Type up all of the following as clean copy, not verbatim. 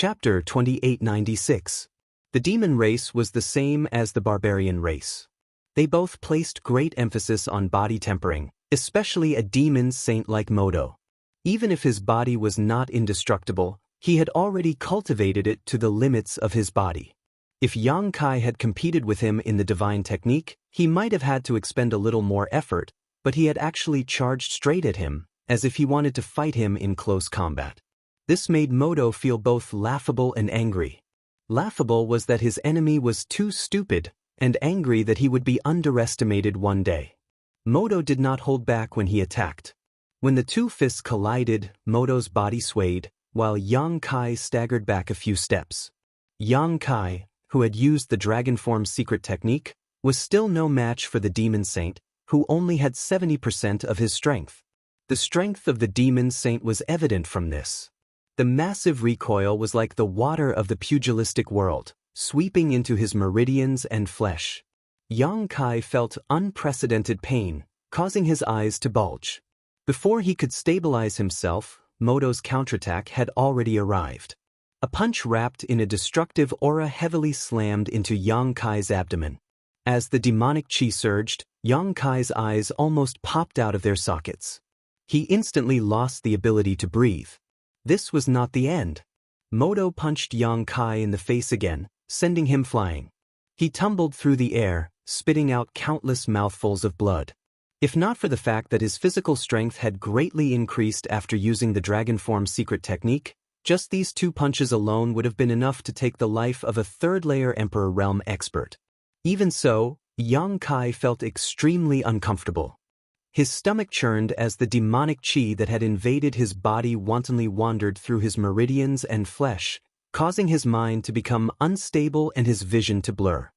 Chapter 2896. The demon race was the same as the barbarian race. They both placed great emphasis on body tempering, especially a demon saint like Modo. Even if his body was not indestructible, he had already cultivated it to the limits of his body. If Yang Kai had competed with him in the divine technique, he might have had to expend a little more effort, but he had actually charged straight at him, as if he wanted to fight him in close combat. This made Modo feel both laughable and angry. Laughable was that his enemy was too stupid, and angry that he would be underestimated one day. Modo did not hold back when he attacked. When the two fists collided, Modo's body swayed, while Yang Kai staggered back a few steps. Yang Kai, who had used the dragon form secret technique, was still no match for the demon saint, who only had 70% of his strength. The strength of the demon saint was evident from this. The massive recoil was like the water of the pugilistic world, sweeping into his meridians and flesh. Yang Kai felt unprecedented pain, causing his eyes to bulge. Before he could stabilize himself, Modo's counterattack had already arrived. A punch wrapped in a destructive aura heavily slammed into Yang Kai's abdomen. As the demonic chi surged, Yang Kai's eyes almost popped out of their sockets. He instantly lost the ability to breathe. This was not the end. Modo punched Yang Kai in the face again, sending him flying. He tumbled through the air, spitting out countless mouthfuls of blood. If not for the fact that his physical strength had greatly increased after using the dragon form secret technique, just these two punches alone would have been enough to take the life of a third-layer Emperor Realm expert. Even so, Yang Kai felt extremely uncomfortable. His stomach churned as the demonic chi that had invaded his body wantonly wandered through his meridians and flesh, causing his mind to become unstable and his vision to blur.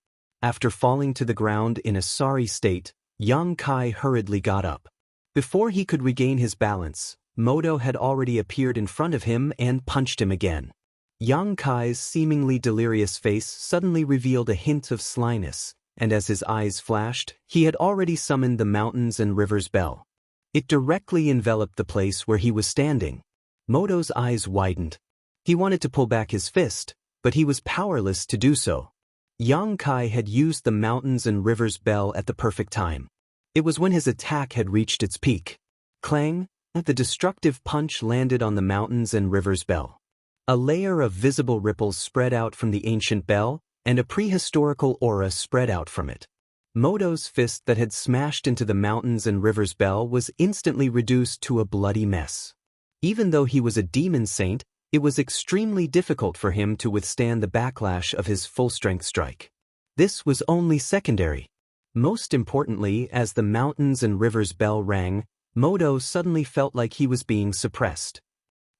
After falling to the ground in a sorry state, Yang Kai hurriedly got up. Before he could regain his balance, Modo had already appeared in front of him and punched him again. Yang Kai's seemingly delirious face suddenly revealed a hint of slyness, and as his eyes flashed, he had already summoned the mountains and rivers bell. It directly enveloped the place where he was standing. Modo's eyes widened. He wanted to pull back his fist, but he was powerless to do so. Yang Kai had used the mountains and rivers bell at the perfect time. It was when his attack had reached its peak. Clang! The destructive punch landed on the mountains and rivers bell. A layer of visible ripples spread out from the ancient bell, and a prehistorical aura spread out from it. Modo's fist that had smashed into the mountains and rivers bell was instantly reduced to a bloody mess. Even though he was a demon saint, it was extremely difficult for him to withstand the backlash of his full-strength strike. This was only secondary. Most importantly, as the mountains and rivers bell rang, Modo suddenly felt like he was being suppressed.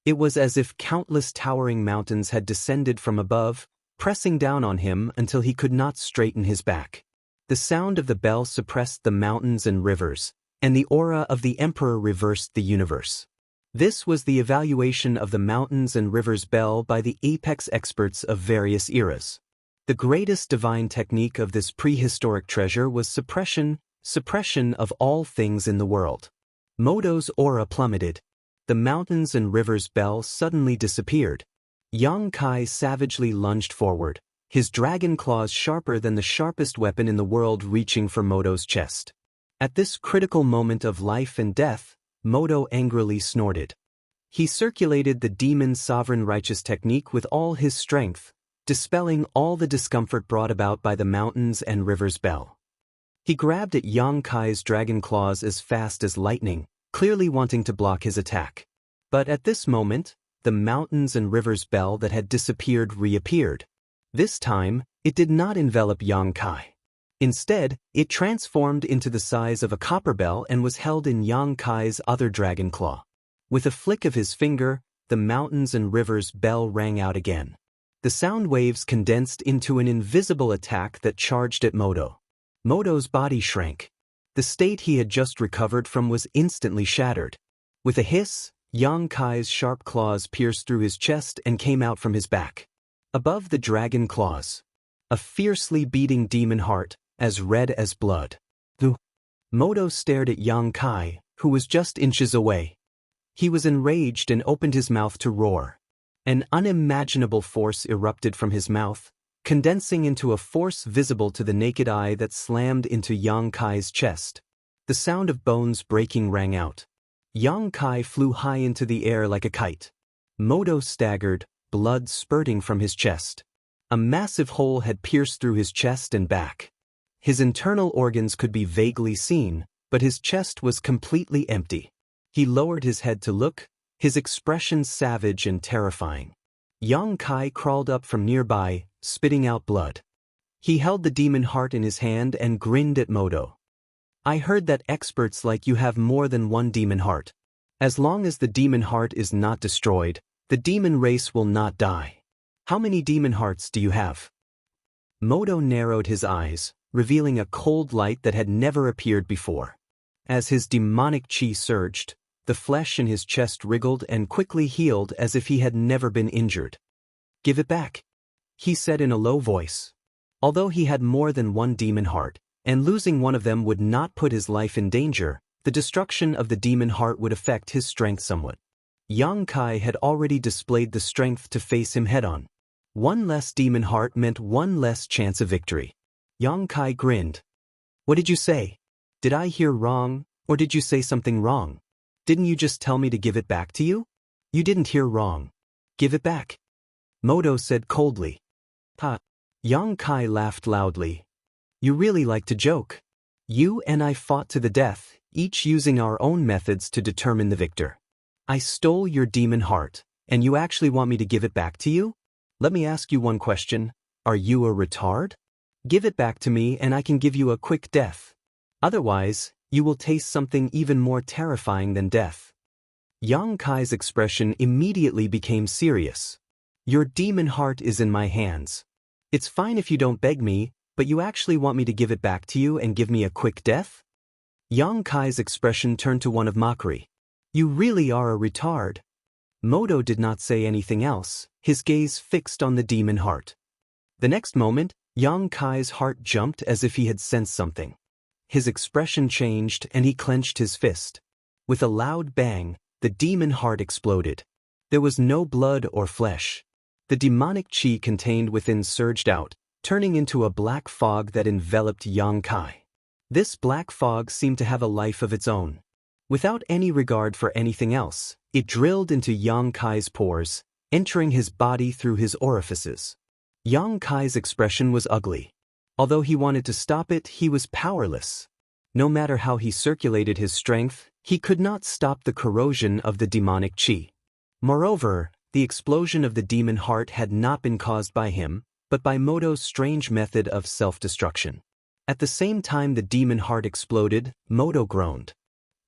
It was as if countless towering mountains had descended from above, pressing down on him until he could not straighten his back. The sound of the bell suppressed the mountains and rivers, and the aura of the Emperor reversed the universe. This was the evaluation of the mountains and rivers bell by the apex experts of various eras. The greatest divine technique of this prehistoric treasure was suppression of all things in the world. Modo's aura plummeted. The mountains and rivers bell suddenly disappeared. Yang Kai savagely lunged forward, his dragon claws sharper than the sharpest weapon in the world reaching for Modo's chest. At this critical moment of life and death, Modo angrily snorted. He circulated the demon's sovereign righteous technique with all his strength, dispelling all the discomfort brought about by the mountains and rivers bell. He grabbed at Yang Kai's dragon claws as fast as lightning, clearly wanting to block his attack. But at this moment, the mountains and rivers bell that had disappeared reappeared. This time, it did not envelop Yang Kai. Instead, it transformed into the size of a copper bell and was held in Yang Kai's other dragon claw. With a flick of his finger, the mountains and rivers bell rang out again. The sound waves condensed into an invisible attack that charged at Modo. Modo's body shrank. The state he had just recovered from was instantly shattered. With a hiss, Yang Kai's sharp claws pierced through his chest and came out from his back. Above the dragon claws, a fiercely beating demon heart, as red as blood. Modo stared at Yang Kai, who was just inches away. He was enraged and opened his mouth to roar. An unimaginable force erupted from his mouth, condensing into a force visible to the naked eye that slammed into Yang Kai's chest. The sound of bones breaking rang out. Yang Kai flew high into the air like a kite. Modo staggered, blood spurting from his chest. A massive hole had pierced through his chest and back. His internal organs could be vaguely seen, but his chest was completely empty. He lowered his head to look, his expression savage and terrifying. Yang Kai crawled up from nearby, spitting out blood. He held the demon heart in his hand and grinned at Modo. I heard that experts like you have more than one demon heart. As long as the demon heart is not destroyed, the demon race will not die. How many demon hearts do you have? Modo narrowed his eyes, revealing a cold light that had never appeared before. As his demonic chi surged, the flesh in his chest wriggled and quickly healed as if he had never been injured. Give it back, he said in a low voice. Although he had more than one demon heart, and losing one of them would not put his life in danger, the destruction of the demon heart would affect his strength somewhat. Yang Kai had already displayed the strength to face him head-on. One less demon heart meant one less chance of victory. Yang Kai grinned. What did you say? Did I hear wrong, or did you say something wrong? Didn't you just tell me to give it back to you? You didn't hear wrong. Give it back. Modo said coldly. Ha! Yang Kai laughed loudly. You really like to joke. You and I fought to the death, each using our own methods to determine the victor. I stole your demon heart, and you actually want me to give it back to you? Let me ask you one question. Are you a retard? Give it back to me and I can give you a quick death. Otherwise, you will taste something even more terrifying than death. Yang Kai's expression immediately became serious. Your demon heart is in my hands. It's fine if you don't beg me, but you actually want me to give it back to you and give me a quick death? Yang Kai's expression turned to one of mockery. You really are a retard. Modo did not say anything else, his gaze fixed on the demon heart. The next moment, Yang Kai's heart jumped as if he had sensed something. His expression changed and he clenched his fist. With a loud bang, the demon heart exploded. There was no blood or flesh. The demonic chi contained within surged out, turning into a black fog that enveloped Yang Kai. This black fog seemed to have a life of its own. Without any regard for anything else, it drilled into Yang Kai's pores, entering his body through his orifices. Yang Kai's expression was ugly. Although he wanted to stop it, he was powerless. No matter how he circulated his strength, he could not stop the corrosion of the demonic chi. Moreover, the explosion of the demon heart had not been caused by him, but by Modo's strange method of self-destruction. At the same time the demon heart exploded, Modo groaned.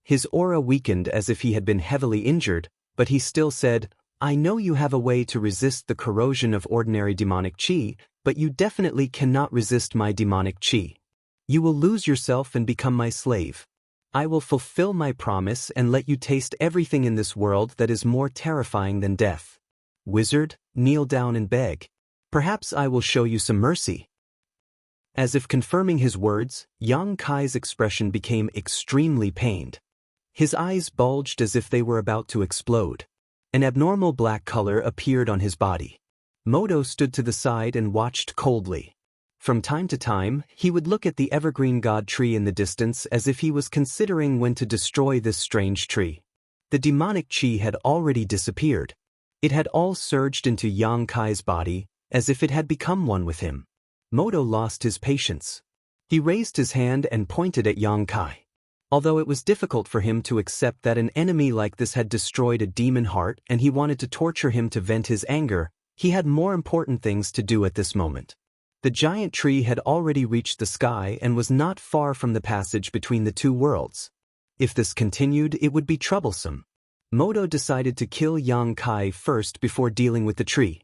His aura weakened as if he had been heavily injured, but he still said, I know you have a way to resist the corrosion of ordinary demonic chi, but you definitely cannot resist my demonic chi. You will lose yourself and become my slave. I will fulfill my promise and let you taste everything in this world that is more terrifying than death. Wizard, kneel down and beg. Perhaps I will show you some mercy. As if confirming his words, Yang Kai's expression became extremely pained. His eyes bulged as if they were about to explode. An abnormal black color appeared on his body. Modo stood to the side and watched coldly. From time to time, he would look at the evergreen god tree in the distance as if he was considering when to destroy this strange tree. The demonic chi had already disappeared. It had all surged into Yang Kai's body, as if it had become one with him. Modo lost his patience. He raised his hand and pointed at Yang Kai. Although it was difficult for him to accept that an enemy like this had destroyed a demon heart and he wanted to torture him to vent his anger, he had more important things to do at this moment. The giant tree had already reached the sky and was not far from the passage between the two worlds. If this continued, it would be troublesome. Modo decided to kill Yang Kai first before dealing with the tree.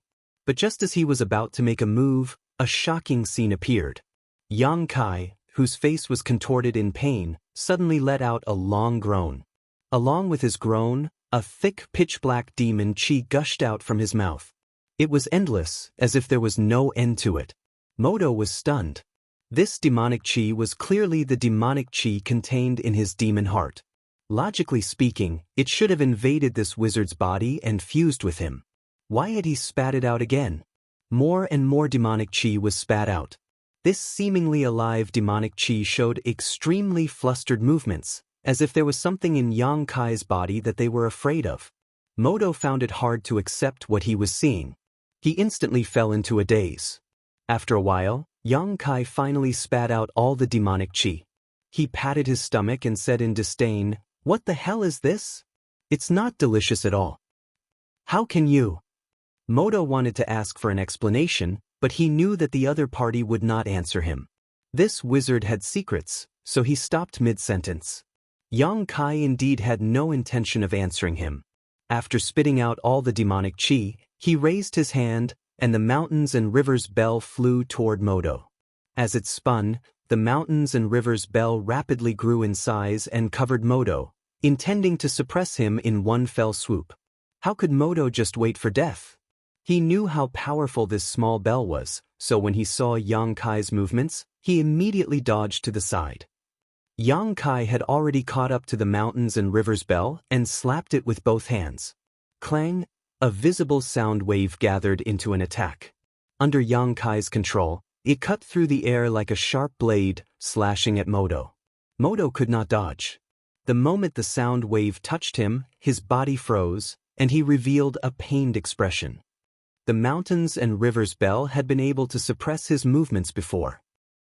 But just as he was about to make a move, a shocking scene appeared. Yang Kai, whose face was contorted in pain, suddenly let out a long groan. Along with his groan, a thick pitch-black demon chi gushed out from his mouth. It was endless, as if there was no end to it. Modo was stunned. This demonic chi was clearly the demonic chi contained in his demon heart. Logically speaking, it should have invaded this wizard's body and fused with him. Why had he spat it out again? More and more demonic chi was spat out. This seemingly alive demonic chi showed extremely flustered movements, as if there was something in Yang Kai's body that they were afraid of. Modo found it hard to accept what he was seeing. He instantly fell into a daze. After a while, Yang Kai finally spat out all the demonic chi. He patted his stomach and said in disdain, "What the hell is this? It's not delicious at all." "How can you?" Modo wanted to ask for an explanation, but he knew that the other party would not answer him. This wizard had secrets, so he stopped mid-sentence. Yang Kai indeed had no intention of answering him. After spitting out all the demonic chi, he raised his hand, and the mountains and rivers bell flew toward Modo. As it spun, the mountains and rivers bell rapidly grew in size and covered Modo, intending to suppress him in one fell swoop. How could Modo just wait for death? He knew how powerful this small bell was, so when he saw Yang Kai's movements, he immediately dodged to the side. Yang Kai had already caught up to the mountains and rivers bell and slapped it with both hands. Clang! A visible sound wave gathered into an attack. Under Yang Kai's control, it cut through the air like a sharp blade, slashing at Modo. Modo could not dodge. The moment the sound wave touched him, his body froze, and he revealed a pained expression. The mountains and rivers bell had been able to suppress his movements before.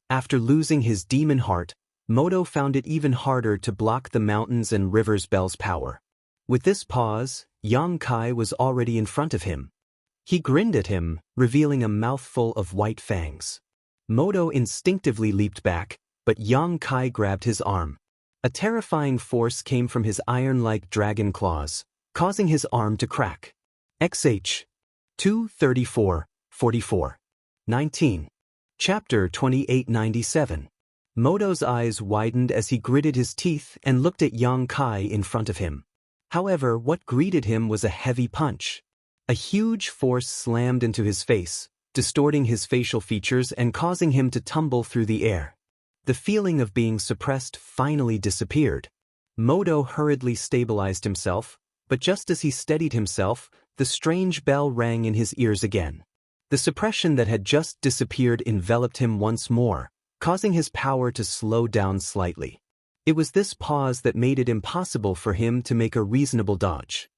After losing his demon heart, Modo found it even harder to block the mountains and rivers bell's power. With this pause, Yang Kai was already in front of him. He grinned at him, revealing a mouthful of white fangs. Modo instinctively leaped back, but Yang Kai grabbed his arm. A terrifying force came from his iron-like dragon claws, causing his arm to crack. XH 2:34:44. 19. Chapter 2897. Modo's eyes widened as he gritted his teeth and looked at Yang Kai in front of him. However, what greeted him was a heavy punch. A huge force slammed into his face, distorting his facial features and causing him to tumble through the air. The feeling of being suppressed finally disappeared. Modo hurriedly stabilized himself, but just as he steadied himself, the strange bell rang in his ears again. The suppression that had just disappeared enveloped him once more, causing his power to slow down slightly. It was this pause that made it impossible for him to make a reasonable dodge.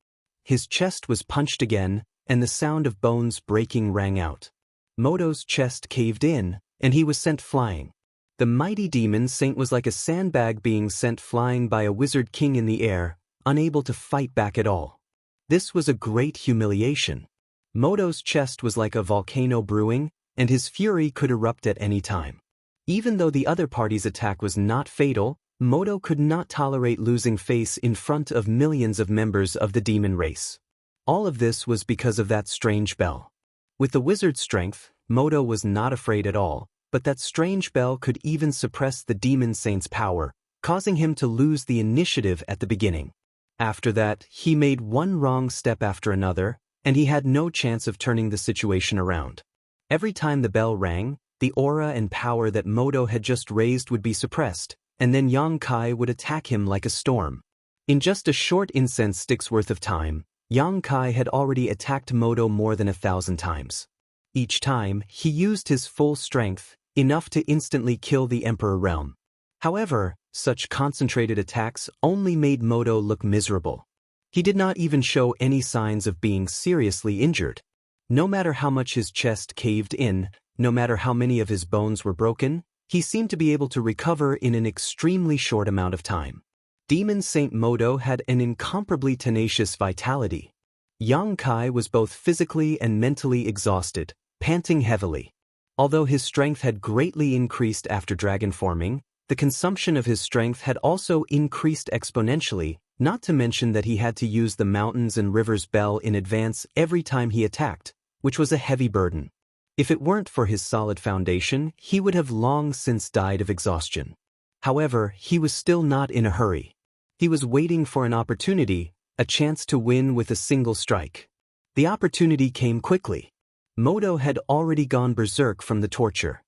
His chest was punched again, and the sound of bones breaking rang out. Modo's chest caved in, and he was sent flying. The mighty demon saint was like a sandbag being sent flying by a wizard king in the air, unable to fight back at all. This was a great humiliation. Modo's chest was like a volcano brewing, and his fury could erupt at any time. Even though the other party's attack was not fatal, Modo could not tolerate losing face in front of millions of members of the demon race. All of this was because of that strange bell. With the wizard's strength, Modo was not afraid at all, but that strange bell could even suppress the demon saint's power, causing him to lose the initiative at the beginning. After that, he made one wrong step after another, and he had no chance of turning the situation around. Every time the bell rang, the aura and power that Modo had just raised would be suppressed, and then Yang Kai would attack him like a storm. In just a short incense stick's worth of time, Yang Kai had already attacked Modo more than 1,000 times. Each time, he used his full strength, enough to instantly kill the Emperor Realm. However, such concentrated attacks only made Modo look miserable. He did not even show any signs of being seriously injured. No matter how much his chest caved in, no matter how many of his bones were broken, he seemed to be able to recover in an extremely short amount of time. Demon Saint Modo had an incomparably tenacious vitality. Yang Kai was both physically and mentally exhausted, panting heavily. Although his strength had greatly increased after dragon forming, the consumption of his strength had also increased exponentially, not to mention that he had to use the mountains and rivers bell in advance every time he attacked, which was a heavy burden. If it weren't for his solid foundation, he would have long since died of exhaustion. However, he was still not in a hurry. He was waiting for an opportunity, a chance to win with a single strike. The opportunity came quickly. Modo had already gone berserk from the torture.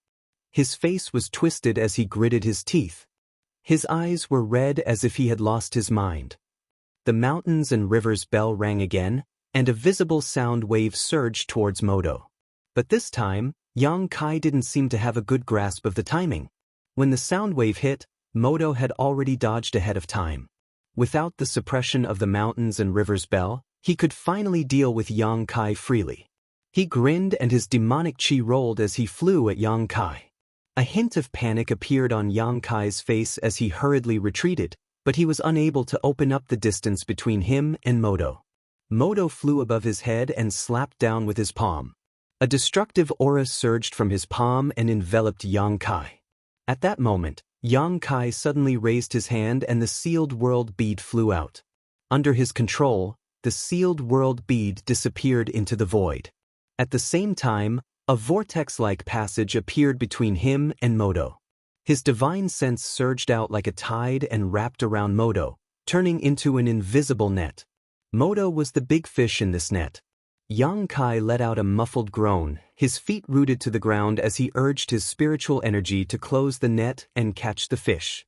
His face was twisted as he gritted his teeth. His eyes were red as if he had lost his mind. The mountains and rivers bell rang again, and a visible sound wave surged towards Modo. But this time, Yang Kai didn't seem to have a good grasp of the timing. When the sound wave hit, Modo had already dodged ahead of time. Without the suppression of the mountains and rivers bell, he could finally deal with Yang Kai freely. He grinned and his demonic chi rolled as he flew at Yang Kai. A hint of panic appeared on Yang Kai's face as he hurriedly retreated, but he was unable to open up the distance between him and Modo. Modo flew above his head and slapped down with his palm. A destructive aura surged from his palm and enveloped Yang Kai. At that moment, Yang Kai suddenly raised his hand and the sealed world bead flew out. Under his control, the sealed world bead disappeared into the void. At the same time, a vortex-like passage appeared between him and Modo. His divine sense surged out like a tide and wrapped around Modo, turning into an invisible net. Modo was the big fish in this net. Yang Kai let out a muffled groan, his feet rooted to the ground as he urged his spiritual energy to close the net and catch the fish.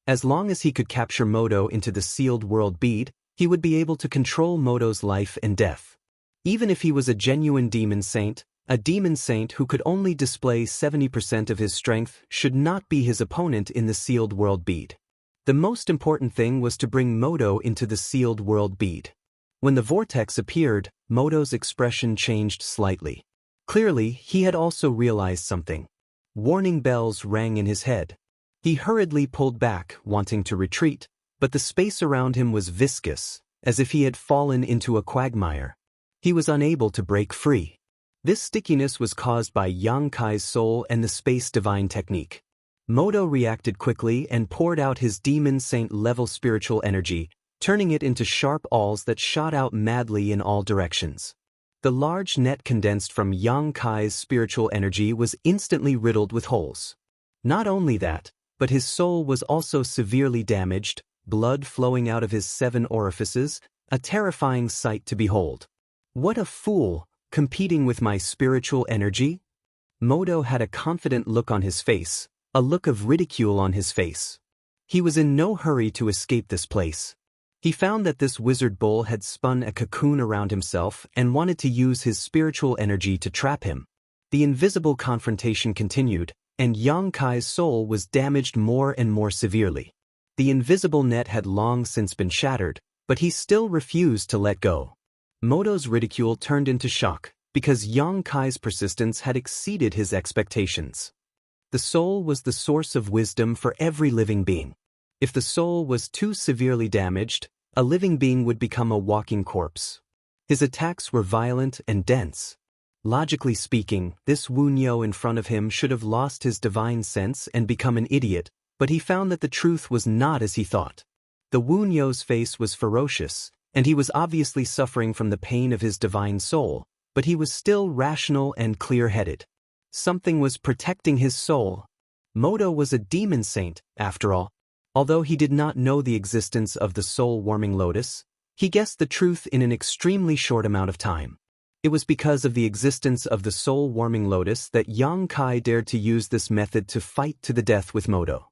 As long as he could capture Modo into the sealed world bead, he would be able to control Modo's life and death. Even if he was a genuine demon saint, a demon saint who could only display 70% of his strength should not be his opponent in the sealed world bead. The most important thing was to bring Modo into the sealed world bead. When the vortex appeared, Modo's expression changed slightly. Clearly, he had also realized something. Warning bells rang in his head. He hurriedly pulled back, wanting to retreat, but the space around him was viscous, as if he had fallen into a quagmire. He was unable to break free. This stickiness was caused by Yang Kai's soul and the space divine technique. Modo reacted quickly and poured out his demon saint-level spiritual energy, turning it into sharp awls that shot out madly in all directions. The large net condensed from Yang Kai's spiritual energy was instantly riddled with holes. Not only that, but his soul was also severely damaged, blood flowing out of his 7 orifices, a terrifying sight to behold. What a fool, competing with my spiritual energy? Modo had a confident look on his face, a look of ridicule on his face. He was in no hurry to escape this place. He found that this wizard bull had spun a cocoon around himself and wanted to use his spiritual energy to trap him. The invisible confrontation continued, and Yang Kai's soul was damaged more and more severely. The invisible net had long since been shattered, but he still refused to let go. Modo's ridicule turned into shock, because Yang Kai's persistence had exceeded his expectations. The soul was the source of wisdom for every living being. If the soul was too severely damaged, a living being would become a walking corpse. His attacks were violent and dense. Logically speaking, this Wuxia in front of him should have lost his divine sense and become an idiot, but he found that the truth was not as he thought. The Wuxia's face was ferocious, and he was obviously suffering from the pain of his divine soul, but he was still rational and clear-headed. Something was protecting his soul. Modo was a demon saint, after all. Although he did not know the existence of the soul-warming lotus, he guessed the truth in an extremely short amount of time. It was because of the existence of the soul-warming lotus that Yang Kai dared to use this method to fight to the death with Modo.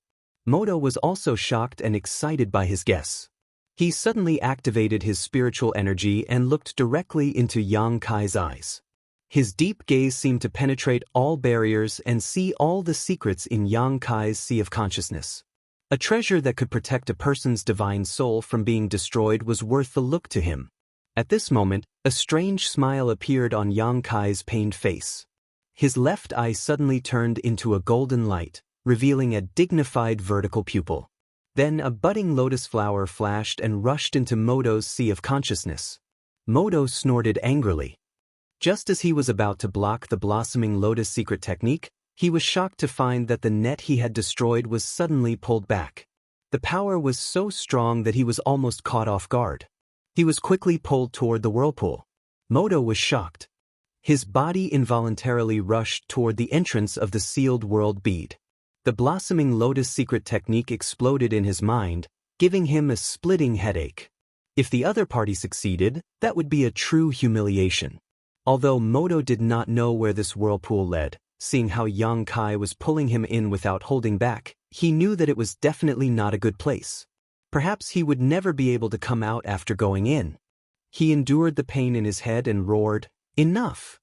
Modo was also shocked and excited by his guess. He suddenly activated his spiritual energy and looked directly into Yang Kai's eyes. His deep gaze seemed to penetrate all barriers and see all the secrets in Yang Kai's sea of consciousness. A treasure that could protect a person's divine soul from being destroyed was worth the look to him. At this moment, a strange smile appeared on Yang Kai's pained face. His left eye suddenly turned into a golden light, revealing a dignified vertical pupil. Then a budding lotus flower flashed and rushed into Modo's sea of consciousness. Modo snorted angrily. Just as he was about to block the blossoming lotus secret technique, he was shocked to find that the net he had destroyed was suddenly pulled back. The power was so strong that he was almost caught off guard. He was quickly pulled toward the whirlpool. Modo was shocked. His body involuntarily rushed toward the entrance of the sealed world bead. The blossoming lotus secret technique exploded in his mind, giving him a splitting headache. If the other party succeeded, that would be a true humiliation. Although Modo did not know where this whirlpool led, seeing how Yang Kai was pulling him in without holding back, he knew that it was definitely not a good place. Perhaps he would never be able to come out after going in. He endured the pain in his head and roared, "Enough!"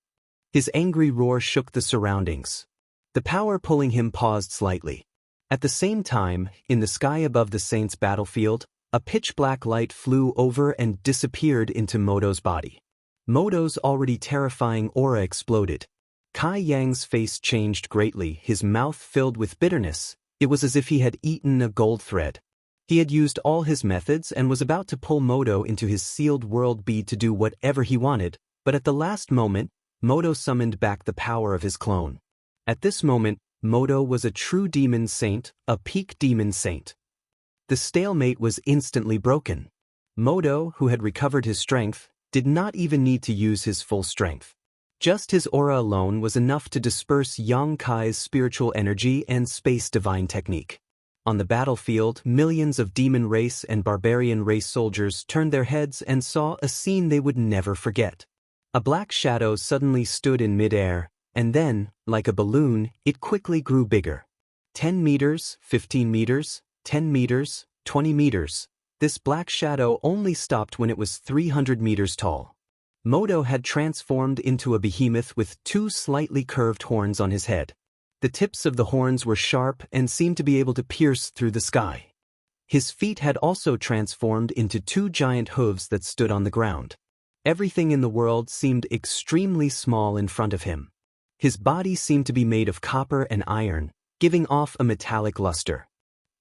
His angry roar shook the surroundings. The power pulling him paused slightly. At the same time, in the sky above the saint's battlefield, a pitch-black light flew over and disappeared into Moto's body. Moto's already terrifying aura exploded. Kai Yang's face changed greatly, his mouth filled with bitterness. It was as if he had eaten a gold thread. He had used all his methods and was about to pull Moto into his sealed world bead to do whatever he wanted, but at the last moment, Moto summoned back the power of his clone. At this moment, Moto was a true demon saint, a peak demon saint. The stalemate was instantly broken. Moto, who had recovered his strength, did not even need to use his full strength. Just his aura alone was enough to disperse Yang Kai's spiritual energy and space divine technique. On the battlefield, millions of demon race and barbarian race soldiers turned their heads and saw a scene they would never forget. A black shadow suddenly stood in midair, and then, like a balloon, it quickly grew bigger. 10 meters, 15 meters, 10 meters, 20 meters. This black shadow only stopped when it was 300 meters tall. Moto had transformed into a behemoth with two slightly curved horns on his head. The tips of the horns were sharp and seemed to be able to pierce through the sky. His feet had also transformed into two giant hooves that stood on the ground. Everything in the world seemed extremely small in front of him. His body seemed to be made of copper and iron, giving off a metallic luster.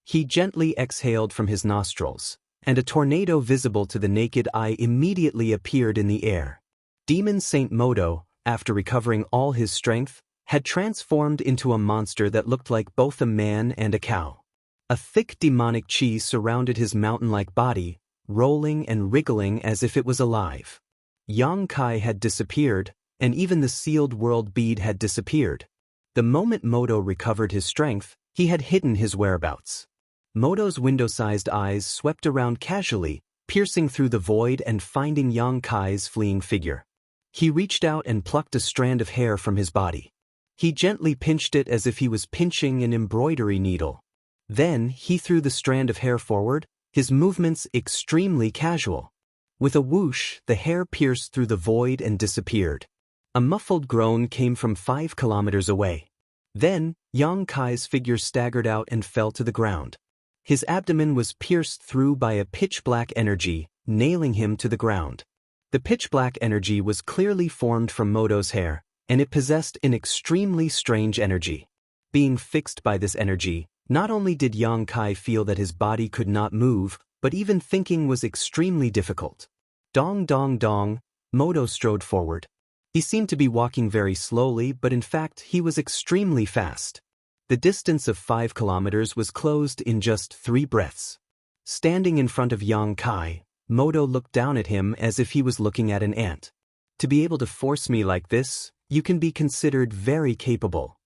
He gently exhaled from his nostrils, and a tornado visible to the naked eye immediately appeared in the air. Demon Saint Moto, after recovering all his strength, had transformed into a monster that looked like both a man and a cow. A thick demonic chi surrounded his mountain-like body, rolling and wriggling as if it was alive. Yang Kai had disappeared, and even the sealed world bead had disappeared. The moment Moto recovered his strength, he had hidden his whereabouts. Moto's window-sized eyes swept around casually, piercing through the void and finding Yang Kai's fleeing figure. He reached out and plucked a strand of hair from his body. He gently pinched it as if he was pinching an embroidery needle. Then he threw the strand of hair forward, his movements extremely casual. With a whoosh, the hair pierced through the void and disappeared. A muffled groan came from 5 kilometers away. Then, Yang Kai's figure staggered out and fell to the ground. His abdomen was pierced through by a pitch-black energy, nailing him to the ground. The pitch-black energy was clearly formed from Moto's hair, and it possessed an extremely strange energy. Being fixed by this energy, not only did Yang Kai feel that his body could not move, but even thinking was extremely difficult. Dong dong dong, Moto strode forward. He seemed to be walking very slowly, but in fact he was extremely fast. The distance of 5 kilometers was closed in just 3 breaths. Standing in front of Yang Kai, Moto looked down at him as if he was looking at an ant. To be able to force me like this, you can be considered very capable.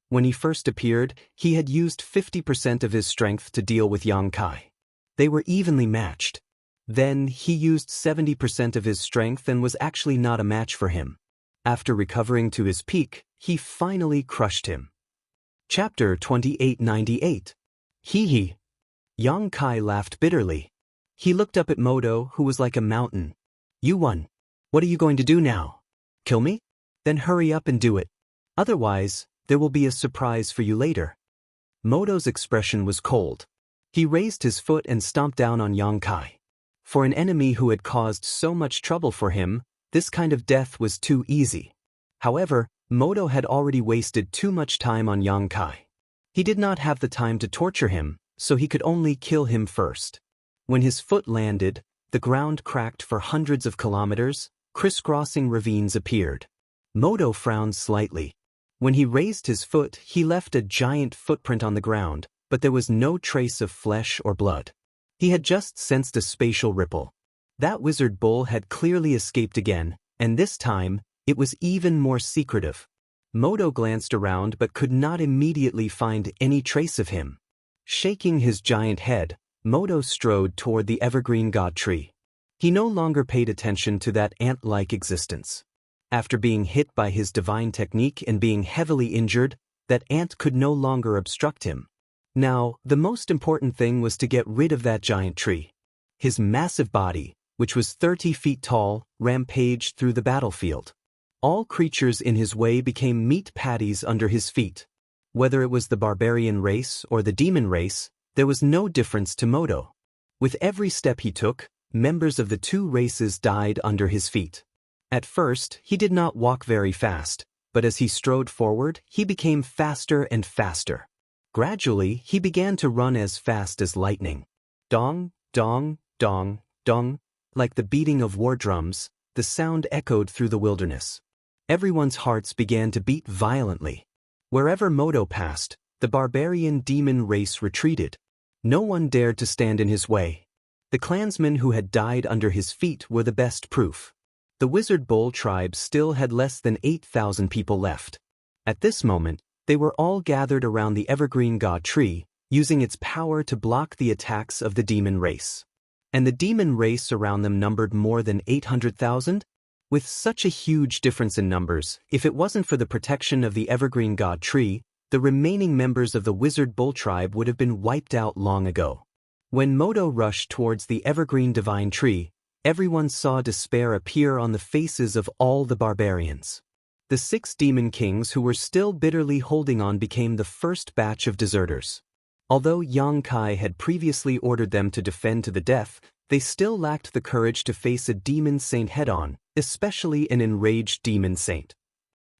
When he first appeared, he had used 50% of his strength to deal with Yang Kai. They were evenly matched. Then he used 70% of his strength and was actually not a match for him. After recovering to his peak, he finally crushed him. Chapter 2898. Hee hee. Yang Kai laughed bitterly. He looked up at Moto, who was like a mountain. You won. What are you going to do now? Kill me? Then hurry up and do it. Otherwise, there will be a surprise for you later. Moto's expression was cold. He raised his foot and stomped down on Yang Kai. For an enemy who had caused so much trouble for him, this kind of death was too easy. However, Moto had already wasted too much time on Yang Kai. He did not have the time to torture him, so he could only kill him first. When his foot landed, the ground cracked for hundreds of kilometers, crisscrossing ravines appeared. Moto frowned slightly. When he raised his foot, he left a giant footprint on the ground, but there was no trace of flesh or blood. He had just sensed a spatial ripple. That wizard bull had clearly escaped again, and this time, it was even more secretive. Moto glanced around but could not immediately find any trace of him. Shaking his giant head, Moto strode toward the evergreen god tree. He no longer paid attention to that ant-like existence. After being hit by his divine technique and being heavily injured, that ant could no longer obstruct him. Now, the most important thing was to get rid of that giant tree. His massive body, which was 30 feet tall, rampaged through the battlefield. All creatures in his way became meat patties under his feet. Whether it was the barbarian race or the demon race, there was no difference to Modo. With every step he took, members of the two races died under his feet. At first, he did not walk very fast, but as he strode forward, he became faster and faster. Gradually, he began to run as fast as lightning. Dong, dong, dong, dong. Like the beating of war drums, the sound echoed through the wilderness. Everyone's hearts began to beat violently. Wherever Modo passed, the barbarian demon race retreated. No one dared to stand in his way. The clansmen who had died under his feet were the best proof. The Wizard Bull tribe still had less than 8,000 people left. At this moment, they were all gathered around the evergreen god tree, using its power to block the attacks of the demon race. And the demon race around them numbered more than 800,000? With such a huge difference in numbers, if it wasn't for the protection of the evergreen god tree, the remaining members of the Wizard Bull tribe would have been wiped out long ago. When Modo rushed towards the evergreen divine tree, everyone saw despair appear on the faces of all the barbarians. The 6 demon kings who were still bitterly holding on became the first batch of deserters. Although Yang Kai had previously ordered them to defend to the death, they still lacked the courage to face a demon saint head-on, especially an enraged demon saint.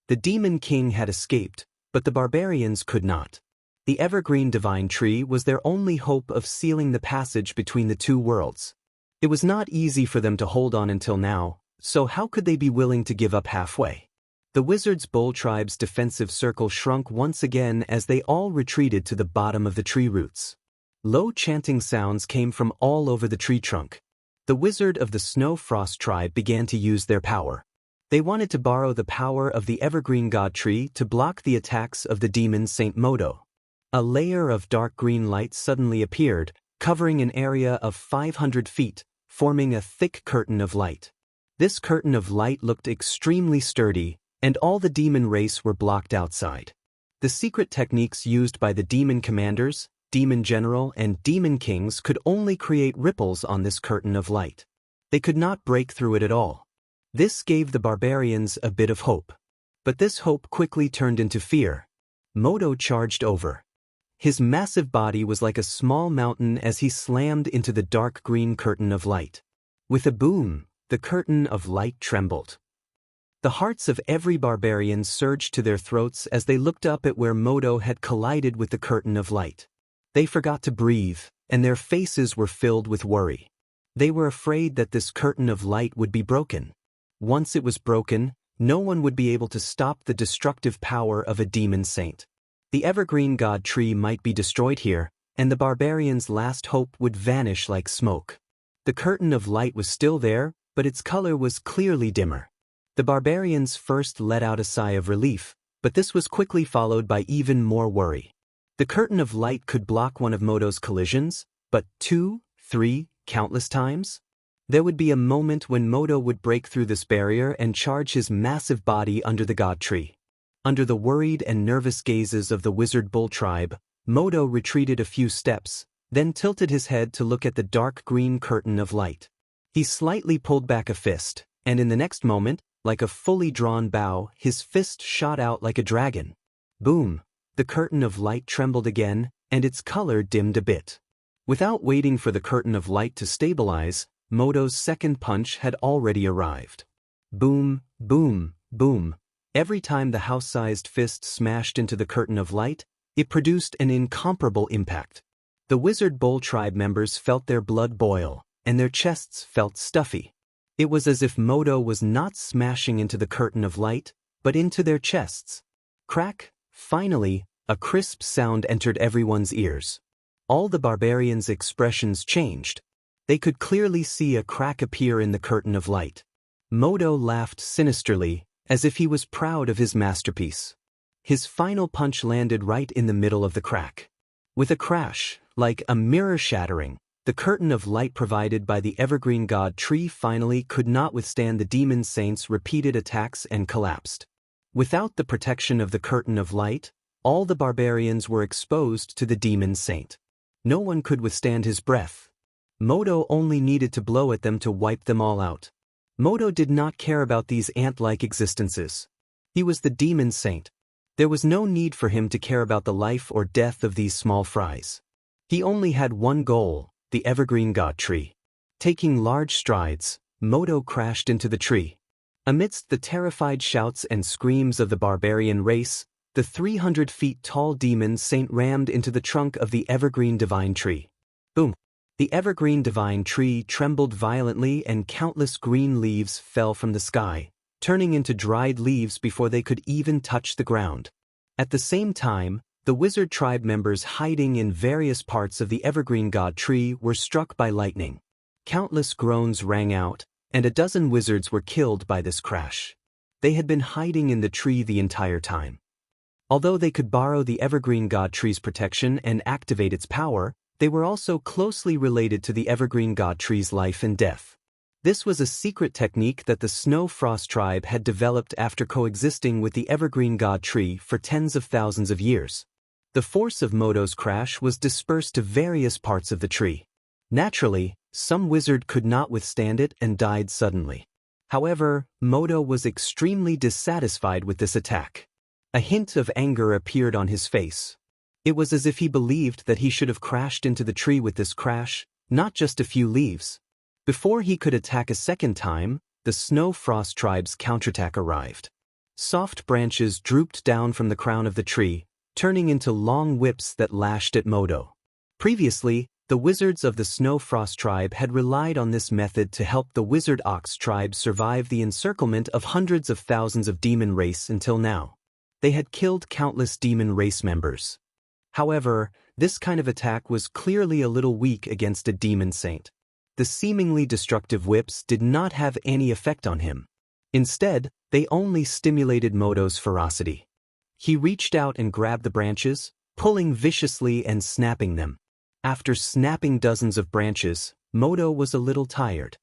The demon king had escaped, but the barbarians could not. The evergreen divine tree was their only hope of sealing the passage between the two worlds. It was not easy for them to hold on until now, so how could they be willing to give up halfway? The Wizard's Bull tribe's defensive circle shrunk once again as they all retreated to the bottom of the tree roots. Low chanting sounds came from all over the tree trunk. The Wizard of the Snow Frost tribe began to use their power. They wanted to borrow the power of the evergreen god tree to block the attacks of the demon Saint Modo. A layer of dark green light suddenly appeared, covering an area of 500 feet, forming a thick curtain of light. This curtain of light looked extremely sturdy, and all the demon race were blocked outside. The secret techniques used by the demon commanders, demon general, and demon kings could only create ripples on this curtain of light. They could not break through it at all. This gave the barbarians a bit of hope. But this hope quickly turned into fear. Modo charged over. His massive body was like a small mountain as he slammed into the dark green curtain of light. With a boom, the curtain of light trembled. The hearts of every barbarian surged to their throats as they looked up at where Modo had collided with the curtain of light. They forgot to breathe, and their faces were filled with worry. They were afraid that this curtain of light would be broken. Once it was broken, no one would be able to stop the destructive power of a demon saint. The evergreen god tree might be destroyed here, and the barbarians' last hope would vanish like smoke. The curtain of light was still there, but its color was clearly dimmer. The barbarians first let out a sigh of relief, but this was quickly followed by even more worry. The curtain of light could block one of Modo's collisions, but 2, 3, countless times? There would be a moment when Modo would break through this barrier and charge his massive body under the god tree. Under the worried and nervous gazes of the Wizard Bull tribe, Modo retreated a few steps, then tilted his head to look at the dark green curtain of light. He slightly pulled back a fist, and in the next moment, like a fully drawn bow, his fist shot out like a dragon. Boom! The curtain of light trembled again, and its color dimmed a bit. Without waiting for the curtain of light to stabilize, Modo's second punch had already arrived. Boom, boom, boom. Every time the house-sized fist smashed into the curtain of light, it produced an incomparable impact. The Wizard Bull tribe members felt their blood boil, and their chests felt stuffy. It was as if Modo was not smashing into the curtain of light, but into their chests. Crack! Finally, a crisp sound entered everyone's ears. All the barbarians' expressions changed. They could clearly see a crack appear in the curtain of light. Modo laughed sinisterly, as if he was proud of his masterpiece. His final punch landed right in the middle of the crack. With a crash, like a mirror shattering, the curtain of light provided by the evergreen god tree finally could not withstand the demon saint's repeated attacks and collapsed. Without the protection of the curtain of light, all the barbarians were exposed to the demon saint. No one could withstand his breath. Modo only needed to blow at them to wipe them all out. Modo did not care about these ant-like existences. He was the demon saint. There was no need for him to care about the life or death of these small fries. He only had one goal, the evergreen god tree. Taking large strides, Modo crashed into the tree. Amidst the terrified shouts and screams of the barbarian race, the 300 feet tall demon saint rammed into the trunk of the evergreen divine tree. Boom! The evergreen divine tree trembled violently and countless green leaves fell from the sky, turning into dried leaves before they could even touch the ground. At the same time, the wizard tribe members hiding in various parts of the evergreen god tree were struck by lightning. Countless groans rang out, and a dozen wizards were killed by this crash. They had been hiding in the tree the entire time. Although they could borrow the evergreen god tree's protection and activate its power, they were also closely related to the evergreen god tree's life and death. This was a secret technique that the Snow Frost tribe had developed after coexisting with the evergreen god tree for tens of thousands of years. The force of Modo's crash was dispersed to various parts of the tree. Naturally, some wizard could not withstand it and died suddenly. However, Modo was extremely dissatisfied with this attack. A hint of anger appeared on his face. It was as if he believed that he should have crashed into the tree with this crash, not just a few leaves. Before he could attack a second time, the Snow Frost tribe's counterattack arrived. Soft branches drooped down from the crown of the tree, turning into long whips that lashed at Modo. Previously, the wizards of the Snow Frost tribe had relied on this method to help the Wizard Ox tribe survive the encirclement of hundreds of thousands of demon race until now. They had killed countless demon race members. However, this kind of attack was clearly a little weak against a demon saint. The seemingly destructive whips did not have any effect on him. Instead, they only stimulated Modo's ferocity. He reached out and grabbed the branches, pulling viciously and snapping them. After snapping dozens of branches, Modo was a little tired.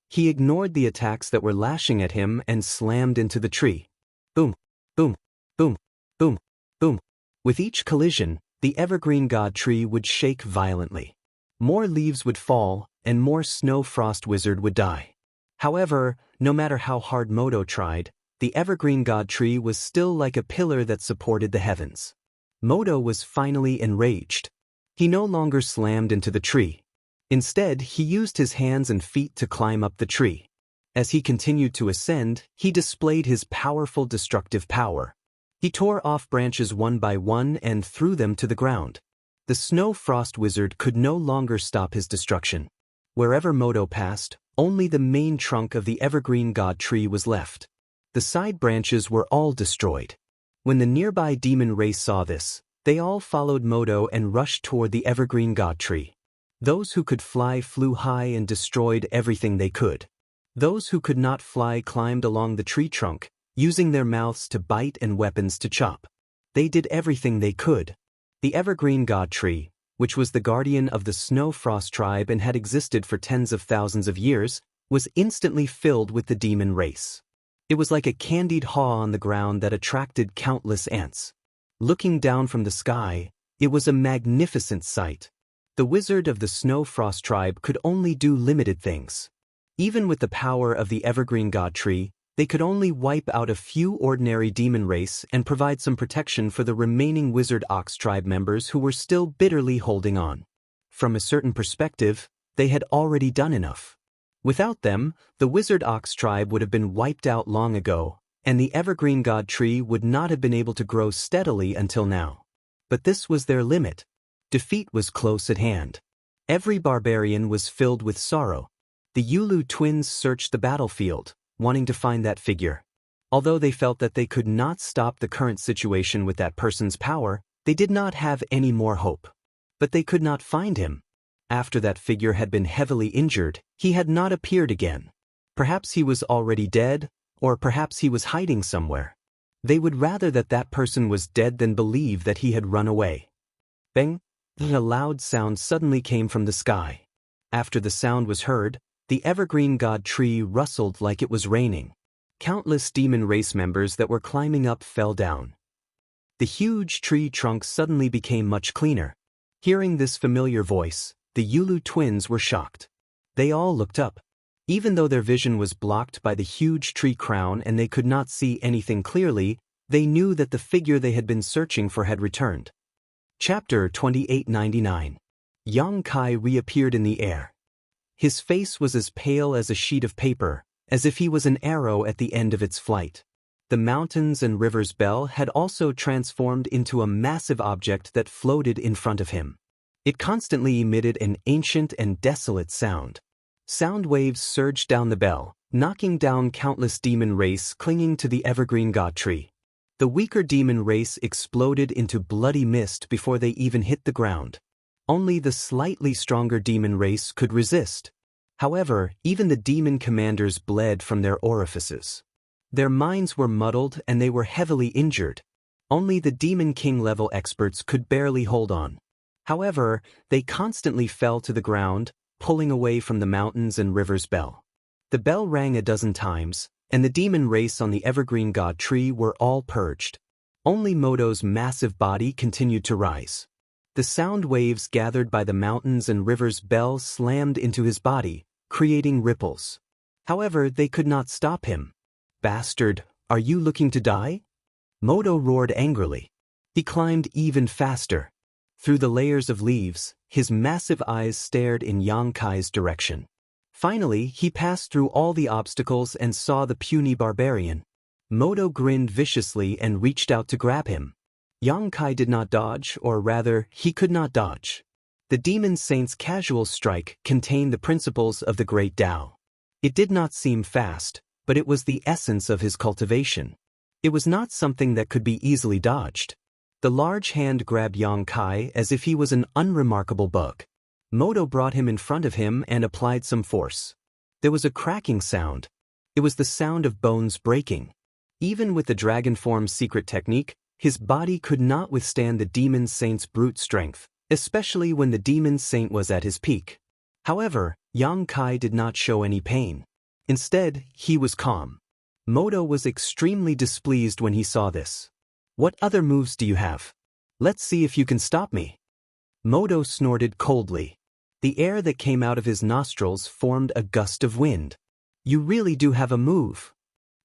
He ignored the attacks that were lashing at him and slammed into the tree. Boom, boom, boom, boom, boom. With each collision, the evergreen god tree would shake violently. More leaves would fall, and more Snow Frost wizard would die. However, no matter how hard Modo tried, the evergreen god tree was still like a pillar that supported the heavens. Modo was finally enraged. He no longer slammed into the tree. Instead, he used his hands and feet to climb up the tree. As he continued to ascend, he displayed his powerful destructive power. He tore off branches one by one and threw them to the ground. The Snow Frost wizard could no longer stop his destruction. Wherever Modo passed, only the main trunk of the evergreen god tree was left. The side branches were all destroyed. When the nearby demon race saw this, they all followed Modo and rushed toward the evergreen god tree. Those who could fly flew high and destroyed everything they could. Those who could not fly climbed along the tree trunk, using their mouths to bite and weapons to chop. They did everything they could. The evergreen god tree, which was the guardian of the Snow Frost tribe and had existed for tens of thousands of years, was instantly filled with the demon race. It was like a candied haw on the ground that attracted countless ants. Looking down from the sky, it was a magnificent sight. The wizard of the Snow Frost tribe could only do limited things. Even with the power of the evergreen god tree, they could only wipe out a few ordinary demon race and provide some protection for the remaining Wizard Ox tribe members who were still bitterly holding on. From a certain perspective, they had already done enough. Without them, the Wizard Ox tribe would have been wiped out long ago, and the evergreen god tree would not have been able to grow steadily until now. But this was their limit. Defeat was close at hand. Every barbarian was filled with sorrow. The Yulu twins searched the battlefield, wanting to find that figure. Although they felt that they could not stop the current situation with that person's power, they did not have any more hope. But they could not find him. After that figure had been heavily injured, he had not appeared again. Perhaps he was already dead, or perhaps he was hiding somewhere. They would rather that that person was dead than believe that he had run away. Bang! A loud sound suddenly came from the sky. After the sound was heard, the evergreen god tree rustled like it was raining. Countless demon race members that were climbing up fell down. The huge tree trunk suddenly became much cleaner. Hearing this familiar voice, The Yulu twins were shocked. They all looked up. Even though their vision was blocked by the huge tree crown and they could not see anything clearly, they knew that the figure they had been searching for had returned. Chapter 2899. Yang Kai reappeared in the air. His face was as pale as a sheet of paper, as if he was an arrow at the end of its flight. The mountains and rivers bell had also transformed into a massive object that floated in front of him. It constantly emitted an ancient and desolate sound. Sound waves surged down the bell, knocking down countless demon race clinging to the evergreen god tree. The weaker demon race exploded into bloody mist before they even hit the ground. Only the slightly stronger demon race could resist. However, even the demon commanders bled from their orifices. Their minds were muddled and they were heavily injured. Only the demon king level experts could barely hold on. However, they constantly fell to the ground, pulling away from the mountains and rivers bell. The bell rang a dozen times, and the demon race on the evergreen god tree were all purged. Only Moto's massive body continued to rise. The sound waves gathered by the mountains and rivers bell slammed into his body, creating ripples. However, they could not stop him. "Bastard, are you looking to die?" Moto roared angrily. He climbed even faster. Through the layers of leaves, his massive eyes stared in Yang Kai's direction. Finally, he passed through all the obstacles and saw the puny barbarian. Moto grinned viciously and reached out to grab him. Yang Kai did not dodge, or rather, he could not dodge. The demon saint's casual strike contained the principles of the great Tao. It did not seem fast, but it was the essence of his cultivation. It was not something that could be easily dodged. The large hand grabbed Yang Kai as if he was an unremarkable bug. Moto brought him in front of him and applied some force. There was a cracking sound. It was the sound of bones breaking. Even with the dragon form's secret technique, his body could not withstand the demon saint's brute strength, especially when the demon saint was at his peak. However, Yang Kai did not show any pain. Instead, he was calm. Moto was extremely displeased when he saw this. "What other moves do you have? Let's see if you can stop me." Moto snorted coldly. The air that came out of his nostrils formed a gust of wind. "You really do have a move."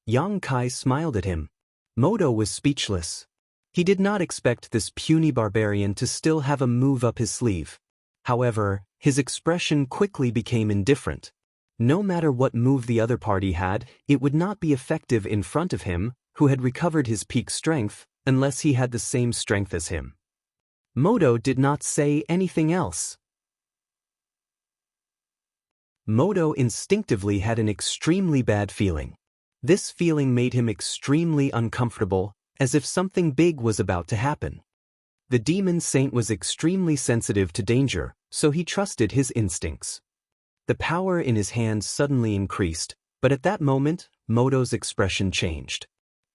Yang Kai smiled at him. Moto was speechless. He did not expect this puny barbarian to still have a move up his sleeve. However, his expression quickly became indifferent. No matter what move the other party had, it would not be effective in front of him, who had recovered his peak strength, unless he had the same strength as him. Moto did not say anything else. Moto instinctively had an extremely bad feeling. This feeling made him extremely uncomfortable, as if something big was about to happen. The demon saint was extremely sensitive to danger, so he trusted his instincts. The power in his hands suddenly increased, but at that moment, Moto's expression changed.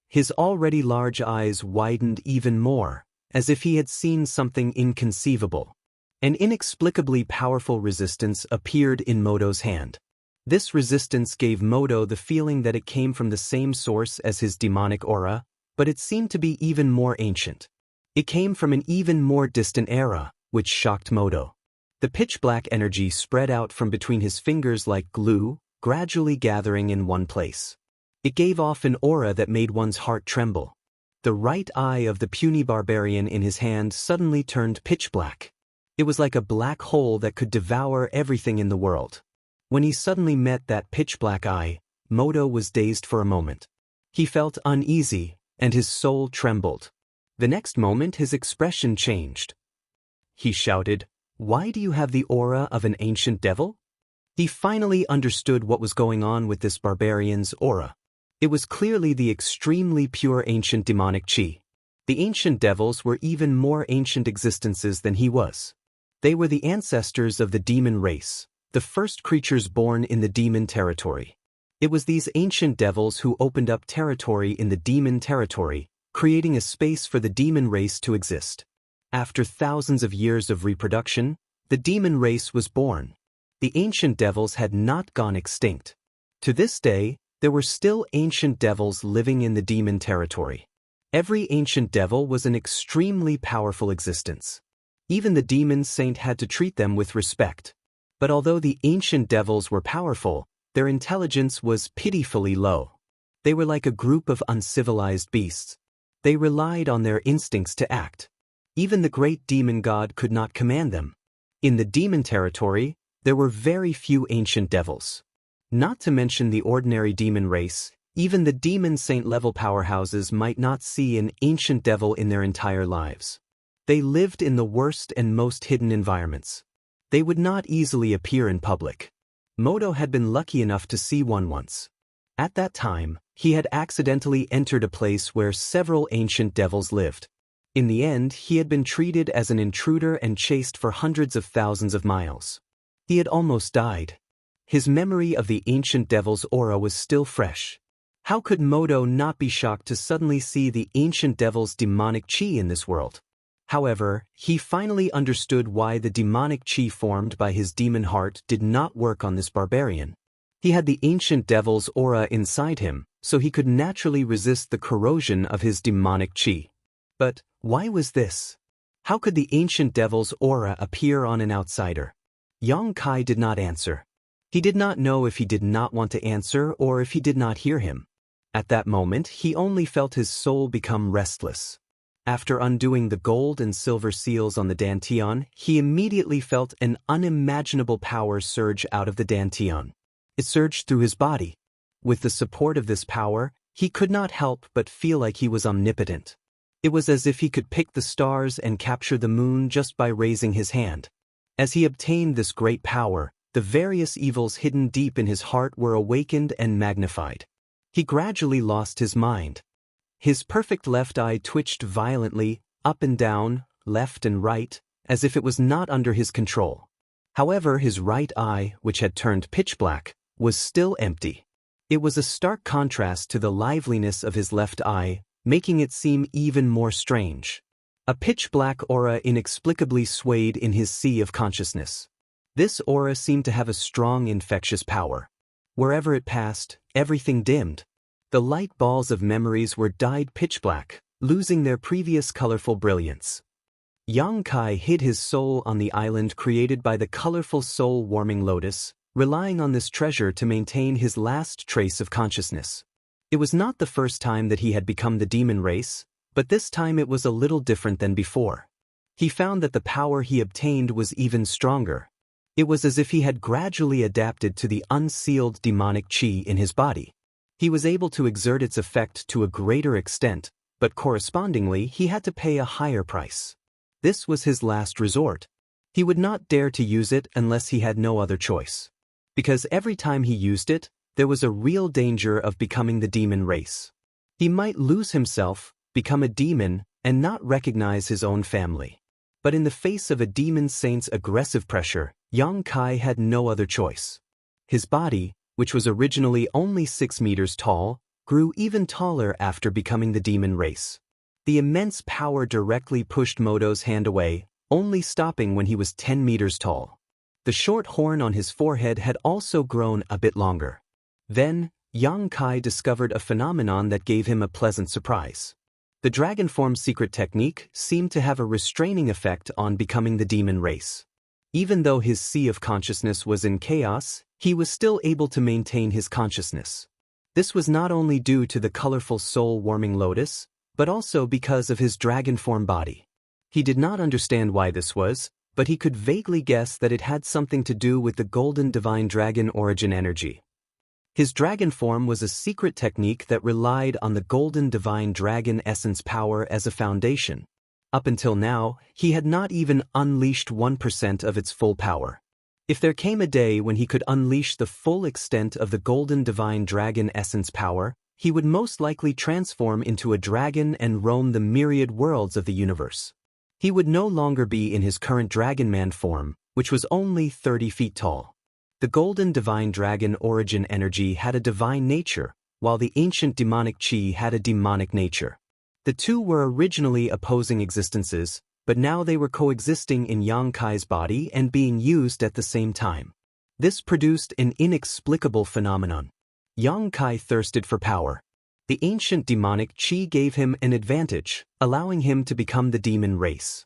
His already large eyes widened even more, as if he had seen something inconceivable. An inexplicably powerful resistance appeared in Moto's hand. This resistance gave Moto the feeling that it came from the same source as his demonic aura, but it seemed to be even more ancient. It came from an even more distant era, which shocked Moto. The pitch-black energy spread out from between his fingers like glue, gradually gathering in one place. It gave off an aura that made one's heart tremble. The right eye of the puny barbarian in his hand suddenly turned pitch black. It was like a black hole that could devour everything in the world. When he suddenly met that pitch black eye, Moto was dazed for a moment. He felt uneasy, and his soul trembled. The next moment his expression changed. He shouted, "Why do you have the aura of an ancient devil?" He finally understood what was going on with this barbarian's aura. It was clearly the extremely pure ancient demonic chi. The ancient devils were even more ancient existences than he was. They were the ancestors of the demon race, the first creatures born in the demon territory. It was these ancient devils who opened up territory in the demon territory, creating a space for the demon race to exist. After thousands of years of reproduction, the demon race was born. The ancient devils had not gone extinct. To this day, there were still ancient devils living in the demon territory. Every ancient devil was an extremely powerful existence. Even the demon saint had to treat them with respect. But although the ancient devils were powerful, their intelligence was pitifully low. They were like a group of uncivilized beasts. They relied on their instincts to act. Even the great demon god could not command them. In the demon territory, there were very few ancient devils. Not to mention the ordinary demon race, even the demon saint-level powerhouses might not see an ancient devil in their entire lives. They lived in the worst and most hidden environments. They would not easily appear in public. Modo had been lucky enough to see one once. At that time, he had accidentally entered a place where several ancient devils lived. In the end, he had been treated as an intruder and chased for hundreds of thousands of miles. He had almost died. His memory of the ancient devil's aura was still fresh. How could Modo not be shocked to suddenly see the ancient devil's demonic chi in this world? However, he finally understood why the demonic chi formed by his demon heart did not work on this barbarian. He had the ancient devil's aura inside him, so he could naturally resist the corrosion of his demonic chi. But why was this? How could the ancient devil's aura appear on an outsider? Yang Kai did not answer. He did not know if he did not want to answer or if he did not hear him. At that moment, he only felt his soul become restless. After undoing the gold and silver seals on the dantian, he immediately felt an unimaginable power surge out of the dantian. It surged through his body. With the support of this power, he could not help but feel like he was omnipotent. It was as if he could pick the stars and capture the moon just by raising his hand. As he obtained this great power, the various evils hidden deep in his heart were awakened and magnified. He gradually lost his mind. His perfect left eye twitched violently, up and down, left and right, as if it was not under his control. However, his right eye, which had turned pitch black, was still empty. It was a stark contrast to the liveliness of his left eye, making it seem even more strange. A pitch-black aura inexplicably swayed in his sea of consciousness. This aura seemed to have a strong infectious power. Wherever it passed, everything dimmed. The light balls of memories were dyed pitch-black, losing their previous colorful brilliance. Yang Kai hid his soul on the island created by the colorful soul-warming lotus, relying on this treasure to maintain his last trace of consciousness. It was not the first time that he had become the demon race, but this time it was a little different than before. He found that the power he obtained was even stronger. It was as if he had gradually adapted to the unsealed demonic chi in his body. He was able to exert its effect to a greater extent, but correspondingly he had to pay a higher price. This was his last resort. He would not dare to use it unless he had no other choice. Because every time he used it, there was a real danger of becoming the demon race. He might lose himself, become a demon, and not recognize his own family. But in the face of a demon saint's aggressive pressure, Yang Kai had no other choice. His body, which was originally only 6 meters tall, grew even taller after becoming the demon race. The immense power directly pushed Modo's hand away, only stopping when he was 10 meters tall. The short horn on his forehead had also grown a bit longer. Then, Yang Kai discovered a phenomenon that gave him a pleasant surprise. The dragon form secret technique seemed to have a restraining effect on becoming the demon race. Even though his sea of consciousness was in chaos, he was still able to maintain his consciousness. This was not only due to the colorful soul-warming lotus, but also because of his dragon form body. He did not understand why this was, but he could vaguely guess that it had something to do with the golden divine dragon origin energy. His dragon form was a secret technique that relied on the golden divine dragon essence power as a foundation. Up until now, he had not even unleashed 1% of its full power. If there came a day when he could unleash the full extent of the golden divine dragon essence power, he would most likely transform into a dragon and roam the myriad worlds of the universe. He would no longer be in his current dragon man form, which was only 30 feet tall. The golden divine dragon origin energy had a divine nature, while the ancient demonic chi had a demonic nature. The two were originally opposing existences, but now they were coexisting in Yang Kai's body and being used at the same time. This produced an inexplicable phenomenon. Yang Kai thirsted for power. The ancient demonic chi gave him an advantage, allowing him to become the demon race.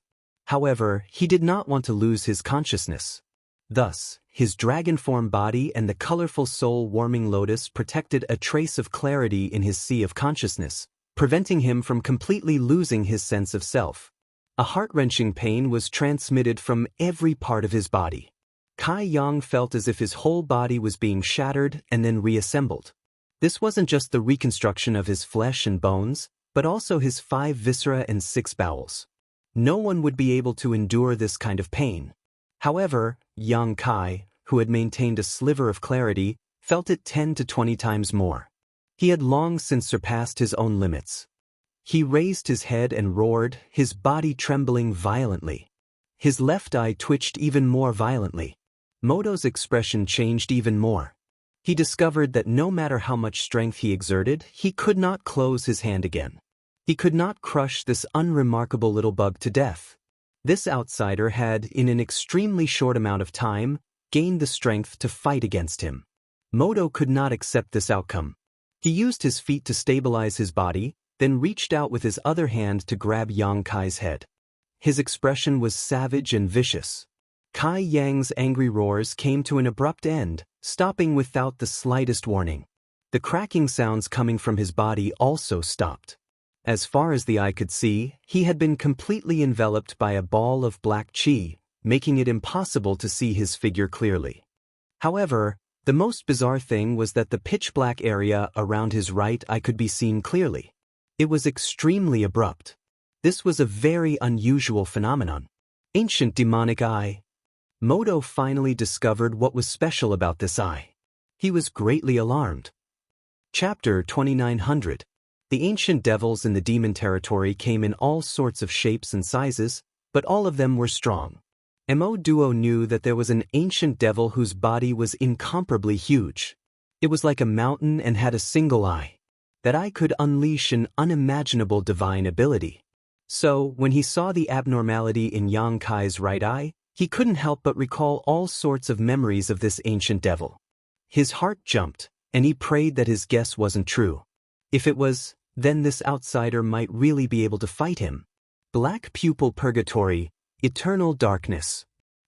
However, he did not want to lose his consciousness. Thus, his dragon-form body and the colorful soul-warming lotus protected a trace of clarity in his sea of consciousness, preventing him from completely losing his sense of self. A heart-wrenching pain was transmitted from every part of his body. Kai Yang felt as if his whole body was being shattered and then reassembled. This wasn't just the reconstruction of his flesh and bones, but also his 5 viscera and 6 bowels. No one would be able to endure this kind of pain. However, Yang Kai, who had maintained a sliver of clarity, felt it 10 to 20 times more. He had long since surpassed his own limits. He raised his head and roared, his body trembling violently. His left eye twitched even more violently. Moto's expression changed even more. He discovered that no matter how much strength he exerted, he could not close his hand again. He could not crush this unremarkable little bug to death. This outsider had, in an extremely short amount of time, gained the strength to fight against him. Moto could not accept this outcome. He used his feet to stabilize his body, then reached out with his other hand to grab Yang Kai's head. His expression was savage and vicious. Kai Yang's angry roars came to an abrupt end, stopping without the slightest warning. The cracking sounds coming from his body also stopped. As far as the eye could see, he had been completely enveloped by a ball of black qi, making it impossible to see his figure clearly. However, the most bizarre thing was that the pitch-black area around his right eye could be seen clearly. It was extremely abrupt. This was a very unusual phenomenon. Ancient demonic eye. Moto finally discovered what was special about this eye. He was greatly alarmed. Chapter 2900. The ancient devils in the demon territory came in all sorts of shapes and sizes, but all of them were strong. Mo Duo knew that there was an ancient devil whose body was incomparably huge. It was like a mountain and had a single eye. That eye could unleash an unimaginable divine ability. So, when he saw the abnormality in Yang Kai's right eye, he couldn't help but recall all sorts of memories of this ancient devil. His heart jumped, and he prayed that his guess wasn't true. If it was, then this outsider might really be able to fight him. Black pupil purgatory, eternal darkness.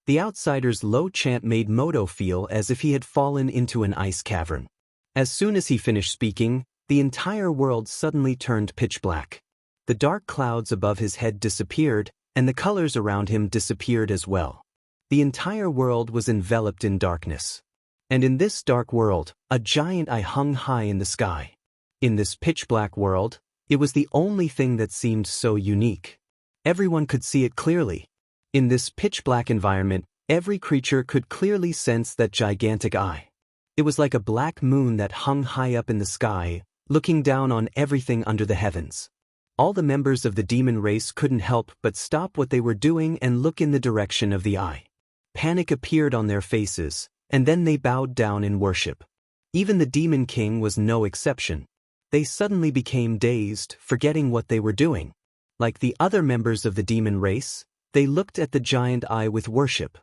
The outsider's low chant made Moto feel as if he had fallen into an ice cavern. As soon as he finished speaking, the entire world suddenly turned pitch black. The dark clouds above his head disappeared, and the colors around him disappeared as well. The entire world was enveloped in darkness. And in this dark world, a giant eye hung high in the sky. In this pitch-black world, it was the only thing that seemed so unique. Everyone could see it clearly. In this pitch-black environment, every creature could clearly sense that gigantic eye. It was like a black moon that hung high up in the sky, looking down on everything under the heavens. All the members of the demon race couldn't help but stop what they were doing and look in the direction of the eye. Panic appeared on their faces, and then they bowed down in worship. Even the demon king was no exception. They suddenly became dazed, forgetting what they were doing. Like the other members of the demon race, they looked at the giant eye with worship.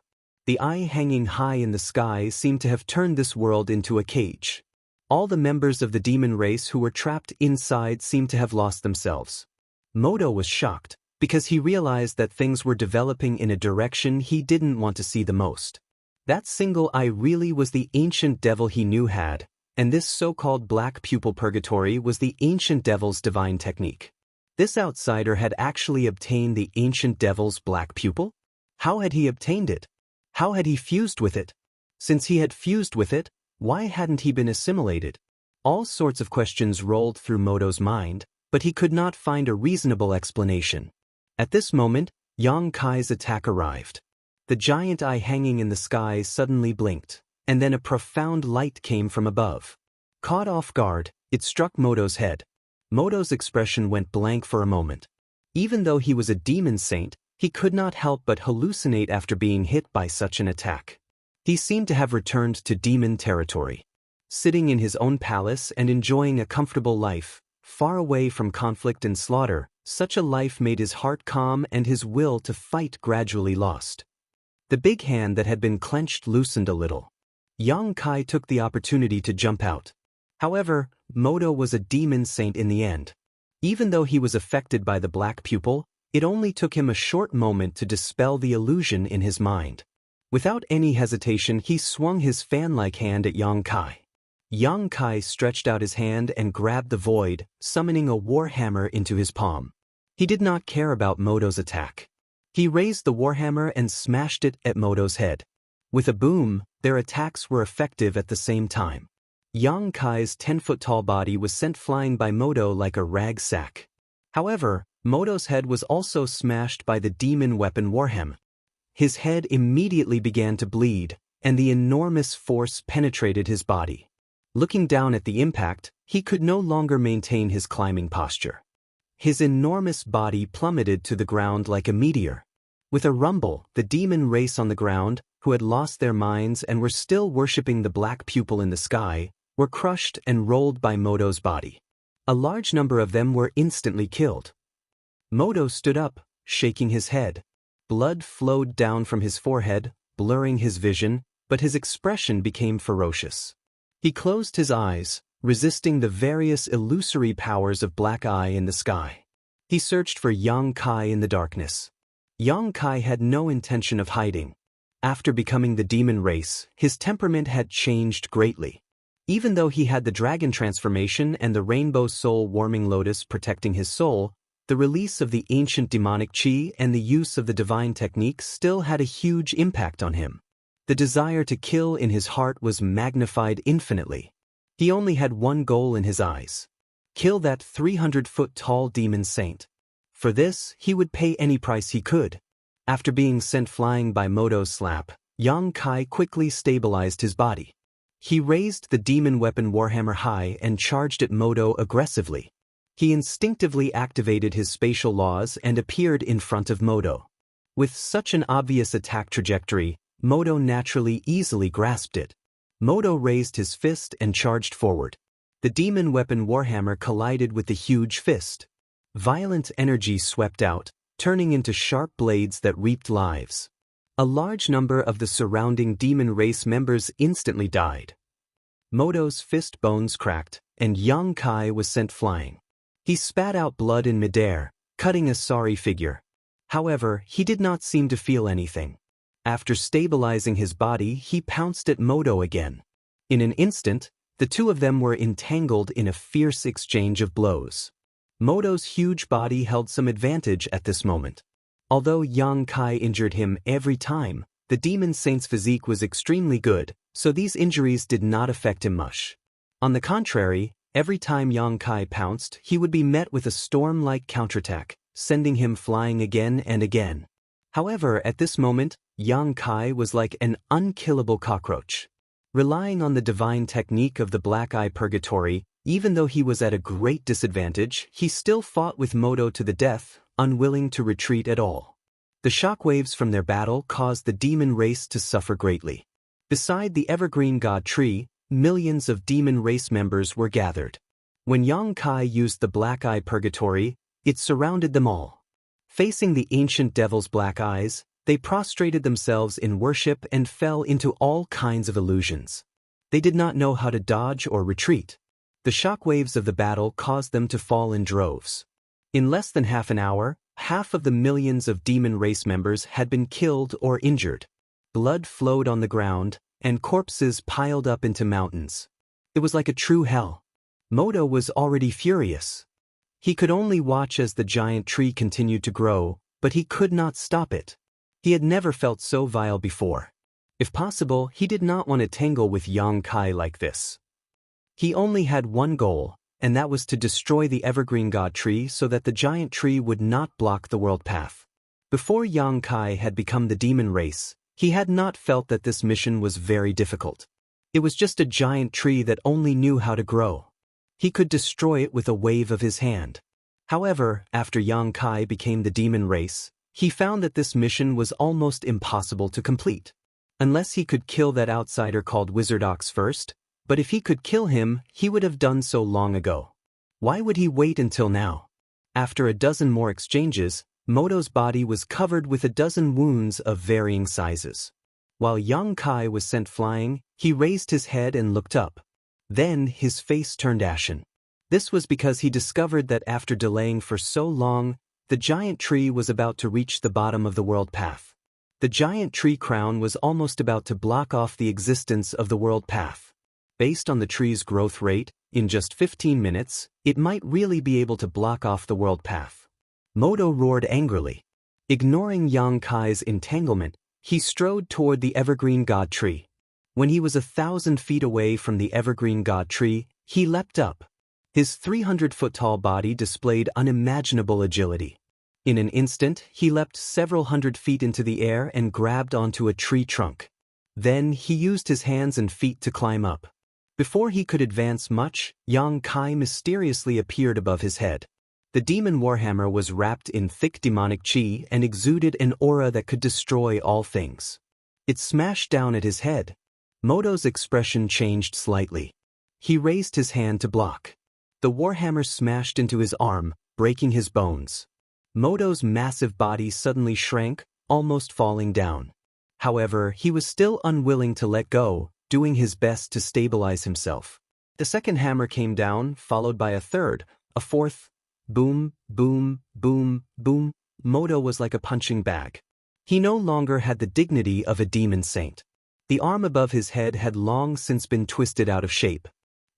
The eye hanging high in the sky seemed to have turned this world into a cage. All the members of the demon race who were trapped inside seemed to have lost themselves. Moto was shocked, because he realized that things were developing in a direction he didn't want to see the most. That single eye really was the ancient devil he knew had, and this so-called black pupil purgatory was the ancient devil's divine technique. This outsider had actually obtained the ancient devil's black pupil? How had he obtained it? How had he fused with it? Since he had fused with it, why hadn't he been assimilated? All sorts of questions rolled through Moto's mind, but he could not find a reasonable explanation. At this moment, Yang Kai's attack arrived. The giant eye hanging in the sky suddenly blinked, and then a profound light came from above. Caught off guard, it struck Moto's head. Moto's expression went blank for a moment. Even though he was a demon saint, he could not help but hallucinate after being hit by such an attack. He seemed to have returned to demon territory. Sitting in his own palace and enjoying a comfortable life, far away from conflict and slaughter, such a life made his heart calm and his will to fight gradually lost. The big hand that had been clenched loosened a little. Yang Kai took the opportunity to jump out. However, Moto was a demon saint in the end. Even though he was affected by the black pupil, It only took him a short moment to dispel the illusion in his mind. Without any hesitation, he swung his fan-like hand at Yang Kai. Yang Kai stretched out his hand and grabbed the void, summoning a warhammer into his palm. He did not care about Moto's attack. He raised the warhammer and smashed it at Moto's head. With a boom, their attacks were effective at the same time. Yang Kai's 10-foot-tall body was sent flying by Moto like a rag sack. However, Moto's head was also smashed by the demon weapon warhammer. His head immediately began to bleed, and the enormous force penetrated his body. Looking down at the impact, he could no longer maintain his climbing posture. His enormous body plummeted to the ground like a meteor. With a rumble, the demon race on the ground, who had lost their minds and were still worshipping the black pupil in the sky, were crushed and rolled by Moto's body. A large number of them were instantly killed. Moto stood up, shaking his head. Blood flowed down from his forehead, blurring his vision, but his expression became ferocious. He closed his eyes, resisting the various illusory powers of Black Eye in the sky. He searched for Yang Kai in the darkness. Yang Kai had no intention of hiding. After becoming the demon race, his temperament had changed greatly. Even though he had the dragon transformation and the rainbow soul warming lotus protecting his soul, the release of the ancient demonic chi and the use of the divine techniques still had a huge impact on him. The desire to kill in his heart was magnified infinitely. He only had one goal in his eyes: kill that 300-foot-tall demon saint. For this, he would pay any price he could. After being sent flying by Moto's slap, Yang Kai quickly stabilized his body. He raised the demon weapon warhammer high and charged at Moto aggressively. He instinctively activated his spatial laws and appeared in front of Moto. With such an obvious attack trajectory, Moto naturally easily grasped it. Moto raised his fist and charged forward. The demon weapon warhammer collided with the huge fist. Violent energy swept out, turning into sharp blades that reaped lives. A large number of the surrounding demon race members instantly died. Moto's fist bones cracked, and Yang Kai was sent flying. He spat out blood in midair, cutting a sorry figure. However, he did not seem to feel anything. After stabilizing his body, he pounced at Moto again. In an instant, the two of them were entangled in a fierce exchange of blows. Moto's huge body held some advantage at this moment. Although Yang Kai injured him every time, the demon saint's physique was extremely good, so these injuries did not affect him much. On the contrary, every time Yang Kai pounced, he would be met with a storm-like counterattack, sending him flying again and again. However, at this moment, Yang Kai was like an unkillable cockroach. Relying on the divine technique of the Black Eye Purgatory, even though he was at a great disadvantage, he still fought with Moto to the death, unwilling to retreat at all. The shockwaves from their battle caused the demon race to suffer greatly. Beside the evergreen god tree, millions of demon race members were gathered. When Yang Kai used the Black Eye Purgatory, it surrounded them all. Facing the ancient devil's black eyes, they prostrated themselves in worship and fell into all kinds of illusions. They did not know how to dodge or retreat. The shockwaves of the battle caused them to fall in droves. In less than half an hour, half of the millions of demon race members had been killed or injured. Blood flowed on the ground, and corpses piled up into mountains. It was like a true hell. Moto was already furious. He could only watch as the giant tree continued to grow, but he could not stop it. He had never felt so vile before. If possible, he did not want to tangle with Yang Kai like this. He only had one goal, and that was to destroy the evergreen god tree so that the giant tree would not block the world path. Before Yang Kai had become the demon race, he had not felt that this mission was very difficult. It was just a giant tree that only knew how to grow. He could destroy it with a wave of his hand. However, after Yang Kai became the demon race, he found that this mission was almost impossible to complete. Unless he could kill that outsider called Wizard Ox first, but if he could kill him, he would have done so long ago. Why would he wait until now? After a dozen more exchanges, Moto's body was covered with a dozen wounds of varying sizes. While Yang Kai was sent flying, he raised his head and looked up. Then his face turned ashen. This was because he discovered that after delaying for so long, The giant tree was about to reach the bottom of the world path. The giant tree crown was almost about to block off the existence of the world path. Based on the tree's growth rate, in just 15 minutes, it might really be able to block off the world path. Modo roared angrily. Ignoring Yang Kai's entanglement, he strode toward the evergreen god tree. When he was 1,000 feet away from the evergreen god tree, he leapt up. His 300-foot-tall body displayed unimaginable agility. In an instant, he leapt several hundred feet into the air and grabbed onto a tree trunk. Then, he used his hands and feet to climb up. Before he could advance much, Yang Kai mysteriously appeared above his head. The demon warhammer was wrapped in thick demonic chi and exuded an aura that could destroy all things. It smashed down at his head. Modo's expression changed slightly. He raised his hand to block. The warhammer smashed into his arm, breaking his bones. Modo's massive body suddenly shrank, almost falling down. However, he was still unwilling to let go, doing his best to stabilize himself. The second hammer came down, followed by a third, a fourth. Boom, boom, boom, boom. Modo was like a punching bag. He no longer had the dignity of a demon saint. The arm above his head had long since been twisted out of shape.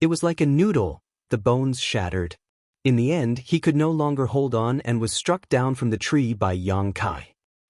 It was like a noodle, the bones shattered. In the end, he could no longer hold on and was struck down from the tree by Yang Kai.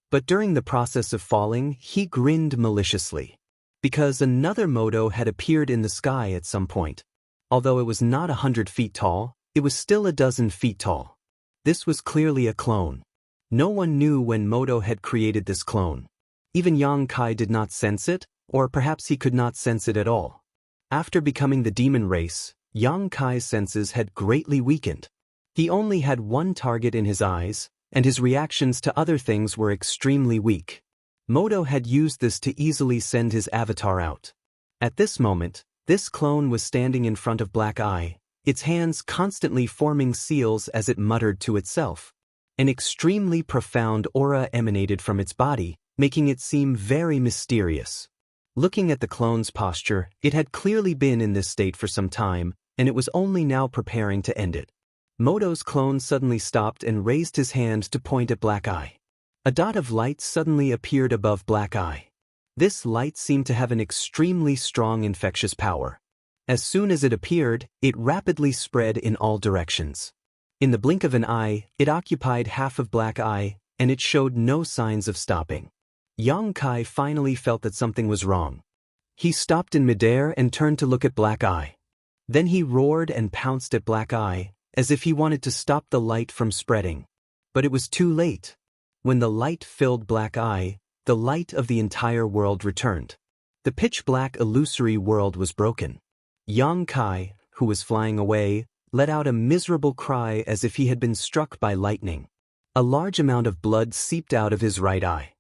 But during the process of falling, he grinned maliciously. Because another Modo had appeared in the sky at some point. Although it was not 100 feet tall, it was still a dozen feet tall. This was clearly a clone. No one knew when Modo had created this clone. Even Yang Kai did not sense it, or perhaps he could not sense it at all. After becoming the demon race, Yang Kai's senses had greatly weakened. He only had one target in his eyes, and his reactions to other things were extremely weak. Modo had used this to easily send his avatar out. At this moment, this clone was standing in front of Black Eye, its hands constantly forming seals as it muttered to itself. An extremely profound aura emanated from its body, making it seem very mysterious. Looking at the clone's posture, it had clearly been in this state for some time, and it was only now preparing to end it. Modo's clone suddenly stopped and raised his hand to point at Black Eye. A dot of light suddenly appeared above Black Eye. This light seemed to have an extremely strong infectious power. As soon as it appeared, it rapidly spread in all directions. In the blink of an eye, it occupied half of Black Eye, and it showed no signs of stopping. Yang Kai finally felt that something was wrong. He stopped in midair and turned to look at Black Eye. Then he roared and pounced at Black Eye, as if he wanted to stop the light from spreading. But it was too late. When the light filled Black Eye, the light of the entire world returned. The pitch-black illusory world was broken. Yang Kai, who was flying away, let out a miserable cry as if he had been struck by lightning. A large amount of blood seeped out of his right eye.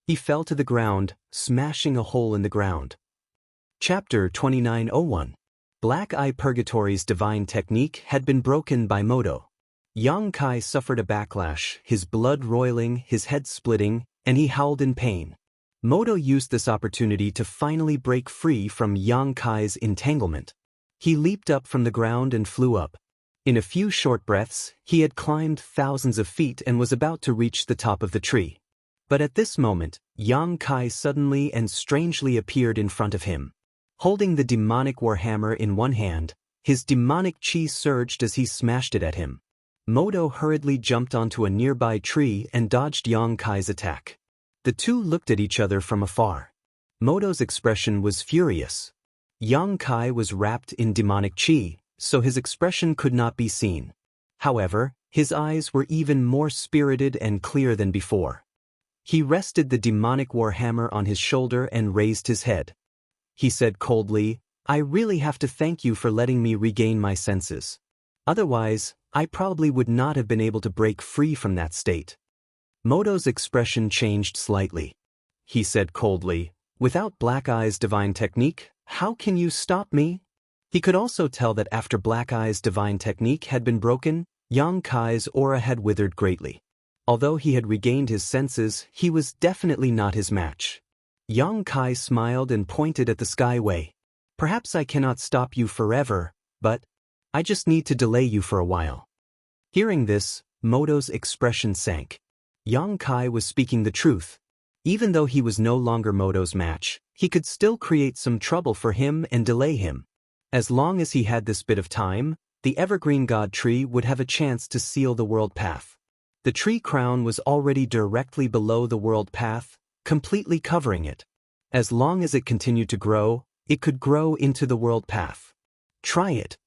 He fell to the ground, smashing a hole in the ground. Chapter 2901. Black Eye Purgatory's divine technique had been broken by Modo. Yang Kai suffered a backlash, his blood roiling, his head splitting, and he howled in pain. Modo used this opportunity to finally break free from Yang Kai's entanglement. He leaped up from the ground and flew up. In a few short breaths, he had climbed thousands of feet and was about to reach the top of the tree. But at this moment, Yang Kai suddenly and strangely appeared in front of him. Holding the demonic warhammer in one hand, his demonic chi surged as he smashed it at him. Modo hurriedly jumped onto a nearby tree and dodged Yang Kai's attack. The two looked at each other from afar. Modo's expression was furious. Yang Kai was wrapped in demonic chi, so his expression could not be seen. However, his eyes were even more spirited and clear than before. He rested the demonic warhammer on his shoulder and raised his head. He said coldly, "I really have to thank you for letting me regain my senses. Otherwise, I probably would not have been able to break free from that state." Modo's expression changed slightly. He said coldly, "Without Black Eye's divine technique, how can you stop me?" He could also tell that after Black Eye's divine technique had been broken, Yang Kai's aura had withered greatly. Although he had regained his senses, he was definitely not his match. Yang Kai smiled and pointed at the skyway. "Perhaps I cannot stop you forever, but I just need to delay you for a while." Hearing this, Moto's expression sank. Yang Kai was speaking the truth. Even though he was no longer Moto's match, he could still create some trouble for him and delay him. As long as he had this bit of time, the evergreen god tree would have a chance to seal the world path. The tree crown was already directly below the world path, completely covering it. As long as it continued to grow, it could grow into the world path. Try it.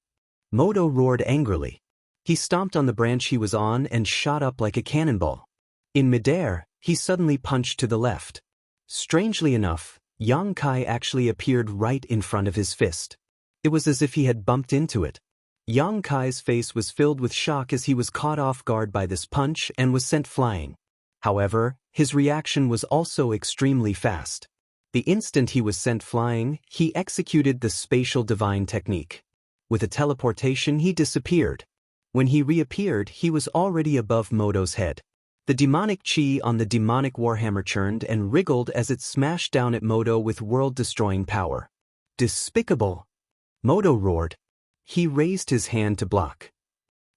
Moto roared angrily. He stomped on the branch he was on and shot up like a cannonball. In midair, he suddenly punched to the left. Strangely enough, Yang Kai actually appeared right in front of his fist. It was as if he had bumped into it. Yang Kai's face was filled with shock as he was caught off guard by this punch and was sent flying. However, his reaction was also extremely fast. The instant he was sent flying, he executed the spatial divine technique. With a teleportation, he disappeared. When he reappeared, he was already above Moto's head. The demonic chi on the demonic warhammer churned and wriggled as it smashed down at Moto with world-destroying power. Despicable! Moto roared. He raised his hand to block.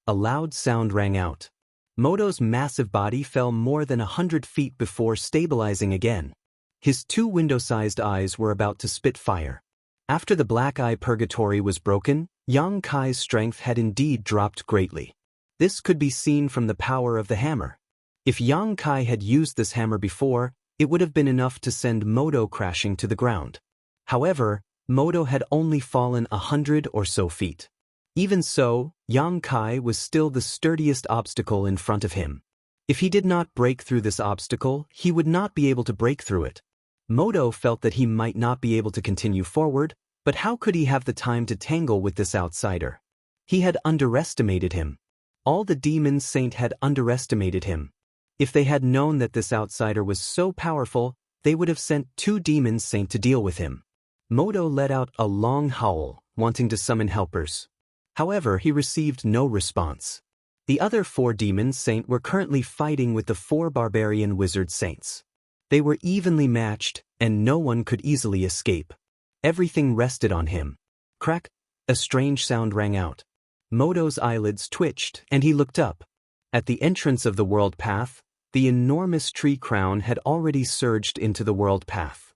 A loud sound rang out. Moto's massive body fell more than 100 feet before stabilizing again. His two window-sized eyes were about to spit fire. After the black eye purgatory was broken, Yang Kai's strength had indeed dropped greatly. This could be seen from the power of the hammer. If Yang Kai had used this hammer before, it would have been enough to send Moto crashing to the ground. However, Moto had only fallen 100 or so feet. Even so, Yang Kai was still the sturdiest obstacle in front of him. If he did not break through this obstacle, he would not be able to break through it. Moto felt that he might not be able to continue forward, but how could he have the time to tangle with this outsider? He had underestimated him. All the demon saint had underestimated him. If they had known that this outsider was so powerful, they would have sent 2 demon saint to deal with him. Moto let out a long howl, wanting to summon helpers. However, he received no response. The other 4 demon saint were currently fighting with the 4 barbarian wizard saints. They were evenly matched, and no one could easily escape. Everything rested on him. Crack! A strange sound rang out. Moto's eyelids twitched, and he looked up. At the entrance of the world path, the enormous tree crown had already surged into the world path.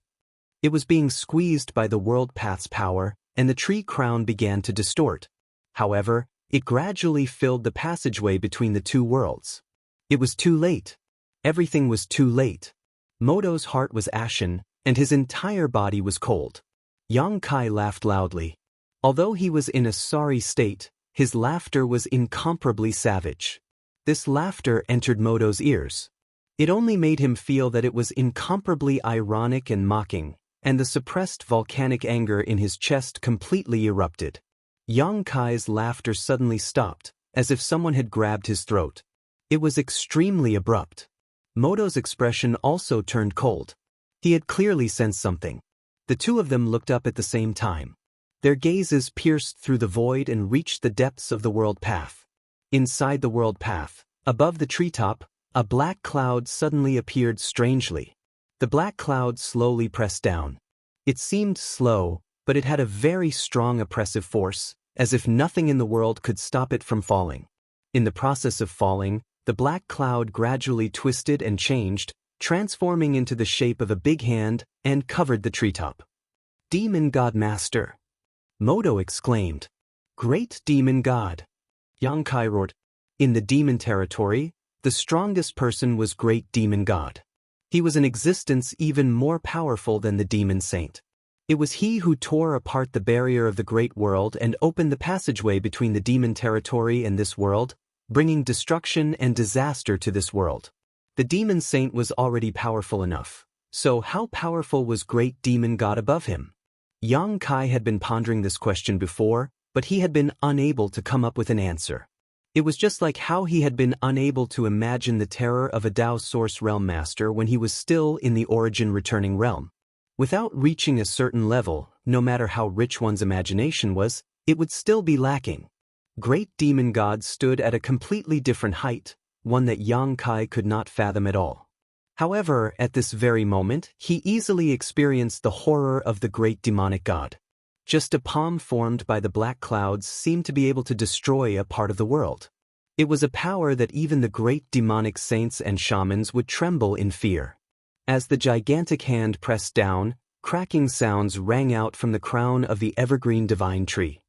It was being squeezed by the world path's power, and the tree crown began to distort. However, it gradually filled the passageway between the 2 worlds. It was too late. Everything was too late. Moto's heart was ashen, and his entire body was cold. Yang Kai laughed loudly. Although he was in a sorry state, his laughter was incomparably savage. This laughter entered Moto's ears. It only made him feel that it was incomparably ironic and mocking, and the suppressed volcanic anger in his chest completely erupted. Yang Kai's laughter suddenly stopped, as if someone had grabbed his throat. It was extremely abrupt. Moto's expression also turned cold. He had clearly sensed something. The 2 of them looked up at the same time. Their gazes pierced through the void and reached the depths of the world path. Inside the world path, above the treetop, a black cloud suddenly appeared strangely. The black cloud slowly pressed down. It seemed slow, but it had a very strong oppressive force, as if nothing in the world could stop it from falling. In the process of falling, the black cloud gradually twisted and changed, transforming into the shape of a big hand, and covered the treetop. Demon God Master! Moto exclaimed. Great Demon God! Yang Kai roared. In the demon territory, the strongest person was Great Demon God. He was an existence even more powerful than the demon saint. It was he who tore apart the barrier of the great world and opened the passageway between the demon territory and this world, bringing destruction and disaster to this world. The demon saint was already powerful enough. So how powerful was Great Demon God above him? Yang Kai had been pondering this question before, but he had been unable to come up with an answer. It was just like how he had been unable to imagine the terror of a Dao Source Realm Master when he was still in the Origin Returning Realm. Without reaching a certain level, no matter how rich one's imagination was, it would still be lacking. Great Demon God stood at a completely different height, one that Yang Kai could not fathom at all. However, at this very moment, he easily experienced the horror of the great demonic god. Just a palm formed by the black clouds seemed to be able to destroy a part of the world. It was a power that even the great demonic saints and shamans would tremble in fear. As the gigantic hand pressed down, cracking sounds rang out from the crown of the evergreen divine tree.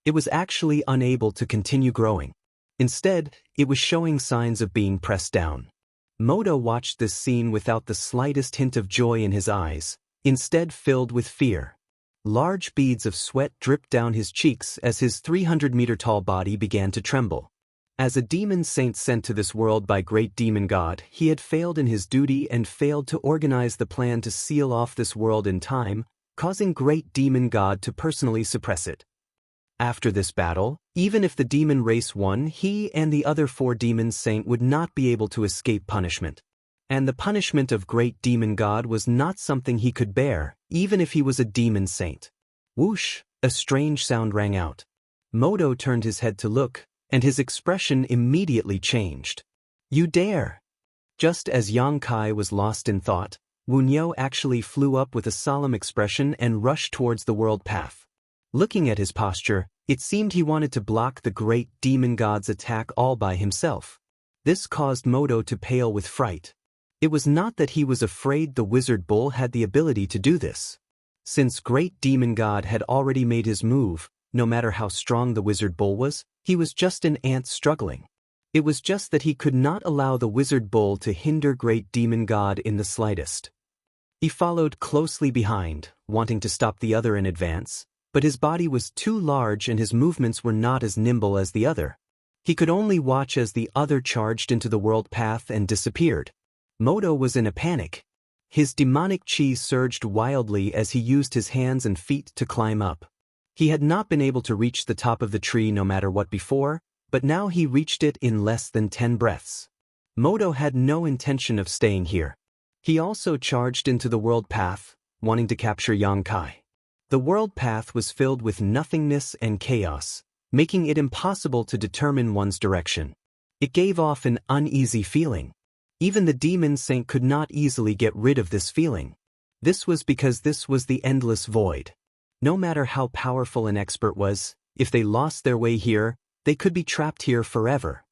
It was actually unable to continue growing. Instead, it was showing signs of being pressed down. Modo watched this scene without the slightest hint of joy in his eyes, instead filled with fear. Large beads of sweat dripped down his cheeks as his 300-meter-tall body began to tremble. As a demon saint sent to this world by great demon god, he had failed in his duty and failed to organize the plan to seal off this world in time, causing great demon god to personally suppress it. After this battle, even if the demon race won, he and the other 4 demon saint would not be able to escape punishment. And the punishment of great demon god was not something he could bear, even if he was a demon saint. Whoosh! A strange sound rang out. Modo turned his head to look, and his expression immediately changed. You dare! Just as Yang Kai was lost in thought, Wuxia actually flew up with a solemn expression and rushed towards the world path. Looking at his posture, it seemed he wanted to block the great demon god's attack all by himself. This caused Modo to pale with fright. It was not that he was afraid the wizard bull had the ability to do this. Since great demon god had already made his move, no matter how strong the wizard bull was, he was just an ant struggling. It was just that he could not allow the wizard bull to hinder great demon god in the slightest. He followed closely behind, wanting to stop the other in advance, but his body was too large and his movements were not as nimble as the other. He could only watch as the other charged into the world path and disappeared. Modo was in a panic. His demonic chi surged wildly as he used his hands and feet to climb up. He had not been able to reach the top of the tree no matter what before, but now he reached it in less than 10 breaths. Modo had no intention of staying here. He also charged into the world path, wanting to capture Yang Kai. The world path was filled with nothingness and chaos, making it impossible to determine one's direction. It gave off an uneasy feeling. Even the demon saint could not easily get rid of this feeling. This was because this was the endless void. No matter how powerful an expert was, if they lost their way here, they could be trapped here forever.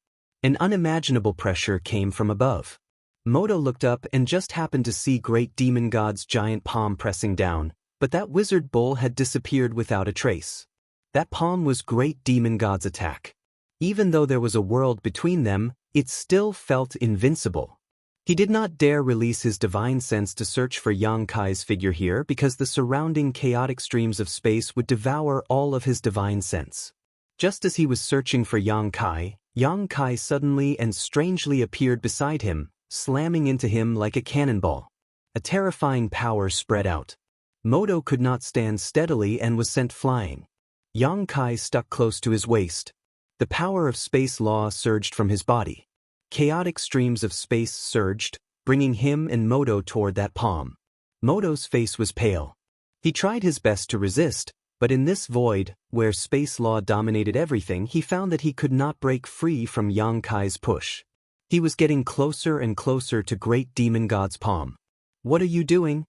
An unimaginable pressure came from above. Modo looked up and just happened to see great demon god's giant palm pressing down, but that wizard bull had disappeared without a trace. That palm was great demon god's attack. Even though there was a world between them, it still felt invincible. He did not dare release his divine sense to search for Yang Kai's figure here because the surrounding chaotic streams of space would devour all of his divine sense. Just as he was searching for Yang Kai suddenly and strangely appeared beside him, slamming into him like a cannonball. A terrifying power spread out. Modo could not stand steadily and was sent flying. Yang Kai stuck close to his waist. The power of space law surged from his body. Chaotic streams of space surged, bringing him and Modo toward that palm. Modo's face was pale. He tried his best to resist, but in this void, where space law dominated everything, he found that he could not break free from Yang Kai's push. He was getting closer and closer to great demon god's palm. What are you doing?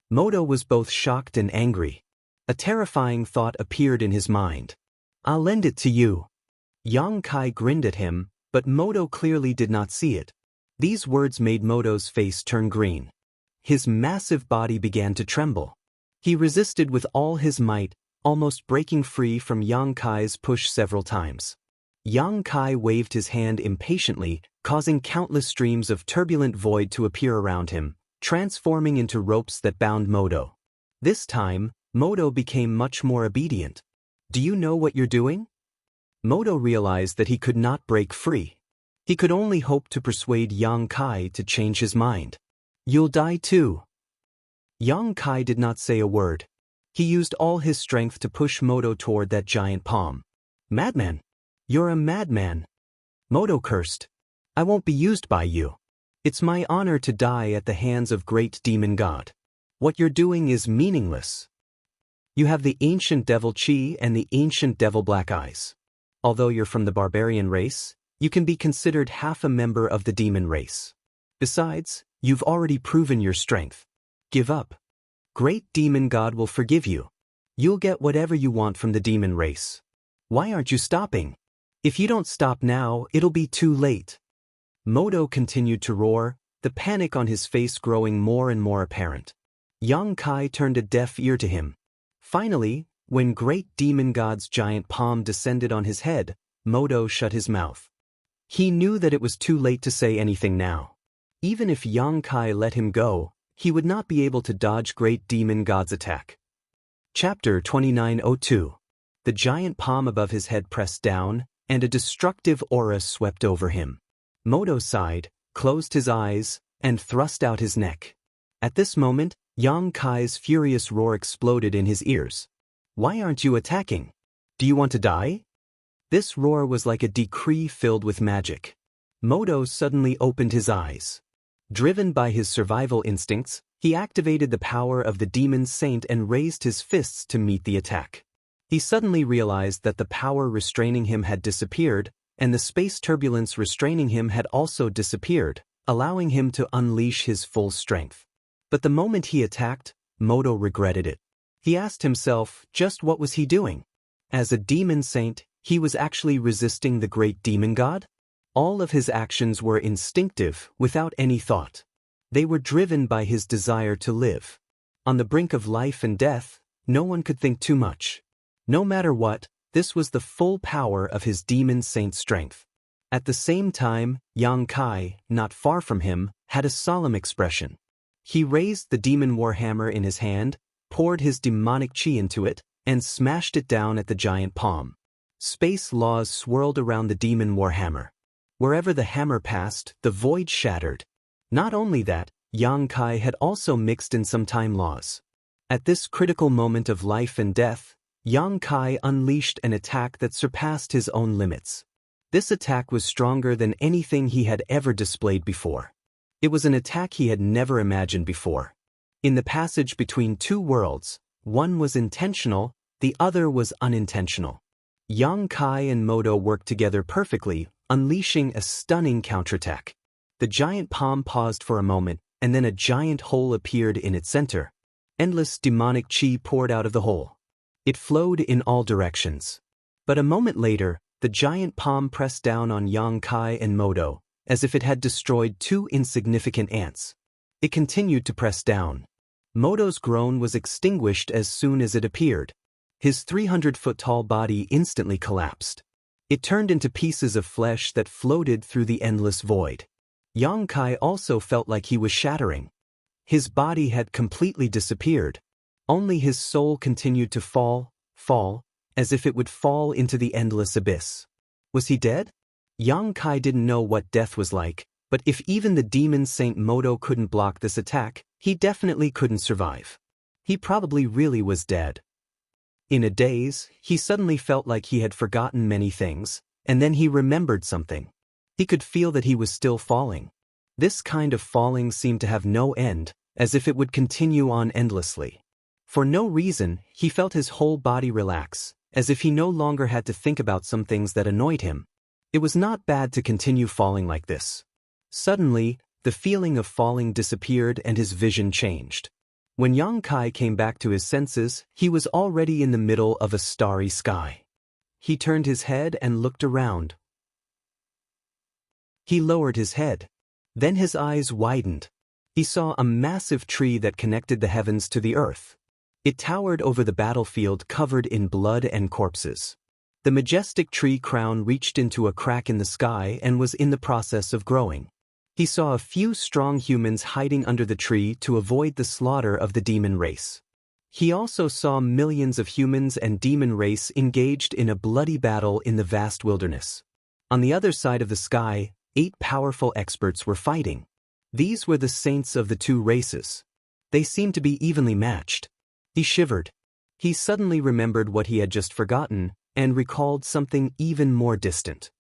Modo was both shocked and angry. A terrifying thought appeared in his mind. I'll lend it to you. Yang Kai grinned at him, but Modo clearly did not see it. These words made Modo's face turn green. His massive body began to tremble. He resisted with all his might, almost breaking free from Yang Kai's push several times. Yang Kai waved his hand impatiently, causing countless streams of turbulent void to appear around him, transforming into ropes that bound Modo. This time, Modo became much more obedient. Do you know what you're doing? Modo realized that he could not break free. He could only hope to persuade Yang Kai to change his mind. You'll die too. Yang Kai did not say a word. He used all his strength to push Modo toward that giant palm. Madman! You're a madman! Modo cursed. I won't be used by you. It's my honor to die at the hands of great demon god. What you're doing is meaningless. You have the ancient devil chi and the ancient devil black eyes. Although you're from the barbarian race, you can be considered half a member of the demon race. Besides, you've already proven your strength. Give up. Great demon god will forgive you. You'll get whatever you want from the demon race. Why aren't you stopping? If you don't stop now, it'll be too late. Modo continued to roar, the panic on his face growing more and more apparent. Yang Kai turned a deaf ear to him. Finally, when great demon god's giant palm descended on his head, Modo shut his mouth. He knew that it was too late to say anything now. Even if Yang Kai let him go, he would not be able to dodge great demon god's attack. Chapter 2902. The giant palm above his head pressed down, and a destructive aura swept over him. Modo sighed, closed his eyes, and thrust out his neck. At this moment, Yang Kai's furious roar exploded in his ears. "Why aren't you attacking? Do you want to die?" This roar was like a decree filled with magic. Modo suddenly opened his eyes. Driven by his survival instincts, he activated the power of the demon saint and raised his fists to meet the attack. He suddenly realized that the power restraining him had disappeared, and the space turbulence restraining him had also disappeared, allowing him to unleash his full strength. But the moment he attacked, Modo regretted it. He asked himself, just what was he doing? As a demon saint, he was actually resisting the great demon god? All of his actions were instinctive, without any thought. They were driven by his desire to live. On the brink of life and death, no one could think too much. No matter what, this was the full power of his demon saint strength. At the same time, Yang Kai, not far from him, had a solemn expression. He raised the demon warhammer in his hand, poured his demonic chi into it, and smashed it down at the giant palm. Space laws swirled around the demon warhammer. Wherever the hammer passed, the void shattered. Not only that, Yang Kai had also mixed in some time laws. At this critical moment of life and death, Yang Kai unleashed an attack that surpassed his own limits. This attack was stronger than anything he had ever displayed before. It was an attack he had never imagined before. In the passage between two worlds, one was intentional, the other was unintentional. Yang Kai and Modo worked together perfectly, unleashing a stunning counterattack. The giant palm paused for a moment, and then a giant hole appeared in its center. Endless demonic chi poured out of the hole. It flowed in all directions. But a moment later, the giant palm pressed down on Yang Kai and Modo, as if it had destroyed two insignificant ants. It continued to press down. Modo's groan was extinguished as soon as it appeared. His 300-foot-tall body instantly collapsed. It turned into pieces of flesh that floated through the endless void. Yang Kai also felt like he was shattering. His body had completely disappeared. Only his soul continued to fall, as if it would fall into the endless abyss. Was he dead? Yang Kai didn't know what death was like, but if even the demon Saint Modo couldn't block this attack, he definitely couldn't survive. He probably really was dead. In a daze, he suddenly felt like he had forgotten many things, and then he remembered something. He could feel that he was still falling. This kind of falling seemed to have no end, as if it would continue on endlessly. For no reason, he felt his whole body relax, as if he no longer had to think about some things that annoyed him. It was not bad to continue falling like this. Suddenly, the feeling of falling disappeared and his vision changed. When Yang Kai came back to his senses, he was already in the middle of a starry sky. He turned his head and looked around. He lowered his head. Then his eyes widened. He saw a massive tree that connected the heavens to the earth. It towered over the battlefield covered in blood and corpses. The majestic tree crown reached into a crack in the sky and was in the process of growing. He saw a few strong humans hiding under the tree to avoid the slaughter of the demon race. He also saw millions of humans and demon race engaged in a bloody battle in the vast wilderness. On the other side of the sky, 8 powerful experts were fighting. These were the saints of the two races. They seemed to be evenly matched. He shivered. He suddenly remembered what he had just forgotten and recalled something even more distant.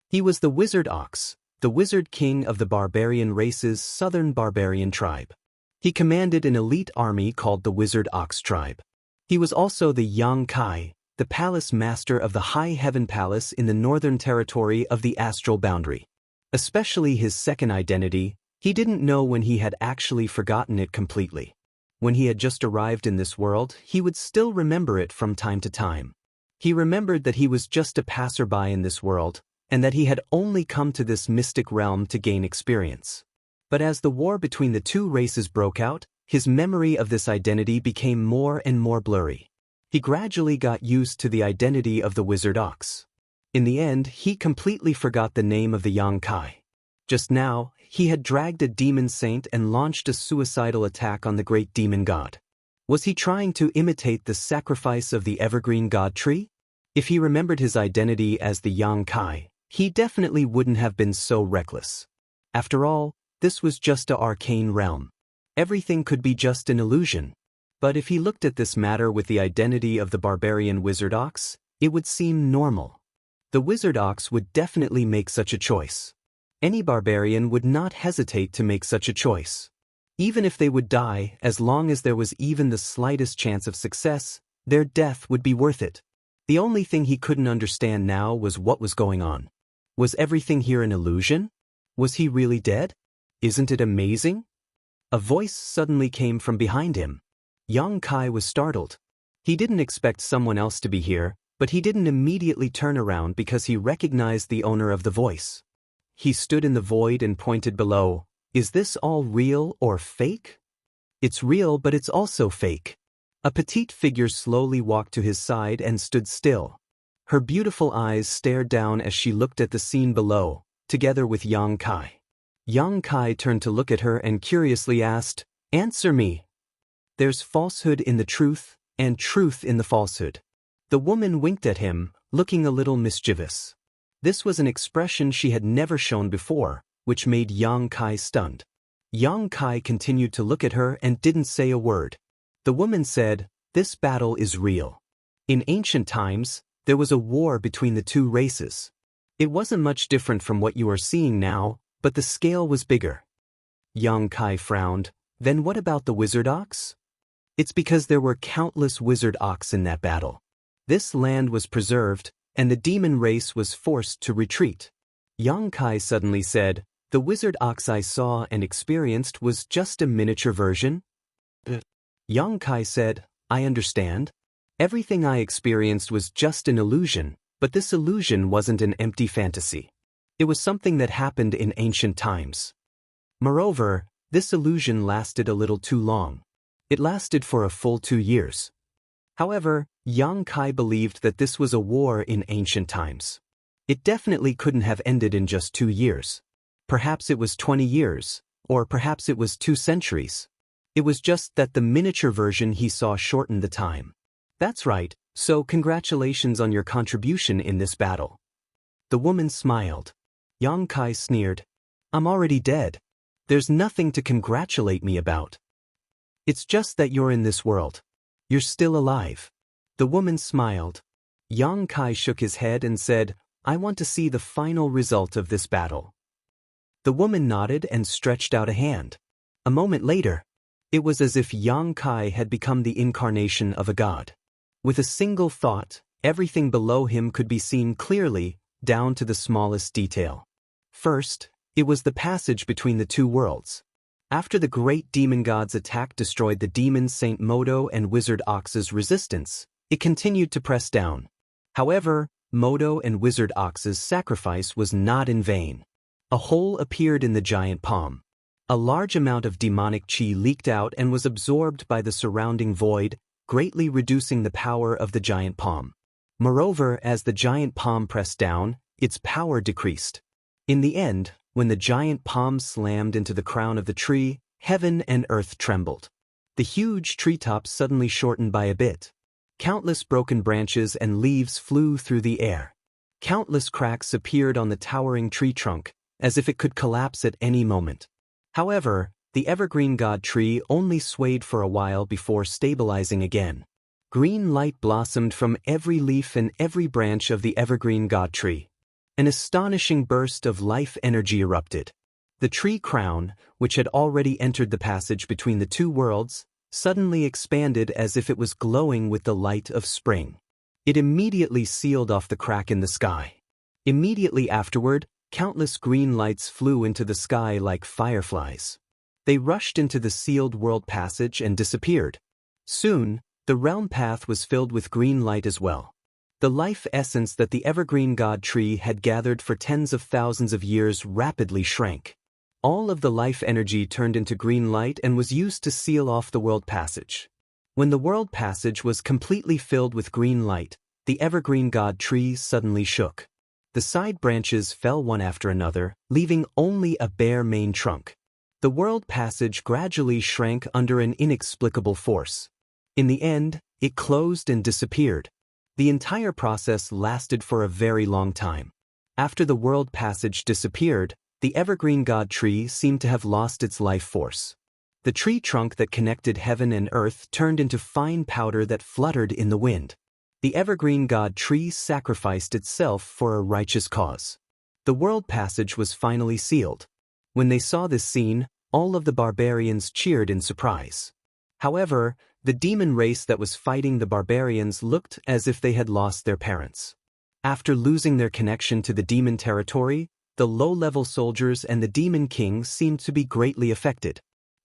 He was the Wizard Ox, the Wizard King of the barbarian race's southern barbarian tribe. He commanded an elite army called the Wizard Ox tribe. He was also the Yang Kai, the palace master of the High Heaven Palace in the northern territory of the astral boundary. Especially his second identity, he didn't know when he had actually forgotten it completely. When he had just arrived in this world, he would still remember it from time to time. He remembered that he was just a passerby in this world, and that he had only come to this mystic realm to gain experience. But as the war between the two races broke out, his memory of this identity became more and more blurry. He gradually got used to the identity of the wizard ox. In the end, he completely forgot the name of the Yang Kai. Just now, he had dragged a demon saint and launched a suicidal attack on the great demon god. Was he trying to imitate the sacrifice of the evergreen god tree? If he remembered his identity as the Yang Kai, he definitely wouldn't have been so reckless. After all, this was just an arcane realm. Everything could be just an illusion. But if he looked at this matter with the identity of the barbarian wizard ox, it would seem normal. The wizard ox would definitely make such a choice. Any barbarian would not hesitate to make such a choice. Even if they would die, as long as there was even the slightest chance of success, their death would be worth it. The only thing he couldn't understand now was what was going on. Was everything here an illusion? Was he really dead? Isn't it amazing? A voice suddenly came from behind him. Yang Kai was startled. He didn't expect someone else to be here, but he didn't immediately turn around because he recognized the owner of the voice. He stood in the void and pointed below. Is this all real or fake? It's real, but it's also fake. A petite figure slowly walked to his side and stood still. Her beautiful eyes stared down as she looked at the scene below, together with Yang Kai. Yang Kai turned to look at her and curiously asked, "Answer me." There's falsehood in the truth, and truth in the falsehood. The woman winked at him, looking a little mischievous. This was an expression she had never shown before, which made Yang Kai stunned. Yang Kai continued to look at her and didn't say a word. The woman said, "This battle is real. In ancient times, there was a war between the two races. It wasn't much different from what you are seeing now, but the scale was bigger." Yang Kai frowned. "Then what about the wizard ox?" "It's because there were countless wizard ox in that battle. This land was preserved, and the demon race was forced to retreat." Yang Kai suddenly said, "The wizard ox I saw and experienced was just a miniature version?" Yang Kai said, "I understand. Everything I experienced was just an illusion, but this illusion wasn't an empty fantasy. It was something that happened in ancient times. Moreover, this illusion lasted a little too long. It lasted for a full 2 years." However, Yang Kai believed that this was a war in ancient times. It definitely couldn't have ended in just 2 years. Perhaps it was 20 years, or perhaps it was 2 centuries. It was just that the miniature version he saw shortened the time. "That's right, so congratulations on your contribution in this battle." The woman smiled. Yang Kai sneered, "I'm already dead. There's nothing to congratulate me about. It's just that you're in this world. You're still alive." The woman smiled. Yang Kai shook his head and said, "I want to see the final result of this battle." The woman nodded and stretched out a hand. A moment later, it was as if Yang Kai had become the incarnation of a god. With a single thought, everything below him could be seen clearly, down to the smallest detail. First, it was the passage between the two worlds. After the great demon god's attack destroyed the demon Saint Modo and Wizard Ox's resistance, it continued to press down. However, Modo and Wizard Ox's sacrifice was not in vain. A hole appeared in the giant palm. A large amount of demonic chi leaked out and was absorbed by the surrounding void, greatly reducing the power of the giant palm. Moreover, as the giant palm pressed down, its power decreased. In the end, when the giant palm slammed into the crown of the tree, heaven and earth trembled. The huge treetops suddenly shortened by a bit. Countless broken branches and leaves flew through the air. Countless cracks appeared on the towering tree trunk, as if it could collapse at any moment. However, the evergreen god tree only swayed for a while before stabilizing again. Green light blossomed from every leaf and every branch of the evergreen god tree. An astonishing burst of life energy erupted. The tree crown, which had already entered the passage between the two worlds, suddenly expanded as if it was glowing with the light of spring. It immediately sealed off the crack in the sky. Immediately afterward, countless green lights flew into the sky like fireflies. They rushed into the sealed world passage and disappeared. Soon, the realm path was filled with green light as well. The life essence that the evergreen god tree had gathered for tens of thousands of years rapidly shrank. All of the life energy turned into green light and was used to seal off the world passage. When the world passage was completely filled with green light, the evergreen god tree suddenly shook. The side branches fell one after another, leaving only a bare main trunk. The world passage gradually shrank under an inexplicable force. In the end, it closed and disappeared. The entire process lasted for a very long time. After the world passage disappeared, the evergreen god tree seemed to have lost its life force. The tree trunk that connected heaven and earth turned into fine powder that fluttered in the wind. The evergreen god tree sacrificed itself for a righteous cause. The world passage was finally sealed. When they saw this scene, all of the barbarians cheered in surprise. However, the demon race that was fighting the barbarians looked as if they had lost their parents. After losing their connection to the demon territory, the low-level soldiers and the demon king seemed to be greatly affected.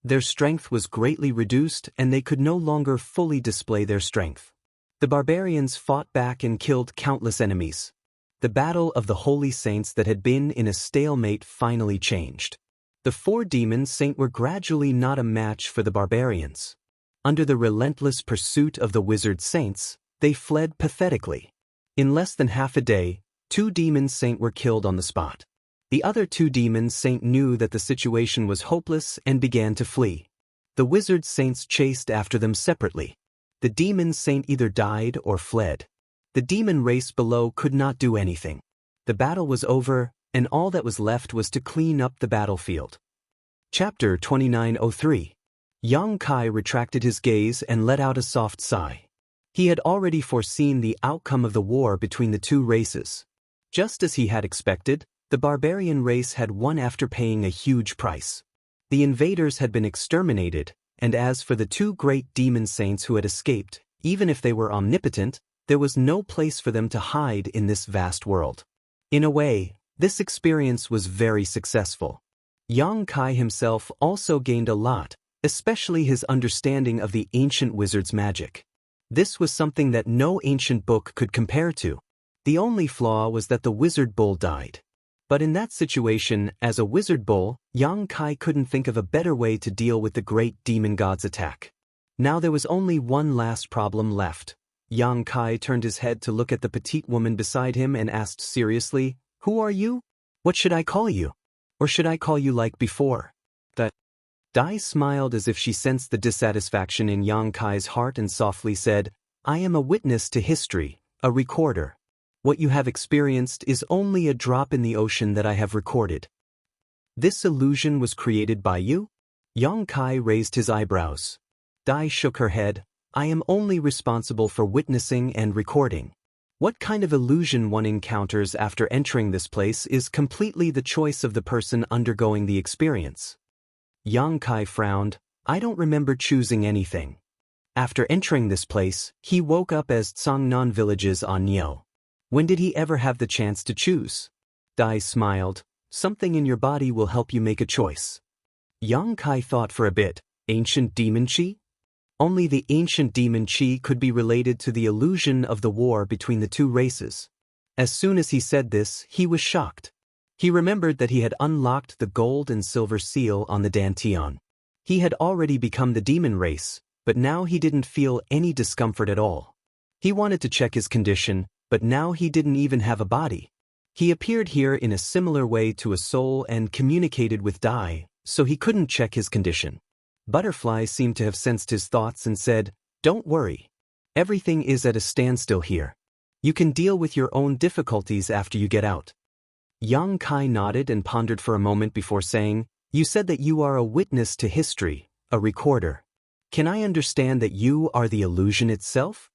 Their strength was greatly reduced and they could no longer fully display their strength. The barbarians fought back and killed countless enemies. The battle of the holy saints that had been in a stalemate finally changed. The four demon saints were gradually not a match for the barbarians. Under the relentless pursuit of the wizard saints, they fled pathetically. In less than half a day, 2 demon saints were killed on the spot. The other 2 demon saints knew that the situation was hopeless and began to flee. The wizard saints chased after them separately. The demon saint either died or fled. The demon race below could not do anything. The battle was over, and all that was left was to clean up the battlefield. Chapter 2903. Yang Kai retracted his gaze and let out a soft sigh. He had already foreseen the outcome of the war between the 2 races. Just as he had expected, the barbarian race had won after paying a huge price. The invaders had been exterminated, and as for the 2 great demon saints who had escaped, even if they were omnipotent, there was no place for them to hide in this vast world. In a way, this experience was very successful. Yang Kai himself also gained a lot, especially his understanding of the ancient wizard's magic. This was something that no ancient book could compare to. The only flaw was that the wizard bull died. But in that situation, as a wizard bull, Yang Kai couldn't think of a better way to deal with the great demon god's attack. Now there was only one last problem left. Yang Kai turned his head to look at the petite woman beside him and asked seriously, "Who are you? What should I call you? Or should I call you like before?" Dai smiled as if she sensed the dissatisfaction in Yang Kai's heart and softly said, "I am a witness to history, a recorder. What you have experienced is only a drop in the ocean that I have recorded." "This illusion was created by you?" Yang Kai raised his eyebrows. Dai shook her head. "I am only responsible for witnessing and recording. What kind of illusion one encounters after entering this place is completely the choice of the person undergoing the experience." Yang Kai frowned. "I don't remember choosing anything. After entering this place, he woke up as Tsangnan villages on Nio. When did he ever have the chance to choose?" Dai smiled. "Something in your body will help you make a choice." Yang Kai thought for a bit. Ancient demon chi? Only the ancient demon chi could be related to the illusion of the war between the 2 races. As soon as he said this, he was shocked. He remembered that he had unlocked the gold and silver seal on the Dantian. He had already become the demon race, but now he didn't feel any discomfort at all. He wanted to check his condition, but now he didn't even have a body. He appeared here in a similar way to a soul and communicated with Dai, so he couldn't check his condition. Butterfly seemed to have sensed his thoughts and said, "Don't worry. Everything is at a standstill here. You can deal with your own difficulties after you get out." Yang Kai nodded and pondered for a moment before saying, "You said that you are a witness to history, a recorder. Can I understand that you are the illusion itself?"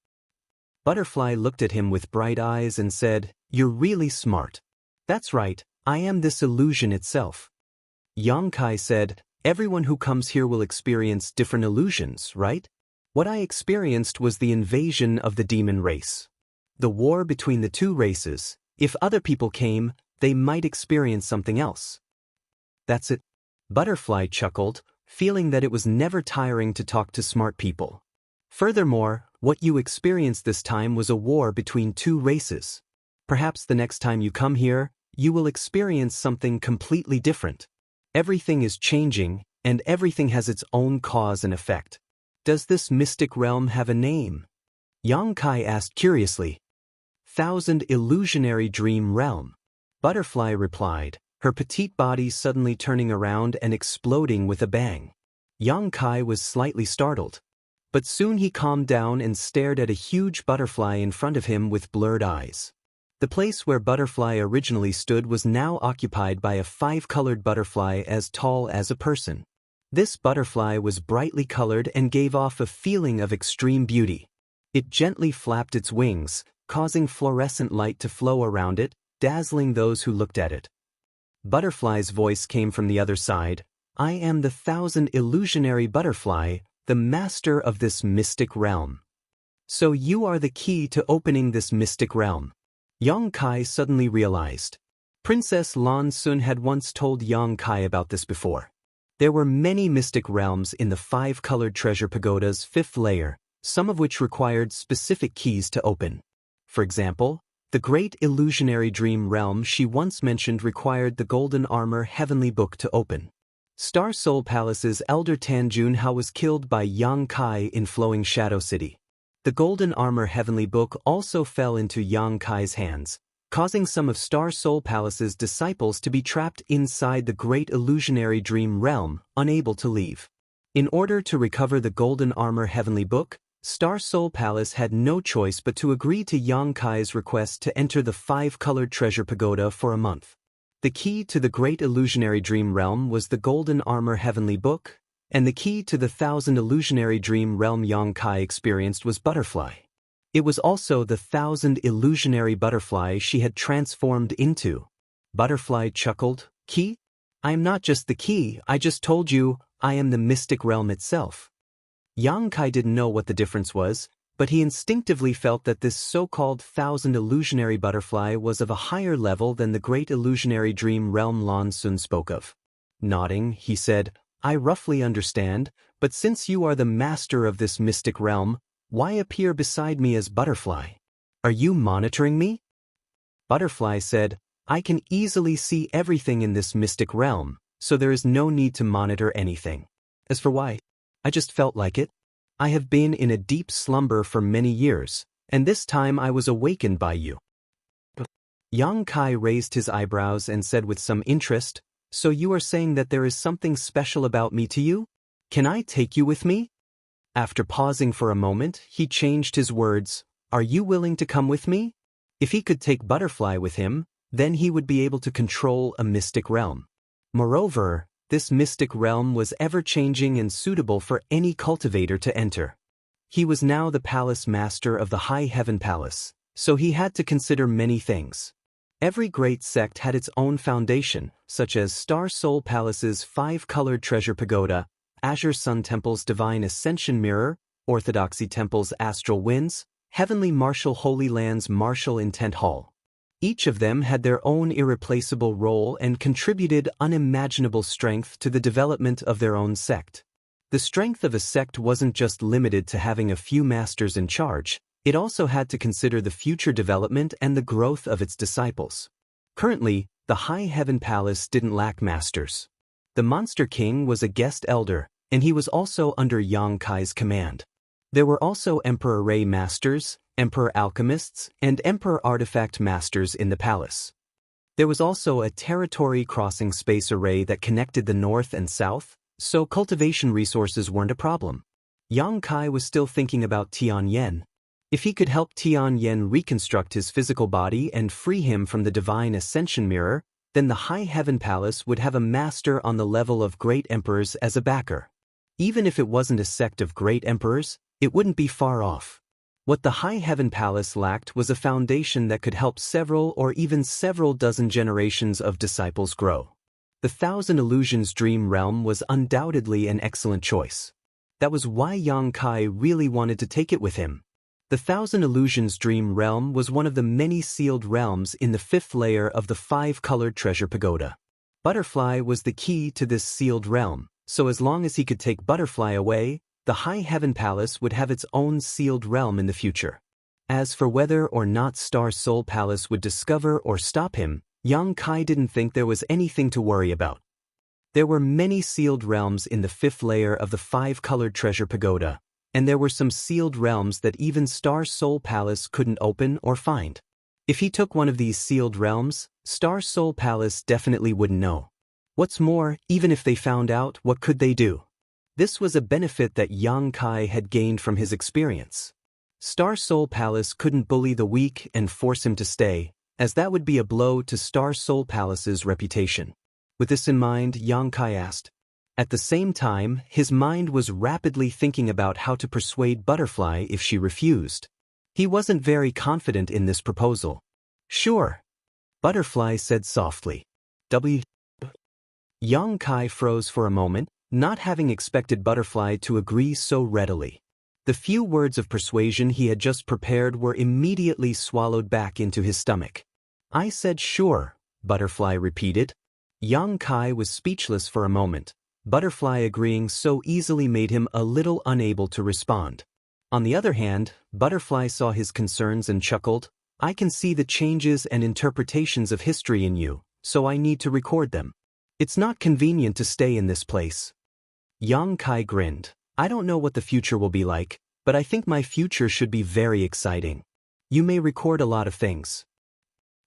Butterfly looked at him with bright eyes and said, "You're really smart." "That's right, I am this illusion itself." Yang Kai said, "Everyone who comes here will experience different illusions, right? What I experienced was the invasion of the demon race. The war between the 2 races. If other people came, they might experience something else." "That's it." Butterfly chuckled, feeling that it was never tiring to talk to smart people. Furthermore, What you experienced this time was a war between two races. Perhaps the next time you come here, you will experience something completely different. Everything is changing, and everything has its own cause and effect. Does this mystic realm have a name? Yang Kai asked curiously. Thousand Illusionary Dream Realm. Butterfly replied, her petite body suddenly turning around and exploding with a bang. Yang Kai was slightly startled. But soon he calmed down and stared at a huge butterfly in front of him with blurred eyes. The place where Butterfly originally stood was now occupied by a five-colored butterfly as tall as a person. This butterfly was brightly colored and gave off a feeling of extreme beauty. It gently flapped its wings, causing fluorescent light to flow around it, dazzling those who looked at it. Butterfly's voice came from the other side. I am the Thousand Illusionary Butterfly, the master of this mystic realm. So you are the key to opening this mystic realm. Yang Kai suddenly realized. Princess Lan Sun had once told Yang Kai about this before. There were many mystic realms in the five-colored treasure pagoda's fifth layer, some of which required specific keys to open. For example, the Great Illusionary Dream Realm she once mentioned required the Golden Armor Heavenly Book to open. Star Soul Palace's elder Tanjun Hao was killed by Yang Kai in Flowing Shadow City. The Golden Armor Heavenly Book also fell into Yang Kai's hands, causing some of Star Soul Palace's disciples to be trapped inside the Great Illusionary Dream Realm, unable to leave. In order to recover the Golden Armor Heavenly Book, Star Soul Palace had no choice but to agree to Yang Kai's request to enter the five-colored treasure pagoda for a month. The key to the Great Illusionary Dream Realm was the Golden Armor Heavenly Book, and the key to the Thousand Illusionary Dream Realm Yang Kai experienced was Butterfly. It was also the Thousand Illusionary Butterfly she had transformed into. Butterfly chuckled, Key? I am not just the key, I just told you, I am the mystic realm itself. Yang Kai didn't know what the difference was, but he instinctively felt that this so-called Thousand Illusionary Butterfly was of a higher level than the Great Illusionary Dream Realm Lan Sun spoke of. Nodding, he said, I roughly understand, but since you are the master of this mystic realm, why appear beside me as Butterfly? Are you monitoring me? Butterfly said, I can easily see everything in this mystic realm, so there is no need to monitor anything. As for why, I just felt like it. I have been in a deep slumber for many years, and this time I was awakened by you. Yang Kai raised his eyebrows and said with some interest, So you are saying that there is something special about me to you? Can I take you with me? After pausing for a moment, he changed his words, Are you willing to come with me? If he could take Butterfly with him, then he would be able to control a mystic realm. Moreover, this mystic realm was ever-changing and suitable for any cultivator to enter. He was now the palace master of the High Heaven Palace, so he had to consider many things. Every great sect had its own foundation, such as Star Soul Palace's five-colored treasure pagoda, Azure Sun Temple's Divine Ascension Mirror, Orthodoxy Temple's Astral Winds, Heavenly Martial Holy Land's Martial Intent Hall. Each of them had their own irreplaceable role and contributed unimaginable strength to the development of their own sect. The strength of a sect wasn't just limited to having a few masters in charge, it also had to consider the future development and the growth of its disciples. Currently, the High Heaven Palace didn't lack masters. The Monster King was a guest elder, and he was also under Yang Kai's command. There were also Emperor Ray Masters, Emperor Alchemists, and Emperor Artifact Masters in the palace. There was also a territory-crossing space array that connected the north and south, so cultivation resources weren't a problem. Yang Kai was still thinking about Tian Yen. If he could help Tian Yen reconstruct his physical body and free him from the Divine Ascension Mirror, then the High Heaven Palace would have a master on the level of great emperors as a backer. Even if it wasn't a sect of great emperors, it wouldn't be far off. What the High Heaven Palace lacked was a foundation that could help several or even several dozen generations of disciples grow. The Thousand Illusions Dream Realm was undoubtedly an excellent choice. That was why Yang Kai really wanted to take it with him. The Thousand Illusions Dream Realm was one of the many sealed realms in the fifth layer of the five-colored treasure pagoda. Butterfly was the key to this sealed realm, so as long as he could take Butterfly away, the High Heaven Palace would have its own sealed realm in the future. As for whether or not Star Soul Palace would discover or stop him, Yang Kai didn't think there was anything to worry about. There were many sealed realms in the 5th layer of the 5-colored treasure pagoda, and there were some sealed realms that even Star Soul Palace couldn't open or find. If he took one of these sealed realms, Star Soul Palace definitely wouldn't know. What's more, even if they found out, what could they do? This was a benefit that Yang Kai had gained from his experience. Star Soul Palace couldn't bully the weak and force him to stay, as that would be a blow to Star Soul Palace's reputation. With this in mind, Yang Kai asked. At the same time, his mind was rapidly thinking about how to persuade Butterfly if she refused. He wasn't very confident in this proposal. Sure, Butterfly said softly. Yang Kai froze for a moment, not having expected Butterfly to agree so readily. The few words of persuasion he had just prepared were immediately swallowed back into his stomach. I said sure, Butterfly repeated. Yang Kai was speechless for a moment. Butterfly agreeing so easily made him a little unable to respond. On the other hand, Butterfly saw his concerns and chuckled. I can see the changes and interpretations of history in you, so I need to record them. It's not convenient to stay in this place. Yang Kai grinned. I don't know what the future will be like, but I think my future should be very exciting. You may record a lot of things.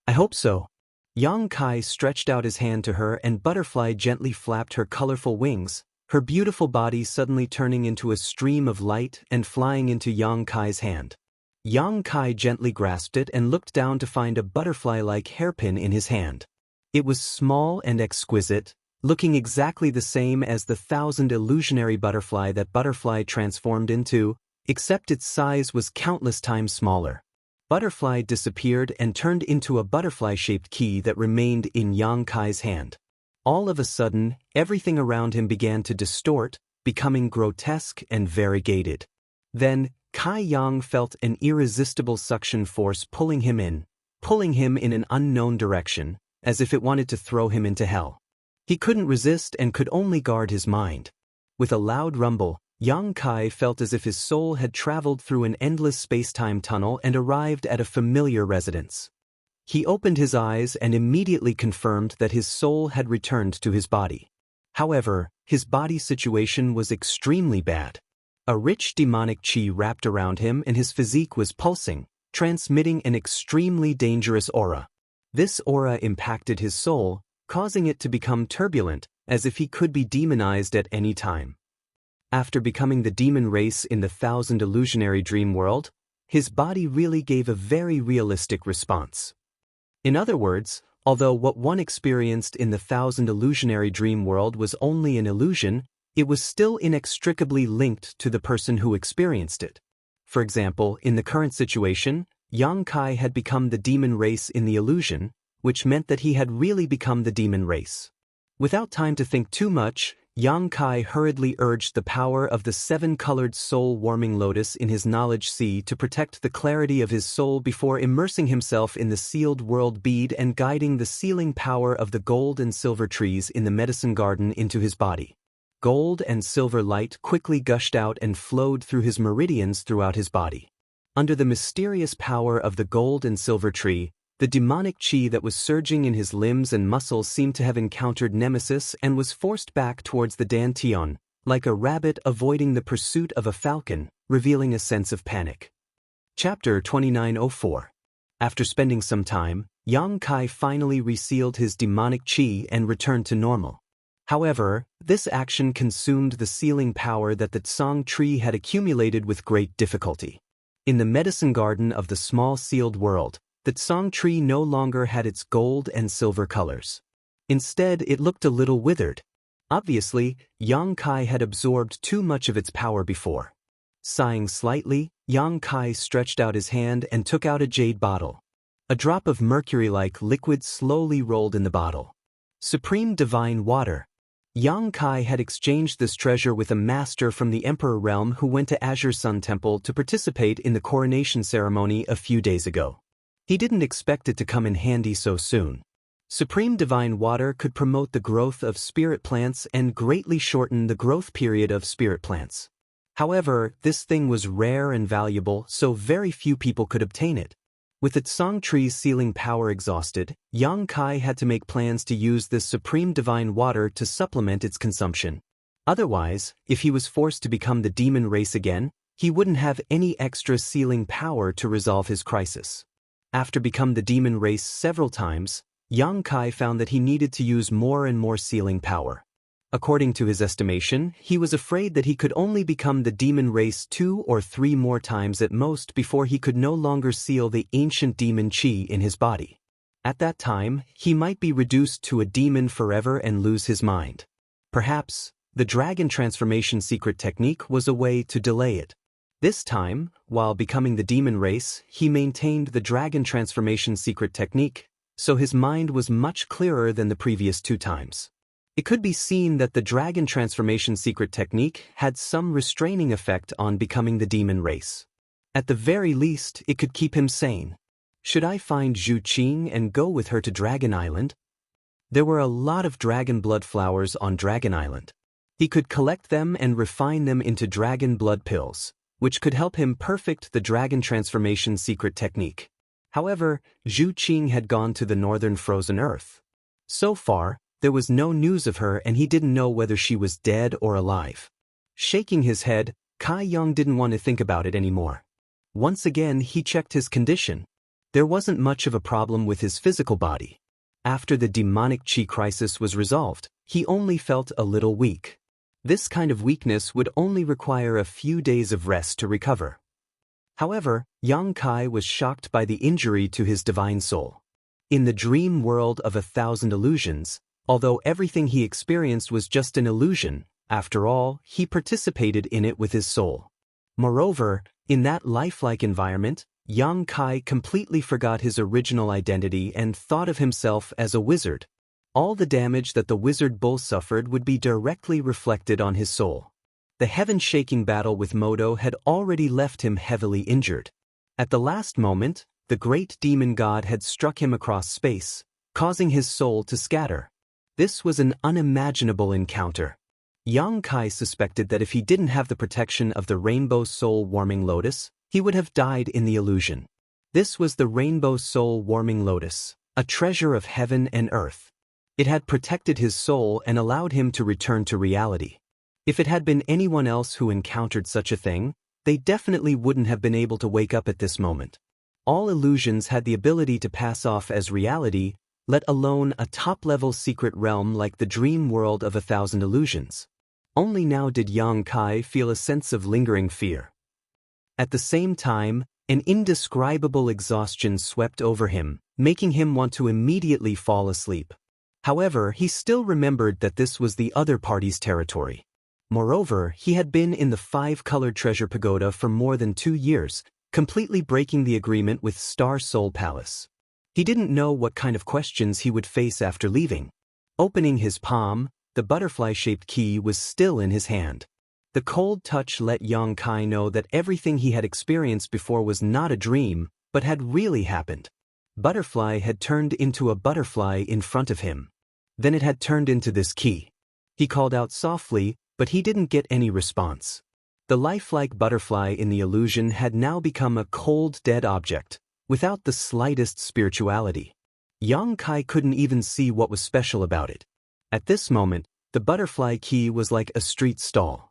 I hope so. Yang Kai stretched out his hand to her and Butterfly gently flapped her colorful wings, her beautiful body suddenly turning into a stream of light and flying into Yang Kai's hand. Yang Kai gently grasped it and looked down to find a butterfly-like hairpin in his hand. It was small and exquisite, looking exactly the same as the 1,000 illusionary butterfly that Butterfly transformed into, except its size was countless times smaller. Butterfly disappeared and turned into a butterfly-shaped key that remained in Yang Kai's hand. All of a sudden, everything around him began to distort, becoming grotesque and variegated. Then, Kai Yang felt an irresistible suction force pulling him in an unknown direction, as if it wanted to throw him into hell. He couldn't resist and could only guard his mind. With a loud rumble, Yang Kai felt as if his soul had traveled through an endless space-time tunnel and arrived at a familiar residence. He opened his eyes and immediately confirmed that his soul had returned to his body. However, his body situation was extremely bad. A rich demonic chi wrapped around him and his physique was pulsing, transmitting an extremely dangerous aura. This aura impacted his soul, causing it to become turbulent, as if he could be demonized at any time. After becoming the demon race in the 1,000 illusionary dream world, his body really gave a very realistic response. In other words, although what one experienced in the 1,000 illusionary dream world was only an illusion, it was still inextricably linked to the person who experienced it. For example, in the current situation, Yang Kai had become the demon race in the illusion, which meant that he had really become the demon race. Without time to think too much, Yang Kai hurriedly urged the power of the 7-colored soul-warming lotus in his knowledge sea to protect the clarity of his soul before immersing himself in the sealed world bead and guiding the sealing power of the gold and silver trees in the medicine garden into his body. Gold and silver light quickly gushed out and flowed through his meridians throughout his body. Under the mysterious power of the gold and silver tree, the demonic chi that was surging in his limbs and muscles seemed to have encountered nemesis and was forced back towards the dantian, like a rabbit avoiding the pursuit of a falcon, revealing a sense of panic. Chapter 2904. After spending some time, Yang Kai finally resealed his demonic chi and returned to normal. However, this action consumed the sealing power that the Tsang tree had accumulated with great difficulty. In the medicine garden of the small sealed world, the Tsang tree no longer had its gold and silver colors. Instead, it looked a little withered. Obviously, Yang Kai had absorbed too much of its power before. Sighing slightly, Yang Kai stretched out his hand and took out a jade bottle. A drop of mercury-like liquid slowly rolled in the bottle. Supreme divine water. Yang Kai had exchanged this treasure with a master from the Emperor realm who went to Azure Sun Temple to participate in the coronation ceremony a few days ago. He didn't expect it to come in handy so soon. Supreme divine water could promote the growth of spirit plants and greatly shorten the growth period of spirit plants. However, this thing was rare and valuable, so very few people could obtain it. With its song tree's sealing power exhausted, Yang Kai had to make plans to use this supreme divine water to supplement its consumption. Otherwise, if he was forced to become the demon race again, he wouldn't have any extra sealing power to resolve his crisis. After becoming the demon race several times, Yang Kai found that he needed to use more and more sealing power. According to his estimation, he was afraid that he could only become the demon race 2 or 3 more times at most before he could no longer seal the ancient demon chi in his body. At that time, he might be reduced to a demon forever and lose his mind. Perhaps, the dragon transformation secret technique was a way to delay it. This time, while becoming the demon race, he maintained the dragon transformation secret technique, so his mind was much clearer than the previous 2 times. It could be seen that the dragon transformation secret technique had some restraining effect on becoming the demon race. At the very least, it could keep him sane. Should I find Zhu Qing and go with her to Dragon Island? There were a lot of dragon blood flowers on Dragon Island. He could collect them and refine them into dragon blood pills, which could help him perfect the dragon transformation secret technique. However, Zhu Qing had gone to the northern frozen earth. So far, there was no news of her and he didn't know whether she was dead or alive. Shaking his head, Kai Yang didn't want to think about it anymore. Once again, he checked his condition. There wasn't much of a problem with his physical body. After the demonic chi crisis was resolved, he only felt a little weak. This kind of weakness would only require a few days of rest to recover. However, Yang Kai was shocked by the injury to his divine soul. In the dream world of 1,000 illusions, although everything he experienced was just an illusion, after all, he participated in it with his soul. Moreover, in that lifelike environment, Yang Kai completely forgot his original identity and thought of himself as a wizard. All the damage that the wizard bull suffered would be directly reflected on his soul. The heaven-shaking battle with Modo had already left him heavily injured. At the last moment, the great demon god had struck him across space, causing his soul to scatter. This was an unimaginable encounter. Yang Kai suspected that if he didn't have the protection of the Rainbow Soul Warming Lotus, he would have died in the illusion. This was the Rainbow Soul Warming Lotus, a treasure of heaven and earth. It had protected his soul and allowed him to return to reality. If it had been anyone else who encountered such a thing, they definitely wouldn't have been able to wake up at this moment. All illusions had the ability to pass off as reality, let alone a top-level secret realm like the dream world of 1,000 illusions. Only now did Yang Kai feel a sense of lingering fear. At the same time, an indescribable exhaustion swept over him, making him want to immediately fall asleep. However, he still remembered that this was the other party's territory. Moreover, he had been in the 5-colored treasure pagoda for more than 2 years, completely breaking the agreement with Star Soul Palace. He didn't know what kind of questions he would face after leaving. Opening his palm, the butterfly-shaped key was still in his hand. The cold touch let Yang Kai know that everything he had experienced before was not a dream, but had really happened. Butterfly had turned into a butterfly in front of him. Then it had turned into this key. He called out softly, but he didn't get any response. The lifelike butterfly in the illusion had now become a cold, dead object, without the slightest spirituality. Yang Kai couldn't even see what was special about it. At this moment, the butterfly key was like a street stall.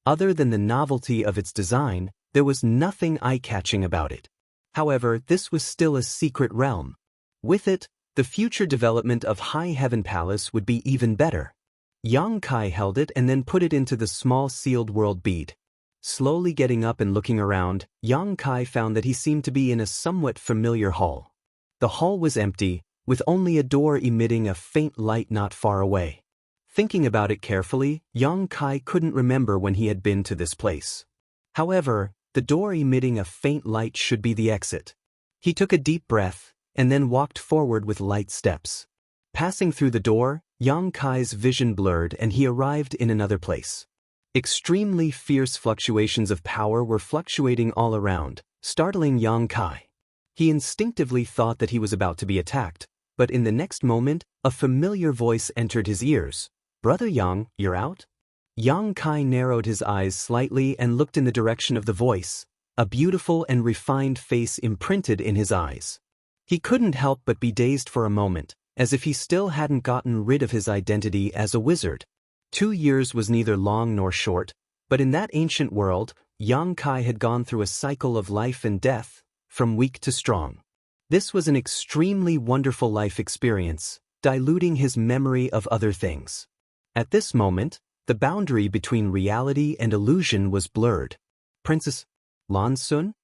Other than the novelty of its design, there was nothing eye-catching about it. However, this was still a secret realm. With it, the future development of High Heaven Palace would be even better. Yang Kai held it and then put it into the small sealed world bead. Slowly getting up and looking around, Yang Kai found that he seemed to be in a somewhat familiar hall. The hall was empty, with only a door emitting a faint light not far away. Thinking about it carefully, Yang Kai couldn't remember when he had been to this place. However, the door emitting a faint light should be the exit. He took a deep breath, and then walked forward with light steps. Passing through the door, Yang Kai's vision blurred and he arrived in another place. Extremely fierce fluctuations of power were fluctuating all around, startling Yang Kai. He instinctively thought that he was about to be attacked, but in the next moment, a familiar voice entered his ears. "Brother Yang, you're out?" Yang Kai narrowed his eyes slightly and looked in the direction of the voice, a beautiful and refined face imprinted in his eyes. He couldn't help but be dazed for a moment, as if he still hadn't gotten rid of his identity as a wizard. 2 years was neither long nor short, but in that ancient world, Yang Kai had gone through a cycle of life and death, from weak to strong. This was an extremely wonderful life experience, diluting his memory of other things. At this moment, the boundary between reality and illusion was blurred. Princess Lan Sun?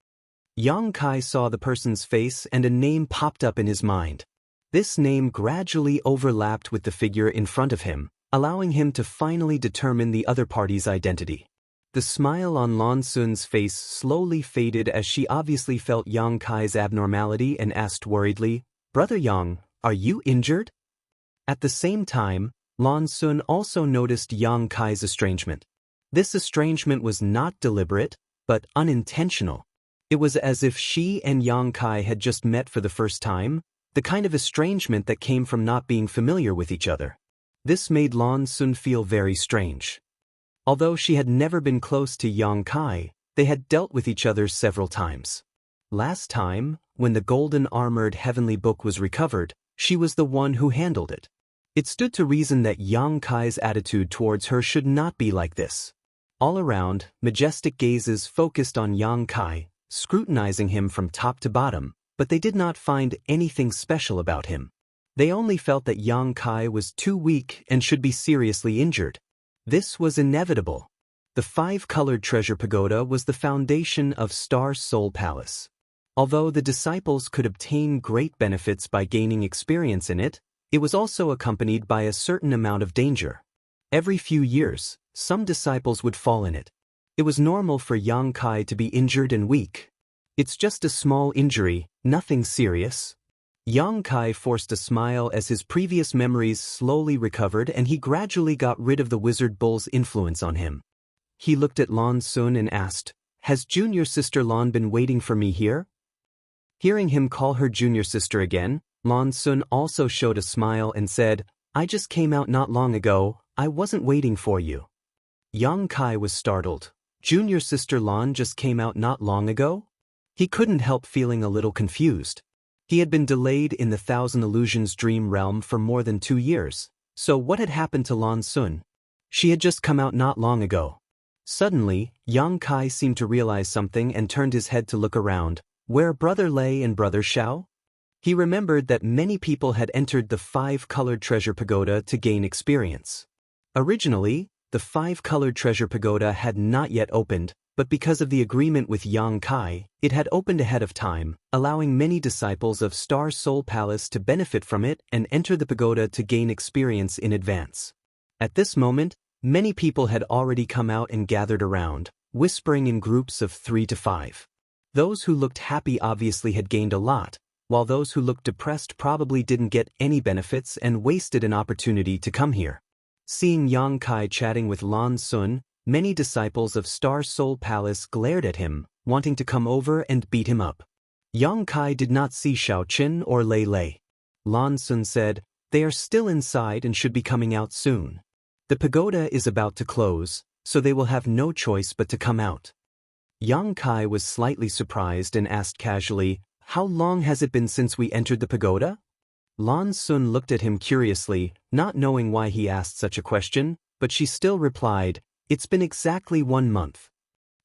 Yang Kai saw the person's face and a name popped up in his mind. This name gradually overlapped with the figure in front of him, allowing him to finally determine the other party's identity. The smile on Lan Sun's face slowly faded as she obviously felt Yang Kai's abnormality and asked worriedly, "Brother Yang, are you injured?" At the same time, Lan Sun also noticed Yang Kai's estrangement. This estrangement was not deliberate, but unintentional. It was as if she and Yang Kai had just met for the first time, the kind of estrangement that came from not being familiar with each other. This made Lan Sun feel very strange. Although she had never been close to Yang Kai, they had dealt with each other several times. Last time, when the golden armored heavenly book was recovered, she was the one who handled it. It stood to reason that Yang Kai's attitude towards her should not be like this. All around, majestic gazes focused on Yang Kai, scrutinizing him from top to bottom, but they did not find anything special about him. They only felt that Yang Kai was too weak and should be seriously injured. This was inevitable. The 5-colored treasure pagoda was the foundation of Star Soul Palace. Although the disciples could obtain great benefits by gaining experience in it, it was also accompanied by a certain amount of danger. Every few years, some disciples would fall in it. It was normal for Yang Kai to be injured and weak. "It's just a small injury, nothing serious." Yang Kai forced a smile as his previous memories slowly recovered and he gradually got rid of the wizard bull's influence on him. He looked at Lan Sun and asked, "Has junior sister Lan been waiting for me here?" Hearing him call her junior sister again, Lan Sun also showed a smile and said, "I just came out not long ago, I wasn't waiting for you." Yang Kai was startled. Junior sister Lan just came out not long ago? He couldn't help feeling a little confused. He had been delayed in the Thousand Illusions dream realm for more than 2 years, so what had happened to Lan Sun? She had just come out not long ago. Suddenly, Yang Kai seemed to realize something and turned his head to look around. Where Brother Lei and Brother Xiao? He remembered that many people had entered the 5-colored treasure pagoda to gain experience. Originally, the 5-colored treasure pagoda had not yet opened, but because of the agreement with Yang Kai, it had opened ahead of time, allowing many disciples of Star Soul Palace to benefit from it and enter the pagoda to gain experience in advance. At this moment, many people had already come out and gathered around, whispering in groups of 3 to 5. Those who looked happy obviously had gained a lot, while those who looked depressed probably didn't get any benefits and wasted an opportunity to come here. Seeing Yang Kai chatting with Lan Sun, many disciples of Star Soul Palace glared at him, wanting to come over and beat him up. Yang Kai did not see Xiao Qin or Lei Lei. Lan Sun said, "They are still inside and should be coming out soon. The pagoda is about to close, so they will have no choice but to come out." Yang Kai was slightly surprised and asked casually, "How long has it been since we entered the pagoda?" Lan Sun looked at him curiously, not knowing why he asked such a question, but she still replied, "It's been exactly 1 month."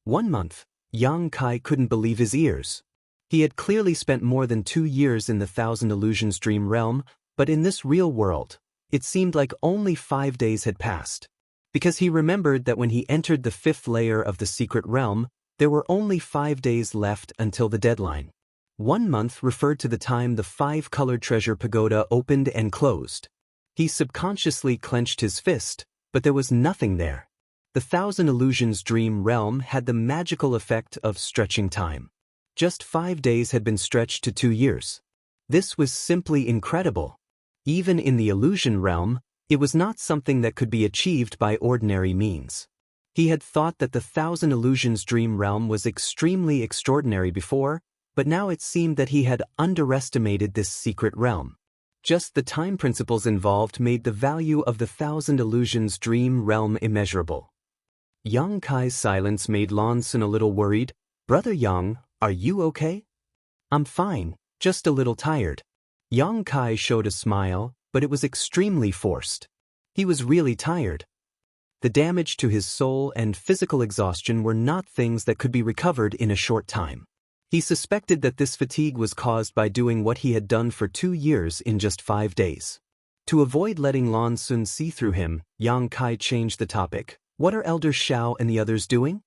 1 month? Yang Kai couldn't believe his ears. He had clearly spent more than 2 years in the Thousand Illusions dream realm, but in this real world, it seemed like only 5 days had passed. Because he remembered that when he entered the 5th layer of the secret realm, there were only 5 days left until the deadline. 1 month referred to the time the 5-colored treasure pagoda opened and closed. He subconsciously clenched his fist, but there was nothing there. The Thousand Illusions dream realm had the magical effect of stretching time. Just 5 days had been stretched to 2 years. This was simply incredible. Even in the illusion realm, it was not something that could be achieved by ordinary means. He had thought that the Thousand Illusions dream realm was extremely extraordinary before, but now it seemed that he had underestimated this secret realm. Just the time principles involved made the value of the Thousand Illusions dream realm immeasurable. Yang Kai's silence made Lan Sun a little worried. Brother Yang, are you okay? I'm fine, just a little tired. Yang Kai showed a smile, but it was extremely forced. He was really tired. The damage to his soul and physical exhaustion were not things that could be recovered in a short time. He suspected that this fatigue was caused by doing what he had done for 2 years in just 5 days. To avoid letting Lan Sun see through him, Yang Kai changed the topic. What are Elders Xiao and the others doing?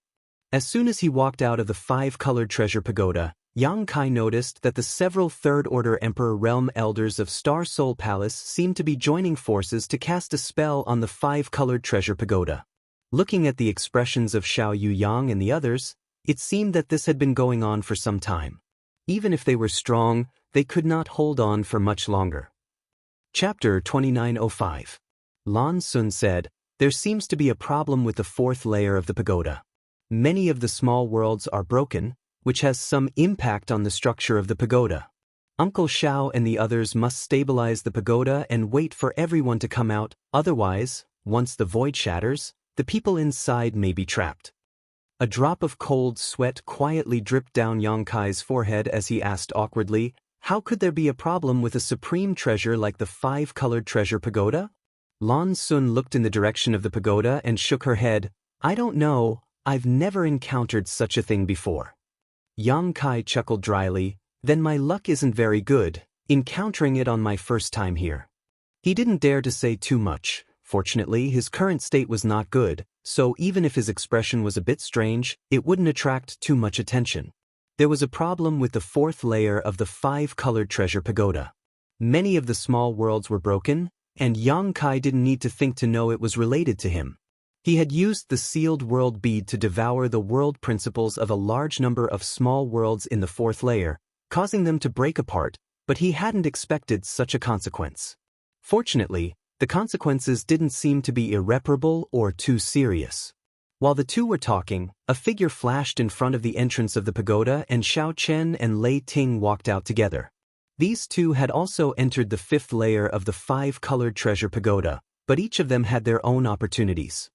As soon as he walked out of the 5-colored treasure pagoda, Yang Kai noticed that the several Third-Order Emperor Realm Elders of Star Soul Palace seemed to be joining forces to cast a spell on the 5-colored treasure pagoda. Looking at the expressions of Xiao Yuyang and the others, it seemed that this had been going on for some time. Even if they were strong, they could not hold on for much longer. Chapter 2905. Lan Sun said, there seems to be a problem with the 4th layer of the pagoda. Many of the small worlds are broken, which has some impact on the structure of the pagoda. Uncle Xiao and the others must stabilize the pagoda and wait for everyone to come out, otherwise, once the void shatters, the people inside may be trapped. A drop of cold sweat quietly dripped down Yang Kai's forehead as he asked awkwardly, how could there be a problem with a supreme treasure like the 5-colored treasure pagoda? Lan Sun looked in the direction of the pagoda and shook her head. I don't know, I've never encountered such a thing before. Yang Kai chuckled dryly, then my luck isn't very good, encountering it on my first time here. He didn't dare to say too much. Fortunately, his current state was not good, so even if his expression was a bit strange, it wouldn't attract too much attention. There was a problem with the 4th layer of the 5-colored treasure pagoda. Many of the small worlds were broken, and Yang Kai didn't need to think to know it was related to him. He had used the sealed world bead to devour the world principles of a large number of small worlds in the 4th layer, causing them to break apart, but he hadn't expected such a consequence. Fortunately, the consequences didn't seem to be irreparable or too serious. While the two were talking, a figure flashed in front of the entrance of the pagoda and Xiao Chen and Lei Ting walked out together. These two had also entered the 5th layer of the 5-colored treasure pagoda, but each of them had their own opportunities.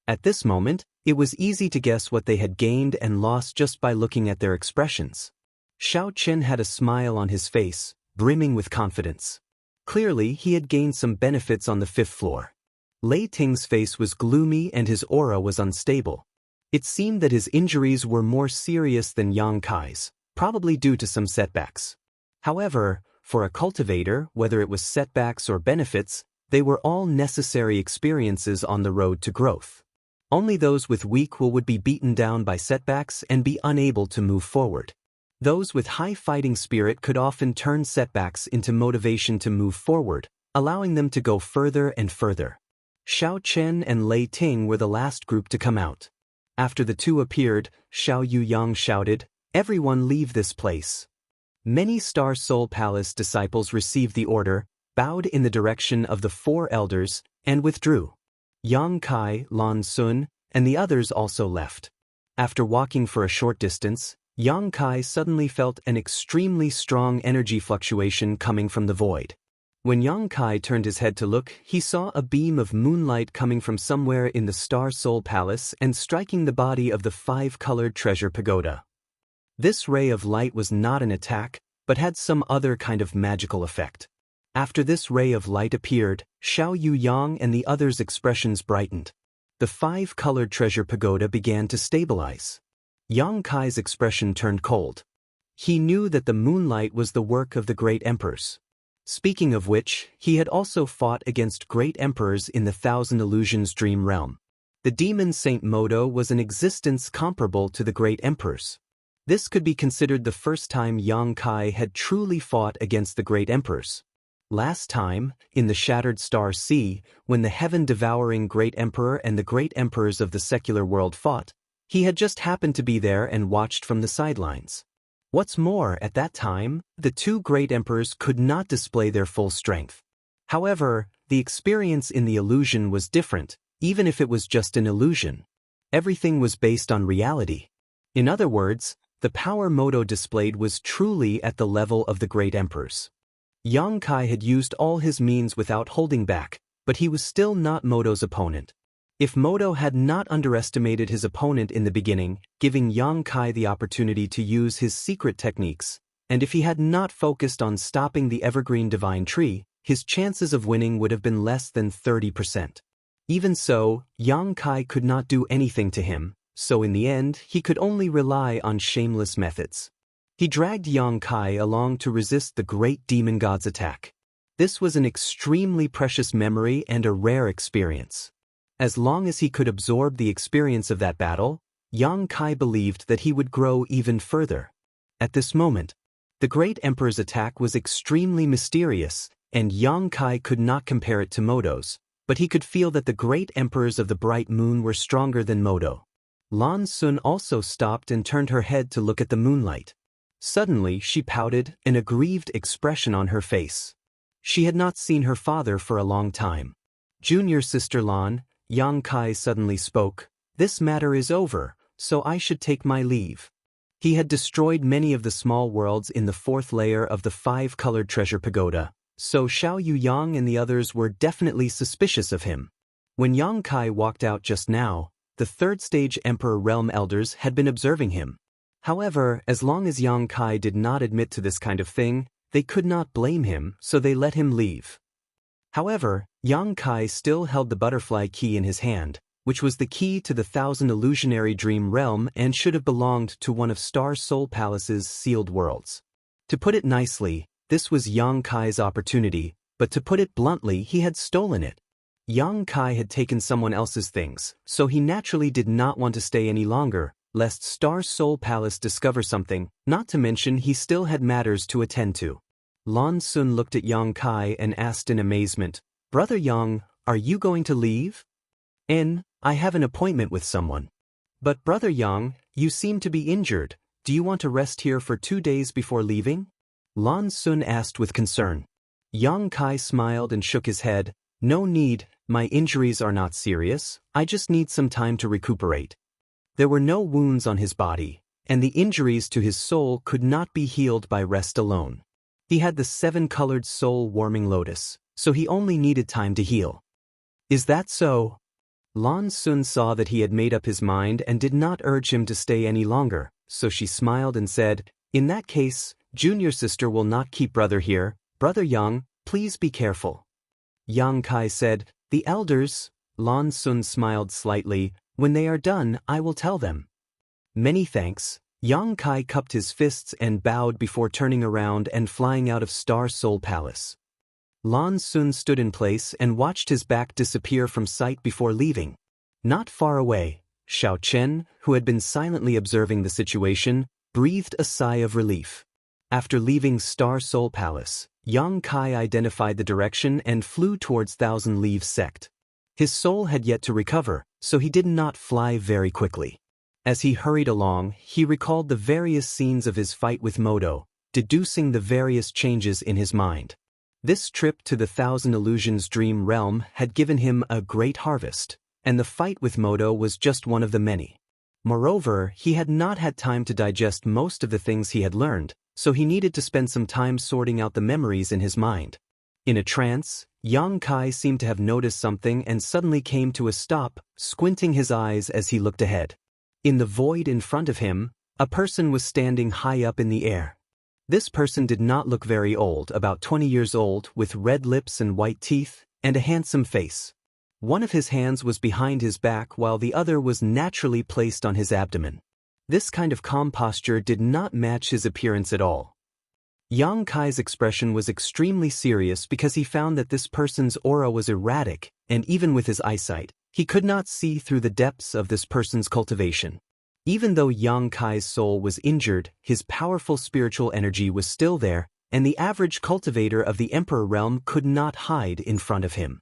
At this moment, it was easy to guess what they had gained and lost just by looking at their expressions. Xiao Chen had a smile on his face, brimming with confidence. Clearly, he had gained some benefits on the 5th floor. Lei Ting's face was gloomy and his aura was unstable. It seemed that his injuries were more serious than Yang Kai's, probably due to some setbacks. However, for a cultivator, whether it was setbacks or benefits, they were all necessary experiences on the road to growth. Only those with weak will would be beaten down by setbacks and be unable to move forward. Those with high fighting spirit could often turn setbacks into motivation to move forward, allowing them to go further and further. Xiao Chen and Lei Ting were the last group to come out. After the two appeared, Xiao Yuyang shouted, everyone leave this place. Many Star Soul Palace disciples received the order, bowed in the direction of the 4 elders, and withdrew. Yang Kai, Lan Sun, and the others also left. After walking for a short distance, Yang Kai suddenly felt an extremely strong energy fluctuation coming from the void. When Yang Kai turned his head to look, he saw a beam of moonlight coming from somewhere in the Star Soul Palace and striking the body of the 5-colored treasure pagoda. This ray of light was not an attack, but had some other kind of magical effect. After this ray of light appeared, Xiao Yuyang and the others' expressions brightened. The 5-colored treasure pagoda began to stabilize. Yang Kai's expression turned cold. He knew that the moonlight was the work of the great emperors. Speaking of which, he had also fought against great emperors in the Thousand Illusions Dream Realm. The demon Saint Modo was an existence comparable to the great emperors. This could be considered the first time Yang Kai had truly fought against the great emperors. Last time, in the Shattered Star Sea, when the heaven-devouring great emperor and the great emperors of the secular world fought, he had just happened to be there and watched from the sidelines. What's more, at that time, the 2 great emperors could not display their full strength. However, the experience in the illusion was different, even if it was just an illusion. Everything was based on reality. In other words, the power Modo displayed was truly at the level of the great emperors. Yang Kai had used all his means without holding back, but he was still not Modo's opponent. If Modo had not underestimated his opponent in the beginning, giving Yang Kai the opportunity to use his secret techniques, and if he had not focused on stopping the evergreen divine tree, his chances of winning would have been less than 30%. Even so, Yang Kai could not do anything to him, so in the end, he could only rely on shameless methods. He dragged Yang Kai along to resist the great demon god's attack. This was an extremely precious memory and a rare experience. As long as he could absorb the experience of that battle, Yang Kai believed that he would grow even further. At this moment, the great emperor's attack was extremely mysterious, and Yang Kai could not compare it to Modo's, but he could feel that the great emperors of the bright moon were stronger than Modo. Lan Sun also stopped and turned her head to look at the moonlight. Suddenly she pouted, an aggrieved expression on her face. She had not seen her father for a long time. "Junior sister Lan," Yang Kai suddenly spoke, "this matter is over, so I should take my leave." He had destroyed many of the small worlds in the fourth layer of the five-colored treasure pagoda, so Xiao Yuyang and the others were definitely suspicious of him. When Yang Kai walked out just now, the third-stage Emperor Realm Elders had been observing him. However, as long as Yang Kai did not admit to this kind of thing, they could not blame him, so they let him leave. However, Yang Kai still held the butterfly key in his hand, which was the key to the Thousand Illusionary Dream Realm and should have belonged to one of Star Soul Palace's sealed worlds. To put it nicely, this was Yang Kai's opportunity, but to put it bluntly, he had stolen it. Yang Kai had taken someone else's things, so he naturally did not want to stay any longer, lest Star Soul Palace discover something, not to mention he still had matters to attend to. Lan Sun looked at Yang Kai and asked in amazement, "Brother Yang, are you going to leave?" I have an appointment with someone." "But Brother Yang, you seem to be injured. Do you want to rest here for 2 days before leaving?" Lan Sun asked with concern. Yang Kai smiled and shook his head. "No need, my injuries are not serious, I just need some time to recuperate." There were no wounds on his body, and the injuries to his soul could not be healed by rest alone. He had the 7-colored soul-warming lotus, so he only needed time to heal. "Is that so?" Lan Sun saw that he had made up his mind and did not urge him to stay any longer, so she smiled and said, "In that case, junior sister will not keep brother here. Brother Yang, please be careful." Yang Kai said, "The elders," Lan Sun smiled slightly, "when they are done, I will tell them." "Many thanks." Yang Kai cupped his fists and bowed before turning around and flying out of Star Soul Palace. Lan Sun stood in place and watched his back disappear from sight before leaving. Not far away, Xiao Chen, who had been silently observing the situation, breathed a sigh of relief. After leaving Star Soul Palace, Yang Kai identified the direction and flew towards Thousand Leaves Sect. His soul had yet to recover, so he did not fly very quickly. As he hurried along, he recalled the various scenes of his fight with Modo, deducing the various changes in his mind. This trip to the Thousand Illusions Dream Realm had given him a great harvest, and the fight with Modo was just one of the many. Moreover, he had not had time to digest most of the things he had learned, so he needed to spend some time sorting out the memories in his mind. In a trance, Yang Kai seemed to have noticed something and suddenly came to a stop, squinting his eyes as he looked ahead. In the void in front of him, a person was standing high up in the air. This person did not look very old, about 20 years old, with red lips and white teeth, and a handsome face. One of his hands was behind his back while the other was naturally placed on his abdomen. This kind of calm posture did not match his appearance at all. Yang Kai's expression was extremely serious because he found that this person's aura was erratic, and even with his eyesight, he could not see through the depths of this person's cultivation. Even though Yang Kai's soul was injured, his powerful spiritual energy was still there, and the average cultivator of the Emperor realm could not hide in front of him.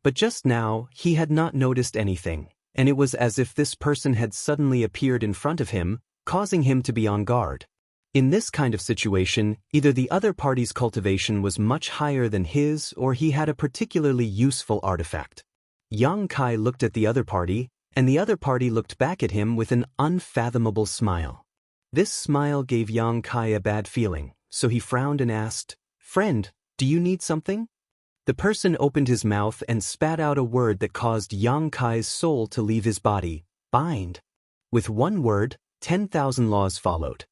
But just now, he had not noticed anything, and it was as if this person had suddenly appeared in front of him, causing him to be on guard. In this kind of situation, either the other party's cultivation was much higher than his or he had a particularly useful artifact. Yang Kai looked at the other party, and the other party looked back at him with an unfathomable smile. This smile gave Yang Kai a bad feeling, so he frowned and asked, "Friend, do you need something?" The person opened his mouth and spat out a word that caused Yang Kai's soul to leave his body, bind. With one word, 10,000 laws followed.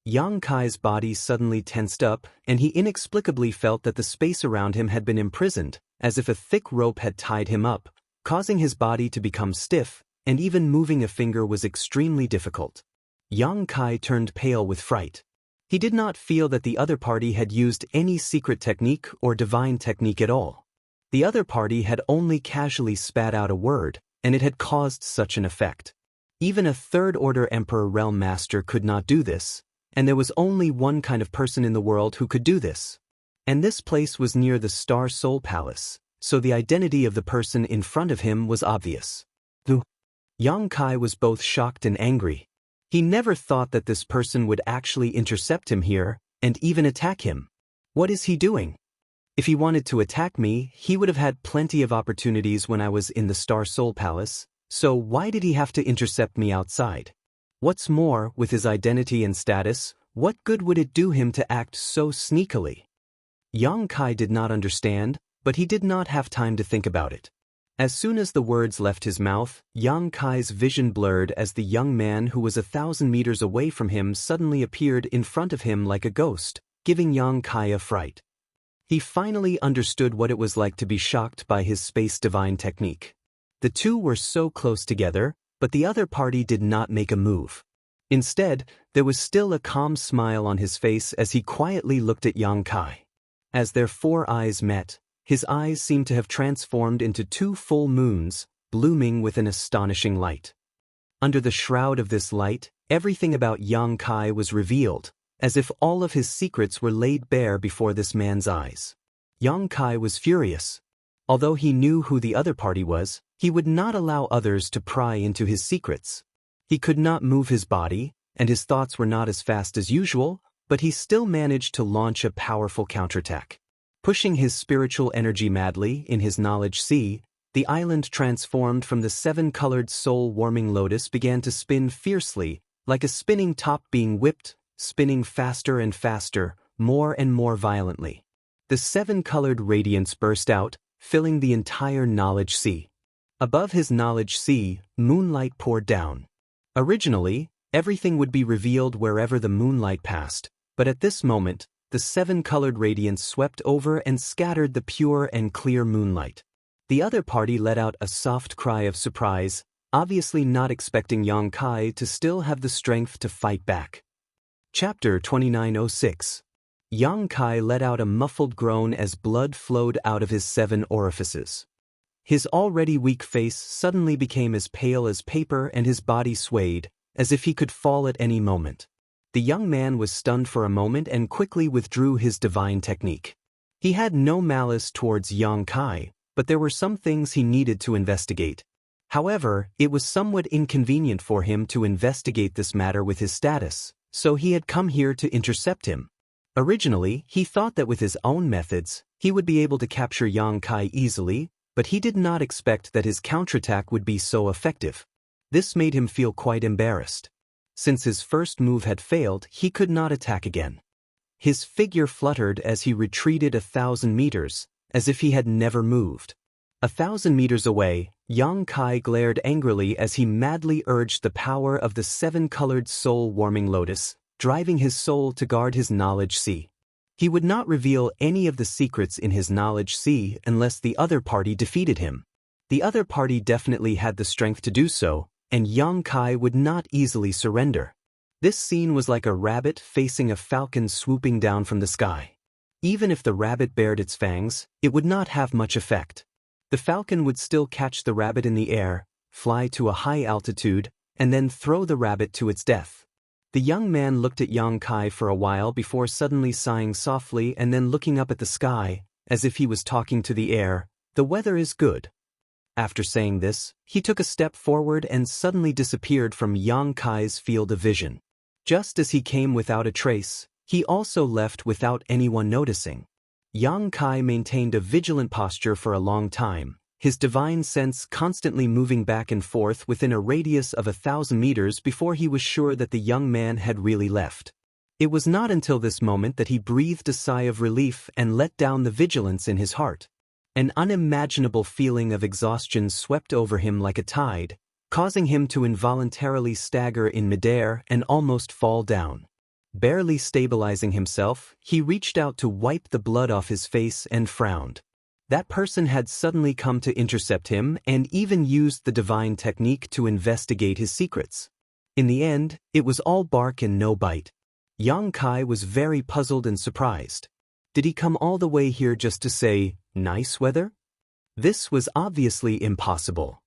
Yang Kai's body suddenly tensed up, and he inexplicably felt that the space around him had been imprisoned, as if a thick rope had tied him up, causing his body to become stiff, and even moving a finger was extremely difficult. Yang Kai turned pale with fright. He did not feel that the other party had used any secret technique or divine technique at all. The other party had only casually spat out a word, and it had caused such an effect. Even a third-order Emperor Realm Master could not do this, and there was only one kind of person in the world who could do this. And this place was near the Star Soul Palace, so the identity of the person in front of him was obvious. Yang Kai was both shocked and angry. He never thought that this person would actually intercept him here, and even attack him. What is he doing? If he wanted to attack me, he would have had plenty of opportunities when I was in the Star Soul Palace, so why did he have to intercept me outside? What's more, with his identity and status, what good would it do him to act so sneakily? Yang Kai did not understand, but he did not have time to think about it. As soon as the words left his mouth, Yang Kai's vision blurred as the young man who was 1,000 meters away from him suddenly appeared in front of him like a ghost, giving Yang Kai a fright. He finally understood what it was like to be shocked by his space divine technique. The two were so close together, but the other party did not make a move. Instead, there was still a calm smile on his face as he quietly looked at Yang Kai. As their four eyes met, his eyes seemed to have transformed into 2 full moons, blooming with an astonishing light. Under the shroud of this light, everything about Yang Kai was revealed, as if all of his secrets were laid bare before this man's eyes. Yang Kai was furious. Although he knew who the other party was, he would not allow others to pry into his secrets. He could not move his body, and his thoughts were not as fast as usual, but he still managed to launch a powerful counterattack. Pushing his spiritual energy madly in his knowledge sea, the island transformed from the 7-colored soul-warming lotus began to spin fiercely, like a spinning top being whipped, spinning faster and faster, more and more violently. The 7-colored radiance burst out, filling the entire knowledge sea. Above his knowledge sea, moonlight poured down. Originally, everything would be revealed wherever the moonlight passed, but at this moment, the 7-colored radiance swept over and scattered the pure and clear moonlight. The other party let out a soft cry of surprise, obviously not expecting Yang Kai to still have the strength to fight back. Chapter 2906. Yang Kai let out a muffled groan as blood flowed out of his 7 orifices. His already weak face suddenly became as pale as paper and his body swayed, as if he could fall at any moment. The young man was stunned for a moment and quickly withdrew his divine technique. He had no malice towards Yang Kai, but there were some things he needed to investigate. However, it was somewhat inconvenient for him to investigate this matter with his status, so he had come here to intercept him. Originally, he thought that with his own methods, he would be able to capture Yang Kai easily, but he did not expect that his counterattack would be so effective. This made him feel quite embarrassed. Since his first move had failed, he could not attack again. His figure fluttered as he retreated 1,000 meters, as if he had never moved. 1,000 meters away, Yang Kai glared angrily as he madly urged the power of the 7-colored soul-warming lotus, driving his soul to guard his knowledge sea. He would not reveal any of the secrets in his knowledge sea unless the other party defeated him. The other party definitely had the strength to do so, and Yang Kai would not easily surrender. This scene was like a rabbit facing a falcon swooping down from the sky. Even if the rabbit bared its fangs, it would not have much effect. The falcon would still catch the rabbit in the air, fly to a high altitude, and then throw the rabbit to its death. The young man looked at Yang Kai for a while before suddenly sighing softly and then looking up at the sky, as if he was talking to the air. "The weather is good." After saying this, he took a step forward and suddenly disappeared from Yang Kai's field of vision. Just as he came without a trace, he also left without anyone noticing. Yang Kai maintained a vigilant posture for a long time, his divine sense constantly moving back and forth within a radius of 1,000 meters before he was sure that the young man had really left. It was not until this moment that he breathed a sigh of relief and let down the vigilance in his heart. An unimaginable feeling of exhaustion swept over him like a tide, causing him to involuntarily stagger in midair and almost fall down. Barely stabilizing himself, he reached out to wipe the blood off his face and frowned. That person had suddenly come to intercept him and even used the divine technique to investigate his secrets. In the end, it was all bark and no bite. Yang Kai was very puzzled and surprised. Did he come all the way here just to say, "Nice weather"? This was obviously impossible.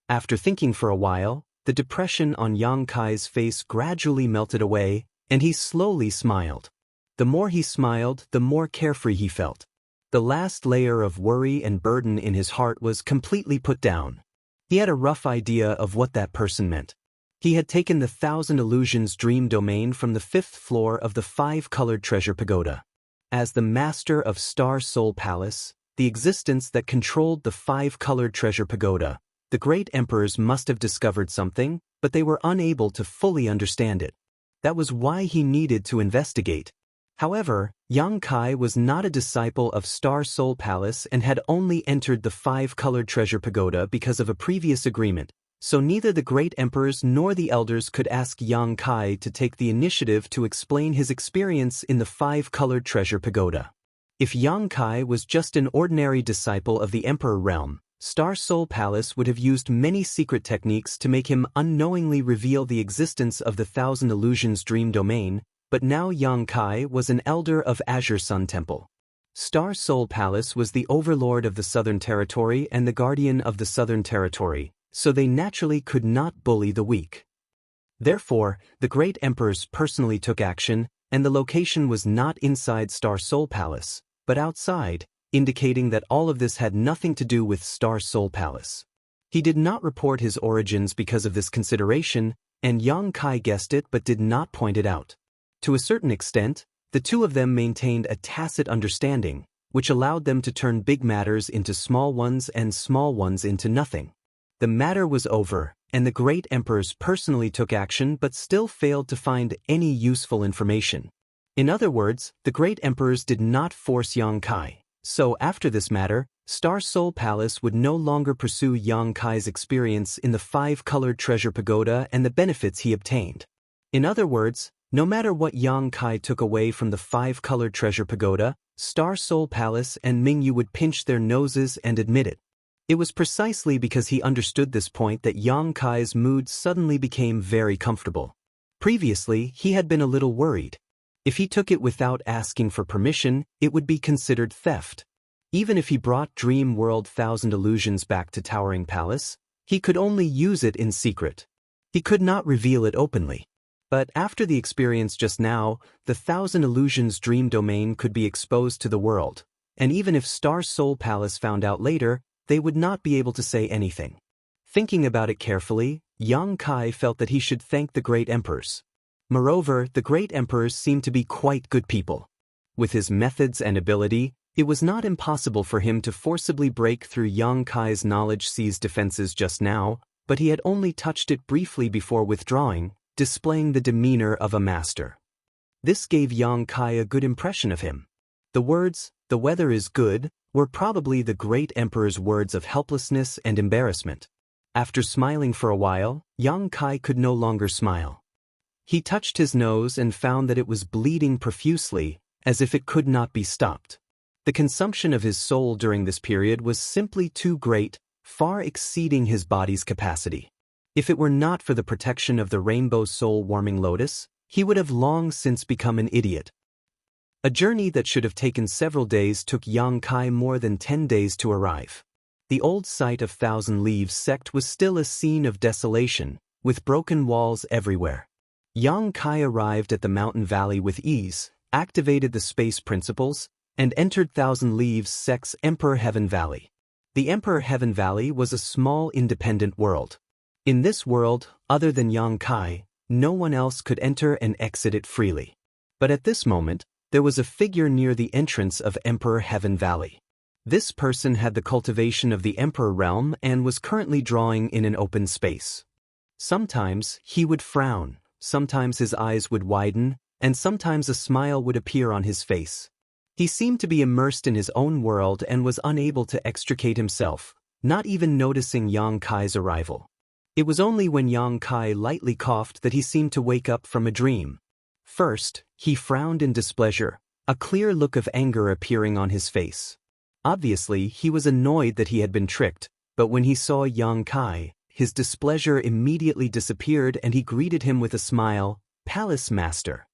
After thinking for a while, the depression on Yang Kai's face gradually melted away, and he slowly smiled. The more he smiled, the more carefree he felt. The last layer of worry and burden in his heart was completely put down. He had a rough idea of what that person meant. He had taken the Thousand Illusions dream domain from the 5th floor of the 5-colored treasure pagoda. As the master of Star Soul Palace, the existence that controlled the 5-colored treasure pagoda, the great emperors must have discovered something, but they were unable to fully understand it. That was why he needed to investigate. However, Yang Kai was not a disciple of Star Soul Palace and had only entered the 5-colored treasure pagoda because of a previous agreement, so neither the great emperors nor the elders could ask Yang Kai to take the initiative to explain his experience in the 5-colored treasure pagoda. If Yang Kai was just an ordinary disciple of the Emperor realm, Star Soul Palace would have used many secret techniques to make him unknowingly reveal the existence of the Thousand Illusions dream domain, but now Yang Kai was an elder of Azure Sun Temple. Star Soul Palace was the overlord of the Southern Territory and the guardian of the Southern Territory, so they naturally could not bully the weak. Therefore, the great emperors personally took action, and the location was not inside Star Soul Palace, but outside, indicating that all of this had nothing to do with Star Soul Palace. He did not report his origins because of this consideration, and Yang Kai guessed it but did not point it out. To a certain extent, the two of them maintained a tacit understanding, which allowed them to turn big matters into small ones and small ones into nothing. The matter was over, and the great emperors personally took action but still failed to find any useful information. In other words, the great emperors did not force Yang Kai, so after this matter, Star Soul Palace would no longer pursue Yang Kai's experience in the 5-colored treasure pagoda and the benefits he obtained. In other words, no matter what Yang Kai took away from the 5-colored treasure pagoda, Star Soul Palace and Mingyu would pinch their noses and admit it. It was precisely because he understood this point that Yang Kai's mood suddenly became very comfortable. Previously, he had been a little worried. If he took it without asking for permission, it would be considered theft. Even if he brought Dream World Thousand Illusions back to Towering Palace, he could only use it in secret. He could not reveal it openly. But after the experience just now, the Thousand Illusions dream domain could be exposed to the world, and even if Star Soul Palace found out later, they would not be able to say anything. Thinking about it carefully, Yang Kai felt that he should thank the great emperors. Moreover, the great emperors seemed to be quite good people. With his methods and ability, it was not impossible for him to forcibly break through Yang Kai's knowledge seized defenses just now, but he had only touched it briefly before withdrawing, displaying the demeanor of a master. This gave Yang Kai a good impression of him. The words, "the weather is good," were probably the great emperor's words of helplessness and embarrassment. After smiling for a while, Yang Kai could no longer smile. He touched his nose and found that it was bleeding profusely, as if it could not be stopped. The consumption of his soul during this period was simply too great, far exceeding his body's capacity. If it were not for the protection of the Rainbow Soul Warming Lotus, he would have long since become an idiot. A journey that should have taken several days took Yang Kai more than 10 days to arrive. The old site of Thousand Leaves sect was still a scene of desolation, with broken walls everywhere. Yang Kai arrived at the mountain valley with ease, activated the space principles, and entered Thousand Leaves sect's Emperor Heaven Valley. The Emperor Heaven Valley was a small independent world. In this world, other than Yang Kai, no one else could enter and exit it freely. But at this moment, there was a figure near the entrance of Emperor Heaven Valley. This person had the cultivation of the Emperor realm and was currently drawing in an open space. Sometimes he would frown, sometimes his eyes would widen, and sometimes a smile would appear on his face. He seemed to be immersed in his own world and was unable to extricate himself, not even noticing Yang Kai's arrival. It was only when Yang Kai lightly coughed that he seemed to wake up from a dream. First, he frowned in displeasure, a clear look of anger appearing on his face. Obviously, he was annoyed that he had been tricked, but when he saw Yang Kai, his displeasure immediately disappeared and he greeted him with a smile, "Palace Master."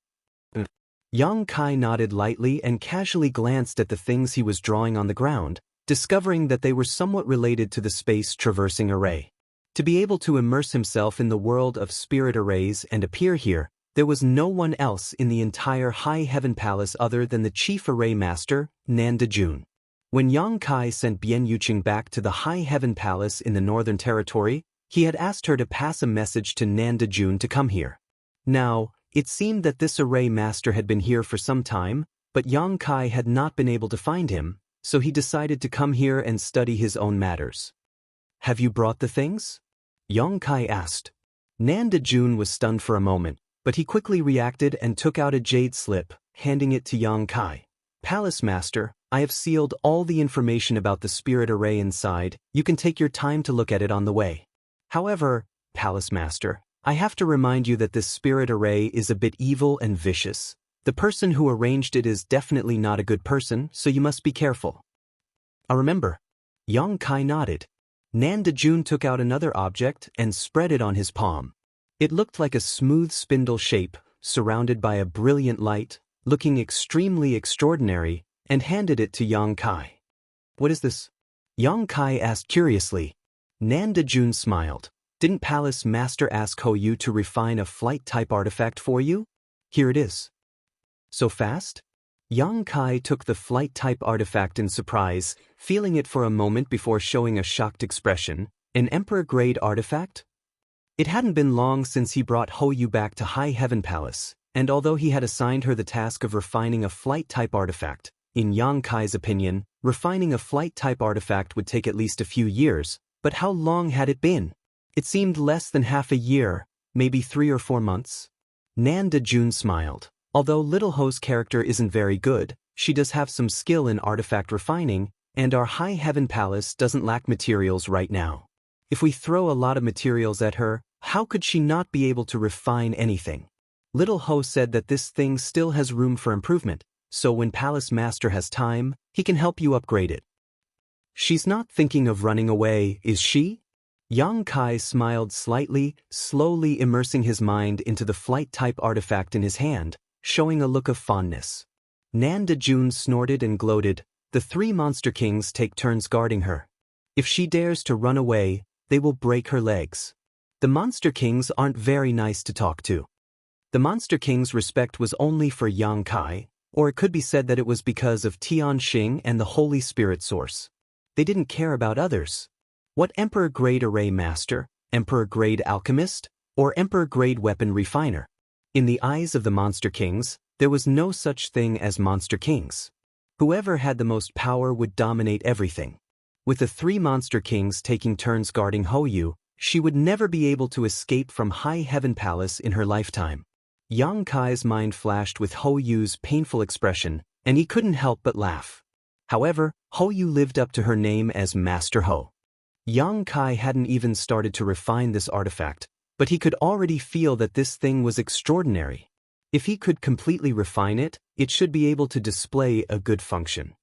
Yang Kai nodded lightly and casually glanced at the things he was drawing on the ground, discovering that they were somewhat related to the space-traversing array. To be able to immerse himself in the world of spirit arrays and appear here, there was no one else in the entire High Heaven Palace other than the Chief Array Master, Nanda Jun. When Yang Kai sent Bian Yuqing back to the High Heaven Palace in the Northern Territory, he had asked her to pass a message to Nanda Jun to come here. Now, it seemed that this Array Master had been here for some time, but Yang Kai had not been able to find him, so he decided to come here and study his own matters. "Have you brought the things?" Yang Kai asked. Nanda Jun was stunned for a moment, but he quickly reacted and took out a jade slip, handing it to Yang Kai. "Palace Master, I have sealed all the information about the spirit array inside. You can take your time to look at it on the way. However, Palace Master, I have to remind you that this spirit array is a bit evil and vicious. The person who arranged it is definitely not a good person, so you must be careful." "I remember." Yang Kai nodded. Nanda Jun took out another object and spread it on his palm. It looked like a smooth spindle shape, surrounded by a brilliant light, looking extremely extraordinary, and handed it to Yang Kai. "What is this?" Yang Kai asked curiously. Nanda Jun smiled. "Didn't Palace Master ask Ho Yu to refine a flight-type artifact for you? Here it is." "So fast?" Yang Kai took the flight-type artifact in surprise, feeling it for a moment before showing a shocked expression. "An Emperor-grade artifact?" It hadn't been long since he brought Ho Yu back to High Heaven Palace, and although he had assigned her the task of refining a flight-type artifact, in Yang Kai's opinion, refining a flight-type artifact would take at least a few years, but how long had it been? It seemed less than half a year, maybe 3 or 4 months. Nanda Jun smiled. Although Little Ho's character isn't very good, she does have some skill in artifact refining, and our High Heaven Palace doesn't lack materials right now. If we throw a lot of materials at her, how could she not be able to refine anything? Little Ho said that this thing still has room for improvement, so when Palace Master has time, he can help you upgrade it. She's not thinking of running away, is she? Yang Kai smiled slightly, slowly immersing his mind into the flight-type artifact in his hand, showing a look of fondness. Nanda Jun snorted and gloated. The 3 Monster Kings take turns guarding her. If she dares to run away, they will break her legs. The Monster Kings aren't very nice to talk to. The Monster King's respect was only for Yang Kai, or it could be said that it was because of Tianxing and the Holy Spirit Source. They didn't care about others. What Emperor-grade Array Master, Emperor-grade Alchemist, or Emperor-grade Weapon Refiner? In the eyes of the Monster Kings, there was no such thing as Monster Kings. Whoever had the most power would dominate everything. With the 3 Monster Kings taking turns guarding Ho Yu, she would never be able to escape from High Heaven Palace in her lifetime. Yang Kai's mind flashed with Ho Yu's painful expression, and he couldn't help but laugh. However, Ho Yu lived up to her name as Master Ho. Yang Kai hadn't even started to refine this artifact, but he could already feel that this thing was extraordinary. If he could completely refine it, it should be able to display a good function.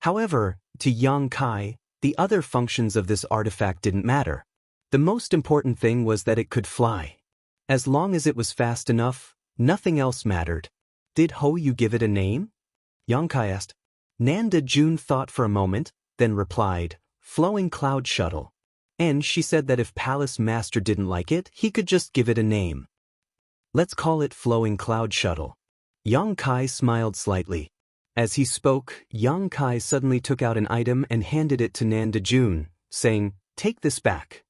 However, to Yang Kai, the other functions of this artifact didn't matter. The most important thing was that it could fly. As long as it was fast enough, nothing else mattered. Did Ho Yu give it a name? Yang Kai asked. Nanda Jun thought for a moment, then replied, "Flowing Cloud Shuttle." And she said that if Palace Master didn't like it, he could just give it a name. "Let's call it Flowing Cloud Shuttle." Yang Kai smiled slightly. As he spoke, Yang Kai suddenly took out an item and handed it to Nanda Jun, saying, "Take this back."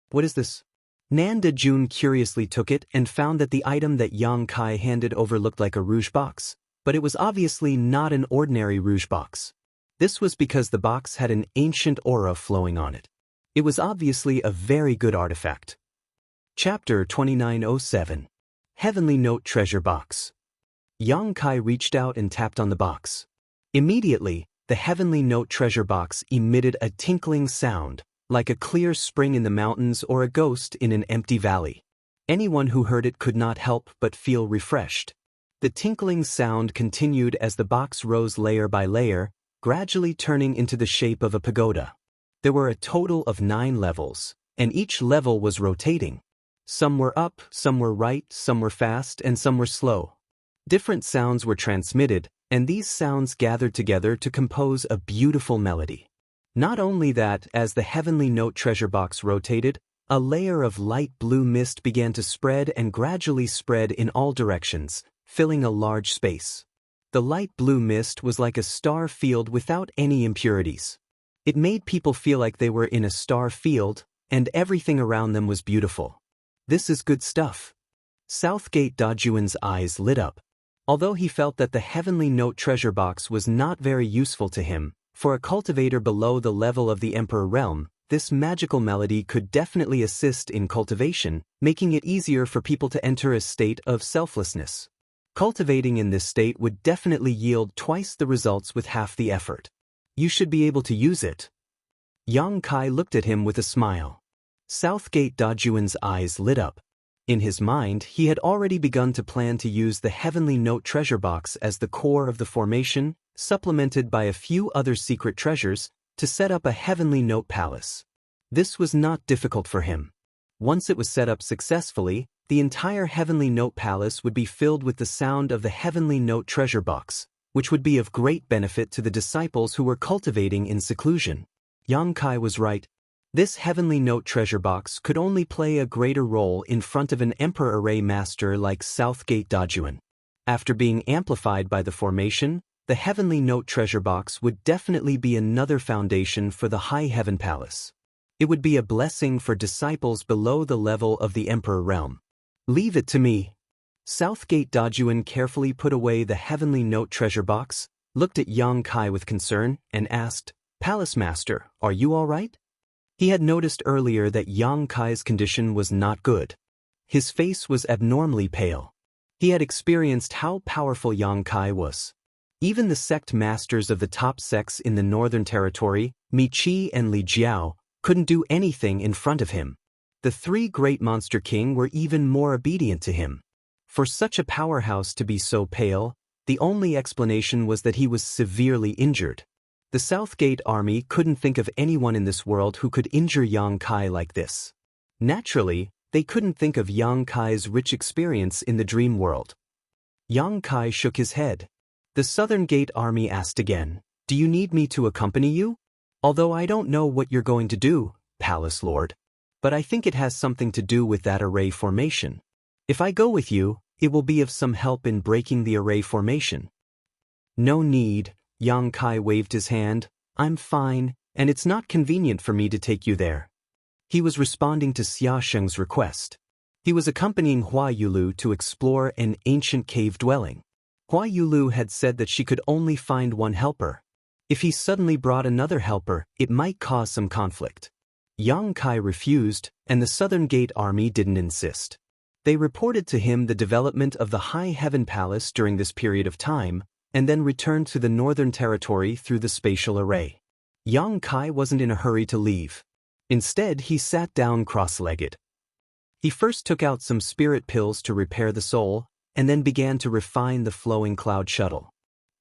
"What is this?" Nanda Jun curiously took it and found that the item that Yang Kai handed over looked like a rouge box, but it was obviously not an ordinary rouge box. This was because the box had an ancient aura flowing on it. It was obviously a very good artifact. Chapter 2907. Heavenly Note Treasure Box. Yang Kai reached out and tapped on the box. Immediately, the heavenly note treasure box emitted a tinkling sound, like a clear spring in the mountains or a ghost in an empty valley. Anyone who heard it could not help but feel refreshed. The tinkling sound continued as the box rose layer by layer, gradually turning into the shape of a pagoda. There were a total of 9 levels, and each level was rotating. Some were up, some were right, some were fast, and some were slow. Different sounds were transmitted, and these sounds gathered together to compose a beautiful melody. Not only that, as the heavenly note treasure box rotated, a layer of light blue mist began to spread and gradually spread in all directions, filling a large space. The light blue mist was like a star field without any impurities. It made people feel like they were in a star field, and everything around them was beautiful. This is good stuff. Southgate Dajuan's eyes lit up. Although he felt that the heavenly note treasure box was not very useful to him, for a cultivator below the level of the Emperor realm, this magical melody could definitely assist in cultivation, making it easier for people to enter a state of selflessness. Cultivating in this state would definitely yield twice the results with half the effort. You should be able to use it. Yang Kai looked at him with a smile. Southgate Dajuan's eyes lit up. In his mind, he had already begun to plan to use the heavenly note treasure box as the core of the formation, supplemented by a few other secret treasures, to set up a heavenly note palace. This was not difficult for him. Once it was set up successfully, the entire heavenly note palace would be filled with the sound of the heavenly note treasure box, which would be of great benefit to the disciples who were cultivating in seclusion. Yang Kai was right. This heavenly note treasure box could only play a greater role in front of an Emperor Array master like Southgate Dajuan. After being amplified by the formation, the heavenly note treasure box would definitely be another foundation for the High Heaven Palace. It would be a blessing for disciples below the level of the Emperor realm. Leave it to me. Southgate Dajuan carefully put away the heavenly note treasure box, looked at Yang Kai with concern, and asked, "Palace Master, are you all right?" He had noticed earlier that Yang Kai's condition was not good. His face was abnormally pale. He had experienced how powerful Yang Kai was. Even the sect masters of the top sects in the Northern Territory, Mi Chi and Li Jiao, couldn't do anything in front of him. The 3 great monster king were even more obedient to him. For such a powerhouse to be so pale, the only explanation was that he was severely injured. The Southgate army couldn't think of anyone in this world who could injure Yang Kai like this. Naturally, they couldn't think of Yang Kai's rich experience in the dream world. Yang Kai shook his head. The Southern Gate army asked again, "Do you need me to accompany you? Although I don't know what you're going to do, Palace Lord. But I think it has something to do with that array formation. If I go with you, it will be of some help in breaking the array formation." "No need," Yang Kai waved his hand. "I'm fine, and it's not convenient for me to take you there." He was responding to Xia Sheng's request. He was accompanying Hua Yulu to explore an ancient cave dwelling. Hua Yulu had said that she could only find one helper. If he suddenly brought another helper, it might cause some conflict. Yang Kai refused, and the Southern Gate army didn't insist. They reported to him the development of the High Heaven Palace during this period of time, and then returned to the Northern Territory through the spatial array. Yang Kai wasn't in a hurry to leave. Instead, he sat down cross-legged. He first took out some spirit pills to repair the soul, and then began to refine the flowing cloud shuttle.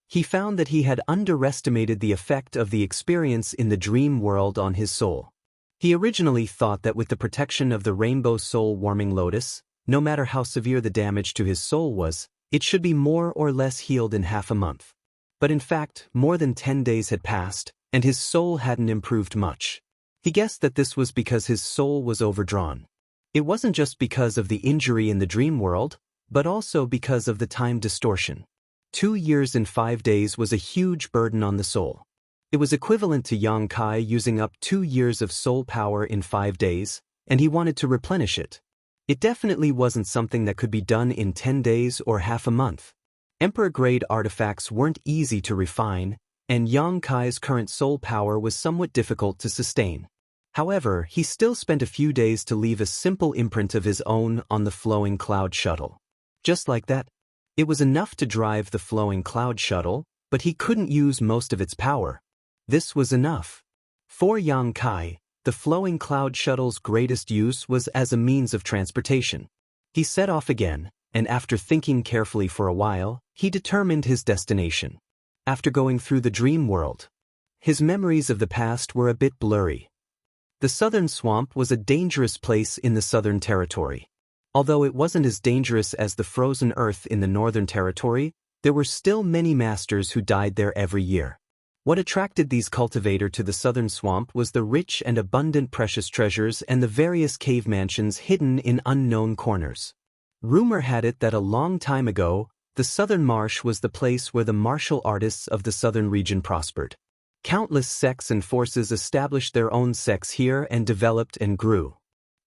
He found that he had underestimated the effect of the experience in the dream world on his soul. He originally thought that with the protection of the Rainbow Soul Warming Lotus, no matter how severe the damage to his soul was, it should be more or less healed in half a month. But in fact, more than 10 days had passed, and his soul hadn't improved much. He guessed that this was because his soul was overdrawn. It wasn't just because of the injury in the dream world, but also because of the time distortion. 2 years and 5 days was a huge burden on the soul. It was equivalent to Yang Kai using up 2 years of soul power in 5 days, and he wanted to replenish it. It definitely wasn't something that could be done in 10 days or half a month. Emperor-grade artifacts weren't easy to refine, and Yang Kai's current soul power was somewhat difficult to sustain. However, he still spent a few days to leave a simple imprint of his own on the flowing cloud shuttle. Just like that, it was enough to drive the flowing cloud shuttle, but he couldn't use most of its power. This was enough. For Yang Kai, the flowing cloud shuttle's greatest use was as a means of transportation. He set off again, and after thinking carefully for a while, he determined his destination. After going through the dream world, his memories of the past were a bit blurry. The southern swamp was a dangerous place in the southern territory. Although it wasn't as dangerous as the frozen earth in the northern territory, there were still many masters who died there every year. What attracted these cultivators to the southern swamp was the rich and abundant precious treasures and the various cave mansions hidden in unknown corners. Rumor had it that a long time ago, the southern marsh was the place where the martial artists of the southern region prospered. Countless sects and forces established their own sects here and developed and grew.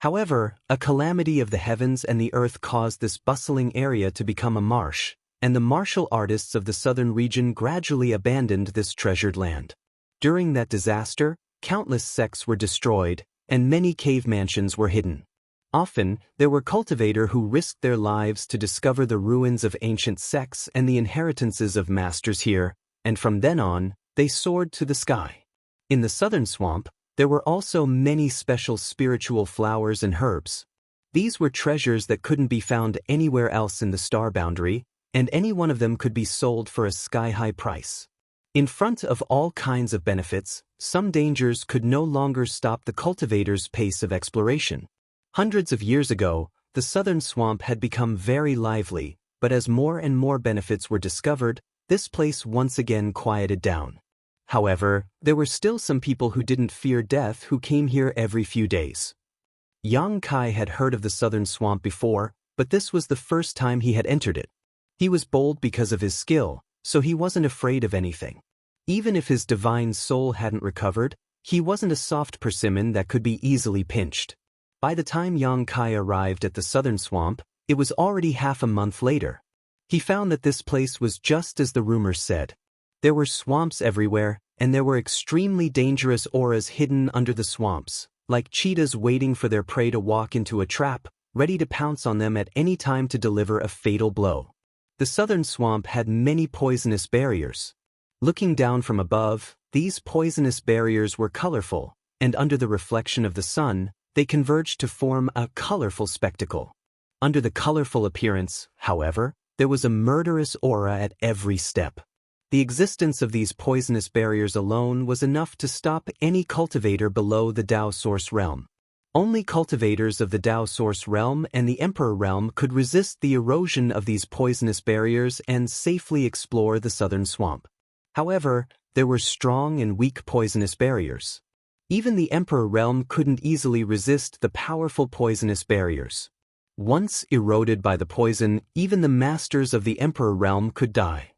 However, a calamity of the heavens and the earth caused this bustling area to become a marsh, and the martial artists of the southern region gradually abandoned this treasured land. During that disaster, countless sects were destroyed, and many cave mansions were hidden. Often, there were cultivators who risked their lives to discover the ruins of ancient sects and the inheritances of masters here, and from then on, they soared to the sky. In the southern swamp, there were also many special spiritual flowers and herbs. These were treasures that couldn't be found anywhere else in the star boundary, and any one of them could be sold for a sky-high price. In front of all kinds of benefits, some dangers could no longer stop the cultivators' pace of exploration. Hundreds of years ago, the southern swamp had become very lively, but as more and more benefits were discovered, this place once again quieted down. However, there were still some people who didn't fear death who came here every few days. Yang Kai had heard of the southern swamp before, but this was the first time he had entered it. He was bold because of his skill, so he wasn't afraid of anything. Even if his divine soul hadn't recovered, he wasn't a soft persimmon that could be easily pinched. By the time Yang Kai arrived at the southern swamp, it was already half a month later. He found that this place was just as the rumors said. There were swamps everywhere, and there were extremely dangerous auras hidden under the swamps, like cheetahs waiting for their prey to walk into a trap, ready to pounce on them at any time to deliver a fatal blow. The southern swamp had many poisonous barriers. Looking down from above, these poisonous barriers were colorful, and under the reflection of the sun, they converged to form a colorful spectacle. Under the colorful appearance, however, there was a murderous aura at every step. The existence of these poisonous barriers alone was enough to stop any cultivator below the Tao Source realm. Only cultivators of the Tao Source realm and the Emperor realm could resist the erosion of these poisonous barriers and safely explore the southern swamp. However, there were strong and weak poisonous barriers. Even the Emperor realm couldn't easily resist the powerful poisonous barriers. Once eroded by the poison, even the masters of the Emperor realm could die.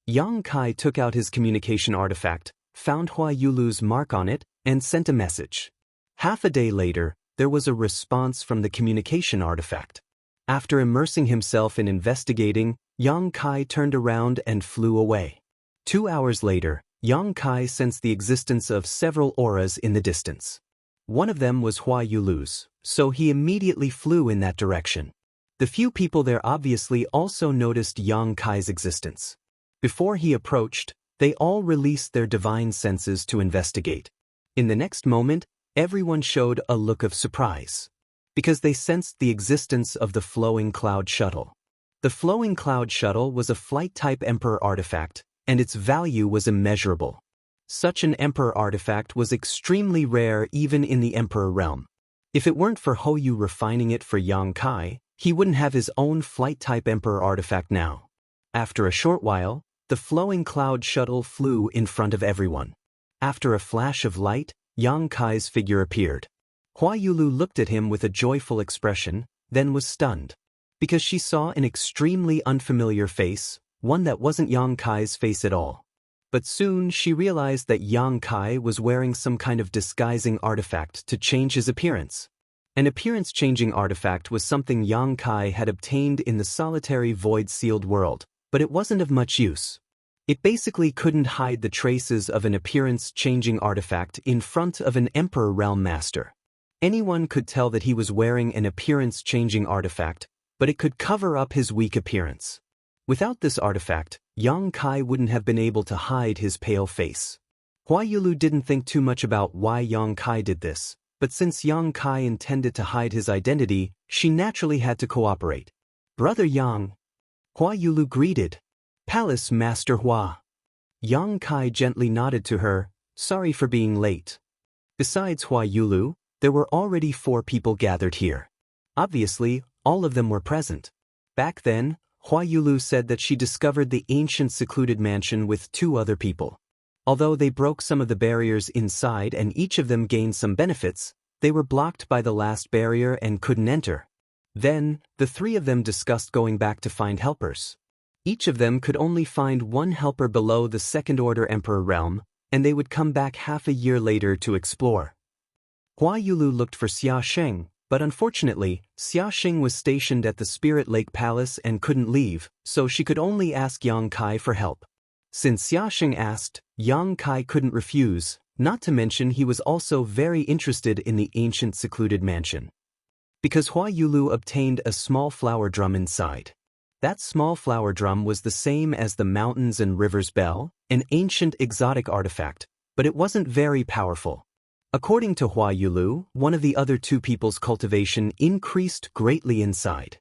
Yang Kai took out his communication artifact, found Hua Yulu's mark on it, and sent a message. Half a day later, there was a response from the communication artifact. After immersing himself in investigating, Yang Kai turned around and flew away. 2 hours later, Yang Kai sensed the existence of several auras in the distance. One of them was Hua Yulu's, so he immediately flew in that direction. The few people there obviously also noticed Yang Kai's existence. Before he approached, they all released their divine senses to investigate. In the next moment, everyone showed a look of surprise, because they sensed the existence of the Flowing Cloud Shuttle. The Flowing Cloud Shuttle was a flight-type Emperor artifact, and its value was immeasurable. Such an Emperor artifact was extremely rare even in the Emperor realm. If it weren't for Hoyu refining it for Yang Kai, he wouldn't have his own flight-type Emperor artifact now. After a short while, the Flowing Cloud Shuttle flew in front of everyone. After a flash of light, Yang Kai's figure appeared. Hua Yulu looked at him with a joyful expression, then was stunned. Because she saw an extremely unfamiliar face, one that wasn't Yang Kai's face at all. But soon she realized that Yang Kai was wearing some kind of disguising artifact to change his appearance. An appearance-changing artifact was something Yang Kai had obtained in the solitary void-sealed world, but it wasn't of much use. It basically couldn't hide the traces of an appearance-changing artifact in front of an Emperor Realm Master. Anyone could tell that he was wearing an appearance-changing artifact, but it could cover up his weak appearance. Without this artifact, Yang Kai wouldn't have been able to hide his pale face. Hua Yulu didn't think too much about why Yang Kai did this, but since Yang Kai intended to hide his identity, she naturally had to cooperate. "Brother Yang," Hua Yulu greeted. "Palace Master Hua." Yang Kai gently nodded to her, "Sorry for being late." Besides Hua Yulu, there were already 4 people gathered here. Obviously, all of them were present. Back then, Hua Yulu said that she discovered the ancient secluded mansion with 2 other people. Although they broke some of the barriers inside and each of them gained some benefits, they were blocked by the last barrier and couldn't enter. Then, the 3 of them discussed going back to find helpers. Each of them could only find 1 helper below the second-order Emperor realm, and they would come back half a year later to explore. Hua Yulu looked for Xia Sheng, but unfortunately, Xia Sheng was stationed at the Spirit Lake Palace and couldn't leave, so she could only ask Yang Kai for help. Since Xia Sheng asked, Yang Kai couldn't refuse, not to mention he was also very interested in the ancient secluded mansion. Because Hua Yulu obtained a small flower drum inside. That small flower drum was the same as the Mountains and Rivers Bell, an ancient exotic artifact, but it wasn't very powerful. According to Hua Yulu, one of the other 2 people's cultivation increased greatly inside.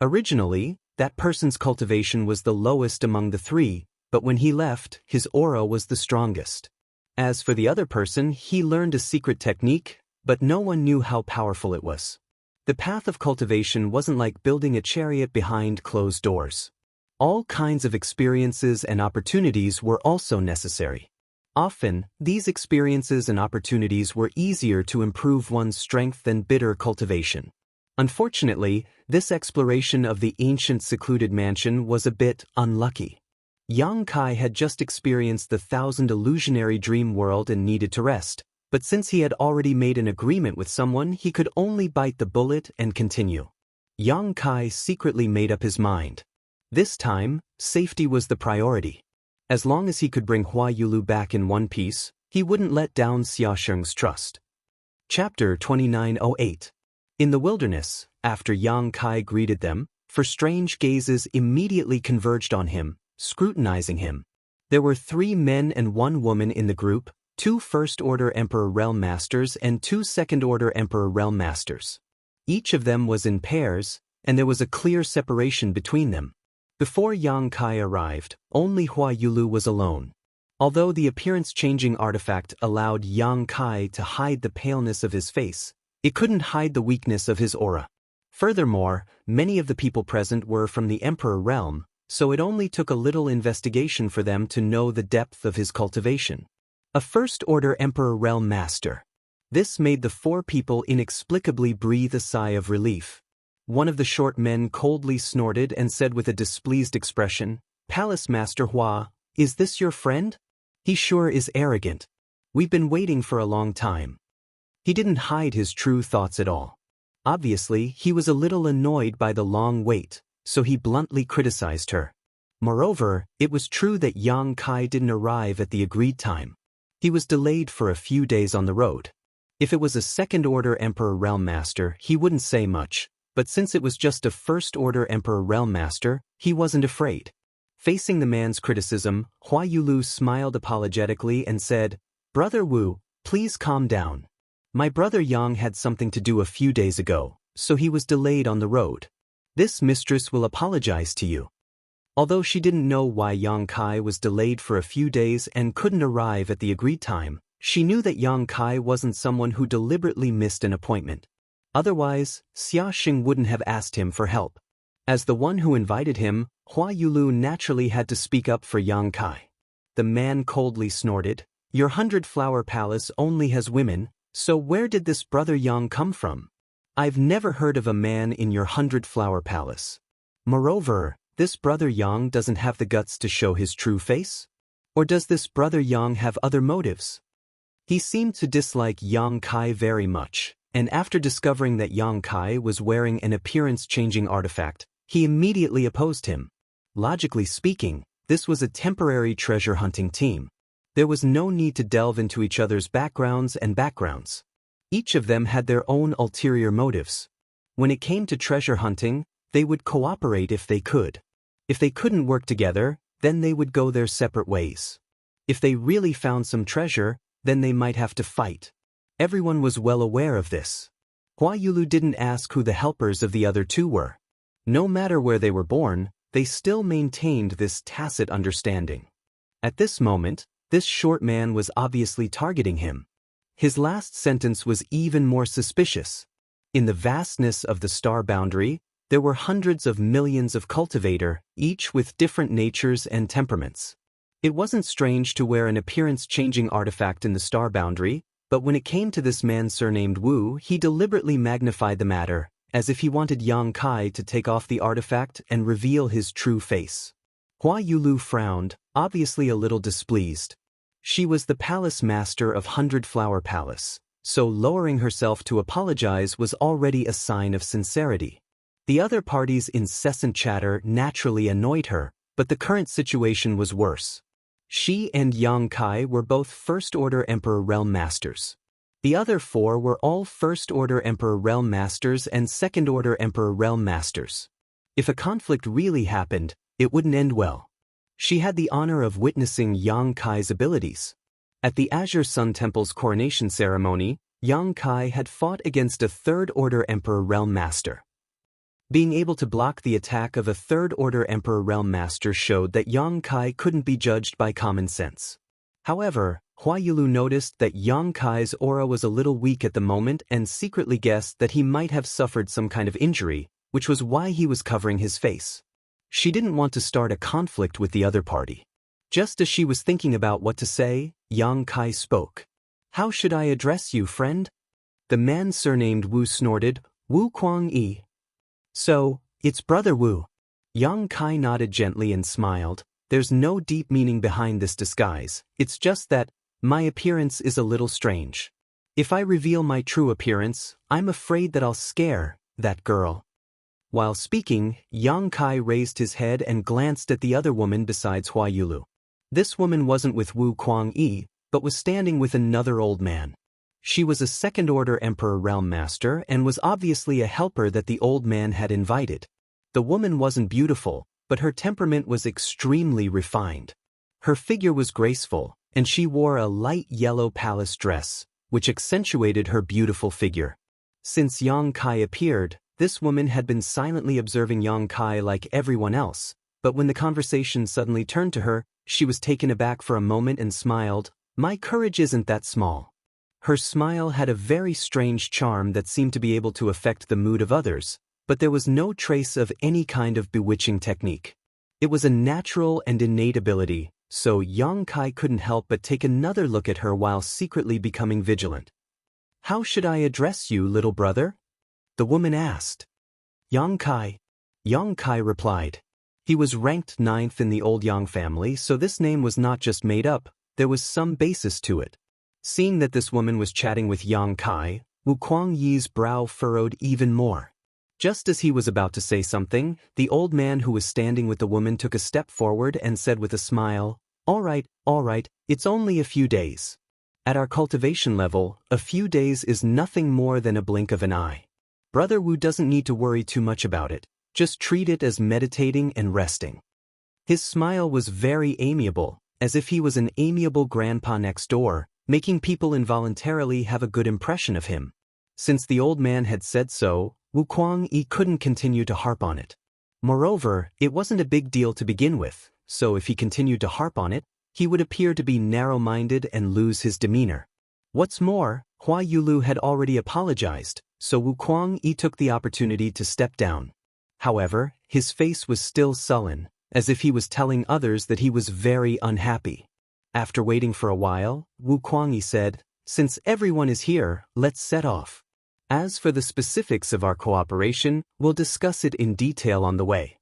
Originally, that person's cultivation was the lowest among the 3, but when he left, his aura was the strongest. As for the other person, he learned a secret technique, but no one knew how powerful it was. The path of cultivation wasn't like building a chariot behind closed doors. All kinds of experiences and opportunities were also necessary. Often, these experiences and opportunities were easier to improve one's strength than bitter cultivation. Unfortunately, this exploration of the ancient secluded mansion was a bit unlucky. Yang Kai had just experienced the 1000 illusionary dream world and needed to rest, but since he had already made an agreement with someone, he could only bite the bullet and continue. Yang Kai secretly made up his mind. This time, safety was the priority. As long as he could bring Hua Yulu back in one piece, he wouldn't let down Xia Sheng's trust. Chapter 2908. In the wilderness, after Yang Kai greeted them, for strange gazes immediately converged on him, scrutinizing him. There were 3 men and 1 woman in the group, 2 First-Order Emperor Realm Masters and 2 Second-Order Emperor Realm Masters. Each of them was in pairs, and there was a clear separation between them. Before Yang Kai arrived, only Hua Yulu was alone. Although the appearance-changing artifact allowed Yang Kai to hide the paleness of his face, it couldn't hide the weakness of his aura. Furthermore, many of the people present were from the Emperor realm, so it only took a little investigation for them to know the depth of his cultivation. A First-Order Emperor Realm Master. This made the 4 people inexplicably breathe a sigh of relief. One of the short men coldly snorted and said with a displeased expression, "Palace Master Hua, is this your friend? He sure is arrogant. We've been waiting for a long time." He didn't hide his true thoughts at all. Obviously, he was a little annoyed by the long wait, so he bluntly criticized her. Moreover, it was true that Yang Kai didn't arrive at the agreed time. He was delayed for a few days on the road. If it was a Second-Order Emperor Realm Master, he wouldn't say much, but since it was just a First-Order Emperor Realm Master, he wasn't afraid. Facing the man's criticism, Hua Yulu smiled apologetically and said, "Brother Wu, please calm down. My brother Yang had something to do a few days ago, so he was delayed on the road. This mistress will apologize to you." Although she didn't know why Yang Kai was delayed for a few days and couldn't arrive at the agreed time, she knew that Yang Kai wasn't someone who deliberately missed an appointment. Otherwise, Xia Sheng wouldn't have asked him for help. As the one who invited him, Hua Yulu naturally had to speak up for Yang Kai. The man coldly snorted, "Your 100-flower palace only has women, so where did this brother Yang come from? I've never heard of a man in your 100-flower palace. Moreover, this brother Yang doesn't have the guts to show his true face? Or does this brother Yang have other motives?" He seemed to dislike Yang Kai very much, and after discovering that Yang Kai was wearing an appearance-changing artifact, he immediately opposed him. Logically speaking, this was a temporary treasure-hunting team. There was no need to delve into each other's backgrounds. Each of them had their own ulterior motives. When it came to treasure hunting, they would cooperate if they could. If they couldn't work together, then they would go their separate ways. If they really found some treasure, then they might have to fight. Everyone was well aware of this. Hua Yulu didn't ask who the helpers of the other two were. No matter where they were born, they still maintained this tacit understanding. At this moment, this short man was obviously targeting him. His last sentence was even more suspicious. In the vastness of the star boundary, there were hundreds of millions of cultivator, each with different natures and temperaments. It wasn't strange to wear an appearance-changing artifact in the star boundary, but when it came to this man surnamed Wu, he deliberately magnified the matter, as if he wanted Yang Kai to take off the artifact and reveal his true face. Hua Yulu frowned, obviously a little displeased. She was the palace master of Hundred Flower Palace, so lowering herself to apologize was already a sign of sincerity. The other party's incessant chatter naturally annoyed her, but the current situation was worse. She and Yang Kai were both First-Order Emperor Realm Masters. The other four were all First-Order Emperor Realm Masters and Second-Order Emperor Realm Masters. If a conflict really happened, it wouldn't end well. She had the honor of witnessing Yang Kai's abilities. At the Azure Sun Temple's coronation ceremony, Yang Kai had fought against a Third-Order Emperor Realm Master. Being able to block the attack of a Third-Order Emperor Realm Master showed that Yang Kai couldn't be judged by common sense. However, Hua Yulu noticed that Yang Kai's aura was a little weak at the moment and secretly guessed that he might have suffered some kind of injury, which was why he was covering his face. She didn't want to start a conflict with the other party. Just as she was thinking about what to say, Yang Kai spoke. "How should I address you, friend?" The man surnamed Wu snorted, "Wu Kuang-yi." "So, it's Brother Wu." Yang Kai nodded gently and smiled. "There's no deep meaning behind this disguise, it's just that my appearance is a little strange. If I reveal my true appearance, I'm afraid that I'll scare that girl." While speaking, Yang Kai raised his head and glanced at the other woman besides Hua Yulu. This woman wasn't with Wu Kuang-yi, but was standing with another old man. She was a Second-Order Emperor Realm Master and was obviously a helper that the old man had invited. The woman wasn't beautiful, but her temperament was extremely refined. Her figure was graceful, and she wore a light yellow palace dress, which accentuated her beautiful figure. Since Yang Kai appeared, this woman had been silently observing Yang Kai like everyone else, but when the conversation suddenly turned to her, she was taken aback for a moment and smiled. "My courage isn't that small." Her smile had a very strange charm that seemed to be able to affect the mood of others, but there was no trace of any kind of bewitching technique. It was a natural and innate ability, so Yang Kai couldn't help but take another look at her while secretly becoming vigilant. "How should I address you, little brother?" the woman asked. "Yang Kai." Yang Kai replied. He was ranked 9th in the old Yang family, so this name was not just made up, there was some basis to it. Seeing that this woman was chatting with Yang Kai, Wu Kuang-yi's brow furrowed even more. Just as he was about to say something, the old man who was standing with the woman took a step forward and said with a smile, all right, it's only a few days. At our cultivation level, a few days is nothing more than a blink of an eye. Brother Wu doesn't need to worry too much about it, just treat it as meditating and resting." His smile was very amiable, as if he was an amiable grandpa next door, making people involuntarily have a good impression of him. Since the old man had said so, Wu Kuang-yi couldn't continue to harp on it. Moreover, it wasn't a big deal to begin with, so if he continued to harp on it, he would appear to be narrow-minded and lose his demeanor. What's more, Hua Yulu had already apologized, so Wu Kuang-yi took the opportunity to step down. However, his face was still sullen, as if he was telling others that he was very unhappy. After waiting for a while, Wu Kuang-yi said, "Since everyone is here, let's set off. As for the specifics of our cooperation, we'll discuss it in detail on the way."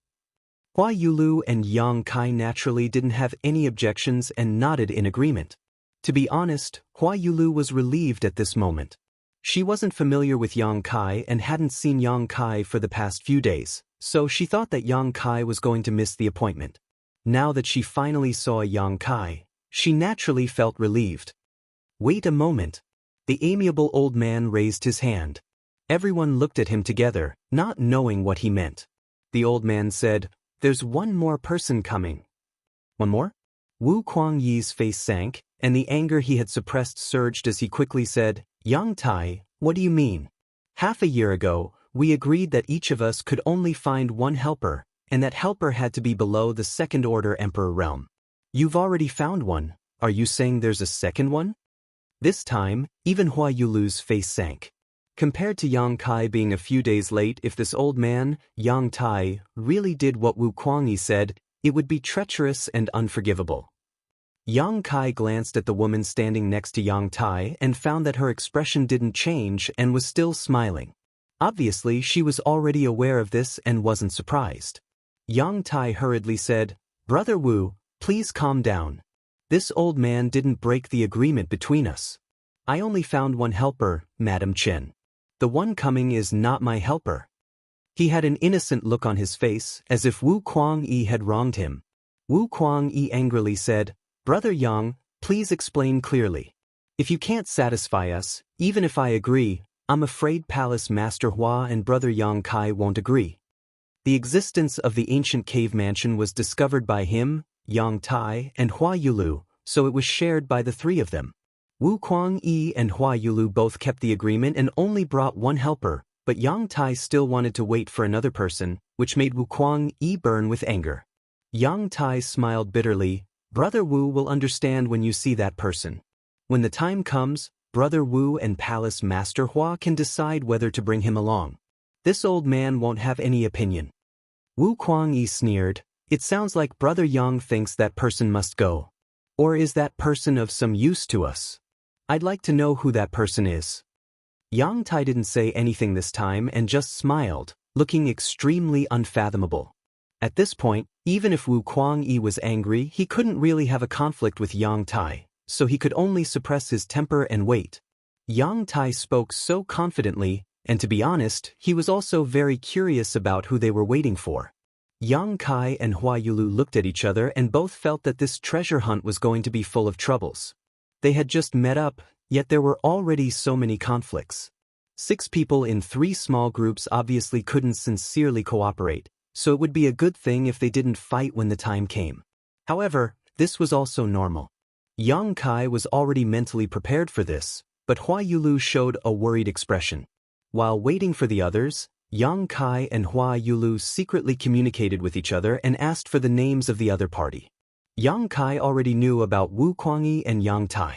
Hua Yulu and Yang Kai naturally didn't have any objections and nodded in agreement. To be honest, Hua Yulu was relieved at this moment. She wasn't familiar with Yang Kai and hadn't seen Yang Kai for the past few days, so she thought that Yang Kai was going to miss the appointment. Now that she finally saw Yang Kai, she naturally felt relieved. "Wait a moment." The amiable old man raised his hand. Everyone looked at him together, not knowing what he meant. The old man said, there's one more person coming. One more? Wu Kuangyi's face sank, and the anger he had suppressed surged as he quickly said, Yang Tai, what do you mean? Half a year ago, we agreed that each of us could only find one helper, and that helper had to be below the second-order Emperor realm. You've already found one. Are you saying there's a second one? This time, even Hua Yulu's face sank. Compared to Yang Kai being a few days late, if this old man, Yang Tai, really did what Wu Kuangyi said, it would be treacherous and unforgivable. Yang Kai glanced at the woman standing next to Yang Tai and found that her expression didn't change and was still smiling. Obviously, she was already aware of this and wasn't surprised. Yang Tai hurriedly said, Brother Wu, please calm down. This old man didn't break the agreement between us. I only found one helper, Madam Chen. The one coming is not my helper. He had an innocent look on his face, as if Wu Kuangyi had wronged him. Wu Kuangyi angrily said, Brother Yang, please explain clearly. If you can't satisfy us, even if I agree, I'm afraid Palace Master Hua and Brother Yang Kai won't agree. The existence of the ancient cave mansion was discovered by him, Yang Tai, and Hua Yulu, so it was shared by the three of them. Wu Kuangyi and Hua Yulu both kept the agreement and only brought one helper, but Yang Tai still wanted to wait for another person, which made Wu Kuangyi burn with anger. Yang Tai smiled bitterly, Brother Wu will understand when you see that person. When the time comes, Brother Wu and Palace Master Hua can decide whether to bring him along. This old man won't have any opinion. Wu Kuangyi sneered, It sounds like Brother Yang thinks that person must go. Or is that person of some use to us? I'd like to know who that person is. Yang Tai didn't say anything this time and just smiled, looking extremely unfathomable. At this point, even if Wu Kuangyi was angry, he couldn't really have a conflict with Yang Tai, so he could only suppress his temper and wait. Yang Tai spoke so confidently, and to be honest, he was also very curious about who they were waiting for. Yang Kai and Hua Yulu looked at each other and both felt that this treasure hunt was going to be full of troubles. They had just met up, yet there were already so many conflicts. 6 people in 3 small groups obviously couldn't sincerely cooperate, so it would be a good thing if they didn't fight when the time came. However, this was also normal. Yang Kai was already mentally prepared for this, but Hua Yulu showed a worried expression. While waiting for the others, Yang Kai and Hua Yulu secretly communicated with each other and asked for the names of the other party. Yang Kai already knew about Wu Kuangyi and Yang Tai.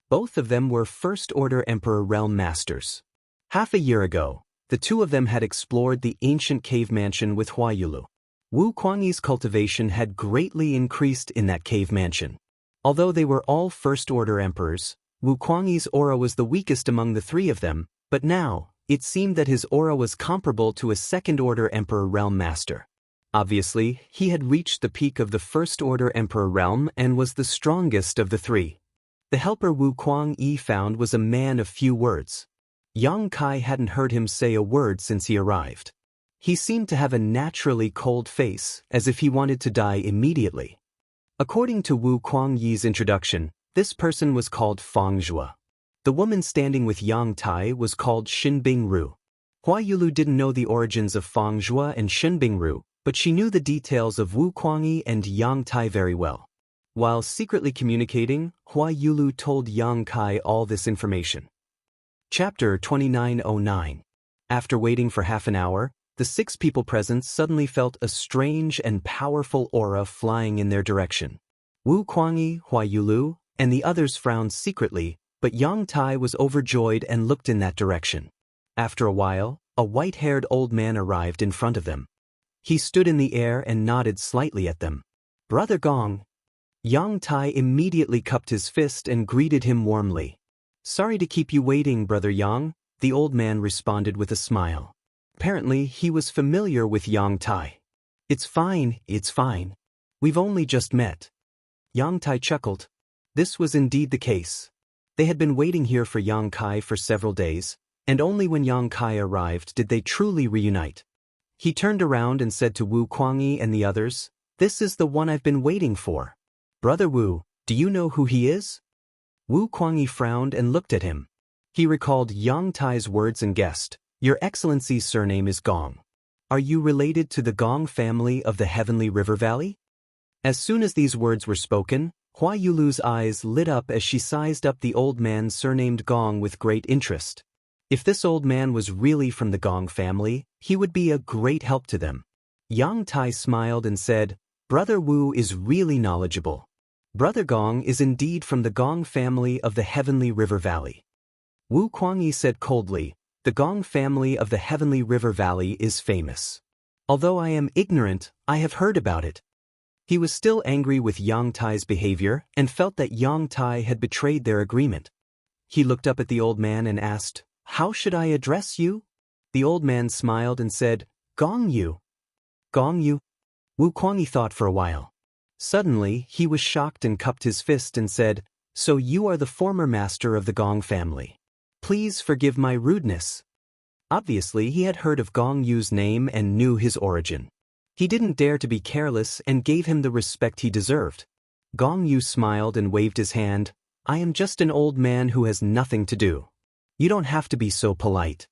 Both of them were First-Order Emperor Realm Masters. Half a year ago, the two of them had explored the ancient cave mansion with Hua Yulu. Wu Kuangyi's cultivation had greatly increased in that cave mansion. Although they were all First-Order Emperors, Wu Kuangyi's aura was the weakest among the 3 of them, but now, it seemed that his aura was comparable to a Second-Order Emperor Realm Master. Obviously, he had reached the peak of the First-Order Emperor Realm and was the strongest of the 3. The helper Wu Kuangyi found was a man of few words. Yang Kai hadn't heard him say a word since he arrived. He seemed to have a naturally cold face, as if he wanted to die immediately. According to Wu Kuangyi's introduction, this person was called Fang Zhua. The woman standing with Yang Tai was called Xinbing Ru. Hua Yulu didn't know the origins of Fang Zhua and Xinbing Ru, but she knew the details of Wu Kuangyi and Yang Tai very well. While secretly communicating, Hua Yulu told Yang Kai all this information. Chapter 2909. After waiting for half an hour, the 6 people present suddenly felt a strange and powerful aura flying in their direction. Wu Kuangyi, Hua Yulu, and the others frowned secretly, but Yang Tai was overjoyed and looked in that direction. After a while, a white-haired old man arrived in front of them. He stood in the air and nodded slightly at them. Brother Gong. Yang Tai immediately cupped his fist and greeted him warmly. Sorry to keep you waiting, Brother Yang, the old man responded with a smile. Apparently, he was familiar with Yang Tai. It's fine. We've only just met. Yang Tai chuckled. This was indeed the case. They had been waiting here for Yang Kai for several days, and only when Yang Kai arrived did they truly reunite. He turned around and said to Wu Kuangyi and the others, This is the one I've been waiting for. Brother Wu, do you know who he is? Wu Kuangyi frowned and looked at him. He recalled Yang Tai's words and guessed, Your Excellency's surname is Gong. Are you related to the Gong family of the Heavenly River Valley? As soon as these words were spoken, Hua Yulu's eyes lit up as she sized up the old man surnamed Gong with great interest. If this old man was really from the Gong family, he would be a great help to them. Yang Tai smiled and said, Brother Wu is really knowledgeable. Brother Gong is indeed from the Gong family of the Heavenly River Valley. Wu Kuangyi said coldly, The Gong family of the Heavenly River Valley is famous. Although I am ignorant, I have heard about it. He was still angry with Yang Tai's behavior and felt that Yang Tai had betrayed their agreement. He looked up at the old man and asked, How should I address you? The old man smiled and said, Gong Yu. Gong Yu? Wu Kuangyi thought for a while. Suddenly, he was shocked and cupped his fist and said, So you are the former master of the Gong family. Please forgive my rudeness. Obviously, he had heard of Gong Yu's name and knew his origin. He didn't dare to be careless and gave him the respect he deserved. Gong Yu smiled and waved his hand. I am just an old man who has nothing to do. You don't have to be so polite.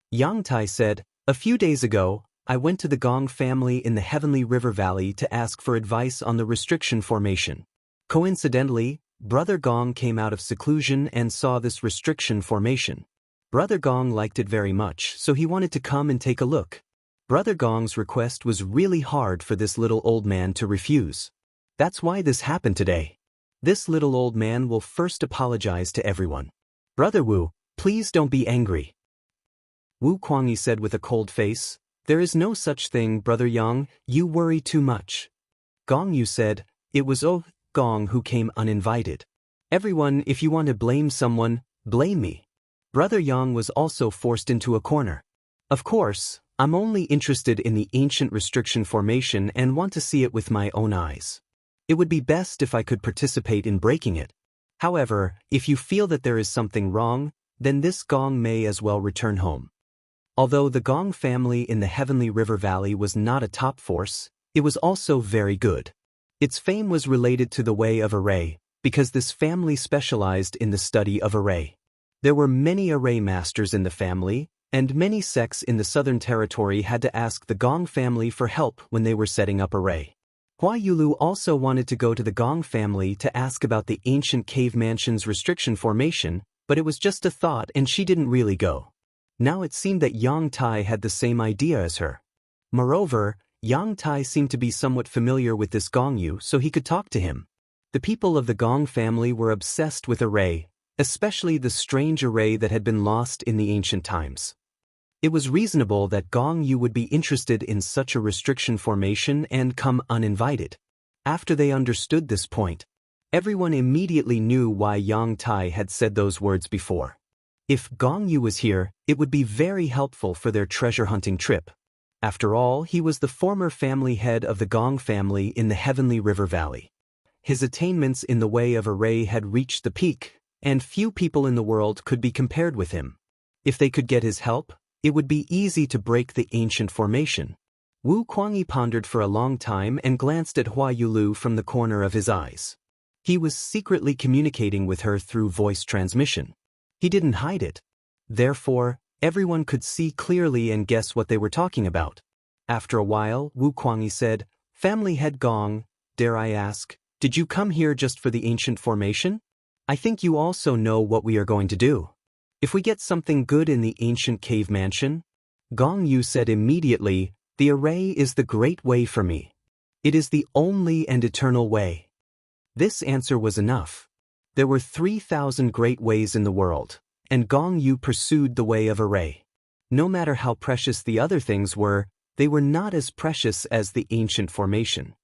Yang Tai said, A few days ago, I went to the Gong family in the Heavenly River Valley to ask for advice on the restriction formation. Coincidentally, Brother Gong came out of seclusion and saw this restriction formation. Brother Gong liked it very much, so he wanted to come and take a look. Brother Gong's request was really hard for this little old man to refuse. That's why this happened today. This little old man will first apologize to everyone. Brother Wu, please don't be angry. Wu Kuangyi said with a cold face, There is no such thing, Brother Yang, you worry too much. Gong Yu said, It was Gong who came uninvited. Everyone, if you want to blame someone, blame me. Brother Yang was also forced into a corner. Of course, I'm only interested in the ancient restriction formation and want to see it with my own eyes. It would be best if I could participate in breaking it. However, if you feel that there is something wrong, then this Gong may as well return home. Although the Gong family in the Heavenly River Valley was not a top force, it was also very good. Its fame was related to the way of array, because this family specialized in the study of array. There were many array masters in the family, and many sects in the Southern Territory had to ask the Gong family for help when they were setting up array. Hua Yulu also wanted to go to the Gong family to ask about the ancient cave mansion's restriction formation, but it was just a thought and she didn't really go. Now it seemed that Yang Tai had the same idea as her. Moreover, Yang Tai seemed to be somewhat familiar with this Gong Yu, so he could talk to him. The people of the Gong family were obsessed with array, especially the strange array that had been lost in the ancient times. It was reasonable that Gong Yu would be interested in such a restriction formation and come uninvited. After they understood this point, everyone immediately knew why Yang Tai had said those words before. If Gong Yu was here, it would be very helpful for their treasure hunting trip. After all, he was the former family head of the Gong family in the Heavenly River Valley. His attainments in the way of array had reached the peak, and few people in the world could be compared with him. If they could get his help, it would be easy to break the ancient formation. Wu Kuangyi pondered for a long time and glanced at Hua Yulu from the corner of his eyes. He was secretly communicating with her through voice transmission. He didn't hide it. Therefore, everyone could see clearly and guess what they were talking about. After a while, Wu Kuangyi said, Family head Gong, dare I ask, did you come here just for the ancient formation? I think you also know what we are going to do. If we get something good in the ancient cave mansion, Gong Yu said immediately, The array is the great way for me. It is the only and eternal way. This answer was enough. There were 3,000 great ways in the world, and Gong Yu pursued the way of array. No matter how precious the other things were, they were not as precious as the ancient formation.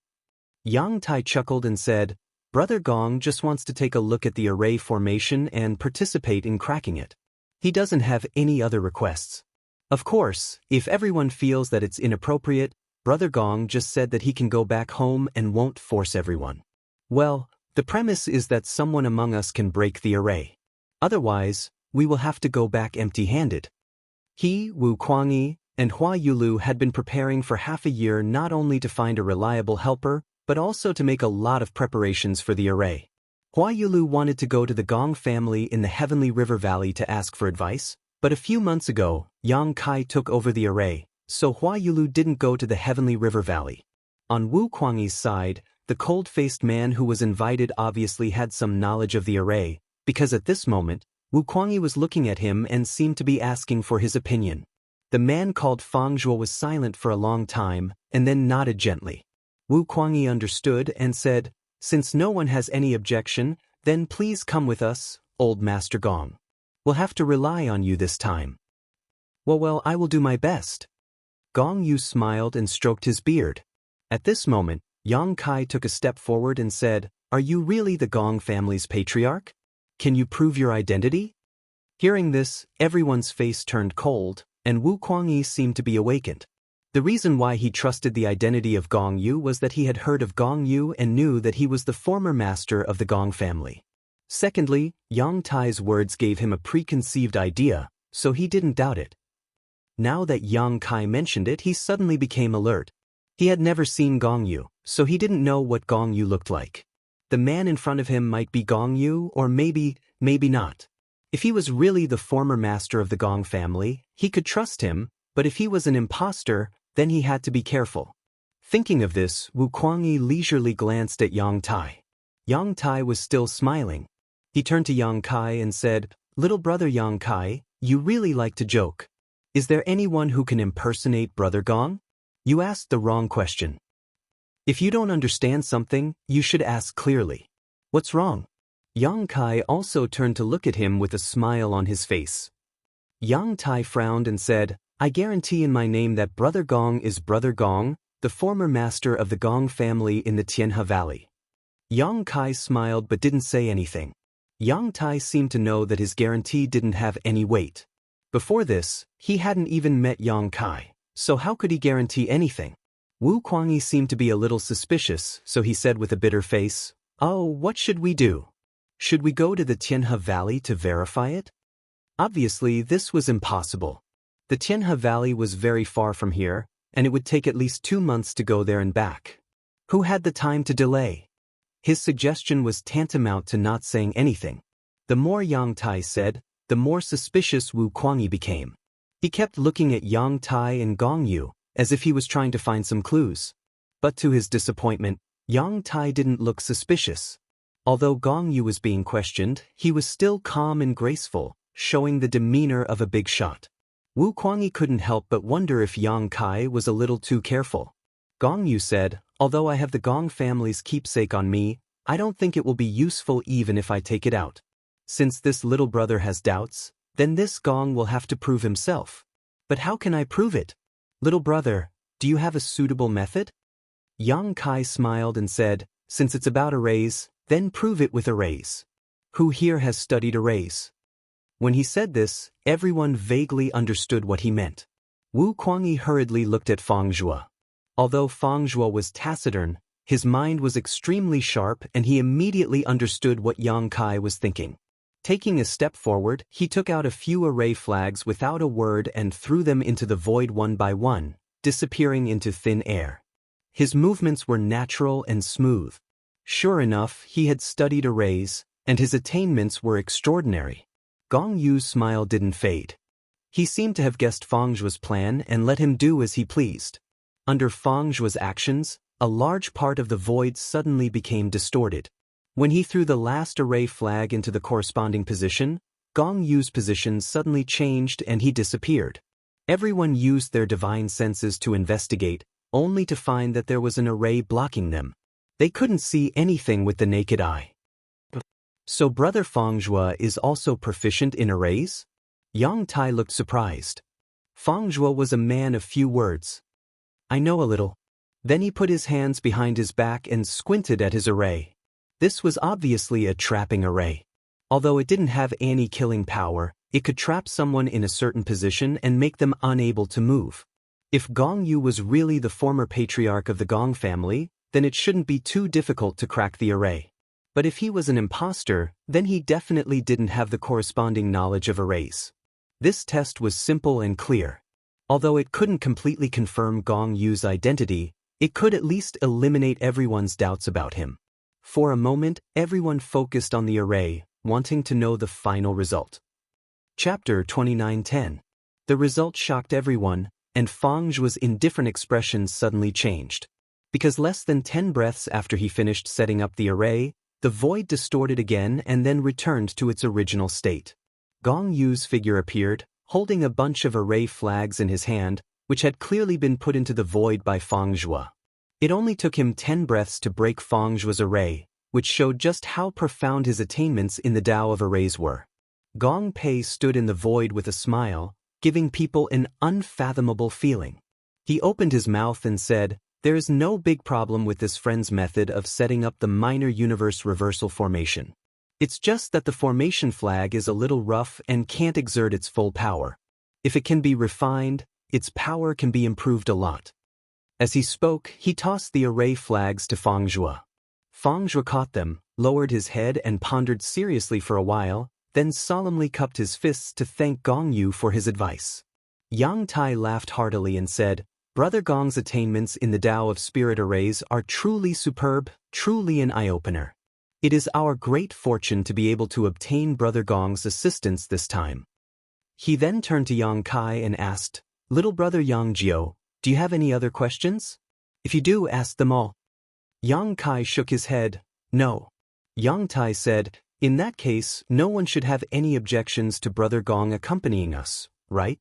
Yang Tai chuckled and said, Brother Gong just wants to take a look at the array formation and participate in cracking it. He doesn't have any other requests. Of course, if everyone feels that it's inappropriate, Brother Gong just said that he can go back home and won't force everyone. Well, the premise is that someone among us can break the array. Otherwise, we will have to go back empty-handed. He, Wu Kuangyi, and Hua Yulu had been preparing for half a year not only to find a reliable helper, but also to make a lot of preparations for the array. Hua Yulu wanted to go to the Gong family in the Heavenly River Valley to ask for advice, but a few months ago, Yang Kai took over the array, So Hua Yulu didn't go to the Heavenly River Valley. On Wu Kuangyi's side, the cold-faced man who was invited obviously had some knowledge of the array, because at this moment, Wu Kuangyi was looking at him and seemed to be asking for his opinion. The man called Fang Zhuo was silent for a long time, and then nodded gently. Wu Kuangyi understood and said, "Since no one has any objection, then please come with us, old Master Gong. We'll have to rely on you this time." Well, I will do my best." Gong Yu smiled and stroked his beard. At this moment, Yang Kai took a step forward and said, "Are you really the Gong family's patriarch? Can you prove your identity?" Hearing this, everyone's face turned cold, and Wu Kuangyi seemed to be awakened. The reason why he trusted the identity of Gong Yu was that he had heard of Gong Yu and knew that he was the former master of the Gong family. Secondly, Yang Tai's words gave him a preconceived idea, so he didn't doubt it. Now that Yang Kai mentioned it, he suddenly became alert. He had never seen Gong Yu, so he didn't know what Gong Yu looked like. The man in front of him might be Gong Yu, or maybe not. If he was really the former master of the Gong family, he could trust him, but if he was an impostor, then he had to be careful. Thinking of this, Wu Kuangyi leisurely glanced at Yang Tai. Yang Tai was still smiling. He turned to Yang Kai and said, "Little brother Yang Kai, you really like to joke. Is there anyone who can impersonate Brother Gong? You asked the wrong question. If you don't understand something, you should ask clearly. What's wrong?" Yang Kai also turned to look at him with a smile on his face. Yang Tai frowned and said, "I guarantee in my name that Brother Gong is Brother Gong, the former master of the Gong family in the Tianhe Valley." Yang Kai smiled but didn't say anything. Yang Tai seemed to know that his guarantee didn't have any weight. Before this, he hadn't even met Yang Kai, so how could he guarantee anything? Wu Kuangyi seemed to be a little suspicious, so he said with a bitter face, "Oh, what should we do? Should we go to the Tianhe Valley to verify it?" Obviously, this was impossible. The Tianhe Valley was very far from here, and it would take at least 2 months to go there and back. Who had the time to delay? His suggestion was tantamount to not saying anything. The more Yang Tai said, the more suspicious Wu Kuangyi became. He kept looking at Yang Tai and Gong Yu, as if he was trying to find some clues. But to his disappointment, Yang Tai didn't look suspicious. Although Gong Yu was being questioned, he was still calm and graceful, showing the demeanor of a big shot. Wu Kuangyi couldn't help but wonder if Yang Kai was a little too careful. Gong Yu said, "Although I have the Gong family's keepsake on me, I don't think it will be useful even if I take it out. Since this little brother has doubts, then this Gong will have to prove himself. But how can I prove it? Little brother, do you have a suitable method?" Yang Kai smiled and said, "Since it's about arrays, then prove it with arrays. Who here has studied arrays?" When he said this, everyone vaguely understood what he meant. Wu Kuangyi hurriedly looked at Fang Zhuo. Although Fang Zhuo was taciturn, his mind was extremely sharp and he immediately understood what Yang Kai was thinking. Taking a step forward, he took out a few array flags without a word and threw them into the void one by one, disappearing into thin air. His movements were natural and smooth. Sure enough, he had studied arrays, and his attainments were extraordinary. Gong Yu's smile didn't fade. He seemed to have guessed Fang Zhuo's plan and let him do as he pleased. Under Fang Zhuo's actions, a large part of the void suddenly became distorted. When he threw the last array flag into the corresponding position, Gong Yu's position suddenly changed and he disappeared. Everyone used their divine senses to investigate, only to find that there was an array blocking them. They couldn't see anything with the naked eye. So Brother Fang Zhuo is also proficient in arrays? Yang Tai looked surprised. Fang Zhuo was a man of few words. "I know a little." Then he put his hands behind his back and squinted at his array. This was obviously a trapping array. Although it didn't have any killing power, it could trap someone in a certain position and make them unable to move. If Gong Yu was really the former patriarch of the Gong family, then it shouldn't be too difficult to crack the array. But if he was an impostor, then he definitely didn't have the corresponding knowledge of arrays. This test was simple and clear. Although it couldn't completely confirm Gong Yu's identity, it could at least eliminate everyone's doubts about him. For a moment, everyone focused on the array, wanting to know the final result. Chapter 29:10. The result shocked everyone, and Feng Zhuo's indifferent expression suddenly changed. Because less than 10 breaths after he finished setting up the array, the void distorted again and then returned to its original state. Gong Yu's figure appeared, holding a bunch of array flags in his hand, which had clearly been put into the void by Feng Zhuo. It only took him 10 breaths to break Feng Zhuo's array, which showed just how profound his attainments in the Tao of arrays were. Gong Pei stood in the void with a smile, giving people an unfathomable feeling. He opened his mouth and said, "There is no big problem with this friend's method of setting up the minor universe reversal formation. It's just that the formation flag is a little rough and can't exert its full power. If it can be refined, its power can be improved a lot." As he spoke, he tossed the array flags to Feng Zhuo. Feng Zhuo caught them, lowered his head and pondered seriously for a while, then solemnly cupped his fists to thank Gong Yu for his advice. Yang Tai laughed heartily and said, "Brother Gong's attainments in the Tao of spirit arrays are truly superb, truly an eye-opener. It is our great fortune to be able to obtain Brother Gong's assistance this time." He then turned to Yang Kai and asked, "Little brother Yang Jiao, do you have any other questions? If you do, ask them all." Yang Kai shook his head, "No." Yang Tai said, "In that case, no one should have any objections to Brother Gong accompanying us, right?"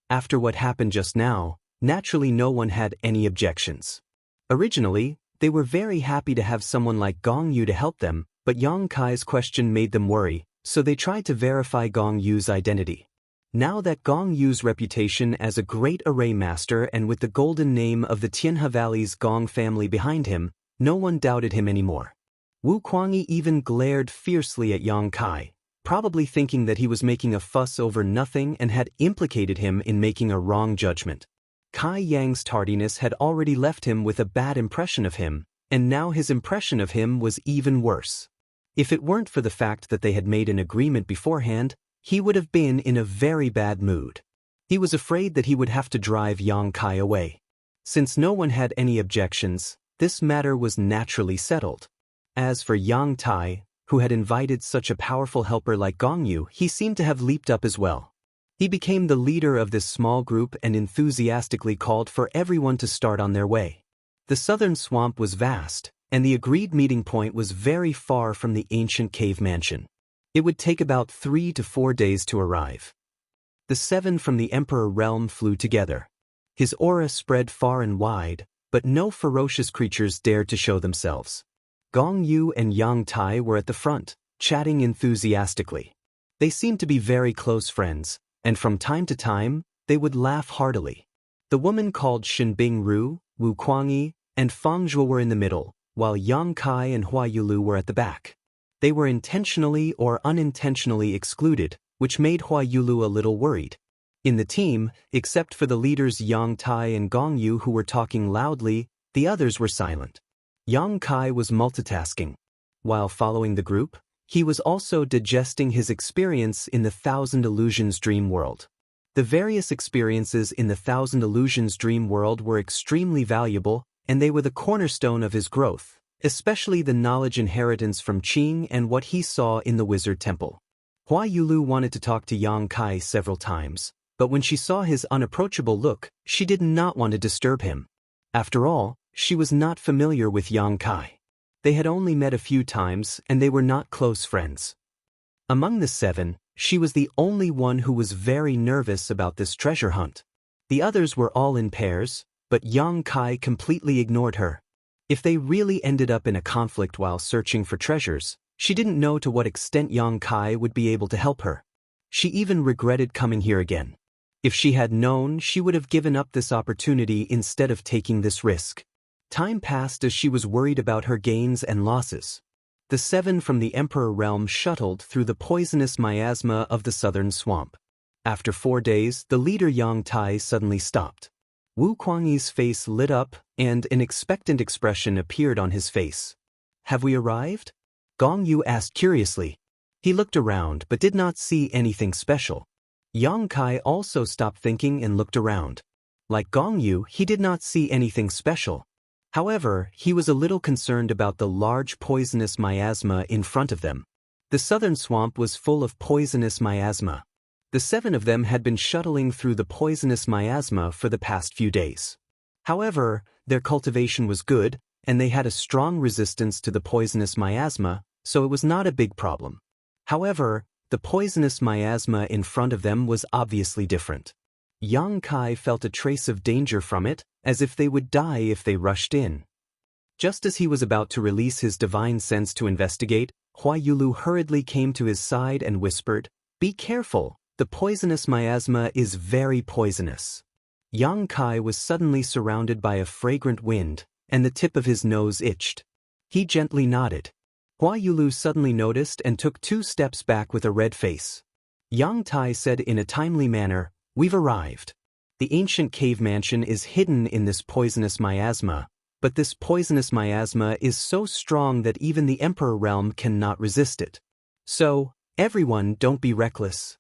After what happened just now, naturally no one had any objections. Originally, they were very happy to have someone like Gong Yu to help them, but Yang Kai's question made them worry, so they tried to verify Gong Yu's identity. Now that Gong Yu's reputation as a great array master and with the golden name of the Tianhe Valley's Gong family behind him, no one doubted him anymore. Wu Kuangyi even glared fiercely at Yang Kai, probably thinking that he was making a fuss over nothing and had implicated him in making a wrong judgment. Kai Yang's tardiness had already left him with a bad impression of him, and now his impression of him was even worse. If it weren't for the fact that they had made an agreement beforehand, he would have been in a very bad mood. He was afraid that he would have to drive Yang Kai away. Since no one had any objections, this matter was naturally settled. As for Yang Tai, who had invited such a powerful helper like Gong Yu, he seemed to have leaped up as well. He became the leader of this small group and enthusiastically called for everyone to start on their way. The southern swamp was vast, and the agreed meeting point was very far from the ancient cave mansion. It would take about 3 to 4 days to arrive. The 7 from the Emperor realm flew together. His aura spread far and wide, but no ferocious creatures dared to show themselves. Gong Yu and Yang Tai were at the front, chatting enthusiastically. They seemed to be very close friends, and from time to time, they would laugh heartily. The woman called Shinbing Ru, Wu Kuangyi, and Feng Zhuo were in the middle, while Yang Kai and Hua Yulu were at the back. They were intentionally or unintentionally excluded, which made Hua Yulu a little worried. In the team, except for the leaders Yang Tai and Gong Yu who were talking loudly, the others were silent. Yang Kai was multitasking. While following the group, he was also digesting his experience in the Thousand Illusions dream world. The various experiences in the Thousand Illusions dream world were extremely valuable, and they were the cornerstone of his growth, especially the knowledge inheritance from Qing and what he saw in the Wizard Temple. Hua Yulu wanted to talk to Yang Kai several times, but when she saw his unapproachable look, she did not want to disturb him. After all, she was not familiar with Yang Kai. They had only met a few times and they were not close friends. Among the 7, she was the only one who was very nervous about this treasure hunt. The others were all in pairs, but Yang Kai completely ignored her. If they really ended up in a conflict while searching for treasures, she didn't know to what extent Yang Kai would be able to help her. She even regretted coming here again. If she had known, she would have given up this opportunity instead of taking this risk. Time passed as she was worried about her gains and losses. The 7 from the Emperor realm shuttled through the poisonous miasma of the southern swamp. After 4 days, the leader Yang Tai suddenly stopped. Wu Kuangyi's face lit up, and an expectant expression appeared on his face. "Have we arrived?" Gong Yu asked curiously. He looked around but did not see anything special. Yang Kai also stopped thinking and looked around. Like Gong Yu, he did not see anything special. However, he was a little concerned about the large poisonous miasma in front of them. The southern swamp was full of poisonous miasma. The 7 of them had been shuttling through the poisonous miasma for the past few days. However, their cultivation was good, and they had a strong resistance to the poisonous miasma, so it was not a big problem. However, the poisonous miasma in front of them was obviously different. Yang Kai felt a trace of danger from it, as if they would die if they rushed in. Just as he was about to release his divine sense to investigate, Hua Yulu hurriedly came to his side and whispered, "Be careful, the poisonous miasma is very poisonous." Yang Kai was suddenly surrounded by a fragrant wind, and the tip of his nose itched. He gently nodded. Hua Yulu suddenly noticed and took 2 steps back with a red face. Yang Tai said in a timely manner, "We've arrived. The ancient cave mansion is hidden in this poisonous miasma, but this poisonous miasma is so strong that even the Emperor realm cannot resist it. So, everyone don't be reckless."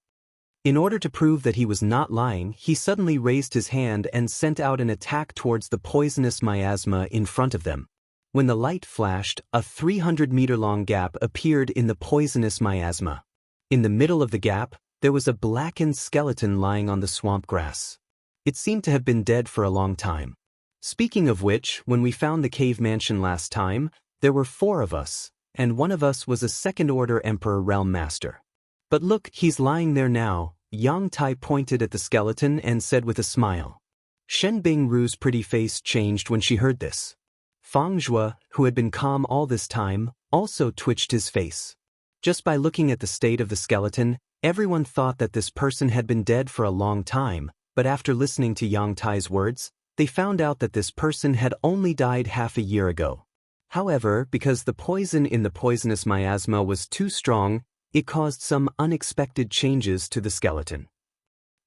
In order to prove that he was not lying, he suddenly raised his hand and sent out an attack towards the poisonous miasma in front of them. When the light flashed, a 300-meter-long gap appeared in the poisonous miasma. In the middle of the gap, there was a blackened skeleton lying on the swamp grass. It seemed to have been dead for a long time. Speaking of which, when we found the cave mansion last time, there were 4 of us, and one of us was a second-order Emperor Realm Master. But look, he's lying there now. Yang Tai pointed at the skeleton and said with a smile. Shen Bingru's pretty face changed when she heard this. Fang Zhua, who had been calm all this time, also twitched his face. Just by looking at the state of the skeleton, everyone thought that this person had been dead for a long time, but after listening to Yang Tai's words, they found out that this person had only died half a year ago. However, because the poison in the poisonous miasma was too strong, it caused some unexpected changes to the skeleton.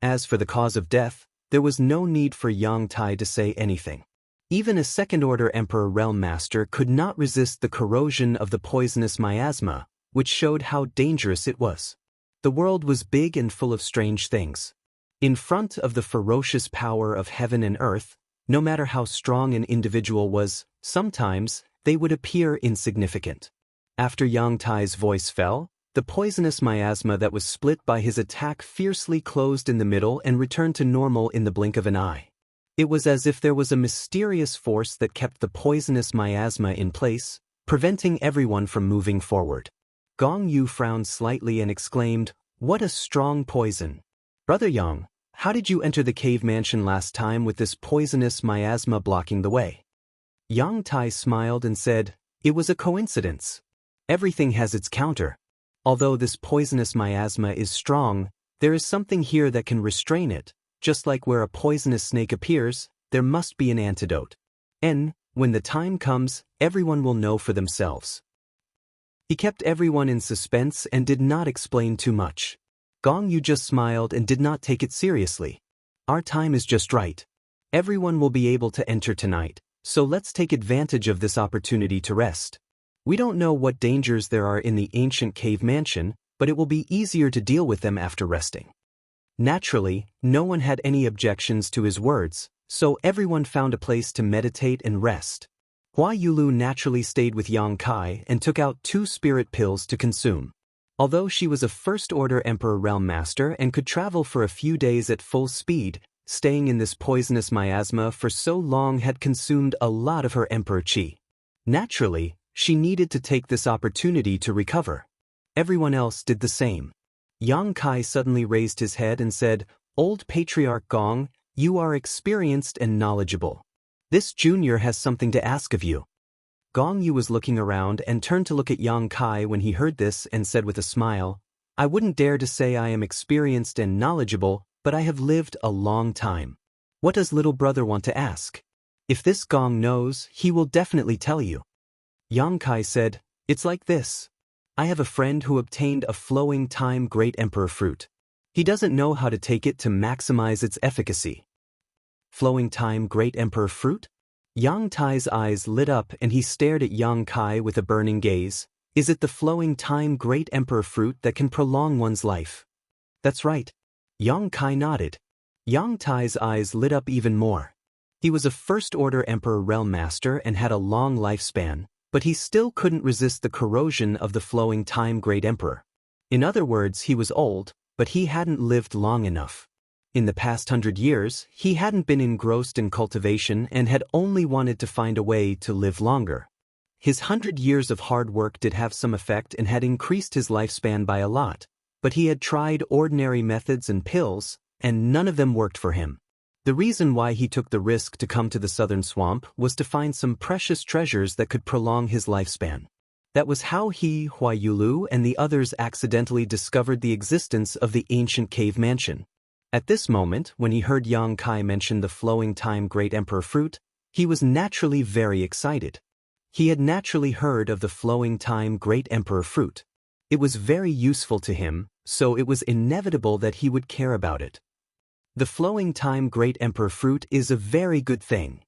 As for the cause of death, there was no need for Yang Tai to say anything. Even a second-order Emperor Realm Master could not resist the corrosion of the poisonous miasma, which showed how dangerous it was. The world was big and full of strange things. In front of the ferocious power of heaven and earth, no matter how strong an individual was, sometimes they would appear insignificant. After Yang Tai's voice fell, the poisonous miasma that was split by his attack fiercely closed in the middle and returned to normal in the blink of an eye. It was as if there was a mysterious force that kept the poisonous miasma in place, preventing everyone from moving forward. Gong Yu frowned slightly and exclaimed, "What a strong poison! Brother Yang, how did you enter the cave mansion last time with this poisonous miasma blocking the way?" Yang Tai smiled and said, "It was a coincidence. Everything has its counter. Although this poisonous miasma is strong, there is something here that can restrain it. Just like where a poisonous snake appears, there must be an antidote. And, when the time comes, everyone will know for themselves." He kept everyone in suspense and did not explain too much. Gong Yu just smiled and did not take it seriously. "Our time is just right. Everyone will be able to enter tonight, so let's take advantage of this opportunity to rest. We don't know what dangers there are in the ancient cave mansion, but it will be easier to deal with them after resting." Naturally, no one had any objections to his words, so everyone found a place to meditate and rest. Hua Yulu naturally stayed with Yang Kai and took out 2 spirit pills to consume. Although she was a first-order Emperor Realm Master and could travel for a few days at full speed, staying in this poisonous miasma for so long had consumed a lot of her Emperor Qi. Naturally, she needed to take this opportunity to recover. Everyone else did the same. Yang Kai suddenly raised his head and said, "Old Patriarch Gong, you are experienced and knowledgeable. This junior has something to ask of you." Gong Yu was looking around and turned to look at Yang Kai when he heard this and said with a smile, "I wouldn't dare to say I am experienced and knowledgeable, but I have lived a long time. What does little brother want to ask? If this Gong knows, he will definitely tell you." Yang Kai said, "It's like this. I have a friend who obtained a flowing time great emperor fruit. He doesn't know how to take it to maximize its efficacy." Flowing time great emperor fruit? Yang Tai's eyes lit up and he stared at Yang Kai with a burning gaze. "Is it the flowing time great emperor fruit that can prolong one's life?" "That's right." Yang Kai nodded. Yang Tai's eyes lit up even more. He was a first-order Emperor Realm Master and had a long lifespan, but he still couldn't resist the corrosion of the flowing time great emperor. In other words, he was old, but he hadn't lived long enough. In the past 100 years, he hadn't been engrossed in cultivation and had only wanted to find a way to live longer. His 100 years of hard work did have some effect and had increased his lifespan by a lot, but he had tried ordinary methods and pills, and none of them worked for him. The reason why he took the risk to come to the southern swamp was to find some precious treasures that could prolong his lifespan. That was how he, Huayulu, and the others accidentally discovered the existence of the ancient cave mansion. At this moment, when he heard Yang Kai mention the flowing time great emperor fruit, he was naturally very excited. He had naturally heard of the flowing time great emperor fruit. It was very useful to him, so it was inevitable that he would care about it. The flowing time great emperor fruit is a very good thing.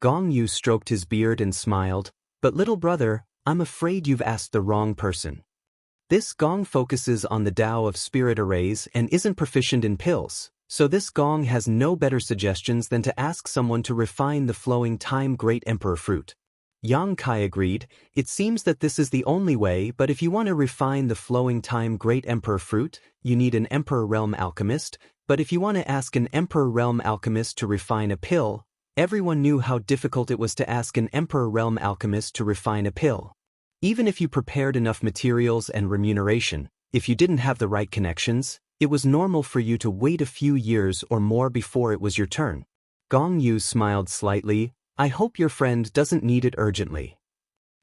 Gong Yu stroked his beard and smiled, but little brother, I'm afraid you've asked the wrong person. This Gong focuses on the Tao of spirit arrays and isn't proficient in pills, so this Gong has no better suggestions than to ask someone to refine the flowing time great emperor fruit. Yang Kai agreed, it seems that this is the only way, but if you want to refine the flowing time great emperor fruit, you need an emperor realm alchemist, but if you want to ask an emperor realm alchemist to refine a pill, everyone knew how difficult it was to ask an emperor realm alchemist to refine a pill. Even if you prepared enough materials and remuneration, if you didn't have the right connections, it was normal for you to wait a few years or more before it was your turn. Gong Yu smiled slightly, I hope your friend doesn't need it urgently.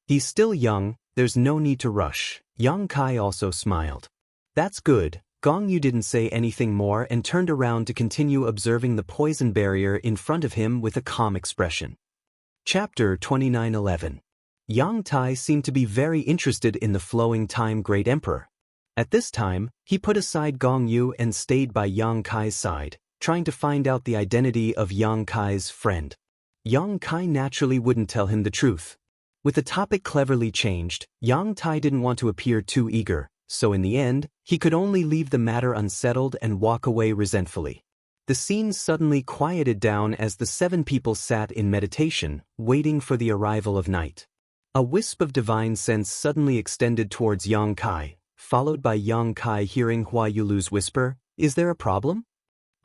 He's still young, there's no need to rush. Yang Kai also smiled. That's good. Gong Yu didn't say anything more and turned around to continue observing the poison barrier in front of him with a calm expression. Chapter 29:11. Yang Tai seemed to be very interested in the flowing time great emperor. At this time, he put aside Gong Yu and stayed by Yang Kai's side, trying to find out the identity of Yang Kai's friend. Yang Kai naturally wouldn't tell him the truth. With the topic cleverly changed, Yang Tai didn't want to appear too eager, so in the end, he could only leave the matter unsettled and walk away resentfully. The scene suddenly quieted down as the 7 people sat in meditation, waiting for the arrival of night. A wisp of divine sense suddenly extended towards Yang Kai, followed by Yang Kai hearing Huayulu's whisper, Is there a problem?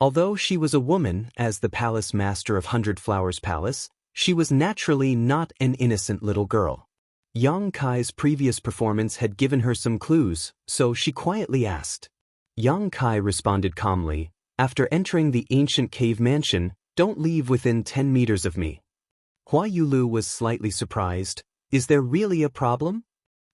Although she was a woman, as the palace master of 100 Flowers Palace, she was naturally not an innocent little girl. Yang Kai's previous performance had given her some clues, so she quietly asked. Yang Kai responded calmly, After entering the ancient cave mansion, don't leave within 10 meters of me. Huayulu was slightly surprised. Is there really a problem?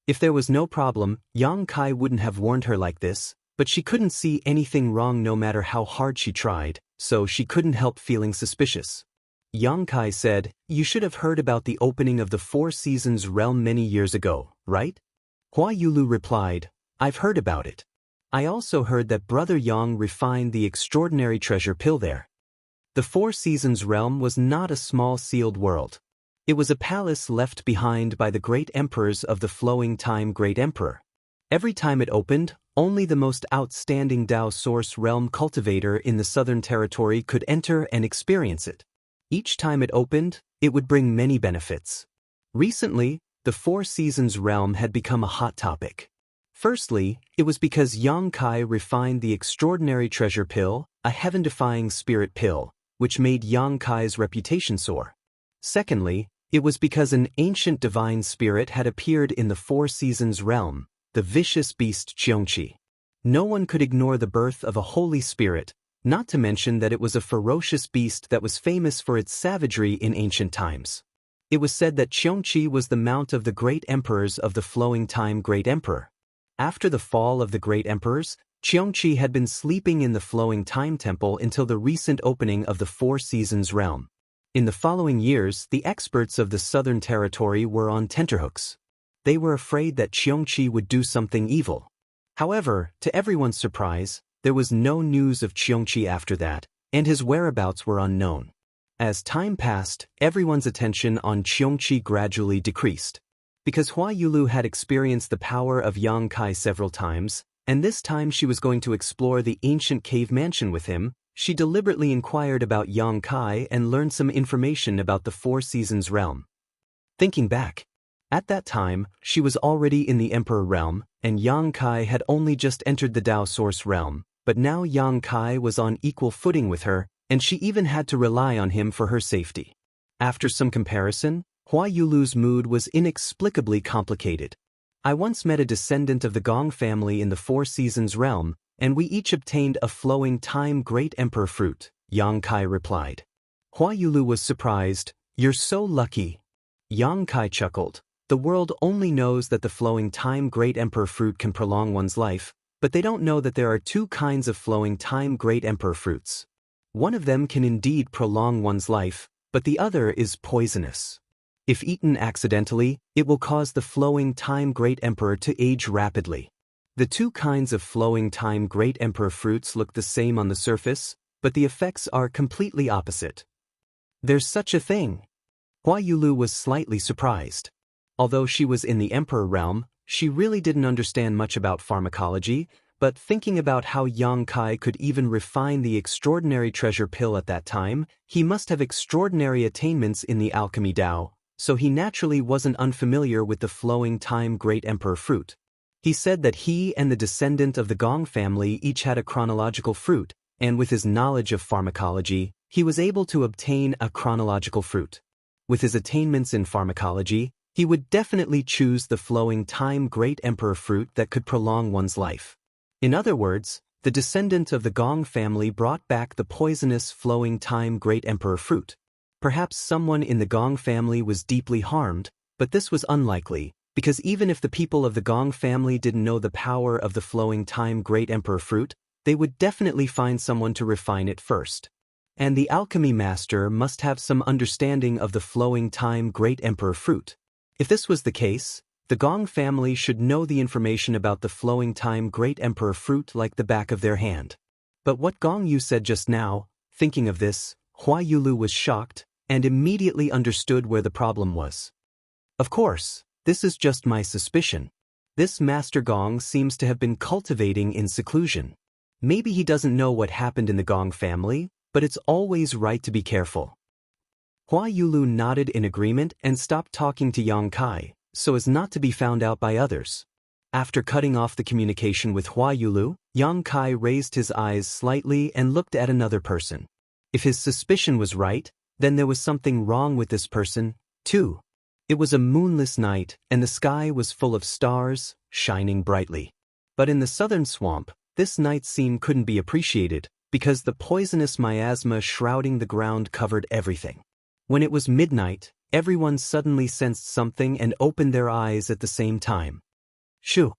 If there was no problem, Yang Kai wouldn't have warned her like this, but she couldn't see anything wrong no matter how hard she tried, so she couldn't help feeling suspicious. Yang Kai said, You should have heard about the opening of the 4 Seasons realm many years ago, right? Huayulu replied, I've heard about it. I also heard that Brother Yang refined the extraordinary treasure pill there. The 4 Seasons realm was not a small sealed world. It was a palace left behind by the great emperors of the flowing time great emperor. Every time it opened, only the most outstanding Tao Source realm cultivator in the southern territory could enter and experience it. Each time it opened, it would bring many benefits. Recently, the 4 Seasons realm had become a hot topic. Firstly, it was because Yang Kai refined the extraordinary treasure pill, a heaven-defying spirit pill, which made Yang Kai's reputation soar. Secondly, it was because an ancient divine spirit had appeared in the 4 Seasons realm, the vicious beast Qiongqi. No one could ignore the birth of a holy spirit, not to mention that it was a ferocious beast that was famous for its savagery in ancient times. It was said that Qiongqi was the mount of the great emperors of the flowing time great emperor. After the fall of the great emperors, Qiongqi had been sleeping in the flowing time temple until the recent opening of the 4 Seasons realm. In the following years, the experts of the southern territory were on tenterhooks. They were afraid that Qiongqi would do something evil. However, to everyone's surprise, there was no news of Qiongqi after that, and his whereabouts were unknown. As time passed, everyone's attention on Qiongqi gradually decreased. Because Huayulu had experienced the power of Yang Kai several times, and this time she was going to explore the ancient cave mansion with him, she deliberately inquired about Yang Kai and learned some information about the 4 Seasons realm. Thinking back, at that time, she was already in the Emperor realm, and Yang Kai had only just entered the Tao Source realm, but now Yang Kai was on equal footing with her, and she even had to rely on him for her safety. After some comparison, Hua Yulu's mood was inexplicably complicated. I once met a descendant of the Gong family in the Four Seasons realm, and we each obtained a flowing time great emperor fruit, Yang Kai replied. Hua Yulu was surprised. You're so lucky. Yang Kai chuckled. The world only knows that the flowing time great emperor fruit can prolong one's life, but they don't know that there are two kinds of flowing time great emperor fruits. One of them can indeed prolong one's life, but the other is poisonous. If eaten accidentally, it will cause the flowing time great emperor to age rapidly. The two kinds of flowing time great emperor fruits look the same on the surface, but the effects are completely opposite. There's such a thing. Hua Yulu was slightly surprised. Although she was in the emperor realm, she really didn't understand much about pharmacology, but thinking about how Yang Kai could even refine the extraordinary treasure pill at that time, he must have extraordinary attainments in the alchemy Dao, so he naturally wasn't unfamiliar with the flowing time great emperor fruit. He said that he and the descendant of the Gong family each had a chronological fruit, and with his knowledge of pharmacology, he was able to obtain a chronological fruit. With his attainments in pharmacology, he would definitely choose the flowing time great emperor fruit that could prolong one's life. In other words, the descendant of the Gong family brought back the poisonous flowing time great emperor fruit. Perhaps someone in the Gong family was deeply harmed, but this was unlikely, because even if the people of the Gong family didn't know the power of the flowing time great emperor fruit, they would definitely find someone to refine it first. And the alchemy master must have some understanding of the flowing time great emperor fruit. If this was the case, the Gong family should know the information about the flowing time great emperor fruit like the back of their hand. But what Gong Yu said just now, thinking of this, Hua Yulu was shocked and immediately understood where the problem was. Of course, this is just my suspicion. This Master Gong seems to have been cultivating in seclusion. Maybe he doesn't know what happened in the Gong family, but it's always right to be careful. Hua Yulu nodded in agreement and stopped talking to Yang Kai, so as not to be found out by others. After cutting off the communication with Hua Yulu, Yang Kai raised his eyes slightly and looked at another person. If his suspicion was right, then there was something wrong with this person, too. It was a moonless night, and the sky was full of stars, shining brightly. But in the southern swamp, this night scene couldn't be appreciated, because the poisonous miasma shrouding the ground covered everything. When it was midnight, everyone suddenly sensed something and opened their eyes at the same time. Shoo!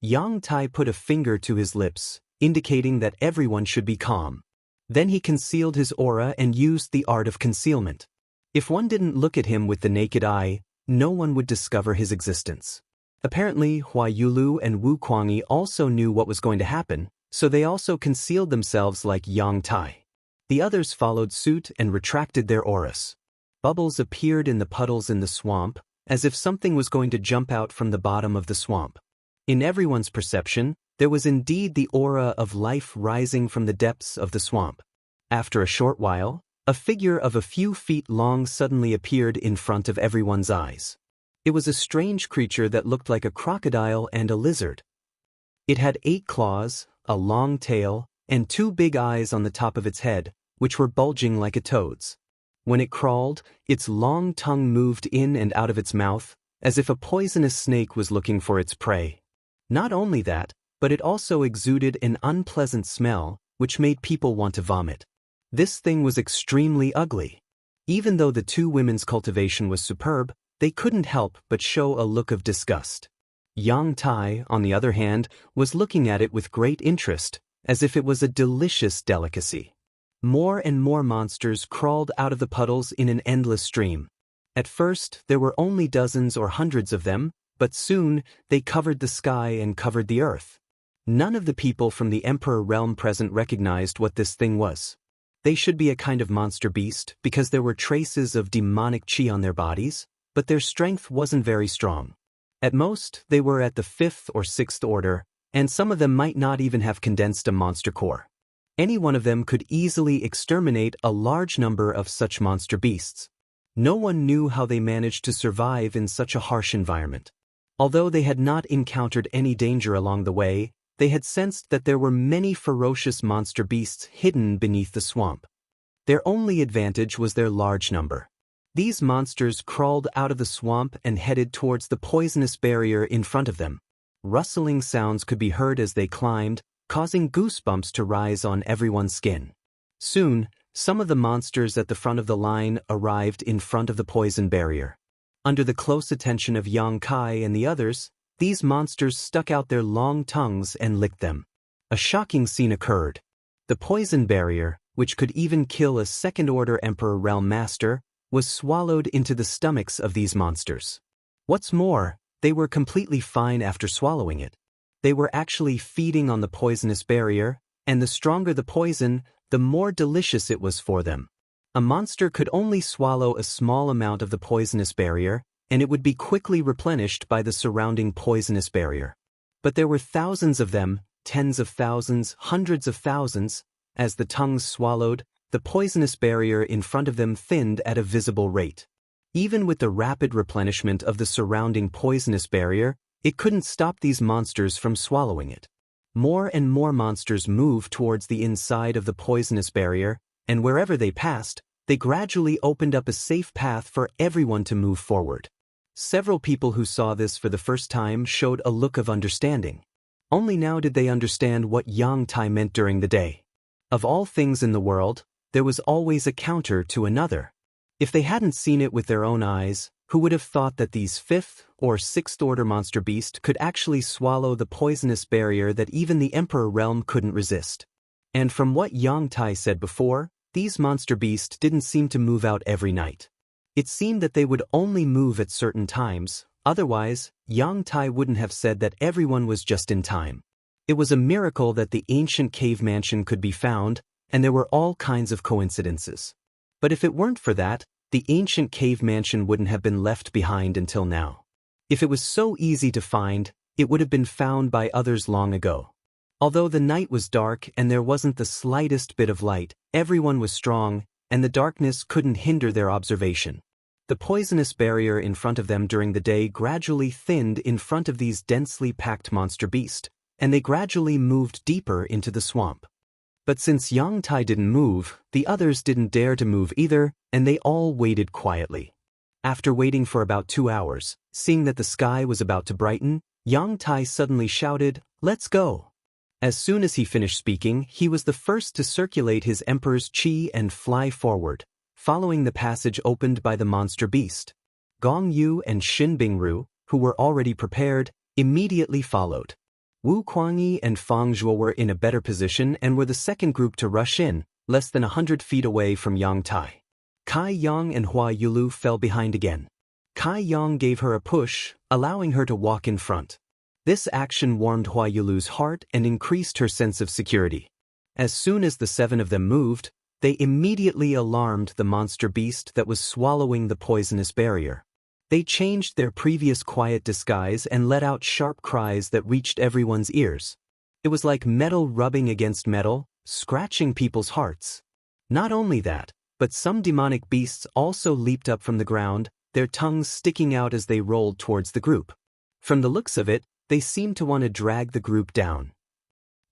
Yang Tai put a finger to his lips, indicating that everyone should be calm. Then he concealed his aura and used the art of concealment. If one didn't look at him with the naked eye, no one would discover his existence. Apparently, Hua Yulu and Wu Kuangyi also knew what was going to happen, so they also concealed themselves like Yang Tai. The others followed suit and retracted their auras. Bubbles appeared in the puddles in the swamp, as if something was going to jump out from the bottom of the swamp. In everyone's perception, there was indeed the aura of life rising from the depths of the swamp. After a short while, a figure of a few feet long suddenly appeared in front of everyone's eyes. It was a strange creature that looked like a crocodile and a lizard. It had 8 claws, a long tail, and 2 big eyes on the top of its head, which were bulging like a toad's. When it crawled, its long tongue moved in and out of its mouth, as if a poisonous snake was looking for its prey. Not only that, but it also exuded an unpleasant smell, which made people want to vomit. This thing was extremely ugly. Even though the 2 women's cultivation was superb, they couldn't help but show a look of disgust. Yang Tai, on the other hand, was looking at it with great interest, as if it was a delicious delicacy. More and more monsters crawled out of the puddles in an endless stream. At first, there were only dozens or hundreds of them, but soon, they covered the sky and covered the earth. None of the people from the Emperor realm present recognized what this thing was. They should be a kind of monster beast because there were traces of demonic chi on their bodies, but their strength wasn't very strong. At most, they were at the 5th or 6th order, and some of them might not even have condensed a monster core. Any one of them could easily exterminate a large number of such monster beasts. No one knew how they managed to survive in such a harsh environment. Although they had not encountered any danger along the way, They had sensed that there were many ferocious monster beasts hidden beneath the swamp. Their only advantage was their large number. These monsters crawled out of the swamp and headed towards the poisonous barrier in front of them. Rustling sounds could be heard as they climbed, causing goosebumps to rise on everyone's skin. Soon, some of the monsters at the front of the line arrived in front of the poison barrier. Under the close attention of Yang Kai and the others, these monsters stuck out their long tongues and licked them. A shocking scene occurred. The poison barrier, which could even kill a second-order Emperor Realm Master, was swallowed into the stomachs of these monsters. What's more, they were completely fine after swallowing it. They were actually feeding on the poisonous barrier, and the stronger the poison, the more delicious it was for them. A monster could only swallow a small amount of the poisonous barrier, and it would be quickly replenished by the surrounding poisonous barrier. But there were thousands of them, tens of thousands, hundreds of thousands. As the tongues swallowed, the poisonous barrier in front of them thinned at a visible rate. Even with the rapid replenishment of the surrounding poisonous barrier, it couldn't stop these monsters from swallowing it. More and more monsters moved towards the inside of the poisonous barrier, and wherever they passed, they gradually opened up a safe path for everyone to move forward. Several people who saw this for the first time showed a look of understanding. Only now did they understand what Yang Tai meant during the day. Of all things in the world, there was always a counter to another. If they hadn't seen it with their own eyes, who would have thought that these 5th or 6th order monster beasts could actually swallow the poisonous barrier that even the Emperor Realm couldn't resist? And from what Yang Tai said before, these monster beasts didn't seem to move out every night. It seemed that they would only move at certain times, otherwise, Yang Tai wouldn't have said that everyone was just in time. It was a miracle that the ancient cave mansion could be found, and there were all kinds of coincidences. But if it weren't for that, the ancient cave mansion wouldn't have been left behind until now. If it was so easy to find, it would have been found by others long ago. Although the night was dark and there wasn't the slightest bit of light, everyone was strong, and the darkness couldn't hinder their observation. The poisonous barrier in front of them during the day gradually thinned in front of these densely packed monster beasts, and they gradually moved deeper into the swamp. But since Yang Tai didn't move, the others didn't dare to move either, and they all waited quietly. After waiting for about 2 hours, seeing that the sky was about to brighten, Yang Tai suddenly shouted, "Let's go!" As soon as he finished speaking, he was the first to circulate his Emperor's Qi and fly forward, following the passage opened by the monster beast. Gong Yu and Shin Bingru, who were already prepared, immediately followed. Wu Kuangyi and Fang Zhuo were in a better position and were the second group to rush in, less than 100 feet away from Yang Tai. Kai Yang and Hua Yulu fell behind again. Kai Yang gave her a push, allowing her to walk in front. This action warmed Hua Yulu's heart and increased her sense of security. As soon as the 7 of them moved, they immediately alarmed the monster beast that was swallowing the poisonous barrier. They changed their previous quiet disguise and let out sharp cries that reached everyone's ears. It was like metal rubbing against metal, scratching people's hearts. Not only that, but some demonic beasts also leaped up from the ground, their tongues sticking out as they rolled towards the group. From the looks of it, they seemed to want to drag the group down.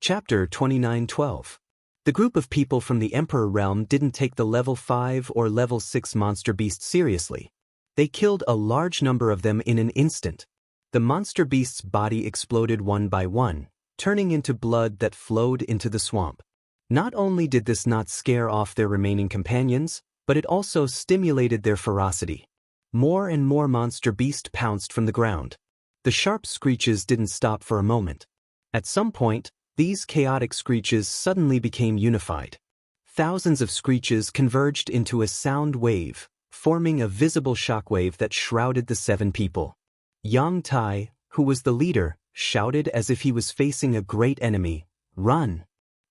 Chapter 29:12. The group of people from the Emperor Realm didn't take the level 5 or level 6 monster beasts seriously. They killed a large number of them in an instant. The monster beast's body exploded one by one, turning into blood that flowed into the swamp. Not only did this not scare off their remaining companions, but it also stimulated their ferocity. More and more monster beasts pounced from the ground. The sharp screeches didn't stop for a moment. At some point, these chaotic screeches suddenly became unified. Thousands of screeches converged into a sound wave, forming a visible shockwave that shrouded the 7 people. Yang Tai, who was the leader, shouted as if he was facing a great enemy, "Run!"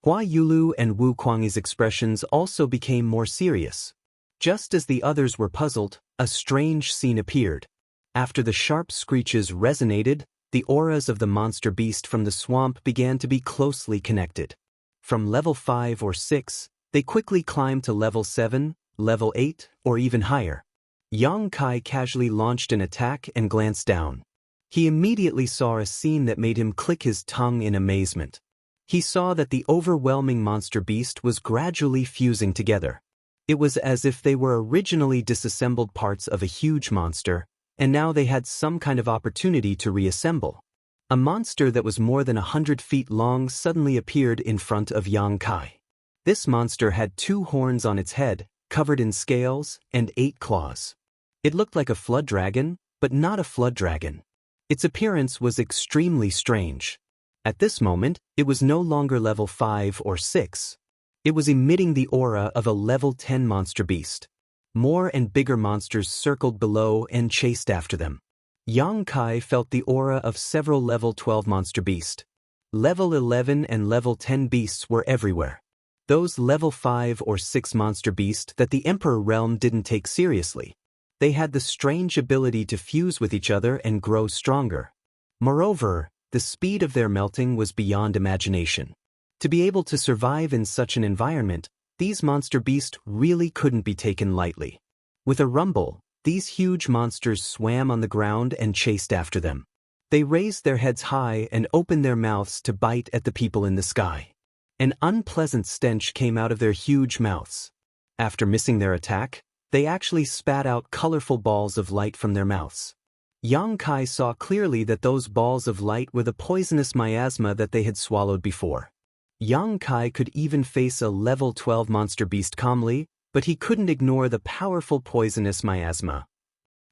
Hua Yulu and Wu Kuangyi's expressions also became more serious. Just as the others were puzzled, a strange scene appeared. After the sharp screeches resonated, the auras of the monster beast from the swamp began to be closely connected. From level 5 or 6, they quickly climbed to level 7, level 8, or even higher. Yang Kai casually launched an attack and glanced down. He immediately saw a scene that made him click his tongue in amazement. He saw that the overwhelming monster beast was gradually fusing together. It was as if they were originally disassembled parts of a huge monster, and now they had some kind of opportunity to reassemble. A monster that was more than 100 feet long suddenly appeared in front of Yang Kai. This monster had 2 horns on its head, covered in scales, and 8 claws. It looked like a flood dragon, but not a flood dragon. Its appearance was extremely strange. At this moment, it was no longer level 5 or 6. It was emitting the aura of a level 10 monster beast. More and bigger monsters circled below and chased after them. Yang Kai felt the aura of several level 12 monster beasts. Level 11 and level 10 beasts were everywhere. Those level 5 or 6 monster beasts that the Emperor realm didn't take seriously. They had the strange ability to fuse with each other and grow stronger. Moreover, the speed of their melting was beyond imagination. To be able to survive in such an environment, these monster beasts really couldn't be taken lightly. With a rumble, these huge monsters swam on the ground and chased after them. They raised their heads high and opened their mouths to bite at the people in the sky. An unpleasant stench came out of their huge mouths. After missing their attack, they actually spat out colorful balls of light from their mouths. Yang Kai saw clearly that those balls of light were the poisonous miasma that they had swallowed before. Yang Kai could even face a level 12 monster beast calmly, but he couldn't ignore the powerful poisonous miasma.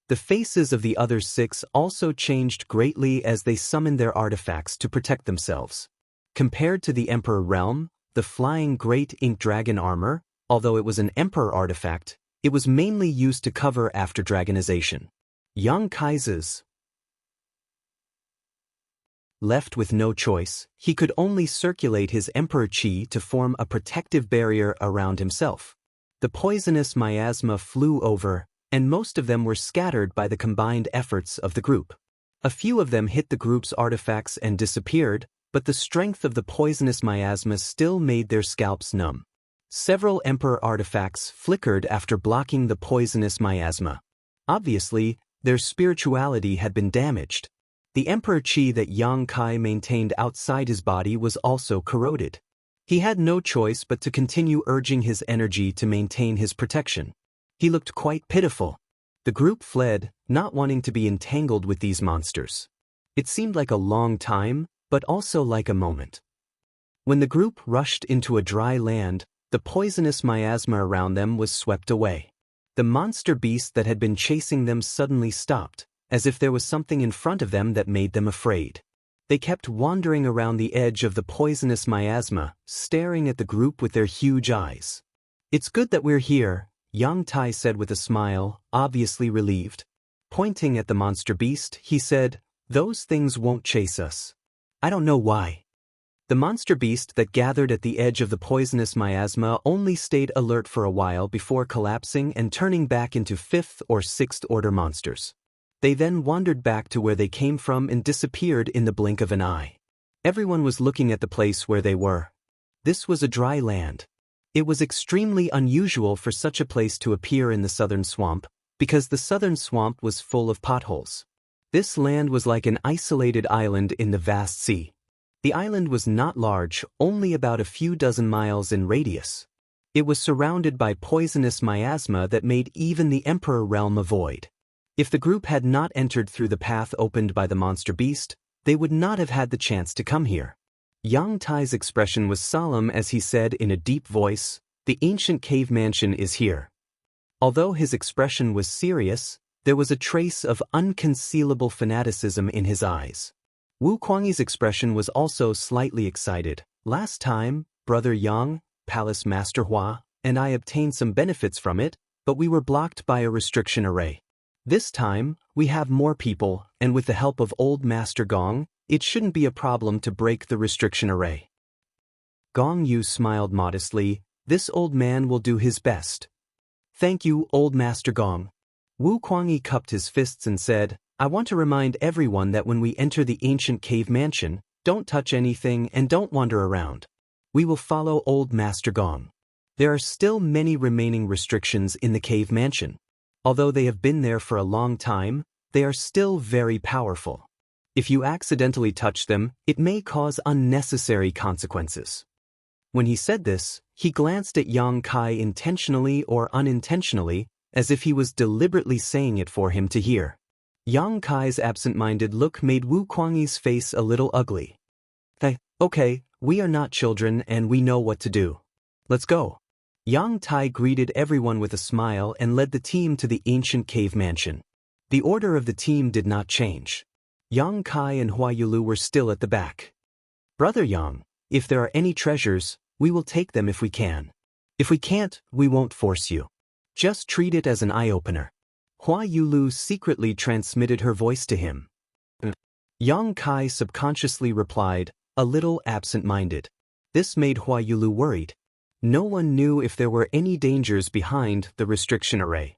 The faces of the other 6 also changed greatly as they summoned their artifacts to protect themselves. Compared to the Emperor realm, the flying great ink dragon armor, although it was an Emperor artifact, it was mainly used to cover after dragonization. Yang Kai's left with no choice, he could only circulate his Emperor Qi to form a protective barrier around himself. The poisonous miasma flew over, and most of them were scattered by the combined efforts of the group. A few of them hit the group's artifacts and disappeared, but the strength of the poisonous miasma still made their scalps numb. Several Emperor artifacts flickered after blocking the poisonous miasma. Obviously, their spirituality had been damaged. The Emperor Qi that Yang Kai maintained outside his body was also corroded. He had no choice but to continue urging his energy to maintain his protection. He looked quite pitiful. The group fled, not wanting to be entangled with these monsters. It seemed like a long time, but also like a moment. When the group rushed into a dry land, the poisonous miasma around them was swept away. The monster beast that had been chasing them suddenly stopped, as if there was something in front of them that made them afraid. They kept wandering around the edge of the poisonous miasma, staring at the group with their huge eyes. "It's good that we're here," Yang Tai said with a smile, obviously relieved. Pointing at the monster beast, he said, "Those things won't chase us." "I don't know why." The monster beast that gathered at the edge of the poisonous miasma only stayed alert for a while before collapsing and turning back into 5th or 6th order monsters. They then wandered back to where they came from and disappeared in the blink of an eye. Everyone was looking at the place where they were. This was a dry land. It was extremely unusual for such a place to appear in the southern swamp, because the southern swamp was full of potholes. This land was like an isolated island in the vast sea. The island was not large, only about a few dozen miles in radius. It was surrounded by poisonous miasma that made even the Emperor realm a void. If the group had not entered through the path opened by the monster beast, they would not have had the chance to come here. Yang Tai's expression was solemn as he said in a deep voice, "The ancient cave mansion is here." Although his expression was serious, there was a trace of unconcealable fanaticism in his eyes. Wu Kuangyi's expression was also slightly excited. "Last time, Brother Yang, Palace Master Hua, and I obtained some benefits from it, but we were blocked by a restriction array. This time, we have more people, and with the help of Old Master Gong, it shouldn't be a problem to break the restriction array." Gong Yu smiled modestly. "This old man will do his best." "Thank you, Old Master Gong." Wu Kuangyi cupped his fists and said, "I want to remind everyone that when we enter the ancient cave mansion, don't touch anything and don't wander around. We will follow Old Master Gong. There are still many remaining restrictions in the cave mansion. Although they have been there for a long time, they are still very powerful. If you accidentally touch them, it may cause unnecessary consequences. When he said this, he glanced at Yang Kai intentionally or unintentionally, as if he was deliberately saying it for him to hear. Yang Kai's absent-minded look made Wu Kuangyi's face a little ugly. Okay, we are not children and we know what to do. Let's go. Yang Tai greeted everyone with a smile and led the team to the ancient cave mansion. The order of the team did not change. Yang Kai and Hua Yulu were still at the back. Brother Yang, if there are any treasures, we will take them if we can. If we can't, we won't force you. Just treat it as an eye-opener. Hua Yulu secretly transmitted her voice to him. Yang Kai subconsciously replied, a little absent-minded. This made Hua Yulu worried. No one knew if there were any dangers behind the restriction array.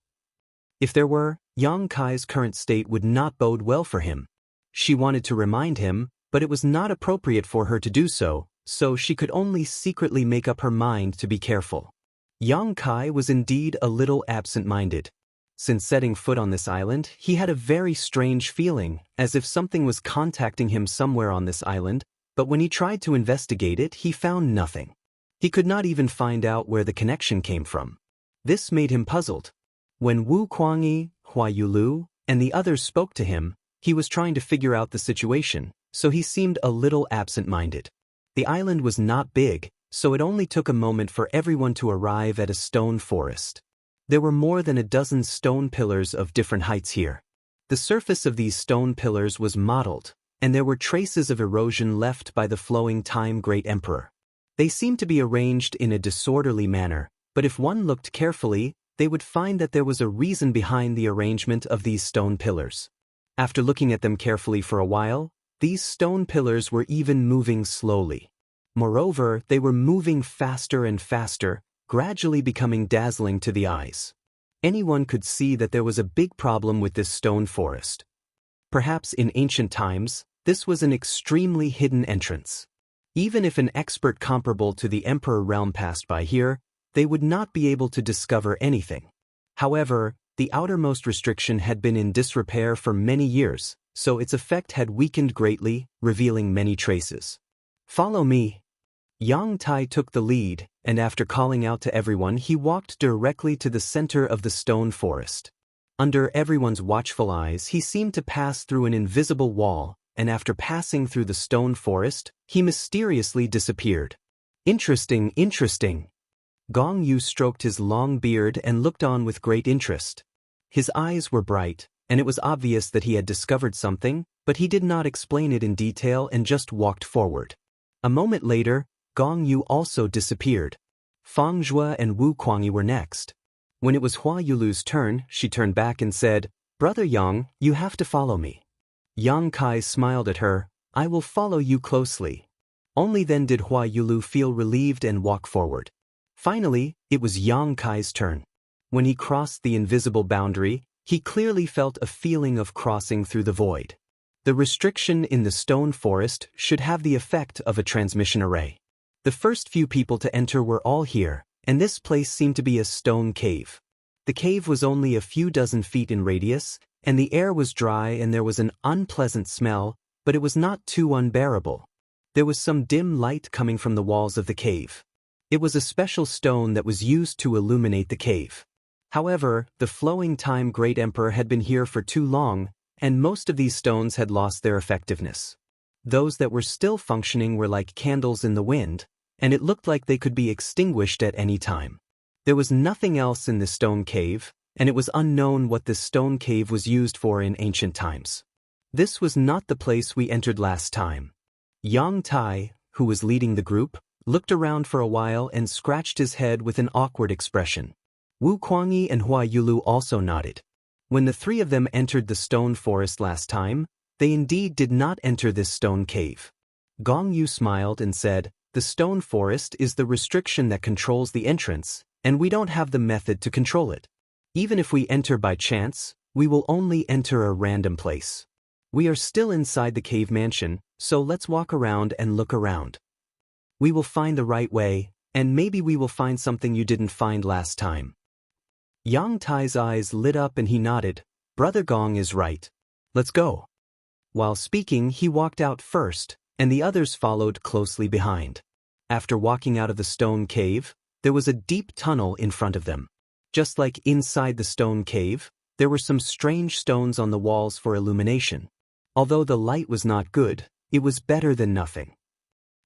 If there were, Yang Kai's current state would not bode well for him. She wanted to remind him, but it was not appropriate for her to do so, so she could only secretly make up her mind to be careful. Yang Kai was indeed a little absent-minded. Since setting foot on this island, he had a very strange feeling, as if something was contacting him somewhere on this island, but when he tried to investigate it, he found nothing. He could not even find out where the connection came from. This made him puzzled. When Wu Kuangyi, Hua Yulu, and the others spoke to him, he was trying to figure out the situation, so he seemed a little absent-minded. The island was not big, so it only took a moment for everyone to arrive at a stone forest. There were more than a dozen stone pillars of different heights here. The surface of these stone pillars was mottled, and there were traces of erosion left by the flowing time Great Emperor. They seemed to be arranged in a disorderly manner, but if one looked carefully, they would find that there was a reason behind the arrangement of these stone pillars. After looking at them carefully for a while, these stone pillars were even moving slowly. Moreover, they were moving faster and faster, gradually becoming dazzling to the eyes. Anyone could see that there was a big problem with this stone forest. Perhaps in ancient times, this was an extremely hidden entrance. Even if an expert comparable to the Emperor realm passed by here, they would not be able to discover anything. However, the outermost restriction had been in disrepair for many years, so its effect had weakened greatly, revealing many traces. Follow me. Yang Tai took the lead, and after calling out to everyone, he walked directly to the center of the stone forest. Under everyone's watchful eyes, he seemed to pass through an invisible wall, and after passing through the stone forest, he mysteriously disappeared. Interesting. Gong Yu stroked his long beard and looked on with great interest. His eyes were bright, and it was obvious that he had discovered something, but he did not explain it in detail and just walked forward. A moment later, Gong Yu also disappeared. Fang Zhua and Wu Kuangyi were next. When it was Hua Yulu's turn, she turned back and said, Brother Yang, you have to follow me. Yang Kai smiled at her, I will follow you closely. Only then did Hua Yulu feel relieved and walk forward. Finally, it was Yang Kai's turn. When he crossed the invisible boundary, he clearly felt a feeling of crossing through the void. The restriction in the stone forest should have the effect of a transmission array. The first few people to enter were all here, and this place seemed to be a stone cave. The cave was only a few dozen feet in radius, and the air was dry and there was an unpleasant smell, but it was not too unbearable. There was some dim light coming from the walls of the cave. It was a special stone that was used to illuminate the cave. However, the flowing time Great Emperor had been here for too long, and most of these stones had lost their effectiveness. Those that were still functioning were like candles in the wind, and it looked like they could be extinguished at any time. There was nothing else in the stone cave, and it was unknown what this stone cave was used for in ancient times. This was not the place we entered last time. Yang Tai, who was leading the group, looked around for a while and scratched his head with an awkward expression. Wu Kuangyi and Hua Yulu also nodded. When the three of them entered the stone forest last time, they indeed did not enter this stone cave. Gong Yu smiled and said, The stone forest is the restriction that controls the entrance, and we don't have the method to control it. Even if we enter by chance, we will only enter a random place. We are still inside the cave mansion, so let's walk around and look around. We will find the right way, and maybe we will find something you didn't find last time. Yang Tai's eyes lit up and he nodded. Brother Gong is right. Let's go. While speaking, he walked out first, and the others followed closely behind. After walking out of the stone cave, there was a deep tunnel in front of them. Just like inside the stone cave, there were some strange stones on the walls for illumination. Although the light was not good, it was better than nothing.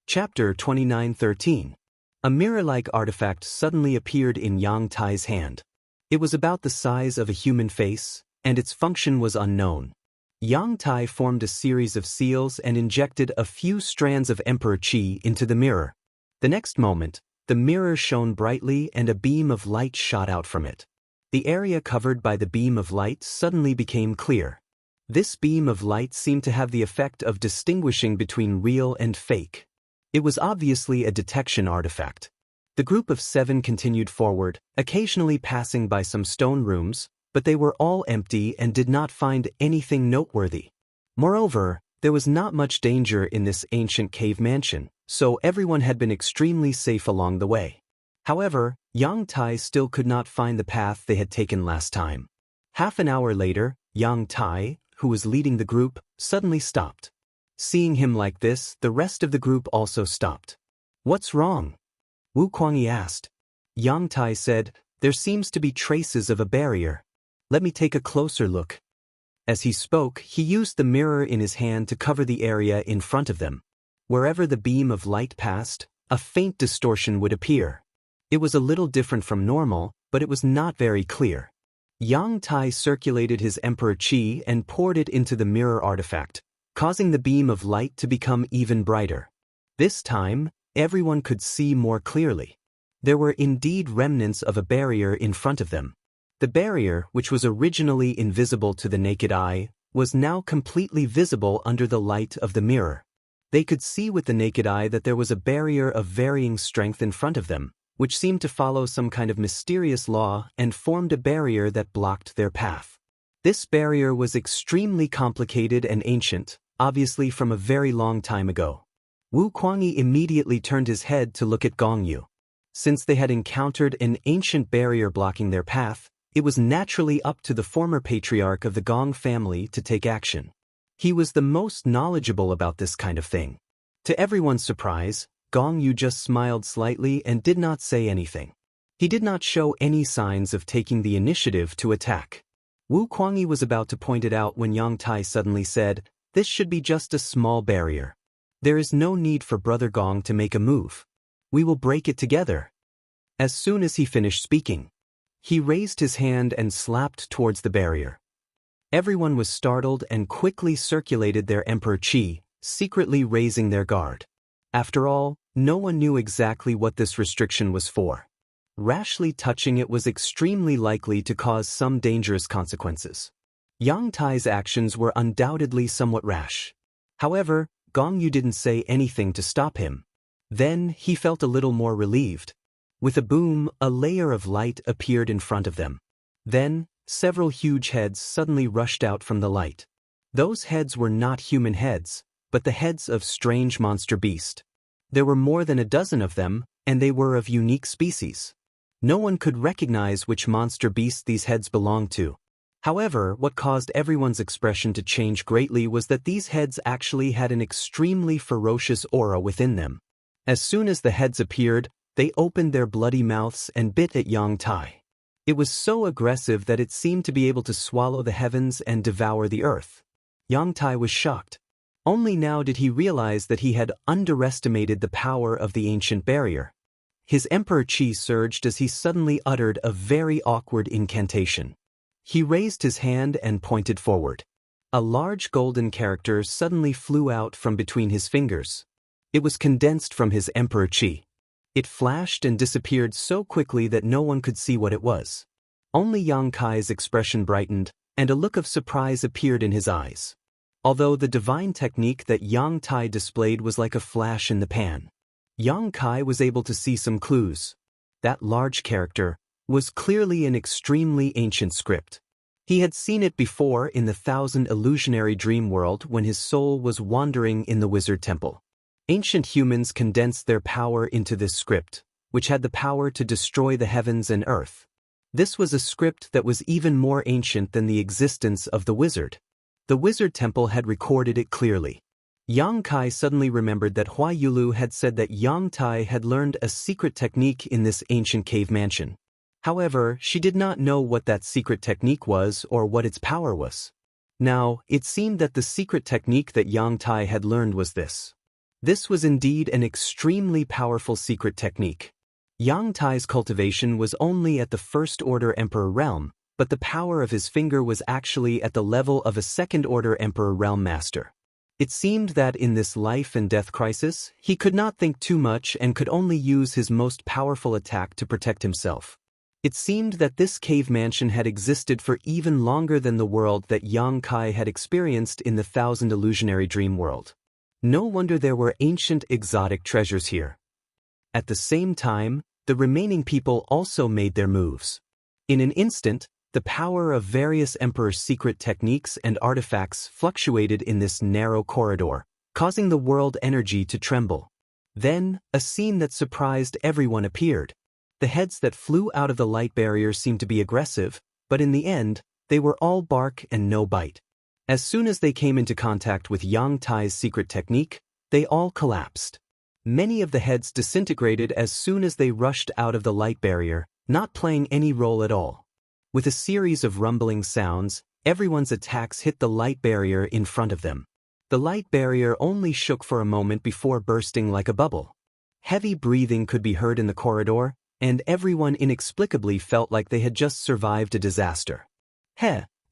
Chapter 29:13. A mirror-like artifact suddenly appeared in Yang Tai's hand. It was about the size of a human face, and its function was unknown. Yang Tai formed a series of seals and injected a few strands of Emperor Qi into the mirror. The next moment, the mirror shone brightly and a beam of light shot out from it. The area covered by the beam of light suddenly became clear. This beam of light seemed to have the effect of distinguishing between real and fake. It was obviously a detection artifact. The group of 7 continued forward, occasionally passing by some stone rooms, but they were all empty and did not find anything noteworthy. Moreover, there was not much danger in this ancient cave mansion, so everyone had been extremely safe along the way. However, Yang Tai still could not find the path they had taken last time. Half an hour later, Yang Tai, who was leading the group, suddenly stopped. Seeing him like this, the rest of the group also stopped. "What's wrong?" Wu Kuangyi asked. Yang Tai said, "There seems to be traces of a barrier. Let me take a closer look." As he spoke, he used the mirror in his hand to cover the area in front of them. Wherever the beam of light passed, a faint distortion would appear. It was a little different from normal, but it was not very clear. Yang Tai circulated his Emperor Qi and poured it into the mirror artifact, causing the beam of light to become even brighter. This time, everyone could see more clearly. There were indeed remnants of a barrier in front of them. The barrier, which was originally invisible to the naked eye, was now completely visible under the light of the mirror. They could see with the naked eye that there was a barrier of varying strength in front of them, which seemed to follow some kind of mysterious law and formed a barrier that blocked their path. This barrier was extremely complicated and ancient, obviously from a very long time ago. Wu Kuangyi immediately turned his head to look at Gong Yu. Since they had encountered an ancient barrier blocking their path, it was naturally up to the former patriarch of the Gong family to take action. He was the most knowledgeable about this kind of thing. To everyone's surprise, Gong Yu just smiled slightly and did not say anything. He did not show any signs of taking the initiative to attack. Wu Kuangyi was about to point it out when Yang Tai suddenly said, "This should be just a small barrier. There is no need for Brother Gong to make a move. We will break it together." As soon as he finished speaking, he raised his hand and slapped towards the barrier. Everyone was startled and quickly circulated their Emperor Qi, secretly raising their guard. After all, no one knew exactly what this restriction was for. Rashly touching it was extremely likely to cause some dangerous consequences. Yang Tai's actions were undoubtedly somewhat rash. However, Gong Yu didn't say anything to stop him. Then he felt a little more relieved. With a boom, a layer of light appeared in front of them. Then, several huge heads suddenly rushed out from the light. Those heads were not human heads, but the heads of strange monster beast. There were more than a dozen of them, and they were of unique species. No one could recognize which monster beast these heads belonged to. However, what caused everyone's expression to change greatly was that these heads actually had an extremely ferocious aura within them. As soon as the heads appeared, they opened their bloody mouths and bit at Yang Tai. It was so aggressive that it seemed to be able to swallow the heavens and devour the earth. Yang Tai was shocked. Only now did he realize that he had underestimated the power of the ancient barrier. His Emperor Qi surged as he suddenly uttered a very awkward incantation. He raised his hand and pointed forward. A large golden character suddenly flew out from between his fingers. It was condensed from his Emperor Qi. It flashed and disappeared so quickly that no one could see what it was. Only Yang Kai's expression brightened, and a look of surprise appeared in his eyes. Although the divine technique that Yang Tai displayed was like a flash in the pan, Yang Kai was able to see some clues. That large character was clearly an extremely ancient script. He had seen it before in the Thousand Illusionary Dream World when his soul was wandering in the Wizard Temple. Ancient humans condensed their power into this script, which had the power to destroy the heavens and earth. This was a script that was even more ancient than the existence of the wizard. The wizard temple had recorded it clearly. Yang Kai suddenly remembered that Hua Yulu had said that Yang Tai had learned a secret technique in this ancient cave mansion. However, she did not know what that secret technique was or what its power was. Now, it seemed that the secret technique that Yang Tai had learned was this. This was indeed an extremely powerful secret technique. Yang Tai's cultivation was only at the first-order emperor realm, but the power of his finger was actually at the level of a second-order emperor realm master. It seemed that in this life and death crisis, he could not think too much and could only use his most powerful attack to protect himself. It seemed that this cave mansion had existed for even longer than the world that Yang Kai had experienced in the Thousand Illusionary Dream World. No wonder there were ancient exotic treasures here. At the same time, the remaining people also made their moves. In an instant, the power of various emperors' secret techniques and artifacts fluctuated in this narrow corridor, causing the world energy to tremble. Then, a scene that surprised everyone appeared. The heads that flew out of the light barrier seemed to be aggressive, but in the end, they were all bark and no bite. As soon as they came into contact with Yang Tai's secret technique, they all collapsed. Many of the heads disintegrated as soon as they rushed out of the light barrier, not playing any role at all. With a series of rumbling sounds, everyone's attacks hit the light barrier in front of them. The light barrier only shook for a moment before bursting like a bubble. Heavy breathing could be heard in the corridor, and everyone inexplicably felt like they had just survived a disaster.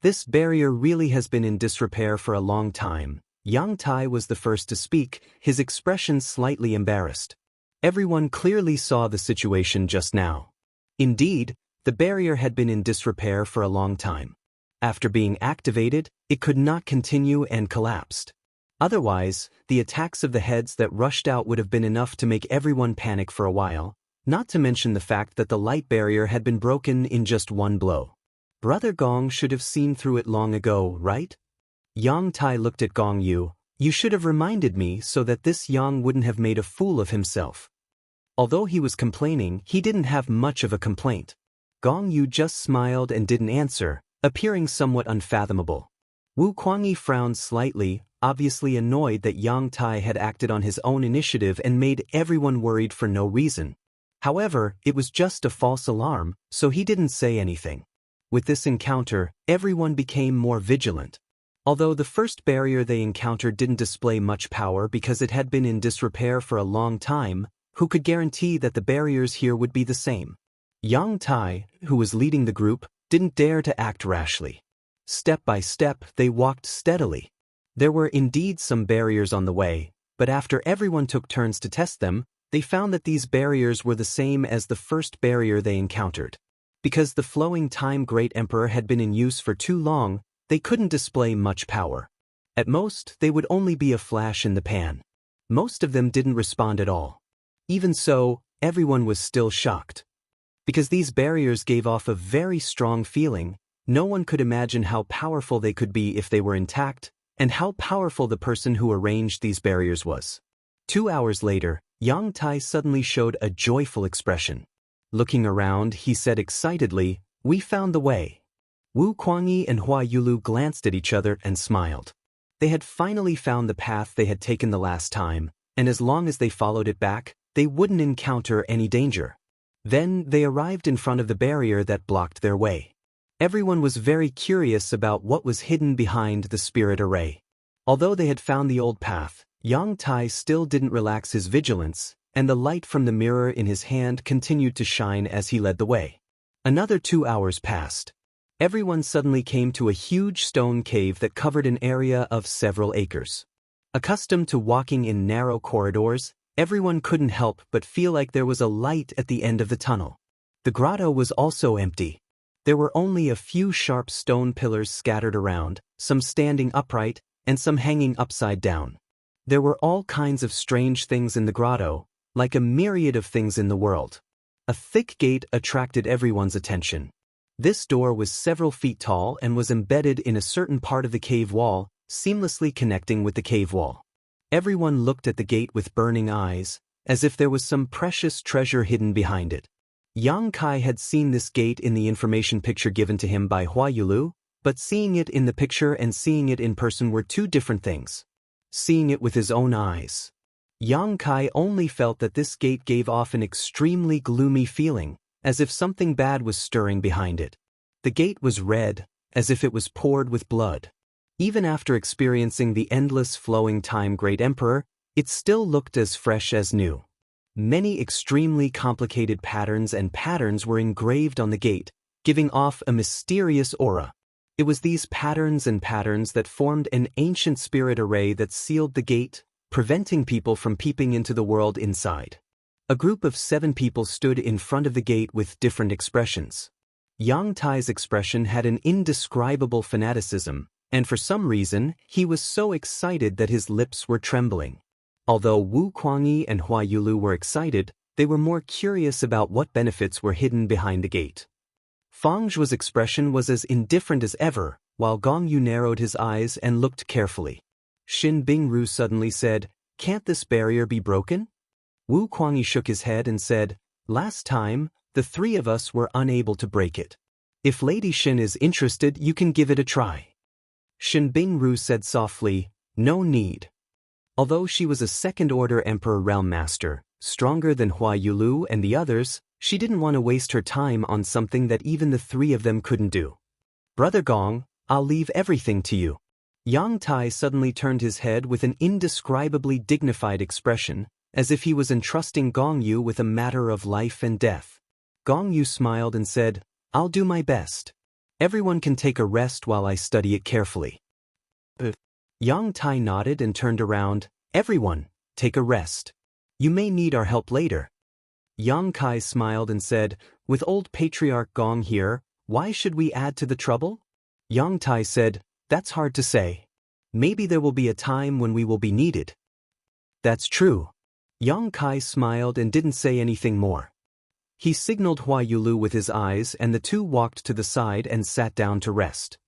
This barrier really has been in disrepair for a long time. Yang Tai was the first to speak, his expression slightly embarrassed. Everyone clearly saw the situation just now. Indeed, the barrier had been in disrepair for a long time. After being activated, it could not continue and collapsed. Otherwise, the attacks of the heads that rushed out would have been enough to make everyone panic for a while, not to mention the fact that the light barrier had been broken in just one blow. Brother Gong should have seen through it long ago, right? Yang Tai looked at Gong Yu. You should have reminded me so that this Yang wouldn't have made a fool of himself. Although he was complaining, he didn't have much of a complaint. Gong Yu just smiled and didn't answer, appearing somewhat unfathomable. Wu Kuangyi frowned slightly, obviously annoyed that Yang Tai had acted on his own initiative and made everyone worried for no reason. However, it was just a false alarm, so he didn't say anything. With this encounter, everyone became more vigilant. Although the first barrier they encountered didn't display much power because it had been in disrepair for a long time, who could guarantee that the barriers here would be the same? Yang Tai, who was leading the group, didn't dare to act rashly. Step by step, they walked steadily. There were indeed some barriers on the way, but after everyone took turns to test them, they found that these barriers were the same as the first barrier they encountered. Because the flowing time Great Emperor had been in use for too long, they couldn't display much power. At most, they would only be a flash in the pan. Most of them didn't respond at all. Even so, everyone was still shocked. Because these barriers gave off a very strong feeling, no one could imagine how powerful they could be if they were intact, and how powerful the person who arranged these barriers was. 2 hours later, Yang Tai suddenly showed a joyful expression. Looking around, he said excitedly, "We found the way." Wu Kuangyi and Hua Yulu glanced at each other and smiled. They had finally found the path they had taken the last time, and as long as they followed it back, they wouldn't encounter any danger. Then they arrived in front of the barrier that blocked their way. Everyone was very curious about what was hidden behind the spirit array. Although they had found the old path, Yang Tai still didn't relax his vigilance, and the light from the mirror in his hand continued to shine as he led the way. Another 2 hours passed. Everyone suddenly came to a huge stone cave that covered an area of several acres. Accustomed to walking in narrow corridors, everyone couldn't help but feel like there was a light at the end of the tunnel. The grotto was also empty. There were only a few sharp stone pillars scattered around, some standing upright, and some hanging upside down. There were all kinds of strange things in the grotto, like a myriad of things in the world. A thick gate attracted everyone's attention. This door was several feet tall and was embedded in a certain part of the cave wall, seamlessly connecting with the cave wall. Everyone looked at the gate with burning eyes, as if there was some precious treasure hidden behind it. Yang Kai had seen this gate in the information picture given to him by Hua Yulu, But seeing it in the picture and seeing it in person were two different things. Seeing it with his own eyes, Yang Kai only felt that this gate gave off an extremely gloomy feeling, as if something bad was stirring behind it. The gate was red, as if it was poured with blood. Even after experiencing the endless flowing time Great Emperor, it still looked as fresh as new. Many extremely complicated patterns were engraved on the gate, giving off a mysterious aura. It was these patterns that formed an ancient spirit array that sealed the gate, preventing people from peeping into the world inside. A group of 7 people stood in front of the gate with different expressions. Yang Tai's expression had an indescribable fanaticism, and for some reason, he was so excited that his lips were trembling. Although Wu Kuangyi and Hua Yulu were excited, they were more curious about what benefits were hidden behind the gate. Fang Zhuo's expression was as indifferent as ever, while Gong Yu narrowed his eyes and looked carefully. Xin Bingru suddenly said, "Can't this barrier be broken?" Wu Kuangyi shook his head and said, "Last time, the 3 of us were unable to break it. If Lady Xin is interested, you can give it a try." Xin Bingru said softly, "No need." Although she was a second-order Emperor Realm Master, stronger than Hua Yulu and the others, she didn't want to waste her time on something that even the 3 of them couldn't do. "Brother Gong, I'll leave everything to you." Yang Tai suddenly turned his head with an indescribably dignified expression, as if he was entrusting Gong Yu with a matter of life and death. Gong Yu smiled and said, "I'll do my best. Everyone can take a rest while I study it carefully." Yang Tai nodded and turned around. "Everyone, take a rest. You may need our help later." Yang Kai smiled and said, "With old Patriarch Gong here, why should we add to the trouble?" Yang Tai said, "That's hard to say. Maybe there will be a time when we will be needed." "That's true." Yang Kai smiled and didn't say anything more. He signaled Hua Yulu with his eyes and the 2 walked to the side and sat down to rest.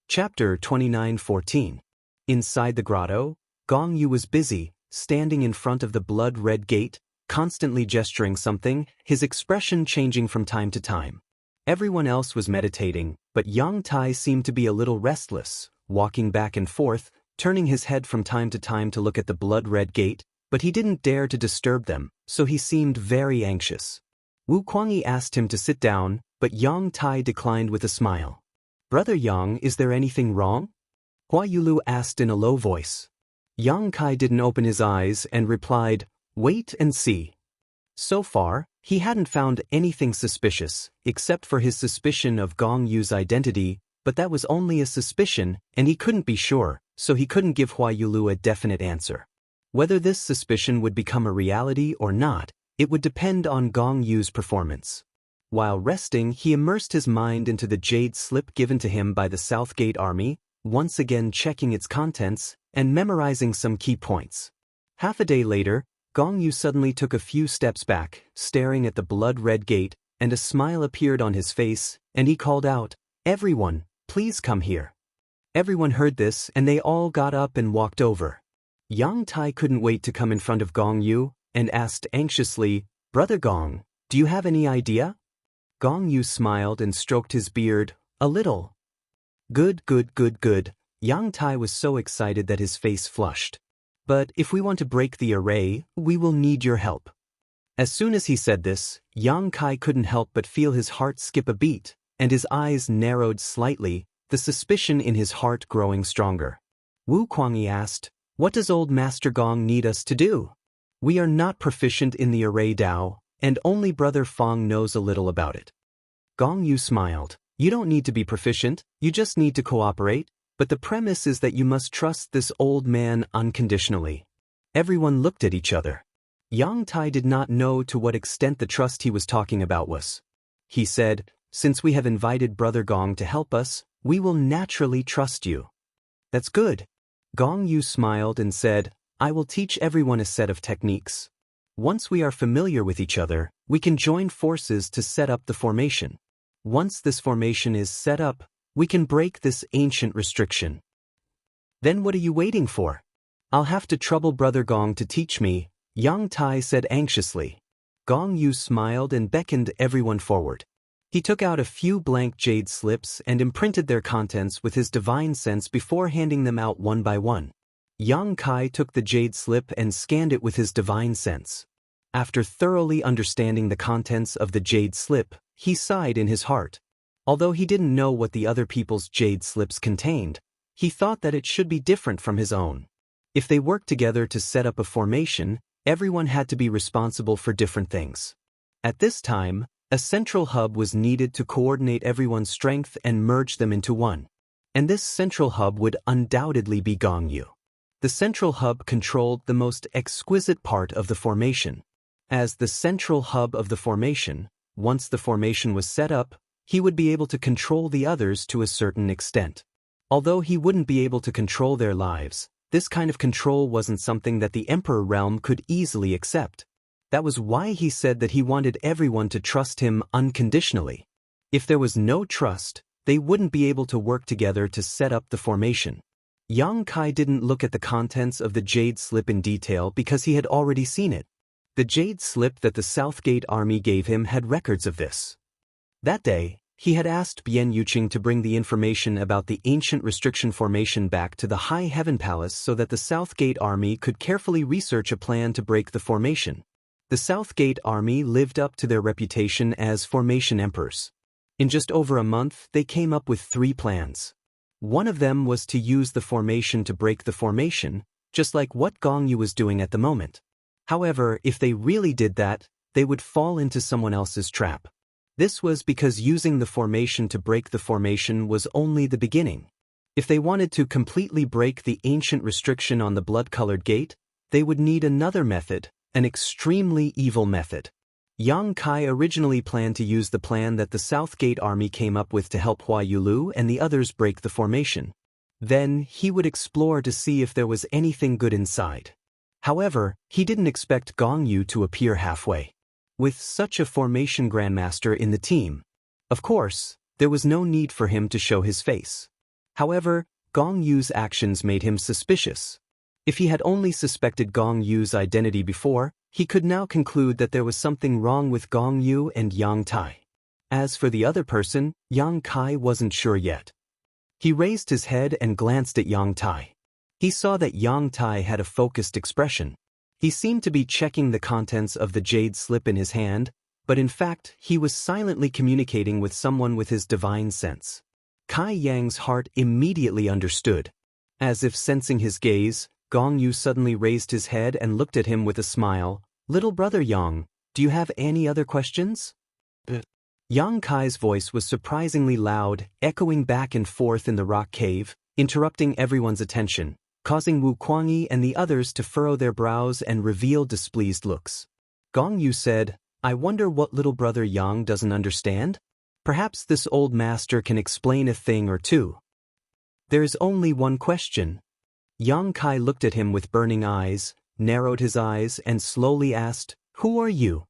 Chapter 29:14. Inside the grotto, Gong Yu was busy, standing in front of the blood-red gate, constantly gesturing something, his expression changing from time to time. Everyone else was meditating, but Yang Tai seemed to be a little restless, walking back and forth, turning his head from time to time to look at the blood-red gate, but he didn't dare to disturb them, so he seemed very anxious. Wu Kuangyi asked him to sit down, but Yang Tai declined with a smile. "Brother Yang, is there anything wrong?" Hua Yulu asked in a low voice. Yang Kai didn't open his eyes and replied, "Wait and see." So far, he hadn't found anything suspicious, except for his suspicion of Gong Yu's identity, but that was only a suspicion, and he couldn't be sure, so he couldn't give Hua Yulu a definite answer. Whether this suspicion would become a reality or not, it would depend on Gong Yu's performance. While resting, he immersed his mind into the jade slip given to him by the South Gate Army, once again checking its contents and memorizing some key points. Half a day later, Gong Yu suddenly took a few steps back, staring at the blood-red gate, and a smile appeared on his face, and he called out, "Everyone, please come here." Everyone heard this, and they all got up and walked over. Yang Tai couldn't wait to come in front of Gong Yu, and asked anxiously, "Brother Gong, do you have any idea?" Gong Yu smiled and stroked his beard, a little. "Good. Yang Tai was so excited that his face flushed. "But if we want to break the array, we will need your help." As soon as he said this, Yang Kai couldn't help but feel his heart skip a beat, and his eyes narrowed slightly, the suspicion in his heart growing stronger. Wu Kuangyi asked, "What does old Master Gong need us to do? We are not proficient in the array Dao, and only Brother Fang knows a little about it." Gong Yu smiled. "You don't need to be proficient, you just need to cooperate, but the premise is that you must trust this old man unconditionally." Everyone looked at each other. Yang Tai did not know to what extent the trust he was talking about was. He said, "Since we have invited Brother Gong to help us, we will naturally trust you." "That's good." Gong Yu smiled and said, "I will teach everyone a set of techniques. Once we are familiar with each other, we can join forces to set up the formation. Once this formation is set up, we can break this ancient restriction." "Then what are you waiting for?" "I'll have to trouble Brother Gong to teach me," Yang Tai said anxiously. Gong Yu smiled and beckoned everyone forward. He took out a few blank jade slips and imprinted their contents with his divine sense before handing them out one by one. Yang Kai took the jade slip and scanned it with his divine sense. After thoroughly understanding the contents of the jade slip, he sighed in his heart. Although he didn't know what the other people's jade slips contained, he thought that it should be different from his own. If they worked together to set up a formation, everyone had to be responsible for different things. At this time, a central hub was needed to coordinate everyone's strength and merge them into one. And this central hub would undoubtedly be Jianghu. The central hub controlled the most exquisite part of the formation. As the central hub of the formation, once the formation was set up, he would be able to control the others to a certain extent. Although he wouldn't be able to control their lives, this kind of control wasn't something that the Emperor realm could easily accept. That was why he said that he wanted everyone to trust him unconditionally. If there was no trust, they wouldn't be able to work together to set up the formation. Yang Kai didn't look at the contents of the jade slip in detail because he had already seen it. The jade slip that the Southgate army gave him had records of this. That day, he had asked Bian Yuqing to bring the information about the ancient restriction formation back to the High Heaven Palace so that the Southgate army could carefully research a plan to break the formation. The Southgate army lived up to their reputation as formation emperors. In just over a month, they came up with 3 plans. One of them was to use the formation to break the formation, just like what Jianghu was doing at the moment. However, if they really did that, they would fall into someone else's trap. This was because using the formation to break the formation was only the beginning. If they wanted to completely break the ancient restriction on the blood-colored gate, they would need another method, an extremely evil method. Yang Kai originally planned to use the plan that the Southgate army came up with to help Hua Yulu and the others break the formation. Then, he would explore to see if there was anything good inside. However, he didn't expect Jianghu to appear halfway. With such a formation grandmaster in the team, of course, there was no need for him to show his face. However, Jianghu's actions made him suspicious. If he had only suspected Jianghu's identity before, he could now conclude that there was something wrong with Jianghu and Yang Tai. As for the other person, Yang Kai wasn't sure yet. He raised his head and glanced at Yang Tai. He saw that Yang Tai had a focused expression. He seemed to be checking the contents of the jade slip in his hand, but in fact, he was silently communicating with someone with his divine sense. Kai Yang's heart immediately understood. As if sensing his gaze, Jianghu suddenly raised his head and looked at him with a smile. "Little brother Yang, do you have any other questions?" Yang Kai's voice was surprisingly loud, echoing back and forth in the rock cave, interrupting everyone's attention, causing Wu Kuangyi and the others to furrow their brows and reveal displeased looks. Jianghu said, "I wonder what little brother Yang doesn't understand? Perhaps this old master can explain a thing or two." "There is only one question." Yang Kai looked at him with burning eyes, narrowed his eyes and slowly asked, "Who are you?"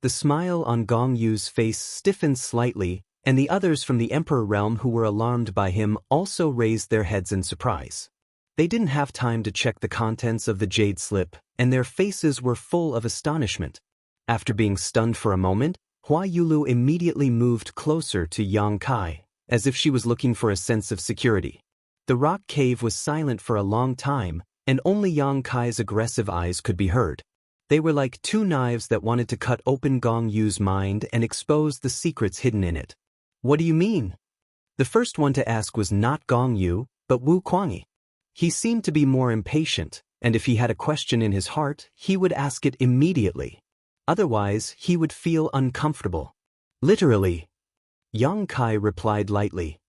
The smile on Jianghu's face stiffened slightly, and the others from the Emperor realm who were alarmed by him also raised their heads in surprise. They didn't have time to check the contents of the jade slip, and their faces were full of astonishment. After being stunned for a moment, Hua Yulu immediately moved closer to Yang Kai, as if she was looking for a sense of security. The rock cave was silent for a long time, and only Yang Kai's aggressive eyes could be heard. They were like 2 knives that wanted to cut open Jianghu's mind and expose the secrets hidden in it. "What do you mean?" The first one to ask was not Jianghu, but Wu Kuangyi. He seemed to be more impatient, and if he had a question in his heart, he would ask it immediately. Otherwise, he would feel uncomfortable. "Literally." Yang Kai replied lightly.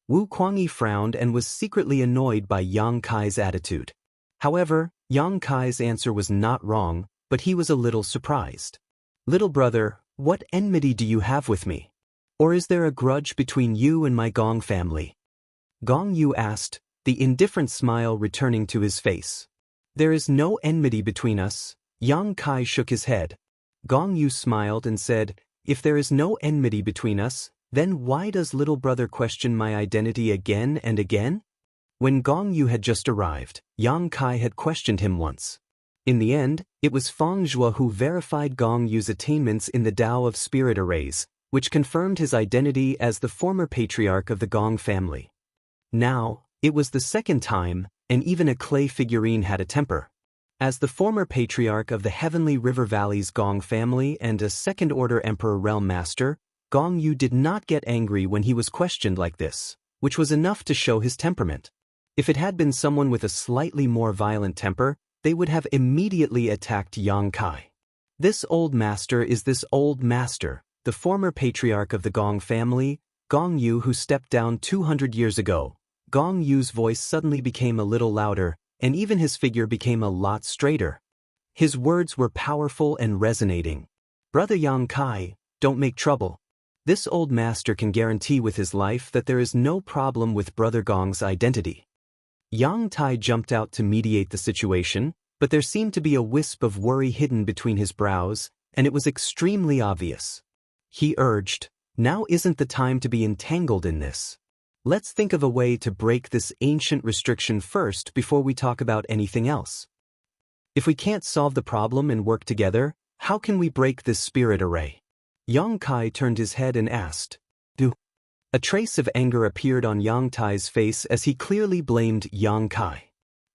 Wu Kuangyi frowned and was secretly annoyed by Yang Kai's attitude. However, Yang Kai's answer was not wrong, but he was a little surprised. "Little brother, what enmity do you have with me? Or is there a grudge between you and my Gong family?" Jianghu asked, the indifferent smile returning to his face. "There is no enmity between us." Yang Kai shook his head. Jianghu smiled and said, "If there is no enmity between us, then why does little brother question my identity again and again?" When Jianghu had just arrived, Yang Kai had questioned him once. In the end, it was Feng Zhuo who verified Jianghu's attainments in the Tao of Spirit Arrays, which confirmed his identity as the former patriarch of the Gong family. Now, it was the second time, and even a clay figurine had a temper. As the former patriarch of the Heavenly River Valley's Gong family and a second-order Emperor Realm Master, Gong Yu did not get angry when he was questioned like this, which was enough to show his temperament. If it had been someone with a slightly more violent temper, they would have immediately attacked Yang Kai. This old master is this old master, the former patriarch of the Gong family, Gong Yu, who stepped down 200 years ago. Gong Yu's voice suddenly became a little louder, and even his figure became a lot straighter. His words were powerful and resonating. Brother Yang Kai, don't make trouble. This old master can guarantee with his life that there is no problem with Brother Gong's identity. Yang Tai jumped out to mediate the situation, but there seemed to be a wisp of worry hidden between his brows, and it was extremely obvious. He urged, now isn't the time to be entangled in this. Let's think of a way to break this ancient restriction first before we talk about anything else. If we can't solve the problem and work together, how can we break this spirit array? Yang Kai turned his head and asked, Do? A trace of anger appeared on Yang Tai's face as he clearly blamed Yang Kai.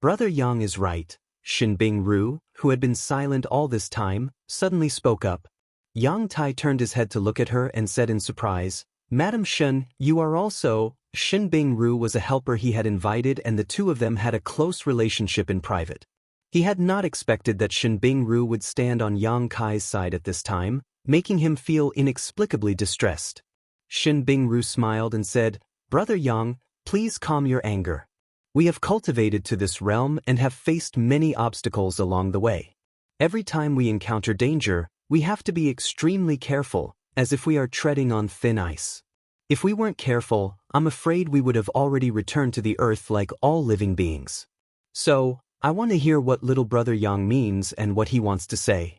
Brother Yang is right. Shin Bing-ru, who had been silent all this time, suddenly spoke up. Yang Tai turned his head to look at her and said in surprise, Madam Shen, you are also... Shin Bing-ru was a helper he had invited, and the two of them had a close relationship in private. He had not expected that Shin Bing-ru would stand on Yang Kai's side at this time, making him feel inexplicably distressed. Shin Bing-ru smiled and said, Brother Yang, please calm your anger. We have cultivated to this realm and have faced many obstacles along the way. Every time we encounter danger, we have to be extremely careful, as if we are treading on thin ice. If we weren't careful, I'm afraid we would have already returned to the earth like all living beings. So, I want to hear what little brother Yang means and what he wants to say.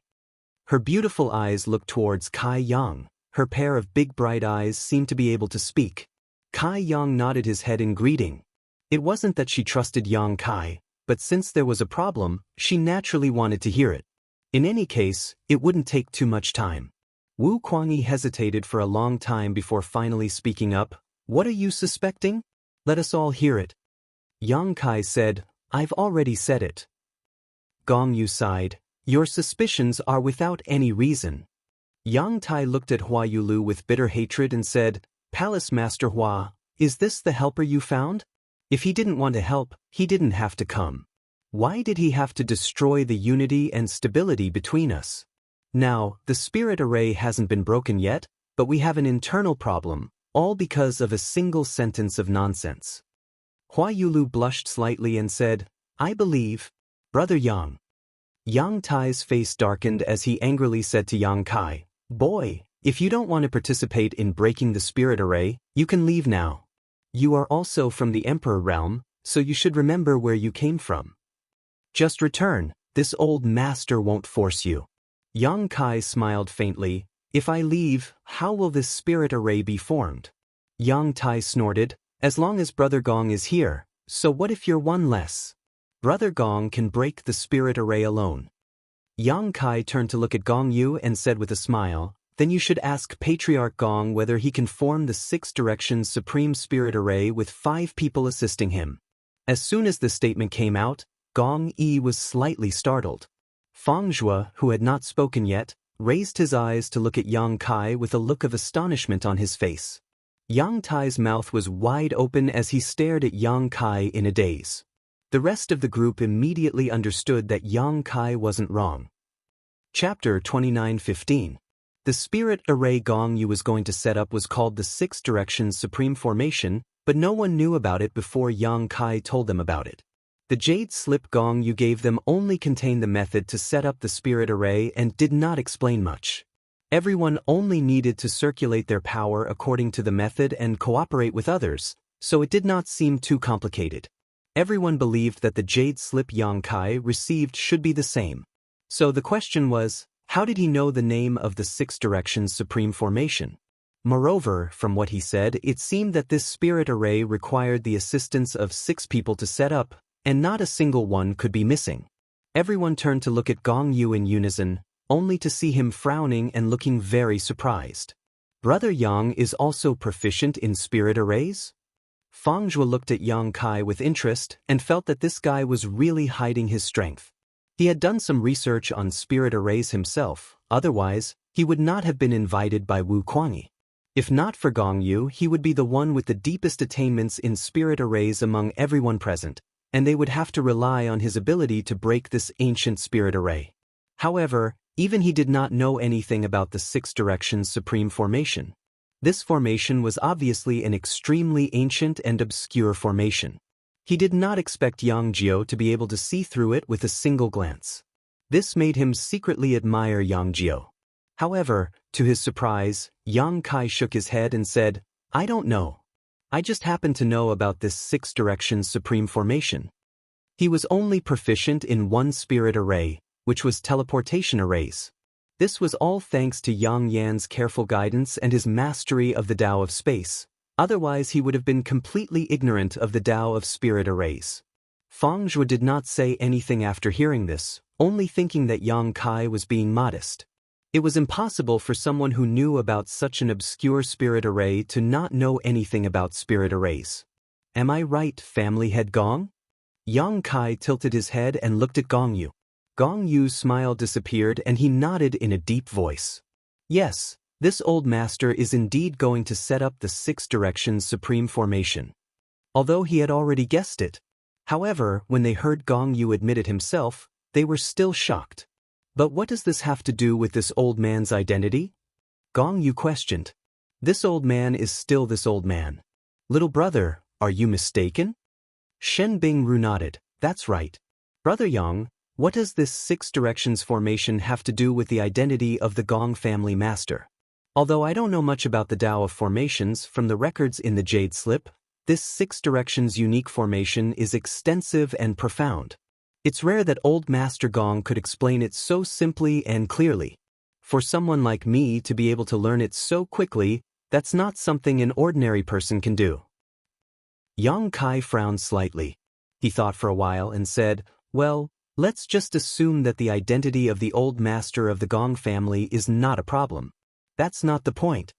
Her beautiful eyes looked towards Kai Yang. Her pair of big bright eyes seemed to be able to speak. Kai Yang nodded his head in greeting. It wasn't that she trusted Yang Kai, but since there was a problem, she naturally wanted to hear it. In any case, it wouldn't take too much time. Wu Kuangyi hesitated for a long time before finally speaking up. What are you suspecting? Let us all hear it. Yang Kai said, I've already said it. Gong Yu sighed. Your suspicions are without any reason. Yang Tai looked at Hua Yulu with bitter hatred and said, Palace Master Hua, is this the helper you found? If he didn't want to help, he didn't have to come. Why did he have to destroy the unity and stability between us? Now, the spirit array hasn't been broken yet, but we have an internal problem, all because of a single sentence of nonsense. Hua Yulu blushed slightly and said, I believe, Brother Yang. Yang Tai's face darkened as he angrily said to Yang Kai, Boy, if you don't want to participate in breaking the spirit array, you can leave now. You are also from the Emperor realm, so you should remember where you came from. Just return, this old master won't force you. Yang Kai smiled faintly. If I leave, how will this spirit array be formed? Yang Tai snorted, as long as Brother Gong is here, so what if you're one less? Brother Gong can break the spirit array alone. Yang Kai turned to look at Gong Yu and said with a smile, then you should ask Patriarch Gong whether he can form the 6 Directions Supreme Spirit Array with 5 people assisting him. As soon as the statement came out, Gong Yi was slightly startled. Fang Zhua, who had not spoken yet, raised his eyes to look at Yang Kai with a look of astonishment on his face. Yang Tai's mouth was wide open as he stared at Yang Kai in a daze. The rest of the group immediately understood that Yang Kai wasn't wrong. Chapter 29:15. The spirit array Gong Yu was going to set up was called the 6 Directions Supreme Formation, but no one knew about it before Yang Kai told them about it. The jade slip Gong Yu gave them only contained the method to set up the spirit array and did not explain much. Everyone only needed to circulate their power according to the method and cooperate with others, so it did not seem too complicated. Everyone believed that the jade slip Yang Kai received should be the same. So the question was, how did he know the name of the 6 Directions Supreme Formation? Moreover, from what he said, it seemed that this spirit array required the assistance of 6 people to set up, and not a single one could be missing. Everyone turned to look at Gong Yu in unison, only to see him frowning and looking very surprised. Brother Yang is also proficient in spirit arrays? Fang Zhuo looked at Yang Kai with interest and felt that this guy was really hiding his strength. He had done some research on spirit arrays himself, otherwise, he would not have been invited by Wu Kuangyi. If not for Gong Yu, he would be the one with the deepest attainments in spirit arrays among everyone present, and they would have to rely on his ability to break this ancient spirit array. However, even he did not know anything about the Six Directions Supreme Formation. This formation was obviously an extremely ancient and obscure formation. He did not expect Yang Jiao to be able to see through it with a single glance. This made him secretly admire Yang Jiao. However, to his surprise, Yang Kai shook his head and said, "I don't know. I just happen to know about this Six Directions Supreme Formation." He was only proficient in one spirit array, which was teleportation arrays. This was all thanks to Yang Yan's careful guidance and his mastery of the Tao of space. Otherwise he would have been completely ignorant of the Tao of spirit arrays. Fang Zhuo did not say anything after hearing this, only thinking that Yang Kai was being modest. It was impossible for someone who knew about such an obscure spirit array to not know anything about spirit arrays. Am I right, family head Gong? Yang Kai tilted his head and looked at Gong Yu. Gong Yu's smile disappeared and he nodded in a deep voice. Yes, this old master is indeed going to set up the Six Directions Supreme Formation. Although he had already guessed it. However, when they heard Gong Yu admit it himself, they were still shocked. But what does this have to do with this old man's identity? Gong Yu questioned. This old man is still this old man. Little brother, are you mistaken? Shen Bingru nodded. That's right. Brother Yang, what does this Six Directions Formation have to do with the identity of the Gong family master? Although I don't know much about the Tao of formations from the records in the Jade Slip, this Six Directions unique formation is extensive and profound. It's rare that old Master Gong could explain it so simply and clearly. For someone like me to be able to learn it so quickly, that's not something an ordinary person can do. Yang Kai frowned slightly. He thought for a while and said, well, let's just assume that the identity of the old master of the Gong family is not a problem. That's not the point.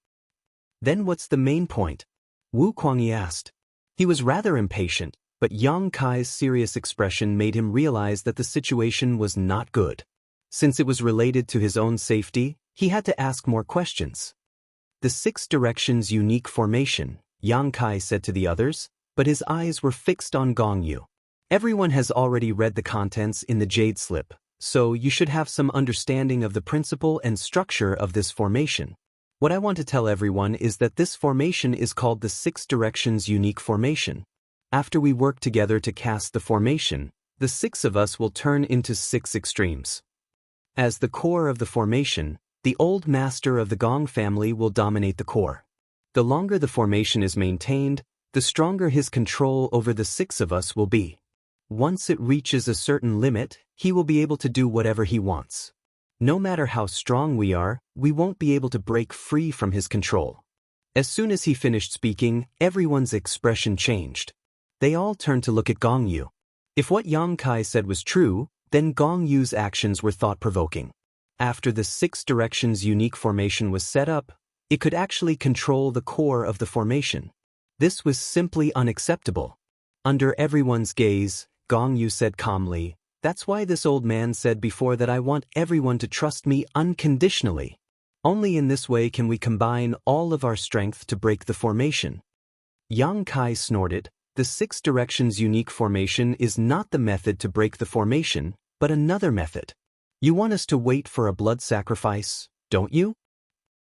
Then what's the main point? Wu Kuangyi asked. He was rather impatient, but Yang Kai's serious expression made him realize that the situation was not good. Since it was related to his own safety, he had to ask more questions. The Six Directions unique formation, Yang Kai said to the others, but his eyes were fixed on Gong Yu. Everyone has already read the contents in the Jade Slip, so you should have some understanding of the principle and structure of this formation. What I want to tell everyone is that this formation is called the Six Directions unique formation. After we work together to cast the formation, the six of us will turn into six extremes. As the core of the formation, the old master of the Gong family will dominate the core. The longer the formation is maintained, the stronger his control over the six of us will be. Once it reaches a certain limit, he will be able to do whatever he wants. No matter how strong we are, we won't be able to break free from his control. As soon as he finished speaking, everyone's expression changed. They all turned to look at Gong Yu. If what Yang Kai said was true, then Gong Yu's actions were thought-provoking. After the Six Directions unique formation was set up, it could actually control the core of the formation. This was simply unacceptable. Under everyone's gaze, Gong Yu said calmly, "That's why this old man said before that I want everyone to trust me unconditionally. Only in this way can we combine all of our strength to break the formation." Yang Kai snorted. The Six Directions unique formation is not the method to break the formation, but another method. You want us to wait for a blood sacrifice, don't you?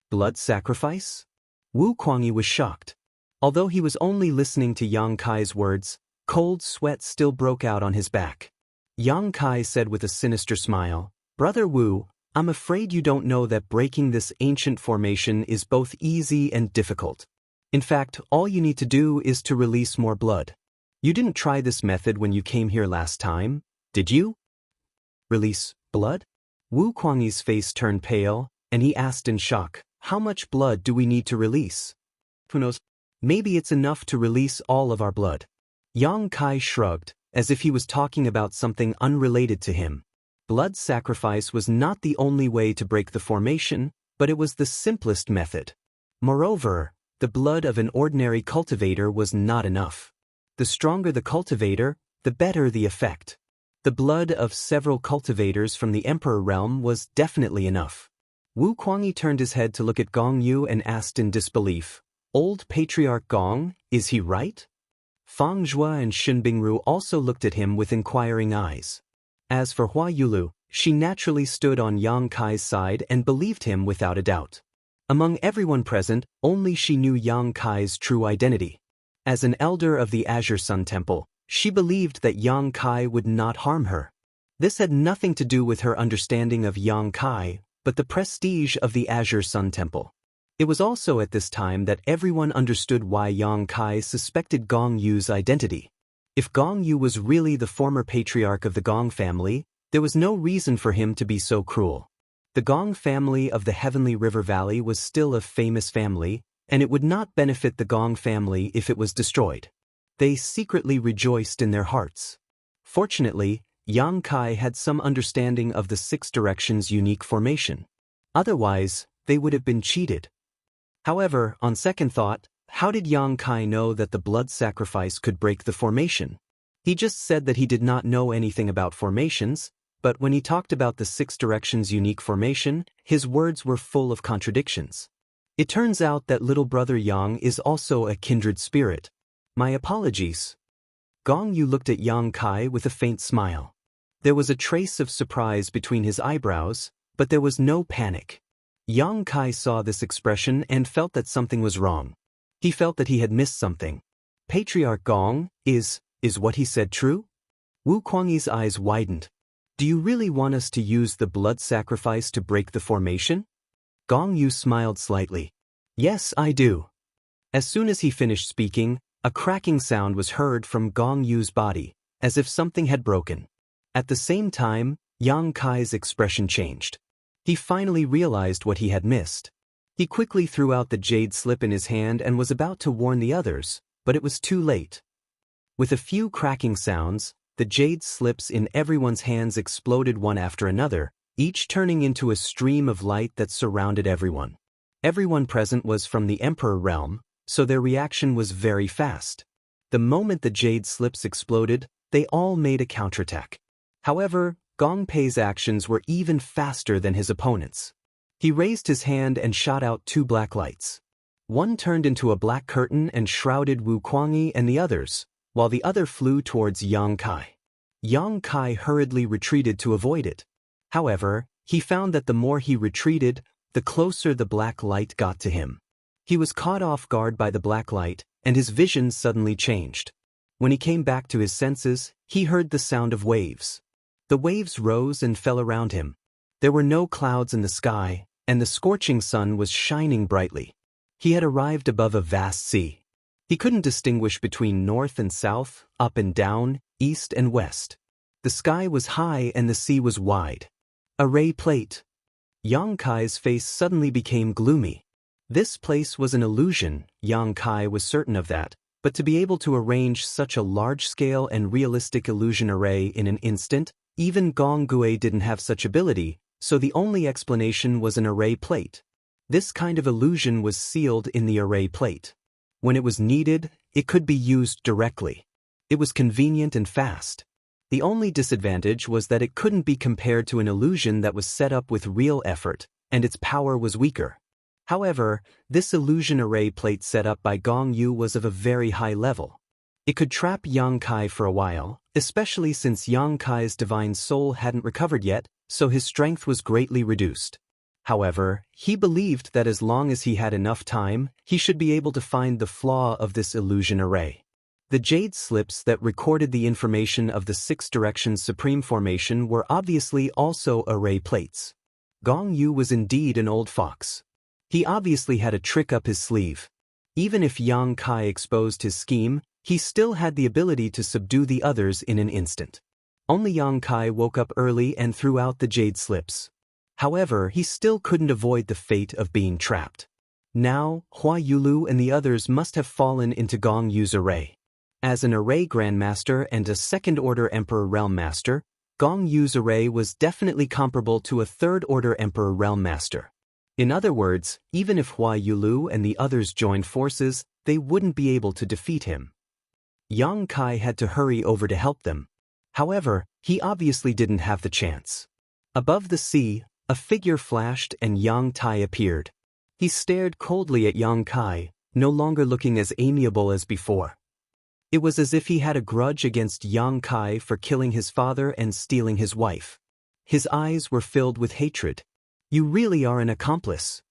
Blood sacrifice? Wu Kuangyi was shocked. Although he was only listening to Yang Kai's words, cold sweat still broke out on his back. Yang Kai said with a sinister smile, "Brother Wu, I'm afraid you don't know that breaking this ancient formation is both easy and difficult. In fact, all you need to do is to release more blood. You didn't try this method when you came here last time, did you?" Release blood? Wu Kuangyi's face turned pale, and he asked in shock, "How much blood do we need to release?" Who knows? Maybe it's enough to release all of our blood. Yang Kai shrugged, as if he was talking about something unrelated to him. Blood sacrifice was not the only way to break the formation, but it was the simplest method. Moreover, the blood of an ordinary cultivator was not enough. The stronger the cultivator, the better the effect. The blood of several cultivators from the Emperor realm was definitely enough. Wu Kuangyi turned his head to look at Gong Yu and asked in disbelief, "Old Patriarch Gong, is he right?" Fang Zhua and Shun Bingru also looked at him with inquiring eyes. As for Hua Yulu, she naturally stood on Yang Kai's side and believed him without a doubt. Among everyone present, only she knew Yang Kai's true identity. As an elder of the Azure Sun Temple, she believed that Yang Kai would not harm her. This had nothing to do with her understanding of Yang Kai, but the prestige of the Azure Sun Temple. It was also at this time that everyone understood why Yang Kai suspected Gong Yu's identity. If Gong Yu was really the former patriarch of the Gong family, there was no reason for him to be so cruel. The Gong family of the Heavenly River Valley was still a famous family, and it would not benefit the Gong family if it was destroyed. They secretly rejoiced in their hearts. Fortunately, Yang Kai had some understanding of the Six Directions' unique formation. Otherwise, they would have been cheated. However, on second thought, how did Yang Kai know that the blood sacrifice could break the formation? He just said that he did not know anything about formations, but when he talked about the Six Directions' unique formation, his words were full of contradictions. It turns out that little brother Yang is also a kindred spirit. My apologies. Gong Yu looked at Yang Kai with a faint smile. There was a trace of surprise between his eyebrows, but there was no panic. Yang Kai saw this expression and felt that something was wrong. He felt that he had missed something. Patriarch Gong, is what he said true? Wu Kuangyi's eyes widened. Do you really want us to use the blood sacrifice to break the formation? Gong Yu smiled slightly. Yes, I do. As soon as he finished speaking, a cracking sound was heard from Gong Yu's body, as if something had broken. At the same time, Yang Kai's expression changed. He finally realized what he had missed. He quickly threw out the jade slip in his hand and was about to warn the others, but it was too late. With a few cracking sounds, the jade slips in everyone's hands exploded one after another, each turning into a stream of light that surrounded everyone. Everyone present was from the Emperor realm, so their reaction was very fast. The moment the jade slips exploded, they all made a counterattack. However, Gong Pei's actions were even faster than his opponents. He raised his hand and shot out two black lights. One turned into a black curtain and shrouded Wu Kuangyi and the others, while the other flew towards Yang Kai. Yang Kai hurriedly retreated to avoid it. However, he found that the more he retreated, the closer the black light got to him. He was caught off guard by the black light, and his vision suddenly changed. When he came back to his senses, he heard the sound of waves. The waves rose and fell around him. There were no clouds in the sky, and the scorching sun was shining brightly. He had arrived above a vast sea. He couldn't distinguish between north and south, up and down, east and west. The sky was high and the sea was wide. Array plate. Yang Kai's face suddenly became gloomy. This place was an illusion, Yang Kai was certain of that, but to be able to arrange such a large-scale and realistic illusion array in an instant, even Gong Gue didn't have such ability, so the only explanation was an array plate. This kind of illusion was sealed in the array plate. When it was needed, it could be used directly. It was convenient and fast. The only disadvantage was that it couldn't be compared to an illusion that was set up with real effort, and its power was weaker. However, this illusion array plate set up by Gong Yu was of a very high level. It could trap Yang Kai for a while, especially since Yang Kai's divine soul hadn't recovered yet, so his strength was greatly reduced. However, he believed that as long as he had enough time, he should be able to find the flaw of this illusion array. The jade slips that recorded the information of the Six Directions Supreme Formation were obviously also array plates. Gong Yu was indeed an old fox. He obviously had a trick up his sleeve. Even if Yang Kai exposed his scheme, he still had the ability to subdue the others in an instant. Only Yang Kai woke up early and threw out the jade slips. However, he still couldn't avoid the fate of being trapped. Now, Hua Yulu and the others must have fallen into Gong Yu's array. As an array grandmaster and a second-order Emperor Realm Master, Gong Yu's array was definitely comparable to a third-order Emperor Realm Master. In other words, even if Hua Yulu and the others joined forces, they wouldn't be able to defeat him. Yang Kai had to hurry over to help them. However, he obviously didn't have the chance. Above the sea, a figure flashed and Yang Tai appeared. He stared coldly at Yang Kai, no longer looking as amiable as before. It was as if he had a grudge against Yang Kai for killing his father and stealing his wife. His eyes were filled with hatred. You really are an accomplice.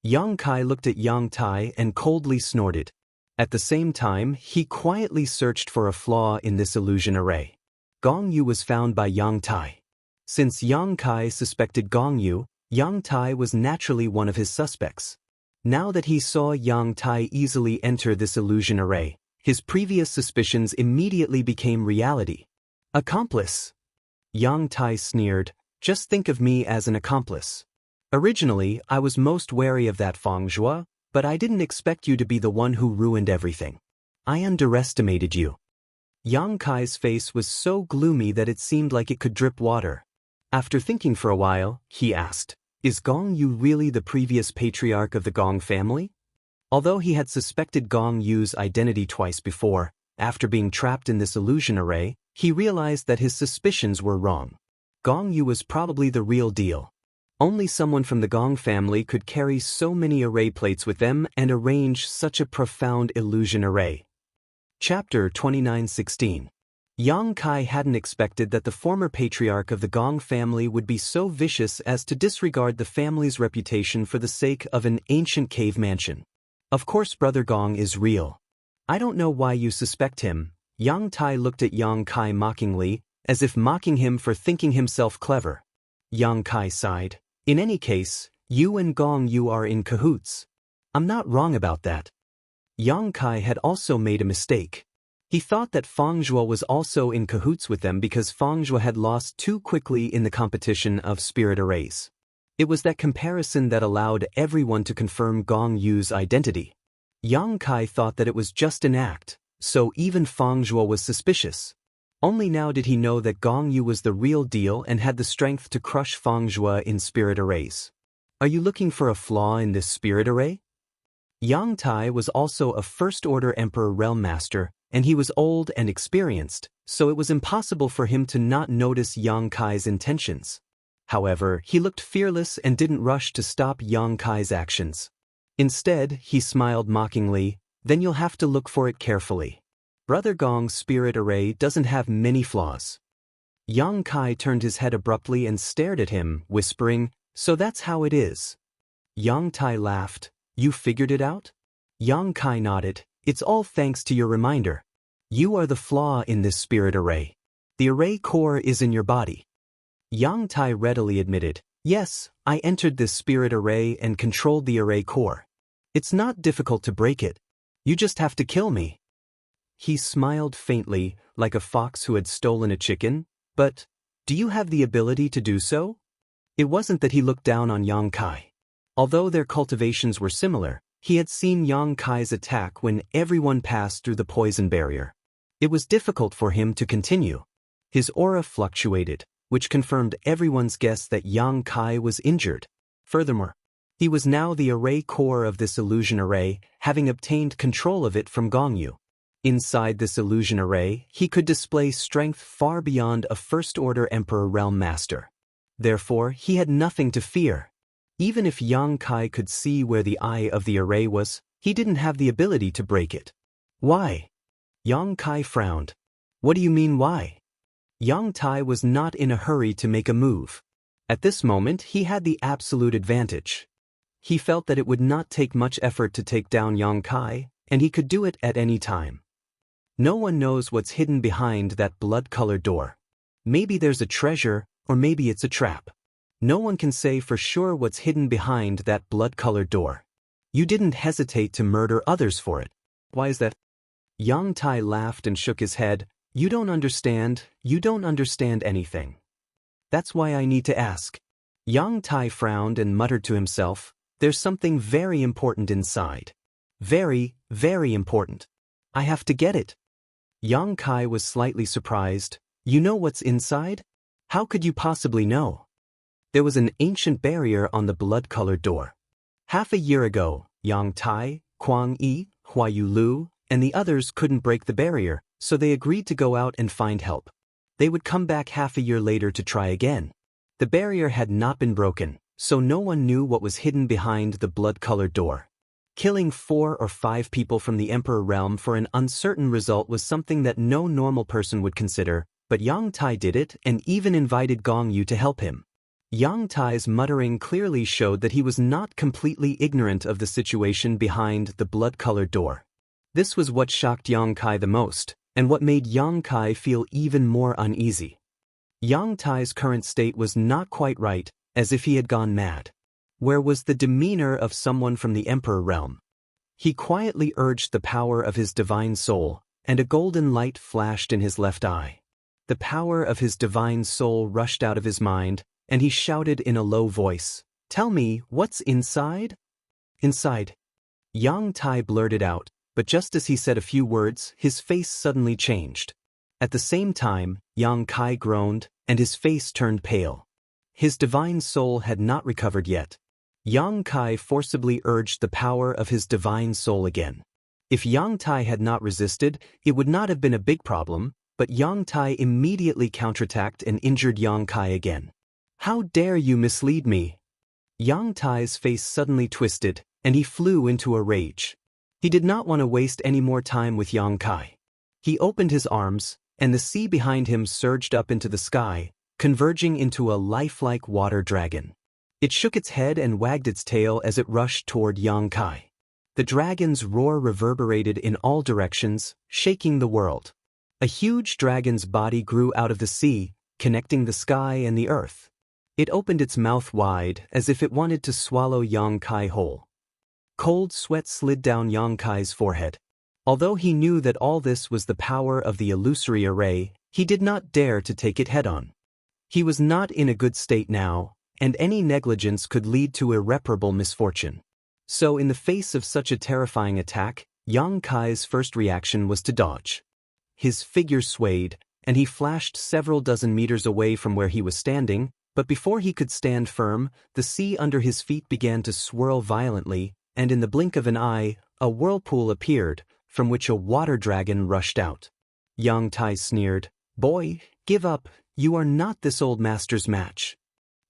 Yang Kai looked at Yang Tai and coldly snorted. At the same time, he quietly searched for a flaw in this illusion array. Gong Yu was found by Yang Tai. Since Yang Kai suspected Gong Yu, Yang Tai was naturally one of his suspects. Now that he saw Yang Tai easily enter this illusion array, his previous suspicions immediately became reality. Accomplice. Yang Tai sneered, just think of me as an accomplice. Originally, I was most wary of that Feng Zhuo, but I didn't expect you to be the one who ruined everything. I underestimated you. Yang Kai's face was so gloomy that it seemed like it could drip water. After thinking for a while, he asked, is Gong Yu really the previous patriarch of the Gong family? Although he had suspected Gong Yu's identity twice before, after being trapped in this illusion array, he realized that his suspicions were wrong. Gong Yu was probably the real deal. Only someone from the Gong family could carry so many array plates with them and arrange such a profound illusion array. Chapter 29:16. Yang Kai hadn't expected that the former patriarch of the Gong family would be so vicious as to disregard the family's reputation for the sake of an ancient cave mansion. Of course Brother Gong is real. I don't know why you suspect him. Yang Tai looked at Yang Kai mockingly, as if mocking him for thinking himself clever. Yang Kai sighed. In any case, you and Gong Yu are in cahoots. I'm not wrong about that. Yang Kai had also made a mistake. He thought that Feng Zhuo was also in cahoots with them because Feng Zhuo had lost too quickly in the competition of spirit arrays. It was that comparison that allowed everyone to confirm Gong Yu's identity. Yang Kai thought that it was just an act, so even Feng Zhuo was suspicious. Only now did he know that Gong Yu was the real deal and had the strength to crush Feng Zhuo in spirit arrays. Are you looking for a flaw in this spirit array? Yang Tai was also a first-order Emperor Realm Master, and he was old and experienced, so it was impossible for him to not notice Yang Kai's intentions. However, he looked fearless and didn't rush to stop Yang Kai's actions. Instead, he smiled mockingly, then you'll have to look for it carefully. Brother Gong's spirit array doesn't have many flaws. Yang Kai turned his head abruptly and stared at him, whispering, so that's how it is. Yang Tai laughed, you figured it out? Yang Kai nodded, it's all thanks to your reminder. You are the flaw in this spirit array. The array core is in your body. Yang Tai readily admitted, yes, I entered this spirit array and controlled the array core. It's not difficult to break it. You just have to kill me. He smiled faintly, like a fox who had stolen a chicken, but, do you have the ability to do so? It wasn't that he looked down on Yang Kai. Although their cultivations were similar, he had seen Yang Kai's attack when everyone passed through the poison barrier. It was difficult for him to continue. His aura fluctuated, which confirmed everyone's guess that Yang Kai was injured. Furthermore, he was now the array core of this illusion array, having obtained control of it from Gong Yu. Inside this illusion array, he could display strength far beyond a first-order Emperor Realm Master. Therefore, he had nothing to fear. Even if Yang Kai could see where the eye of the array was, he didn't have the ability to break it. Why? Yang Kai frowned. What do you mean why? Yang Tai was not in a hurry to make a move. At this moment, he had the absolute advantage. He felt that it would not take much effort to take down Yang Kai, and he could do it at any time. No one knows what's hidden behind that blood-colored door. Maybe there's a treasure, or maybe it's a trap. No one can say for sure what's hidden behind that blood-colored door. You didn't hesitate to murder others for it. Why is that? Yang Tai laughed and shook his head. You don't understand anything. That's why I need to ask. Yang Tai frowned and muttered to himself, there's something very important inside. Very, very important. I have to get it. Yang Kai was slightly surprised. You know what's inside? How could you possibly know? There was an ancient barrier on the blood-colored door. Half a year ago, Yang Tai, Kuang Yi, Huayu Lu, and the others couldn't break the barrier, so they agreed to go out and find help. They would come back half a year later to try again. The barrier had not been broken, so no one knew what was hidden behind the blood-colored door. Killing 4 or 5 people from the Emperor realm for an uncertain result was something that no normal person would consider, but Yang Tai did it and even invited Gong Yu to help him. Yang Tai's muttering clearly showed that he was not completely ignorant of the situation behind the blood-colored door. This was what shocked Yang Kai the most, and what made Yang Kai feel even more uneasy. Yang Tai's current state was not quite right, as if he had gone mad. Where was the demeanor of someone from the Emperor realm? He quietly urged the power of his divine soul, and a golden light flashed in his left eye. The power of his divine soul rushed out of his mind, and he shouted in a low voice, "Tell me, what's inside?" "Inside." Yang Tai blurted out, but just as he said a few words, his face suddenly changed. At the same time, Yang Kai groaned, and his face turned pale. His divine soul had not recovered yet. Yang Kai forcibly urged the power of his divine soul again. If Yang Tai had not resisted, it would not have been a big problem, but Yang Tai immediately counterattacked and injured Yang Kai again. "How dare you mislead me?" Yang Tai's face suddenly twisted, and he flew into a rage. He did not want to waste any more time with Yang Kai. He opened his arms, and the sea behind him surged up into the sky, converging into a lifelike water dragon. It shook its head and wagged its tail as it rushed toward Yang Kai. The dragon's roar reverberated in all directions, shaking the world. A huge dragon's body grew out of the sea, connecting the sky and the earth. It opened its mouth wide, as if it wanted to swallow Yang Kai whole. Cold sweat slid down Yang Kai's forehead. Although he knew that all this was the power of the illusory array, he did not dare to take it head-on. He was not in a good state now, and any negligence could lead to irreparable misfortune. So in the face of such a terrifying attack, Yang Kai's first reaction was to dodge. His figure swayed, and he flashed several dozen meters away from where he was standing, but before he could stand firm, the sea under his feet began to swirl violently, and in the blink of an eye, a whirlpool appeared, from which a water dragon rushed out. Yang Tai sneered, "Boy, give up, you are not this old master's match."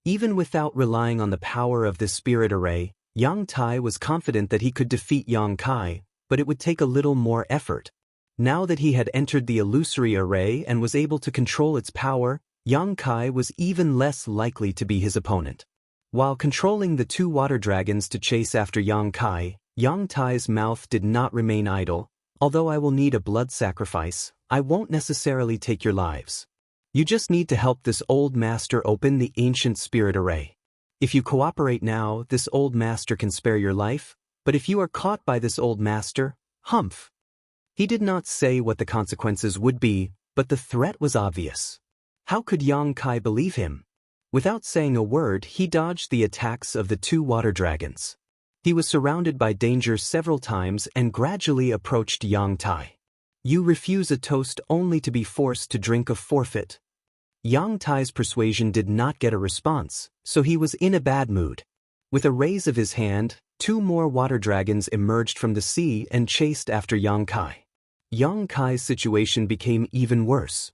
Even without relying on the power of this spirit array, Yang Tai was confident that he could defeat Yang Kai, but it would take a little more effort. Now that he had entered the illusory array and was able to control its power, Yang Kai was even less likely to be his opponent. While controlling the 2 water dragons to chase after Yang Kai, Yang Tai's mouth did not remain idle. "Although I will need a blood sacrifice, I won't necessarily take your lives. You just need to help this old master open the ancient spirit array. If you cooperate now, this old master can spare your life, but if you are caught by this old master, humph." He did not say what the consequences would be, but the threat was obvious. How could Yang Kai believe him? Without saying a word, he dodged the attacks of the 2 water dragons. He was surrounded by danger several times and gradually approached Yang Tai. "You refuse a toast only to be forced to drink a forfeit." Yang Tai's persuasion did not get a response, so he was in a bad mood. With a raise of his hand, 2 more water dragons emerged from the sea and chased after Yang Kai. Yang Kai's situation became even worse.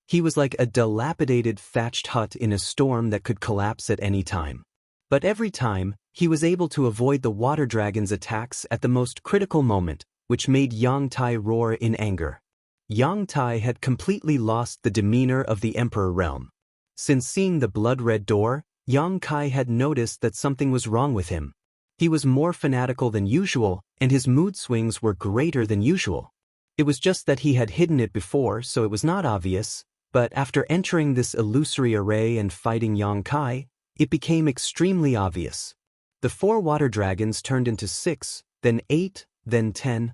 He was like a dilapidated thatched hut in a storm that could collapse at any time. But every time, he was able to avoid the water dragon's attacks at the most critical moment, which made Yang Tai roar in anger. Yang Tai had completely lost the demeanor of the Emperor realm. Since seeing the blood-red door, Yang Kai had noticed that something was wrong with him. He was more fanatical than usual, and his mood swings were greater than usual. It was just that he had hidden it before, so it was not obvious, but after entering this illusory array and fighting Yang Kai, it became extremely obvious. The 4 water dragons turned into 6, then 8, then 10.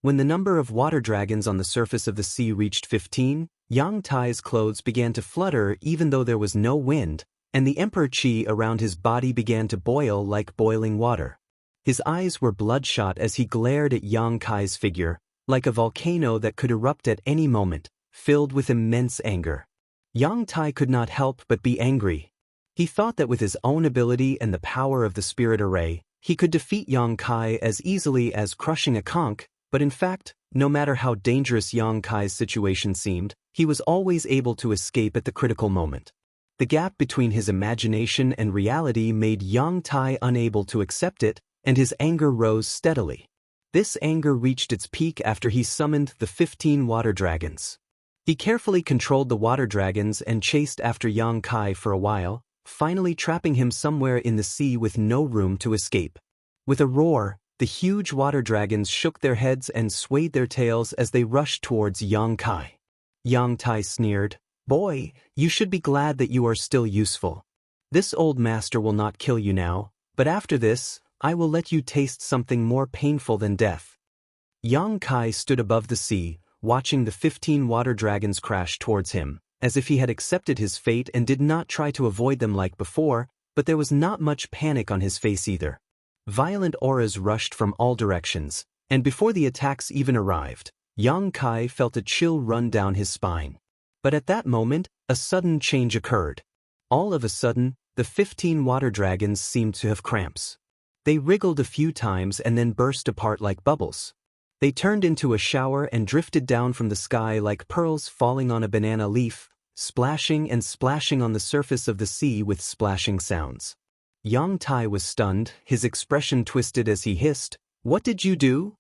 When the number of water dragons on the surface of the sea reached 15, Yang Tai's clothes began to flutter even though there was no wind, and the emperor chi around his body began to boil like boiling water. His eyes were bloodshot as he glared at Yang Kai's figure, like a volcano that could erupt at any moment, filled with immense anger. Yang Tai could not help but be angry. He thought that with his own ability and the power of the spirit array, He could defeat Yang Kai as easily as crushing a conch, but in fact, no matter how dangerous Yang Kai's situation seemed, he was always able to escape at the critical moment. The gap between his imagination and reality made Yang Tai unable to accept it, and his anger rose steadily. This anger reached its peak after he summoned the 15 water dragons. He carefully controlled the water dragons and chased after Yang Kai for a while, finally trapping him somewhere in the sea with no room to escape. With a roar, the huge water dragons shook their heads and swayed their tails as they rushed towards Yang Kai. Yang Tai sneered, "Boy, you should be glad that you are still useful. This old master will not kill you now, but after this, I will let you taste something more painful than death." Yang Kai stood above the sea, watching the 15 water dragons crash towards him, as if he had accepted his fate and did not try to avoid them like before, but there was not much panic on his face either. Violent auras rushed from all directions, and before the attacks even arrived, Yang Kai felt a chill run down his spine. But at that moment, a sudden change occurred. All of a sudden, the 15 water dragons seemed to have cramps. They wriggled a few times and then burst apart like bubbles. They turned into a shower and drifted down from the sky like pearls falling on a banana leaf, splashing and splashing on the surface of the sea with splashing sounds. Yang Tai was stunned, his expression twisted as he hissed, "What did you do?"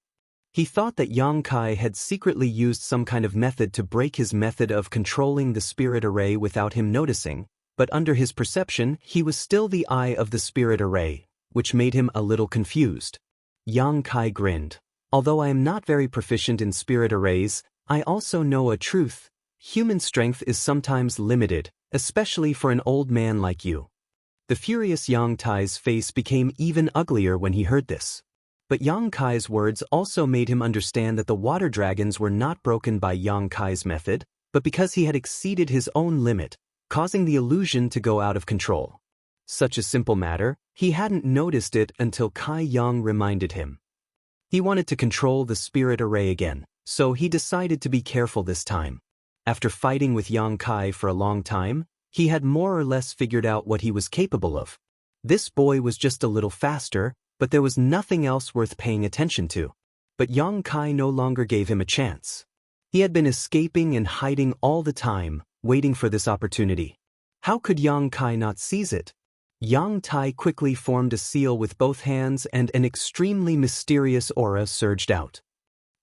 He thought that Yang Kai had secretly used some kind of method to break his method of controlling the spirit array without him noticing, but under his perception he was still the eye of the spirit array, which made him a little confused. Yang Kai grinned. "Although I am not very proficient in spirit arrays, I also know a truth. Human strength is sometimes limited, especially for an old man like you." The furious Yang Tai's face became even uglier when he heard this. But Yang Kai's words also made him understand that the water dragons were not broken by Yang Kai's method, but because he had exceeded his own limit, causing the illusion to go out of control. Such a simple matter, he hadn't noticed it until Kai Yang reminded him. He wanted to control the spirit array again, so he decided to be careful this time. After fighting with Yang Kai for a long time, he had more or less figured out what he was capable of. This boy was just a little faster, but there was nothing else worth paying attention to. But Yang Kai no longer gave him a chance. He had been escaping and hiding all the time, waiting for this opportunity. How could Yang Kai not seize it? Yang Tai quickly formed a seal with both hands and an extremely mysterious aura surged out.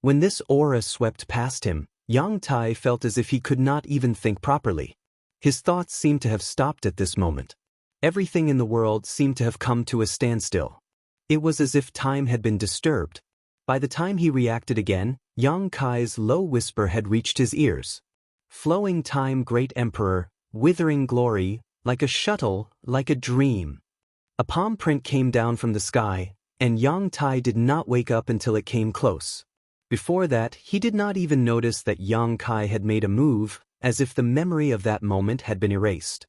When this aura swept past him, Yang Tai felt as if he could not even think properly. His thoughts seemed to have stopped at this moment. Everything in the world seemed to have come to a standstill. It was as if time had been disturbed. By the time he reacted again, Yang Kai's low whisper had reached his ears. "Flowing time, great emperor, withering glory, like a shuttle, like a dream." A palm print came down from the sky, and Yang Tai did not wake up until it came close. Before that, he did not even notice that Yang Kai had made a move, as if the memory of that moment had been erased.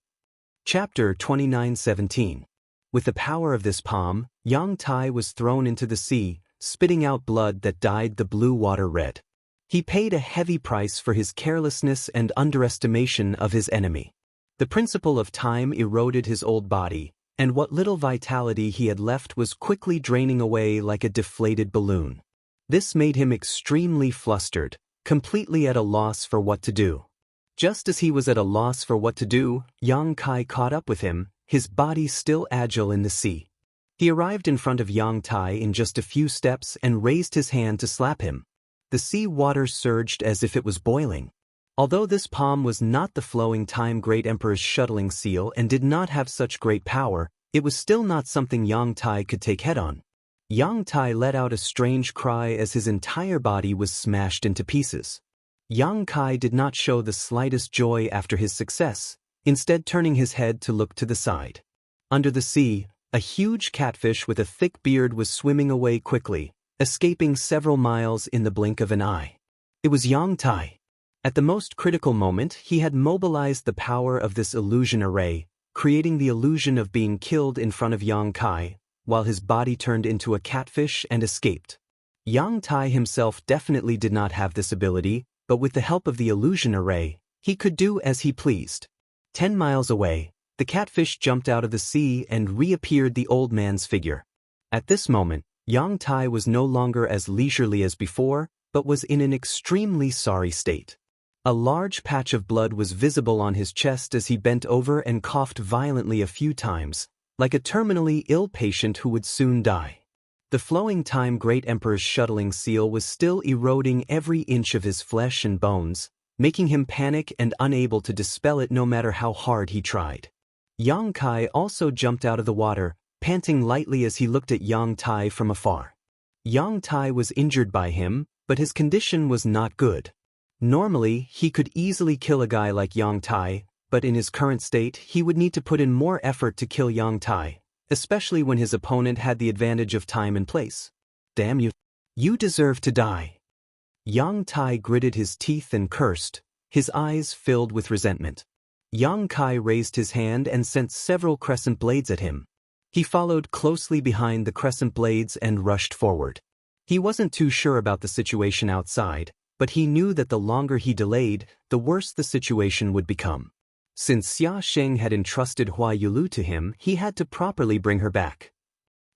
Chapter 29:17. With the power of this palm, Yang Tai was thrown into the sea, spitting out blood that dyed the blue water red. He paid a heavy price for his carelessness and underestimation of his enemy. The principle of time eroded his old body, and what little vitality he had left was quickly draining away like a deflated balloon. This made him extremely flustered, completely at a loss for what to do. Just as he was at a loss for what to do, Yang Kai caught up with him, his body still agile in the sea. He arrived in front of Yang Tai in just a few steps and raised his hand to slap him. The sea water surged as if it was boiling. Although this palm was not the flowing time great emperor's shuttling seal and did not have such great power, it was still not something Yang Tai could take head on. Yang Tai let out a strange cry as his entire body was smashed into pieces. Yang Kai did not show the slightest joy after his success, instead turning his head to look to the side. Under the sea, a huge catfish with a thick beard was swimming away quickly, escaping several miles in the blink of an eye. It was Yang Tai. At the most critical moment, he had mobilized the power of this illusion array, creating the illusion of being killed in front of Yang Kai, while his body turned into a catfish and escaped. Yang Tai himself definitely did not have this ability, but with the help of the illusion array, he could do as he pleased. 10 miles away, the catfish jumped out of the sea and reappeared the old man's figure. At this moment, Yang Tai was no longer as leisurely as before, but was in an extremely sorry state. A large patch of blood was visible on his chest as he bent over and coughed violently a few times, like a terminally ill patient who would soon die. The flowing time Great Emperor's shuttling seal was still eroding every inch of his flesh and bones, making him panic and unable to dispel it no matter how hard he tried. Yang Kai also jumped out of the water, panting lightly as he looked at Yang Tai from afar. Yang Tai was injured by him, but his condition was not good. Normally, he could easily kill a guy like Yang Tai, but in his current state, he would need to put in more effort to kill Yang Tai, especially when his opponent had the advantage of time and place. Damn you. You deserve to die. Yang Tai gritted his teeth and cursed, his eyes filled with resentment. Yang Kai raised his hand and sent several crescent blades at him. He followed closely behind the crescent blades and rushed forward. He wasn't too sure about the situation outside, but he knew that the longer he delayed, the worse the situation would become. Since Xia Sheng had entrusted Hua Yulu to him, he had to properly bring her back.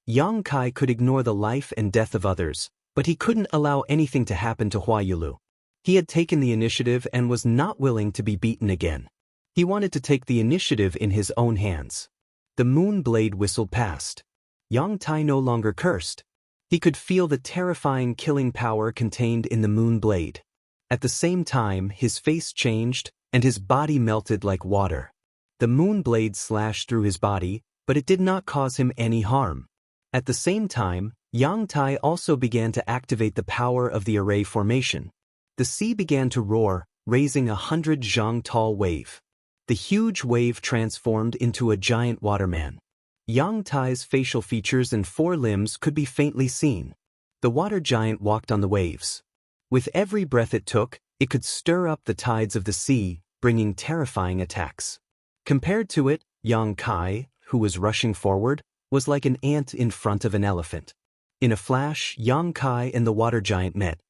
Yang Kai could ignore the life and death of others, but he couldn't allow anything to happen to Hua Yulu. He had taken the initiative and was not willing to be beaten again. He wanted to take the initiative in his own hands. The moon blade whistled past. Yang Tai no longer cursed. He could feel the terrifying killing power contained in the moon blade. At the same time, his face changed, and his body melted like water. The moon blade slashed through his body, but it did not cause him any harm. At the same time, Yang Tai also began to activate the power of the array formation. The sea began to roar, raising 100 zhang tall wave. The huge wave transformed into a giant waterman. Yang Tai's facial features and four limbs could be faintly seen. The water giant walked on the waves. With every breath it took, it could stir up the tides of the sea, bringing terrifying attacks. Compared to it, Yang Kai, who was rushing forward, was like an ant in front of an elephant. In a flash, Yang Kai and the water giant met.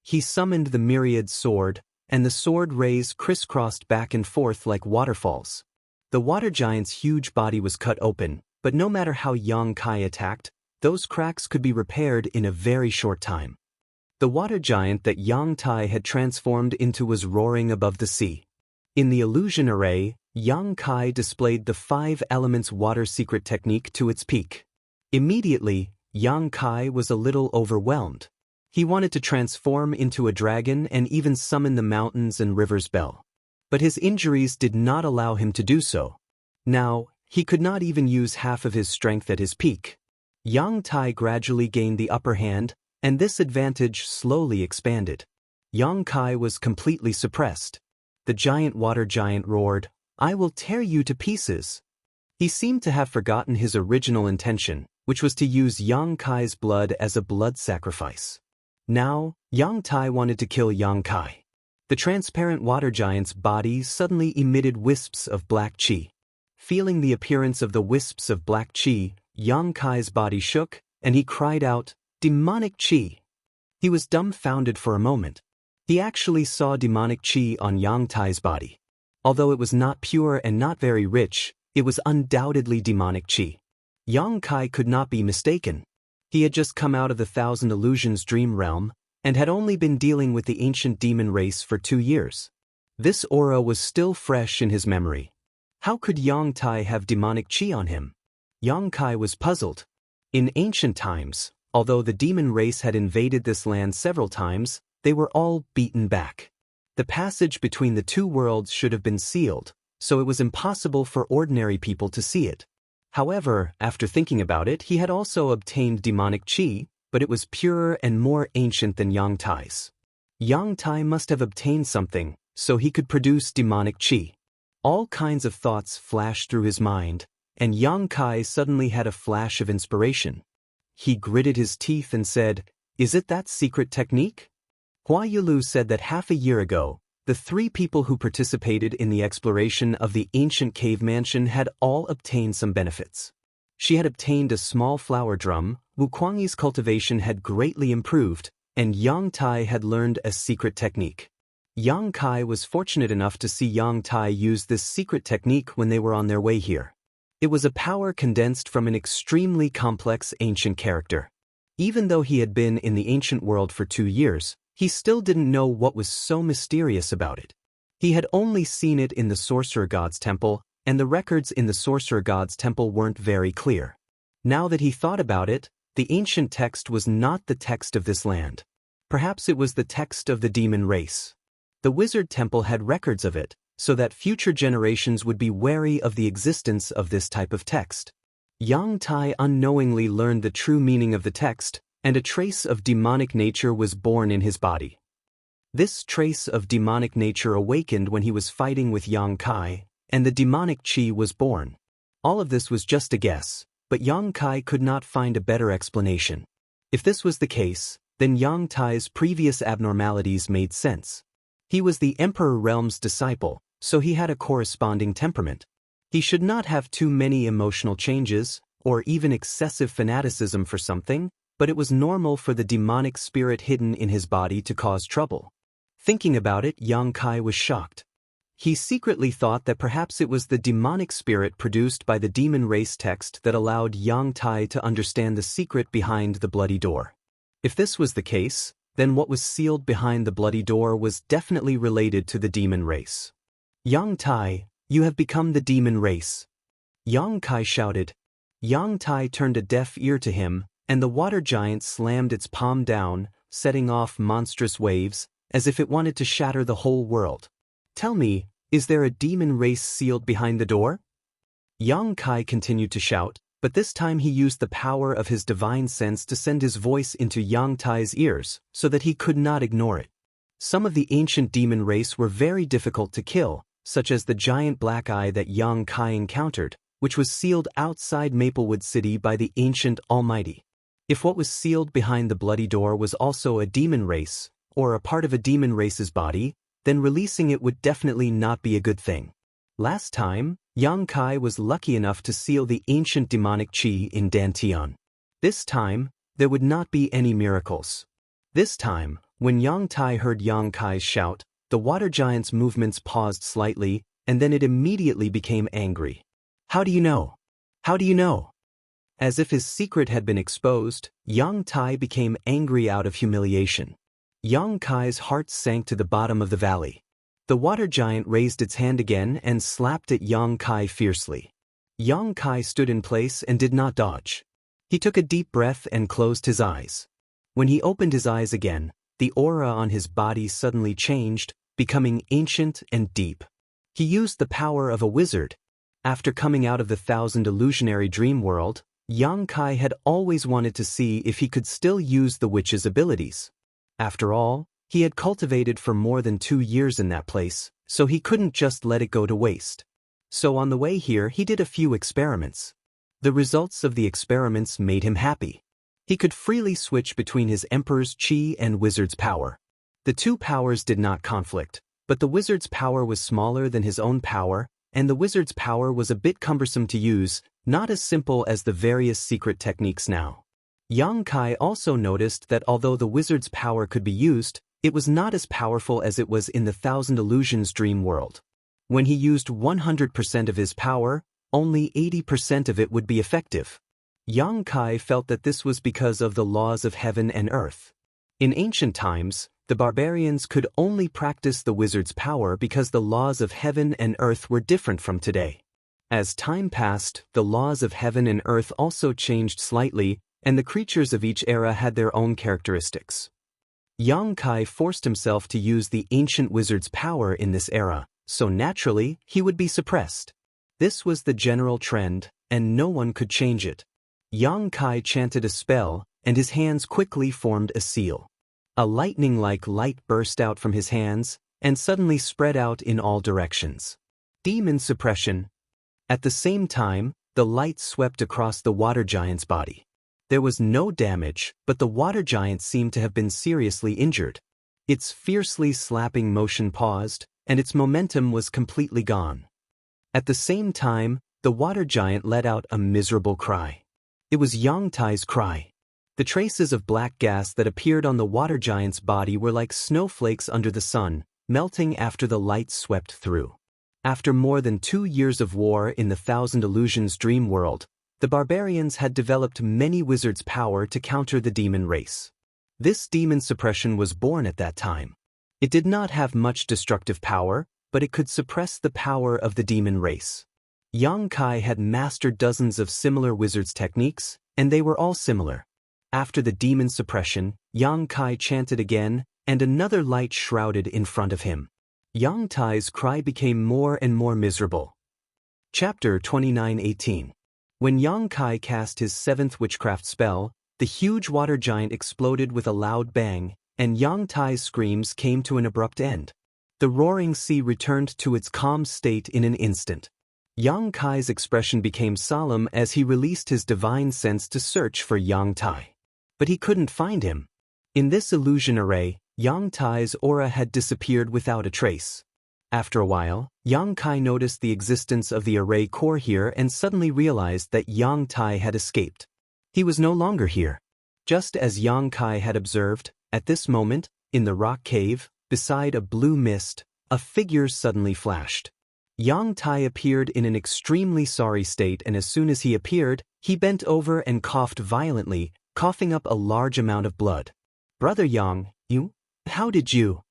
He summoned the myriad sword, and the sword rays crisscrossed back and forth like waterfalls. The water giant's huge body was cut open, but no matter how Yang Kai attacked, those cracks could be repaired in a very short time. The water giant that Yang Tai had transformed into was roaring above the sea. In the illusion array, Yang Kai displayed the 5 elements water secret technique to its peak. Immediately, Yang Kai was a little overwhelmed. He wanted to transform into a dragon and even summon the mountains and rivers bell. But his injuries did not allow him to do so. Now, he could not even use half of his strength at his peak. Yang Tai gradually gained the upper hand, and this advantage slowly expanded. Yang Kai was completely suppressed. The giant water giant roared, "I will tear you to pieces." He seemed to have forgotten his original intention, which was to use Yang Kai's blood as a blood sacrifice. Now, Yang Tai wanted to kill Yang Kai. The transparent water giant's body suddenly emitted wisps of black qi. Feeling the appearance of the wisps of black qi, Yang Kai's body shook, and he cried out, "Demonic qi!" He was dumbfounded for a moment. He actually saw demonic qi on Yang Tai's body. Although it was not pure and not very rich, it was undoubtedly demonic qi. Yang Kai could not be mistaken. He had just come out of the Thousand Illusions dream realm, and had only been dealing with the ancient demon race for 2 years. This aura was still fresh in his memory. How could Yang Tai have demonic qi on him? Yang Kai was puzzled. In ancient times, although the demon race had invaded this land several times, they were all beaten back. The passage between the two worlds should have been sealed, so it was impossible for ordinary people to see it. However, after thinking about it, he had also obtained demonic qi, but it was purer and more ancient than Yang Tai's. Yang Tai must have obtained something, so he could produce demonic qi. All kinds of thoughts flashed through his mind, and Yang Kai suddenly had a flash of inspiration. He gritted his teeth and said, "Is it that secret technique?" Hua Yulu said that half a year ago, the 3 people who participated in the exploration of the ancient cave mansion had all obtained some benefits. She had obtained a small flower drum, Wuxia's cultivation had greatly improved, and Yang Tai had learned a secret technique. Yang Kai was fortunate enough to see Yang Tai use this secret technique when they were on their way here. It was a power condensed from an extremely complex ancient character. Even though he had been in the ancient world for 2 years, he still didn't know what was so mysterious about it. He had only seen it in the Sorcerer God's temple, and the records in the Sorcerer God's temple weren't very clear. Now that he thought about it, the ancient text was not the text of this land. Perhaps it was the text of the demon race. The wizard temple had records of it, so that future generations would be wary of the existence of this type of text. Yang Tai unknowingly learned the true meaning of the text, and a trace of demonic nature was born in his body. This trace of demonic nature awakened when he was fighting with Yang Kai, and the demonic chi was born. All of this was just a guess, but Yang Kai could not find a better explanation. If this was the case, then Yang Tai's previous abnormalities made sense. He was the Emperor Realm's disciple, so he had a corresponding temperament. He should not have too many emotional changes, or even excessive fanaticism for something, but it was normal for the demonic spirit hidden in his body to cause trouble. Thinking about it, Yang Kai was shocked. He secretly thought that perhaps it was the demonic spirit produced by the demon race text that allowed Yang Tai to understand the secret behind the bloody door. If this was the case, then what was sealed behind the bloody door was definitely related to the demon race. Yang Tai, you have become the demon race. Yang Kai shouted. Yang Tai turned a deaf ear to him, and the water giant slammed its palm down, setting off monstrous waves, as if it wanted to shatter the whole world. Tell me, is there a demon race sealed behind the door? Yang Kai continued to shout, but this time he used the power of his divine sense to send his voice into Yang Tai's ears, so that he could not ignore it. Some of the ancient demon race were very difficult to kill, such as the giant black eye that Yang Kai encountered, which was sealed outside Maplewood City by the ancient Almighty. If what was sealed behind the bloody door was also a demon race, or a part of a demon race's body, then releasing it would definitely not be a good thing. Last time, Yang Kai was lucky enough to seal the ancient demonic chi in Dantian. This time, there would not be any miracles. This time, when Yang Tai heard Yang Kai's shout, the water giant's movements paused slightly, and then it immediately became angry. How do you know? How do you know? As if his secret had been exposed, Yang Tai became angry out of humiliation. Yang Kai's heart sank to the bottom of the valley. The water giant raised its hand again and slapped at Yang Kai fiercely. Yang Kai stood in place and did not dodge. He took a deep breath and closed his eyes. When he opened his eyes again, the aura on his body suddenly changed, becoming ancient and deep. He used the power of a wizard. After coming out of the thousand illusionary dream world, Yang Kai had always wanted to see if he could still use the witch's abilities. After all, he had cultivated for more than 2 years in that place, so he couldn't just let it go to waste. So on the way here he did a few experiments. The results of the experiments made him happy. He could freely switch between his emperor's chi and wizard's power. The two powers did not conflict, but the wizard's power was smaller than his own power, and the wizard's power was a bit cumbersome to use, not as simple as the various secret techniques now. Yang Kai also noticed that although the wizard's power could be used, it was not as powerful as it was in the Thousand Illusions dream world. When he used 100% of his power, only 80% of it would be effective. Yang Kai felt that this was because of the laws of heaven and earth. In ancient times, the barbarians could only practice the wizard's power because the laws of heaven and earth were different from today. As time passed, the laws of heaven and earth also changed slightly, and the creatures of each era had their own characteristics. Yang Kai forced himself to use the ancient wizard's power in this era, so naturally, he would be suppressed. This was the general trend, and no one could change it. Yang Kai chanted a spell, and his hands quickly formed a seal. A lightning-like light burst out from his hands, and suddenly spread out in all directions. Demon suppression. At the same time, the light swept across the water giant's body. There was no damage, but the water giant seemed to have been seriously injured. Its fiercely slapping motion paused, and its momentum was completely gone. At the same time, the water giant let out a miserable cry. It was Yang Tai's cry. The traces of black gas that appeared on the water giant's body were like snowflakes under the sun, melting after the light swept through. After more than 2 years of war in the Thousand Illusions dream world, the barbarians had developed many wizards' power to counter the demon race. This demon suppression was born at that time. It did not have much destructive power, but it could suppress the power of the demon race. Yang Kai had mastered dozens of similar wizards' techniques, and they were all similar. After the demon suppression, Yang Kai chanted again, and another light shrouded in front of him. Yang Tai's cry became more and more miserable. Chapter 29:18. When Yang Kai cast his 7th witchcraft spell, the huge water giant exploded with a loud bang, and Yang Tai's screams came to an abrupt end. The roaring sea returned to its calm state in an instant. Yang Kai's expression became solemn as he released his divine sense to search for Yang Tai. But he couldn't find him. In this illusion array, Yang Tai's aura had disappeared without a trace. After a while, Yang Kai noticed the existence of the array core here and suddenly realized that Yang Tai had escaped. He was no longer here. Just as Yang Kai had observed, at this moment, in the rock cave, beside a blue mist, a figure suddenly flashed. Yang Tai appeared in an extremely sorry state, and as soon as he appeared, he bent over and coughed violently, coughing up a large amount of blood. "Brother Yang, how did you?"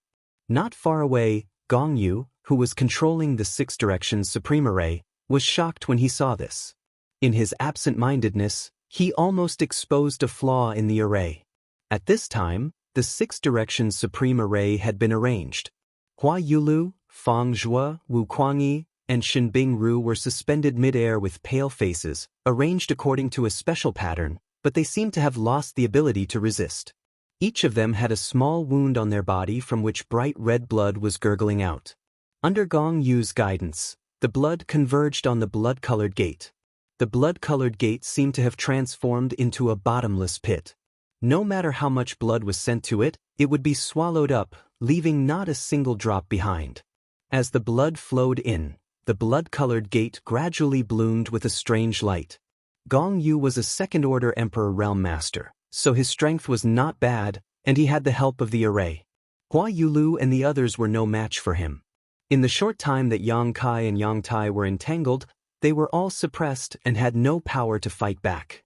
Not far away, Gong Yu, who was controlling the 6 Directions Supreme Array, was shocked when he saw this. In his absent-mindedness, he almost exposed a flaw in the array. At this time, the 6 Directions Supreme Array had been arranged. Hua Yulu, Fang Zhua, Wu Kuangyi, and Shenbing Ru were suspended mid-air with pale faces, arranged according to a special pattern, but they seemed to have lost the ability to resist. Each of them had a small wound on their body from which bright red blood was gurgling out. Under Gong Yu's guidance, the blood converged on the blood-colored gate. The blood-colored gate seemed to have transformed into a bottomless pit. No matter how much blood was sent to it, it would be swallowed up, leaving not a single drop behind. As the blood flowed in, the blood-colored gate gradually bloomed with a strange light. Gong Yu was a second-order Emperor Realm Master, so his strength was not bad, and he had the help of the array. Hua Yulu and the others were no match for him. In the short time that Yang Kai and Yang Tai were entangled, they were all suppressed and had no power to fight back.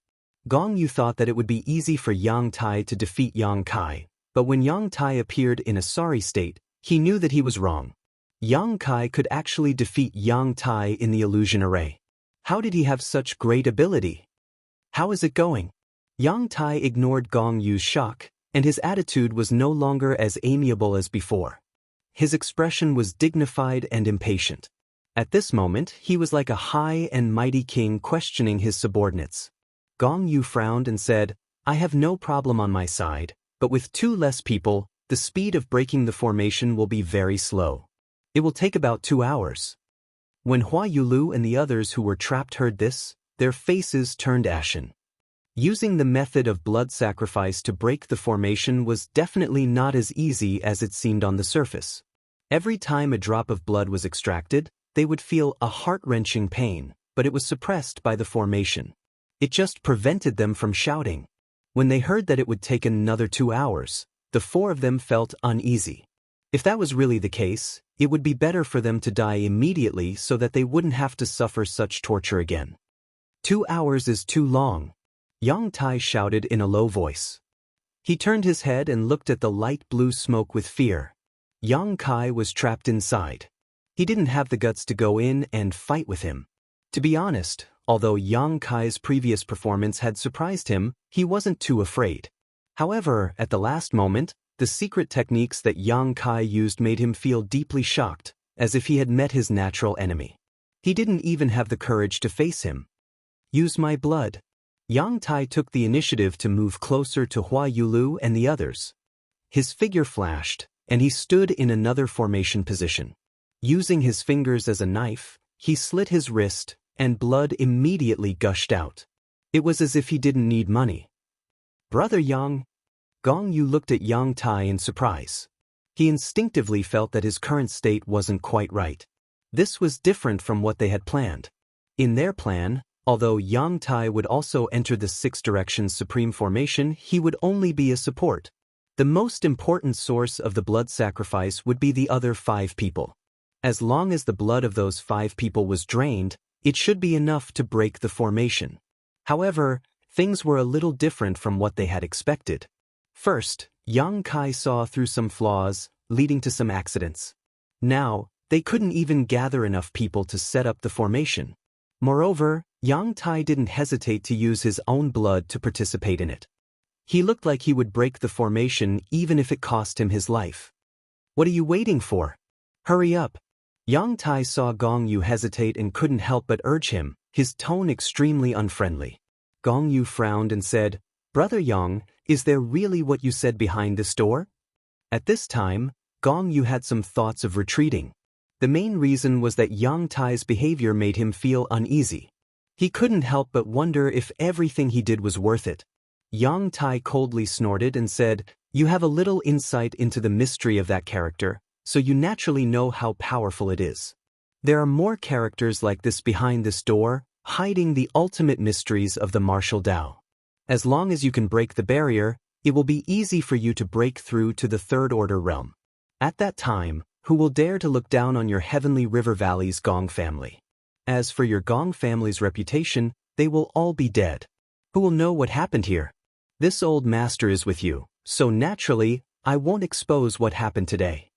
Gong Yu thought that it would be easy for Yang Tai to defeat Yang Kai, but when Yang Tai appeared in a sorry state, he knew that he was wrong. Yang Kai could actually defeat Yang Tai in the illusion array. How did he have such great ability? "How is it going?" Yang Tai ignored Gong Yu's shock, and his attitude was no longer as amiable as before. His expression was dignified and impatient. At this moment, he was like a high and mighty king questioning his subordinates. Gong Yu frowned and said, "I have no problem on my side, but with 2 less people, the speed of breaking the formation will be very slow. It will take about 2 hours. When Hua Yulu and the others who were trapped heard this, their faces turned ashen. Using the method of blood sacrifice to break the formation was definitely not as easy as it seemed on the surface. Every time a drop of blood was extracted, they would feel a heart-wrenching pain, but it was suppressed by the formation. It just prevented them from shouting. When they heard that it would take another 2 hours, the 4 of them felt uneasy. If that was really the case, it would be better for them to die immediately so that they wouldn't have to suffer such torture again. 2 hours is too long, Yang Tai shouted in a low voice. He turned his head and looked at the light blue smoke with fear. Yang Kai was trapped inside. He didn't have the guts to go in and fight with him. To be honest, although Yang Kai's previous performance had surprised him, he wasn't too afraid. However, at the last moment, the secret techniques that Yang Kai used made him feel deeply shocked, as if he had met his natural enemy. He didn't even have the courage to face him. "Use my blood." Yang Tai took the initiative to move closer to Hua Yulu and the others. His figure flashed, and he stood in another formation position. Using his fingers as a knife, he slit his wrist, and blood immediately gushed out. It was as if he didn't need money. "Brother Yang." Gong Yu looked at Yang Tai in surprise. He instinctively felt that his current state wasn't quite right. This was different from what they had planned. In their plan, although Yang Tai would also enter the 6 Directions Supreme Formation, he would only be a support. The most important source of the blood sacrifice would be the other 5 people. As long as the blood of those 5 people was drained, it should be enough to break the formation. However, things were a little different from what they had expected. First, Yang Kai saw through some flaws, leading to some accidents. Now, they couldn't even gather enough people to set up the formation. Moreover, Yang Tai didn't hesitate to use his own blood to participate in it. He looked like he would break the formation even if it cost him his life. "What are you waiting for? Hurry up." Yang Tai saw Gong Yu hesitate and couldn't help but urge him, his tone extremely unfriendly. Gong Yu frowned and said, "Brother Yang, is there really what you said behind this door?" At this time, Gong Yu had some thoughts of retreating. The main reason was that Yang Tai's behavior made him feel uneasy. He couldn't help but wonder if everything he did was worth it. Yang Tai coldly snorted and said, "You have a little insight into the mystery of that character, so you naturally know how powerful it is. There are more characters like this behind this door, hiding the ultimate mysteries of the martial Tao. As long as you can break the barrier, it will be easy for you to break through to the third order realm. At that time, who will dare to look down on your heavenly river valley's Gong family? As for your Gong family's reputation, they will all be dead. Who will know what happened here? This old master is with you, so naturally, I won't expose what happened today."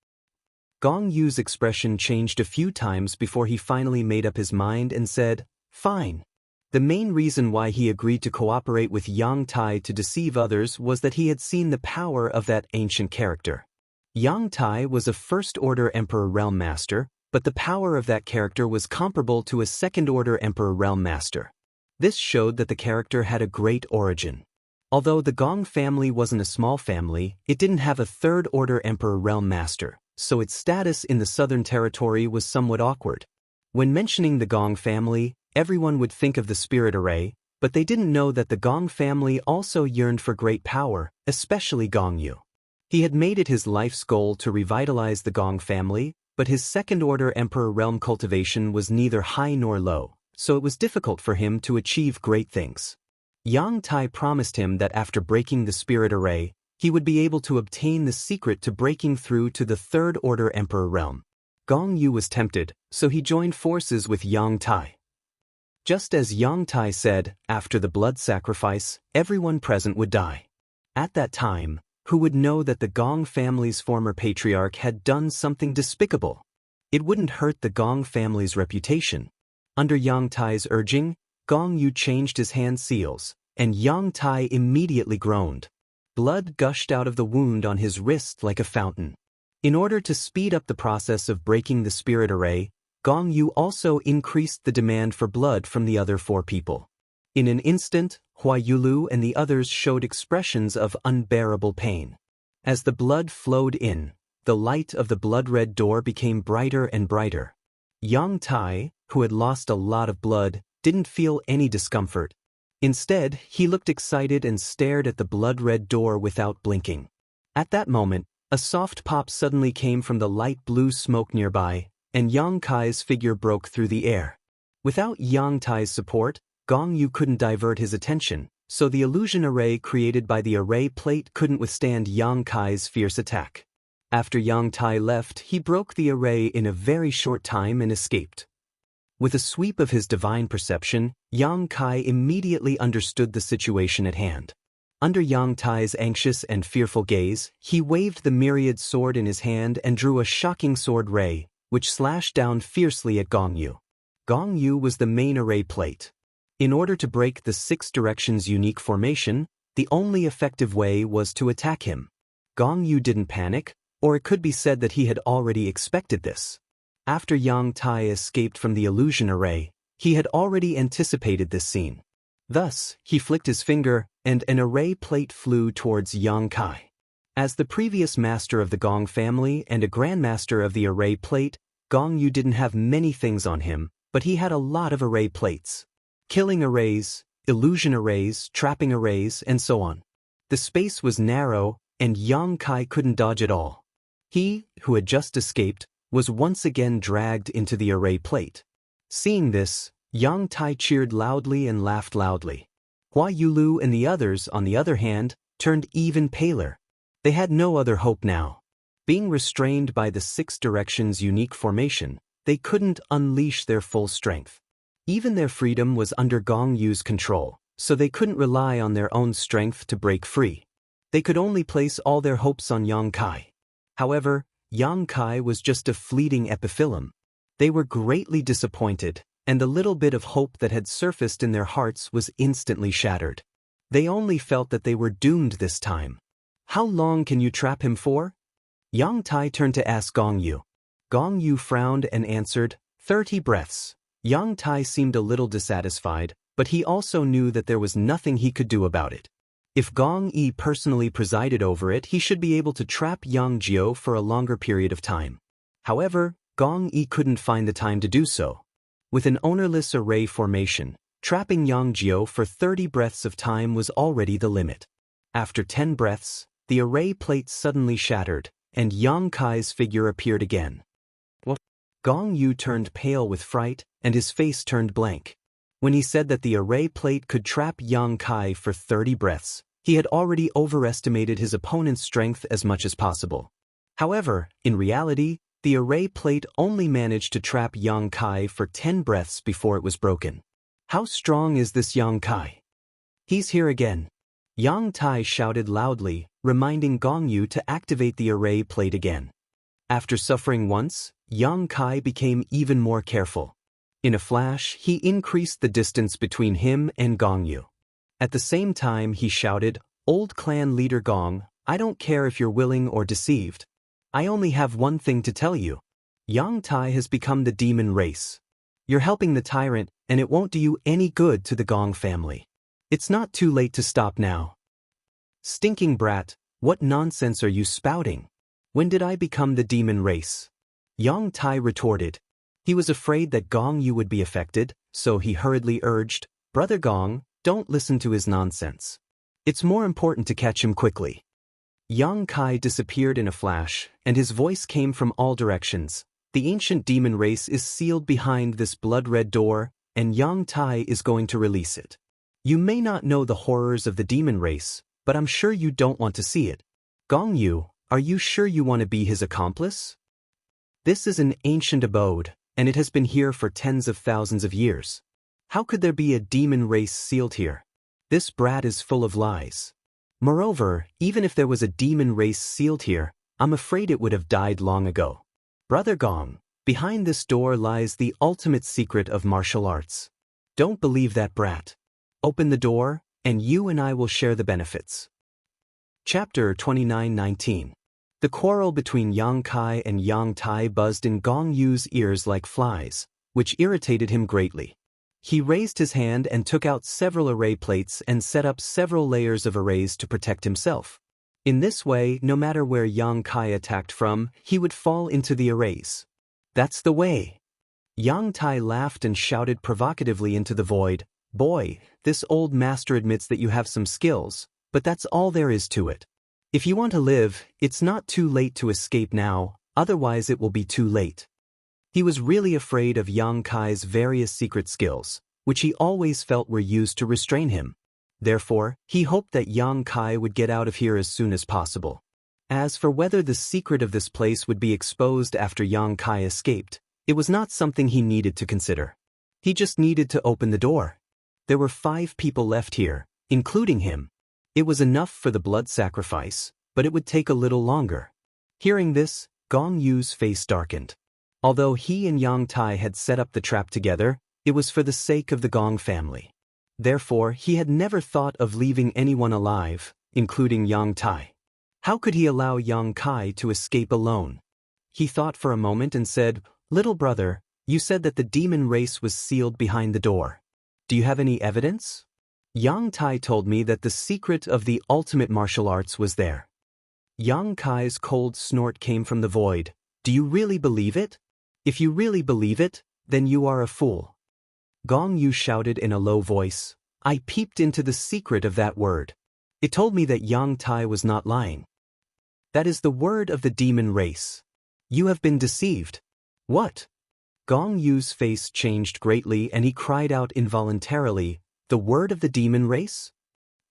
Gong Yu's expression changed a few times before he finally made up his mind and said, "Fine." The main reason why he agreed to cooperate with Yang Tai to deceive others was that he had seen the power of that ancient character. Yang Tai was a first-order Emperor Realm Master, but the power of that character was comparable to a second-order Emperor Realm Master. This showed that the character had a great origin. Although the Gong family wasn't a small family, it didn't have a third-order Emperor Realm Master, so its status in the Southern Territory was somewhat awkward. When mentioning the Gong family, everyone would think of the Spirit Array, but they didn't know that the Gong family also yearned for great power, especially Gong Yu. He had made it his life's goal to revitalize the Gong family, but his second-order Emperor Realm cultivation was neither high nor low, so it was difficult for him to achieve great things. Yang Tai promised him that after breaking the Spirit Array, he would be able to obtain the secret to breaking through to the third-order Emperor Realm. Gong Yu was tempted, so he joined forces with Yang Tai. Just as Yang Tai said, after the blood sacrifice, everyone present would die. At that time, who would know that the Gong family's former patriarch had done something despicable? It wouldn't hurt the Gong family's reputation. Under Yang Tai's urging, Gong Yu changed his hand seals, and Yang Tai immediately groaned. Blood gushed out of the wound on his wrist like a fountain. In order to speed up the process of breaking the Spirit Array, Gong Yu also increased the demand for blood from the other 4 people. In an instant, Hua Yulu and the others showed expressions of unbearable pain. As the blood flowed in, the light of the blood-red door became brighter and brighter. Yang Tai, who had lost a lot of blood, didn't feel any discomfort. Instead, he looked excited and stared at the blood-red door without blinking. At that moment, a soft pop suddenly came from the light blue smoke nearby, and Yang Kai's figure broke through the air. Without Yang Tai's support, Gong Yu couldn't divert his attention, so the illusion array created by the array plate couldn't withstand Yang Kai's fierce attack. After Yang Tai left, he broke the array in a very short time and escaped. With a sweep of his divine perception, Yang Kai immediately understood the situation at hand. Under Yang Tai's anxious and fearful gaze, he waved the myriad sword in his hand and drew a shocking sword ray, which slashed down fiercely at Gong Yu. Gong Yu was the main array plate. In order to break the 6 directions unique formation, the only effective way was to attack him. Gong Yu didn't panic, or it could be said that he had already expected this. After Yang Tai escaped from the illusion array, he had already anticipated this scene. Thus, he flicked his finger, and an array plate flew towards Yang Kai. As the previous master of the Gong family and a grandmaster of the array plate, Gong Yu didn't have many things on him, but he had a lot of array plates. Killing arrays, illusion arrays, trapping arrays, and so on. The space was narrow, and Yang Kai couldn't dodge it all. He, who had just escaped, was once again dragged into the array plate. Seeing this, Yang Tai cheered loudly and laughed loudly. Hua Yulu and the others, on the other hand, turned even paler. They had no other hope now. Being restrained by the Six Directions' unique formation, they couldn't unleash their full strength. Even their freedom was under Gong Yu's control, so they couldn't rely on their own strength to break free. They could only place all their hopes on Yang Kai. However, Yang Kai was just a fleeting epiphyllum. They were greatly disappointed, and the little bit of hope that had surfaced in their hearts was instantly shattered. They only felt that they were doomed this time. How long can you trap him for? Yang Tai turned to ask Gong Yu. Gong Yu frowned and answered, 30 breaths. Yang Tai seemed a little dissatisfied, but he also knew that there was nothing he could do about it. If Gong Yi personally presided over it, he should be able to trap Yang Jiao for a longer period of time. However, Gong Yi couldn't find the time to do so. With an ownerless array formation, trapping Yang Jiao for 30 breaths of time was already the limit. After 10 breaths, the array plate suddenly shattered, and Yang Kai's figure appeared again. What? Gong Yu turned pale with fright, and his face turned blank. When he said that the array plate could trap Yang Kai for 30 breaths, he had already overestimated his opponent's strength as much as possible. However, in reality, the array plate only managed to trap Yang Kai for 10 breaths before it was broken. How strong is this Yang Kai? He's here again. Yang Tai shouted loudly, reminding Gong Yu to activate the array plate again. After suffering once, Yang Kai became even more careful. In a flash, he increased the distance between him and Gong Yu. At the same time, he shouted, "Old clan leader Gong, I don't care if you're willing or deceived. I only have one thing to tell you. Yang Tai has become the demon race. You're helping the tyrant, and it won't do you any good to the Gong family. It's not too late to stop now." Stinking brat, what nonsense are you spouting? When did I become the demon race? Yang Tai retorted. He was afraid that Gong Yu would be affected, so he hurriedly urged, "Brother Gong, don't listen to his nonsense. It's more important to catch him quickly." Yang Kai disappeared in a flash, and his voice came from all directions. The ancient demon race is sealed behind this blood-red door, and Yang Tai is going to release it. You may not know the horrors of the demon race, but I'm sure you don't want to see it. Gong Yu, are you sure you want to be his accomplice? This is an ancient abode, and it has been here for tens of thousands of years. How could there be a demon race sealed here? This brat is full of lies. Moreover, even if there was a demon race sealed here, I'm afraid it would have died long ago. Brother Gong, behind this door lies the ultimate secret of martial arts. Don't believe that brat. Open the door, and you and I will share the benefits. Chapter 29:19. The quarrel between Yang Kai and Yang Tai buzzed in Gong Yu's ears like flies, which irritated him greatly. He raised his hand and took out several array plates and set up several layers of arrays to protect himself. In this way, no matter where Yang Kai attacked from, he would fall into the arrays. That's the way. Yang Tai laughed and shouted provocatively into the void, "Boy, this old master admits that you have some skills, but that's all there is to it. If you want to live, it's not too late to escape now, otherwise it will be too late." He was really afraid of Yang Kai's various secret skills, which he always felt were used to restrain him. Therefore, he hoped that Yang Kai would get out of here as soon as possible. As for whether the secret of this place would be exposed after Yang Kai escaped, it was not something he needed to consider. He just needed to open the door. There were 5 people left here, including him. It was enough for the blood sacrifice, but it would take a little longer. Hearing this, Gong Yu's face darkened. Although he and Yang Tai had set up the trap together, it was for the sake of the Gong family. Therefore, he had never thought of leaving anyone alive, including Yang Tai. How could he allow Yang Kai to escape alone? He thought for a moment and said, "Little brother, you said that the demon race was sealed behind the door. Do you have any evidence?" Yang Tai told me that the secret of the ultimate martial arts was there. Yang Kai's cold snort came from the void. "Do you really believe it? If you really believe it, then you are a fool." Gong Yu shouted in a low voice, "I peeped into the secret of that word. It told me that Yang Tai was not lying. That is the word of the demon race. You have been deceived." "What?" Gong Yu's face changed greatly and he cried out involuntarily, "The word of the demon race?"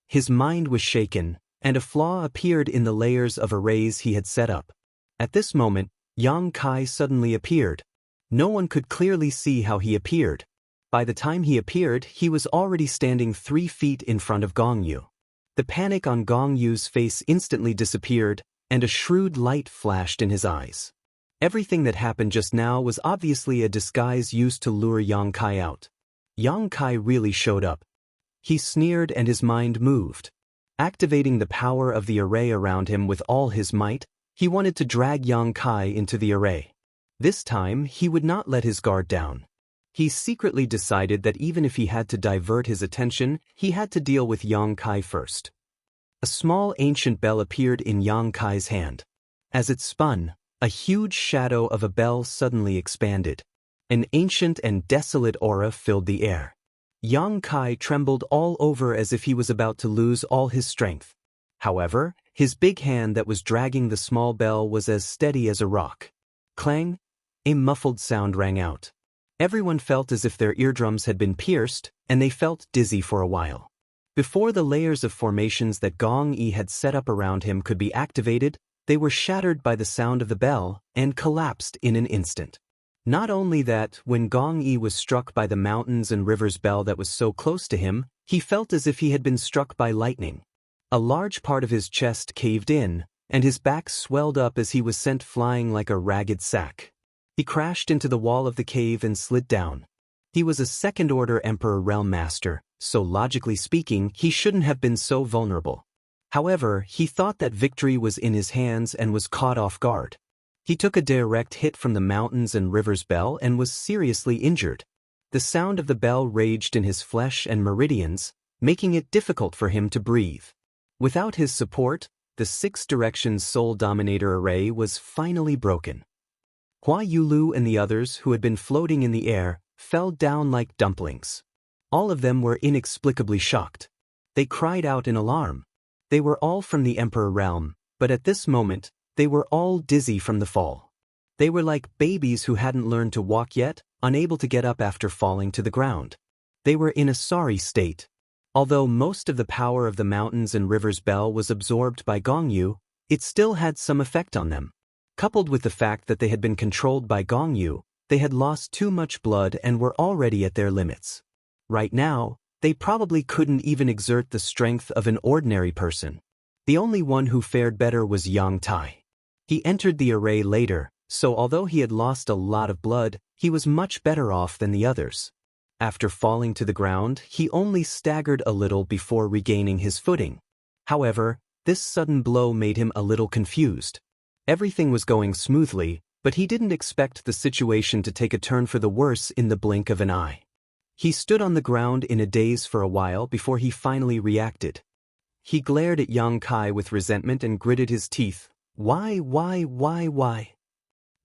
His mind was shaken, and a flaw appeared in the layers of arrays he had set up. At this moment, Yang Kai suddenly appeared. No one could clearly see how he appeared. By the time he appeared, he was already standing 3 feet in front of Gong Yu. The panic on Gong Yu's face instantly disappeared, and a shrewd light flashed in his eyes. Everything that happened just now was obviously a disguise used to lure Yang Kai out. Yang Kai really showed up. He sneered and his mind moved. Activating the power of the array around him with all his might, he wanted to drag Yang Kai into the array. This time, he would not let his guard down. He secretly decided that even if he had to divert his attention, he had to deal with Yang Kai first. A small ancient bell appeared in Yang Kai's hand. As it spun, a huge shadow of a bell suddenly expanded. An ancient and desolate aura filled the air. Yang Kai trembled all over as if he was about to lose all his strength. However, his big hand that was dragging the small bell was as steady as a rock. Clang! A muffled sound rang out. Everyone felt as if their eardrums had been pierced, and they felt dizzy for a while. Before the layers of formations that Gong Yi had set up around him could be activated, they were shattered by the sound of the bell and collapsed in an instant. Not only that, when Gong Yi was struck by the mountains and rivers bell that was so close to him, he felt as if he had been struck by lightning. A large part of his chest caved in, and his back swelled up as he was sent flying like a ragged sack. He crashed into the wall of the cave and slid down. He was a second-order Emperor Realm Master, so logically speaking, he shouldn't have been so vulnerable. However, he thought that victory was in his hands and was caught off guard. He took a direct hit from the mountains and rivers bell and was seriously injured. The sound of the bell raged in his flesh and meridians, making it difficult for him to breathe. Without his support, the 6 Directions Soul Dominator array was finally broken. Hua Yulu and the others who had been floating in the air fell down like dumplings. All of them were inexplicably shocked. They cried out in alarm. They were all from the Emperor realm, but at this moment, they were all dizzy from the fall. They were like babies who hadn't learned to walk yet, unable to get up after falling to the ground. They were in a sorry state. Although most of the power of the mountains and rivers bell was absorbed by Gong Yu, it still had some effect on them. Coupled with the fact that they had been controlled by Gong Yu, they had lost too much blood and were already at their limits. Right now, they probably couldn't even exert the strength of an ordinary person. The only one who fared better was Yang Tai. He entered the array later, so although he had lost a lot of blood, he was much better off than the others. After falling to the ground, he only staggered a little before regaining his footing. However, this sudden blow made him a little confused. Everything was going smoothly, but he didn't expect the situation to take a turn for the worse in the blink of an eye. He stood on the ground in a daze for a while before he finally reacted. He glared at Yang Kai with resentment and gritted his teeth. Why?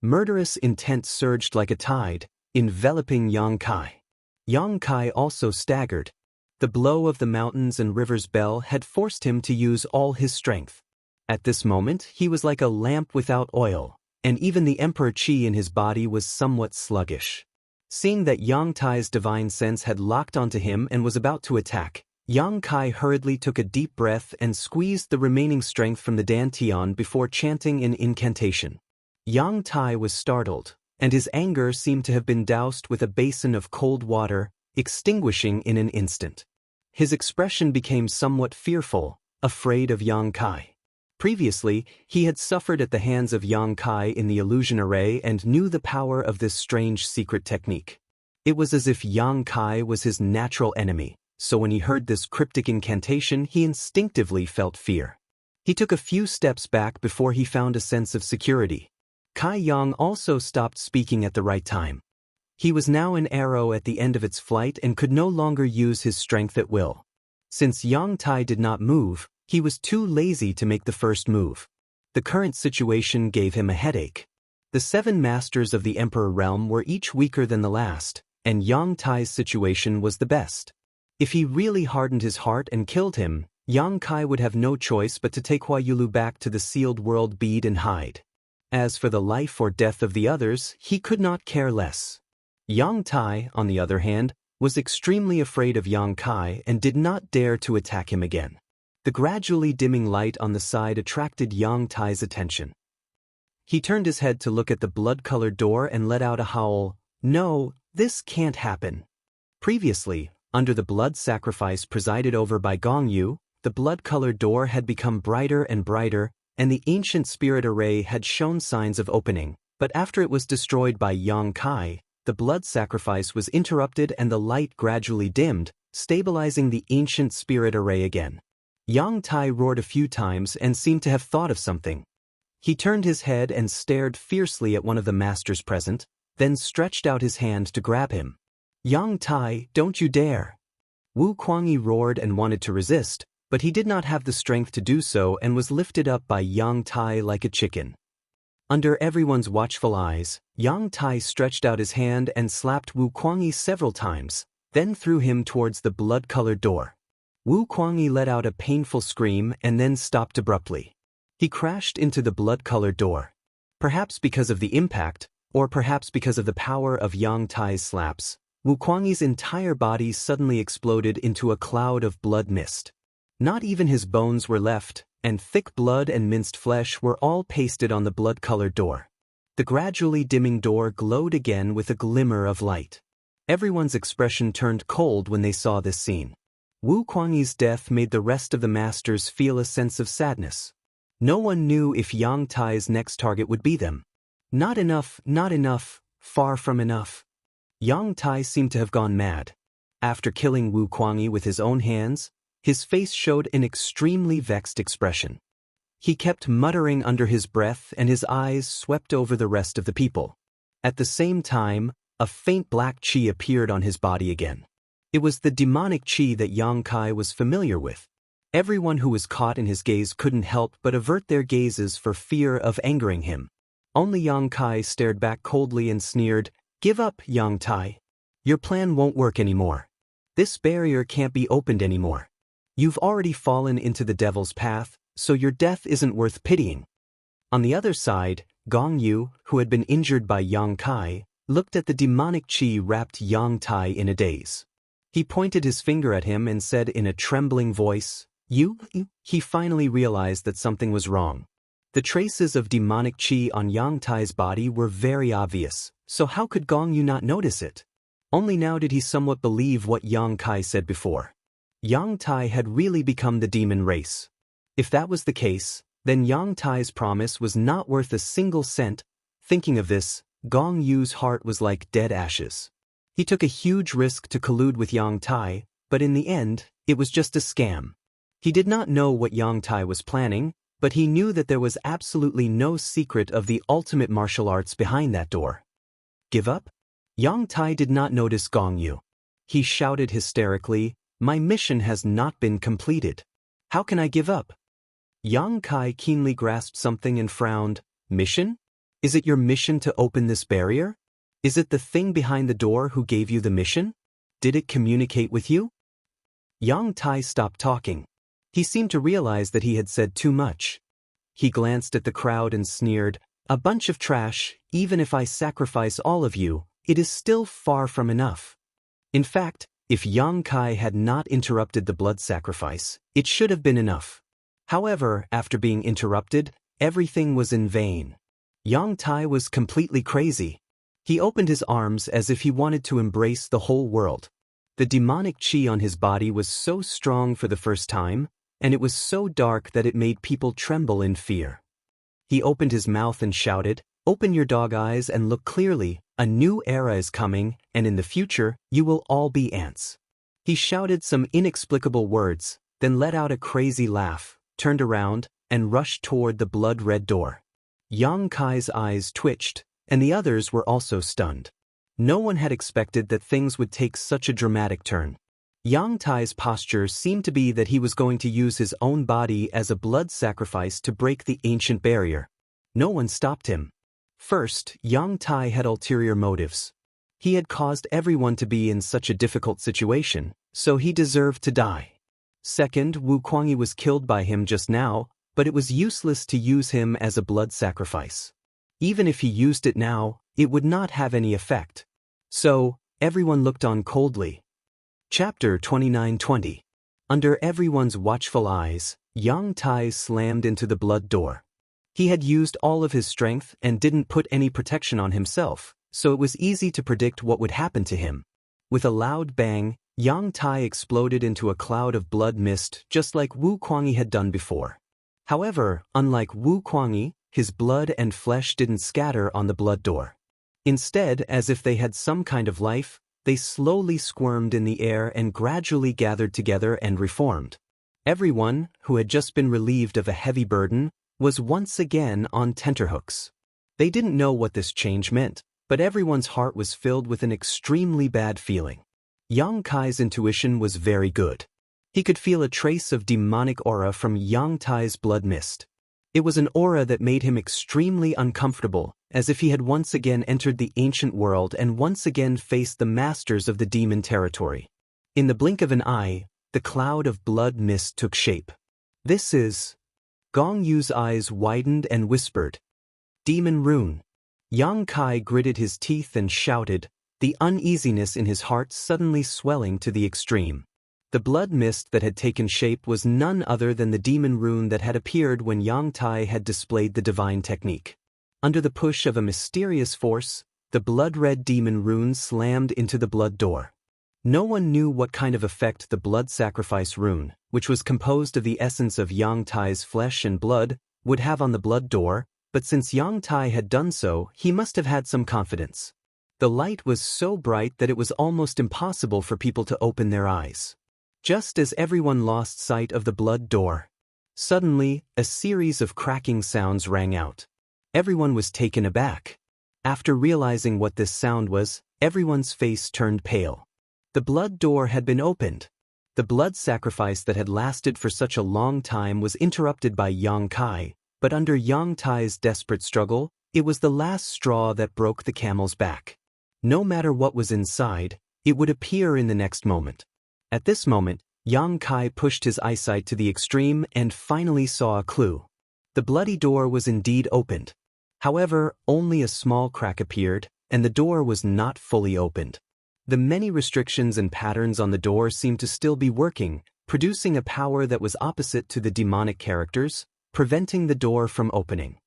Murderous intent surged like a tide, enveloping Yang Kai. Yang Kai also staggered. The blow of the mountains and rivers bell had forced him to use all his strength. At this moment, he was like a lamp without oil, and even the Emperor Qi in his body was somewhat sluggish. Seeing that Yang Tai's divine sense had locked onto him and was about to attack, Yang Kai hurriedly took a deep breath and squeezed the remaining strength from the dantian before chanting an incantation. Yang Tai was startled, and his anger seemed to have been doused with a basin of cold water, extinguishing in an instant. His expression became somewhat fearful, afraid of Yang Kai. Previously, he had suffered at the hands of Yang Kai in the illusion array and knew the power of this strange secret technique. It was as if Yang Kai was his natural enemy, so when he heard this cryptic incantation, he instinctively felt fear. He took a few steps back before he found a sense of security. Kai Yang also stopped speaking at the right time. He was now an arrow at the end of its flight and could no longer use his strength at will. Since Yang Tai did not move, he was too lazy to make the first move. The current situation gave him a headache. The 7 masters of the Emperor realm were each weaker than the last, and Yang Tai's situation was the best. If he really hardened his heart and killed him, Yang Kai would have no choice but to take Hua Yulu back to the sealed world bead and hide. As for the life or death of the others, he could not care less. Yang Tai, on the other hand, was extremely afraid of Yang Kai and did not dare to attack him again. The gradually dimming light on the side attracted Yang Tai's attention. He turned his head to look at the blood-colored door and let out a howl. No, this can't happen. Previously, under the blood sacrifice presided over by Jianghu, the blood-colored door had become brighter and brighter, and the ancient spirit array had shown signs of opening. But after it was destroyed by Yang Kai, the blood sacrifice was interrupted and the light gradually dimmed, stabilizing the ancient spirit array again. Yang Tai roared a few times and seemed to have thought of something. He turned his head and stared fiercely at one of the masters present, then stretched out his hand to grab him. Yang Tai, don't you dare! Wu Kuangyi roared and wanted to resist, but he did not have the strength to do so and was lifted up by Yang Tai like a chicken. Under everyone's watchful eyes, Yang Tai stretched out his hand and slapped Wu Kuangyi several times, then threw him towards the blood-colored door. Wu Kuangyi let out a painful scream and then stopped abruptly. He crashed into the blood-colored door. Perhaps because of the impact, or perhaps because of the power of Yang Tai's slaps, Wu Kuangyi's entire body suddenly exploded into a cloud of blood mist. Not even his bones were left, and thick blood and minced flesh were all pasted on the blood-colored door. The gradually dimming door glowed again with a glimmer of light. Everyone's expression turned cold when they saw this scene. Wu Kuangyi's death made the rest of the masters feel a sense of sadness. No one knew if Yang Tai's next target would be them. Not enough, far from enough. Yang Tai seemed to have gone mad. After killing Wu Kuangyi with his own hands, his face showed an extremely vexed expression. He kept muttering under his breath and his eyes swept over the rest of the people. At the same time, a faint black qi appeared on his body again. It was the demonic qi that Yang Kai was familiar with. Everyone who was caught in his gaze couldn't help but avert their gazes for fear of angering him. Only Yang Kai stared back coldly and sneered, "Give up, Yang Tai. Your plan won't work anymore. This barrier can't be opened anymore. You've already fallen into the devil's path, so your death isn't worth pitying." On the other side, Jianghu, who had been injured by Yang Kai, looked at the demonic qi wrapped Yang Tai in a daze. He pointed his finger at him and said in a trembling voice, "You?" He finally realized that something was wrong. The traces of demonic qi on Yang Tai's body were very obvious, so how could Jianghu not notice it? Only now did he somewhat believe what Yang Kai said before. Yang Tai had really become the demon race. If that was the case, then Yang Tai's promise was not worth a single cent. Thinking of this, Jianghu's heart was like dead ashes. He took a huge risk to collude with Yang Tai, but in the end, it was just a scam. He did not know what Yang Tai was planning, but he knew that there was absolutely no secret of the ultimate martial arts behind that door. Give up? Yang Tai did not notice Jianghu. He shouted hysterically, "My mission has not been completed. How can I give up?" Yang Kai keenly grasped something and frowned. "Mission? Is it your mission to open this barrier? Is it the thing behind the door who gave you the mission? Did it communicate with you?" Yang Tai stopped talking. He seemed to realize that he had said too much. He glanced at the crowd and sneered, "A bunch of trash. Even if I sacrifice all of you, it is still far from enough." In fact, if Yang Kai had not interrupted the blood sacrifice, it should have been enough. However, after being interrupted, everything was in vain. Yang Tai was completely crazy. He opened his arms as if he wanted to embrace the whole world. The demonic qi on his body was so strong for the first time, and it was so dark that it made people tremble in fear. He opened his mouth and shouted, "Open your dog eyes and look clearly. A new era is coming, and in the future, you will all be ants." He shouted some inexplicable words, then let out a crazy laugh, turned around, and rushed toward the blood-red door. Yang Kai's eyes twitched, and the others were also stunned. No one had expected that things would take such a dramatic turn. Yang Tai's posture seemed to be that he was going to use his own body as a blood sacrifice to break the ancient barrier. No one stopped him. First, Yang Tai had ulterior motives. He had caused everyone to be in such a difficult situation, so he deserved to die. Second, Wu Kuangyi was killed by him just now, but it was useless to use him as a blood sacrifice. Even if he used it now, it would not have any effect. So, everyone looked on coldly. Chapter 29-20. Under everyone's watchful eyes, Yang Tai slammed into the blood door. He had used all of his strength and didn't put any protection on himself, so it was easy to predict what would happen to him. With a loud bang, Yang Tai exploded into a cloud of blood mist just like Wu Kuangyi had done before. However, unlike Wu Kuangyi, his blood and flesh didn't scatter on the blood door. Instead, as if they had some kind of life, they slowly squirmed in the air and gradually gathered together and reformed. Everyone, who had just been relieved of a heavy burden, was once again on tenterhooks. They didn't know what this change meant, but everyone's heart was filled with an extremely bad feeling. Yang Kai's intuition was very good. He could feel a trace of demonic aura from Yang Tai's blood mist. It was an aura that made him extremely uncomfortable, as if he had once again entered the ancient world and once again faced the masters of the demon territory. In the blink of an eye, the cloud of blood mist took shape. "This is..." Gong Yu's eyes widened and whispered, "Demon rune." Yang Kai gritted his teeth and shouted, the uneasiness in his heart suddenly swelling to the extreme. The blood mist that had taken shape was none other than the demon rune that had appeared when Yang Tai had displayed the divine technique. Under the push of a mysterious force, the blood-red demon rune slammed into the blood door. No one knew what kind of effect the blood sacrifice rune, which was composed of the essence of Yang Tai's flesh and blood, would have on the blood door, but since Yang Tai had done so, he must have had some confidence. The light was so bright that it was almost impossible for people to open their eyes. Just as everyone lost sight of the blood door, suddenly, a series of cracking sounds rang out. Everyone was taken aback. After realizing what this sound was, everyone's face turned pale. The blood door had been opened. The blood sacrifice that had lasted for such a long time was interrupted by Yang Kai, but under Yang Tai's desperate struggle, it was the last straw that broke the camel's back. No matter what was inside, it would appear in the next moment. At this moment, Yang Kai pushed his eyesight to the extreme and finally saw a clue. The bloody door was indeed opened. However, only a small crack appeared, and the door was not fully opened. The many restrictions and patterns on the door seemed to still be working, producing a power that was opposite to the demonic characters, preventing the door from opening.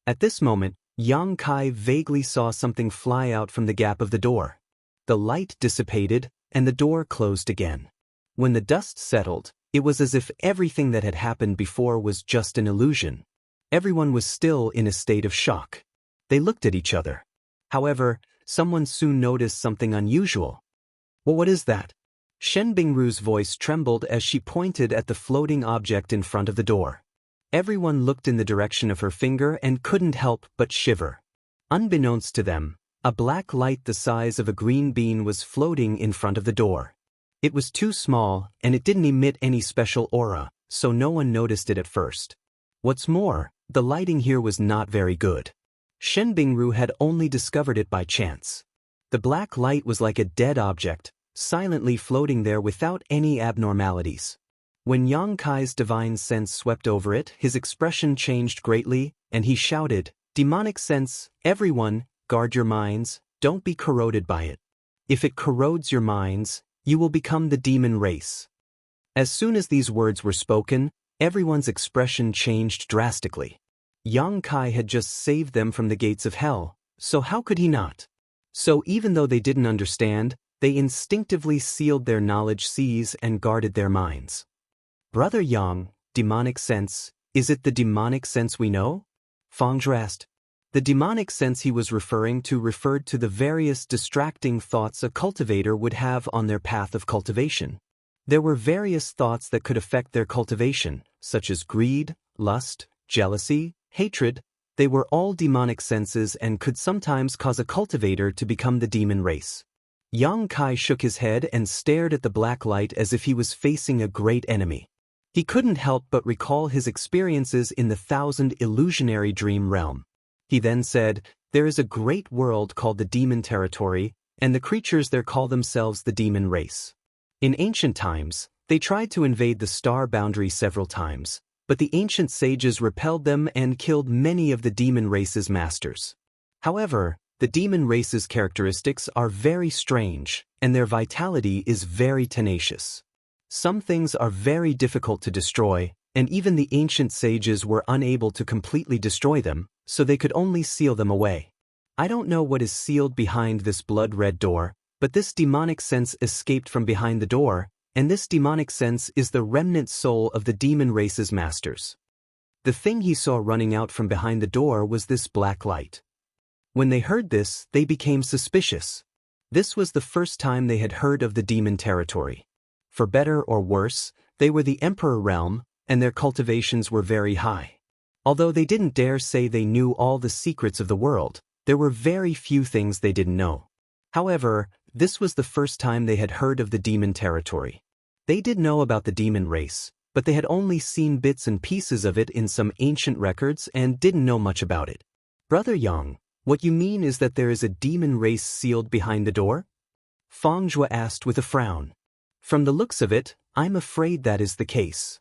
At this moment, Yang Kai vaguely saw something fly out from the gap of the door. The light dissipated, and the door closed again. When the dust settled, it was as if everything that had happened before was just an illusion. Everyone was still in a state of shock. They looked at each other. However, someone soon noticed something unusual. "Well, what is that?" Shen Bingru's voice trembled as she pointed at the floating object in front of the door. Everyone looked in the direction of her finger and couldn't help but shiver. Unbeknownst to them, a black light the size of a green bean was floating in front of the door. It was too small, and it didn't emit any special aura, so no one noticed it at first. What's more, the lighting here was not very good. Shen Bingru had only discovered it by chance. The black light was like a dead object, silently floating there without any abnormalities. When Yang Kai's divine sense swept over it, his expression changed greatly, and he shouted, "Demonic sense, everyone, guard your minds, don't be corroded by it. If it corrodes your minds, you will become the demon race." As soon as these words were spoken, everyone's expression changed drastically. Yang Kai had just saved them from the gates of hell, so how could he not? So even though they didn't understand, they instinctively sealed their knowledge seas and guarded their minds. "Brother Yang, demonic sense, is it the demonic sense we know?" Fang Zhe asked. The demonic sense he was referring to referred to the various distracting thoughts a cultivator would have on their path of cultivation. There were various thoughts that could affect their cultivation, such as greed, lust, jealousy, hatred. They were all demonic senses and could sometimes cause a cultivator to become the demon race. Yang Kai shook his head and stared at the black light as if he was facing a great enemy. He couldn't help but recall his experiences in the thousand illusionary dream realm. He then said, "There is a great world called the demon territory, and the creatures there call themselves the demon race. In ancient times, they tried to invade the star boundary several times, but the ancient sages repelled them and killed many of the demon race's masters. However, the demon race's characteristics are very strange, and their vitality is very tenacious. Some things are very difficult to destroy, and even the ancient sages were unable to completely destroy them, so they could only seal them away. I don't know what is sealed behind this blood-red door, but this demonic sense escaped from behind the door, and this demonic sense is the remnant soul of the demon race's masters. The thing he saw running out from behind the door was this black light. When they heard this, they became suspicious. This was the first time they had heard of the demon territory. For better or worse, they were the Emperor realm, and their cultivations were very high. Although they didn't dare say they knew all the secrets of the world, there were very few things they didn't know. However, this was the first time they had heard of the demon territory. They did know about the demon race, but they had only seen bits and pieces of it in some ancient records and didn't know much about it. Brother Yang, what you mean is that there is a demon race sealed behind the door? Feng Zhou asked with a frown. From the looks of it, I'm afraid that is the case.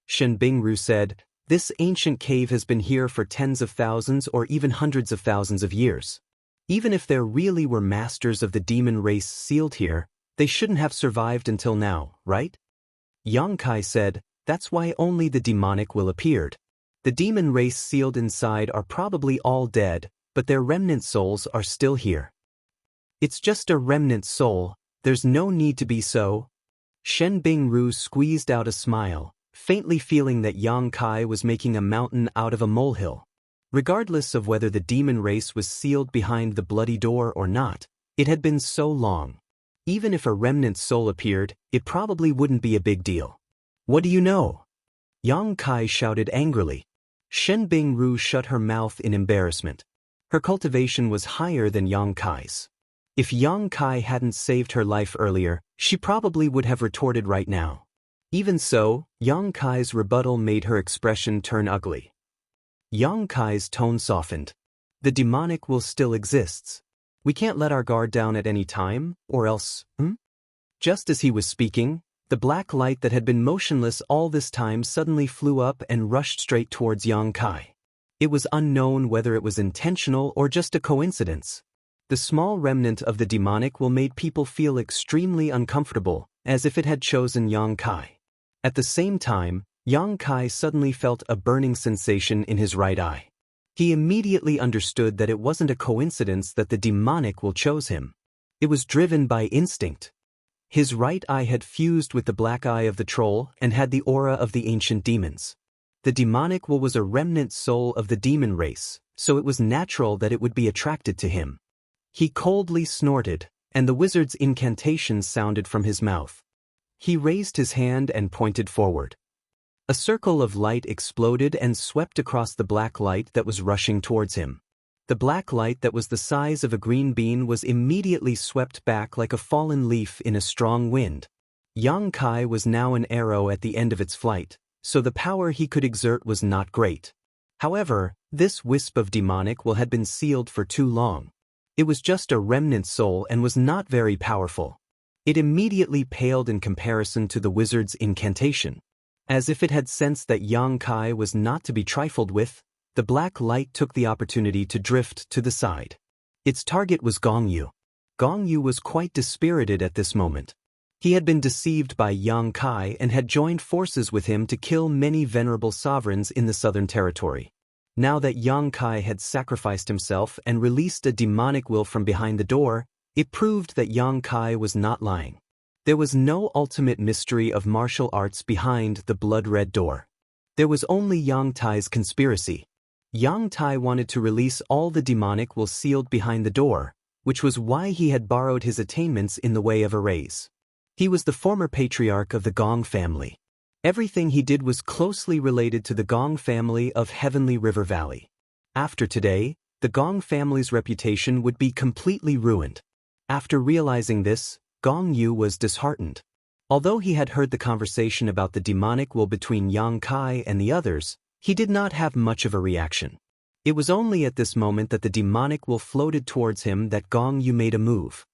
Shen Bingru said, this ancient cave has been here for tens of thousands or even hundreds of thousands of years. Even if there really were masters of the demon race sealed here, they shouldn't have survived until now, right? Yang Kai said, that's why only the demonic will appeared. The demon race sealed inside are probably all dead, but their remnant souls are still here. It's just a remnant soul, there's no need to be so. Shen Bingru squeezed out a smile, faintly feeling that Yang Kai was making a mountain out of a molehill. Regardless of whether the demon race was sealed behind the bloody door or not, it had been so long. Even if a remnant soul appeared, it probably wouldn't be a big deal. What do you know? Yang Kai shouted angrily. Shen Bingru shut her mouth in embarrassment. Her cultivation was higher than Yang Kai's. If Yang Kai hadn't saved her life earlier, she probably would have retorted right now. Even so, Yang Kai's rebuttal made her expression turn ugly. Yang Kai's tone softened. The demonic will still exists. We can't let our guard down at any time, or else, Just as he was speaking, the black light that had been motionless all this time suddenly flew up and rushed straight towards Yang Kai. It was unknown whether it was intentional or just a coincidence. The small remnant of the demonic will made people feel extremely uncomfortable, as if it had chosen Yang Kai. At the same time, Yang Kai suddenly felt a burning sensation in his right eye. He immediately understood that it wasn't a coincidence that the demonic will chose him. It was driven by instinct. His right eye had fused with the black eye of the troll and had the aura of the ancient demons. The demonic will was a remnant soul of the demon race, so it was natural that it would be attracted to him. He coldly snorted, and the wizard's incantation sounded from his mouth. He raised his hand and pointed forward. A circle of light exploded and swept across the black light that was rushing towards him. The black light that was the size of a green bean was immediately swept back like a fallen leaf in a strong wind. Yang Kai was now an arrow at the end of its flight, so the power he could exert was not great. However, this wisp of demonic will had been sealed for too long. It was just a remnant soul and was not very powerful. It immediately paled in comparison to the wizard's incantation. As if it had sensed that Yang Kai was not to be trifled with, the black light took the opportunity to drift to the side. Its target was Gong Yu. Gong Yu was quite dispirited at this moment. He had been deceived by Yang Kai and had joined forces with him to kill many venerable sovereigns in the southern territory. Now that Yang Kai had sacrificed himself and released a demonic will from behind the door, it proved that Yang Kai was not lying. There was no ultimate mystery of martial arts behind the blood-red door. There was only Yang Tai's conspiracy. Yang Tai wanted to release all the demonic will sealed behind the door, which was why he had borrowed his attainments in the way of a raise. He was the former patriarch of the Gong family. Everything he did was closely related to the Gong family of Heavenly River Valley. After today, the Gong family's reputation would be completely ruined. After realizing this, Gong Yu was disheartened. Although he had heard the conversation about the demonic will between Yang Kai and the others, he did not have much of a reaction. It was only at this moment that the demonic will floated towards him that Gong Yu made a move.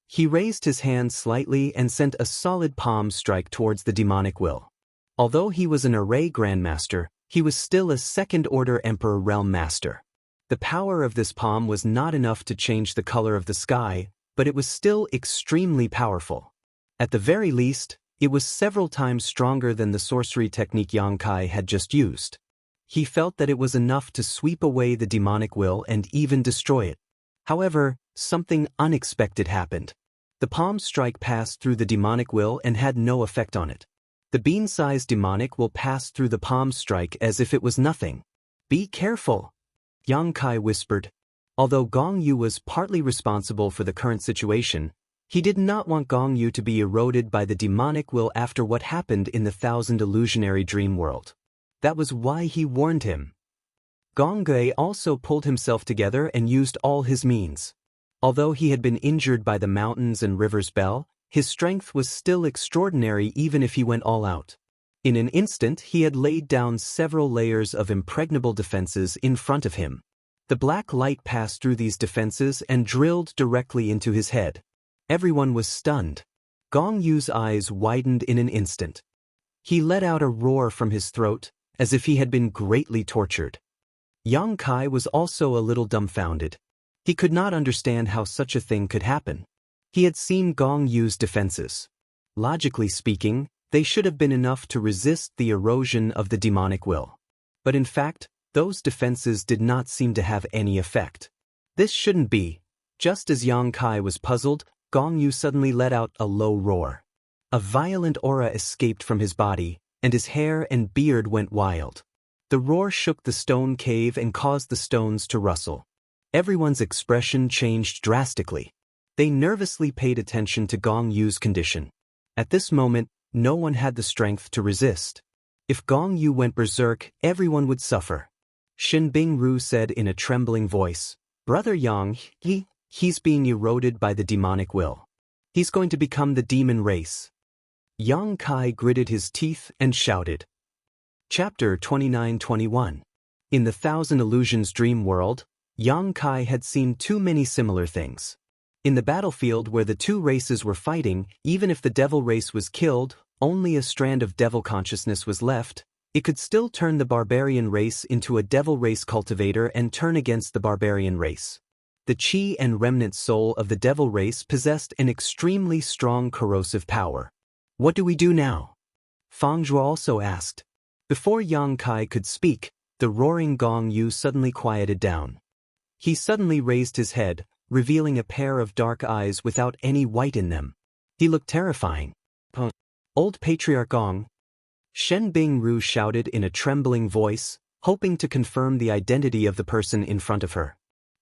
He raised his hand slightly and sent a solid palm strike towards the demonic will. Although he was an array grandmaster, he was still a second-order Emperor Realm Master. The power of this palm was not enough to change the color of the sky, but it was still extremely powerful. At the very least, It was several times stronger than the sorcery technique Yang Kai had just used. He felt that it was enough to sweep away the demonic will and even destroy it. However, something unexpected happened. The palm strike passed through the demonic will and had no effect on it. The bean-sized demonic will passed through the palm strike as if it was nothing. "Be careful," Yang Kai whispered. Although Gong Yu was partly responsible for the current situation, he did not want Gong Yu to be eroded by the demonic will after what happened in the Thousand Illusionary Dream World. That was why he warned him. Gong Gui also pulled himself together and used all his means. Although he had been injured by the mountains and river's bell, his strength was still extraordinary even if he went all out. In an instant he had laid down several layers of impregnable defenses in front of him. The black light passed through these defenses and drilled directly into his head. Everyone was stunned. Gong Yu's eyes widened in an instant. He let out a roar from his throat, as if he had been greatly tortured. Yang Kai was also a little dumbfounded. He could not understand how such a thing could happen. He had seen Gong Yu's defenses. Logically speaking, they should have been enough to resist the erosion of the demonic will. But in fact, those defenses did not seem to have any effect. This shouldn't be. Just as Yang Kai was puzzled, Gong Yu suddenly let out a low roar. A violent aura escaped from his body, and his hair and beard went wild. The roar shook the stone cave and caused the stones to rustle. Everyone's expression changed drastically. They nervously paid attention to Gong Yu's condition. At this moment, no one had the strength to resist. If Gong Yu went berserk, everyone would suffer. Shin Bing-ru said in a trembling voice, "Brother Yang, he's being eroded by the demonic will. He's going to become the demon race." Yang Kai gritted his teeth and shouted. Chapter 29-21. In the Thousand Illusions Dream World, Yang Kai had seen too many similar things. In the battlefield where the two races were fighting, even if the devil race was killed, only a strand of devil consciousness was left, it could still turn the barbarian race into a devil race cultivator and turn against the barbarian race. The chi and remnant soul of the devil race possessed an extremely strong corrosive power. "What do we do now?" Fang Zhuo also asked. Before Yang Kai could speak, the roaring Gong Yu suddenly quieted down. He suddenly raised his head, revealing a pair of dark eyes without any white in them. He looked terrifying. "Old Patriarch Gong," Shen Bing-ru shouted in a trembling voice, hoping to confirm the identity of the person in front of her.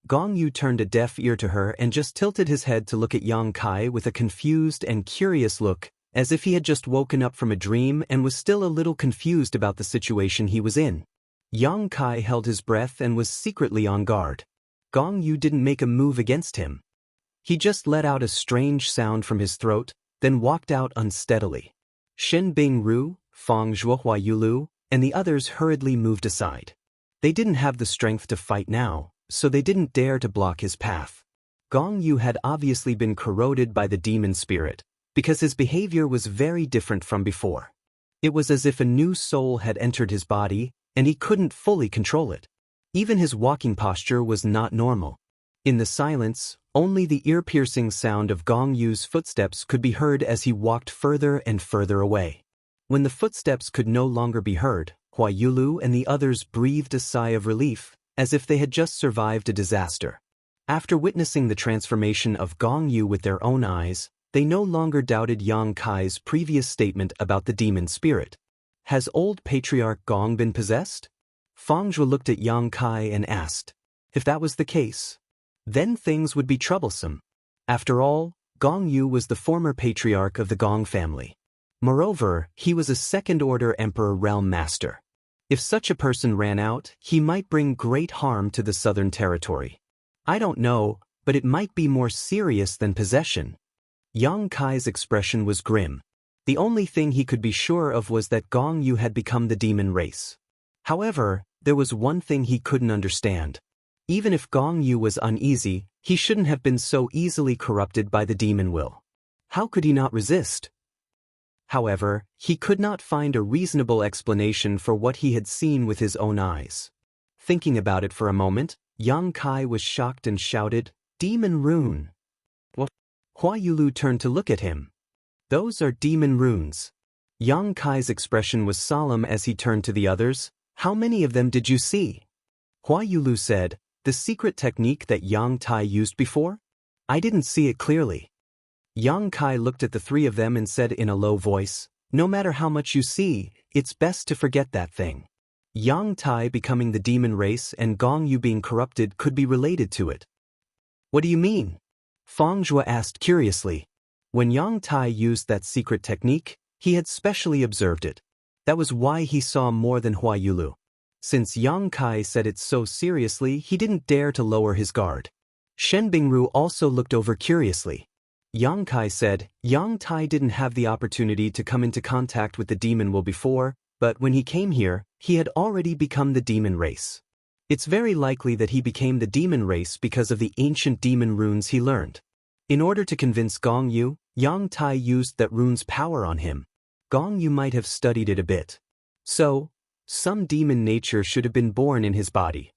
Gong Yu turned a deaf ear to her and just tilted his head to look at Yang Kai with a confused and curious look, as if he had just woken up from a dream and was still a little confused about the situation he was in. Yang Kai held his breath and was secretly on guard. Gong Yu didn't make a move against him. He just let out a strange sound from his throat, then walked out unsteadily. Shen Bing-ru, Fang Zhuo Huayulu, and the others hurriedly moved aside. They didn't have the strength to fight now, so they didn't dare to block his path. Gong Yu had obviously been corroded by the demon spirit, because his behavior was very different from before. It was as if a new soul had entered his body, and he couldn't fully control it. Even his walking posture was not normal. In the silence, only the ear-piercing sound of Gong Yu's footsteps could be heard as he walked further and further away. When the footsteps could no longer be heard, Huayulu and the others breathed a sigh of relief, as if they had just survived a disaster. After witnessing the transformation of Gong Yu with their own eyes, they no longer doubted Yang Kai's previous statement about the demon spirit. Has old Patriarch Gong been possessed? Fang Zhuo looked at Yang Kai and asked. If that was the case, then things would be troublesome. After all, Gong Yu was the former patriarch of the Gong family. Moreover, he was a second-order Emperor Realm Master. If such a person ran out, he might bring great harm to the Southern Territory. I don't know, but it might be more serious than possession. Yang Kai's expression was grim. The only thing he could be sure of was that Gong Yu had become the demon race. However, there was one thing he couldn't understand. Even if Gong Yu was uneasy, he shouldn't have been so easily corrupted by the demon will. How could he not resist? However, he could not find a reasonable explanation for what he had seen with his own eyes. Thinking about it for a moment, Yang Kai was shocked and shouted, "Demon rune!" What? Huayulu turned to look at him. Those are demon runes. Yang Kai's expression was solemn as he turned to the others. How many of them did you see? Hua Yulu said, the secret technique that Yang Tai used before? I didn't see it clearly. Yang Kai looked at the three of them and said in a low voice, no matter how much you see, it's best to forget that thing. Yang Tai becoming the demon race and Gong Yu being corrupted could be related to it. What do you mean? Fang Zhua asked curiously. When Yang Tai used that secret technique, he had specially observed it. That was why he saw more than Hua Yulu. Since Yang Kai said it so seriously, he didn't dare to lower his guard. Shen Bingru also looked over curiously. Yang Kai said, Yang Tai didn't have the opportunity to come into contact with the demon will before, but when he came here, he had already become the demon race. It's very likely that he became the demon race because of the ancient demon runes he learned. In order to convince Gong Yu, Yang Tai used that rune's power on him. Gong Yu might have studied it a bit. So, some demon nature should have been born in his body.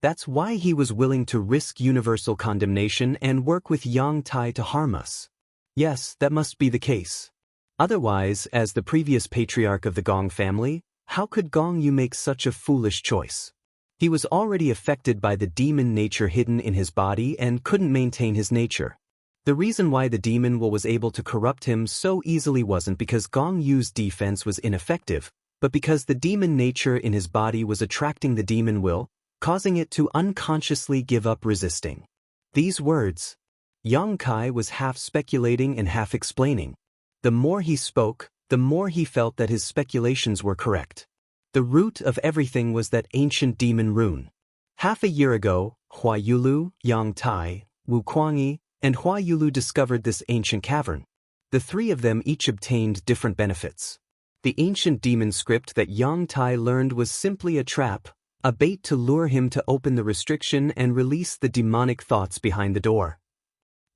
That's why he was willing to risk universal condemnation and work with Yang Tai to harm us. Yes, that must be the case. Otherwise, as the previous patriarch of the Gong family, how could Gong Yu make such a foolish choice? He was already affected by the demon nature hidden in his body and couldn't maintain his nature. The reason why the demon will was able to corrupt him so easily wasn't because Gong Yu's defense was ineffective, but because the demon nature in his body was attracting the demon will, causing it to unconsciously give up resisting. These words, Yang Kai was half speculating and half explaining. The more he spoke, the more he felt that his speculations were correct. The root of everything was that ancient demon rune. Half a year ago, Hua Yulu, Yang Tai, Wu Kuangyi, and Hua Yulu discovered this ancient cavern. The three of them each obtained different benefits. The ancient demon script that Yang Tai learned was simply a trap, a bait to lure him to open the restriction and release the demonic thoughts behind the door.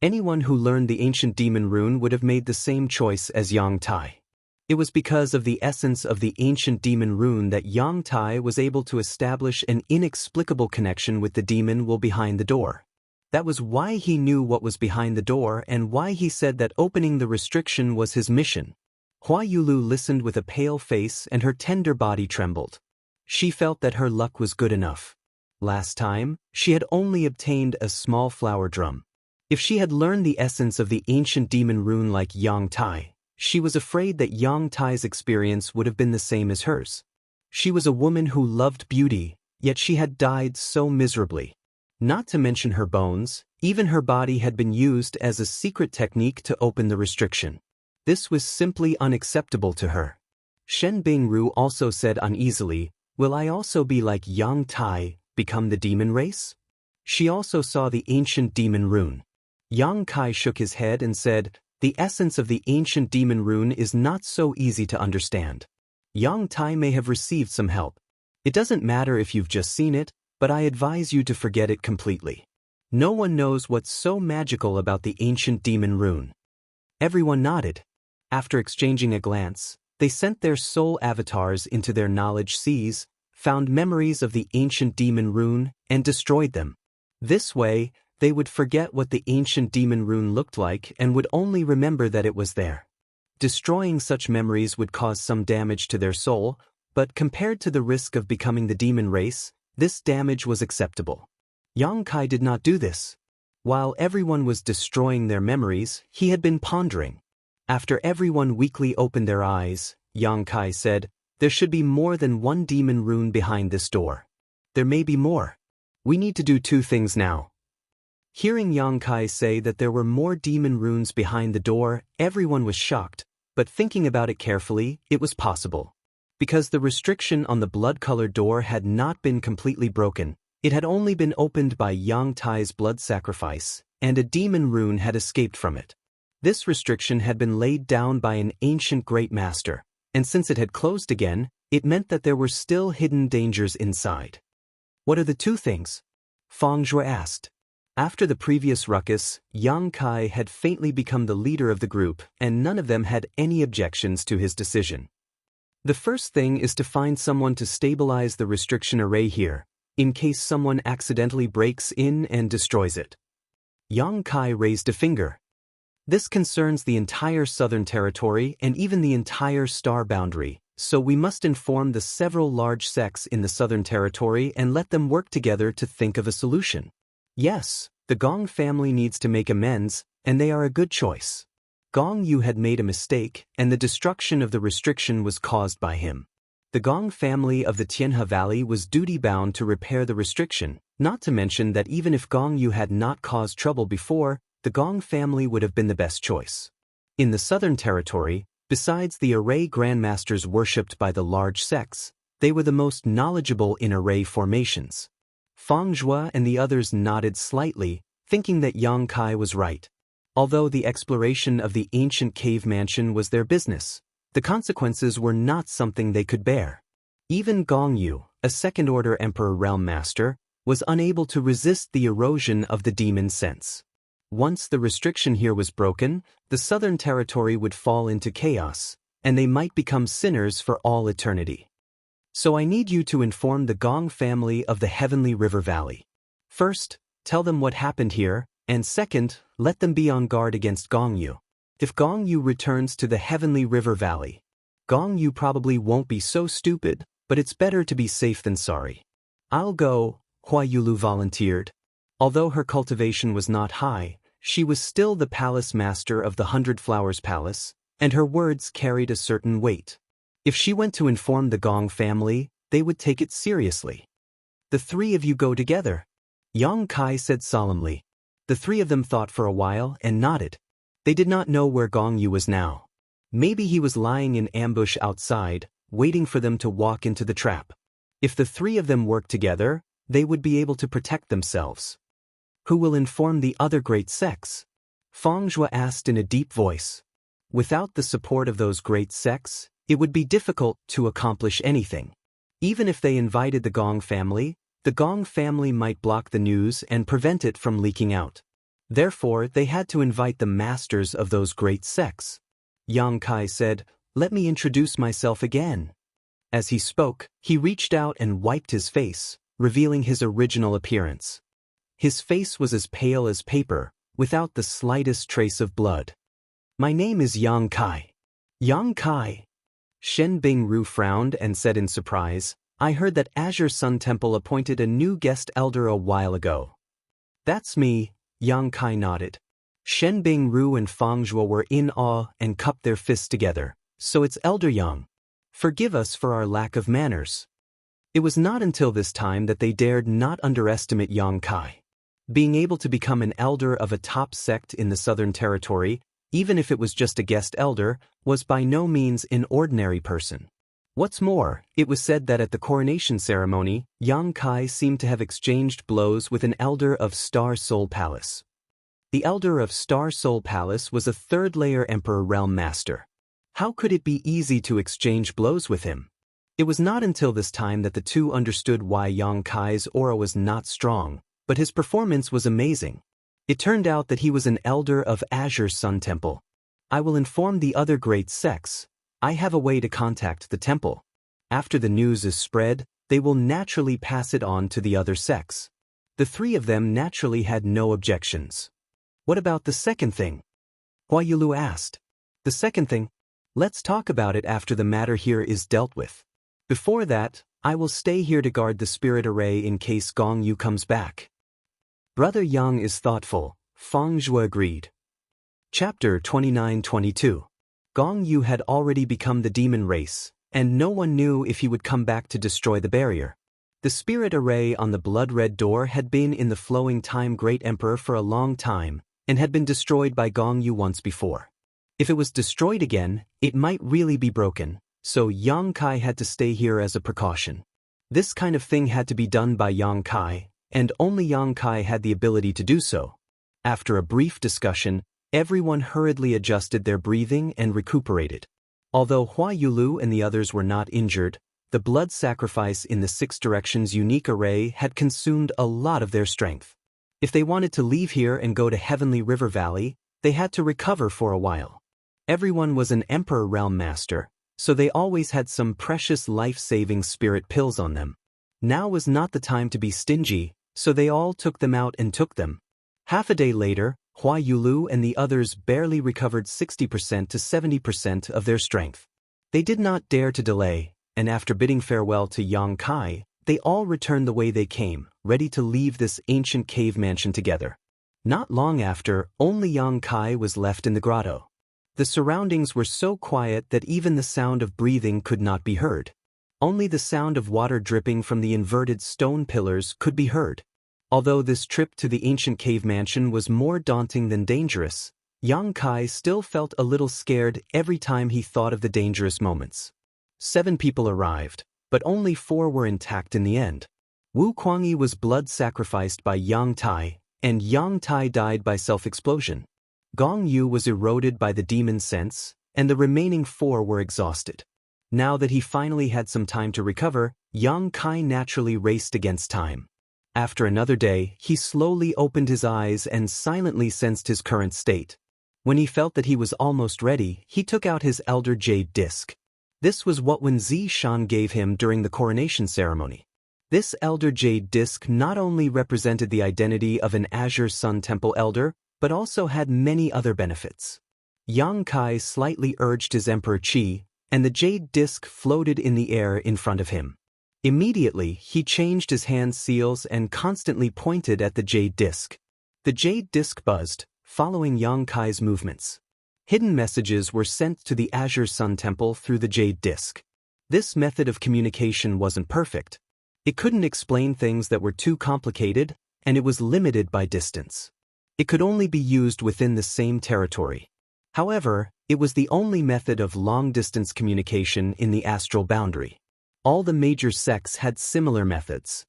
Anyone who learned the ancient demon rune would have made the same choice as Yang Tai. It was because of the essence of the ancient demon rune that Yang Tai was able to establish an inexplicable connection with the demon will behind the door. That was why he knew what was behind the door and why he said that opening the restriction was his mission. Hua Yulu listened with a pale face and her tender body trembled. She felt that her luck was good enough. Last time, she had only obtained a small flower drum. If she had learned the essence of the ancient demon rune like Yang Tai, she was afraid that Yang Tai's experience would have been the same as hers. She was a woman who loved beauty, yet she had died so miserably. Not to mention her bones, even her body had been used as a secret technique to open the restriction. This was simply unacceptable to her. Shen Bingru also said uneasily, will I also be like Yang Tai, become the demon race? She also saw the ancient demon rune. Yang Kai shook his head and said, the essence of the ancient demon rune is not so easy to understand. Yang Tai may have received some help. It doesn't matter if you've just seen it, but I advise you to forget it completely. No one knows what's so magical about the ancient demon rune. Everyone nodded. After exchanging a glance, they sent their soul avatars into their knowledge seas, found memories of the ancient demon rune, and destroyed them. This way, they would forget what the ancient demon rune looked like and would only remember that it was there. Destroying such memories would cause some damage to their soul, but compared to the risk of becoming the demon race, this damage was acceptable. Yang Kai did not do this. While everyone was destroying their memories, he had been pondering. After everyone weakly opened their eyes, Yang Kai said, there should be more than one demon rune behind this door. There may be more. We need to do two things now. Hearing Yang Kai say that there were more demon runes behind the door, everyone was shocked, but thinking about it carefully, it was possible. Because the restriction on the blood-colored door had not been completely broken, it had only been opened by Yang Tai's blood sacrifice, and a demon rune had escaped from it. This restriction had been laid down by an ancient great master, and since it had closed again, it meant that there were still hidden dangers inside. What are the two things? Fang Zhua asked. After the previous ruckus, Yang Kai had faintly become the leader of the group, and none of them had any objections to his decision. The first thing is to find someone to stabilize the restriction array here, in case someone accidentally breaks in and destroys it. Yang Kai raised a finger. This concerns the entire southern territory and even the entire star boundary, so we must inform the several large sects in the southern territory and let them work together to think of a solution. Yes, the Gong family needs to make amends, and they are a good choice. Gong Yu had made a mistake, and the destruction of the restriction was caused by him. The Gong family of the Tianhe Valley was duty-bound to repair the restriction, not to mention that even if Gong Yu had not caused trouble before, the Gong family would have been the best choice. In the southern territory, besides the array grandmasters worshipped by the large sects, they were the most knowledgeable in array formations. Feng Zhua and the others nodded slightly, thinking that Yang Kai was right. Although the exploration of the ancient cave mansion was their business, the consequences were not something they could bear. Even Gong Yu, a second-order Emperor Realm Master, was unable to resist the erosion of the demon sense. Once the restriction here was broken, the southern territory would fall into chaos, and they might become sinners for all eternity. So I need you to inform the Gong family of the Heavenly River Valley. First, tell them what happened here, and second, let them be on guard against Gong Yu. If Gong Yu returns to the Heavenly River Valley, Gong Yu probably won't be so stupid, but it's better to be safe than sorry. I'll go, Hua Yulu volunteered. Although her cultivation was not high, she was still the palace master of the 100 Flowers Palace, and her words carried a certain weight. If she went to inform the Gong family, they would take it seriously. The three of you go together, Yang Kai said solemnly. The three of them thought for a while and nodded. They did not know where Gong Yu was now. Maybe he was lying in ambush outside, waiting for them to walk into the trap. If the three of them worked together, they would be able to protect themselves. Who will inform the other great sects? Feng Zhua asked in a deep voice. Without the support of those great sects, it would be difficult to accomplish anything. Even if they invited the Gong family might block the news and prevent it from leaking out. Therefore, they had to invite the masters of those great sects. Yang Kai said, "Let me introduce myself again." As he spoke, he reached out and wiped his face, revealing his original appearance. His face was as pale as paper, without the slightest trace of blood. "My name is Yang Kai." Yang Kai. Shen Bingru frowned and said in surprise, "I heard that Azure Sun Temple appointed a new guest elder a while ago." "That's me," Yang Kai nodded. Shen Bingru and Feng Zhua were in awe and cupped their fists together. "So it's Elder Yang. Forgive us for our lack of manners." It was not until this time that they dared not underestimate Yang Kai. Being able to become an elder of a top sect in the Southern Territory, even if it was just a guest elder, was by no means an ordinary person. What's more, it was said that at the coronation ceremony, Yang Kai seemed to have exchanged blows with an elder of Star Soul Palace. The elder of Star Soul Palace was a third-layer Emperor Realm Master. How could it be easy to exchange blows with him? It was not until this time that the two understood why Yang Kai's aura was not strong, but his performance was amazing. It turned out that he was an elder of Azure Sun Temple. "I will inform the other great sects. I have a way to contact the temple. After the news is spread, they will naturally pass it on to the other sects." The three of them naturally had no objections. "What about the second thing?" Hua Yulu asked. "The second thing? Let's talk about it after the matter here is dealt with. Before that, I will stay here to guard the spirit array in case Gong Yu comes back." "Brother Yang is thoughtful," Feng Zhua agreed. Chapter 29-22. Gong Yu had already become the demon race, and no one knew if he would come back to destroy the barrier. The spirit array on the blood-red door had been in the flowing time Great Emperor for a long time, and had been destroyed by Gong Yu once before. If it was destroyed again, it might really be broken, so Yang Kai had to stay here as a precaution. This kind of thing had to be done by Yang Kai, and only Yang Kai had the ability to do so. After a brief discussion, everyone hurriedly adjusted their breathing and recuperated. Although Hua Yulu and the others were not injured, the blood sacrifice in the Six Directions unique array had consumed a lot of their strength. If they wanted to leave here and go to Heavenly River Valley, they had to recover for a while. Everyone was an Emperor Realm Master, so they always had some precious life-saving spirit pills on them. Now was not the time to be stingy, so they all took them out and took them. Half a day later, Hua Yulu and the others barely recovered 60% to 70% of their strength. They did not dare to delay, and after bidding farewell to Yang Kai, they all returned the way they came, ready to leave this ancient cave mansion together. Not long after, only Yang Kai was left in the grotto. The surroundings were so quiet that even the sound of breathing could not be heard. Only the sound of water dripping from the inverted stone pillars could be heard. Although this trip to the ancient cave mansion was more daunting than dangerous, Yang Kai still felt a little scared every time he thought of the dangerous moments. 7 people arrived, but only 4 were intact in the end. Wu Kuangyi was blood sacrificed by Yang Tai, and Yang Tai died by self-explosion. Gong Yu was eroded by the demon sense, and the remaining 4 were exhausted. Now that he finally had some time to recover, Yang Kai naturally raced against time. After another day, he slowly opened his eyes and silently sensed his current state. When he felt that he was almost ready, he took out his Elder Jade Disc. This was what Wen Zishan gave him during the coronation ceremony. This Elder Jade Disc not only represented the identity of an Azure Sun Temple Elder, but also had many other benefits. Yang Kai slightly urged his Emperor Qi, and the Jade Disc floated in the air in front of him. Immediately, he changed his hand seals and constantly pointed at the Jade Disc. The Jade Disc buzzed, following Yang Kai's movements. Hidden messages were sent to the Azure Sun Temple through the Jade Disc. This method of communication wasn't perfect. It couldn't explain things that were too complicated, and it was limited by distance. It could only be used within the same territory. However, it was the only method of long-distance communication in the astral boundary. All the major sects had similar methods.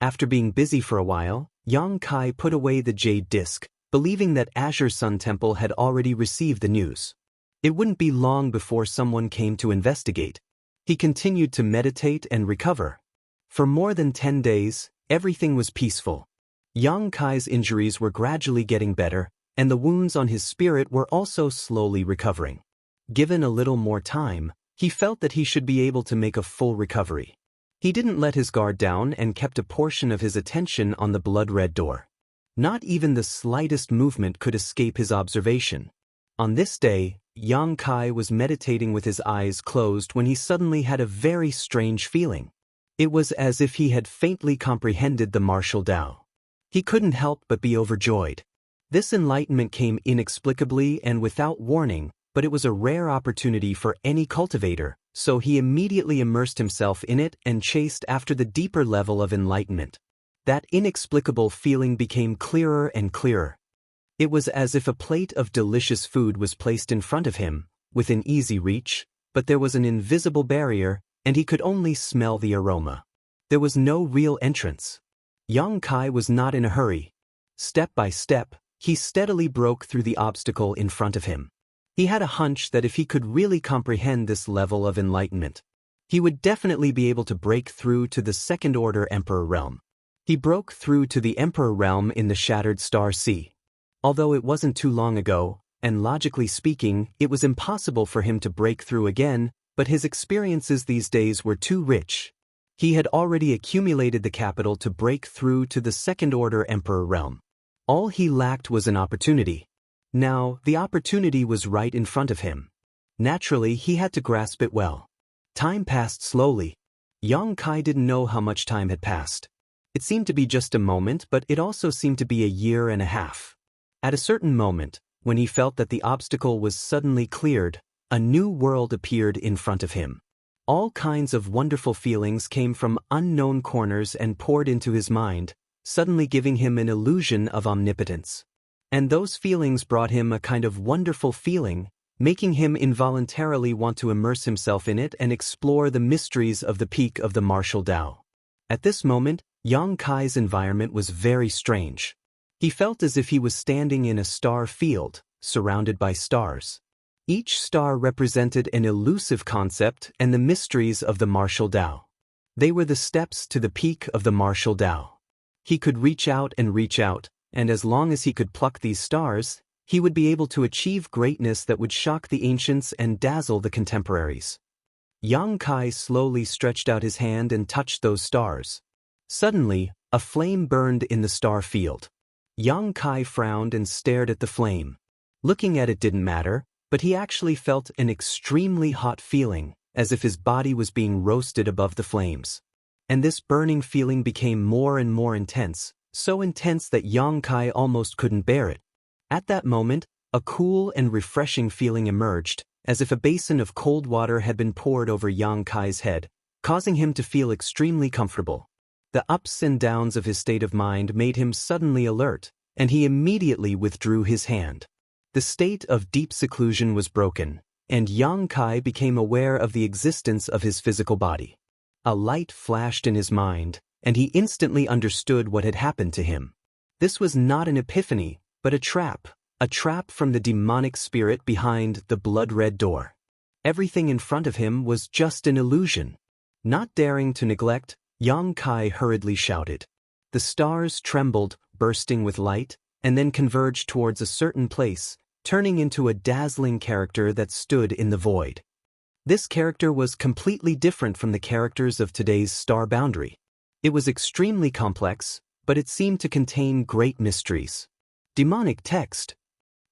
After being busy for a while, Yang Kai put away the Jade Disc, believing that Azure Sun Temple had already received the news. It wouldn't be long before someone came to investigate. He continued to meditate and recover. For more than 10 days, everything was peaceful. Yang Kai's injuries were gradually getting better, and the wounds on his spirit were also slowly recovering. Given a little more time, he felt that he should be able to make a full recovery. He didn't let his guard down and kept a portion of his attention on the blood-red door. Not even the slightest movement could escape his observation. On this day, Yang Kai was meditating with his eyes closed when he suddenly had a very strange feeling. It was as if he had faintly comprehended the martial Tao. He couldn't help but be overjoyed. This enlightenment came inexplicably and without warning, but it was a rare opportunity for any cultivator, so he immediately immersed himself in it and chased after the deeper level of enlightenment. That inexplicable feeling became clearer and clearer. It was as if a plate of delicious food was placed in front of him, within easy reach, but there was an invisible barrier, and he could only smell the aroma. There was no real entrance. Yang Kai was not in a hurry. Step by step, he steadily broke through the obstacle in front of him. He had a hunch that if he could really comprehend this level of enlightenment, he would definitely be able to break through to the second-order Emperor realm. He broke through to the Emperor realm in the Shattered Star Sea. Although it wasn't too long ago, and logically speaking, it was impossible for him to break through again, but his experiences these days were too rich. He had already accumulated the capital to break through to the second-order Emperor realm. All he lacked was an opportunity. Now, the opportunity was right in front of him. Naturally, he had to grasp it well. Time passed slowly. Yang Kai didn't know how much time had passed. It seemed to be just a moment, but it also seemed to be a year and a half. At a certain moment, when he felt that the obstacle was suddenly cleared, a new world appeared in front of him. All kinds of wonderful feelings came from unknown corners and poured into his mind, suddenly giving him an illusion of omnipotence. And those feelings brought him a kind of wonderful feeling, making him involuntarily want to immerse himself in it and explore the mysteries of the peak of the martial Tao. At this moment, Yang Kai's environment was very strange. He felt as if he was standing in a star field, surrounded by stars. Each star represented an elusive concept and the mysteries of the martial Tao. They were the steps to the peak of the martial Tao. He could reach out, and as long as he could pluck these stars, he would be able to achieve greatness that would shock the ancients and dazzle the contemporaries. Yang Kai slowly stretched out his hand and touched those stars. Suddenly, a flame burned in the star field. Yang Kai frowned and stared at the flame. Looking at it didn't matter, but he actually felt an extremely hot feeling, as if his body was being roasted above the flames. And this burning feeling became more and more intense, so intense that Yang Kai almost couldn't bear it. At that moment, a cool and refreshing feeling emerged, as if a basin of cold water had been poured over Yang Kai's head, causing him to feel extremely comfortable. The ups and downs of his state of mind made him suddenly alert, and he immediately withdrew his hand. The state of deep seclusion was broken, and Yang Kai became aware of the existence of his physical body. A light flashed in his mind, and he instantly understood what had happened to him. This was not an epiphany, but a trap from the demonic spirit behind the blood-red door. Everything in front of him was just an illusion. Not daring to neglect, Yang Kai hurriedly shouted. The stars trembled, bursting with light, and then converged towards a certain place, turning into a dazzling character that stood in the void. This character was completely different from the characters of today's star boundary. It was extremely complex, but it seemed to contain great mysteries. Demonic text.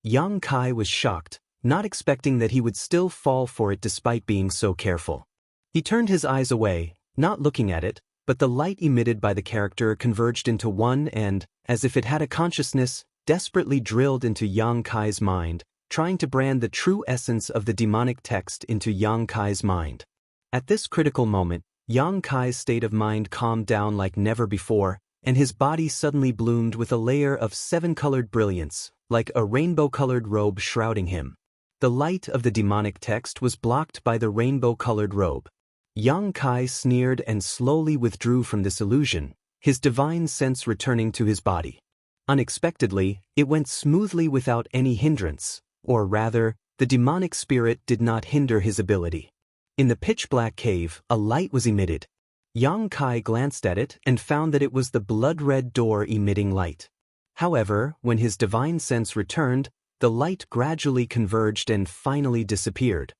Yang Kai was shocked, not expecting that he would still fall for it despite being so careful. He turned his eyes away, not looking at it, but the light emitted by the character converged into one and, as if it had a consciousness, desperately drilled into Yang Kai's mind, trying to brand the true essence of the demonic text into Yang Kai's mind. At this critical moment, Yang Kai's state of mind calmed down like never before, and his body suddenly bloomed with a layer of seven-colored brilliance, like a rainbow-colored robe shrouding him. The light of the demonic text was blocked by the rainbow-colored robe. Yang Kai sneered and slowly withdrew from this illusion, his divine sense returning to his body. Unexpectedly, it went smoothly without any hindrance, or rather, the demonic spirit did not hinder his ability. In the pitch-black cave, a light was emitted. Yang Kai glanced at it and found that it was the blood-red door emitting light. However, when his divine sense returned, the light gradually converged and finally disappeared.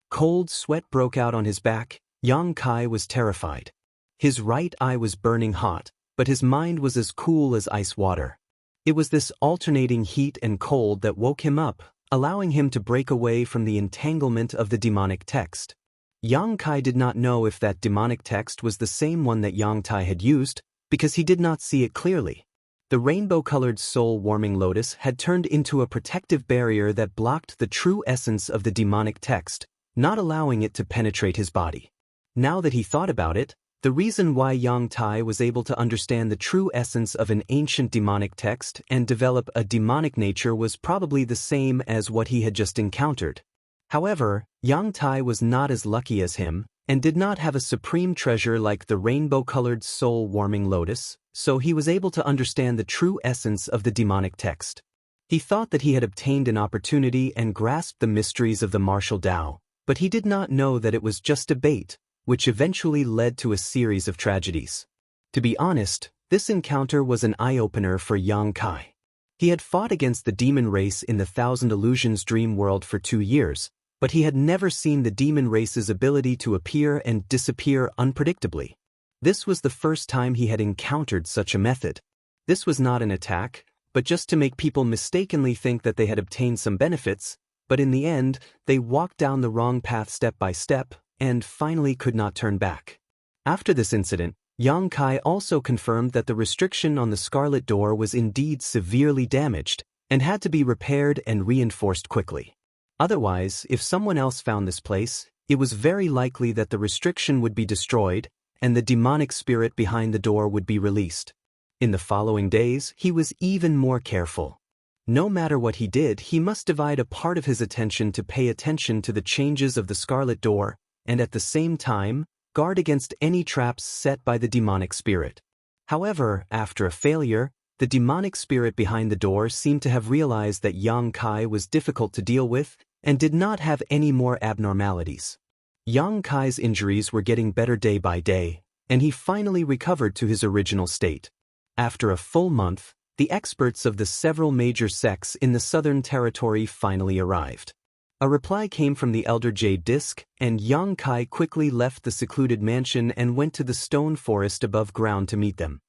Cold sweat broke out on his back. Yang Kai was terrified. His right eye was burning hot, but his mind was as cool as ice water. It was this alternating heat and cold that woke him up, allowing him to break away from the entanglement of the demonic text. Yang Kai did not know if that demonic text was the same one that Yang Tai had used, because he did not see it clearly. The rainbow-colored soul-warming lotus had turned into a protective barrier that blocked the true essence of the demonic text, not allowing it to penetrate his body. Now that he thought about it, the reason why Yang Tai was able to understand the true essence of an ancient demonic text and develop a demonic nature was probably the same as what he had just encountered. However, Yang Tai was not as lucky as him, and did not have a supreme treasure like the rainbow-colored soul-warming lotus, so he was able to understand the true essence of the demonic text. He thought that he had obtained an opportunity and grasped the mysteries of the martial Tao, but he did not know that it was just a bait, which eventually led to a series of tragedies. To be honest, this encounter was an eye-opener for Yang Kai. He had fought against the demon race in the Thousand Illusions dream world for 2 years, but he had never seen the demon race's ability to appear and disappear unpredictably. This was the first time he had encountered such a method. This was not an attack, but just to make people mistakenly think that they had obtained some benefits, but in the end, they walked down the wrong path step by step, and finally could not turn back. After this incident, Yang Kai also confirmed that the restriction on the Scarlet Door was indeed severely damaged, and had to be repaired and reinforced quickly. Otherwise, if someone else found this place, it was very likely that the restriction would be destroyed, and the demonic spirit behind the door would be released. In the following days, he was even more careful. No matter what he did, he must divide a part of his attention to pay attention to the changes of the Scarlet Door, and at the same time, guard against any traps set by the demonic spirit. However, after a failure, the demonic spirit behind the door seemed to have realized that Yang Kai was difficult to deal with and did not have any more abnormalities. Yang Kai's injuries were getting better day by day, and he finally recovered to his original state. After a full month, the experts of the several major sects in the Southern Territory finally arrived. A reply came from the Elder Jade Disc, and Yang Kai quickly left the secluded mansion and went to the stone forest above ground to meet them.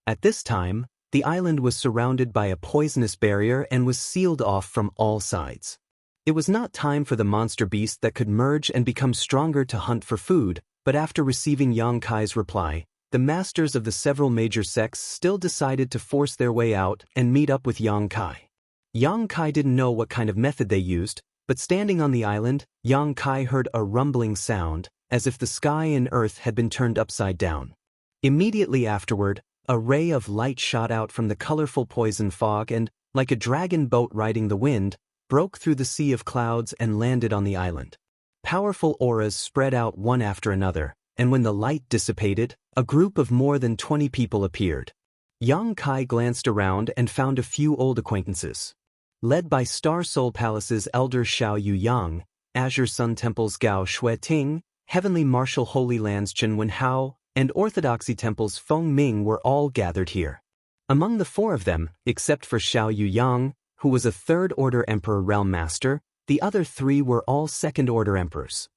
At this time, the island was surrounded by a poisonous barrier and was sealed off from all sides. It was not time for the monster beast that could merge and become stronger to hunt for food, but after receiving Yang Kai's reply, the masters of the several major sects still decided to force their way out and meet up with Yang Kai. Yang Kai didn't know what kind of method they used, but standing on the island, Yang Kai heard a rumbling sound, as if the sky and earth had been turned upside down. Immediately afterward, a ray of light shot out from the colorful poison fog and, like a dragon boat riding the wind, broke through the sea of clouds and landed on the island. Powerful auras spread out one after another, and when the light dissipated, a group of more than 20 people appeared. Yang Kai glanced around and found a few old acquaintances. Led by Star Soul Palace's elder Xiao Yuyang, Azure Sun Temple's Gao Shueting, Heavenly Martial Holy Land's Chen Wenhao, and Orthodoxy Temple's Feng Ming were all gathered here. Among the four of them, except for Xiao Yuyang, who was a third-order Emperor Realm Master, the other three were all second-order Emperors.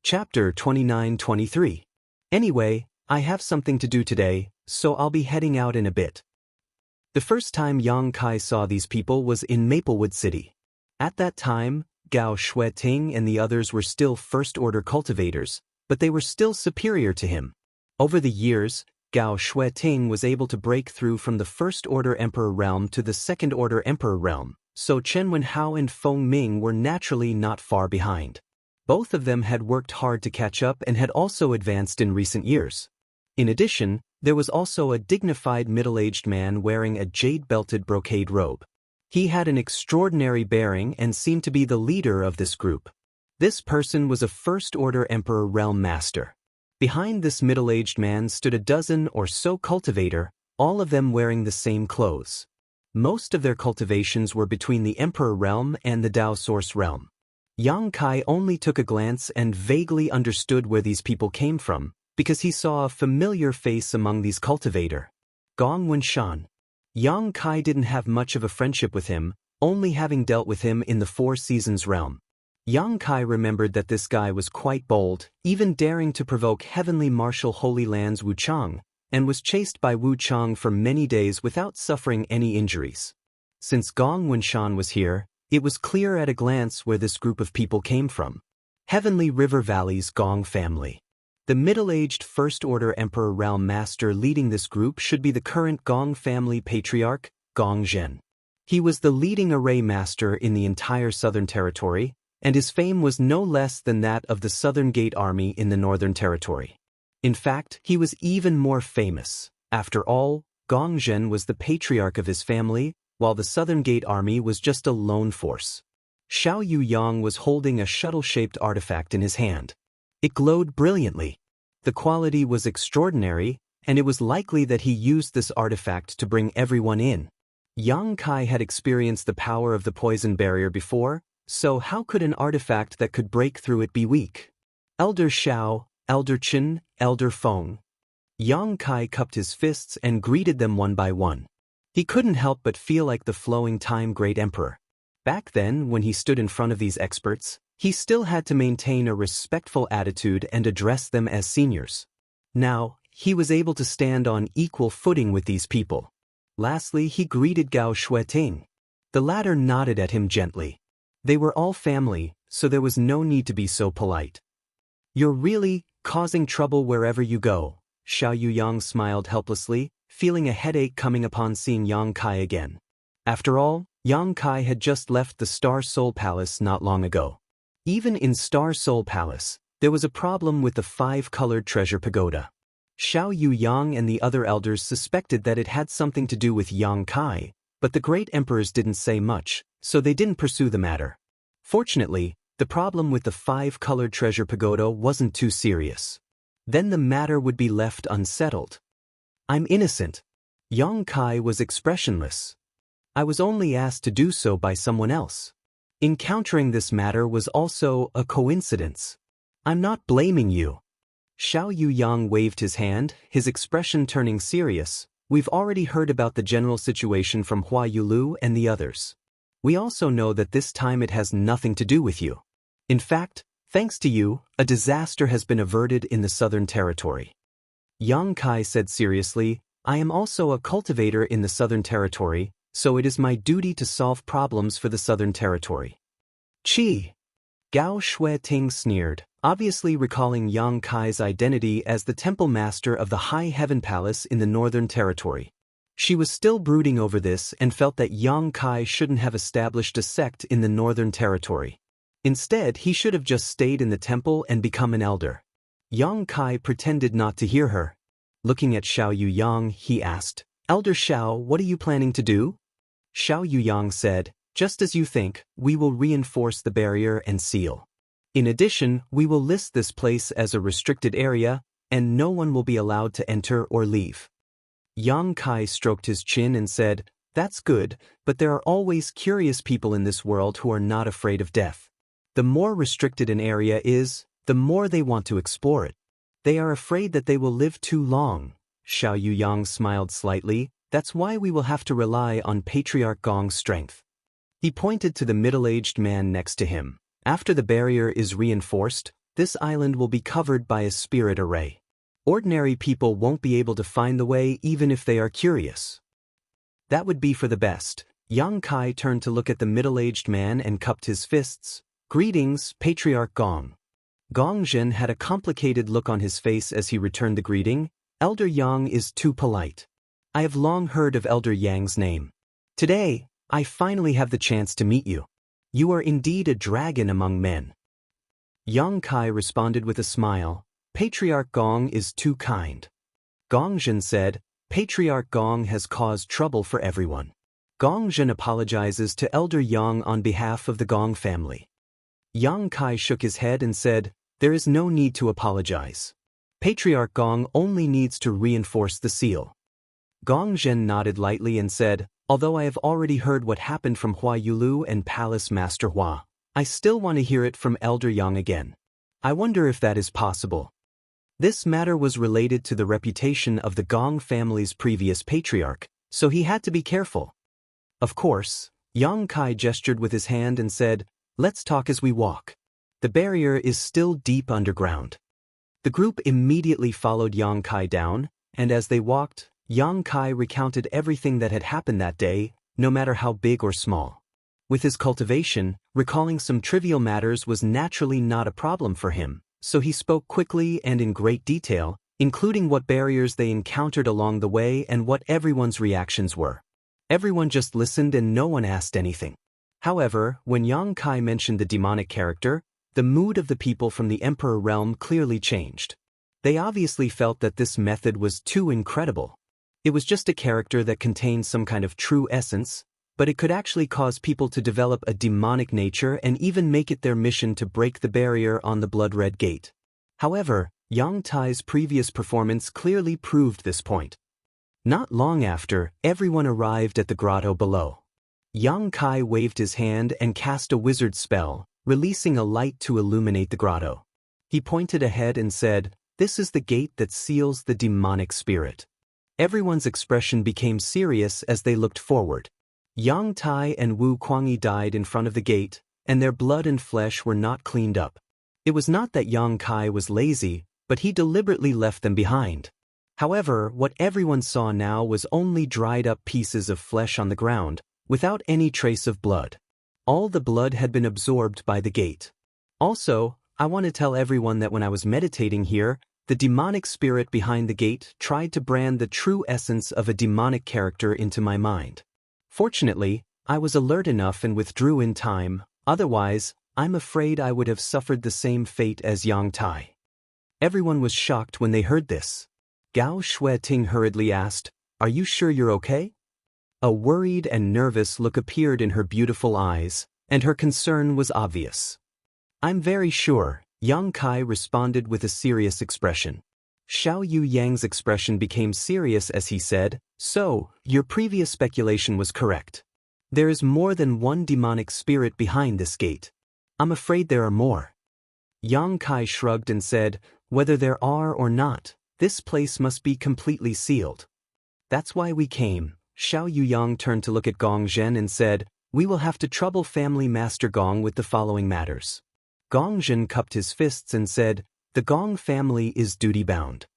Chapter 29-23. Anyway, I have something to do today, so I'll be heading out in a bit. The first time Yang Kai saw these people was in Maplewood City. At that time, Gao Shueting and the others were still first-order cultivators, but they were still superior to him. Over the years, Gao Shueting was able to break through from the first-order Emperor realm to the second-order Emperor realm, so Chen Wenhao and Feng Ming were naturally not far behind. Both of them had worked hard to catch up and had also advanced in recent years. In addition, there was also a dignified middle-aged man wearing a jade-belted brocade robe. He had an extraordinary bearing and seemed to be the leader of this group. This person was a first-order Emperor Realm Master. Behind this middle-aged man stood a dozen or so cultivator, all of them wearing the same clothes. Most of their cultivations were between the Emperor Realm and the Dao Source Realm. Yang Kai only took a glance and vaguely understood where these people came from, because he saw a familiar face among these cultivator. Gong Wenshan. Yang Kai didn't have much of a friendship with him, only having dealt with him in the Four Seasons realm. Yang Kai remembered that this guy was quite bold, even daring to provoke Heavenly Martial Holy Land's Wu Chang, and was chased by Wu Chang for many days without suffering any injuries. Since Gong Wenshan was here, it was clear at a glance where this group of people came from. Heavenly River Valley's Gong family. The middle-aged First-Order Emperor Realm Master leading this group should be the current Gong family patriarch, Gong Zhen. He was the leading array master in the entire Southern Territory, and his fame was no less than that of the Southern Gate Army in the Northern Territory. In fact, he was even more famous. After all, Gong Zhen was the patriarch of his family, while the Southern Gate Army was just a lone force. Xiao Yuyang was holding a shuttle-shaped artifact in his hand. It glowed brilliantly. The quality was extraordinary, and it was likely that he used this artifact to bring everyone in. Yang Kai had experienced the power of the poison barrier before, so how could an artifact that could break through it be weak? Elder Xiao, Elder Chen, Elder Feng. Yang Kai cupped his fists and greeted them one by one. He couldn't help but feel like the flowing time great emperor. Back then, when he stood in front of these experts, he still had to maintain a respectful attitude and address them as seniors. Now, he was able to stand on equal footing with these people. Lastly, he greeted Gao Shueting. The latter nodded at him gently. They were all family, so there was no need to be so polite. "You're really causing trouble wherever you go," Xiao Yuyang smiled helplessly, feeling a headache coming upon seeing Yang Kai again. After all, Yang Kai had just left the Star Soul Palace not long ago. Even in Star Soul Palace, there was a problem with the five-colored treasure pagoda. Xiao Yuyang and the other elders suspected that it had something to do with Yang Kai, but the great emperors didn't say much, so they didn't pursue the matter. Fortunately, the problem with the five-colored treasure pagoda wasn't too serious. Then the matter would be left unsettled. "I'm innocent." Yang Kai was expressionless. "I was only asked to do so by someone else. Encountering this matter was also a coincidence. I'm not blaming you." Xiao Yuyang waved his hand, his expression turning serious. "We've already heard about the general situation from Hua Yulu and the others. We also know that this time it has nothing to do with you. In fact, thanks to you, a disaster has been averted in the Southern Territory." Yang Kai said seriously, I am also a cultivator in the Southern Territory, so it is my duty to solve problems for the Southern Territory. Chi! Gao Shueting sneered, obviously recalling Yang Kai's identity as the temple master of the High Heaven Palace in the Northern Territory. She was still brooding over this and felt that Yang Kai shouldn't have established a sect in the Northern Territory. Instead, he should have just stayed in the temple and become an elder. Yang Kai pretended not to hear her. Looking at Xiao Yuyang, he asked, "Elder Xiao, what are you planning to do?" Xiao Yuyang said, "Just as you think, we will reinforce the barrier and seal. In addition, we will list this place as a restricted area, and no one will be allowed to enter or leave." Yang Kai stroked his chin and said, "That's good, but there are always curious people in this world who are not afraid of death. The more restricted an area is, the more they want to explore it. They are afraid that they will live too long." Xiao Yuyang smiled slightly. "That's why we will have to rely on Patriarch Gong's strength." He pointed to the middle-aged man next to him. "After the barrier is reinforced, this island will be covered by a spirit array. Ordinary people won't be able to find the way even if they are curious." That would be for the best. Yang Kai turned to look at the middle-aged man and cupped his fists. "Greetings, Patriarch Gong." Gong Zhen had a complicated look on his face as he returned the greeting. "Elder Yang is too polite. I have long heard of Elder Yang's name. Today, I finally have the chance to meet you. You are indeed a dragon among men." Yang Kai responded with a smile. "Patriarch Gong is too kind." Gong Zhen said, "Patriarch Gong has caused trouble for everyone. Gong Zhen apologizes to Elder Yang on behalf of the Gong family." Yang Kai shook his head and said, "There is no need to apologize. Patriarch Gong only needs to reinforce the seal." Gong Zhen nodded lightly and said, "Although I have already heard what happened from Hua Yulu and Palace Master Hua, I still want to hear it from Elder Yang again. I wonder if that is possible." This matter was related to the reputation of the Gong family's previous patriarch, so he had to be careful. Of course, Yang Kai gestured with his hand and said, "Let's talk as we walk. The barrier is still deep underground." The group immediately followed Yang Kai down, and as they walked, Yang Kai recounted everything that had happened that day, no matter how big or small. With his cultivation, recalling some trivial matters was naturally not a problem for him, so he spoke quickly and in great detail, including what barriers they encountered along the way and what everyone's reactions were. Everyone just listened and no one asked anything. However, when Yang Kai mentioned the demonic character, the mood of the people from the Emperor realm clearly changed. They obviously felt that this method was too incredible. It was just a character that contained some kind of true essence, but it could actually cause people to develop a demonic nature and even make it their mission to break the barrier on the blood-red gate. However, Yang Tai's previous performance clearly proved this point. Not long after, everyone arrived at the grotto below. Yang Kai waved his hand and cast a wizard spell, releasing a light to illuminate the grotto. He pointed ahead and said, "This is the gate that seals the demonic spirit." Everyone's expression became serious as they looked forward. Yang Tai and Wu Kuangyi died in front of the gate, and their blood and flesh were not cleaned up. It was not that Yang Kai was lazy, but he deliberately left them behind. However, what everyone saw now was only dried-up pieces of flesh on the ground, without any trace of blood. All the blood had been absorbed by the gate. Also, I want to tell everyone that when I was meditating here, the demonic spirit behind the gate tried to brand the true essence of a demonic character into my mind. Fortunately, I was alert enough and withdrew in time, otherwise, I'm afraid I would have suffered the same fate as Yang Tai. Everyone was shocked when they heard this. Gao Shueting hurriedly asked, "Are you sure you're okay?" A worried and nervous look appeared in her beautiful eyes, and her concern was obvious. "I'm very sure," Yang Kai responded with a serious expression. Xiao Yu Yang's expression became serious as he said, "So, your previous speculation was correct. There is more than one demonic spirit behind this gate. I'm afraid there are more." Yang Kai shrugged and said, "Whether there are or not, this place must be completely sealed. That's why we came." Xiao Yuyang turned to look at Gong Zhen and said, "We will have to trouble family Master Gong with the following matters." Gong Zhen cupped his fists and said, "The Gong family is duty-bound.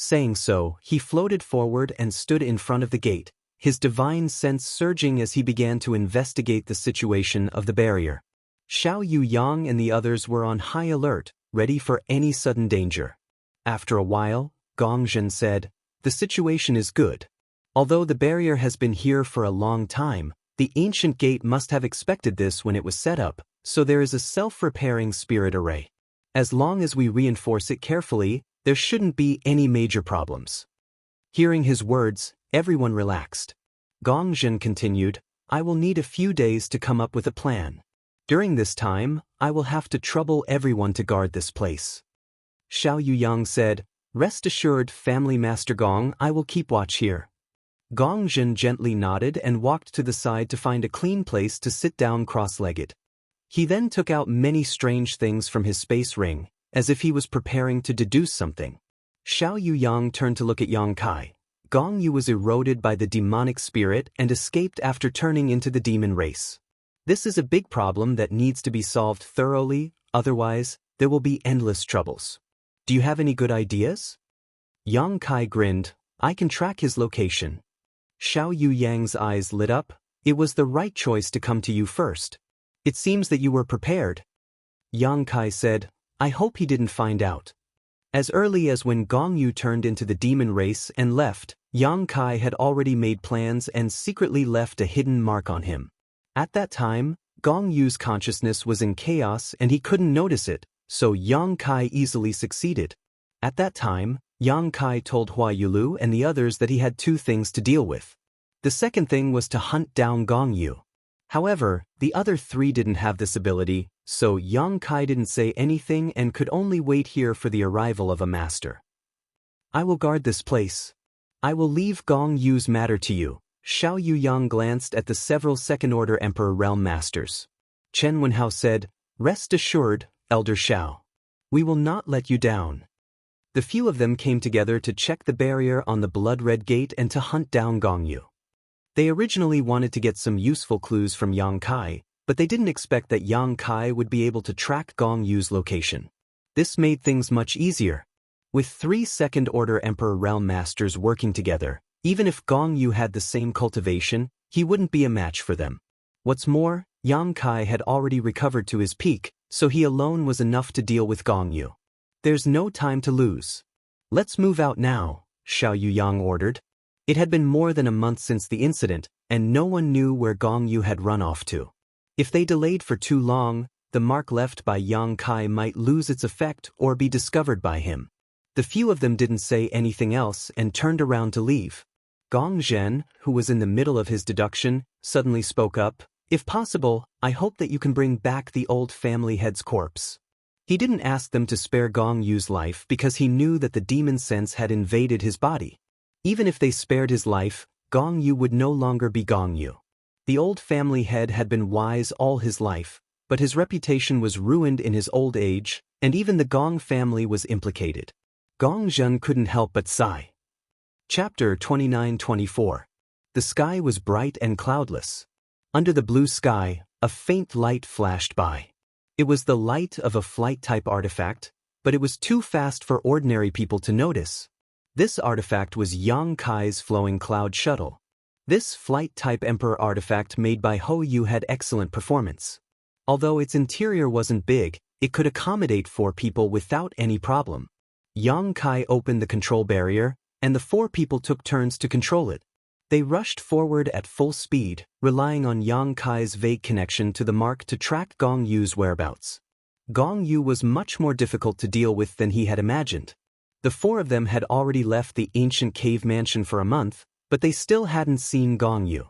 Saying so, he floated forward and stood in front of the gate, his divine sense surging as he began to investigate the situation of the barrier. Xiao Yuyang and the others were on high alert, ready for any sudden danger. After a while, Gongzhen said, "The situation is good. Although the barrier has been here for a long time, the ancient gate must have expected this when it was set up, so there is a self-repairing spirit array. As long as we reinforce it carefully, there shouldn't be any major problems." Hearing his words, everyone relaxed. Gongzhen continued, "I will need a few days to come up with a plan. During this time, I will have to trouble everyone to guard this place." Xiao Yuyang said, "Rest assured, Family Master Gong, I will keep watch here." Gongzhen gently nodded and walked to the side to find a clean place to sit down cross-legged. He then took out many strange things from his space ring, as if he was preparing to deduce something. Xiao Yuyang turned to look at Yang Kai. Gong Yu was eroded by the demonic spirit and escaped after turning into the demon race. This is a big problem that needs to be solved thoroughly, otherwise, there will be endless troubles. Do you have any good ideas? Yang Kai grinned, "I can track his location." Xiao Yuyang's eyes lit up. It was the right choice to come to you first. It seems that you were prepared. Yang Kai said, "I hope he didn't find out." As early as when Gong Yu turned into the demon race and left, Yang Kai had already made plans and secretly left a hidden mark on him. At that time, Gong Yu's consciousness was in chaos and he couldn't notice it, so Yang Kai easily succeeded. At that time, Yang Kai told Hua Yulu and the others that he had two things to deal with. The second thing was to hunt down Gong Yu. However, the other three didn't have this ability, so Yang Kai didn't say anything and could only wait here for the arrival of a master. "I will guard this place. I will leave Gong Yu's matter to you." Xiao Yuyang glanced at the several second-order Emperor Realm Masters. Chen Wenhao said, "Rest assured, Elder Xiao. We will not let you down." The few of them came together to check the barrier on the blood-red gate and to hunt down Gong Yu. They originally wanted to get some useful clues from Yang Kai, but they didn't expect that Yang Kai would be able to track Gong Yu's location. This made things much easier. With 3 second-order Emperor Realm Masters working together, even if Gong Yu had the same cultivation, he wouldn't be a match for them. What's more, Yang Kai had already recovered to his peak, so he alone was enough to deal with Gong Yu. "There's no time to lose. Let's move out now," Xiao Yuyang ordered. It had been more than a month since the incident, and no one knew where Gong Yu had run off to. If they delayed for too long, the mark left by Yang Kai might lose its effect or be discovered by him. The few of them didn't say anything else and turned around to leave. Gongzhen, who was in the middle of his deduction, suddenly spoke up, "If possible, I hope that you can bring back the old family head's corpse." He didn't ask them to spare Gong Yu's life because he knew that the demon sense had invaded his body. Even if they spared his life, Gong Yu would no longer be Gong Yu. The old family head had been wise all his life, but his reputation was ruined in his old age, and even the Gong family was implicated. Gongzhen couldn't help but sigh. Chapter 29-24. The sky was bright and cloudless. Under the blue sky, a faint light flashed by. It was the light of a flight-type artifact, but it was too fast for ordinary people to notice. This artifact was Yang Kai's flowing cloud shuttle. This flight-type Emperor artifact made by Ho Yu had excellent performance. Although its interior wasn't big, it could accommodate 4 people without any problem. Yang Kai opened the control barrier, and the 4 people took turns to control it. They rushed forward at full speed, relying on Yang Kai's vague connection to the mark to track Gong Yu's whereabouts. Gong Yu was much more difficult to deal with than he had imagined. The 4 of them had already left the ancient cave mansion for a month, but they still hadn't seen Gong Yu.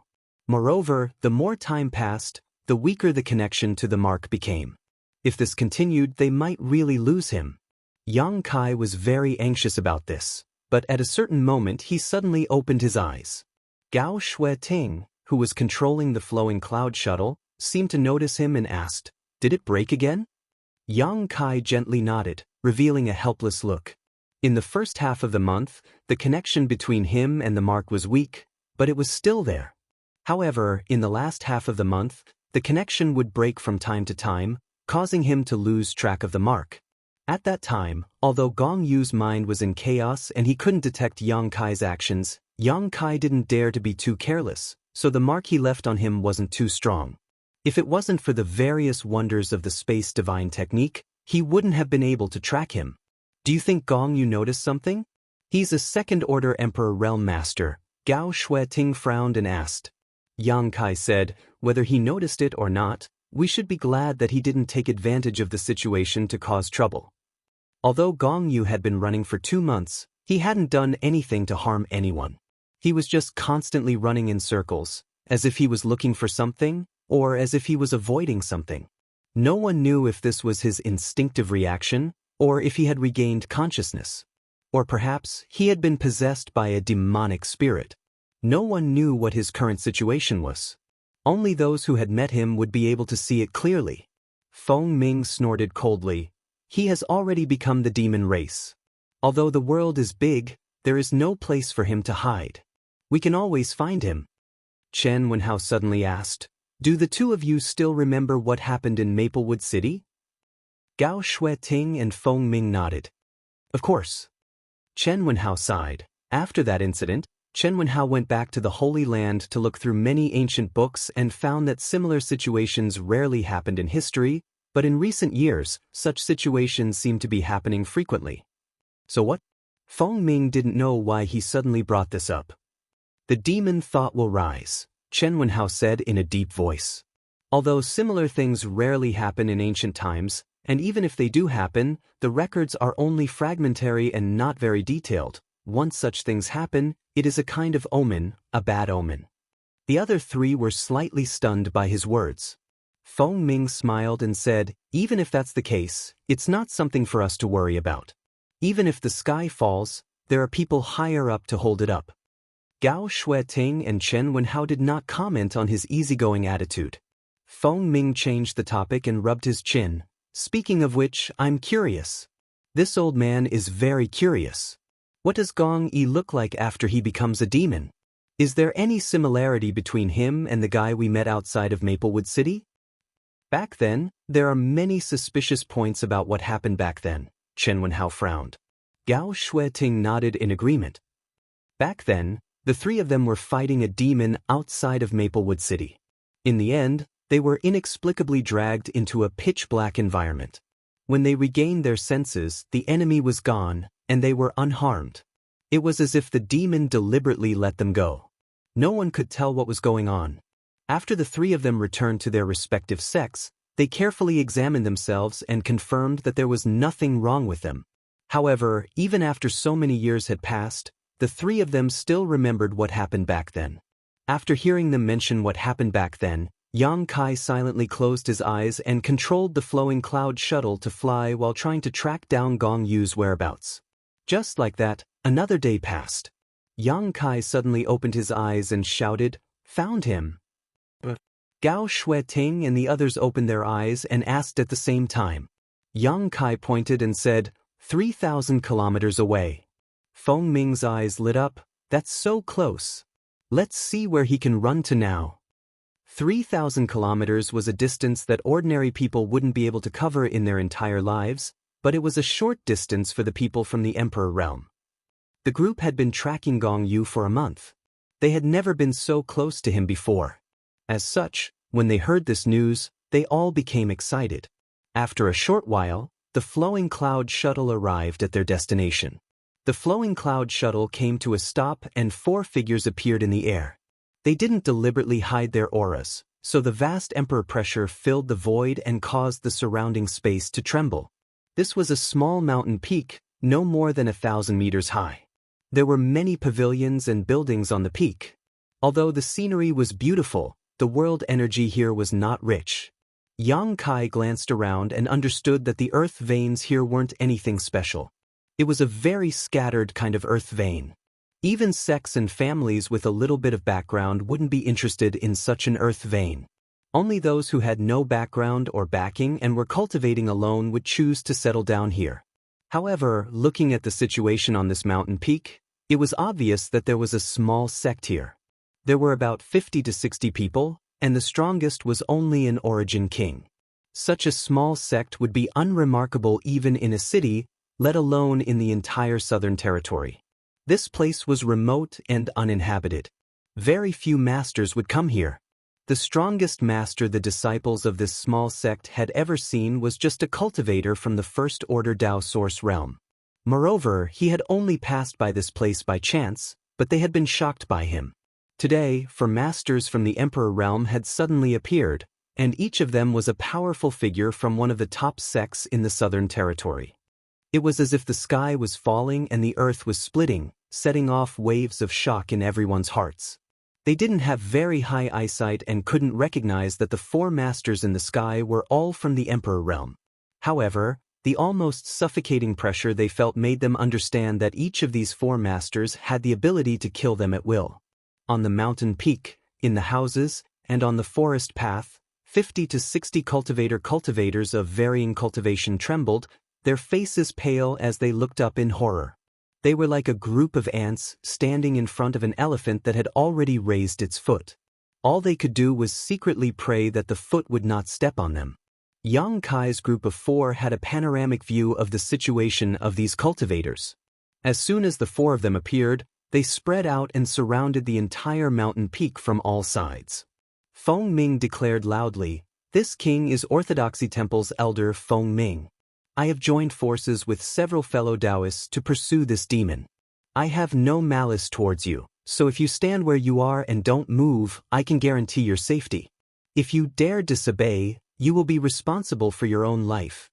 Moreover, the more time passed, the weaker the connection to the mark became. If this continued, they might really lose him. Yang Kai was very anxious about this, but at a certain moment he suddenly opened his eyes. Gao Shueting, who was controlling the flowing cloud shuttle, seemed to notice him and asked, "Did it break again?" Yang Kai gently nodded, revealing a helpless look. In the first half of the month, the connection between him and the mark was weak, but it was still there. However, in the last half of the month, the connection would break from time to time, causing him to lose track of the mark. At that time, although Gong Yu's mind was in chaos and he couldn't detect Yang Kai's actions, Yang Kai didn't dare to be too careless, so the mark he left on him wasn't too strong. If it wasn't for the various wonders of the space divine technique, he wouldn't have been able to track him. Do you think Gong Yu noticed something? He's a second-order Emperor Realm Master. Gao Shueting frowned and asked. Yang Kai said, whether he noticed it or not, we should be glad that he didn't take advantage of the situation to cause trouble. Although Gong Yu had been running for 2 months, he hadn't done anything to harm anyone. He was just constantly running in circles, as if he was looking for something, or as if he was avoiding something. No one knew if this was his instinctive reaction, or if he had regained consciousness. Or perhaps he had been possessed by a demonic spirit. No one knew what his current situation was. Only those who had met him would be able to see it clearly. Feng Ming snorted coldly. He has already become the demon race. Although the world is big, there is no place for him to hide. We can always find him. Chen Wenhao suddenly asked, do the two of you still remember what happened in Maplewood City? Gao Shueting and Feng Ming nodded. Of course. Chen Wenhao sighed. After that incident, Chen Wenhao went back to the Holy Land to look through many ancient books and found that similar situations rarely happened in history, but in recent years, such situations seem to be happening frequently. So what? Feng Ming didn't know why he suddenly brought this up. The demon thought will rise, Chen Wenhao said in a deep voice. Although similar things rarely happen in ancient times, and even if they do happen, the records are only fragmentary and not very detailed. Once such things happen, it is a kind of omen, a bad omen. The other three were slightly stunned by his words. Feng Ming smiled and said, even if that's the case, it's not something for us to worry about. Even if the sky falls, there are people higher up to hold it up. Gao Shueting and Chen Wenhao did not comment on his easygoing attitude. Feng Ming changed the topic and rubbed his chin. Speaking of which, I'm curious. This old man is very curious. What does Gong Yi look like after he becomes a demon? Is there any similarity between him and the guy we met outside of Maplewood City? Back then, there are many suspicious points about what happened back then, Chen Wenhao frowned. Gao Shueting nodded in agreement. Back then, the three of them were fighting a demon outside of Maplewood City. In the end, they were inexplicably dragged into a pitch-black environment. When they regained their senses, the enemy was gone, and they were unharmed. It was as if the demon deliberately let them go. No one could tell what was going on. After the three of them returned to their respective sects, they carefully examined themselves and confirmed that there was nothing wrong with them. However, even after so many years had passed, the three of them still remembered what happened back then. After hearing them mention what happened back then, Yang Kai silently closed his eyes and controlled the flowing cloud shuttle to fly while trying to track down Gong Yu's whereabouts. Just like that, another day passed. Yang Kai suddenly opened his eyes and shouted, "Found him!" But Gao Shueting and the others opened their eyes and asked at the same time. Yang Kai pointed and said, 3,000 kilometers away. Feng Ming's eyes lit up. That's so close. Let's see where he can run to now. 3,000 kilometers was a distance that ordinary people wouldn't be able to cover in their entire lives, but it was a short distance for the people from the Emperor realm. The group had been tracking Gong Yu for a month. They had never been so close to him before. As such, when they heard this news, they all became excited. After a short while, the flowing cloud shuttle arrived at their destination. The flowing cloud shuttle came to a stop and 4 figures appeared in the air. They didn't deliberately hide their auras, so the vast emperor pressure filled the void and caused the surrounding space to tremble. This was a small mountain peak, no more than 1,000 meters high. There were many pavilions and buildings on the peak. Although the scenery was beautiful, the world energy here was not rich. Yang Kai glanced around and understood that the earth veins here weren't anything special. It was a very scattered kind of earth vein. Even sects and families with a little bit of background wouldn't be interested in such an earth vein. Only those who had no background or backing and were cultivating alone would choose to settle down here. However, looking at the situation on this mountain peak, it was obvious that there was a small sect here. There were about 50 to 60 people, and the strongest was only an origin king. Such a small sect would be unremarkable even in a city, let alone in the entire southern territory. This place was remote and uninhabited. Very few masters would come here. The strongest master the disciples of this small sect had ever seen was just a cultivator from the First Order Dao Source realm. Moreover, he had only passed by this place by chance, but they had been shocked by him. Today, four masters from the Emperor realm had suddenly appeared, and each of them was a powerful figure from one of the top sects in the southern territory. It was as if the sky was falling and the earth was splitting, setting off waves of shock in everyone's hearts. They didn't have very high eyesight and couldn't recognize that the four masters in the sky were all from the Emperor realm. However, the almost suffocating pressure they felt made them understand that each of these four masters had the ability to kill them at will. On the mountain peak, in the houses, and on the forest path, 50 to 60 cultivators of varying cultivation trembled, their faces pale as they looked up in horror. They were like a group of ants standing in front of an elephant that had already raised its foot. All they could do was secretly pray that the foot would not step on them. Yang Kai's group of four had a panoramic view of the situation of these cultivators. As soon as the four of them appeared, they spread out and surrounded the entire mountain peak from all sides. Feng Ming declared loudly, "This king is Orthodoxy Temple's elder Feng Ming. I have joined forces with several fellow Taoists to pursue this demon. I have no malice towards you, so if you stand where you are and don't move, I can guarantee your safety. If you dare disobey, you will be responsible for your own life."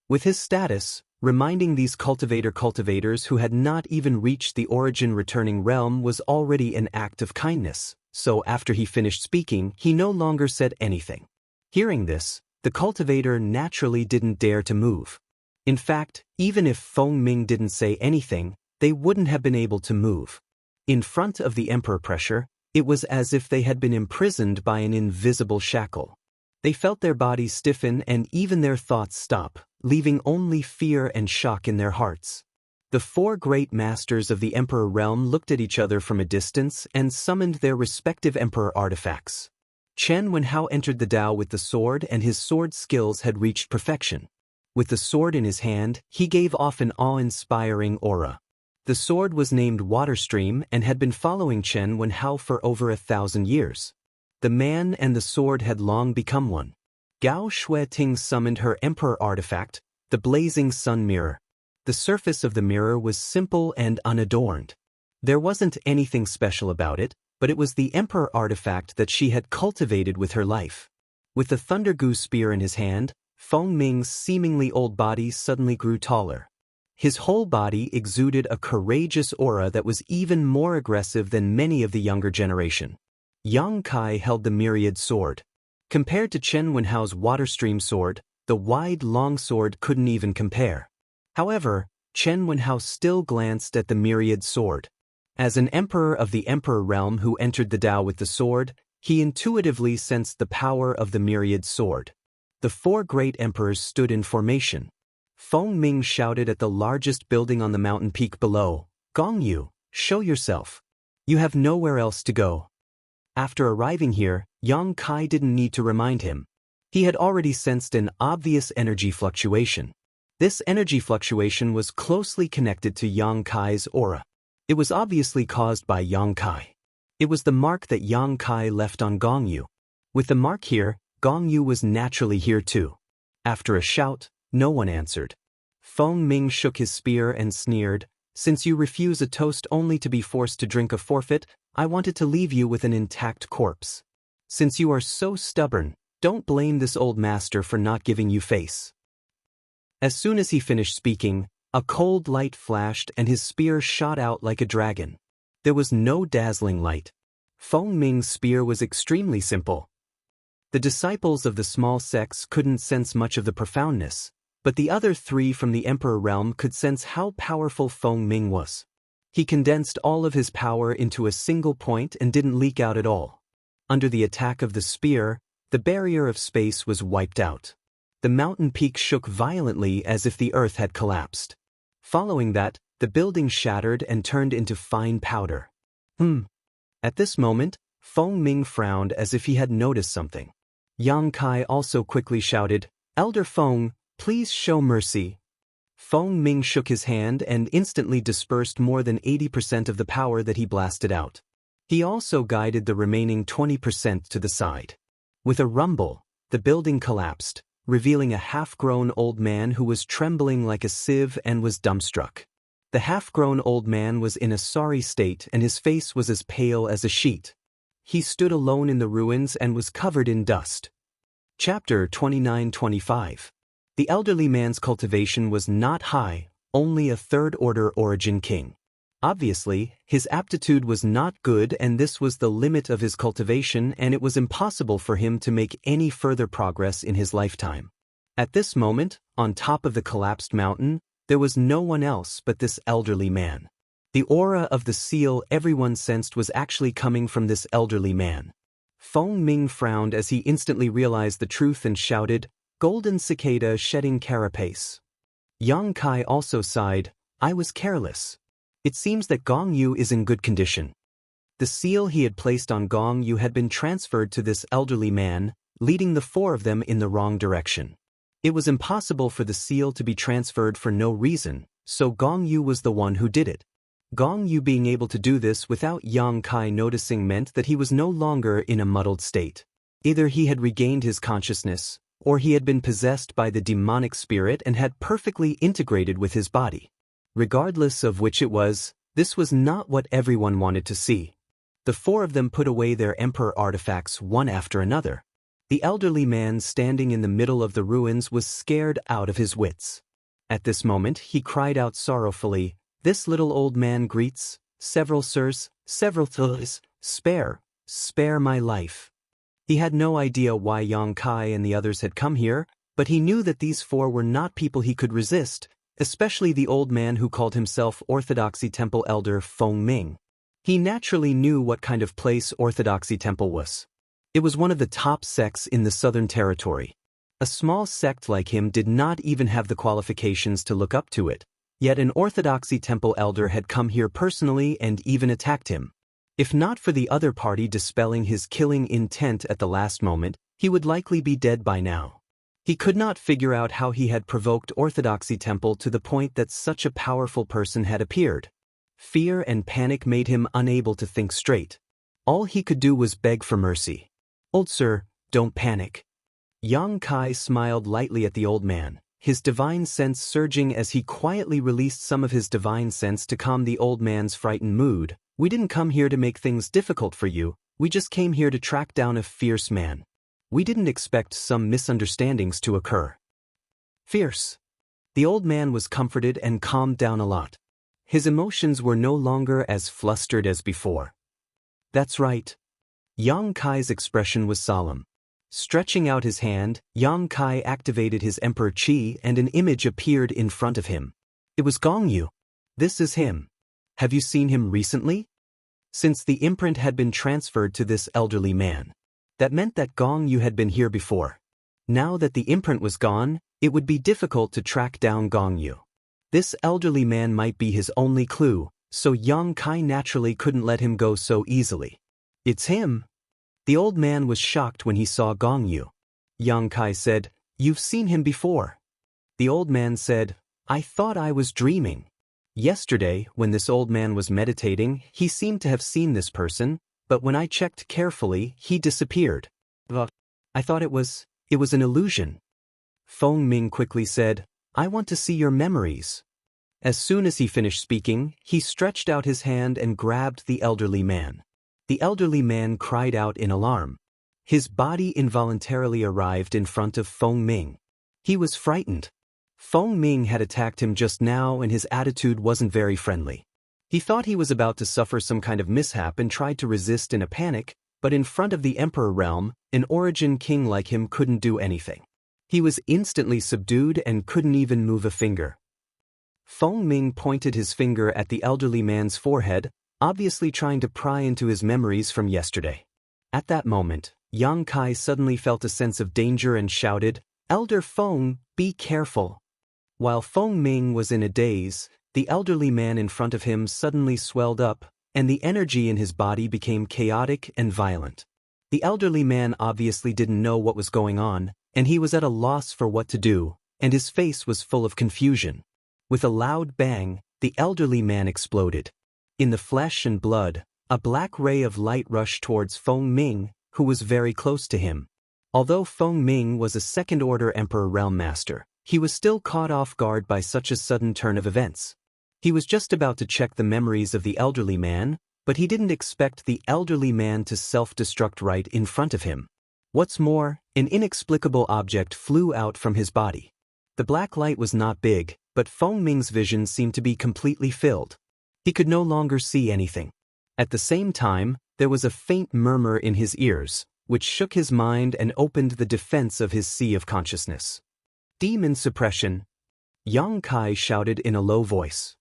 With his status, reminding these cultivators who had not even reached the origin returning realm was already an act of kindness, so after he finished speaking, he no longer said anything. Hearing this, the cultivator naturally didn't dare to move. In fact, even if Feng Ming didn't say anything, they wouldn't have been able to move. In front of the emperor pressure, it was as if they had been imprisoned by an invisible shackle. They felt their bodies stiffen and even their thoughts stop, leaving only fear and shock in their hearts. The four great masters of the emperor realm looked at each other from a distance and summoned their respective emperor artifacts. Chen Wenhao entered the Dao with the sword, and his sword skills had reached perfection. With the sword in his hand, he gave off an awe-inspiring aura. The sword was named Waterstream and had been following Chen Wenhao for over 1,000 years. The man and the sword had long become one. Gao Shueting summoned her emperor artifact, the blazing sun mirror. The surface of the mirror was simple and unadorned. There wasn't anything special about it, but it was the emperor artifact that she had cultivated with her life. With the Thunder Goose spear in his hand, Feng Ming's seemingly old body suddenly grew taller. His whole body exuded a courageous aura that was even more aggressive than many of the younger generation. Yang Kai held the myriad sword. Compared to Chen Wenhao's Waterstream sword, the wide long sword couldn't even compare. However, Chen Wenhao still glanced at the myriad sword. As an emperor of the emperor realm who entered the Dao with the sword, he intuitively sensed the power of the myriad sword. The four great emperors stood in formation. Feng Ming shouted at the largest building on the mountain peak below, "Gongyu, show yourself. You have nowhere else to go." After arriving here, Yang Kai didn't need to remind him. He had already sensed an obvious energy fluctuation. This energy fluctuation was closely connected to Yang Kai's aura. It was obviously caused by Yang Kai. It was the mark that Yang Kai left on Gongyu. With the mark here, Gongyu was naturally here too. After a shout, no one answered. Feng Ming shook his spear and sneered, "Since you refuse a toast only to be forced to drink a forfeit, I wanted to leave you with an intact corpse. Since you are so stubborn, don't blame this old master for not giving you face." As soon as he finished speaking, a cold light flashed and his spear shot out like a dragon. There was no dazzling light. Feng Ming's spear was extremely simple. The disciples of the small sects couldn't sense much of the profoundness, but the other three from the emperor realm could sense how powerful Feng Ming was. He condensed all of his power into a single point and didn't leak out at all. Under the attack of the spear, the barrier of space was wiped out. The mountain peak shook violently as if the earth had collapsed. Following that, the building shattered and turned into fine powder. At this moment, Feng Ming frowned as if he had noticed something. Yang Kai also quickly shouted, "Elder Feng, please show mercy." Feng Ming shook his hand and instantly dispersed more than 80% of the power that he blasted out. He also guided the remaining 20% to the side. With a rumble, the building collapsed, revealing a half-grown old man who was trembling like a sieve and was dumbstruck. The half-grown old man was in a sorry state and his face was as pale as a sheet. He stood alone in the ruins and was covered in dust. Chapter 29-25. The elderly man's cultivation was not high, only a third-order origin king. Obviously, his aptitude was not good and this was the limit of his cultivation and it was impossible for him to make any further progress in his lifetime. At this moment, on top of the collapsed mountain, there was no one else but this elderly man. The aura of the seal everyone sensed was actually coming from this elderly man. Feng Ming frowned as he instantly realized the truth and shouted, "Golden cicada shedding carapace." Yang Kai also sighed, "I was careless. It seems that Gong Yu is in good condition." The seal he had placed on Gong Yu had been transferred to this elderly man, leading the four of them in the wrong direction. It was impossible for the seal to be transferred for no reason, so Gong Yu was the one who did it. Gong Yu being able to do this without Yang Kai noticing meant that he was no longer in a muddled state. Either he had regained his consciousness, or he had been possessed by the demonic spirit and had perfectly integrated with his body. Regardless of which it was, this was not what everyone wanted to see. The four of them put away their emperor artifacts one after another. The elderly man standing in the middle of the ruins was scared out of his wits. At this moment he cried out sorrowfully, "This little old man greets, several sirs, several thus, spare my life." He had no idea why Yang Kai and the others had come here, but he knew that these four were not people he could resist, especially the old man who called himself Orthodoxy Temple Elder Feng Ming. He naturally knew what kind of place Orthodoxy Temple was. It was one of the top sects in the Southern Territory. A small sect like him did not even have the qualifications to look up to it, yet an Orthodoxy Temple Elder had come here personally and even attacked him. If not for the other party dispelling his killing intent at the last moment, he would likely be dead by now. He could not figure out how he had provoked Orthodoxy Temple to the point that such a powerful person had appeared. Fear and panic made him unable to think straight. All he could do was beg for mercy. "Old sir, don't panic." Yang Kai smiled lightly at the old man, his divine sense surging as he quietly released some of his divine sense to calm the old man's frightened mood. "We didn't come here to make things difficult for you, we just came here to track down a fierce man. We didn't expect some misunderstandings to occur." Fierce. The old man was comforted and calmed down a lot. His emotions were no longer as flustered as before. "That's right." Yang Kai's expression was solemn. Stretching out his hand, Yang Kai activated his Emperor Qi and an image appeared in front of him. It was Gong Yu. "This is him. Have you seen him recently?" Since the imprint had been transferred to this elderly man, that meant that Gong Yu had been here before. Now that the imprint was gone, it would be difficult to track down Gong Yu. This elderly man might be his only clue, so Yang Kai naturally couldn't let him go so easily. "It's him." The old man was shocked when he saw Gong Yu. Yang Kai said, "You've seen him before." The old man said, "I thought I was dreaming. Yesterday, when this old man was meditating, he seemed to have seen this person, but when I checked carefully, he disappeared. I thought it was an illusion." Feng Ming quickly said, "I want to see your memories." As soon as he finished speaking, he stretched out his hand and grabbed the elderly man. The elderly man cried out in alarm. His body involuntarily arrived in front of Feng Ming. He was frightened. Feng Ming had attacked him just now and his attitude wasn't very friendly. He thought he was about to suffer some kind of mishap and tried to resist in a panic, but in front of the Emperor realm, an origin king like him couldn't do anything. He was instantly subdued and couldn't even move a finger. Feng Ming pointed his finger at the elderly man's forehead, obviously trying to pry into his memories from yesterday. At that moment, Yang Kai suddenly felt a sense of danger and shouted, "Elder Feng, be careful." While Feng Ming was in a daze, the elderly man in front of him suddenly swelled up, and the energy in his body became chaotic and violent. The elderly man obviously didn't know what was going on, and he was at a loss for what to do, and his face was full of confusion. With a loud bang, the elderly man exploded. In the flesh and blood, a black ray of light rushed towards Feng Ming, who was very close to him. Although Feng Ming was a second-order Emperor Realm Master, he was still caught off guard by such a sudden turn of events. He was just about to check the memories of the elderly man, but he didn't expect the elderly man to self-destruct right in front of him. What's more, an inexplicable object flew out from his body. The black light was not big, but Feng Ming's vision seemed to be completely filled. He could no longer see anything. At the same time, there was a faint murmur in his ears, which shook his mind and opened the defense of his sea of consciousness. Demon suppression, Yang Kai shouted in a low voice.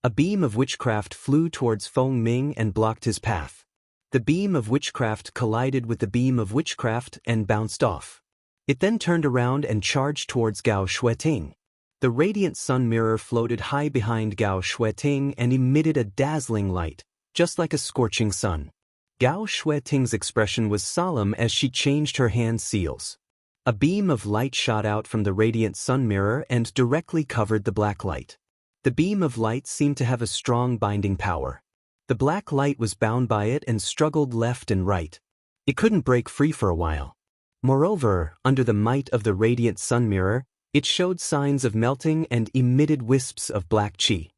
A beam of witchcraft flew towards Feng Ming and blocked his path. The beam of witchcraft collided with the beam of witchcraft and bounced off. It then turned around and charged towards Gao Shueting. The radiant sun mirror floated high behind Gao Shueting and emitted a dazzling light, just like a scorching sun. Gao Shueting's expression was solemn as she changed her hand seals. A beam of light shot out from the radiant sun mirror and directly covered the black light. The beam of light seemed to have a strong binding power. The black light was bound by it and struggled left and right. It couldn't break free for a while. Moreover, under the might of the radiant sun mirror, it showed signs of melting and emitted wisps of black qi.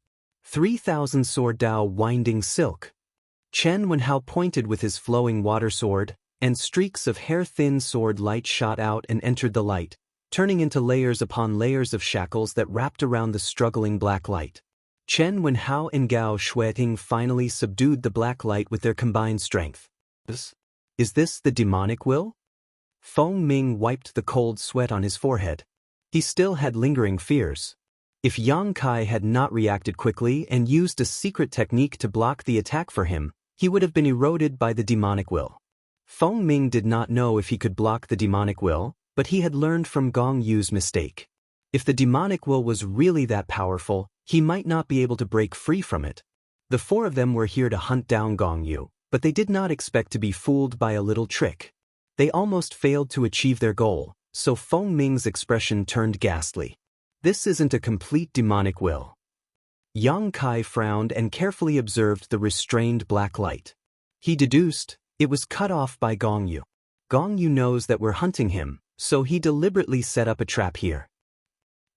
3,000 sword Dao winding silk. Chen Wenhao pointed with his flowing water sword, and streaks of hair-thin sword light shot out and entered the light, turning into layers upon layers of shackles that wrapped around the struggling black light. Chen Wenhao and Gao Shueting finally subdued the black light with their combined strength. Is this the demonic will? Feng Ming wiped the cold sweat on his forehead. He still had lingering fears. If Yang Kai had not reacted quickly and used a secret technique to block the attack for him, he would have been eroded by the demonic will. Feng Ming did not know if he could block the demonic will, but he had learned from Gong Yu's mistake. If the demonic will was really that powerful, he might not be able to break free from it. The four of them were here to hunt down Gong Yu, but they did not expect to be fooled by a little trick. They almost failed to achieve their goal, so Feng Ming's expression turned ghastly. This isn't a complete demonic will. Yang Kai frowned and carefully observed the restrained black light. He deduced, it was cut off by Gong Yu. Gong Yu knows that we're hunting him, so he deliberately set up a trap here.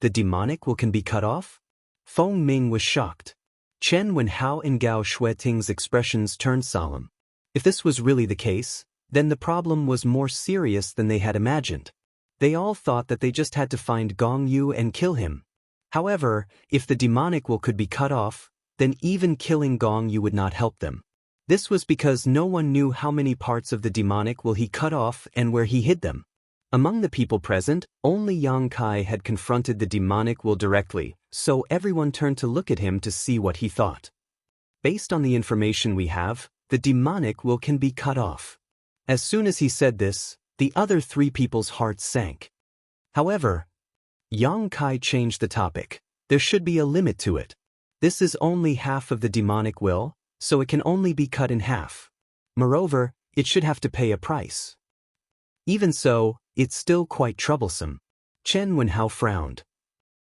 The demonic will can be cut off? Feng Ming was shocked. Chen Wenhao and Gao Shueting's expressions turned solemn. If this was really the case, then the problem was more serious than they had imagined. They all thought that they just had to find Gong Yu and kill him. However, if the demonic will could be cut off, then even killing Gong Yu would not help them. This was because no one knew how many parts of the demonic will he cut off and where he hid them. Among the people present, only Yang Kai had confronted the demonic will directly, so everyone turned to look at him to see what he thought. Based on the information we have, the demonic will can be cut off. As soon as he said this, the other three people's hearts sank. However, Yang Kai changed the topic. There should be a limit to it. This is only half of the demonic will, so it can only be cut in half. Moreover, it should have to pay a price. Even so, it's still quite troublesome. Chen Wenhao frowned.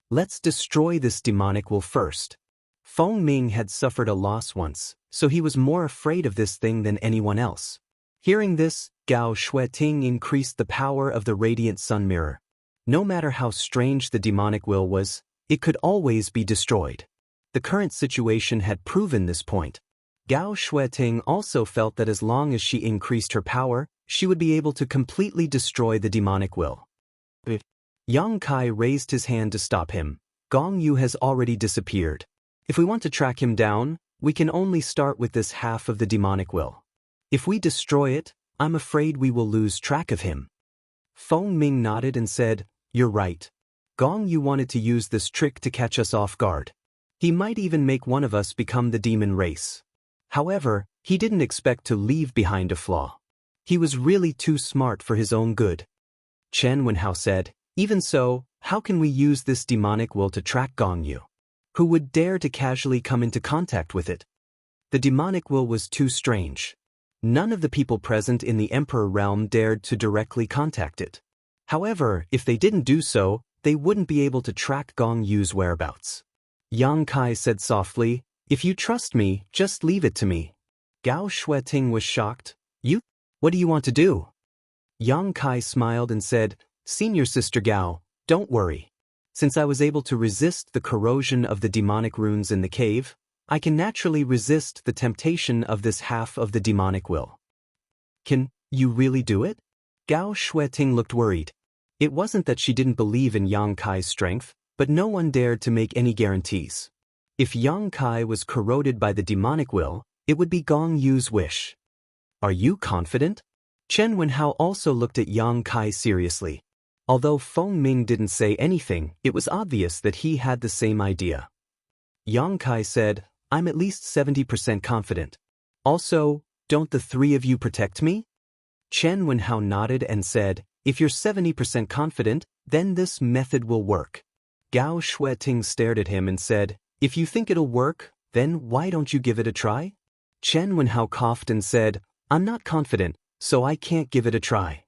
Let's destroy this demonic will first. Feng Ming had suffered a loss once, so he was more afraid of this thing than anyone else. Hearing this, Gao Shueting increased the power of the radiant sun mirror. No matter how strange the demonic will was, it could always be destroyed. The current situation had proven this point. Gao Shueting also felt that as long as she increased her power, she would be able to completely destroy the demonic will. Yang Kai raised his hand to stop him. Gong Yu has already disappeared. If we want to track him down, we can only start with this half of the demonic will. If we destroy it, I'm afraid we will lose track of him. Feng Ming nodded and said, You're right. Gong Yu wanted to use this trick to catch us off guard. He might even make one of us become the demon race. However, he didn't expect to leave behind a flaw. He was really too smart for his own good. Chen Wenhao said, Even so, how can we use this demonic will to track Gong Yu? Who would dare to casually come into contact with it? The demonic will was too strange. None of the people present in the Emperor realm dared to directly contact it. However, if they didn't do so, they wouldn't be able to track Gong Yu's whereabouts. Yang Kai said softly, "If you trust me, just leave it to me." Gao Shueting was shocked. "You? What do you want to do?" Yang Kai smiled and said, "Senior Sister Gao, don't worry. Since I was able to resist the corrosion of the demonic runes in the cave, I can naturally resist the temptation of this half of the demonic will." "Can you really do it?" Gao Shueting looked worried. It wasn't that she didn't believe in Yang Kai's strength, but no one dared to make any guarantees. If Yang Kai was corroded by the demonic will, it would be Gong Yu's wish. "Are you confident?" Chen Wenhao also looked at Yang Kai seriously. Although Feng Ming didn't say anything, it was obvious that he had the same idea. Yang Kai said, "I'm at least 70% confident. Also, don't the three of you protect me?" Chen Wenhao nodded and said, "If you're 70% confident, then this method will work." Gao Shueting stared at him and said, "If you think it'll work, then why don't you give it a try?" Chen Wenhao coughed and said, "I'm not confident, so I can't give it a try."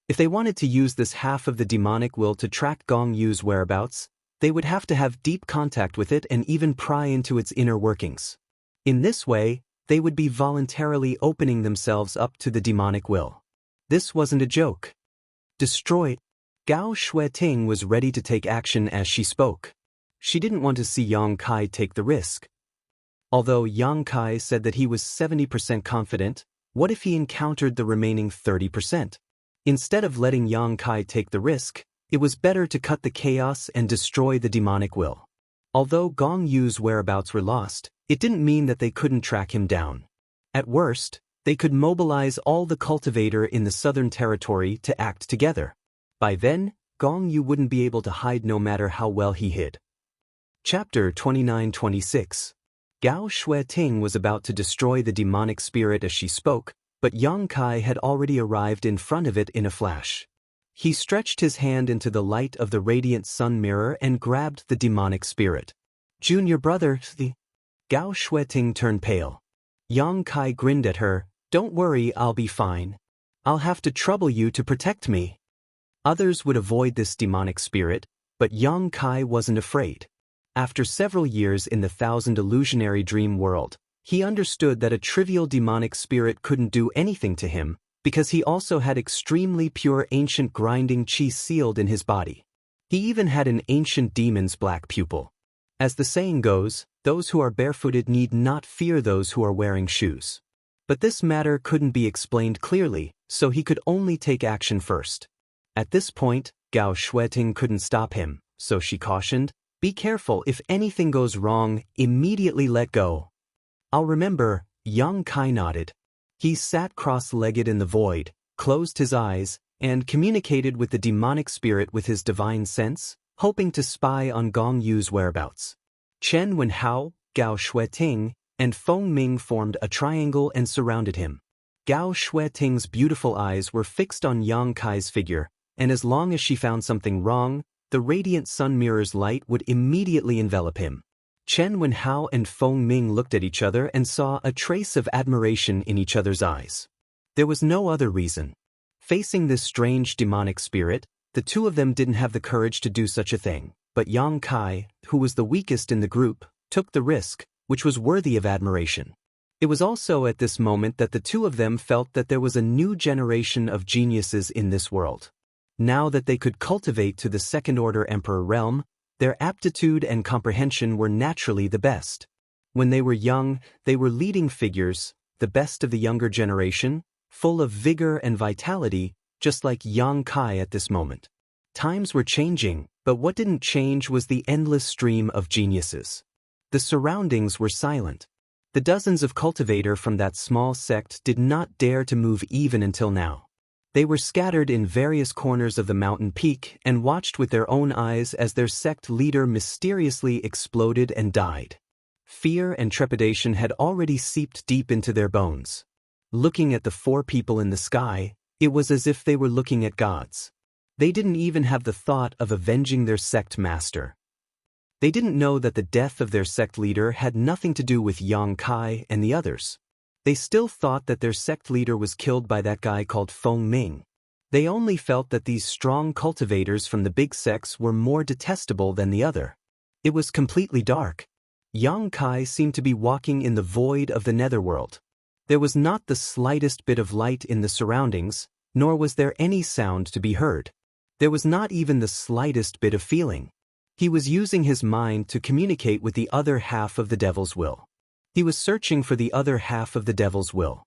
If they wanted to use this half of the demonic will to track Gong Yu's whereabouts, they would have to have deep contact with it and even pry into its inner workings. In this way, they would be voluntarily opening themselves up to the demonic will. This wasn't a joke. "Destroy." Gao Shueting was ready to take action as she spoke. She didn't want to see Yang Kai take the risk. Although Yang Kai said that he was 70% confident, what if he encountered the remaining 30%? Instead of letting Yang Kai take the risk, it was better to cut the chaos and destroy the demonic will. Although Gong Yu's whereabouts were lost, it didn't mean that they couldn't track him down. At worst, they could mobilize all the cultivator in the southern territory to act together. By then, Gong Yu wouldn't be able to hide no matter how well he hid. Chapter 29-26. Gao Shueting was about to destroy the demonic spirit as she spoke, but Yang Kai had already arrived in front of it in a flash. He stretched his hand into the light of the radiant sun mirror and grabbed the demonic spirit. "Junior brother," Gao Shueting turned pale. Yang Kai grinned at her. "Don't worry, I'll be fine. I'll have to trouble you to protect me." Others would avoid this demonic spirit, but Yang Kai wasn't afraid. After several years in the thousand illusionary dream world, he understood that a trivial demonic spirit couldn't do anything to him, because he also had extremely pure ancient grinding qi sealed in his body. He even had an ancient demon's black pupil. As the saying goes, those who are barefooted need not fear those who are wearing shoes. But this matter couldn't be explained clearly, so he could only take action first. At this point, Gao Shueting couldn't stop him, so she cautioned, "Be careful, if anything goes wrong, immediately let go." "I'll remember," Yang Kai nodded. He sat cross-legged in the void, closed his eyes, and communicated with the demonic spirit with his divine sense, hoping to spy on Gong Yu's whereabouts. Chen Wenhao, Gao Shueting, and Feng Ming formed a triangle and surrounded him. Gao Shueting's beautiful eyes were fixed on Yang Kai's figure, and as long as she found something wrong, the radiant sun mirror's light would immediately envelop him. Chen Wenhao and Feng Ming looked at each other and saw a trace of admiration in each other's eyes. There was no other reason. Facing this strange demonic spirit, the two of them didn't have the courage to do such a thing, but Yang Kai, who was the weakest in the group, took the risk, which was worthy of admiration. It was also at this moment that the two of them felt that there was a new generation of geniuses in this world. Now that they could cultivate to the second-order emperor realm, their aptitude and comprehension were naturally the best. When they were young, they were leading figures, the best of the younger generation, full of vigor and vitality, just like Yang Kai at this moment. Times were changing, but what didn't change was the endless stream of geniuses. The surroundings were silent. The dozens of cultivator from that small sect did not dare to move even until now. They were scattered in various corners of the mountain peak and watched with their own eyes as their sect leader mysteriously exploded and died. Fear and trepidation had already seeped deep into their bones. Looking at the four people in the sky, it was as if they were looking at gods. They didn't even have the thought of avenging their sect master. They didn't know that the death of their sect leader had nothing to do with Yang Kai and the others. They still thought that their sect leader was killed by that guy called Feng Ming. They only felt that these strong cultivators from the big sects were more detestable than the other. It was completely dark. Yang Kai seemed to be walking in the void of the netherworld. There was not the slightest bit of light in the surroundings, nor was there any sound to be heard. There was not even the slightest bit of feeling. He was using his mind to communicate with the other half of the devil's will. He was searching for the other half of the devil's will.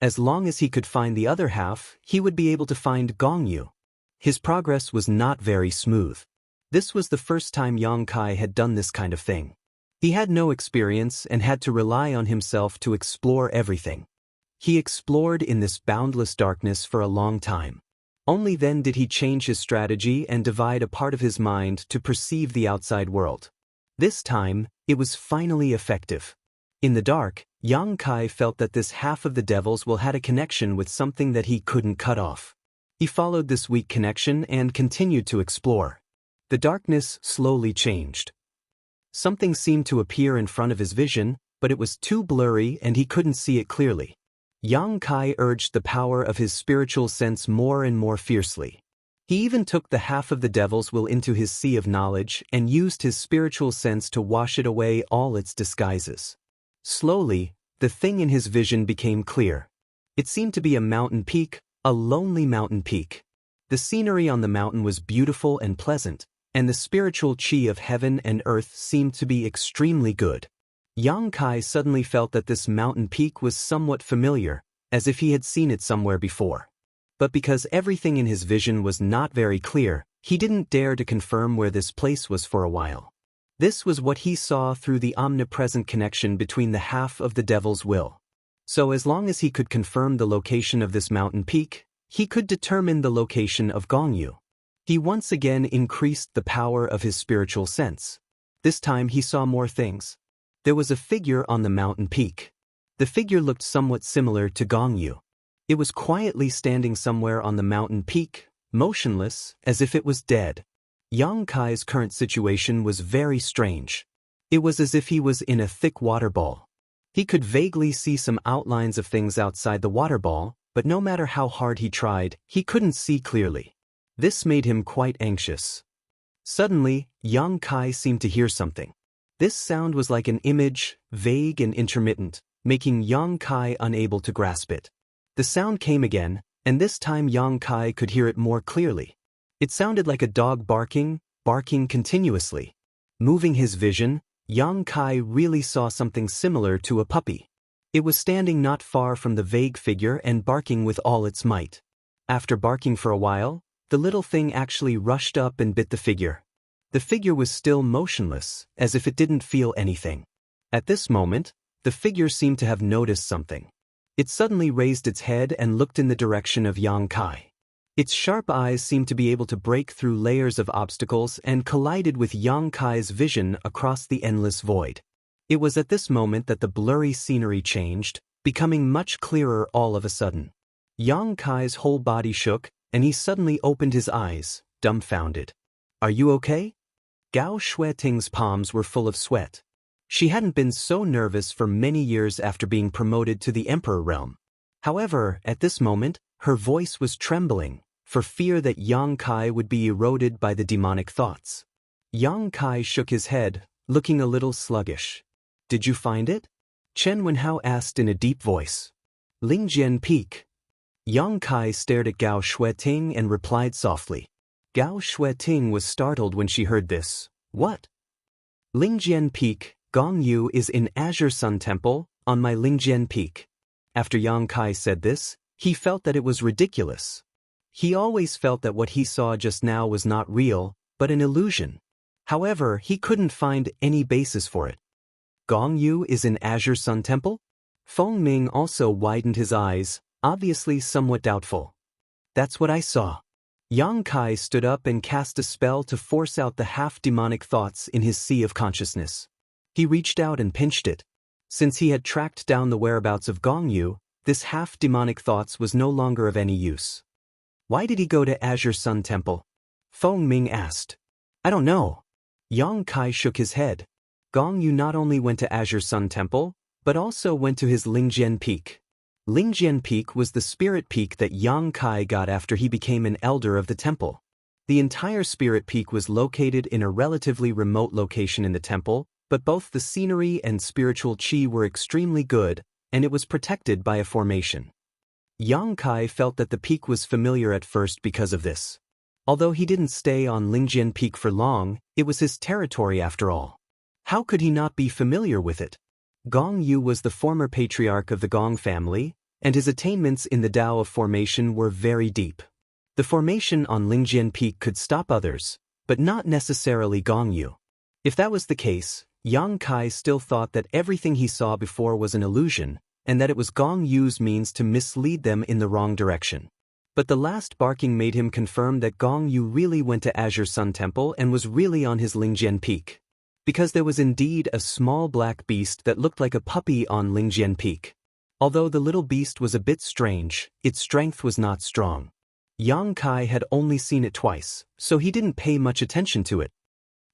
As long as he could find the other half, he would be able to find Gongyu. His progress was not very smooth. This was the first time Yang Kai had done this kind of thing. He had no experience and had to rely on himself to explore everything. He explored in this boundless darkness for a long time. Only then did he change his strategy and divide a part of his mind to perceive the outside world. This time, it was finally effective. In the dark, Yang Kai felt that this half of the devil's will had a connection with something that he couldn't cut off. He followed this weak connection and continued to explore. The darkness slowly changed. Something seemed to appear in front of his vision, but it was too blurry and he couldn't see it clearly. Yang Kai urged the power of his spiritual sense more and more fiercely. He even took the half of the devil's will into his sea of knowledge and used his spiritual sense to wash it away all its disguises. Slowly, the thing in his vision became clear. It seemed to be a mountain peak, a lonely mountain peak. The scenery on the mountain was beautiful and pleasant, and the spiritual chi of heaven and earth seemed to be extremely good. Yang Kai suddenly felt that this mountain peak was somewhat familiar, as if he had seen it somewhere before. But because everything in his vision was not very clear, he didn't dare to confirm where this place was for a while. This was what he saw through the omnipresent connection between the half of the devil's will. So as long as he could confirm the location of this mountain peak, he could determine the location of Gongyu. He once again increased the power of his spiritual sense. This time he saw more things. There was a figure on the mountain peak. The figure looked somewhat similar to Gongyu. It was quietly standing somewhere on the mountain peak, motionless, as if it was dead. Yang Kai's current situation was very strange. It was as if he was in a thick water ball. He could vaguely see some outlines of things outside the water ball, but no matter how hard he tried, he couldn't see clearly. This made him quite anxious. Suddenly, Yang Kai seemed to hear something. This sound was like an image, vague and intermittent, making Yang Kai unable to grasp it. The sound came again, and this time Yang Kai could hear it more clearly. It sounded like a dog barking continuously. Moving his vision, Yang Kai really saw something similar to a puppy. It was standing not far from the vague figure and barking with all its might. After barking for a while, the little thing actually rushed up and bit the figure. The figure was still motionless, as if it didn't feel anything. At this moment, the figure seemed to have noticed something. It suddenly raised its head and looked in the direction of Yang Kai. Its sharp eyes seemed to be able to break through layers of obstacles and collided with Yang Kai's vision across the endless void. It was at this moment that the blurry scenery changed, becoming much clearer all of a sudden. Yang Kai's whole body shook, and he suddenly opened his eyes, dumbfounded. "Are you okay?" Gao Shueting's palms were full of sweat. She hadn't been so nervous for many years after being promoted to the Emperor realm. However, at this moment, her voice was trembling, for fear that Yang Kai would be eroded by the demonic thoughts. Yang Kai shook his head, looking a little sluggish. "Did you find it?" Chen Wenhao asked in a deep voice. "Lingjian Peak." Yang Kai stared at Gao Shueting and replied softly. Gao Shueting was startled when she heard this. "What?" "Lingjian Peak, Gongyu is in Azure Sun Temple, on my Lingjian Peak." After Yang Kai said this, he felt that it was ridiculous. He always felt that what he saw just now was not real, but an illusion. However, he couldn't find any basis for it. Gongyu is in Azure Sun Temple? Feng Ming also widened his eyes, obviously somewhat doubtful. "That's what I saw." Yang Kai stood up and cast a spell to force out the half-demonic thoughts in his sea of consciousness. He reached out and pinched it. Since he had tracked down the whereabouts of Gongyu, this half-demonic thoughts was no longer of any use. "Why did he go to Azure Sun Temple?" Feng Ming asked. "I don't know." Yang Kai shook his head. Gongyu not only went to Azure Sun Temple, but also went to his Lingjian Peak. Lingjian Peak was the spirit peak that Yang Kai got after he became an elder of the temple. The entire spirit peak was located in a relatively remote location in the temple, but both the scenery and spiritual qi were extremely good, and it was protected by a formation. Yang Kai felt that the peak was familiar at first because of this. Although he didn't stay on Lingjian Peak for long, it was his territory after all. How could he not be familiar with it? Gong Yu was the former patriarch of the Gong family, and his attainments in the Tao of formation were very deep. The formation on Lingjian Peak could stop others, but not necessarily Gong Yu. If that was the case, Yang Kai still thought that everything he saw before was an illusion, and that it was Gong Yu's means to mislead them in the wrong direction. But the last barking made him confirm that Gong Yu really went to Azure Sun Temple and was really on his Lingjian Peak. Because there was indeed a small black beast that looked like a puppy on Lingjian Peak. Although the little beast was a bit strange, its strength was not strong. Yang Kai had only seen it twice, so he didn't pay much attention to it.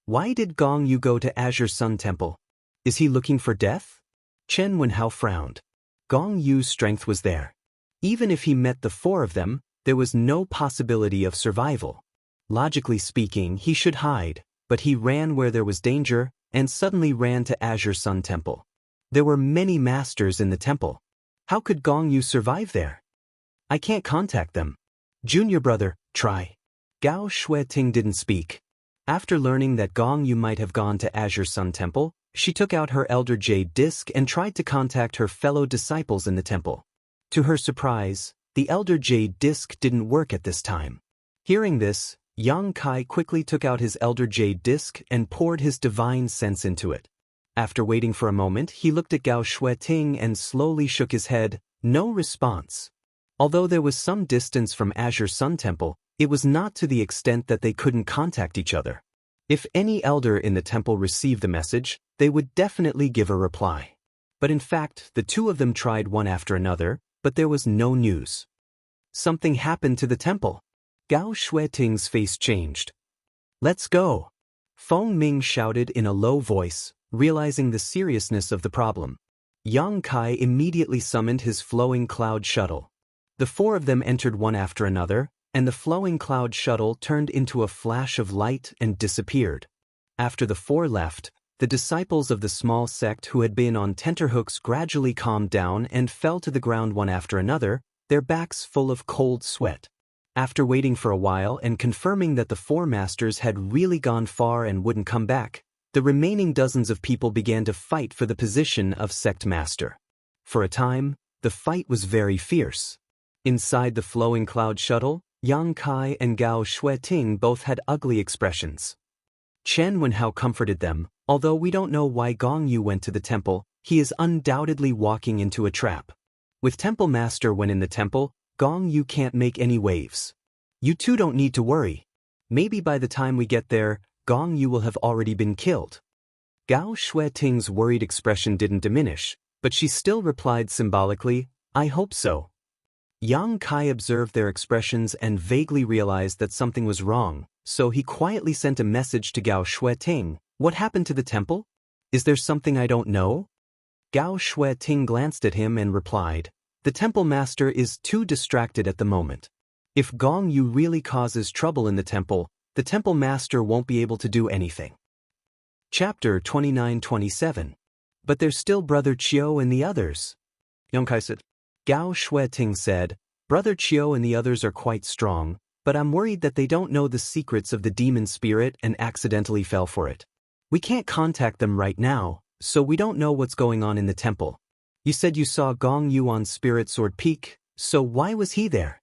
Why did Gong Yu go to Azure Sun Temple? Is he looking for death? Chen Wenhao frowned. Gong Yu's strength was there. Even if he met the four of them, there was no possibility of survival. Logically speaking, he should hide, but he ran where there was danger, and suddenly ran to Azure Sun Temple. There were many masters in the temple. How could Gong Yu survive there? I can't contact them. Junior brother, try. Gao Shueting didn't speak. After learning that Gong Yu might have gone to Azure Sun Temple, she took out her Elder Jade Disc and tried to contact her fellow disciples in the temple. To her surprise, the Elder Jade Disc didn't work at this time. Hearing this, Yang Kai quickly took out his Elder Jade Disc and poured his divine sense into it. After waiting for a moment, he looked at Gao Shueting and slowly shook his head, no response. Although there was some distance from Azure Sun Temple, it was not to the extent that they couldn't contact each other. If any elder in the temple received the message, they would definitely give a reply. But in fact, the two of them tried one after another, but there was no news. Something happened to the temple. Gao Shueting's face changed. Let's go. Feng Ming shouted in a low voice, realizing the seriousness of the problem. Yang Kai immediately summoned his flowing cloud shuttle. The four of them entered one after another, and the flowing cloud shuttle turned into a flash of light and disappeared. After the four left, the disciples of the small sect who had been on tenterhooks gradually calmed down and fell to the ground one after another, their backs full of cold sweat. After waiting for a while and confirming that the four masters had really gone far and wouldn't come back, the remaining dozens of people began to fight for the position of sect master. For a time, the fight was very fierce. Inside the flowing cloud shuttle, Yang Kai and Gao Shueting both had ugly expressions. Chen Wenhao comforted them. Although we don't know why Gong Yu went to the temple, he is undoubtedly walking into a trap. With Temple Master when in the temple, Gong Yu can't make any waves. You two don't need to worry. Maybe by the time we get there, Gong Yu will have already been killed. Gao Shueting's worried expression didn't diminish, but she still replied symbolically, I hope so. Yang Kai observed their expressions and vaguely realized that something was wrong, so he quietly sent a message to Gao Shueting. What happened to the temple? Is there something I don't know? Gao Shueting glanced at him and replied, the temple master is too distracted at the moment. If Gong Yu really causes trouble in the temple master won't be able to do anything. Chapter 29-27. But there's still Brother Chiu and the others. Yang Kai said. Gao Shueting said, Brother Chiu and the others are quite strong, but I'm worried that they don't know the secrets of the demon spirit and accidentally fell for it. We can't contact them right now, so we don't know what's going on in the temple. You said you saw Gong Yu on Spirit Sword Peak, so why was he there?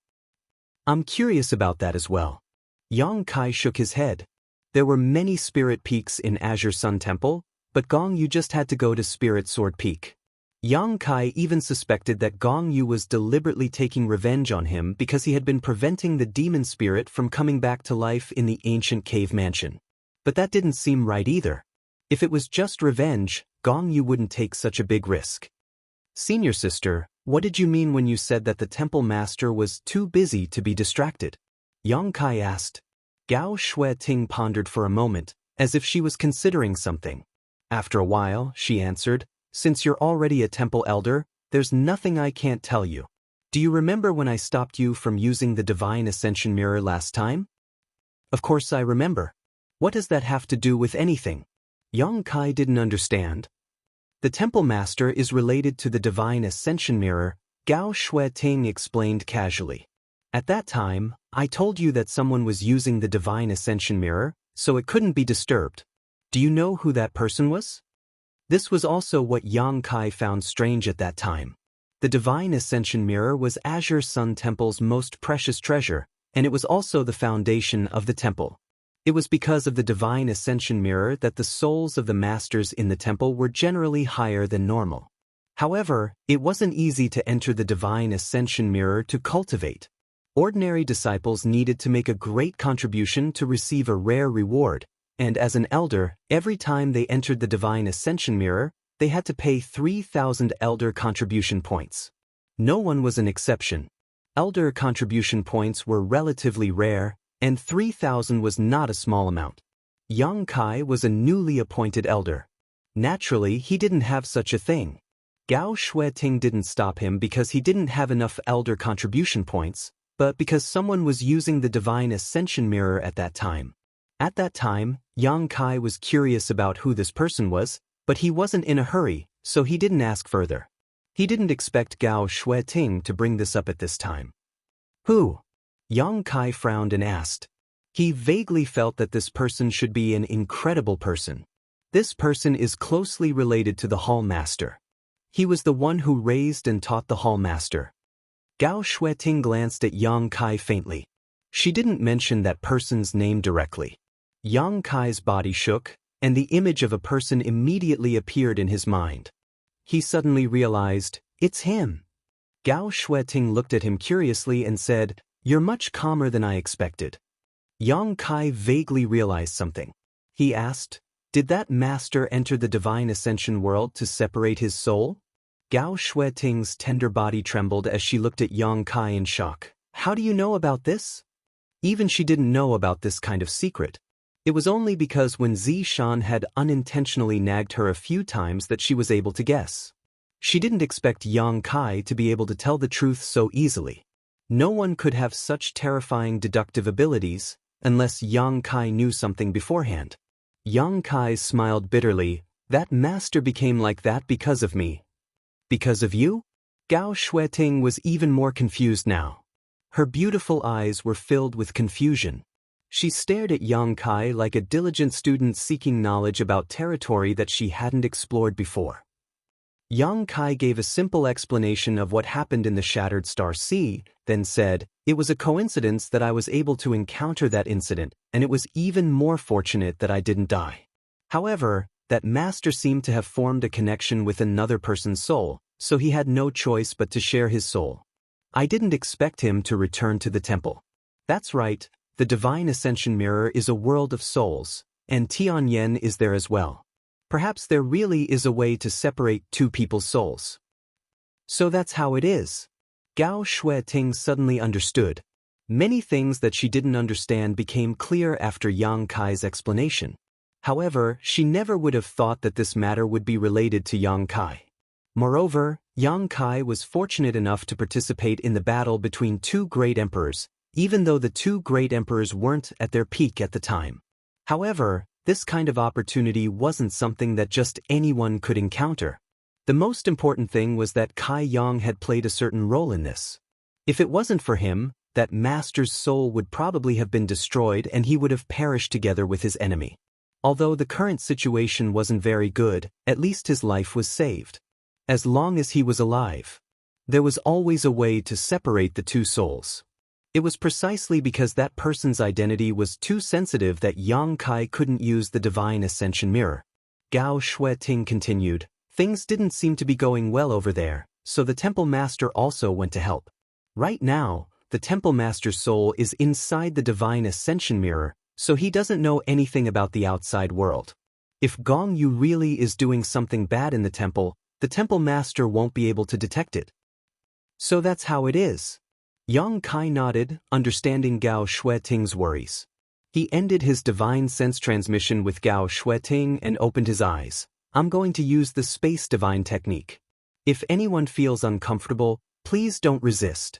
I'm curious about that as well. Yang Kai shook his head. There were many spirit peaks in Azure Sun Temple, but Gong Yu just had to go to Spirit Sword Peak. Yang Kai even suspected that Gong Yu was deliberately taking revenge on him because he had been preventing the demon spirit from coming back to life in the ancient cave mansion. But that didn't seem right either. If it was just revenge, Gong Yu wouldn't take such a big risk. Senior sister, what did you mean when you said that the temple master was too busy to be distracted? Yang Kai asked. Gao Shueting pondered for a moment, as if she was considering something. After a while, she answered, since you're already a temple elder, there's nothing I can't tell you. Do you remember when I stopped you from using the Divine Ascension Mirror last time? Of course I remember. What does that have to do with anything? Yang Kai didn't understand. The Temple Master is related to the Divine Ascension Mirror, Gao Shueting explained casually. At that time, I told you that someone was using the Divine Ascension Mirror, so it couldn't be disturbed. Do you know who that person was? This was also what Yang Kai found strange at that time. The Divine Ascension Mirror was Azure Sun Temple's most precious treasure, and it was also the foundation of the temple. It was because of the Divine Ascension Mirror that the souls of the masters in the temple were generally higher than normal. However, it wasn't easy to enter the Divine Ascension Mirror to cultivate. Ordinary disciples needed to make a great contribution to receive a rare reward, and as an elder, every time they entered the Divine Ascension Mirror, they had to pay 3,000 elder contribution points. No one was an exception. Elder contribution points were relatively rare, and 3,000 was not a small amount. Yang Kai was a newly appointed elder. Naturally, he didn't have such a thing. Gao Shueting didn't stop him because he didn't have enough elder contribution points, but because someone was using the Divine Ascension Mirror at that time. At that time, Yang Kai was curious about who this person was, but he wasn't in a hurry, so he didn't ask further. He didn't expect Gao Shueting to bring this up at this time. Who? Yang Kai frowned and asked. He vaguely felt that this person should be an incredible person. This person is closely related to the Hall Master. He was the one who raised and taught the Hall Master. Gao Shueting glanced at Yang Kai faintly. She didn't mention that person's name directly. Yang Kai's body shook, and the image of a person immediately appeared in his mind. He suddenly realized, it's him. Gao Shueting looked at him curiously and said, "You're much calmer than I expected." Yang Kai vaguely realized something. He asked, "Did that master enter the Divine Ascension world to separate his soul?" Gao Shueting's tender body trembled as she looked at Yang Kai in shock. "How do you know about this?" Even she didn't know about this kind of secret. It was only because when Zishan had unintentionally nagged her a few times that she was able to guess. She didn't expect Yang Kai to be able to tell the truth so easily. No one could have such terrifying deductive abilities unless Yang Kai knew something beforehand. Yang Kai smiled bitterly. "That master became like that because of me." "Because of you?" Gao Shueting was even more confused now. Her beautiful eyes were filled with confusion. She stared at Yang Kai like a diligent student seeking knowledge about territory that she hadn't explored before. Yang Kai gave a simple explanation of what happened in the Shattered Star Sea, then said, "It was a coincidence that I was able to encounter that incident, and it was even more fortunate that I didn't die. However, that master seemed to have formed a connection with another person's soul, so he had no choice but to share his soul. I didn't expect him to return to the temple." That's right, the Divine Ascension Mirror is a world of souls, and Tianyan is there as well. Perhaps there really is a way to separate two people's souls. So that's how it is. Gao Shueting suddenly understood. Many things that she didn't understand became clear after Yang Kai's explanation. However, she never would have thought that this matter would be related to Yang Kai. Moreover, Yang Kai was fortunate enough to participate in the battle between two great emperors, even though the two great emperors weren't at their peak at the time. However, this kind of opportunity wasn't something that just anyone could encounter. The most important thing was that Kai Yang had played a certain role in this. If it wasn't for him, that master's soul would probably have been destroyed and he would have perished together with his enemy. Although the current situation wasn't very good, at least his life was saved. As long as he was alive, there was always a way to separate the two souls. It was precisely because that person's identity was too sensitive that Yang Kai couldn't use the Divine Ascension Mirror. Gao Shueting continued, "Things didn't seem to be going well over there, so the Temple Master also went to help. Right now, the Temple Master's soul is inside the Divine Ascension Mirror, so he doesn't know anything about the outside world. If Gong Yu really is doing something bad in the temple Master won't be able to detect it. So that's how it is." Yang Kai nodded, understanding Gao Shueting's worries. He ended his divine sense transmission with Gao Shueting and opened his eyes. "I'm going to use the space divine technique." If anyone feels uncomfortable, please don't resist.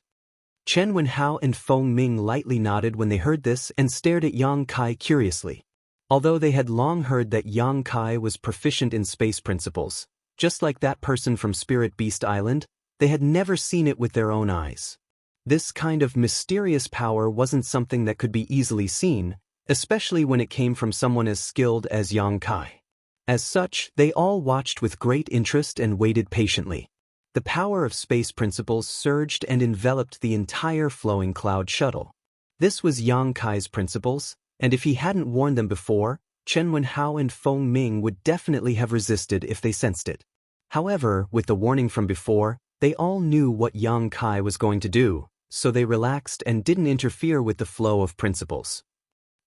Chen Wenhao and Feng Ming lightly nodded when they heard this and stared at Yang Kai curiously. Although they had long heard that Yang Kai was proficient in space principles, just like that person from Spirit Beast Island, they had never seen it with their own eyes. This kind of mysterious power wasn't something that could be easily seen, especially when it came from someone as skilled as Yang Kai. As such, they all watched with great interest and waited patiently. The power of space principles surged and enveloped the entire flowing cloud shuttle. This was Yang Kai's principles, and if he hadn't warned them before, Chen Wenhao and Feng Ming would definitely have resisted if they sensed it. However, with the warning from before, they all knew what Yang Kai was going to do, so they relaxed and didn't interfere with the flow of principles.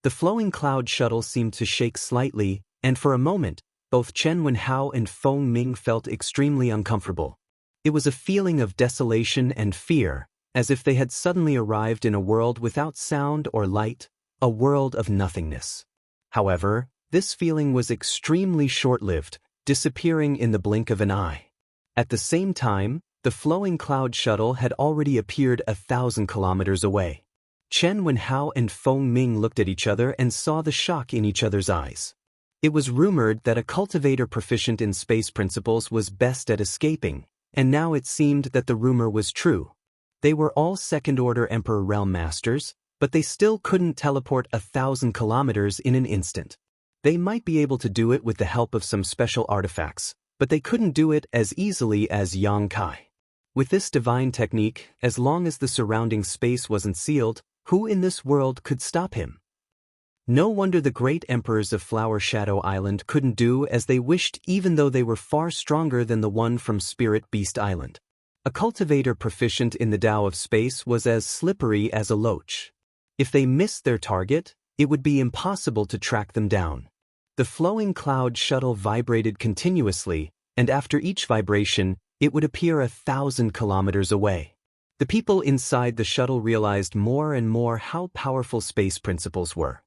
The flowing cloud shuttle seemed to shake slightly, and for a moment, both Chen Wenhao and Feng Ming felt extremely uncomfortable. It was a feeling of desolation and fear, as if they had suddenly arrived in a world without sound or light, a world of nothingness. However, this feeling was extremely short-lived, disappearing in the blink of an eye. At the same time, the flowing cloud shuttle had already appeared 1,000 kilometers away. Chen Wenhao and Feng Ming looked at each other and saw the shock in each other's eyes. It was rumored that a cultivator proficient in space principles was best at escaping, and now it seemed that the rumor was true. They were all second-order Emperor Realm Masters, but they still couldn't teleport 1,000 kilometers in an instant. They might be able to do it with the help of some special artifacts, but they couldn't do it as easily as Yang Kai. With this divine technique, as long as the surrounding space wasn't sealed, who in this world could stop him? No wonder the great emperors of Flower Shadow Island couldn't do as they wished, even though they were far stronger than the one from Spirit Beast Island. A cultivator proficient in the Tao of space was as slippery as a loach. If they missed their target, it would be impossible to track them down. The flowing cloud shuttle vibrated continuously, and after each vibration, it would appear 1,000 kilometers away. The people inside the shuttle realized more and more how powerful space principles were.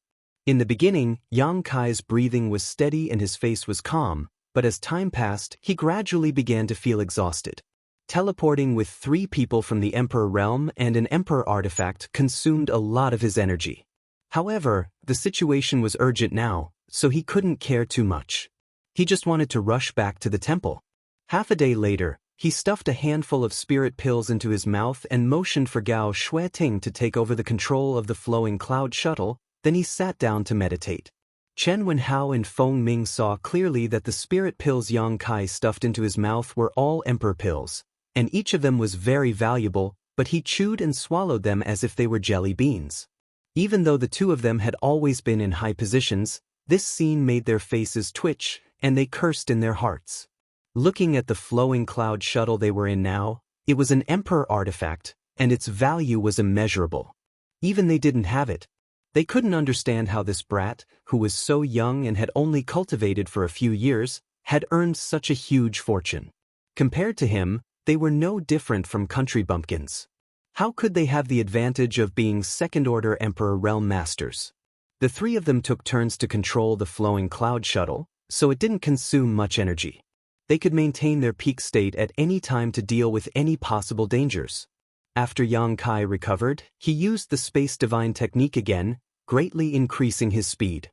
In the beginning, Yang Kai's breathing was steady and his face was calm, but as time passed, he gradually began to feel exhausted. Teleporting with 3 people from the Emperor Realm and an Emperor artifact consumed a lot of his energy. However, the situation was urgent now, so he couldn't care too much. He just wanted to rush back to the temple. Half a day later, he stuffed a handful of spirit pills into his mouth and motioned for Gao Shueting to take over the control of the flowing cloud shuttle. Then he sat down to meditate. Chen Wenhao and Feng Ming saw clearly that the spirit pills Yang Kai stuffed into his mouth were all Emperor pills, and each of them was very valuable, but he chewed and swallowed them as if they were jelly beans. Even though the 2 of them had always been in high positions, this scene made their faces twitch, and they cursed in their hearts. Looking at the flowing cloud shuttle they were in now, it was an Emperor artifact, and its value was immeasurable. Even they didn't have it. They couldn't understand how this brat, who was so young and had only cultivated for a few years, had earned such a huge fortune. Compared to him, they were no different from country bumpkins. How could they have the advantage of being second-order Emperor Realm Masters? The 3 of them took turns to control the flowing cloud shuttle, so it didn't consume much energy. They could maintain their peak state at any time to deal with any possible dangers. After Yang Kai recovered, he used the Space Divine technique again, greatly increasing his speed.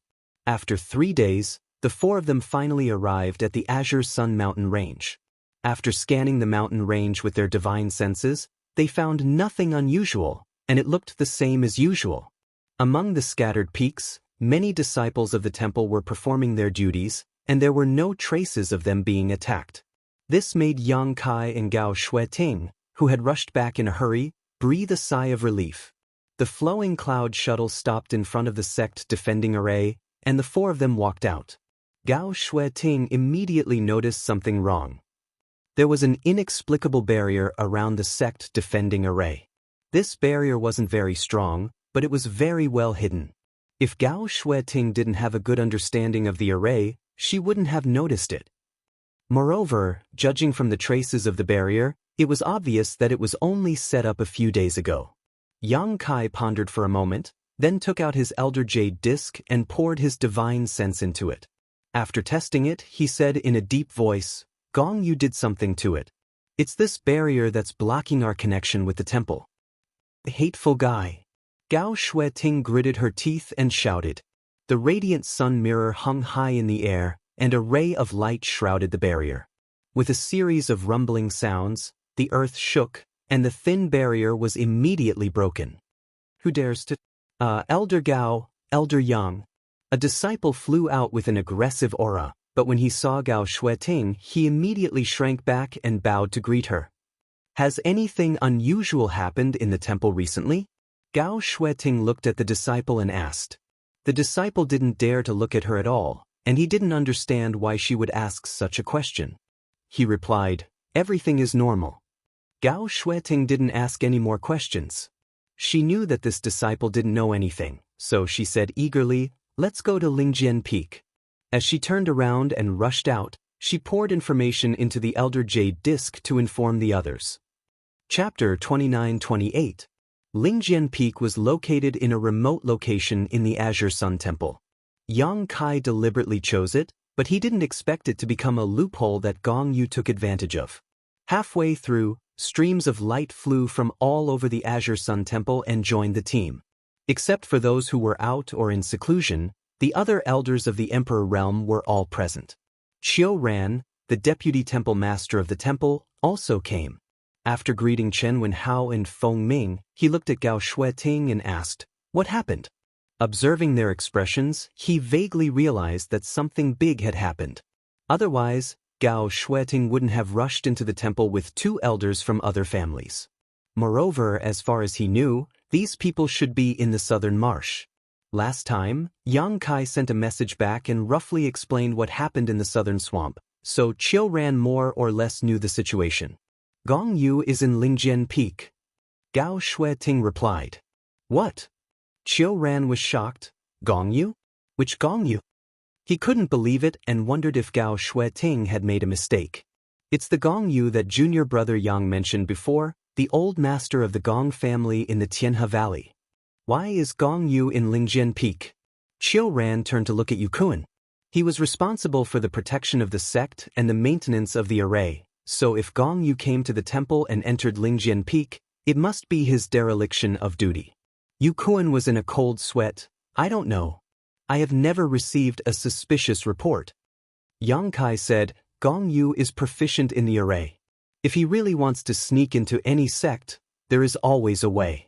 After 3 days, the 4 of them finally arrived at the Azure Sun Mountain Range. After scanning the mountain range with their divine senses, they found nothing unusual, and it looked the same as usual. Among the scattered peaks, many disciples of the temple were performing their duties, and there were no traces of them being attacked. This made Yang Kai and Gao Shueting, who had rushed back in a hurry, breathe a sigh of relief. The flowing cloud shuttle stopped in front of the sect defending array, and the 4 of them walked out. Gao Shueting immediately noticed something wrong. There was an inexplicable barrier around the sect defending array. This barrier wasn't very strong, but it was very well hidden. If Gao Shueting didn't have a good understanding of the array, she wouldn't have noticed it. Moreover, judging from the traces of the barrier, it was obvious that it was only set up a few days ago. Yang Kai pondered for a moment, then took out his Elder Jade disc and poured his divine sense into it. After testing it, he said in a deep voice, "Gong, you did something to it." It's this barrier that's blocking our connection with the temple. The hateful guy. Gao Shueting gritted her teeth and shouted. The radiant sun mirror hung high in the air, and a ray of light shrouded the barrier. With a series of rumbling sounds, the earth shook, and the thin barrier was immediately broken. Who dares to? Elder Gao, Elder Yang. A disciple flew out with an aggressive aura, but when he saw Gao Shueting, he immediately shrank back and bowed to greet her. Has anything unusual happened in the temple recently? Gao Shueting looked at the disciple and asked. The disciple didn't dare to look at her at all, and he didn't understand why she would ask such a question. He replied, everything is normal. Gao Shueting didn't ask any more questions. She knew that this disciple didn't know anything, so she said eagerly, let's go to Lingjian Peak. As she turned around and rushed out, she poured information into the Elder Jade Disc to inform the others. Chapter 29-28. Lingjian Peak was located in a remote location in the Azure Sun Temple. Yang Kai deliberately chose it, but he didn't expect it to become a loophole that Gong Yu took advantage of. Halfway through, streams of light flew from all over the Azure Sun Temple and joined the team. Except for those who were out or in seclusion, the other elders of the Emperor Realm were all present. Qiu Ran, the deputy temple master of the temple, also came. After greeting Chen Wenhao and Feng Ming, he looked at Gao Shueting and asked, what happened? Observing their expressions, he vaguely realized that something big had happened. Otherwise, Gao Shueting wouldn't have rushed into the temple with 2 elders from other families. Moreover, as far as he knew, these people should be in the southern marsh. Last time, Yang Kai sent a message back and roughly explained what happened in the southern swamp, so Qiu Ran more or less knew the situation. Gong Yu is in Lingjian Peak. Gao Shueting replied. What? Qiu Ran was shocked. Gong Yu? Which Gong Yu? He couldn't believe it and wondered if Gao Shueting had made a mistake. It's the Gong Yu that junior brother Yang mentioned before, the old master of the Gong family in the Tianhe Valley. Why is Gong Yu in Lingjian Peak? Qiu Ran turned to look at Yukuan. He was responsible for the protection of the sect and the maintenance of the array, so if Gong Yu came to the temple and entered Lingjian Peak, it must be his dereliction of duty. Yukuan was in a cold sweat. I don't know. I have never received a suspicious report. Yang Kai said, Gong Yu is proficient in the array. If he really wants to sneak into any sect, there is always a way.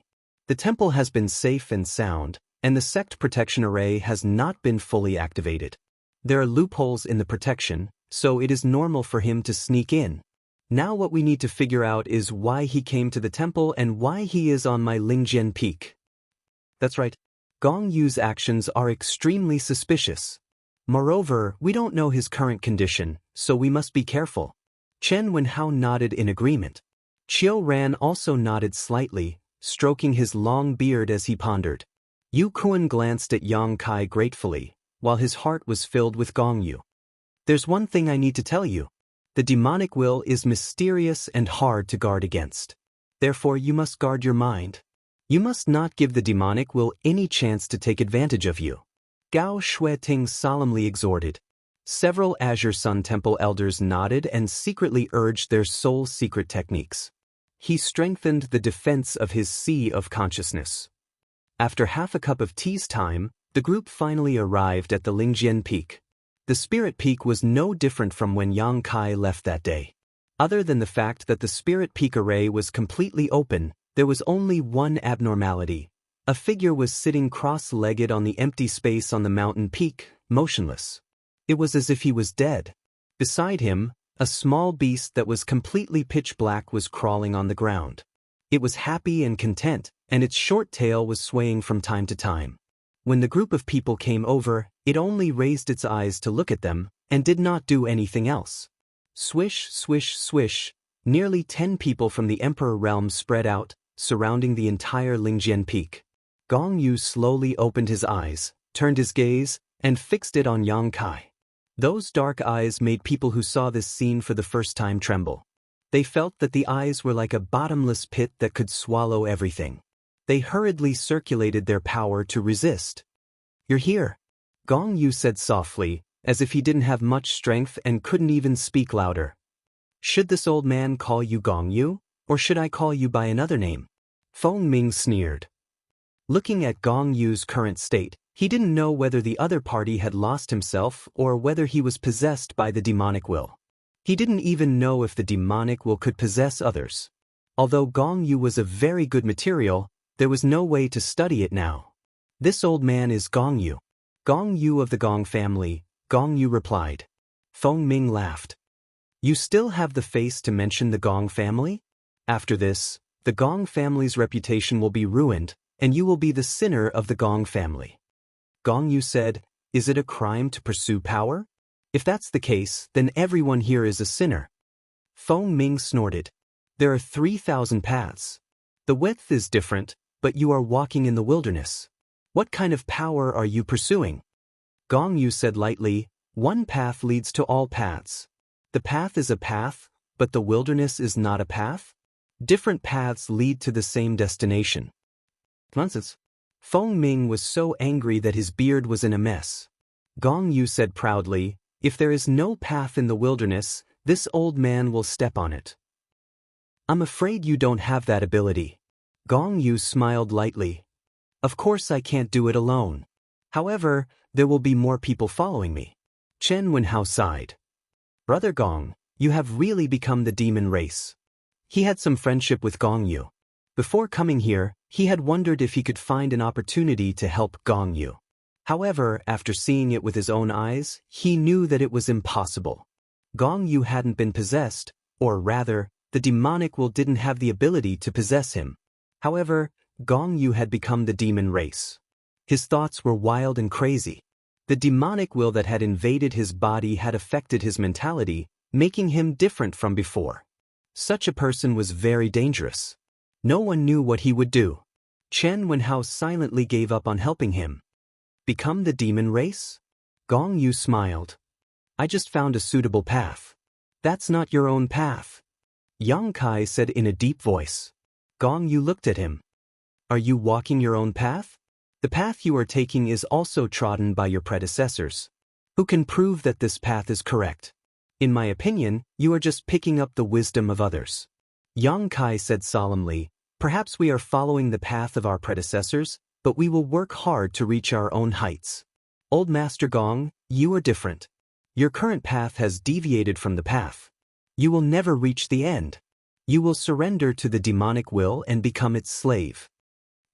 The temple has been safe and sound, and the sect protection array has not been fully activated. There are loopholes in the protection, so it is normal for him to sneak in. Now what we need to figure out is why he came to the temple and why he is on my Lingjian Peak. That's right. Gong Yu's actions are extremely suspicious. Moreover, we don't know his current condition, so we must be careful. Chen Wenhao nodded in agreement. Qiu Ran also nodded slightly, stroking his long beard as he pondered. Yu Kuan glanced at Yang Kai gratefully, while his heart was filled with Gong Yu. There's one thing I need to tell you. The demonic will is mysterious and hard to guard against. Therefore you must guard your mind. You must not give the demonic will any chance to take advantage of you. Gao Shueting solemnly exhorted. Several Azure Sun Temple elders nodded and secretly urged their soul secret techniques. He strengthened the defense of his sea of consciousness. After half a cup of tea's time, the group finally arrived at the Lingjian Peak. The Spirit Peak was no different from when Yang Kai left that day. Other than the fact that the Spirit Peak array was completely open, there was only one abnormality. A figure was sitting cross-legged on the empty space on the mountain peak, motionless. It was as if he was dead. Beside him, a small beast that was completely pitch black was crawling on the ground. It was happy and content, and its short tail was swaying from time to time. When the group of people came over, it only raised its eyes to look at them, and did not do anything else. Swish, swish, swish, nearly 10 people from the Emperor Realm spread out, surrounding the entire Lingjian Peak. Gong Yu slowly opened his eyes, turned his gaze, and fixed it on Yang Kai. Those dark eyes made people who saw this scene for the first time tremble. They felt that the eyes were like a bottomless pit that could swallow everything. They hurriedly circulated their power to resist. You're here, Gong Yu said softly, as if he didn't have much strength and couldn't even speak louder. Should this old man call you Gong Yu, or should I call you by another name? Feng Ming sneered. Looking at Gong Yu's current state, he didn't know whether the other party had lost himself or whether he was possessed by the demonic will. He didn't even know if the demonic will could possess others. Although Gong Yu was a very good material, there was no way to study it now. This old man is Gong Yu. Gong Yu of the Gong family, Gong Yu replied. Feng Ming laughed. You still have the face to mention the Gong family? After this, the Gong family's reputation will be ruined, and you will be the sinner of the Gong family. Gong Yu said, Is it a crime to pursue power? If that's the case, then everyone here is a sinner. Feng Ming snorted. There are 3,000 paths. The width is different, but you are walking in the wilderness. What kind of power are you pursuing? Gong Yu said lightly, One path leads to all paths. The path is a path, but the wilderness is not a path? Different paths lead to the same destination. Nonsense. Feng Ming was so angry that his beard was in a mess. Gong Yu said proudly, If there is no path in the wilderness, this old man will step on it. I'm afraid you don't have that ability. Gong Yu smiled lightly. Of course I can't do it alone. However, there will be more people following me. Chen Wenhao sighed. Brother Gong, you have really become the demon race. He had some friendship with Gong Yu. Before coming here, he had wondered if he could find an opportunity to help Gong Yu. However, after seeing it with his own eyes, he knew that it was impossible. Gong Yu hadn't been possessed, or rather, the demonic will didn't have the ability to possess him. However, Gong Yu had become the demon race. His thoughts were wild and crazy. The demonic will that had invaded his body had affected his mentality, making him different from before. Such a person was very dangerous. No one knew what he would do. Chen Wenhao silently gave up on helping him. Become the demon race? Gong Yu smiled. I just found a suitable path. That's not your own path. Yang Kai said in a deep voice. Gong Yu looked at him. Are you walking your own path? The path you are taking is also trodden by your predecessors. Who can prove that this path is correct? In my opinion, you are just picking up the wisdom of others. Yang Kai said solemnly, Perhaps we are following the path of our predecessors, but we will work hard to reach our own heights. Old Master Gong, you are different. Your current path has deviated from the path. You will never reach the end. You will surrender to the demonic will and become its slave.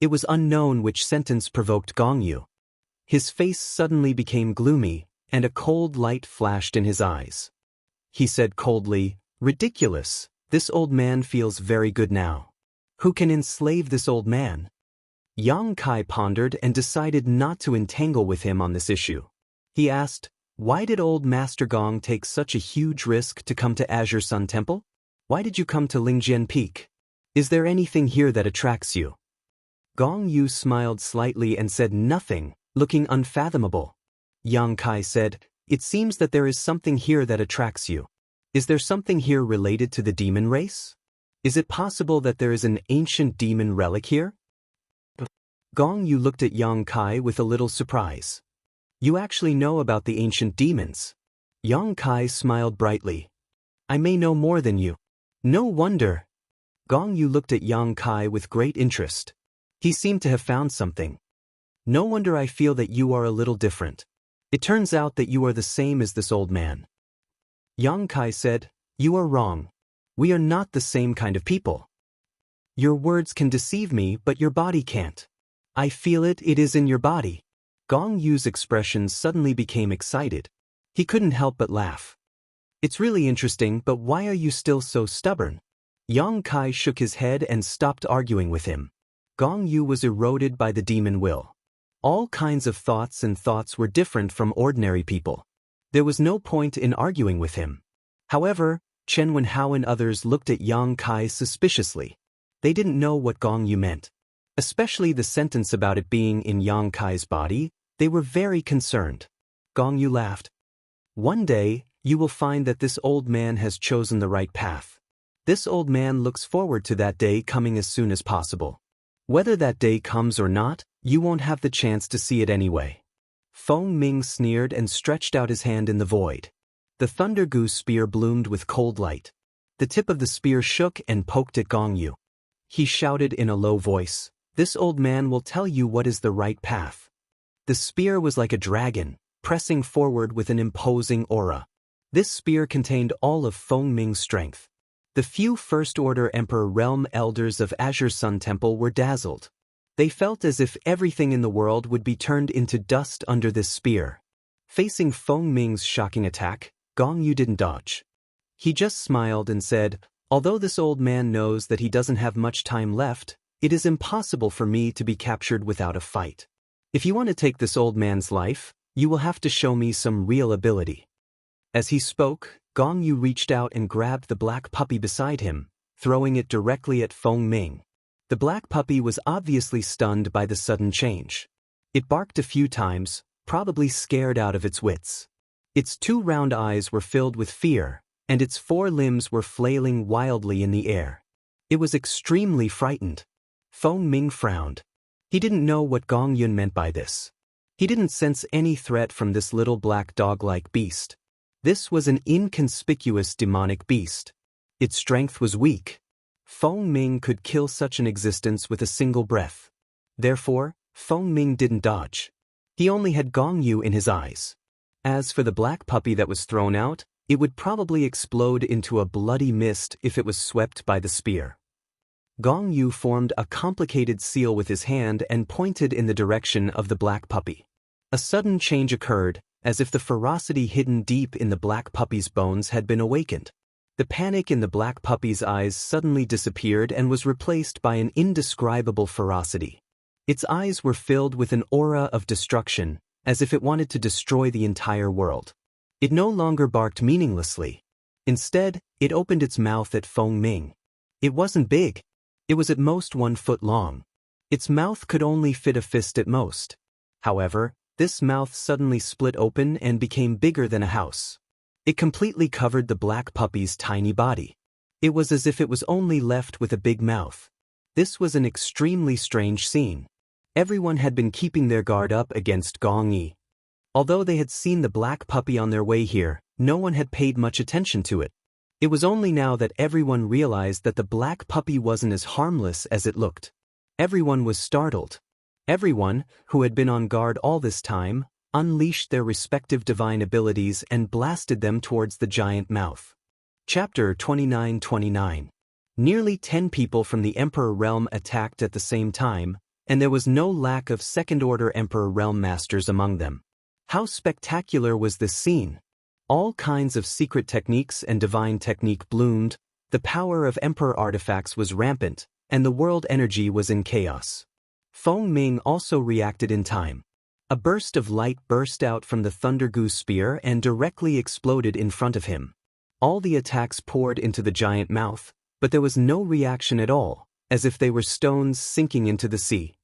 It was unknown which sentence provoked Gong Yu. His face suddenly became gloomy, and a cold light flashed in his eyes. He said coldly, Ridiculous, this old man feels very good now. Who can enslave this old man? Yang Kai pondered and decided not to entangle with him on this issue. He asked, Why did old Master Gong take such a huge risk to come to Azure Sun Temple? Why did you come to Lingjian Peak? Is there anything here that attracts you? Gong Yu smiled slightly and said nothing, looking unfathomable. Yang Kai said, It seems that there is something here that attracts you. Is there something here related to the demon race? Is it possible that there is an ancient demon relic here? Gong Yu looked at Yang Kai with a little surprise. You actually know about the ancient demons. Yang Kai smiled brightly. I may know more than you. No wonder. Gong Yu looked at Yang Kai with great interest. He seemed to have found something. No wonder I feel that you are a little different. It turns out that you are the same as this old man. Yang Kai said, You are wrong. We are not the same kind of people. Your words can deceive me, but your body can't. I feel it, it is in your body. Gong Yu's expression suddenly became excited. He couldn't help but laugh. It's really interesting, but why are you still so stubborn? Yang Kai shook his head and stopped arguing with him. Gong Yu was eroded by the demon will. All kinds of thoughts were different from ordinary people. There was no point in arguing with him. However, Chen Wenhao and others looked at Yang Kai suspiciously. They didn't know what Gong Yu meant. Especially the sentence about it being in Yang Kai's body, they were very concerned. Gong Yu laughed. One day, you will find that this old man has chosen the right path. This old man looks forward to that day coming as soon as possible. Whether that day comes or not, you won't have the chance to see it anyway. Feng Ming sneered and stretched out his hand in the void. The Thunder Goose spear bloomed with cold light. The tip of the spear shook and poked at Gong Yu. He shouted in a low voice, "This old man will tell you what is the right path." The spear was like a dragon, pressing forward with an imposing aura. This spear contained all of Feng Ming's strength. The few First Order Emperor Realm elders of Azure Sun Temple were dazzled. They felt as if everything in the world would be turned into dust under this spear. Facing Feng Ming's shocking attack, Gong Yu didn't dodge. He just smiled and said, "Although this old man knows that he doesn't have much time left, it is impossible for me to be captured without a fight. If you want to take this old man's life, you will have to show me some real ability." As he spoke, Gong Yu reached out and grabbed the black puppy beside him, throwing it directly at Feng Ming. The black puppy was obviously stunned by the sudden change. It barked a few times, probably scared out of its wits. Its 2 round eyes were filled with fear, and its 4 limbs were flailing wildly in the air. It was extremely frightened. Feng Ming frowned. He didn't know what Gong Yun meant by this. He didn't sense any threat from this little black dog-like beast. This was an inconspicuous demonic beast. Its strength was weak. Feng Ming could kill such an existence with a single breath. Therefore, Feng Ming didn't dodge. He only had Gong Yu in his eyes. As for the black puppy that was thrown out, it would probably explode into a bloody mist if it was swept by the spear. Gong Yu formed a complicated seal with his hand and pointed in the direction of the black puppy. A sudden change occurred, as if the ferocity hidden deep in the black puppy's bones had been awakened. The panic in the black puppy's eyes suddenly disappeared and was replaced by an indescribable ferocity. Its eyes were filled with an aura of destruction, as if it wanted to destroy the entire world. It no longer barked meaninglessly. Instead, it opened its mouth at Feng Ming. It wasn't big. It was at most 1 foot long. Its mouth could only fit a fist at most. However, this mouth suddenly split open and became bigger than a house. It completely covered the black puppy's tiny body. It was as if it was only left with a big mouth. This was an extremely strange scene. Everyone had been keeping their guard up against Gong Yi. Although they had seen the black puppy on their way here, no one had paid much attention to it. It was only now that everyone realized that the black puppy wasn't as harmless as it looked. Everyone was startled. Everyone, who had been on guard all this time, unleashed their respective divine abilities and blasted them towards the giant mouth. Chapter 29-29. Nearly 10 people from the Emperor Realm attacked at the same time, and there was no lack of second-order Emperor Realm masters among them. How spectacular was this scene! All kinds of secret techniques and divine technique bloomed, the power of Emperor artifacts was rampant, and the world energy was in chaos. Feng Ming also reacted in time. A burst of light burst out from the Thunder Goose spear and directly exploded in front of him. All the attacks poured into the giant mouth, but there was no reaction at all, as if they were stones sinking into the sea.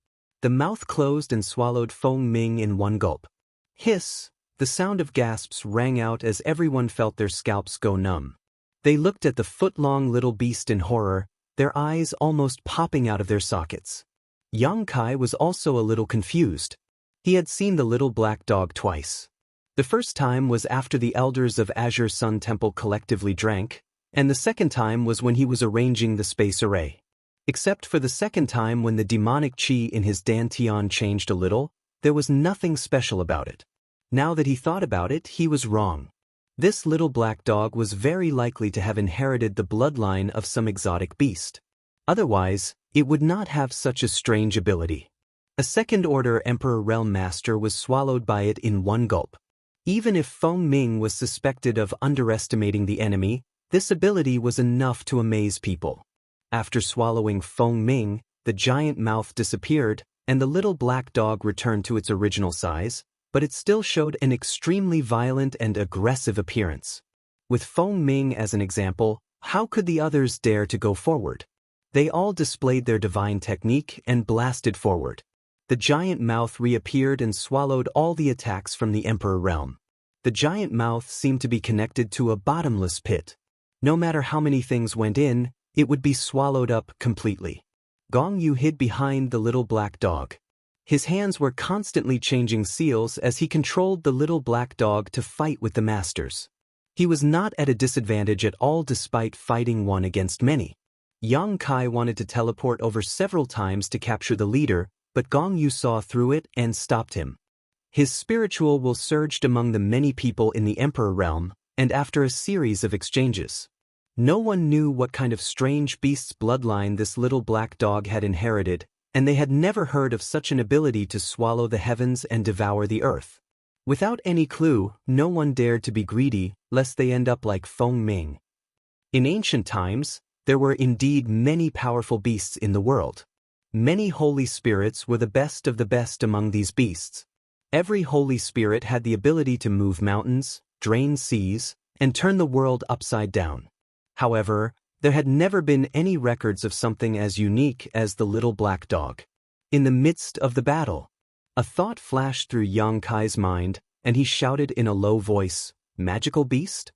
The mouth closed and swallowed Feng Ming in one gulp. Hiss! The sound of gasps rang out as everyone felt their scalps go numb. They looked at the foot-long little beast in horror, their eyes almost popping out of their sockets. Yang Kai was also a little confused. He had seen the little black dog twice. The first time was after the elders of Azure Sun Temple collectively drank, and the second time was when he was arranging the space array. Except for the second time when the demonic chi in his dantian changed a little, there was nothing special about it. Now that he thought about it, he was wrong. This little black dog was very likely to have inherited the bloodline of some exotic beast. Otherwise, it would not have such a strange ability. A second-order Emperor Realm Master was swallowed by it in one gulp. Even if Feng Ming was suspected of underestimating the enemy, this ability was enough to amaze people. After swallowing Feng Ming, the giant mouth disappeared, and the little black dog returned to its original size, but it still showed an extremely violent and aggressive appearance. With Feng Ming as an example, how could the others dare to go forward? They all displayed their divine technique and blasted forward. The giant mouth reappeared and swallowed all the attacks from the Emperor Realm. The giant mouth seemed to be connected to a bottomless pit. No matter how many things went in, it would be swallowed up completely. Gong Yu hid behind the little black dog. His hands were constantly changing seals as he controlled the little black dog to fight with the masters. He was not at a disadvantage at all despite fighting one against many. Yang Kai wanted to teleport over several times to capture the leader, but Gong Yu saw through it and stopped him. His spiritual will surged among the many people in the Emperor realm, and after a series of exchanges, no one knew what kind of strange beast's bloodline this little black dog had inherited, and they had never heard of such an ability to swallow the heavens and devour the earth. Without any clue, no one dared to be greedy, lest they end up like Feng Ming. In ancient times, there were indeed many powerful beasts in the world. Many holy spirits were the best of the best among these beasts. Every holy spirit had the ability to move mountains, drain seas, and turn the world upside down. However, there had never been any records of something as unique as the little black dog. In the midst of the battle, a thought flashed through Yang Kai's mind, and he shouted in a low voice, "Magical beast?"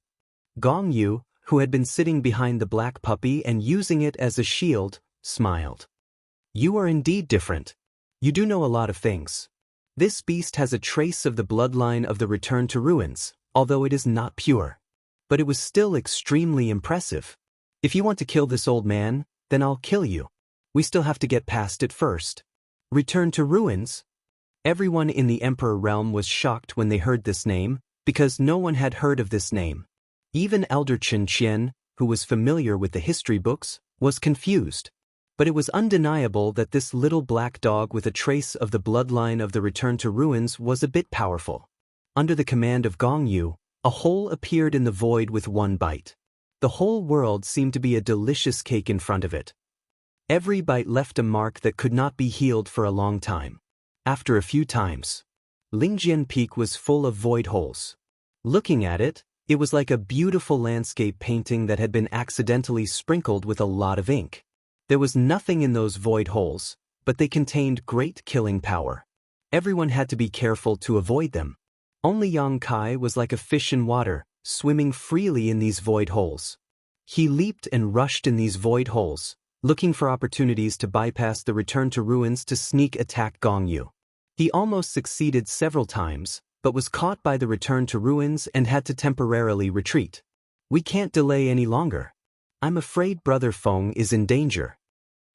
Gong Yu, who had been sitting behind the black puppy and using it as a shield, smiled. "You are indeed different. You do know a lot of things. This beast has a trace of the bloodline of the Return to Ruins, although it is not pure. But it was still extremely impressive. If you want to kill this old man, then I'll kill you. We still have to get past it first." Return to Ruins? Everyone in the Emperor realm was shocked when they heard this name, because no one had heard of this name. Even Elder Chen Qian, who was familiar with the history books, was confused. But it was undeniable that this little black dog with a trace of the bloodline of the Return to Ruins was a bit powerful. Under the command of Gong Yu, a hole appeared in the void with one bite. The whole world seemed to be a delicious cake in front of it. Every bite left a mark that could not be healed for a long time. After a few times, Lingjian Peak was full of void holes. Looking at it, it was like a beautiful landscape painting that had been accidentally sprinkled with a lot of ink. There was nothing in those void holes, but they contained great killing power. Everyone had to be careful to avoid them. Only Yang Kai was like a fish in water, swimming freely in these void holes. He leaped and rushed in these void holes, looking for opportunities to bypass the Return to Ruins to sneak attack Gong Yu. He almost succeeded several times, but was caught by the Return to Ruins and had to temporarily retreat. "We can't delay any longer. I'm afraid Brother Feng is in danger."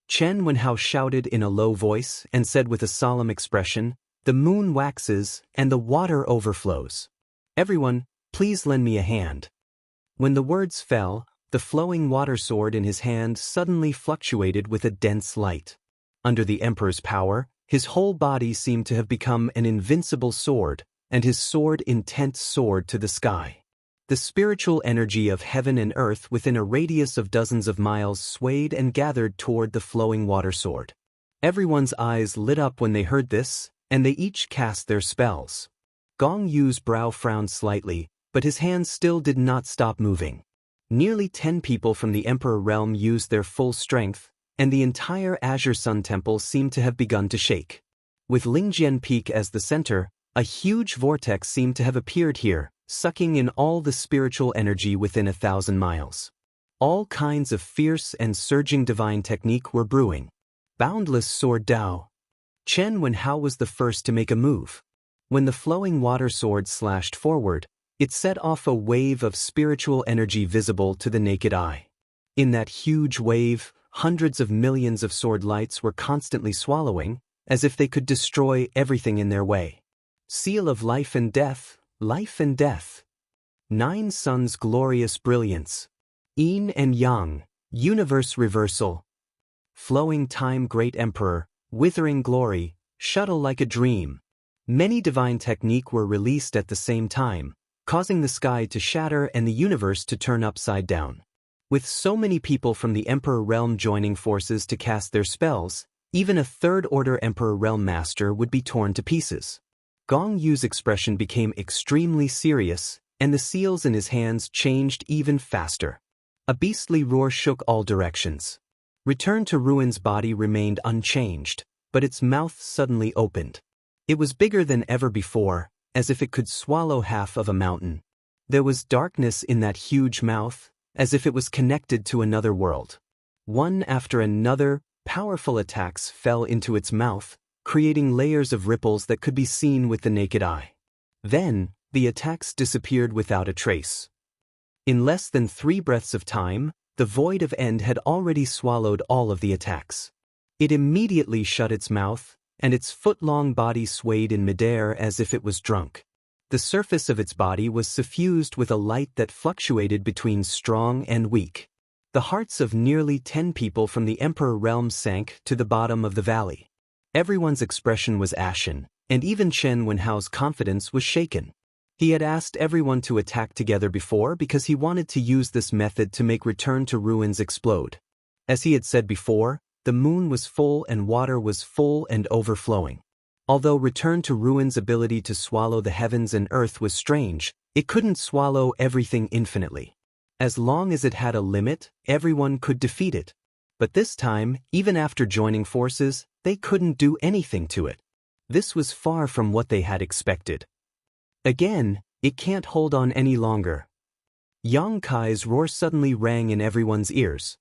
Chen Wenhao shouted in a low voice and said with a solemn expression, "The moon waxes and the water overflows. Everyone, please lend me a hand." When the words fell, the flowing water sword in his hand suddenly fluctuated with a dense light. Under the Emperor's power, his whole body seemed to have become an invincible sword, and his sword intent soared to the sky. The spiritual energy of heaven and earth within a radius of dozens of miles swayed and gathered toward the flowing water sword. Everyone's eyes lit up when they heard this, and they each cast their spells. Gong Yu's brow frowned slightly, but his hands still did not stop moving. Nearly 10 people from the Emperor realm used their full strength, and the entire Azure Sun Temple seemed to have begun to shake. With Lingjian Peak as the center, a huge vortex seemed to have appeared here, sucking in all the spiritual energy within 1,000 miles. All kinds of fierce and surging divine technique were brewing. Boundless Sword Dao. Chen Wenhao was the first to make a move. When the flowing water sword slashed forward, it set off a wave of spiritual energy visible to the naked eye. In that huge wave, hundreds of millions of sword lights were constantly swallowing, as if they could destroy everything in their way. Seal of life and death, life and death. 9 suns glorious brilliance. Yin and yang, universe reversal. Flowing time great emperor, withering glory, shuttle like a dream. Many divine technique were released at the same time, causing the sky to shatter and the universe to turn upside down. With so many people from the Emperor realm joining forces to cast their spells, even a third-order Emperor realm master would be torn to pieces. Gong Yu's expression became extremely serious, and the seals in his hands changed even faster. A beastly roar shook all directions. Return to Ruin's body remained unchanged, but its mouth suddenly opened. It was bigger than ever before, as if it could swallow half of a mountain. There was darkness in that huge mouth, as if it was connected to another world. One after another, powerful attacks fell into its mouth, creating layers of ripples that could be seen with the naked eye. Then, the attacks disappeared without a trace. In less than 3 breaths of time, the void of end had already swallowed all of the attacks. It immediately shut its mouth, and its foot-long body swayed in midair as if it was drunk. The surface of its body was suffused with a light that fluctuated between strong and weak. The hearts of nearly 10 people from the Emperor realm sank to the bottom of the valley. Everyone's expression was ashen, and even Chen Wenhao's confidence was shaken. He had asked everyone to attack together before because he wanted to use this method to make Return to Ruins explode. As he had said before, the moon was full and water was full and overflowing. Although Return to Ruins' ability to swallow the heavens and earth was strange, it couldn't swallow everything infinitely. As long as it had a limit, everyone could defeat it. But this time, even after joining forces, they couldn't do anything to it. This was far from what they had expected. Again, it can't hold on any longer. Yang Kai's roar suddenly rang in everyone's ears.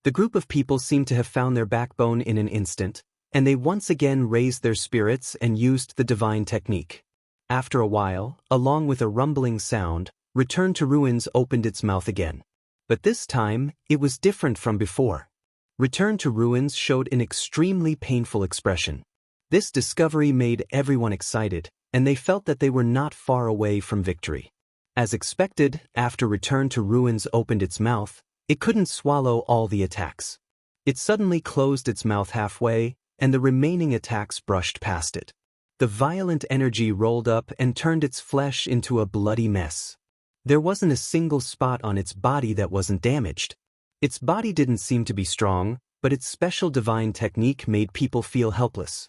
The group of people seemed to have found their backbone in an instant, and they once again raised their spirits and used the divine technique. After a while, along with a rumbling sound, Return to Ruins opened its mouth again. But this time, it was different from before. Return to Ruins showed an extremely painful expression. This discovery made everyone excited, and they felt that they were not far away from victory. As expected, after Return to Ruins opened its mouth, it couldn't swallow all the attacks. It suddenly closed its mouth halfway, and the remaining attacks brushed past it. The violent energy rolled up and turned its flesh into a bloody mess. There wasn't a single spot on its body that wasn't damaged. Its body didn't seem to be strong, but its special divine technique made people feel helpless.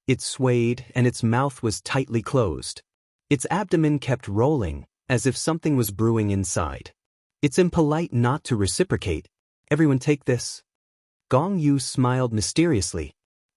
It swayed, and its mouth was tightly closed. Its abdomen kept rolling, as if something was brewing inside. It's impolite not to reciprocate. Everyone take this. Gong Yu smiled mysteriously.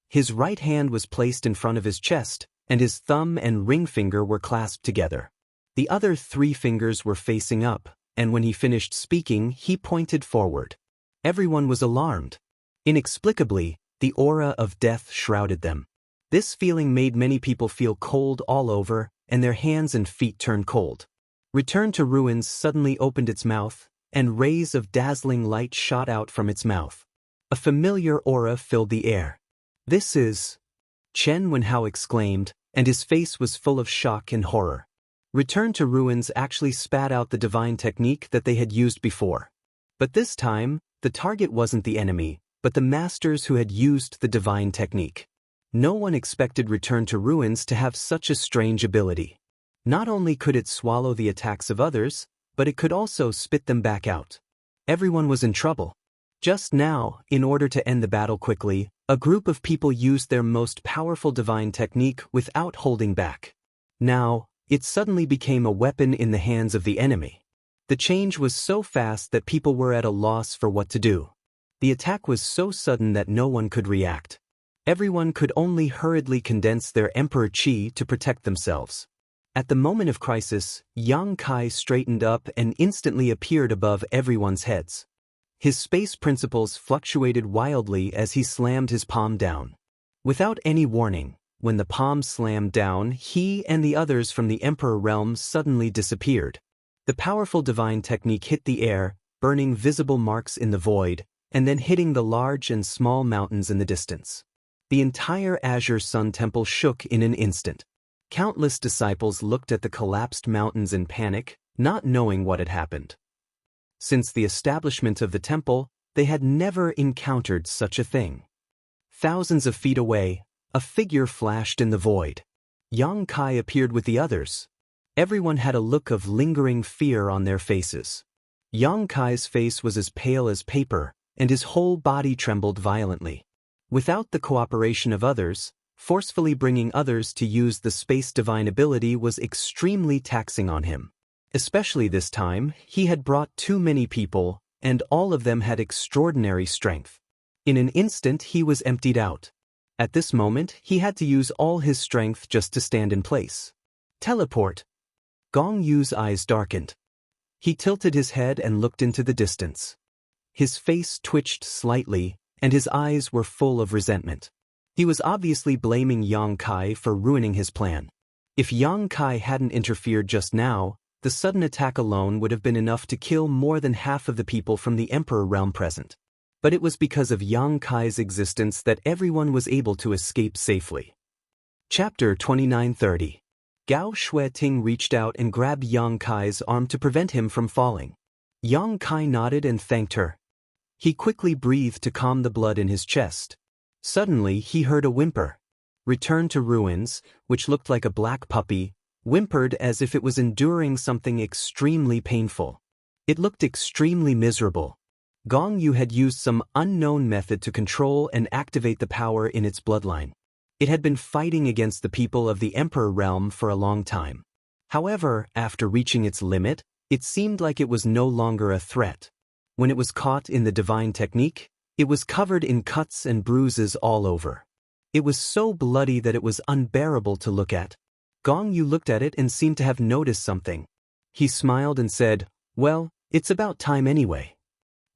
His right hand was placed in front of his chest, and his thumb and ring finger were clasped together. The other 3 fingers were facing up, and when he finished speaking, he pointed forward. Everyone was alarmed. Inexplicably, the aura of death shrouded them. This feeling made many people feel cold all over, and their hands and feet turned cold. Return to Ruins suddenly opened its mouth, and rays of dazzling light shot out from its mouth. A familiar aura filled the air. "This is..." Chen Wenhao exclaimed, and his face was full of shock and horror. Return to Ruins actually spat out the divine technique that they had used before. But this time, the target wasn't the enemy, but the masters who had used the divine technique. No one expected Return to Ruins to have such a strange ability. Not only could it swallow the attacks of others, but it could also spit them back out. Everyone was in trouble. Just now, in order to end the battle quickly, a group of people used their most powerful divine technique without holding back. Now, it suddenly became a weapon in the hands of the enemy. The change was so fast that people were at a loss for what to do. The attack was so sudden that no one could react. Everyone could only hurriedly condense their Emperor Qi to protect themselves. At the moment of crisis, Yang Kai straightened up and instantly appeared above everyone's heads. His space principles fluctuated wildly as he slammed his palm down. Without any warning, when the palm slammed down, he and the others from the Emperor realm suddenly disappeared. The powerful divine technique hit the air, burning visible marks in the void, and then hitting the large and small mountains in the distance. The entire Azure Sun Temple shook in an instant. Countless disciples looked at the collapsed mountains in panic, not knowing what had happened. Since the establishment of the temple, they had never encountered such a thing. Thousands of feet away, a figure flashed in the void. Yang Kai appeared with the others. Everyone had a look of lingering fear on their faces. Yang Kai's face was as pale as paper, and his whole body trembled violently. Without the cooperation of others, forcefully bringing others to use the space divine ability was extremely taxing on him. Especially this time, he had brought too many people, and all of them had extraordinary strength. In an instant he was emptied out. At this moment, he had to use all his strength just to stand in place. Teleport. Gong Yu's eyes darkened. He tilted his head and looked into the distance. His face twitched slightly, and his eyes were full of resentment. He was obviously blaming Yang Kai for ruining his plan. If Yang Kai hadn't interfered just now, the sudden attack alone would have been enough to kill more than half of the people from the Emperor realm present. But it was because of Yang Kai's existence that everyone was able to escape safely. Chapter 29:30. Gao Shueting reached out and grabbed Yang Kai's arm to prevent him from falling. Yang Kai nodded and thanked her. He quickly breathed to calm the blood in his chest. Suddenly he heard a whimper. Return to Ruins, which looked like a black puppy, whimpered as if it was enduring something extremely painful. It looked extremely miserable. Gong Yu had used some unknown method to control and activate the power in its bloodline. It had been fighting against the people of the Emperor realm for a long time. However, after reaching its limit, it seemed like it was no longer a threat. When it was caught in the divine technique, it was covered in cuts and bruises all over. It was so bloody that it was unbearable to look at. Gong Yu looked at it and seemed to have noticed something. He smiled and said, "Well, it's about time anyway."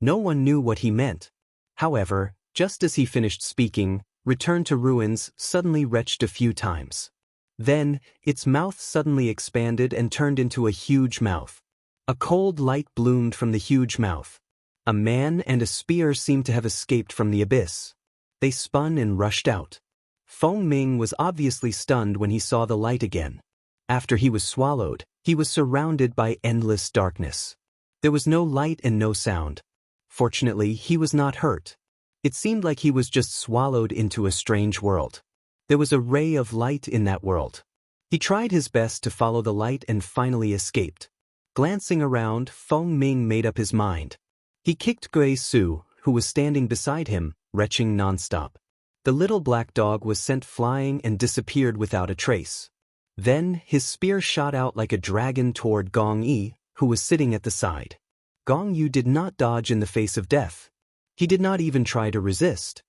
No one knew what he meant. However, just as he finished speaking, Return to Ruins suddenly retched a few times. Then, its mouth suddenly expanded and turned into a huge mouth. A cold light bloomed from the huge mouth. A man and a spear seemed to have escaped from the abyss. They spun and rushed out. Feng Ming was obviously stunned when he saw the light again. After he was swallowed, he was surrounded by endless darkness. There was no light and no sound. Fortunately, he was not hurt. It seemed like he was just swallowed into a strange world. There was a ray of light in that world. He tried his best to follow the light and finally escaped. Glancing around, Feng Ming made up his mind. He kicked Gui Su, who was standing beside him, retching nonstop. The little black dog was sent flying and disappeared without a trace. Then, his spear shot out like a dragon toward Gong Yi, who was sitting at the side. Gong Yu did not dodge in the face of death. He did not even try to resist.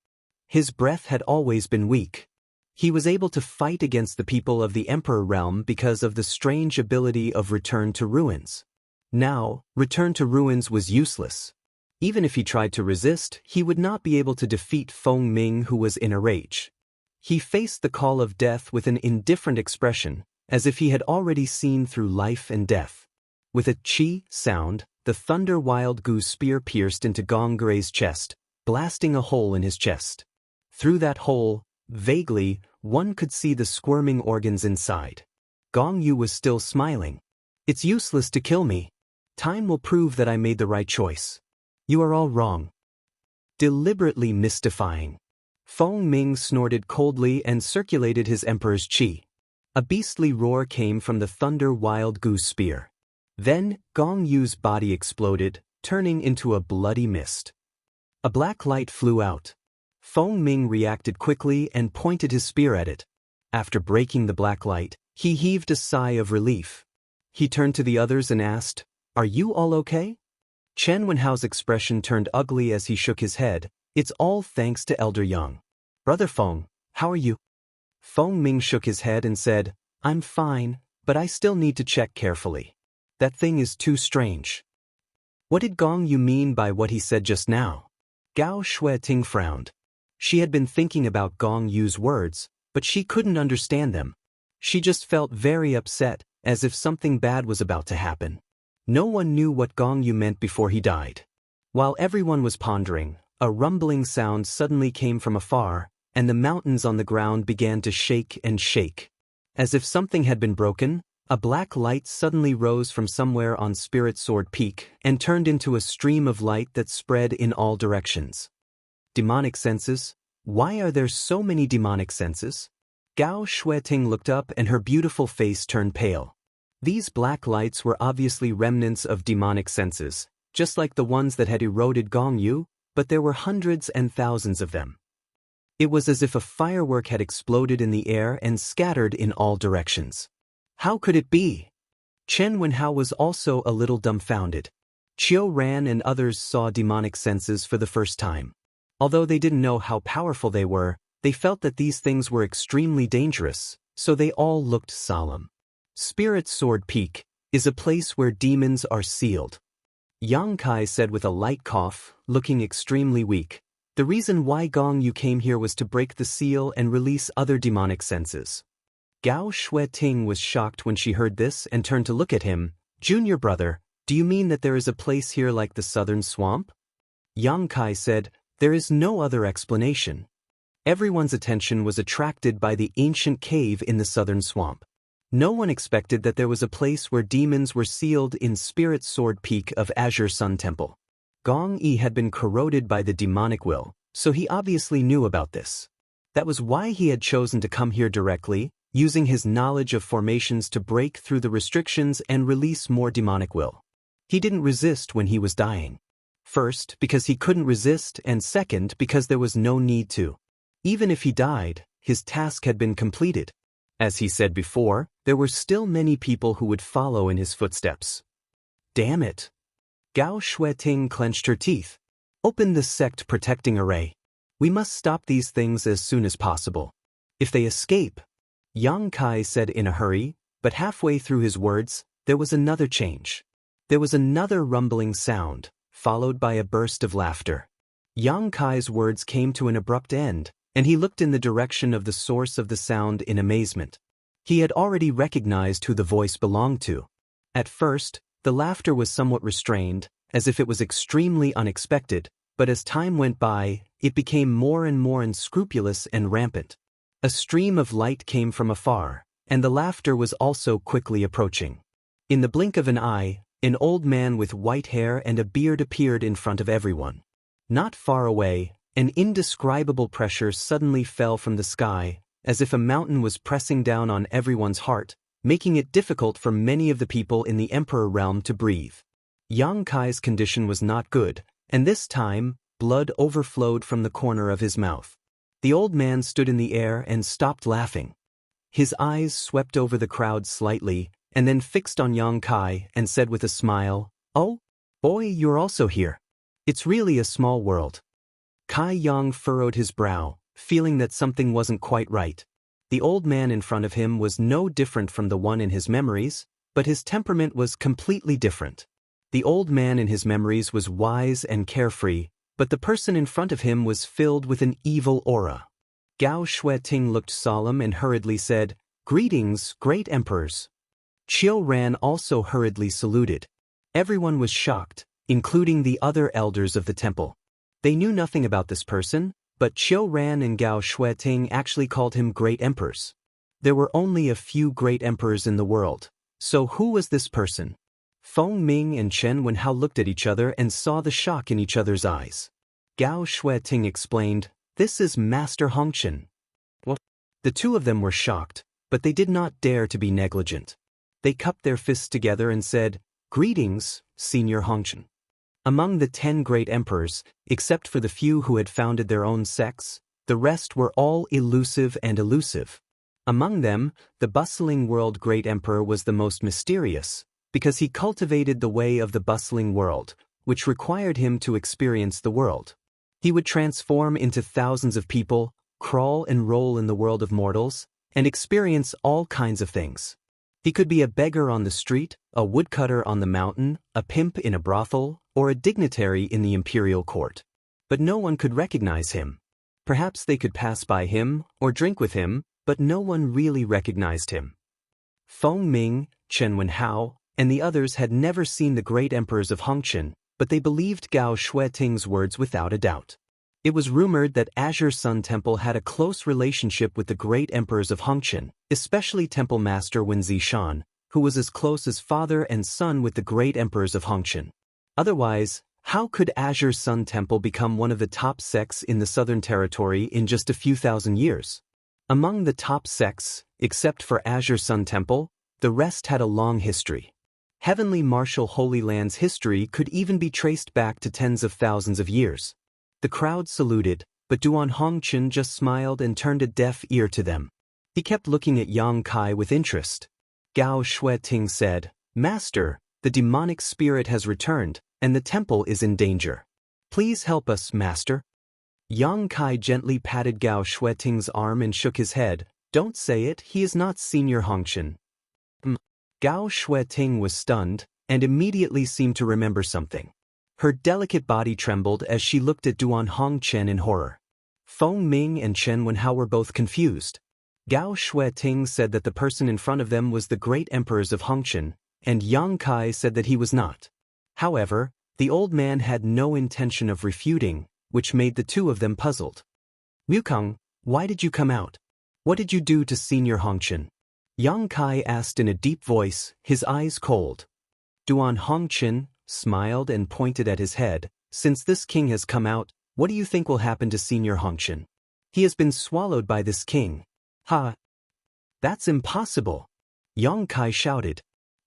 His breath had always been weak. He was able to fight against the people of the Emperor realm because of the strange ability of Return to Ruins. Now, Return to Ruins was useless. Even if he tried to resist, he would not be able to defeat Feng Ming, who was in a rage. He faced the call of death with an indifferent expression, as if he had already seen through life and death. With a chi sound, the thunder wild goose spear pierced into Gong Gui's chest, blasting a hole in his chest. Through that hole, vaguely, one could see the squirming organs inside. Gong Yu was still smiling. "It's useless to kill me. Time will prove that I made the right choice. You are all wrong." Deliberately mystifying. Feng Ming snorted coldly and circulated his emperor's qi. A beastly roar came from the thunder wild goose spear. Then, Gong Yu's body exploded, turning into a bloody mist. A black light flew out. Feng Ming reacted quickly and pointed his spear at it. After breaking the black light, he heaved a sigh of relief. He turned to the others and asked, "Are you all okay?" Chen Wenhao's expression turned ugly as he shook his head. "It's all thanks to Elder Yang. Brother Feng, how are you?" Feng Ming shook his head and said, "I'm fine, but I still need to check carefully. That thing is too strange." What did Gong Yu mean by what he said just now? Gao Shueting frowned. She had been thinking about Gong Yu's words, but she couldn't understand them. She just felt very upset, as if something bad was about to happen. No one knew what Gong Yu meant before he died. While everyone was pondering, a rumbling sound suddenly came from afar, and the mountains on the ground began to shake and shake. As if something had been broken, a black light suddenly rose from somewhere on Spirit Sword Peak and turned into a stream of light that spread in all directions. Demonic senses? Why are there so many demonic senses? Gao Shueting looked up and her beautiful face turned pale. These black lights were obviously remnants of demonic senses, just like the ones that had eroded Gong Yu, but there were hundreds and thousands of them. It was as if a firework had exploded in the air and scattered in all directions. How could it be? Chen Wenhao was also a little dumbfounded. Qiu Ran and others saw demonic senses for the first time. Although they didn't know how powerful they were, they felt that these things were extremely dangerous, so they all looked solemn. Spirit Sword Peak is a place where demons are sealed. Yang Kai said with a light cough, looking extremely weak. The reason why Gong Yu came here was to break the seal and release other demonic senses. Gao Shueting was shocked when she heard this and turned to look at him, Junior brother, do you mean that there is a place here like the southern swamp? Yang Kai said, there is no other explanation. Everyone's attention was attracted by the ancient cave in the southern swamp. No one expected that there was a place where demons were sealed in Spirit Sword Peak of Azure Sun Temple. Gong Yi had been corroded by the demonic will, so he obviously knew about this. That was why he had chosen to come here directly, using his knowledge of formations to break through the restrictions and release more demonic will. He didn't resist when he was dying. First, because he couldn't resist, and second, because there was no need to. Even if he died, his task had been completed. As he said before, there were still many people who would follow in his footsteps. Damn it. Gao Shueting clenched her teeth. Open the sect protecting array. We must stop these things as soon as possible. If they escape, Yang Kai said in a hurry, but halfway through his words, there was another change. There was another rumbling sound, followed by a burst of laughter. Yang Kai's words came to an abrupt end, and he looked in the direction of the source of the sound in amazement. He had already recognized who the voice belonged to. At first, the laughter was somewhat restrained, as if it was extremely unexpected, but as time went by, it became more and more unscrupulous and rampant. A stream of light came from afar, and the laughter was also quickly approaching. In the blink of an eye, an old man with white hair and a beard appeared in front of everyone. Not far away, an indescribable pressure suddenly fell from the sky, as if a mountain was pressing down on everyone's heart, making it difficult for many of the people in the Emperor realm to breathe. Yang Kai's condition was not good, and this time, blood overflowed from the corner of his mouth. The old man stood in the air and stopped laughing. His eyes swept over the crowd slightly, and then fixed on Yang Kai and said with a smile, "Oh, boy, you're also here. It's really a small world." Kai Yang furrowed his brow, feeling that something wasn't quite right. The old man in front of him was no different from the one in his memories, but his temperament was completely different. The old man in his memories was wise and carefree, but the person in front of him was filled with an evil aura. Gao Shueting looked solemn and hurriedly said, "Greetings, great emperors." Qiu Ran also hurriedly saluted. Everyone was shocked, including the other elders of the temple. They knew nothing about this person, but Qiu Ran and Gao Shueting actually called him great emperors. There were only a few great emperors in the world, so who was this person? Feng Ming and Chen Wenhao looked at each other and saw the shock in each other's eyes. Gao Shueting explained, "This is Master Hongchen." What? The two of them were shocked, but they did not dare to be negligent. They cupped their fists together and said, "Greetings, Senior Hongchen." Among the 10 great emperors, except for the few who had founded their own sects, the rest were all elusive and elusive. Among them, the bustling world great emperor was the most mysterious, because he cultivated the way of the bustling world, which required him to experience the world. He would transform into thousands of people, crawl and roll in the world of mortals, and experience all kinds of things. He could be a beggar on the street, a woodcutter on the mountain, a pimp in a brothel, or a dignitary in the imperial court. But no one could recognize him. Perhaps they could pass by him or drink with him, but no one really recognized him. Feng Ming, Chen Wenhao, and the others had never seen the great emperors of Hongchen, but they believed Gao Shueting's words without a doubt. It was rumored that Azure Sun Temple had a close relationship with the great emperors of Hongchen, especially Temple Master Wen Zishan, who was as close as father and son with the great emperors of Hongchen. Otherwise, how could Azure Sun Temple become one of the top sects in the Southern Territory in just a few thousand years? Among the top sects, except for Azure Sun Temple, the rest had a long history. Heavenly Martial Holy Land's history could even be traced back to tens of thousands of years. The crowd saluted, but Duan Hongchen just smiled and turned a deaf ear to them. He kept looking at Yang Kai with interest. Gao Shueting said, "Master, the demonic spirit has returned, and the temple is in danger. Please help us, Master." Yang Kai gently patted Gao Shueting's arm and shook his head. "Don't say it, he is not Senior Hongchen." Gao Shueting was stunned, and immediately seemed to remember something. Her delicate body trembled as she looked at Duan Hongchen in horror. Feng Ming and Chen Wenhao were both confused. Gao Shueting said that the person in front of them was the great emperors of Hongchen, and Yang Kai said that he was not. However, the old man had no intention of refuting, which made the two of them puzzled. Wukong, why did you come out? What did you do to Senior Hongchen? Yang Kai asked in a deep voice, his eyes cold. Duan Hongchen smiled and pointed at his head. Since this king has come out, what do you think will happen to Senior Hongchen? He has been swallowed by this king. Ha! That's impossible! Yang Kai shouted.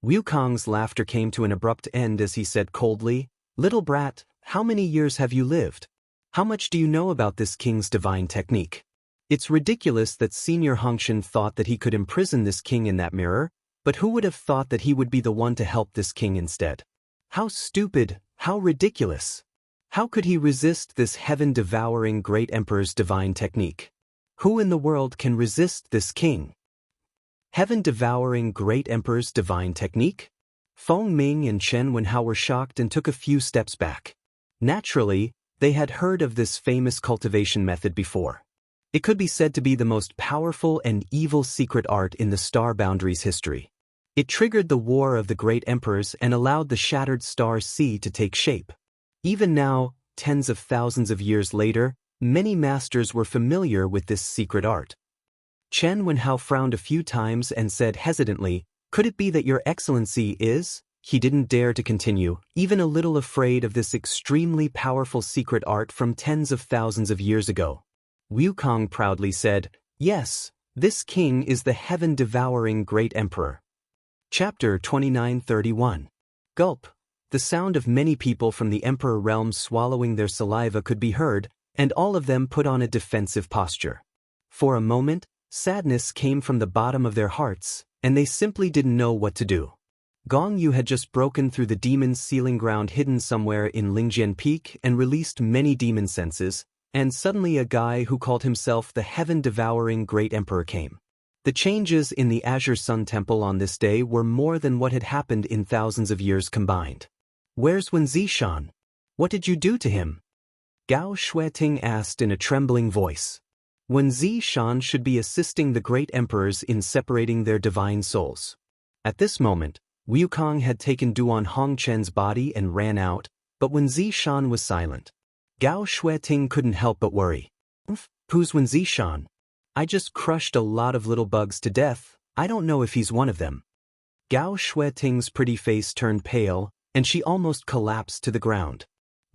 Wukong's laughter came to an abrupt end as he said coldly, Little brat, how many years have you lived? How much do you know about this king's divine technique? It's ridiculous that Senior Hongchen thought that he could imprison this king in that mirror, but who would have thought that he would be the one to help this king instead? How stupid, how ridiculous! How could he resist this heaven-devouring great emperor's divine technique? Who in the world can resist this king? Heaven-devouring great emperor's divine technique? Feng Ming and Chen Wenhao were shocked and took a few steps back. Naturally, they had heard of this famous cultivation method before. It could be said to be the most powerful and evil secret art in the Star Boundaries history. It triggered the War of the Great Emperors and allowed the shattered star sea to take shape. Even now, tens of thousands of years later, many masters were familiar with this secret art. Chen Wenhao frowned a few times and said hesitantly, Could it be that Your Excellency is? He didn't dare to continue, even a little afraid of this extremely powerful secret art from tens of thousands of years ago. Wukong proudly said, Yes, this king is the heaven-devouring great emperor. Chapter 2931. Gulp. The sound of many people from the emperor realm swallowing their saliva could be heard, and all of them put on a defensive posture. For a moment, sadness came from the bottom of their hearts, and they simply didn't know what to do. Gong Yu had just broken through the demon's sealing ground hidden somewhere in Lingjian Peak and released many demon senses, and suddenly a guy who called himself the heaven-devouring great emperor came. The changes in the Azure Sun Temple on this day were more than what had happened in thousands of years combined. Where's Wen Zishan? What did you do to him? Gao Shueting asked in a trembling voice. Wen Zishan should be assisting the great emperors in separating their divine souls. At this moment, Wukong had taken Duan Hongchen's body and ran out, but Wen Zishan was silent. Gao Shueting couldn't help but worry. Who's Wen Zishan? I just crushed a lot of little bugs to death, I don't know if he's one of them. Gao Shueting's pretty face turned pale, and she almost collapsed to the ground.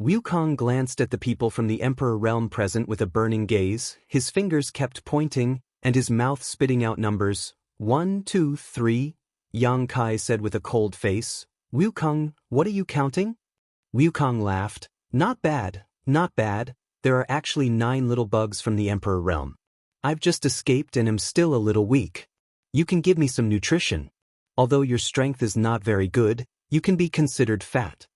Wukong glanced at the people from the Emperor realm present with a burning gaze, his fingers kept pointing, and his mouth spitting out numbers. 1, 2, 3, Yang Kai said with a cold face. Wukong, what are you counting? Wukong laughed. Not bad, not bad, there are actually 9 little bugs from the Emperor realm. I've just escaped and am still a little weak. You can give me some nutrition. Although your strength is not very good, you can be considered fat.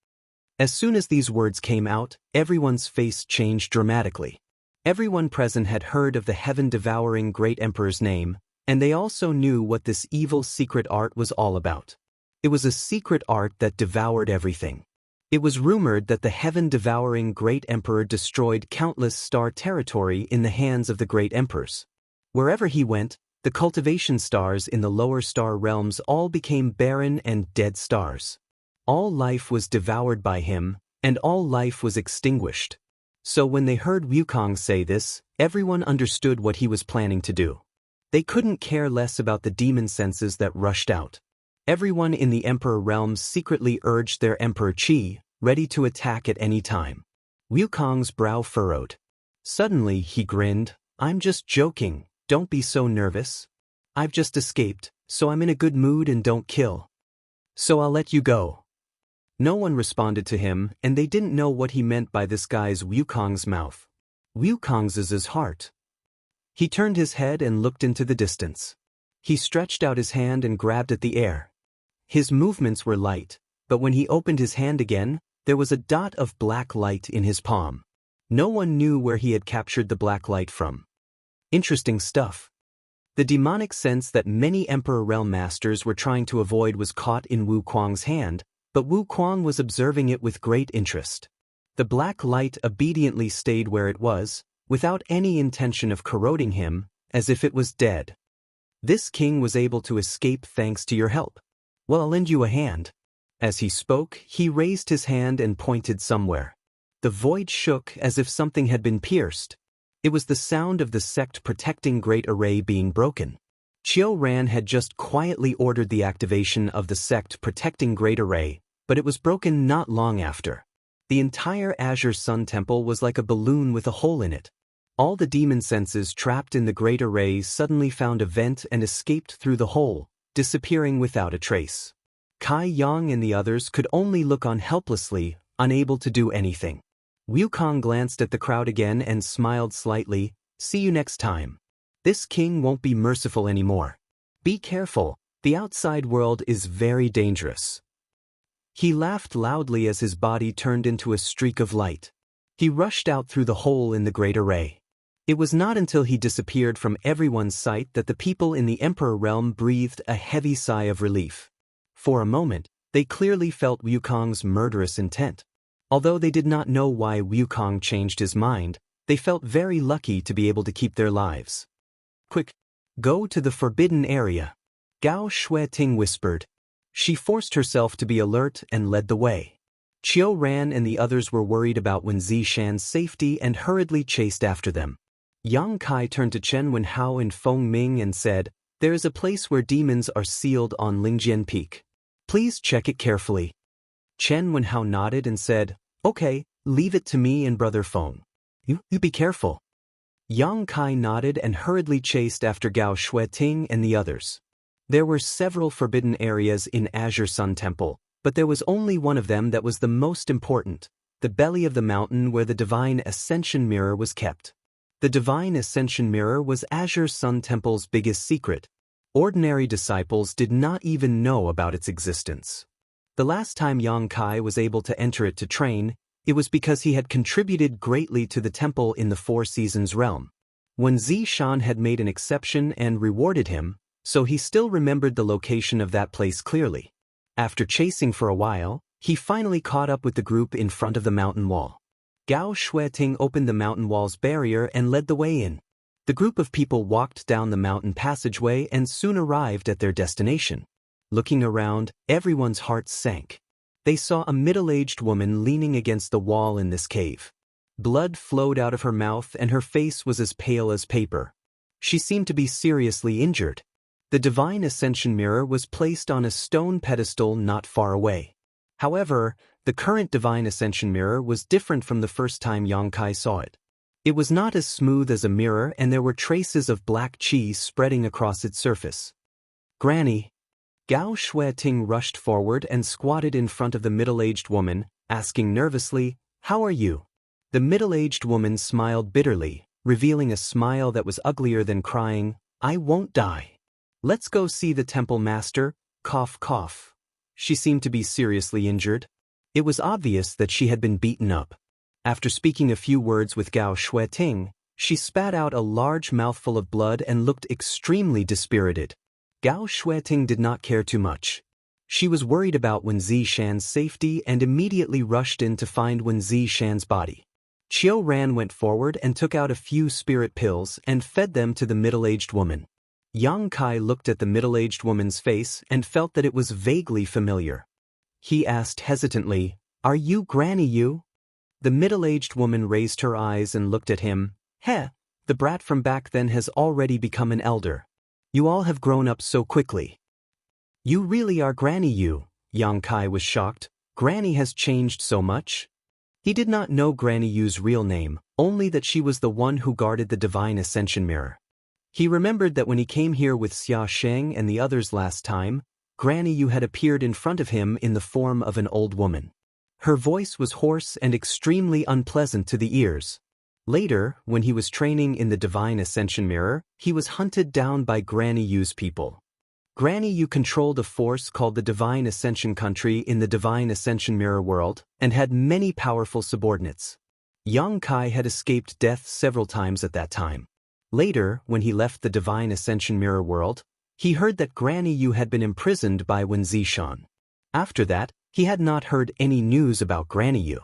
As soon as these words came out, everyone's face changed dramatically. Everyone present had heard of the heaven-devouring great emperor's name, and they also knew what this evil secret art was all about. It was a secret art that devoured everything. It was rumored that the heaven-devouring great emperor destroyed countless star territory in the hands of the great emperors. Wherever he went, the cultivation stars in the lower star realms all became barren and dead stars. All life was devoured by him, and all life was extinguished. So when they heard Wukong say this, everyone understood what he was planning to do. They couldn't care less about the demon senses that rushed out. Everyone in the Emperor realms secretly urged their Emperor Qi, ready to attack at any time. Wukong's brow furrowed. Suddenly he grinned, I'm just joking, don't be so nervous. I've just escaped, so I'm in a good mood and don't kill. So I'll let you go. No one responded to him, and they didn't know what he meant by this guy's Wukong's mouth. Wukong's heart. He turned his head and looked into the distance. He stretched out his hand and grabbed at the air. His movements were light, but when he opened his hand again, there was a dot of black light in his palm. No one knew where he had captured the black light from. Interesting stuff. The demonic sense that many Emperor Realm Masters were trying to avoid was caught in Wukong's hand, but Wukong was observing it with great interest. The black light obediently stayed where it was, without any intention of corroding him, as if it was dead. This king was able to escape thanks to your help. Well, I'll lend you a hand. As he spoke, he raised his hand and pointed somewhere. The void shook as if something had been pierced. It was the sound of the sect protecting Great Array being broken. Chiu Ran had just quietly ordered the activation of the sect protecting Great Array, but it was broken not long after. The entire Azure Sun Temple was like a balloon with a hole in it. All the demon senses trapped in the Great Array suddenly found a vent and escaped through the hole, disappearing without a trace. Kai Yang and the others could only look on helplessly, unable to do anything. Wukong glanced at the crowd again and smiled slightly. See you next time. This king won't be merciful anymore. Be careful, the outside world is very dangerous. He laughed loudly as his body turned into a streak of light. He rushed out through the hole in the Great Array. It was not until he disappeared from everyone's sight that the people in the Emperor realm breathed a heavy sigh of relief. For a moment, they clearly felt Wukong's murderous intent. Although they did not know why Wukong changed his mind, they felt very lucky to be able to keep their lives. Quick, go to the forbidden area, Gao Shueting whispered. She forced herself to be alert and led the way. Chiu Ran and the others were worried about Wen Zishan's safety and hurriedly chased after them. Yang Kai turned to Chen Wenhao and Feng Ming and said, "There is a place where demons are sealed on Lingjian Peak. Please check it carefully." Chen Wenhao nodded and said, "Okay, leave it to me and Brother Feng. You be careful." Yang Kai nodded and hurriedly chased after Gao Shueting and the others. There were several forbidden areas in Azure Sun Temple, but there was only one of them that was the most important, the belly of the mountain where the Divine Ascension Mirror was kept. The Divine Ascension Mirror was Azure Sun Temple's biggest secret. Ordinary disciples did not even know about its existence. The last time Yang Kai was able to enter it to train, it was because he had contributed greatly to the temple in the Four Seasons realm. Wen Zishan had made an exception and rewarded him, so he still remembered the location of that place clearly. After chasing for a while, he finally caught up with the group in front of the mountain wall. Gao Shueting opened the mountain wall's barrier and led the way in. The group of people walked down the mountain passageway and soon arrived at their destination. Looking around, everyone's hearts sank. They saw a middle-aged woman leaning against the wall in this cave. Blood flowed out of her mouth and her face was as pale as paper. She seemed to be seriously injured. The Divine Ascension Mirror was placed on a stone pedestal not far away. However, the current Divine Ascension Mirror was different from the first time Yang Kai saw it. It was not as smooth as a mirror and there were traces of black qi spreading across its surface. "Granny." Gao Shueting rushed forward and squatted in front of the middle-aged woman, asking nervously, "How are you?" The middle-aged woman smiled bitterly, revealing a smile that was uglier than crying, "I won't die. Let's go see the temple master, cough cough." She seemed to be seriously injured. It was obvious that she had been beaten up. After speaking a few words with Gao Shueting, she spat out a large mouthful of blood and looked extremely dispirited. Gao Shueting did not care too much. She was worried about Wen Zishan's safety and immediately rushed in to find Wen Zishan's body. Chiu Ran went forward and took out a few spirit pills and fed them to the middle-aged woman. Yang Kai looked at the middle-aged woman's face and felt that it was vaguely familiar. He asked hesitantly, "Are you Granny Yu?" The middle-aged woman raised her eyes and looked at him. "Heh, the brat from back then has already become an elder. You all have grown up so quickly." "You really are Granny Yu?" Yang Kai was shocked. "Granny has changed so much?" He did not know Granny Yu's real name, only that she was the one who guarded the Divine Ascension Mirror. He remembered that when he came here with Xia Sheng and the others last time, Granny Yu had appeared in front of him in the form of an old woman. Her voice was hoarse and extremely unpleasant to the ears. Later, when he was training in the Divine Ascension Mirror, he was hunted down by Granny Yu's people. Granny Yu controlled a force called the Divine Ascension Country in the Divine Ascension Mirror world, and had many powerful subordinates. Yang Kai had escaped death several times at that time. Later, when he left the Divine Ascension Mirror world, he heard that Granny Yu had been imprisoned by Wen Zishan. After that, he had not heard any news about Granny Yu.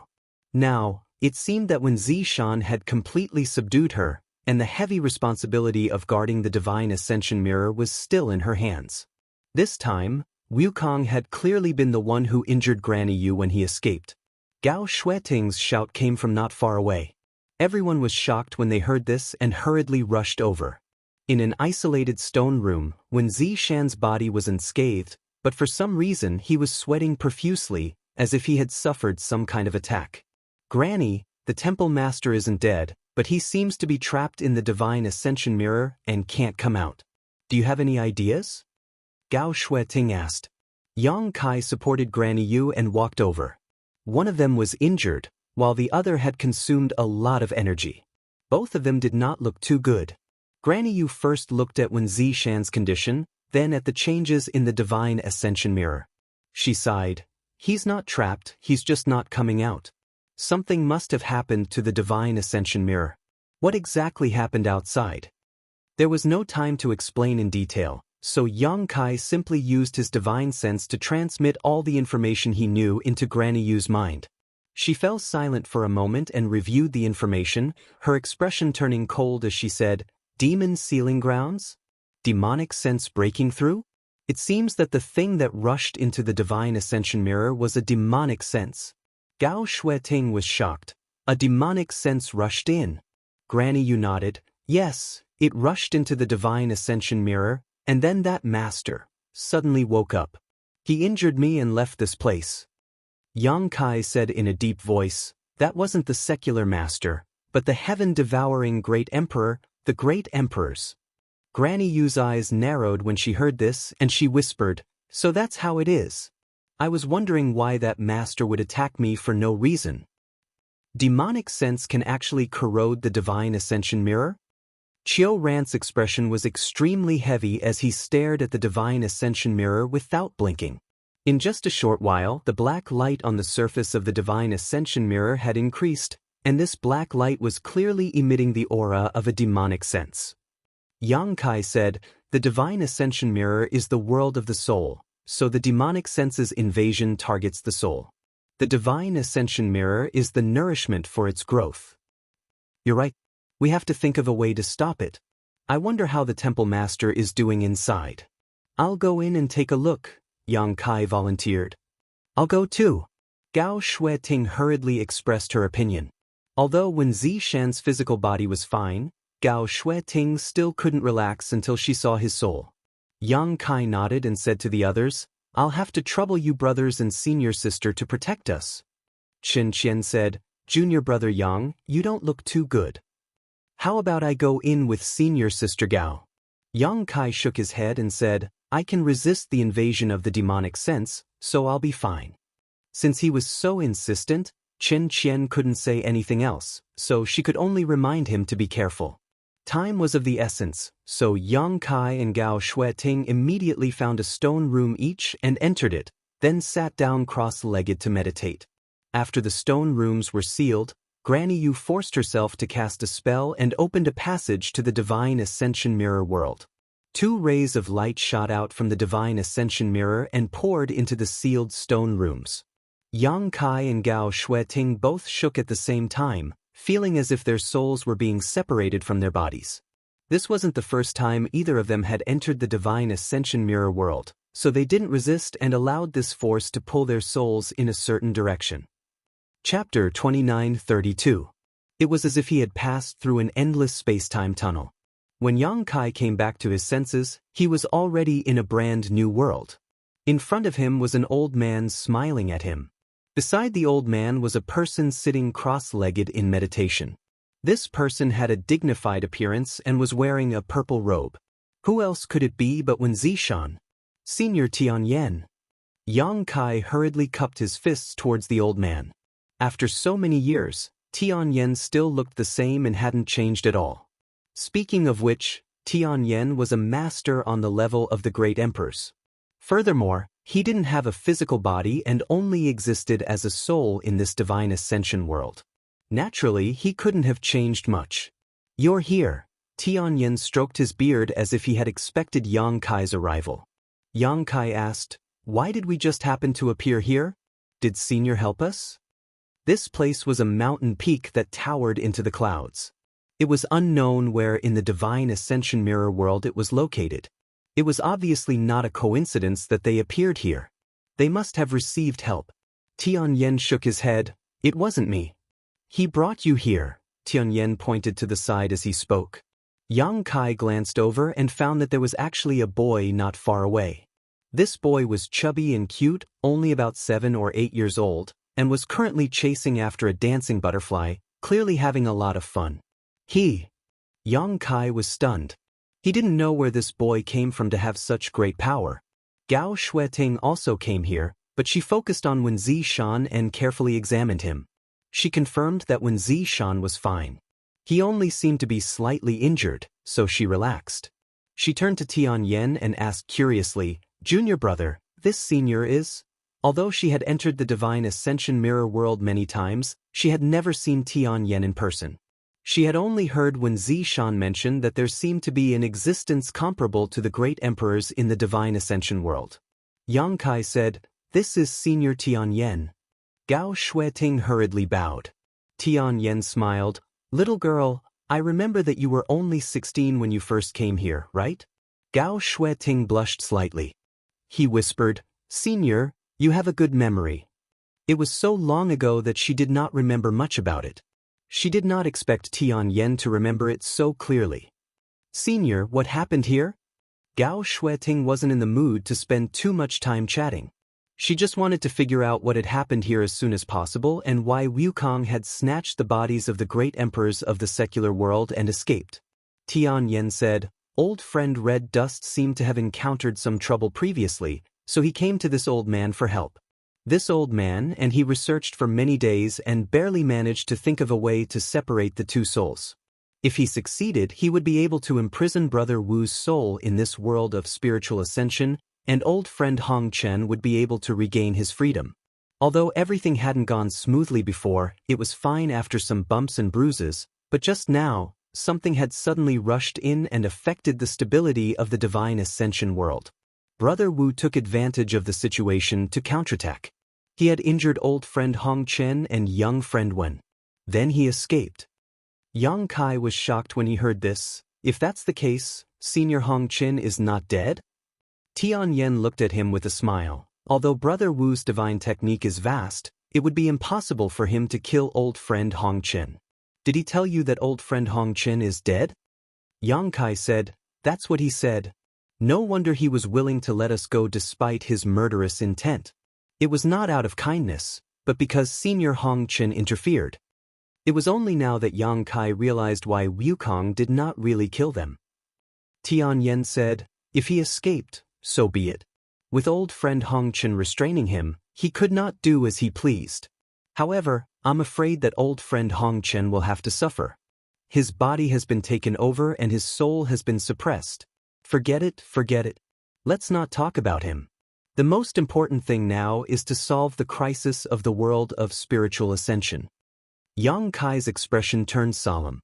Now, it seemed that Wen Zishan had completely subdued her, and the heavy responsibility of guarding the Divine Ascension Mirror was still in her hands. This time, Wukong had clearly been the one who injured Granny Yu when he escaped. Gao Shueting's shout came from not far away. Everyone was shocked when they heard this and hurriedly rushed over. In an isolated stone room, Wen Zishan's body was unscathed, but for some reason he was sweating profusely, as if he had suffered some kind of attack. Granny, the temple master isn't dead, but he seems to be trapped in the divine ascension mirror and can't come out. Do you have any ideas? Gao Shueting asked. Yang Kai supported Granny Yu and walked over. One of them was injured, while the other had consumed a lot of energy. Both of them did not look too good. Granny Yu first looked at Wen Zishan's condition, then at the changes in the divine ascension mirror. She sighed. He's not trapped, he's just not coming out. Something must have happened to the divine ascension mirror. What exactly happened outside? There was no time to explain in detail, so Yang Kai simply used his divine sense to transmit all the information he knew into Granny Yu's mind. She fell silent for a moment and reviewed the information, her expression turning cold as she said, "Demon sealing grounds? Demonic sense breaking through?" It seems that the thing that rushed into the divine ascension mirror was a demonic sense. Gao Shueting was shocked. A demonic sense rushed in. Granny Yu nodded. Yes, it rushed into the divine ascension mirror, and then that master suddenly woke up. He injured me and left this place. Yang Kai said in a deep voice, that wasn't the secular master, but the heaven-devouring great emperor, the great emperors. Granny Yu's eyes narrowed when she heard this, and she whispered, so that's how it is. I was wondering why that master would attack me for no reason. Demonic sense can actually corrode the divine ascension mirror? Chiu Rant's expression was extremely heavy as he stared at the divine ascension mirror without blinking. In just a short while, the black light on the surface of the divine ascension mirror had increased, and this black light was clearly emitting the aura of a demonic sense. Yang Kai said, the divine ascension mirror is the world of the soul, so the demonic sense's invasion targets the soul. The divine ascension mirror is the nourishment for its growth. You're right. We have to think of a way to stop it. I wonder how the temple master is doing inside. I'll go in and take a look, Yang Kai volunteered. I'll go too. Gao Shueting hurriedly expressed her opinion. Although Wen Zishan's physical body was fine, Gao Shueting still couldn't relax until she saw his soul. Yang Kai nodded and said to the others, I'll have to trouble you brothers and senior sister to protect us. Chen Qian said, Junior brother Yang, you don't look too good. How about I go in with senior sister Gao? Yang Kai shook his head and said, I can resist the invasion of the demonic sense, so I'll be fine. Since he was so insistent, Chen Qian couldn't say anything else, so she could only remind him to be careful. Time was of the essence, so Yang Kai and Gao Shueting immediately found a stone room each and entered it, then sat down cross-legged to meditate. After the stone rooms were sealed, Granny Yu forced herself to cast a spell and opened a passage to the divine ascension mirror world. 2 rays of light shot out from the divine ascension mirror and poured into the sealed stone rooms. Yang Kai and Gao Shueting both shook at the same time, feeling as if their souls were being separated from their bodies. This wasn't the first time either of them had entered the divine ascension mirror world, so they didn't resist and allowed this force to pull their souls in a certain direction. Chapter 29:32. It was as if he had passed through an endless space-time tunnel. When Yang Kai came back to his senses, he was already in a brand new world. In front of him was an old man smiling at him. Beside the old man was a person sitting cross-legged in meditation. This person had a dignified appearance and was wearing a purple robe. Who else could it be but Wen Zishan? Senior Tianyan. Yang Kai hurriedly cupped his fists towards the old man. After so many years, Tianyan still looked the same and hadn't changed at all. Speaking of which, Tianyan was a master on the level of the great emperors. Furthermore, he didn't have a physical body and only existed as a soul in this divine ascension world. Naturally, he couldn't have changed much. You're here. Tianyan stroked his beard as if he had expected Yang Kai's arrival. Yang Kai asked, why did we just happen to appear here? Did Senior help us? This place was a mountain peak that towered into the clouds. It was unknown where in the divine ascension mirror world it was located. It was obviously not a coincidence that they appeared here. They must have received help. Tianyan shook his head. It wasn't me. He brought you here. Tianyan pointed to the side as he spoke. Yang Kai glanced over and found that there was actually a boy not far away. This boy was chubby and cute, only about 7 or 8 years old, and was currently chasing after a dancing butterfly, clearly having a lot of fun. Yang Kai was stunned. He didn't know where this boy came from to have such great power. Gao Shueting also came here, but she focused on Wen Zishan and carefully examined him. She confirmed that Wen Zishan was fine. He only seemed to be slightly injured, so she relaxed. She turned to Tianyan and asked curiously, "Junior brother, this senior is?" Although she had entered the Divine Ascension Mirror world many times, she had never seen Tianyan in person. She had only heard Wen Zishan mention that there seemed to be an existence comparable to the great emperors in the Divine Ascension world. Yang Kai said, "This is Senior Tianyan." Gao Shueting hurriedly bowed. Tianyan smiled. "Little girl, I remember that you were only 16 when you first came here, right?" Gao Shueting blushed slightly. He whispered, "Senior, you have a good memory." It was so long ago that she did not remember much about it. She did not expect Tianyan to remember it so clearly. "Senior, what happened here?" Gao Shueting wasn't in the mood to spend too much time chatting. She just wanted to figure out what had happened here as soon as possible and why Wukong had snatched the bodies of the great emperors of the secular world and escaped. Tianyan said, "Old friend Red Dust seemed to have encountered some trouble previously, so he came to this old man for help. This old man, and he researched for many days and barely managed to think of a way to separate the two souls. If he succeeded, he would be able to imprison Brother Wu's soul in this world of spiritual ascension, and old friend Hong Chen would be able to regain his freedom. Although everything hadn't gone smoothly before, it was fine after some bumps and bruises, but just now, something had suddenly rushed in and affected the stability of the Divine Ascension world. Brother Wu took advantage of the situation to counterattack. He had injured old friend Hong Chen and young friend Wen. Then he escaped. Yang Kai was shocked when he heard this. If that's the case, Senior Hong Chen is not dead? Tianyan looked at him with a smile. Although Brother Wu's divine technique is vast, it would be impossible for him to kill old friend Hong Chen. Did he tell you that old friend Hong Chen is dead? Yang Kai said, "That's what he said. No wonder he was willing to let us go despite his murderous intent. It was not out of kindness, but because Senior Hong Chen interfered." It was only now that Yang Kai realized why Wukong did not really kill them. Tianyan said, "If he escaped, so be it. With old friend Hong Chen restraining him, he could not do as he pleased. However, I'm afraid that old friend Hong Chen will have to suffer. His body has been taken over and his soul has been suppressed. Forget it, forget it. Let's not talk about him. The most important thing now is to solve the crisis of the world of spiritual ascension." Yang Kai's expression turned solemn.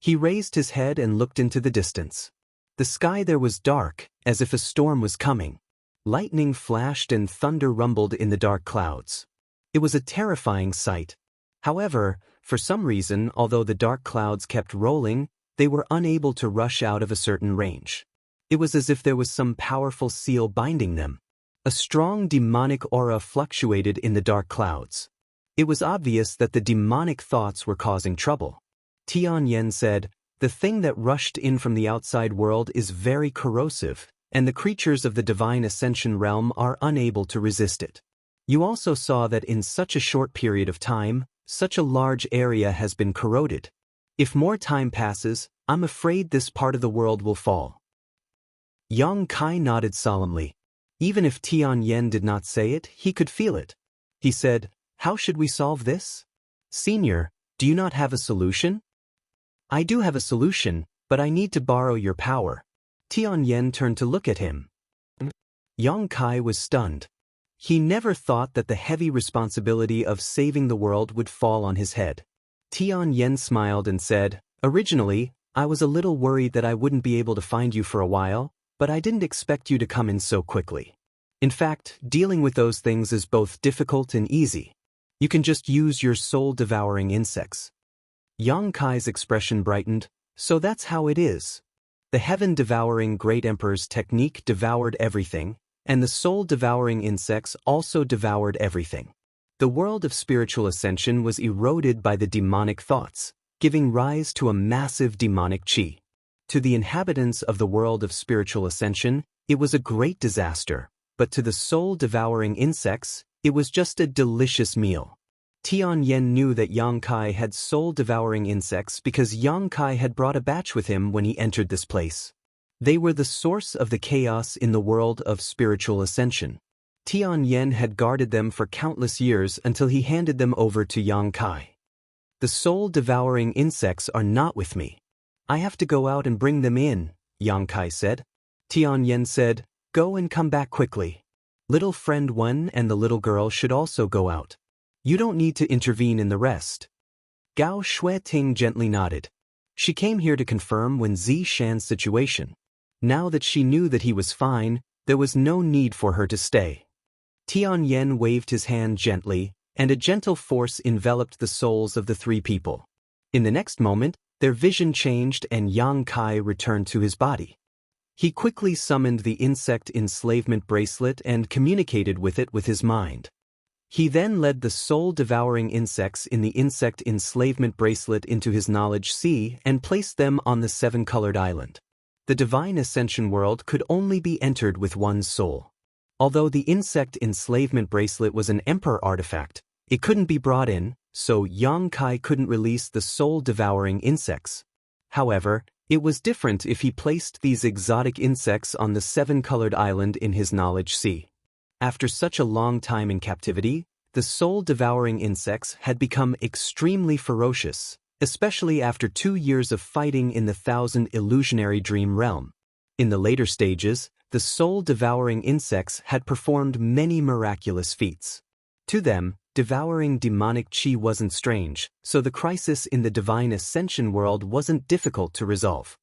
He raised his head and looked into the distance. The sky there was dark, as if a storm was coming. Lightning flashed and thunder rumbled in the dark clouds. It was a terrifying sight. However, for some reason, although the dark clouds kept rolling, they were unable to rush out of a certain range. It was as if there was some powerful seal binding them. A strong demonic aura fluctuated in the dark clouds. It was obvious that the demonic thoughts were causing trouble. Tianyan said, "The thing that rushed in from the outside world is very corrosive, and the creatures of the Divine Ascension realm are unable to resist it. You also saw that in such a short period of time, such a large area has been corroded. If more time passes, I'm afraid this part of the world will fall." Yang Kai nodded solemnly. Even if Tianyan did not say it, he could feel it. He said, "How should we solve this? Senior, do you not have a solution?" "I do have a solution, but I need to borrow your power." Tianyan turned to look at him. Yang Kai was stunned. He never thought that the heavy responsibility of saving the world would fall on his head. Tianyan smiled and said, "Originally, I was a little worried that I wouldn't be able to find you for a while, but I didn't expect you to come in so quickly. In fact, dealing with those things is both difficult and easy. You can just use your soul-devouring insects." Yang Kai's expression brightened. "So that's how it is." The heaven-devouring Great Emperor's technique devoured everything, and the soul-devouring insects also devoured everything. The world of spiritual ascension was eroded by the demonic thoughts, giving rise to a massive demonic chi. To the inhabitants of the world of spiritual ascension, it was a great disaster, but to the soul-devouring insects, it was just a delicious meal. Tianyan knew that Yang Kai had soul-devouring insects because Yang Kai had brought a batch with him when he entered this place. They were the source of the chaos in the world of spiritual ascension. Tianyan had guarded them for countless years until he handed them over to Yang Kai. The soul-devouring insects are not with me. I have to go out and bring them in, Yang Kai said. Tianyan said, go and come back quickly. Little friend Wen and the little girl should also go out. You don't need to intervene in the rest. Gao Shueting gently nodded. She came here to confirm Wen Zishan's situation. Now that she knew that he was fine, there was no need for her to stay. Tianyan waved his hand gently, and a gentle force enveloped the souls of the three people. In the next moment, their vision changed and Yang Kai returned to his body. He quickly summoned the insect enslavement bracelet and communicated with it with his mind. He then led the soul-devouring insects in the insect enslavement bracelet into his knowledge sea and placed them on the seven-colored island. The divine ascension world could only be entered with one's soul. Although the insect enslavement bracelet was an emperor artifact, it couldn't be brought in, so Yang Kai couldn't release the soul-devouring insects. However, it was different if he placed these exotic insects on the seven-colored island in his knowledge sea. After such a long time in captivity, the soul-devouring insects had become extremely ferocious, especially after 2 years of fighting in the 1,000 illusionary dream realm. In the later stages, the soul-devouring insects had performed many miraculous feats. To them, devouring demonic chi wasn't strange, so the crisis in the divine ascension world wasn't difficult to resolve.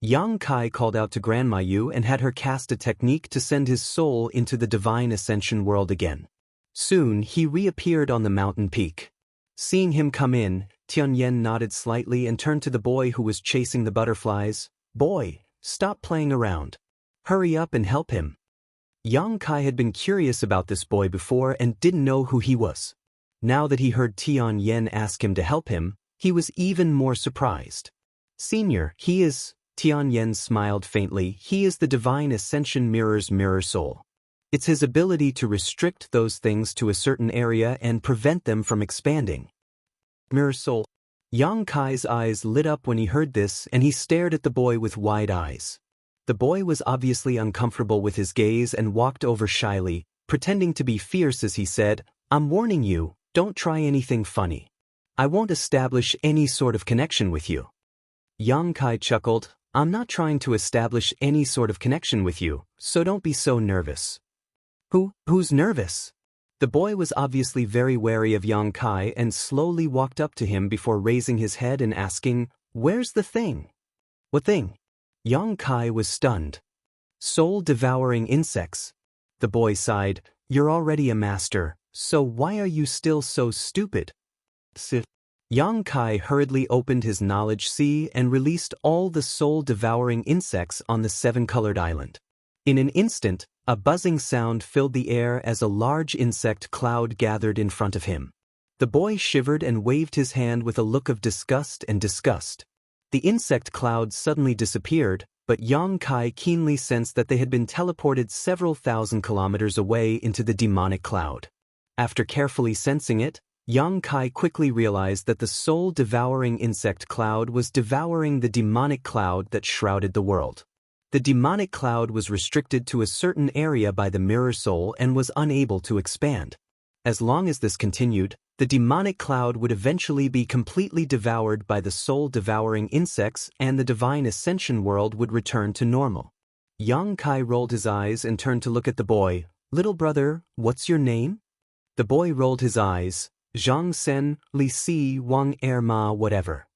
Yang Kai called out to Grandma Yu and had her cast a technique to send his soul into the divine ascension world again. Soon he reappeared on the mountain peak. Seeing him come in, Tianyan nodded slightly and turned to the boy who was chasing the butterflies. Boy, stop playing around. Hurry up and help him. Yang Kai had been curious about this boy before and didn't know who he was. Now that he heard Tianyan ask him to help him, he was even more surprised. Senior, he is... Tianyan smiled faintly. He is the divine ascension mirror's mirror soul. It's his ability to restrict those things to a certain area and prevent them from expanding. Mirror soul. Yang Kai's eyes lit up when he heard this and he stared at the boy with wide eyes. The boy was obviously uncomfortable with his gaze and walked over shyly, pretending to be fierce as he said, I'm warning you, don't try anything funny. I won't establish any sort of connection with you. Yang Kai chuckled, I'm not trying to establish any sort of connection with you, so don't be so nervous. Who's nervous? The boy was obviously very wary of Yang Kai and slowly walked up to him before raising his head and asking, where's the thing? What thing? Yang Kai was stunned. Soul-devouring insects. The boy sighed, you're already a master, so why are you still so stupid? Yang Kai hurriedly opened his knowledge sea and released all the soul-devouring insects on the seven-colored island. In an instant, a buzzing sound filled the air as a large insect cloud gathered in front of him. The boy shivered and waved his hand with a look of disgust and disgust. The insect cloud suddenly disappeared, but Yang Kai keenly sensed that they had been teleported several thousand kilometers away into the demonic cloud. After carefully sensing it, Yang Kai quickly realized that the soul-devouring insect cloud was devouring the demonic cloud that shrouded the world. The demonic cloud was restricted to a certain area by the mirror soul and was unable to expand. As long as this continued, the demonic cloud would eventually be completely devoured by the soul-devouring insects and the divine ascension world would return to normal. Yang Kai rolled his eyes and turned to look at the boy. Little brother, what's your name? The boy rolled his eyes. Zhang Sen, Li Si, Wang Er Ma, whatever.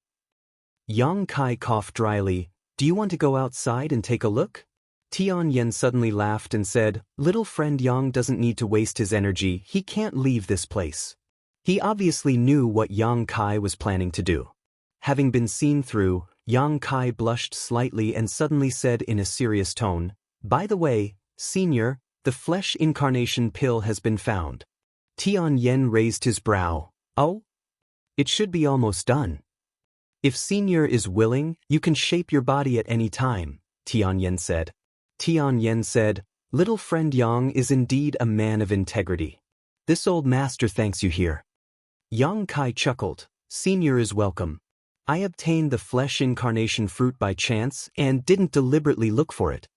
Yang Kai coughed dryly. Do you want to go outside and take a look? Tianyan suddenly laughed and said, little friend Yang doesn't need to waste his energy, he can't leave this place. He obviously knew what Yang Kai was planning to do. Having been seen through, Yang Kai blushed slightly and suddenly said in a serious tone, "By the way, Senior, the flesh incarnation pill has been found." Tian Yen raised his brow. "Oh? It should be almost done. If Senior is willing, you can shape your body at any time," Tian Yen said. Tian Yen said, "Little friend Yang is indeed a man of integrity. This old master thanks you here." Yang Kai chuckled. "Senior is welcome. I obtained the flesh incarnation fruit by chance and didn't deliberately look for it."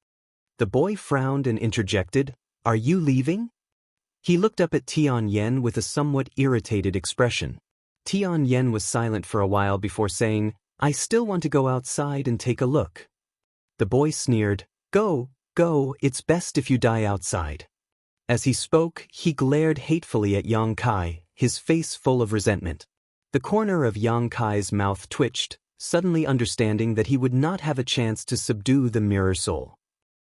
The boy frowned and interjected, "Are you leaving?" He looked up at Tian Yen with a somewhat irritated expression. Tian Yen was silent for a while before saying, "I still want to go outside and take a look." The boy sneered, Go, it's best if you die outside." As he spoke, he glared hatefully at Yang Kai, his face full of resentment. The corner of Yang Kai's mouth twitched, suddenly understanding that he would not have a chance to subdue the mirror soul.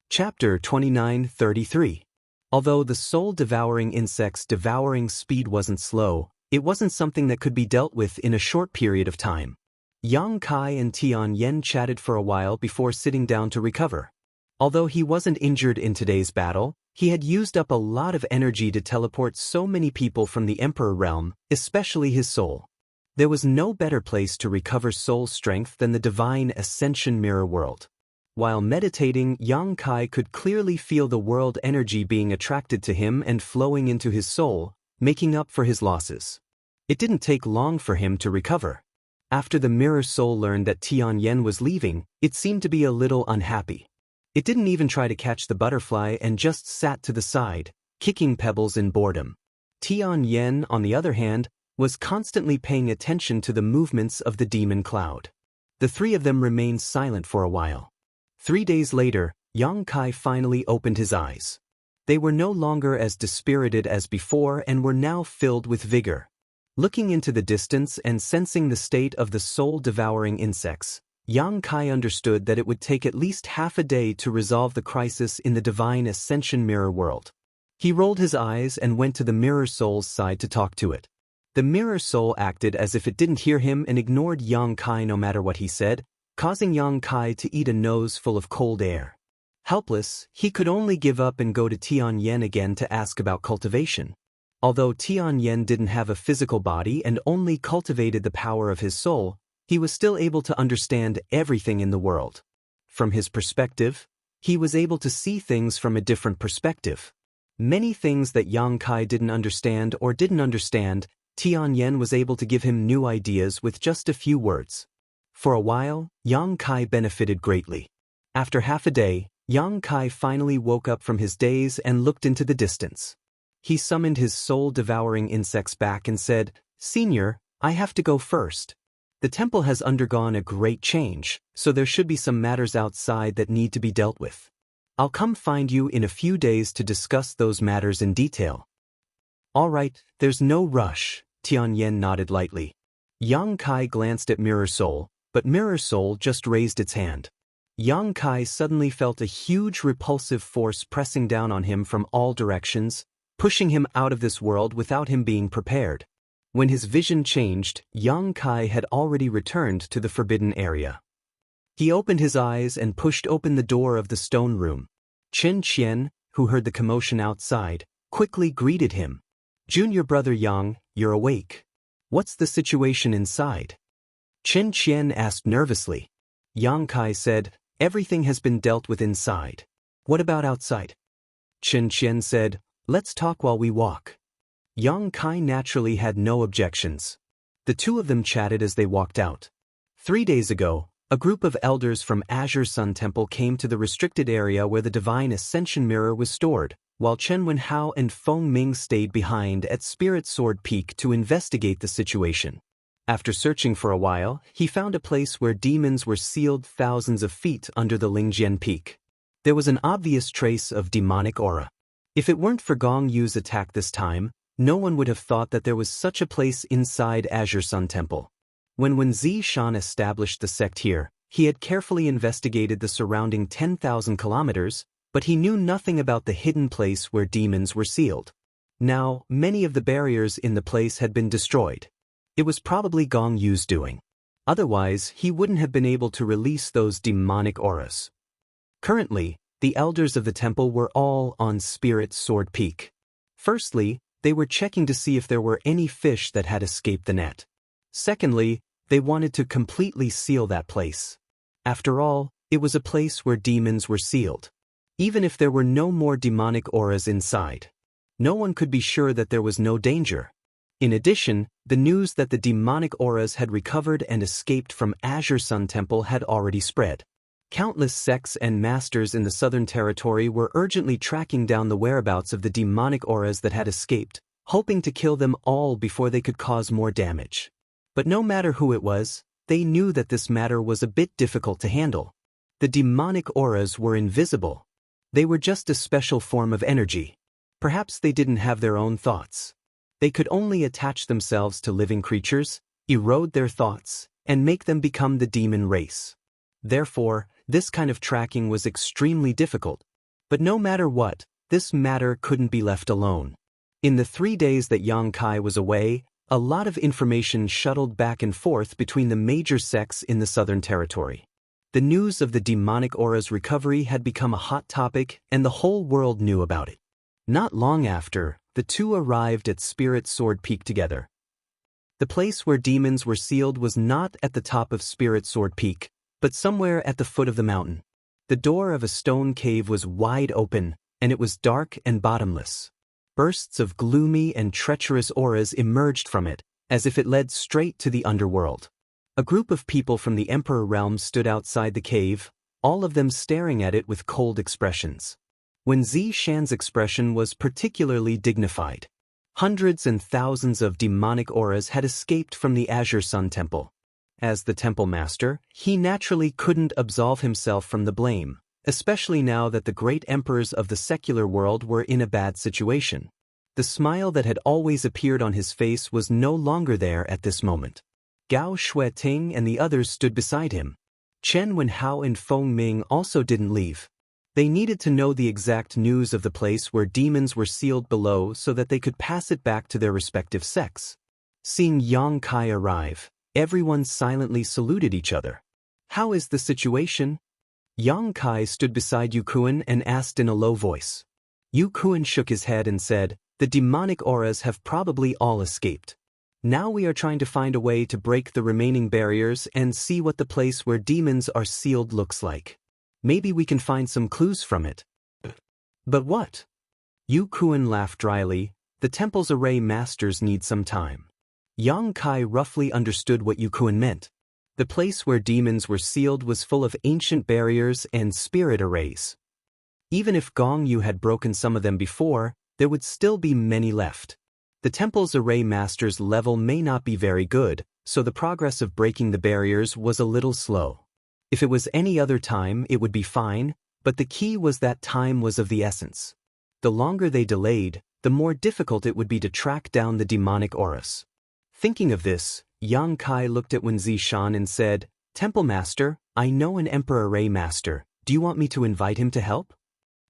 Chapter 29:33. Although the soul-devouring insect's devouring speed wasn't slow, it wasn't something that could be dealt with in a short period of time. Yang Kai and Tian Yen chatted for a while before sitting down to recover. Although he wasn't injured in today's battle, he had used up a lot of energy to teleport so many people from the Emperor realm, especially his soul. There was no better place to recover soul strength than the divine Ascension Mirror World. While meditating, Yang Kai could clearly feel the world energy being attracted to him and flowing into his soul, making up for his losses. It didn't take long for him to recover. After the mirror soul learned that Tian Yen was leaving, it seemed to be a little unhappy. It didn't even try to catch the butterfly and just sat to the side, kicking pebbles in boredom. Tian Yen, on the other hand, was constantly paying attention to the movements of the demon cloud. The three of them remained silent for a while. 3 days later, Yang Kai finally opened his eyes. They were no longer as dispirited as before and were now filled with vigor. Looking into the distance and sensing the state of the soul-devouring insects, Yang Kai understood that it would take at least half a day to resolve the crisis in the divine Ascension Mirror World. He rolled his eyes and went to the Mirror Soul's side to talk to it. The Mirror Soul acted as if it didn't hear him and ignored Yang Kai no matter what he said, causing Yang Kai to eat a nose full of cold air. Helpless, he could only give up and go to Tian Yen again to ask about cultivation. Although Tian Yen didn't have a physical body and only cultivated the power of his soul, he was still able to understand everything in the world. From his perspective, he was able to see things from a different perspective. Many things that Yang Kai didn't understand, Tian Yen was able to give him new ideas with just a few words. For a while, Yang Kai benefited greatly. After half a day, Yang Kai finally woke up from his daze and looked into the distance. He summoned his soul-devouring insects back and said, "Senior, I have to go first. The temple has undergone a great change, so there should be some matters outside that need to be dealt with. I'll come find you in a few days to discuss those matters in detail." "All right, there's no rush," Tian Yen nodded lightly. Yang Kai glanced at Mirror Soul, but Mirror Soul just raised its hand. Yang Kai suddenly felt a huge repulsive force pressing down on him from all directions, pushing him out of this world without him being prepared. When his vision changed, Yang Kai had already returned to the forbidden area. He opened his eyes and pushed open the door of the stone room. Chen Qian, who heard the commotion outside, quickly greeted him. "Junior brother Yang, you're awake. What's the situation inside?" Chen Qian asked nervously. Yang Kai said, "Everything has been dealt with inside. What about outside?" Chen Qian said, "Let's talk while we walk." Yang Kai naturally had no objections. The two of them chatted as they walked out. 3 days ago, a group of elders from Azure Sun Temple came to the restricted area where the Divine Ascension Mirror was stored, while Chen Wenhao and Feng Ming stayed behind at Spirit Sword Peak to investigate the situation. After searching for a while, he found a place where demons were sealed thousands of feet under the Lingjian Peak. There was an obvious trace of demonic aura. If it weren't for Gong Yu's attack this time, no one would have thought that there was such a place inside Azure Sun Temple. When Zi Shan established the sect here, he had carefully investigated the surrounding 10,000 kilometers, but he knew nothing about the hidden place where demons were sealed. Now, many of the barriers in the place had been destroyed. It was probably Gong Yu's doing. Otherwise, he wouldn't have been able to release those demonic auras. Currently, the elders of the temple were all on Spirit Sword Peak. Firstly, they were checking to see if there were any fish that had escaped the net. Secondly, they wanted to completely seal that place. After all, it was a place where demons were sealed. Even if there were no more demonic auras inside, no one could be sure that there was no danger. In addition, the news that the demonic auras had recovered and escaped from Azure Sun Temple had already spread. Countless sects and masters in the Southern Territory were urgently tracking down the whereabouts of the demonic auras that had escaped, hoping to kill them all before they could cause more damage. But no matter who it was, they knew that this matter was a bit difficult to handle. The demonic auras were invisible. They were just a special form of energy. Perhaps they didn't have their own thoughts. They could only attach themselves to living creatures, erode their thoughts, and make them become the demon race. Therefore, this kind of tracking was extremely difficult. But no matter what, this matter couldn't be left alone. In the 3 days that Yang Kai was away, a lot of information shuttled back and forth between the major sects in the Southern Territory. The news of the demonic aura's recovery had become a hot topic, and the whole world knew about it. Not long after, the two arrived at Spirit Sword Peak together. The place where demons were sealed was not at the top of Spirit Sword Peak, but somewhere at the foot of the mountain. The door of a stone cave was wide open, and it was dark and bottomless. Bursts of gloomy and treacherous auras emerged from it, as if it led straight to the underworld. A group of people from the Emperor realm stood outside the cave, all of them staring at it with cold expressions. Wen Zishan's expression was particularly dignified. Hundreds and thousands of demonic auras had escaped from the Azure Sun Temple. As the temple master, he naturally couldn't absolve himself from the blame, especially now that the great emperors of the secular world were in a bad situation. The smile that had always appeared on his face was no longer there at this moment. Gao Shueting and the others stood beside him. Chen Wenhao and Feng Ming also didn't leave. They needed to know the exact news of the place where demons were sealed below so that they could pass it back to their respective sects. Seeing Yang Kai arrive, everyone silently saluted each other. "How is the situation?" Yang Kai stood beside Yu Kuan and asked in a low voice. Yu Kuan shook his head and said, "The demonic auras have probably all escaped. Now we are trying to find a way to break the remaining barriers and see what the place where demons are sealed looks like. Maybe we can find some clues from it." "But what?" Yu Kuan laughed dryly. "The temple's array masters need some time." Yang Kai roughly understood what Yu Kuan meant. The place where demons were sealed was full of ancient barriers and spirit arrays. Even if Gong Yu had broken some of them before, there would still be many left. The temple's array master's level may not be very good, so the progress of breaking the barriers was a little slow. If it was any other time, it would be fine, but the key was that time was of the essence. The longer they delayed, the more difficult it would be to track down the demonic auras. Thinking of this, Yang Kai looked at Wen Zishan and said, "Temple Master, I know an Emperor Array Master. Do you want me to invite him to help?"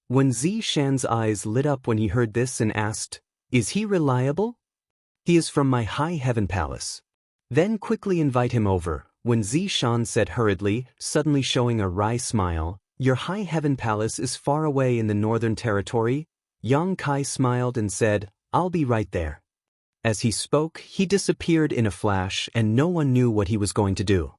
Wen Zishan's eyes lit up when he heard this and asked, "Is he reliable?" "He is from my High Heaven Palace." "Then quickly invite him over," Wen Zishan said hurriedly, suddenly showing a wry smile. "Your High Heaven Palace is far away in the Northern Territory." Yang Kai smiled and said, "I'll be right there." As he spoke, he disappeared in a flash and no one knew what he was going to do.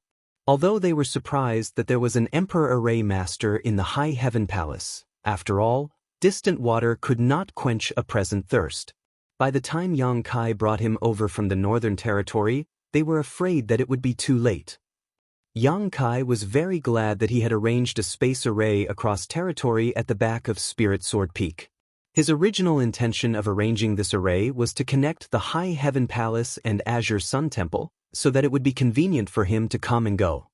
Although they were surprised that there was an Emperor Array Master in the High Heaven Palace, after all, distant water could not quench a present thirst. By the time Yang Kai brought him over from the Northern Territory, they were afraid that it would be too late. Yang Kai was very glad that he had arranged a space array across territory at the back of Spirit Sword Peak. His original intention of arranging this array was to connect the High Heaven Palace and Azure Sun Temple, so that it would be convenient for him to come and go.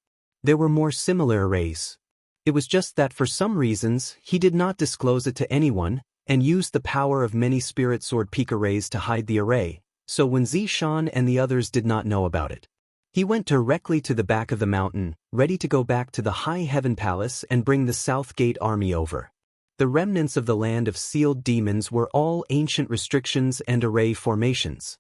There were more similar arrays. It was just that for some reasons, he did not disclose it to anyone, and used the power of many Spirit Sword Peak arrays to hide the array, so Wen Zishan and the others did not know about it. He went directly to the back of the mountain, ready to go back to the High Heaven Palace and bring the South Gate army over. The remnants of the land of sealed demons were all ancient restrictions and array formations.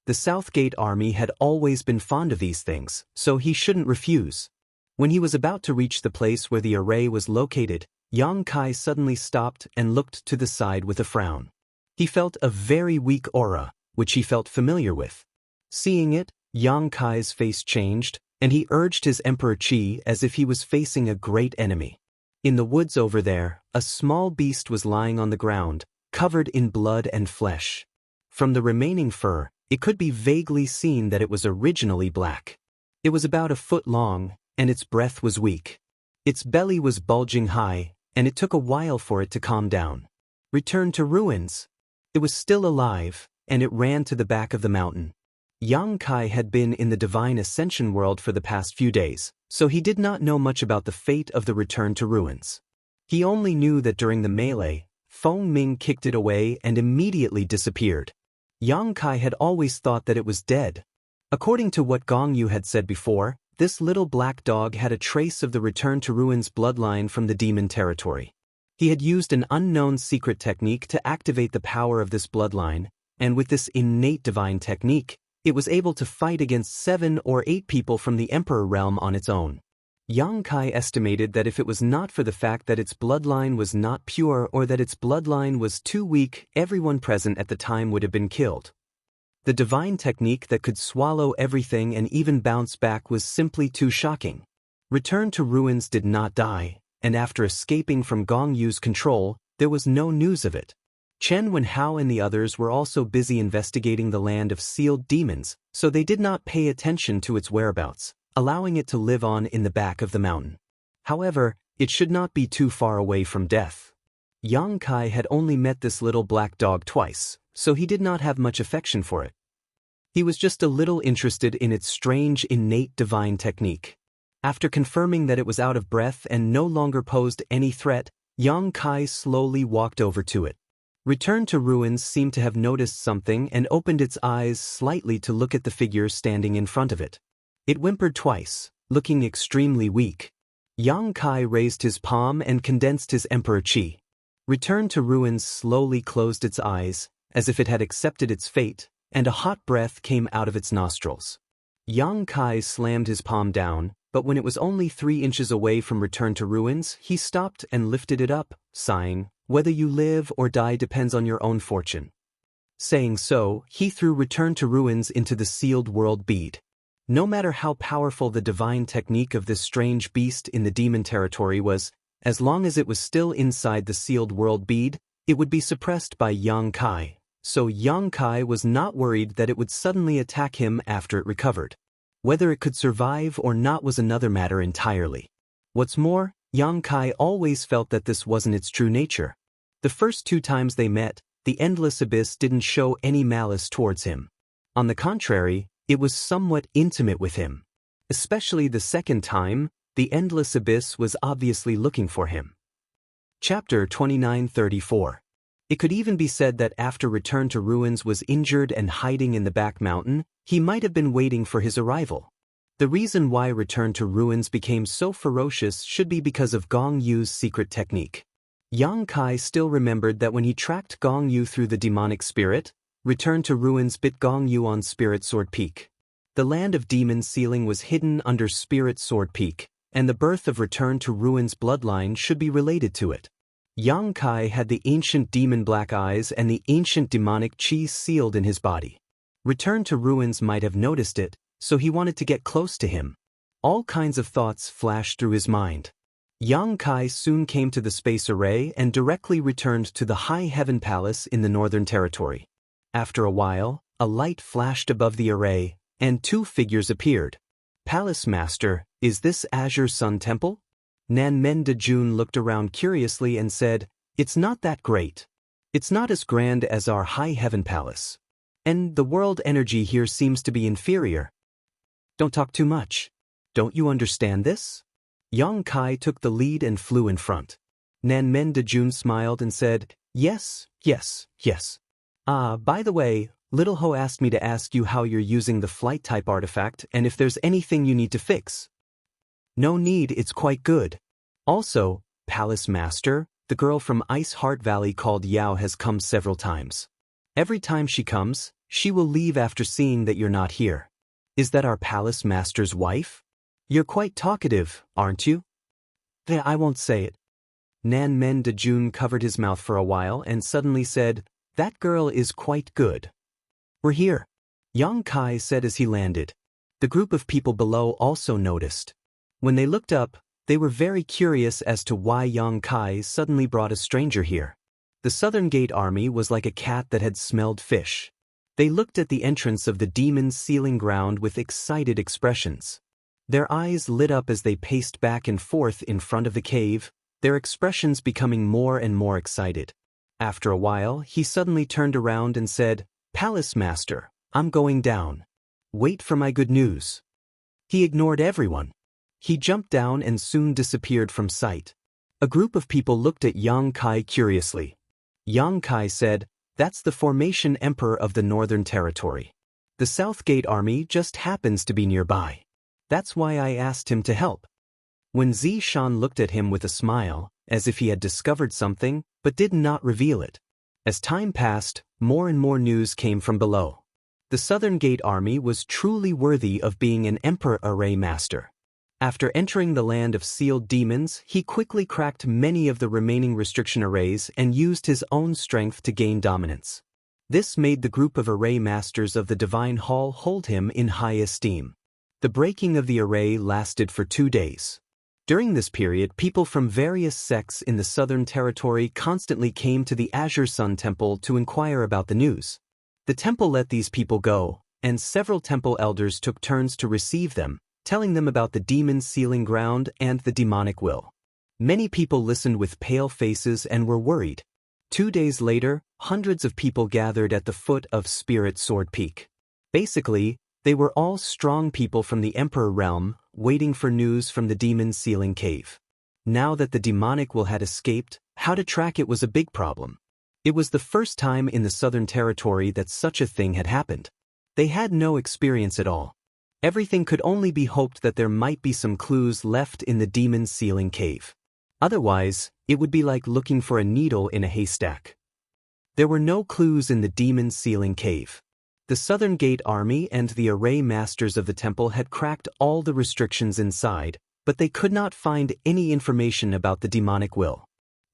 The Southgate army had always been fond of these things, so he shouldn't refuse. When he was about to reach the place where the array was located, Yang Kai suddenly stopped and looked to the side with a frown. He felt a very weak aura, which he felt familiar with. Seeing it, Yang Kai's face changed, and he urged his Emperor Qi as if he was facing a great enemy. In the woods over there, a small beast was lying on the ground, covered in blood and flesh. From the remaining fur, it could be vaguely seen that it was originally black. It was about a foot long, and its breath was weak. Its belly was bulging high, and it took a while for it to calm down. Return to ruins. It was still alive, and it ran to the back of the mountain. Yang Kai had been in the Divine Ascension world for the past few days, so he did not know much about the fate of the return to ruins. He only knew that during the melee, Feng Ming kicked it away and immediately disappeared. Yang Kai had always thought that it was dead. According to what Gong Yu had said before, this little black dog had a trace of the return to ruins bloodline from the demon territory. He had used an unknown secret technique to activate the power of this bloodline, and with this innate divine technique, it was able to fight against 7 or 8 people from the Emperor realm on its own. Yang Kai estimated that if it was not for the fact that its bloodline was not pure or that its bloodline was too weak, everyone present at the time would have been killed. The divine technique that could swallow everything and even bounce back was simply too shocking. Return to Ruins did not die, and after escaping from Gong Yu's control, there was no news of it. Chen Wenhao and the others were also busy investigating the land of sealed demons, so they did not pay attention to its whereabouts, allowing it to live on in the back of the mountain. However, it should not be too far away from death. Yang Kai had only met this little black dog twice, so he did not have much affection for it. He was just a little interested in its strange innate divine technique. After confirming that it was out of breath and no longer posed any threat, Yang Kai slowly walked over to it. Return to Ruins seemed to have noticed something and opened its eyes slightly to look at the figure standing in front of it. It whimpered twice, looking extremely weak. Yang Kai raised his palm and condensed his Emperor Qi. Return to Ruins slowly closed its eyes, as if it had accepted its fate, and a hot breath came out of its nostrils. Yang Kai slammed his palm down, but when it was only 3 inches away from Return to Ruins, he stopped and lifted it up, sighing, "Whether you live or die depends on your own fortune." Saying so, he threw Return to Ruins into the sealed world bead. No matter how powerful the divine technique of this strange beast in the demon territory was, as long as it was still inside the sealed world bead, it would be suppressed by Yang Kai, so Yang Kai was not worried that it would suddenly attack him after it recovered. Whether it could survive or not was another matter entirely. What's more, Yang Kai always felt that this wasn't its true nature. The first 2 times they met, the Endless Abyss didn't show any malice towards him. On the contrary, it was somewhat intimate with him. Especially the second time, the Endless Abyss was obviously looking for him. Chapter 2934. It could even be said that after Return to Ruins was injured and hiding in the back mountain, he might have been waiting for his arrival. The reason why Return to Ruins became so ferocious should be because of Gong Yu's secret technique. Yang Kai still remembered that when he tracked Gong Yu through the demonic spirit, Return to Ruins bit Gong Yu on Spirit Sword Peak. The land of demon sealing was hidden under Spirit Sword Peak, and the birth of Return to Ruins bloodline should be related to it. Yang Kai had the ancient demon black eyes and the ancient demonic chi sealed in his body. Return to Ruins might have noticed it, so he wanted to get close to him. All kinds of thoughts flashed through his mind. Yang Kai soon came to the space array and directly returned to the High Heaven Palace in the Northern Territory. After a while, a light flashed above the array, and 2 figures appeared. "Palace Master, is this Azure Sun Temple?" Nanmen de Jun looked around curiously and said, "It's not that great. It's not as grand as our High Heaven Palace. And the world energy here seems to be inferior." "Don't talk too much. Don't you understand this?" Yang Kai took the lead and flew in front. Nanmen de Jun smiled and said, Yes. By the way, Little Ho asked me to ask you how you're using the flight-type artifact and if there's anything you need to fix." "No need, it's quite good. Also, Palace Master, the girl from Ice Heart Valley called Yao has come several times. Every time she comes, She will leave after seeing that you're not here. Is that our palace master's wife? You're quite talkative, aren't you? I won't say it. Nan Men de Jun covered his mouth for a while and suddenly said, "That girl is quite good." "We're here," Yang Kai said as he landed. The group of people below also noticed. When they looked up, they were very curious as to why Yang Kai suddenly brought a stranger here. The Southern Gate Army was like a cat that had smelled fish. They looked at the entrance of the demon's sealing ground with excited expressions. Their eyes lit up as they paced back and forth in front of the cave, their expressions becoming more and more excited. After a while, he suddenly turned around and said, "Palace Master, I'm going down. Wait for my good news." He ignored everyone. He jumped down and soon disappeared from sight. A group of people looked at Yang Kai curiously. Yang Kai said, "That's the Formation Emperor of the Northern Territory. The South Gate Army just happens to be nearby. That's why I asked him to help." When Zi Shan looked at him with a smile, as if he had discovered something, but did not reveal it. As time passed, more and more news came from below. The Southern Gate Army was truly worthy of being an Emperor Array Master. After entering the land of sealed demons, he quickly cracked many of the remaining restriction arrays and used his own strength to gain dominance. This made the group of array masters of the Divine Hall hold him in high esteem. The breaking of the array lasted for 2 days. During this period, people from various sects in the Southern Territory constantly came to the Azure Sun Temple to inquire about the news. The temple let these people go, and several temple elders took turns to receive them, telling them about the demon's sealing ground and the demonic will. Many people listened with pale faces and were worried. 2 days later, hundreds of people gathered at the foot of Spirit Sword Peak. Basically, they were all strong people from the Emperor realm, waiting for news from the demon's sealing cave. Now that the demonic will had escaped, how to track it was a big problem. It was the first time in the Southern Territory that such a thing had happened. They had no experience at all. Everything could only be hoped that there might be some clues left in the demon's sealing cave. Otherwise, it would be like looking for a needle in a haystack. There were no clues in the demon's sealing cave. The Southern Gate Army and the array masters of the temple had cracked all the restrictions inside, but they could not find any information about the demonic will.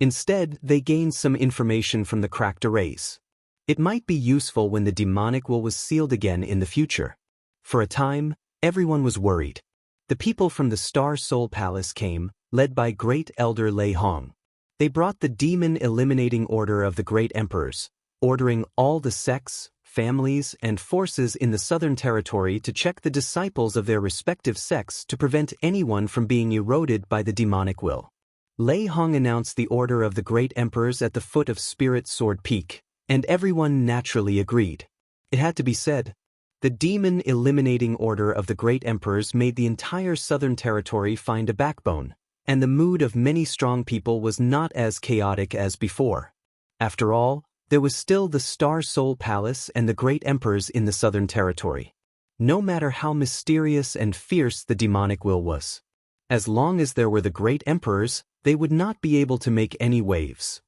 Instead, they gained some information from the cracked arrays. It might be useful when the demonic will was sealed again in the future. For a time, everyone was worried. The people from the Star Soul Palace came, led by Great Elder Lei Hong. They brought the demon eliminating order of the Great Emperors, ordering all the sects, families, and forces in the Southern Territory to check the disciples of their respective sects to prevent anyone from being eroded by the demonic will. Lei Hong announced the order of the Great Emperors at the foot of Spirit Sword Peak, and everyone naturally agreed. It had to be said. The demon eliminating order of the Great Emperors made the entire Southern Territory find a backbone, and the mood of many strong people was not as chaotic as before. After all, there was still the Star Soul Palace and the Great Emperors in the Southern Territory. No matter how mysterious and fierce the demonic will was. As long as there were the Great Emperors, they would not be able to make any waves.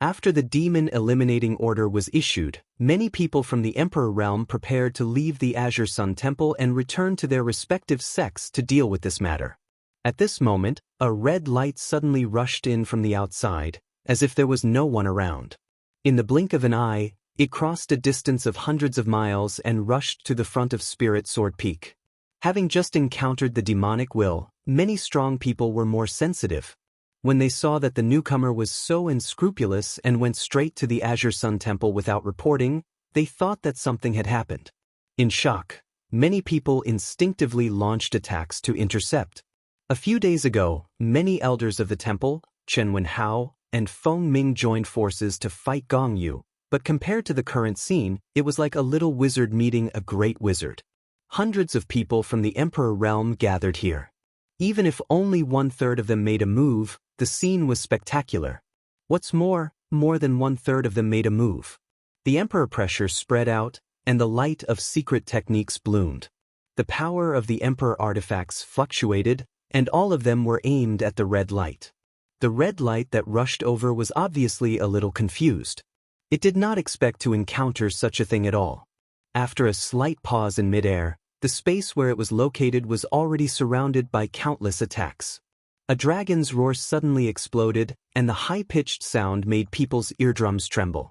After the demon eliminating order was issued, many people from the Emperor realm prepared to leave the Azure Sun Temple and return to their respective sects to deal with this matter. At this moment, a red light suddenly rushed in from the outside, as if there was no one around. In the blink of an eye, it crossed a distance of hundreds of miles and rushed to the front of Spirit Sword Peak. Having just encountered the demonic will, many strong people were more sensitive. When they saw that the newcomer was so unscrupulous and went straight to the Azure Sun Temple without reporting, they thought that something had happened. In shock, many people instinctively launched attacks to intercept. A few days ago, many elders of the temple, Chen Wenhao, and Feng Ming joined forces to fight Gong Yu, but compared to the current scene, it was like a little wizard meeting a great wizard. Hundreds of people from the Emperor realm gathered here. Even if only 1/3 of them made a move, the scene was spectacular. What's more than 1/3 of them made a move. The Emperor pressure spread out, and the light of secret techniques bloomed. The power of the Emperor artifacts fluctuated, and all of them were aimed at the red light. The red light that rushed over was obviously a little confused. It did not expect to encounter such a thing at all. After a slight pause in midair, the space where it was located was already surrounded by countless attacks. A dragon's roar suddenly exploded, and the high-pitched sound made people's eardrums tremble.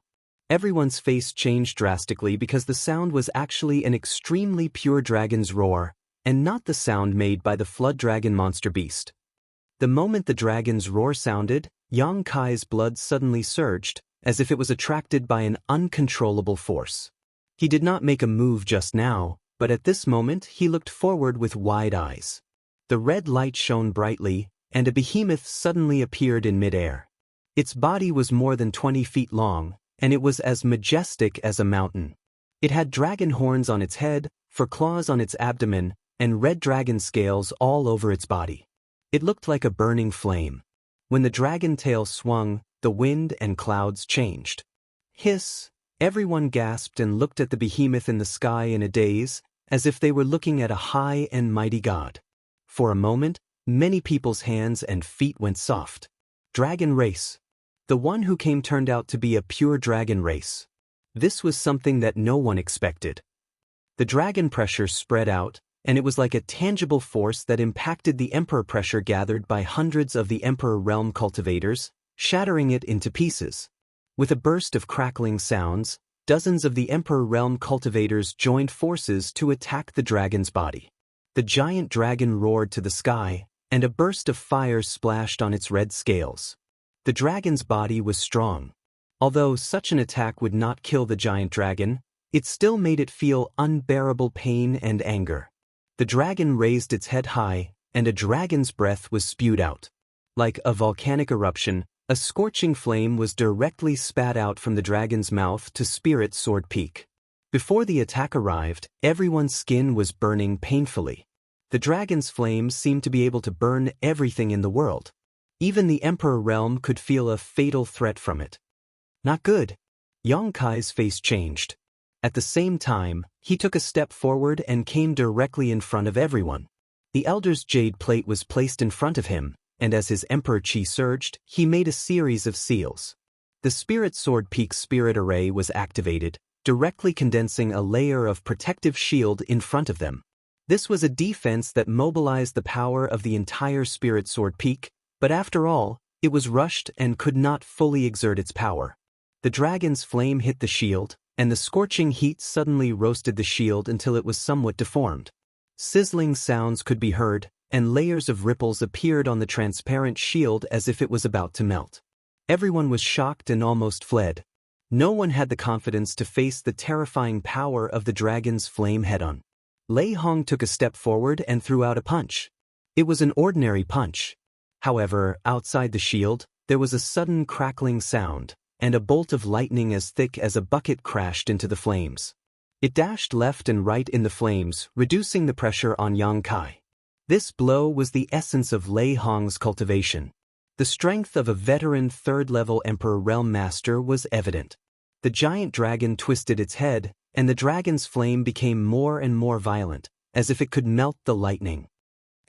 Everyone's face changed drastically because the sound was actually an extremely pure dragon's roar, and not the sound made by the flood dragon monster beast. The moment the dragon's roar sounded, Yang Kai's blood suddenly surged, as if it was attracted by an uncontrollable force. He did not make a move just now, but at this moment he looked forward with wide eyes. The red light shone brightly, and a behemoth suddenly appeared in midair. Its body was more than 20 feet long, and it was as majestic as a mountain. It had dragon horns on its head, fur claws on its abdomen, and red dragon scales all over its body. It looked like a burning flame. When the dragon tail swung, the wind and clouds changed. Hiss! Everyone gasped and looked at the behemoth in the sky in a daze, as if they were looking at a high and mighty god. For a moment, many people's hands and feet went soft. Dragon race. The one who came turned out to be a pure dragon race. This was something that no one expected. The dragon pressure spread out, and it was like a tangible force that impacted the emperor pressure gathered by hundreds of the emperor realm cultivators, shattering it into pieces. With a burst of crackling sounds, dozens of the emperor realm cultivators joined forces to attack the dragon's body. The giant dragon roared to the sky, and a burst of fire splashed on its red scales. The dragon's body was strong. Although such an attack would not kill the giant dragon, it still made it feel unbearable pain and anger. The dragon raised its head high, and a dragon's breath was spewed out. Like a volcanic eruption, a scorching flame was directly spat out from the dragon's mouth to Spirit Sword Peak. Before the attack arrived, everyone's skin was burning painfully. The dragon's flames seemed to be able to burn everything in the world. Even the Emperor realm could feel a fatal threat from it. Not good. Yang Kai's face changed. At the same time, he took a step forward and came directly in front of everyone. The Elder's jade plate was placed in front of him, and as his Emperor Chi surged, he made a series of seals. The Spirit Sword Peak Spirit Array was activated, directly condensing a layer of protective shield in front of them. This was a defense that mobilized the power of the entire Spirit Sword Peak, but after all, it was rushed and could not fully exert its power. The dragon's flame hit the shield, and the scorching heat suddenly roasted the shield until it was somewhat deformed. Sizzling sounds could be heard, and layers of ripples appeared on the transparent shield as if it was about to melt. Everyone was shocked and almost fled. No one had the confidence to face the terrifying power of the dragon's flame head-on. Lei Hong took a step forward and threw out a punch. It was an ordinary punch. However, outside the shield, there was a sudden crackling sound, and a bolt of lightning as thick as a bucket crashed into the flames. It dashed left and right in the flames, reducing the pressure on Yang Kai. This blow was the essence of Lei Hong's cultivation. The strength of a veteran third-level Emperor Realm Master was evident. The giant dragon twisted its head, and the dragon's flame became more and more violent, as if it could melt the lightning.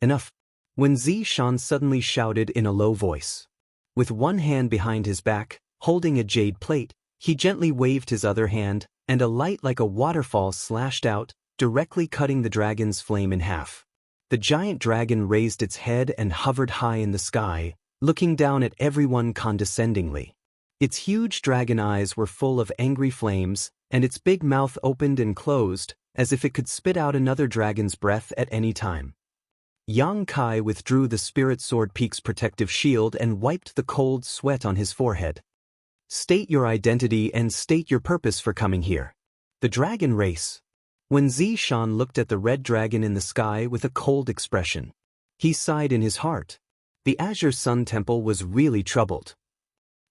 Enough! When Zishan suddenly shouted in a low voice. With one hand behind his back, holding a jade plate, he gently waved his other hand, and a light like a waterfall slashed out, directly cutting the dragon's flame in half. The giant dragon raised its head and hovered high in the sky, looking down at everyone condescendingly. Its huge dragon eyes were full of angry flames, and its big mouth opened and closed, as if it could spit out another dragon's breath at any time. Yang Kai withdrew the Spirit Sword Peak's protective shield and wiped the cold sweat on his forehead. State your identity and state your purpose for coming here. The dragon race. When Zishan looked at the red dragon in the sky with a cold expression, he sighed in his heart. The Azure Sun Temple was really troubled.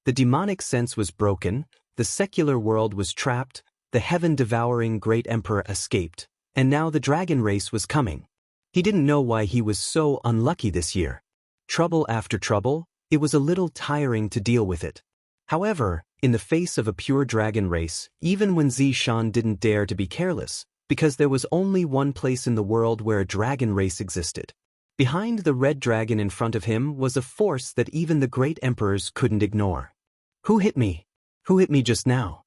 The demonic sense was broken, the secular world was trapped, the heaven-devouring great emperor escaped, and now the dragon race was coming. He didn't know why he was so unlucky this year. Trouble after trouble, it was a little tiring to deal with it. However, in the face of a pure dragon race, even when Zishan didn't dare to be careless, because there was only one place in the world where a dragon race existed. Behind the red dragon in front of him was a force that even the great emperors couldn't ignore. Who hit me? Who hit me just now?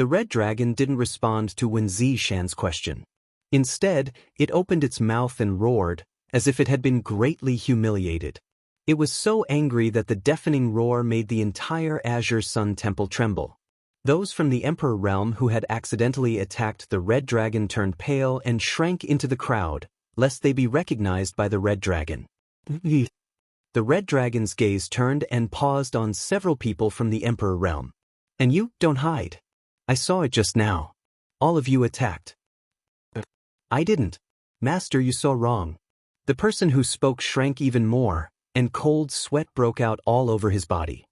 The red dragon didn't respond to Wen Zishan's question. Instead, it opened its mouth and roared, as if it had been greatly humiliated. It was so angry that the deafening roar made the entire Azure Sun Temple tremble. Those from the Emperor realm who had accidentally attacked the red dragon turned pale and shrank into the crowd, lest they be recognized by the red dragon. The red dragon's gaze turned and paused on several people from the Emperor realm. And you, don't hide. I saw it just now. All of you attacked. I didn't. Master, you saw wrong. The person who spoke shrank even more, and cold sweat broke out all over his body.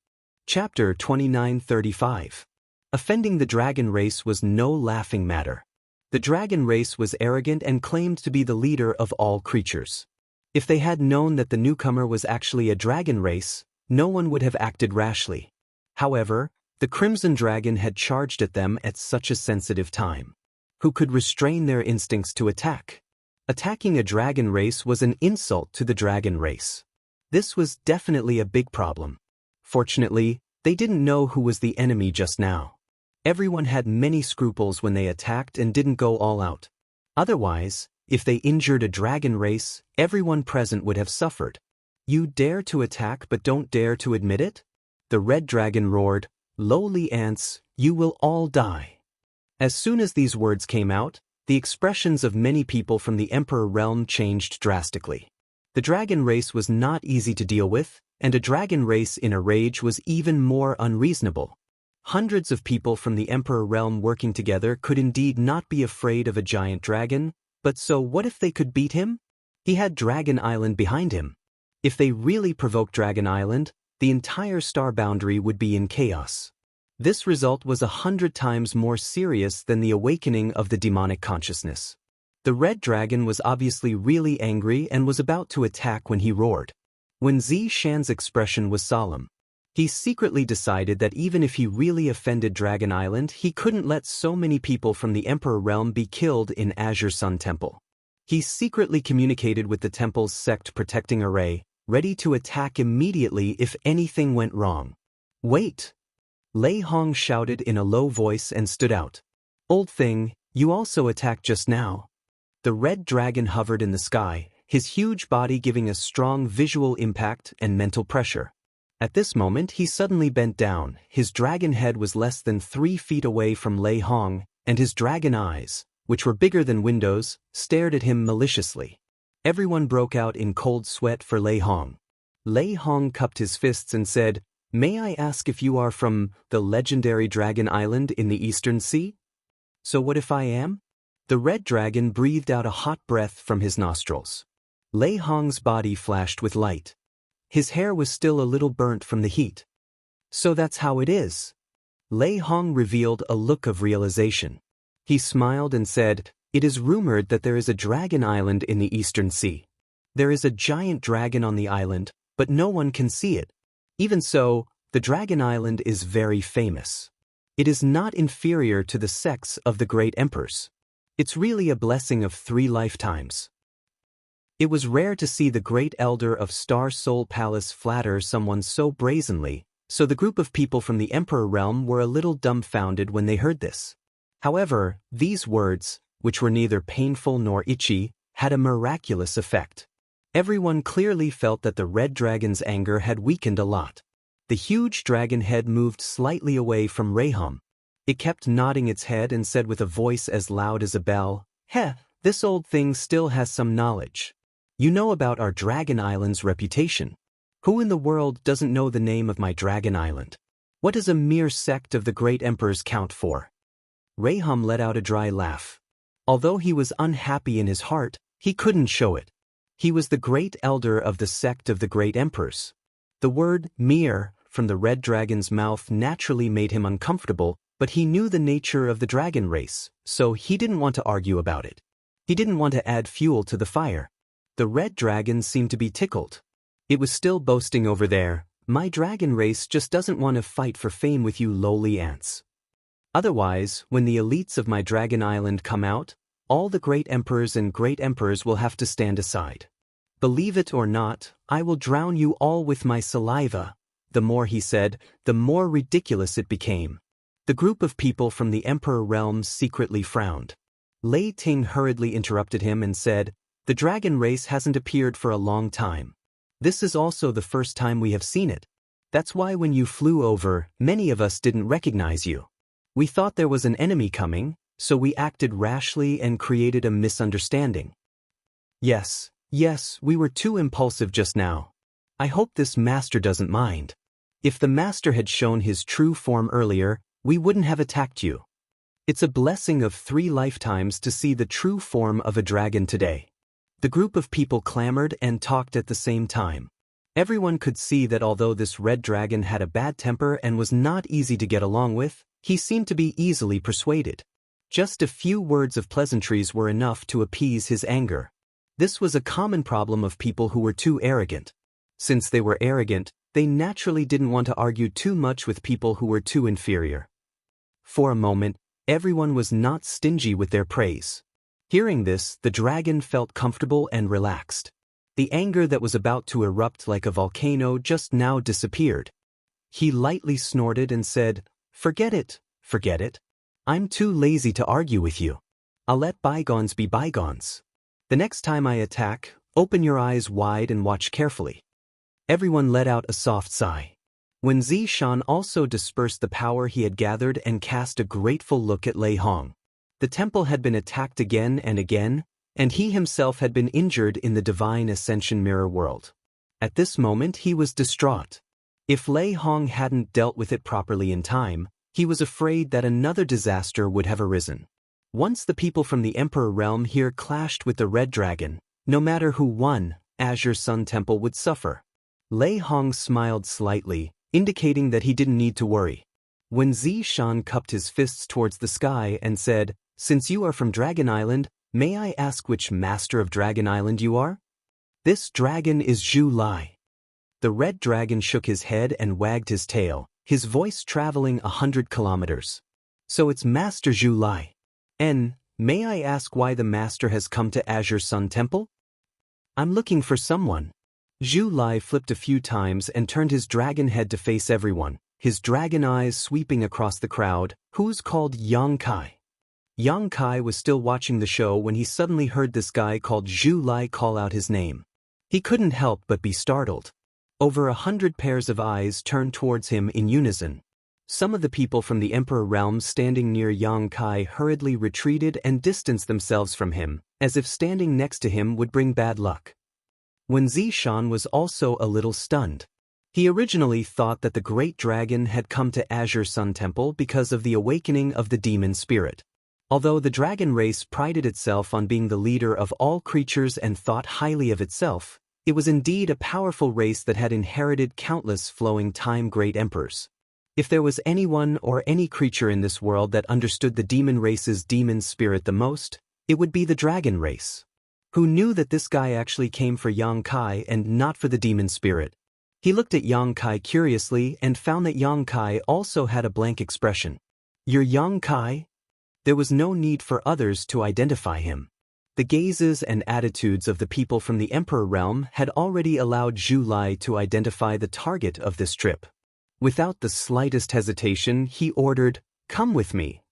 Chapter 29:35. Offending the dragon race was no laughing matter. The dragon race was arrogant and claimed to be the leader of all creatures. If they had known that the newcomer was actually a dragon race, no one would have acted rashly. However, the Crimson Dragon had charged at them at such a sensitive time. Who could restrain their instincts to attack? Attacking a dragon race was an insult to the dragon race. This was definitely a big problem. Fortunately, they didn't know who was the enemy just now. Everyone had many scruples when they attacked and didn't go all out. Otherwise, if they injured a dragon race, everyone present would have suffered. You dare to attack but don't dare to admit it? The red dragon roared, "Lowly ants, you will all die." As soon as these words came out, the expressions of many people from the Emperor realm changed drastically. The dragon race was not easy to deal with, and a dragon race in a rage was even more unreasonable. Hundreds of people from the Emperor realm working together could indeed not be afraid of a giant dragon, but so what if they could beat him? He had Dragon Island behind him. If they really provoked Dragon Island, the entire star boundary would be in chaos. This result was 100 times more serious than the awakening of the demonic consciousness. The red dragon was obviously really angry and was about to attack when he roared. Wen Zishan's expression was solemn. He secretly decided that even if he really offended Dragon Island, he couldn't let so many people from the Emperor realm be killed in Azure Sun Temple. He secretly communicated with the temple's sect protecting array, ready to attack immediately if anything went wrong. "Wait!" Lei Hong shouted in a low voice and stood out. "Old thing, you also attacked just now." The red dragon hovered in the sky, his huge body giving a strong visual impact and mental pressure. At this moment he suddenly bent down, his dragon head was less than 3 feet away from Lei Hong, and his dragon eyes, which were bigger than windows, stared at him maliciously. Everyone broke out in cold sweat for Lei Hong. Lei Hong cupped his fists and said, "May I ask if you are from the legendary Dragon Island in the Eastern Sea?" "So what if I am?" The red dragon breathed out a hot breath from his nostrils. Lei Hong's body flashed with light. His hair was still a little burnt from the heat. "So that's how it is." Lei Hong revealed a look of realization. He smiled and said, "It is rumored that there is a dragon island in the Eastern Sea. There is a giant dragon on the island, but no one can see it. Even so, the dragon island is very famous. It is not inferior to the sex of the great emperors. It's really a blessing of 3 lifetimes." It was rare to see the great elder of Star Soul Palace flatter someone so brazenly, so the group of people from the Emperor realm were a little dumbfounded when they heard this. However, these words, which were neither painful nor itchy, had a miraculous effect. Everyone clearly felt that the red dragon's anger had weakened a lot. The huge dragon head moved slightly away from Raham. It kept nodding its head and said with a voice as loud as a bell, "Heh, this old thing still has some knowledge. You know about our Dragon Island's reputation. Who in the world doesn't know the name of my Dragon Island? What does a mere sect of the great emperors count for?" Raham let out a dry laugh. Although he was unhappy in his heart, he couldn't show it. He was the great elder of the sect of the great emperors. The word mere from the red dragon's mouth naturally made him uncomfortable, but he knew the nature of the dragon race, so he didn't want to argue about it. He didn't want to add fuel to the fire. The red dragon seemed to be tickled. It was still boasting over there, "My dragon race just doesn't want to fight for fame with you lowly ants. Otherwise, when the elites of my Dragon Island come out, all the great emperors and great emperors will have to stand aside. Believe it or not, I will drown you all with my saliva." The more he said, the more ridiculous it became. The group of people from the Emperor realm secretly frowned. Lei Ting hurriedly interrupted him and said, "The dragon race hasn't appeared for a long time. This is also the first time we have seen it. That's why when you flew over, many of us didn't recognize you. We thought there was an enemy coming, so we acted rashly and created a misunderstanding. Yes, we were too impulsive just now. I hope this master doesn't mind. If the master had shown his true form earlier, we wouldn't have attacked you. It's a blessing of 3 lifetimes to see the true form of a dragon today." The group of people clamored and talked at the same time. Everyone could see that although this red dragon had a bad temper and was not easy to get along with, he seemed to be easily persuaded. Just a few words of pleasantries were enough to appease his anger. This was a common problem of people who were too arrogant. Since they were arrogant, they naturally didn't want to argue too much with people who were too inferior. For a moment, everyone was not stingy with their praise. Hearing this, the dragon felt comfortable and relaxed. The anger that was about to erupt like a volcano just now disappeared. He lightly snorted and said, forget it. I'm too lazy to argue with you. I'll let bygones be bygones. The next time I attack, open your eyes wide and watch carefully." Everyone let out a soft sigh. When Zishan also dispersed the power he had gathered and cast a grateful look at Lei Hong. The temple had been attacked again, and he himself had been injured in the Divine Ascension Mirror world. At this moment he was distraught. If Lei Hong hadn't dealt with it properly in time, he was afraid that another disaster would have arisen. Once the people from the Emperor realm here clashed with the Red Dragon, no matter who won, Azure Sun Temple would suffer. Lei Hong smiled slightly, indicating that he didn't need to worry. When Zishan cupped his fists towards the sky and said, "Since you are from Dragon Island, may I ask which master of Dragon Island you are?" "This dragon is Zhu Lai." The red dragon shook his head and wagged his tail, his voice traveling 100 kilometers. "So it's Master Zhu Lai. May I ask why the master has come to Azure Sun Temple?" "I'm looking for someone." Zhu Lai flipped a few times and turned his dragon head to face everyone, his dragon eyes sweeping across the crowd. "Who's called Yang Kai?" Yang Kai was still watching the show when he suddenly heard this guy called Zhu Lai call out his name. He couldn't help but be startled. Over 100 pairs of eyes turned towards him in unison. Some of the people from the Emperor realm standing near Yang Kai hurriedly retreated and distanced themselves from him, as if standing next to him would bring bad luck. When Zishan was also a little stunned. He originally thought that the great dragon had come to Azure Sun Temple because of the awakening of the demon spirit. Although the dragon race prided itself on being the leader of all creatures and thought highly of itself, it was indeed a powerful race that had inherited countless flowing time great emperors. If there was anyone or any creature in this world that understood the demon race's demon spirit the most, it would be the dragon race. Who knew that this guy actually came for Yang Kai and not for the demon spirit? He looked at Yang Kai curiously and found that Yang Kai also had a blank expression. "You're Yang Kai?" There was no need for others to identify him. The gazes and attitudes of the people from the Emperor realm had already allowed Zhu Lai to identify the target of this trip. Without the slightest hesitation, he ordered, "Come with me."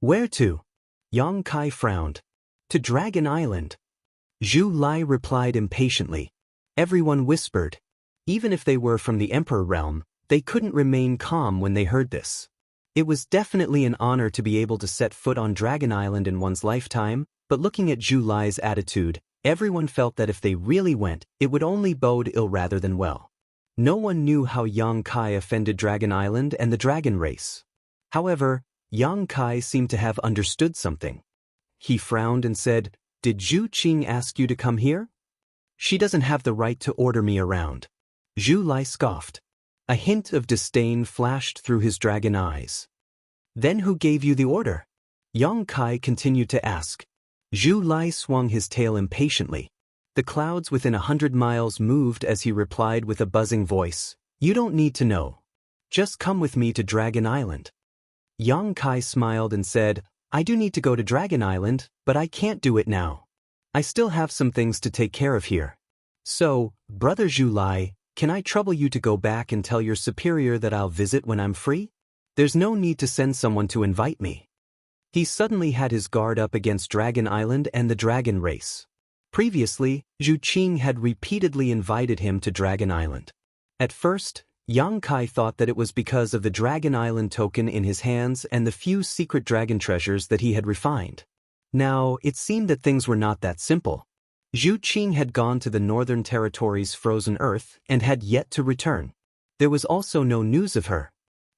"Where to?" Yang Kai frowned. "To Dragon Island." Zhu Lai replied impatiently. Everyone whispered. Even if they were from the Emperor realm, they couldn't remain calm when they heard this. It was definitely an honor to be able to set foot on Dragon Island in one's lifetime, but looking at Zhu Lai's attitude, everyone felt that if they really went, it would only bode ill rather than well. No one knew how Yang Kai offended Dragon Island and the dragon race. However, Yang Kai seemed to have understood something. He frowned and said, "Did Zhu Qing ask you to come here?" "She doesn't have the right to order me around." Zhu Lai scoffed. A hint of disdain flashed through his dragon eyes. "Then who gave you the order?" Yang Kai continued to ask. Zhu Lai swung his tail impatiently. The clouds within 100 miles moved as he replied with a buzzing voice, "You don't need to know. Just come with me to Dragon Island." Yang Kai smiled and said, "I do need to go to Dragon Island, but I can't do it now. I still have some things to take care of here. So, Brother Zhu Lai, can I trouble you to go back and tell your superior that I'll visit when I'm free?" There's no need to send someone to invite me. He suddenly had his guard up against Dragon Island and the dragon race. Previously, Zhu Qing had repeatedly invited him to Dragon Island. At first, Yang Kai thought that it was because of the Dragon Island token in his hands and the few secret dragon treasures that he had refined. Now, it seemed that things were not that simple. Zhu Qing had gone to the Northern Territories' frozen earth and had yet to return. There was also no news of her.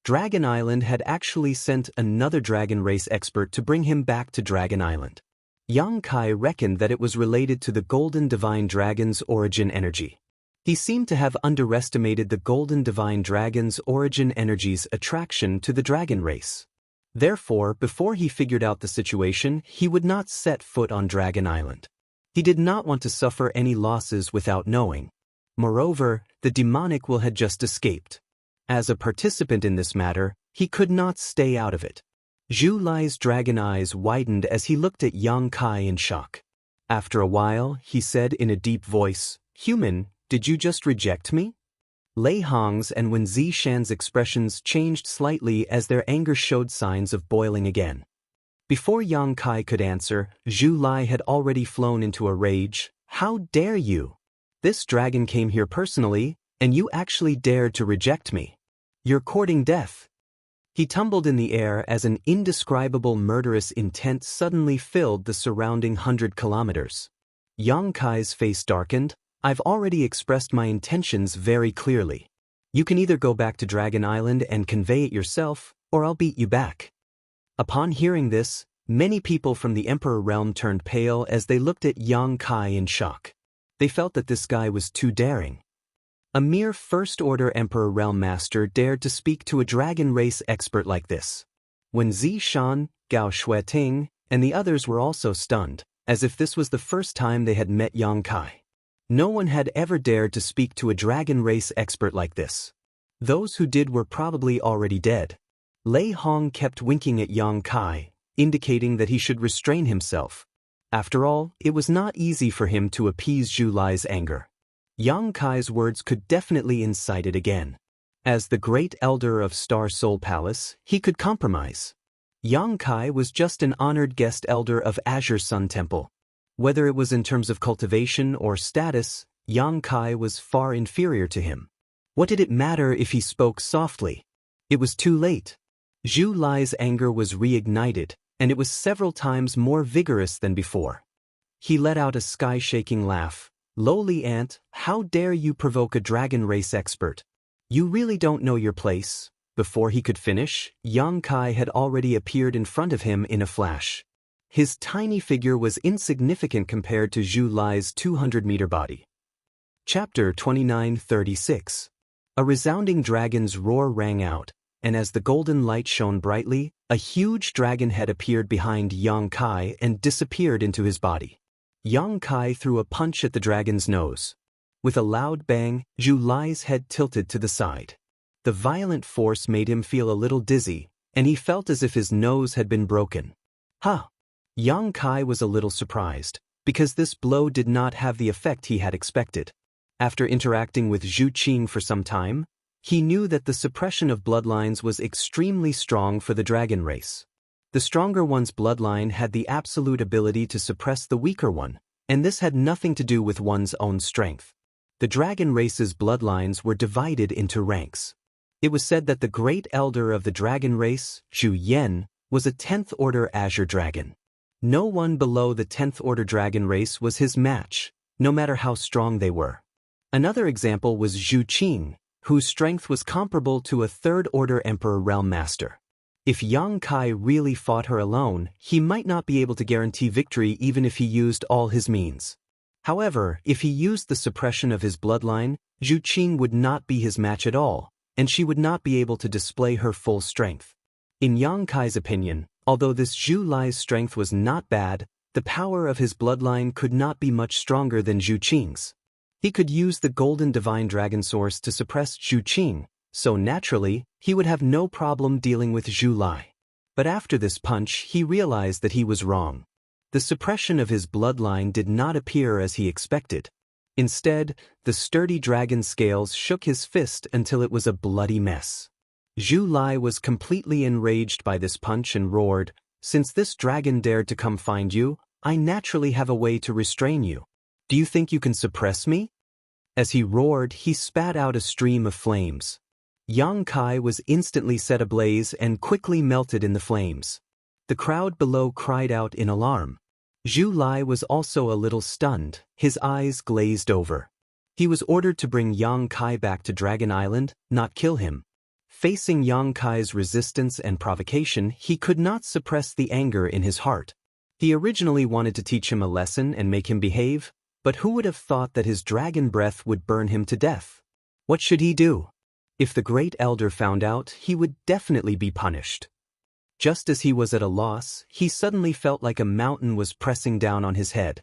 Dragon Island had actually sent another dragon race expert to bring him back to Dragon Island. Yang Kai reckoned that it was related to the Golden Divine Dragon's origin energy. He seemed to have underestimated the Golden Divine Dragon's origin energy's attraction to the dragon race. Therefore, before he figured out the situation, he would not set foot on Dragon Island. He did not want to suffer any losses without knowing. Moreover, the demonic will had just escaped. As a participant in this matter, he could not stay out of it. Zhu Lai's dragon eyes widened as he looked at Yang Kai in shock. After a while, he said in a deep voice, "Human, did you just reject me?" Lei Hong's and Wen Zishan's expressions changed slightly as their anger showed signs of boiling again. Before Yang Kai could answer, Zhu Lai had already flown into a rage. "How dare you? This dragon came here personally, and you actually dared to reject me. You're courting death." He tumbled in the air as an indescribable murderous intent suddenly filled the surrounding 100 kilometers. Yang Kai's face darkened. "I've already expressed my intentions very clearly. You can either go back to Dragon Island and convey it yourself, or I'll beat you back." Upon hearing this, many people from the Emperor realm turned pale as they looked at Yang Kai in shock. They felt that this guy was too daring. A mere first-order Emperor Realm Master dared to speak to a dragon race expert like this. Wen Zishan, Gao Xueting, and the others were also stunned, as if this was the first time they had met Yang Kai. No one had ever dared to speak to a dragon race expert like this. Those who did were probably already dead. Lei Hong kept winking at Yang Kai, indicating that he should restrain himself. After all, it was not easy for him to appease Zhu Lai's anger. Yang Kai's words could definitely incite it again. As the great elder of Star Soul Palace, he could compromise. Yang Kai was just an honored guest elder of Azure Sun Temple. Whether it was in terms of cultivation or status, Yang Kai was far inferior to him. What did it matter if he spoke softly? It was too late. Zhu Lai's anger was reignited, and it was several times more vigorous than before. He let out a sky-shaking laugh. "Lowly ant, how dare you provoke a dragon race expert? You really don't know your place." Before he could finish, Yang Kai had already appeared in front of him in a flash. His tiny figure was insignificant compared to Zhu Lai's 200-meter body. Chapter 29:36. A resounding dragon's roar rang out, and as the golden light shone brightly, a huge dragon head appeared behind Yang Kai and disappeared into his body. Yang Kai threw a punch at the dragon's nose. With a loud bang, Zhu Lai's head tilted to the side. The violent force made him feel a little dizzy, and he felt as if his nose had been broken. "Huh!" Yang Kai was a little surprised, because this blow did not have the effect he had expected. After interacting with Zhu Qing for some time, he knew that the suppression of bloodlines was extremely strong for the dragon race. The stronger one's bloodline had the absolute ability to suppress the weaker one, and this had nothing to do with one's own strength. The dragon race's bloodlines were divided into ranks. It was said that the great elder of the dragon race, Zhu Yan, was a 10th order azure dragon. No one below the 10th order dragon race was his match, no matter how strong they were. Another example was Zhu Qing, whose strength was comparable to a 3rd order Emperor Realm Master. If Yang Kai really fought her alone, he might not be able to guarantee victory even if he used all his means. However, if he used the suppression of his bloodline, Zhu Qing would not be his match at all, and she would not be able to display her full strength. In Yang Kai's opinion, although this Zhu Lai's strength was not bad, the power of his bloodline could not be much stronger than Zhu Qing's. He could use the Golden Divine Dragon Source to suppress Zhu Qing, so naturally, he would have no problem dealing with Zhu Lai. But after this punch, he realized that he was wrong. The suppression of his bloodline did not appear as he expected. Instead, the sturdy dragon scales shook his fist until it was a bloody mess. Zhu Lai was completely enraged by this punch and roared, "Since this dragon dared to come find you, I naturally have a way to restrain you. Do you think you can suppress me?" As he roared, he spat out a stream of flames. Yang Kai was instantly set ablaze and quickly melted in the flames. The crowd below cried out in alarm. Zhu Lai was also a little stunned, his eyes glazed over. He was ordered to bring Yang Kai back to Dragon Island, not kill him. Facing Yang Kai's resistance and provocation, he could not suppress the anger in his heart. He originally wanted to teach him a lesson and make him behave, but who would have thought that his dragon breath would burn him to death? What should he do? If the Great Elder found out, he would definitely be punished. Just as he was at a loss, he suddenly felt like a mountain was pressing down on his head.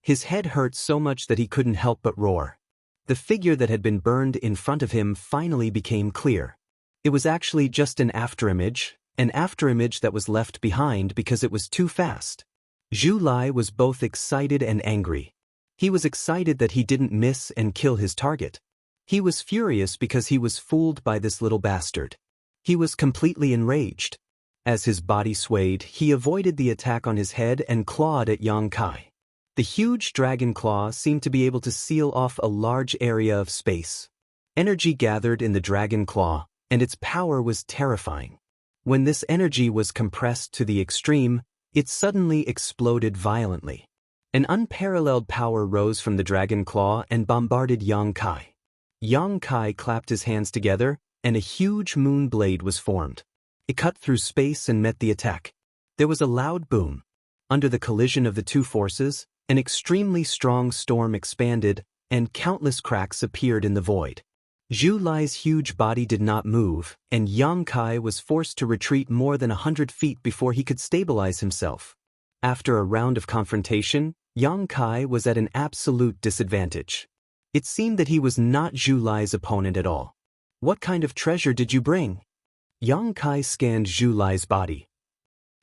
His head hurt so much that he couldn't help but roar. The figure that had been burned in front of him finally became clear. It was actually just an afterimage that was left behind because it was too fast. Zhu Lai was both excited and angry. He was excited that he didn't miss and kill his target. He was furious because he was fooled by this little bastard. He was completely enraged. As his body swayed, he avoided the attack on his head and clawed at Yang Kai. The huge dragon claw seemed to be able to seal off a large area of space. Energy gathered in the dragon claw, and its power was terrifying. When this energy was compressed to the extreme, it suddenly exploded violently. An unparalleled power rose from the dragon claw and bombarded Yang Kai. Yang Kai clapped his hands together, and a huge moon blade was formed. It cut through space and met the attack. There was a loud boom. Under the collision of the two forces, an extremely strong storm expanded, and countless cracks appeared in the void. Zhu Lai's huge body did not move, and Yang Kai was forced to retreat more than 100 feet before he could stabilize himself. After a round of confrontation, Yang Kai was at an absolute disadvantage. It seemed that he was not Zhu Lai's opponent at all. "What kind of treasure did you bring?" Yang Kai scanned Zhu Lai's body.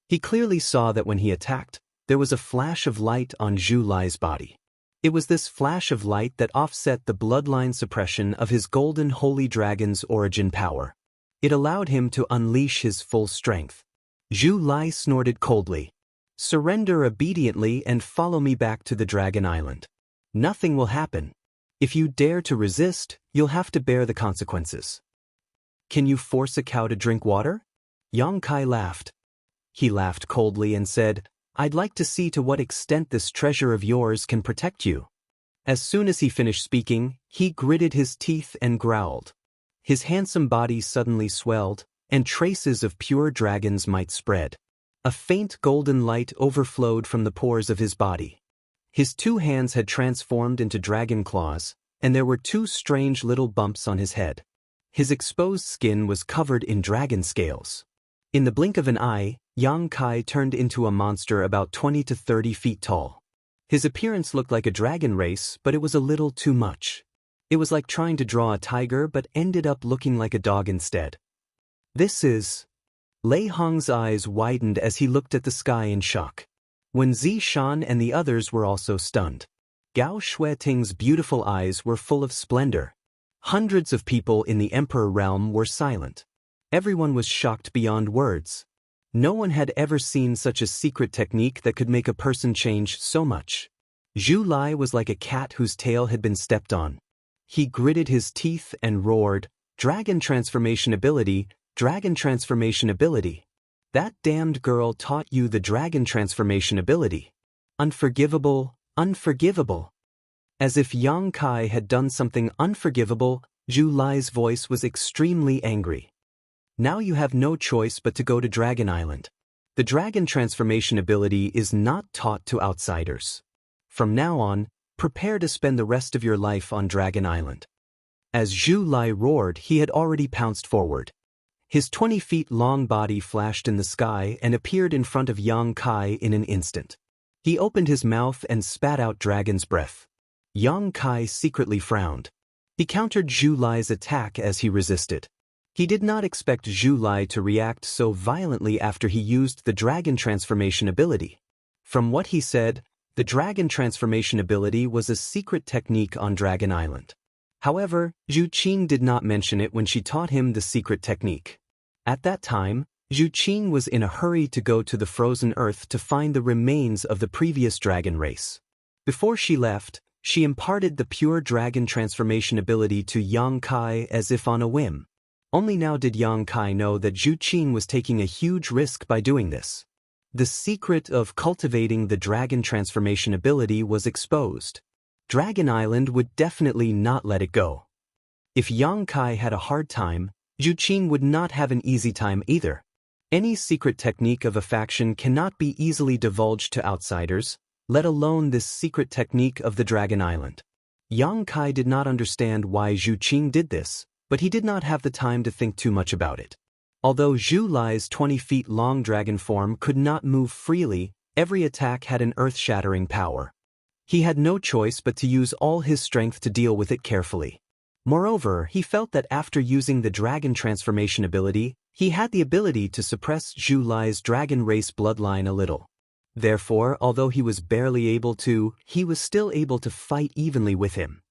He clearly saw that when he attacked, there was a flash of light on Zhu Lai's body. It was this flash of light that offset the bloodline suppression of his golden holy dragon's origin power. It allowed him to unleash his full strength. Zhu Lai snorted coldly. "Surrender obediently and follow me back to the Dragon Island. Nothing will happen. If you dare to resist, you'll have to bear the consequences." "Can you force a cow to drink water?" Yang Kai laughed. He laughed coldly and said, "I'd like to see to what extent this treasure of yours can protect you." As soon as he finished speaking, he gritted his teeth and growled. His handsome body suddenly swelled, and traces of pure dragon's might spread. A faint golden light overflowed from the pores of his body. His two hands had transformed into dragon claws, and there were two strange little bumps on his head. His exposed skin was covered in dragon scales. In the blink of an eye, Yang Kai turned into a monster about 20 to 30 feet tall. His appearance looked like a dragon race, but it was a little too much. It was like trying to draw a tiger but ended up looking like a dog instead. "This is..." Lei Hong's eyes widened as he looked at the sky in shock. Wen Zishan and the others were also stunned. Gao Shueting's beautiful eyes were full of splendor. Hundreds of people in the Emperor realm were silent. Everyone was shocked beyond words. No one had ever seen such a secret technique that could make a person change so much. Zhu Lai was like a cat whose tail had been stepped on. He gritted his teeth and roared, "Dragon transformation ability, dragon transformation ability. That damned girl taught you the dragon transformation ability. Unforgivable, unforgivable." As if Yang Kai had done something unforgivable, Zhu Lai's voice was extremely angry. "Now you have no choice but to go to Dragon Island. The dragon transformation ability is not taught to outsiders. From now on, prepare to spend the rest of your life on Dragon Island." As Zhu Lai roared, he had already pounced forward. His 20 feet long body flashed in the sky and appeared in front of Yang Kai in an instant. He opened his mouth and spat out dragon's breath. Yang Kai secretly frowned. He countered Zhu Lai's attack as he resisted. He did not expect Zhu Lai to react so violently after he used the dragon transformation ability. From what he said, the dragon transformation ability was a secret technique on Dragon Island. However, Zhu Qing did not mention it when she taught him the secret technique. At that time, Zhu Qing was in a hurry to go to the frozen earth to find the remains of the previous dragon race. Before she left, she imparted the pure dragon transformation ability to Yang Kai as if on a whim. Only now did Yang Kai know that Zhu Qing was taking a huge risk by doing this. The secret of cultivating the dragon transformation ability was exposed. Dragon Island would definitely not let it go. If Yang Kai had a hard time, Zhu Qing would not have an easy time either. Any secret technique of a faction cannot be easily divulged to outsiders, let alone this secret technique of the Dragon Island. Yang Kai did not understand why Zhu Qing did this, but he did not have the time to think too much about it. Although Zhu Lai's 20-feet-long dragon form could not move freely, every attack had an earth-shattering power. He had no choice but to use all his strength to deal with it carefully. Moreover, he felt that after using the dragon transformation ability, he had the ability to suppress Zhu Lai's dragon race bloodline a little. Therefore, although he was barely able to, he was still able to fight evenly with him.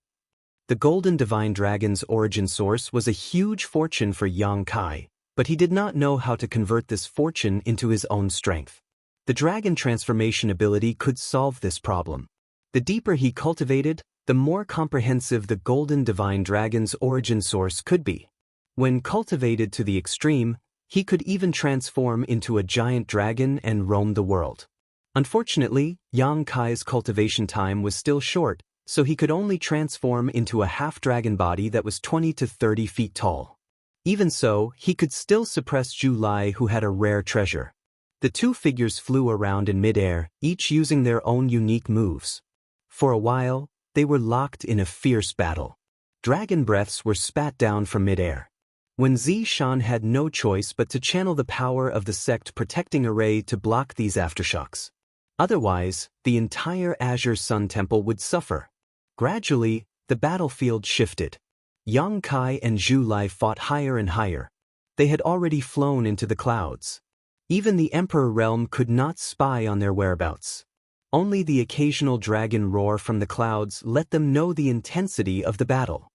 The Golden Divine Dragon's origin source was a huge fortune for Yang Kai, but he did not know how to convert this fortune into his own strength. The dragon transformation ability could solve this problem. The deeper he cultivated, the more comprehensive the Golden Divine Dragon's origin source could be. When cultivated to the extreme, he could even transform into a giant dragon and roam the world. Unfortunately, Yang Kai's cultivation time was still short, so he could only transform into a half-dragon body that was 20 to 30 feet tall. Even so, he could still suppress Zhu Lai, who had a rare treasure. The two figures flew around in mid-air, each using their own unique moves. For a while, they were locked in a fierce battle. Dragon breaths were spat down from mid-air. When Zishan had no choice but to channel the power of the sect protecting array to block these aftershocks. Otherwise, the entire Azure Sun Temple would suffer. Gradually, the battlefield shifted. Yang Kai and Zhu Lai fought higher and higher. They had already flown into the clouds. Even the Emperor Realm could not spy on their whereabouts. Only the occasional dragon roar from the clouds let them know the intensity of the battle.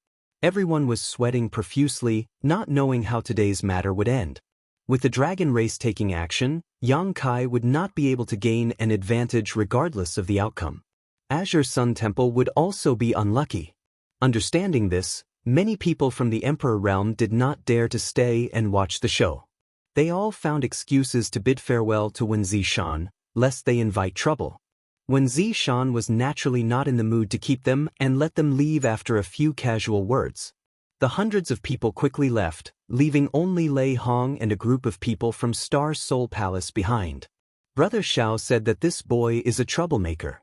Everyone was sweating profusely, not knowing how today's matter would end. With the dragon race taking action, Yang Kai would not be able to gain an advantage regardless of the outcome. Azure Sun Temple would also be unlucky. Understanding this, many people from the Emperor Realm did not dare to stay and watch the show. They all found excuses to bid farewell to Wen Zishan, lest they invite trouble. Wen Zishan was naturally not in the mood to keep them and let them leave after a few casual words. The hundreds of people quickly left, leaving only Lei Hong and a group of people from Star Soul Palace behind. Brother Xiao said that this boy is a troublemaker.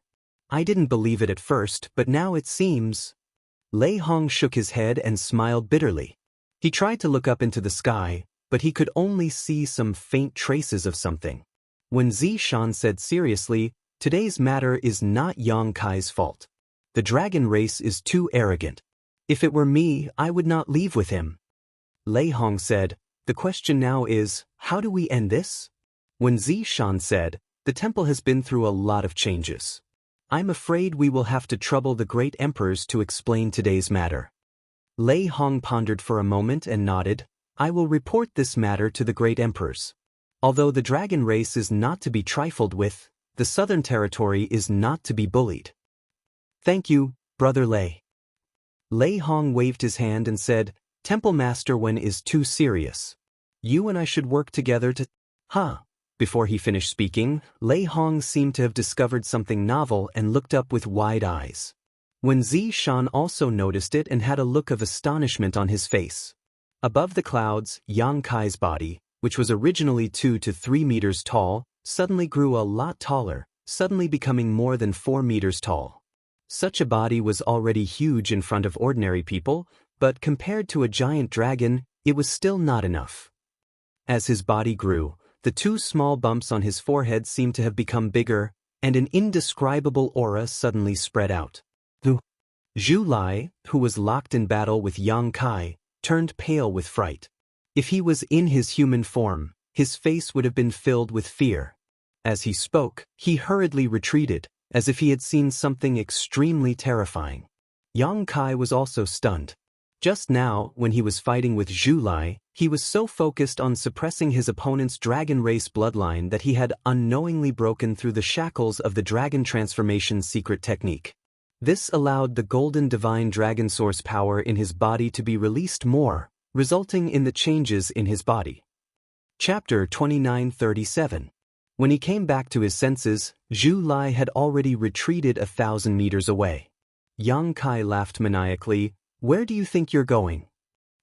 I didn't believe it at first, but now it seems. Lei Hong shook his head and smiled bitterly. He tried to look up into the sky, but he could only see some faint traces of something. When Zishan said seriously, today's matter is not Yang Kai's fault. The dragon race is too arrogant. If it were me, I would not leave with him. Lei Hong said, the question now is, how do we end this? When Zishan said, the temple has been through a lot of changes. I'm afraid we will have to trouble the great emperors to explain today's matter. Lei Hong pondered for a moment and nodded, I will report this matter to the great emperors. Although the dragon race is not to be trifled with, the southern territory is not to be bullied. Thank you, Brother Lei. Lei Hong waved his hand and said, Temple Master Wen is too serious. You and I should work together to... Before he finished speaking, Lei Hong seemed to have discovered something novel and looked up with wide eyes. When Zishan also noticed it and had a look of astonishment on his face. Above the clouds, Yang Kai's body, which was originally 2 to 3 meters tall, suddenly grew a lot taller, suddenly becoming more than 4 meters tall. Such a body was already huge in front of ordinary people, but compared to a giant dragon, it was still not enough. As his body grew, the 2 small bumps on his forehead seemed to have become bigger, and an indescribable aura suddenly spread out. Zhu Lai, who was locked in battle with Yang Kai, turned pale with fright. If he was in his human form, his face would have been filled with fear. As he spoke, he hurriedly retreated, as if he had seen something extremely terrifying. Yang Kai was also stunned. Just now, when he was fighting with Zhu Lai, he was so focused on suppressing his opponent's dragon race bloodline that he had unknowingly broken through the shackles of the dragon transformation secret technique. This allowed the golden divine dragon source power in his body to be released more, resulting in the changes in his body. Chapter 2937. When he came back to his senses, Zhu Lai had already retreated 1,000 meters away. Yang Kai laughed maniacally. "Where do you think you're going?"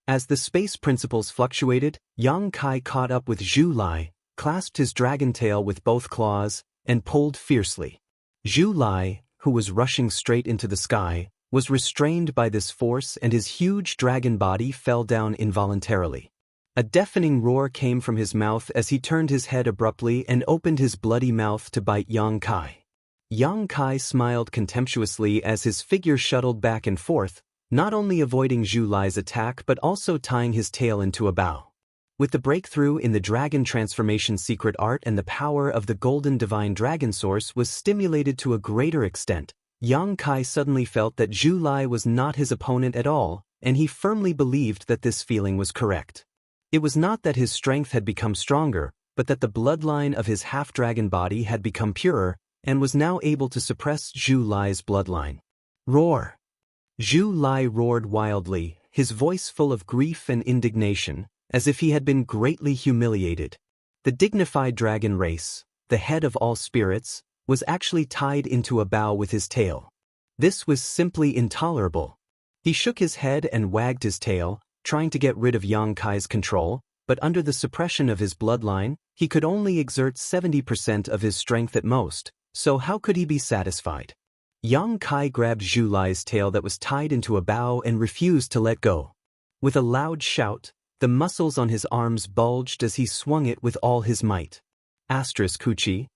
As the space principles fluctuated, Yang Kai caught up with Zhu Lai, clasped his dragon tail with both claws, and pulled fiercely. Zhu Lai, who was rushing straight into the sky, was restrained by this force and his huge dragon body fell down involuntarily. A deafening roar came from his mouth as he turned his head abruptly and opened his bloody mouth to bite Yang Kai. Yang Kai smiled contemptuously as his figure shuttled back and forth, not only avoiding Zhu Lai's attack but also tying his tail into a bow. With the breakthrough in the dragon transformation secret art and the power of the golden divine dragon source was stimulated to a greater extent, Yang Kai suddenly felt that Zhu Lai was not his opponent at all, and he firmly believed that this feeling was correct. It was not that his strength had become stronger, but that the bloodline of his half-dragon body had become purer and was now able to suppress Zhu Lai's bloodline. Roar! Zhu Lai roared wildly, his voice full of grief and indignation, as if he had been greatly humiliated. The dignified dragon race, the head of all spirits, was actually tied into a bow with his tail. This was simply intolerable. He shook his head and wagged his tail, trying to get rid of Yang Kai's control, but under the suppression of his bloodline, he could only exert 70% of his strength at most, so how could he be satisfied? Yang Kai grabbed Zhu Lai's tail that was tied into a bow and refused to let go. With a loud shout, the muscles on his arms bulged as he swung it with all his might. Huchi.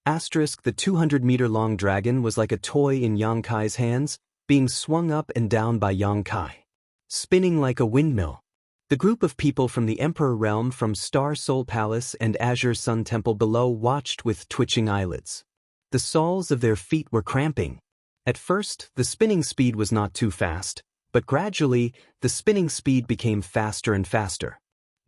The 200-meter-long dragon was like a toy in Yang Kai's hands, being swung up and down by Yang Kai, spinning like a windmill. The group of people from the Emperor Realm from Star Soul Palace and Azure Sun Temple below watched with twitching eyelids. The soles of their feet were cramping. At first, the spinning speed was not too fast, but gradually, the spinning speed became faster and faster.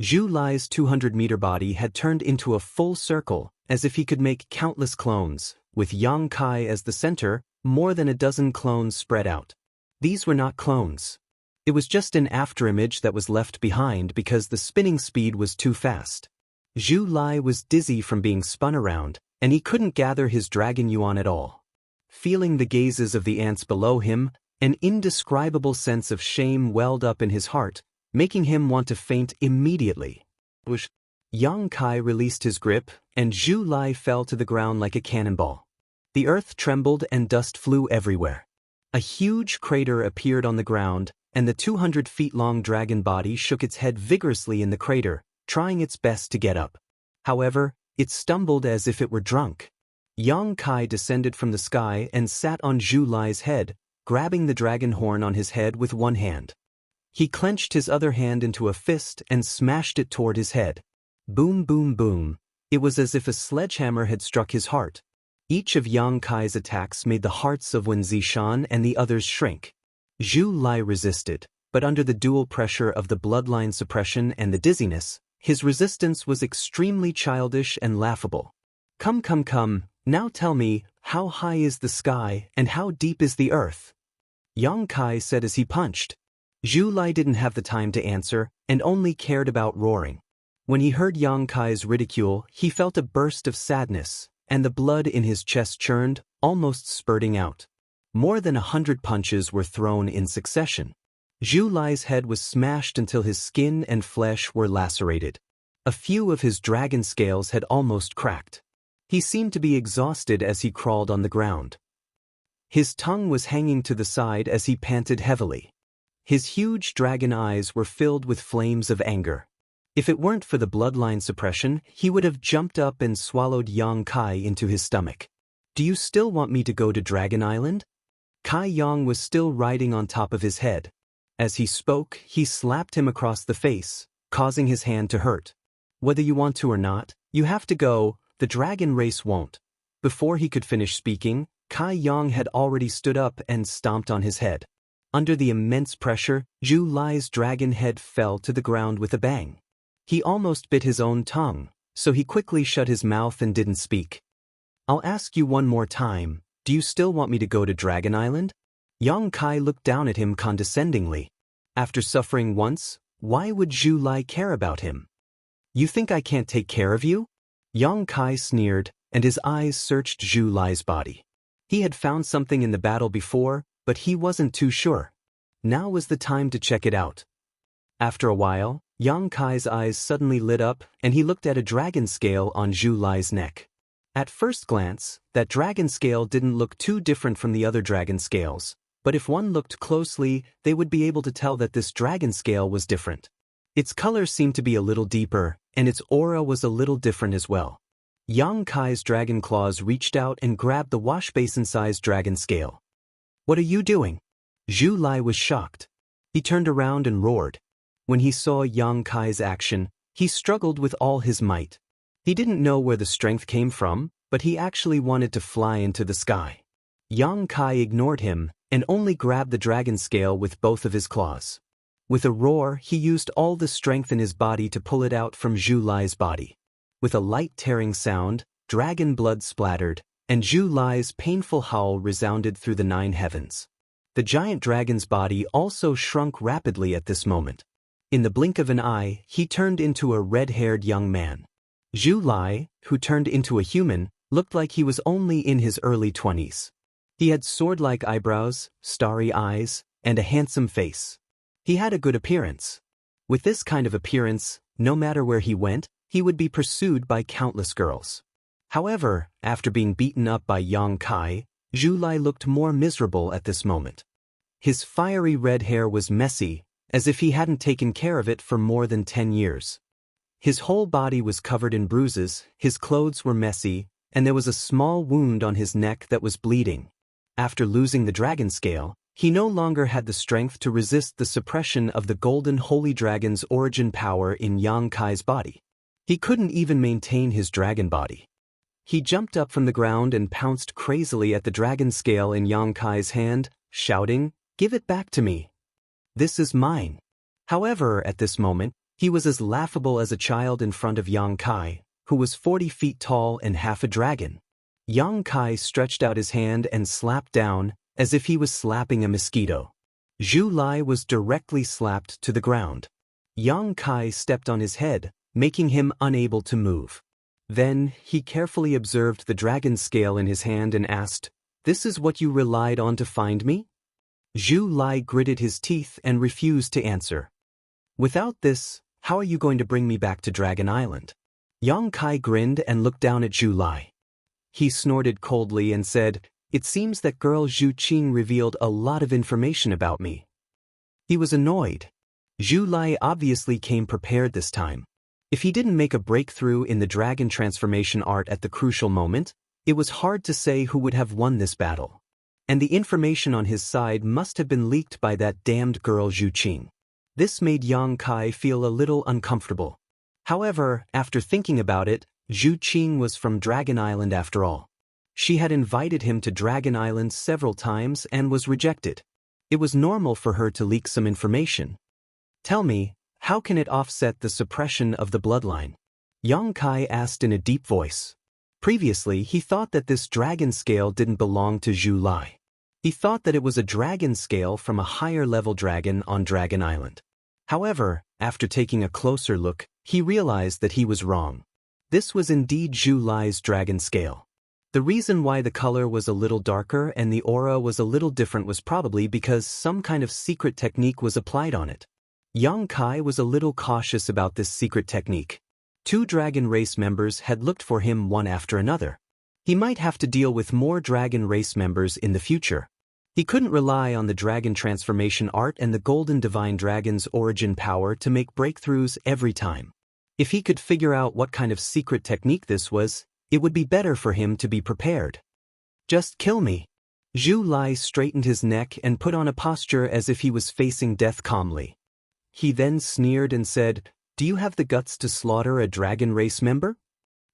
Zhu Lai's 200-meter body had turned into a full circle, as if he could make countless clones, with Yang Kai as the center, more than a dozen clones spread out. These were not clones. It was just an afterimage that was left behind because the spinning speed was too fast. Zhu Lai was dizzy from being spun around, and he couldn't gather his dragon yuan at all. Feeling the gazes of the ants below him, an indescribable sense of shame welled up in his heart, making him want to faint immediately. Yang Kai released his grip, and Zhu Lai fell to the ground like a cannonball. The earth trembled and dust flew everywhere. A huge crater appeared on the ground, and the 200-feet-long dragon body shook its head vigorously in the crater, trying its best to get up. However, it stumbled as if it were drunk. Yang Kai descended from the sky and sat on Zhu Lai's head, grabbing the dragon horn on his head with one hand. He clenched his other hand into a fist and smashed it toward his head. Boom, boom, boom. It was as if a sledgehammer had struck his heart. Each of Yang Kai's attacks made the hearts of Wen Zishan and the others shrink. Zhu Lai resisted, but under the dual pressure of the bloodline suppression and the dizziness, his resistance was extremely childish and laughable. Come, now tell me, how high is the sky and how deep is the earth? Yang Kai said as he punched. Zhu Lai didn't have the time to answer and only cared about roaring. When he heard Yang Kai's ridicule, he felt a burst of sadness, and the blood in his chest churned, almost spurting out. More than 100 punches were thrown in succession. Zhu Lai's head was smashed until his skin and flesh were lacerated. A few of his dragon scales had almost cracked. He seemed to be exhausted as he crawled on the ground. His tongue was hanging to the side as he panted heavily. His huge dragon eyes were filled with flames of anger. If it weren't for the bloodline suppression, he would have jumped up and swallowed Yang Kai into his stomach. Do you still want me to go to Dragon Island? Kai Yang was still riding on top of his head. As he spoke, he slapped him across the face, causing his hand to hurt. Whether you want to or not, you have to go, the dragon race won't. Before he could finish speaking, Kai Yang had already stood up and stomped on his head. Under the immense pressure, Zhu Lai's dragon head fell to the ground with a bang. He almost bit his own tongue, so he quickly shut his mouth and didn't speak. "I'll ask you one more time, do you still want me to go to Dragon Island?" Yang Kai looked down at him condescendingly. After suffering once, why would Zhu Lai care about him? "You think I can't take care of you?" Yang Kai sneered, and his eyes searched Zhu Lai's body. He had found something in the battle before, but he wasn't too sure. Now was the time to check it out. After a while, Yang Kai's eyes suddenly lit up and he looked at a dragon scale on Zhu Lai's neck. At first glance, that dragon scale didn't look too different from the other dragon scales, but if one looked closely, they would be able to tell that this dragon scale was different. Its color seemed to be a little deeper, and its aura was a little different as well. Yang Kai's dragon claws reached out and grabbed the wash basin-sized dragon scale. "What are you doing?" Zhu Lai was shocked. He turned around and roared. When he saw Yang Kai's action, he struggled with all his might. He didn't know where the strength came from, but he actually wanted to fly into the sky. Yang Kai ignored him and only grabbed the dragon scale with both of his claws. With a roar, he used all the strength in his body to pull it out from Zhu Lai's body. With a light tearing sound, dragon blood splattered, and Zhu Lai's painful howl resounded through the 9 heavens. The giant dragon's body also shrunk rapidly at this moment. In the blink of an eye, he turned into a red-haired young man. Zhu Lai, who turned into a human, looked like he was only in his early 20s. He had sword-like eyebrows, starry eyes, and a handsome face. He had a good appearance. With this kind of appearance, no matter where he went, he would be pursued by countless girls. However, after being beaten up by Yang Kai, Zhu Lai looked more miserable at this moment. His fiery red hair was messy, as if he hadn't taken care of it for more than 10 years. His whole body was covered in bruises, his clothes were messy, and there was a small wound on his neck that was bleeding. After losing the dragon scale, he no longer had the strength to resist the suppression of the golden holy dragon's origin power in Yang Kai's body. He couldn't even maintain his dragon body. He jumped up from the ground and pounced crazily at the dragon scale in Yang Kai's hand, shouting, "Give it back to me. This is mine." However, at this moment, he was as laughable as a child in front of Yang Kai, who was 40 feet tall and half a dragon. Yang Kai stretched out his hand and slapped down, as if he was slapping a mosquito. Zhu Lai was directly slapped to the ground. Yang Kai stepped on his head, making him unable to move. Then, he carefully observed the dragon scale in his hand and asked, "This is what you relied on to find me?" Zhu Lai gritted his teeth and refused to answer. "Without this, how are you going to bring me back to Dragon Island?" Yang Kai grinned and looked down at Zhu Lai. He snorted coldly and said, "It seems that girl Zhu Qing revealed a lot of information about me." He was annoyed. Zhu Lai obviously came prepared this time. If he didn't make a breakthrough in the dragon transformation art at the crucial moment, it was hard to say who would have won this battle. And the information on his side must have been leaked by that damned girl Zhu Qing. This made Yang Kai feel a little uncomfortable. However, after thinking about it, Zhu Qing was from Dragon Island after all. She had invited him to Dragon Island several times and was rejected. It was normal for her to leak some information. "Tell me, how can it offset the suppression of the bloodline?" Yang Kai asked in a deep voice. Previously, he thought that this dragon scale didn't belong to Zhu Lai. He thought that it was a dragon scale from a higher-level dragon on Dragon Island. However, after taking a closer look, he realized that he was wrong. This was indeed Zhu Lai's dragon scale. The reason why the color was a little darker and the aura was a little different was probably because some kind of secret technique was applied on it. Yang Kai was a little cautious about this secret technique. 2 dragon race members had looked for him one after another. He might have to deal with more dragon race members in the future. He couldn't rely on the dragon transformation art and the golden divine dragon's origin power to make breakthroughs every time. If he could figure out what kind of secret technique this was, it would be better for him to be prepared. "Just kill me." Zhu Lai straightened his neck and put on a posture as if he was facing death calmly. He then sneered and said, "Do you have the guts to slaughter a dragon race member?"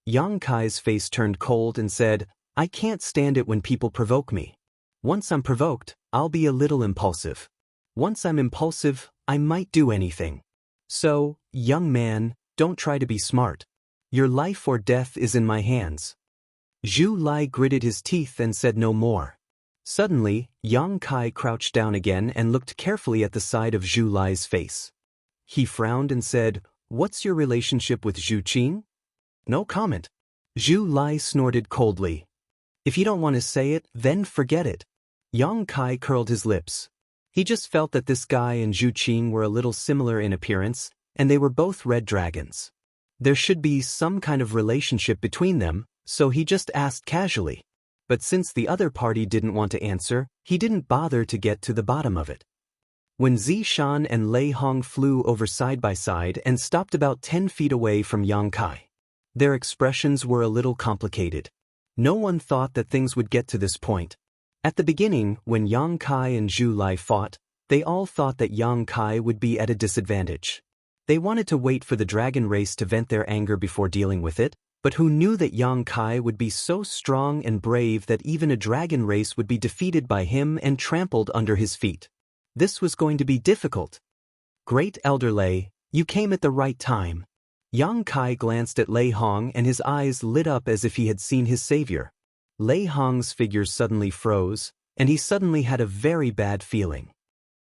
Yang Kai's face turned cold and said, "I can't stand it when people provoke me. Once I'm provoked, I'll be a little impulsive." Once I'm impulsive, I might do anything. So, young man, don't try to be smart. Your life or death is in my hands. Zhu Lai gritted his teeth and said no more. Suddenly, Yang Kai crouched down again and looked carefully at the side of Zhu Lai's face. He frowned and said, "What's your relationship with Zhu Qing?" No comment. Zhu Lai snorted coldly. "If you don't want to say it, then forget it." Yang Kai curled his lips. He just felt that this guy and Zhu Qing were a little similar in appearance, and they were both red dragons. There should be some kind of relationship between them, so he just asked casually. But since the other party didn't want to answer, he didn't bother to get to the bottom of it. When Zishan and Lei Hong flew over side by side and stopped about 10 feet away from Yang Kai, their expressions were a little complicated. No one thought that things would get to this point. At the beginning, when Yang Kai and Zhu Lai fought, they all thought that Yang Kai would be at a disadvantage. They wanted to wait for the dragon race to vent their anger before dealing with it, but who knew that Yang Kai would be so strong and brave that even a dragon race would be defeated by him and trampled under his feet. This was going to be difficult. Great Elder Lei, you came at the right time. Yang Kai glanced at Lei Hong and his eyes lit up as if he had seen his savior. Lei Hong's figure suddenly froze, and he suddenly had a very bad feeling.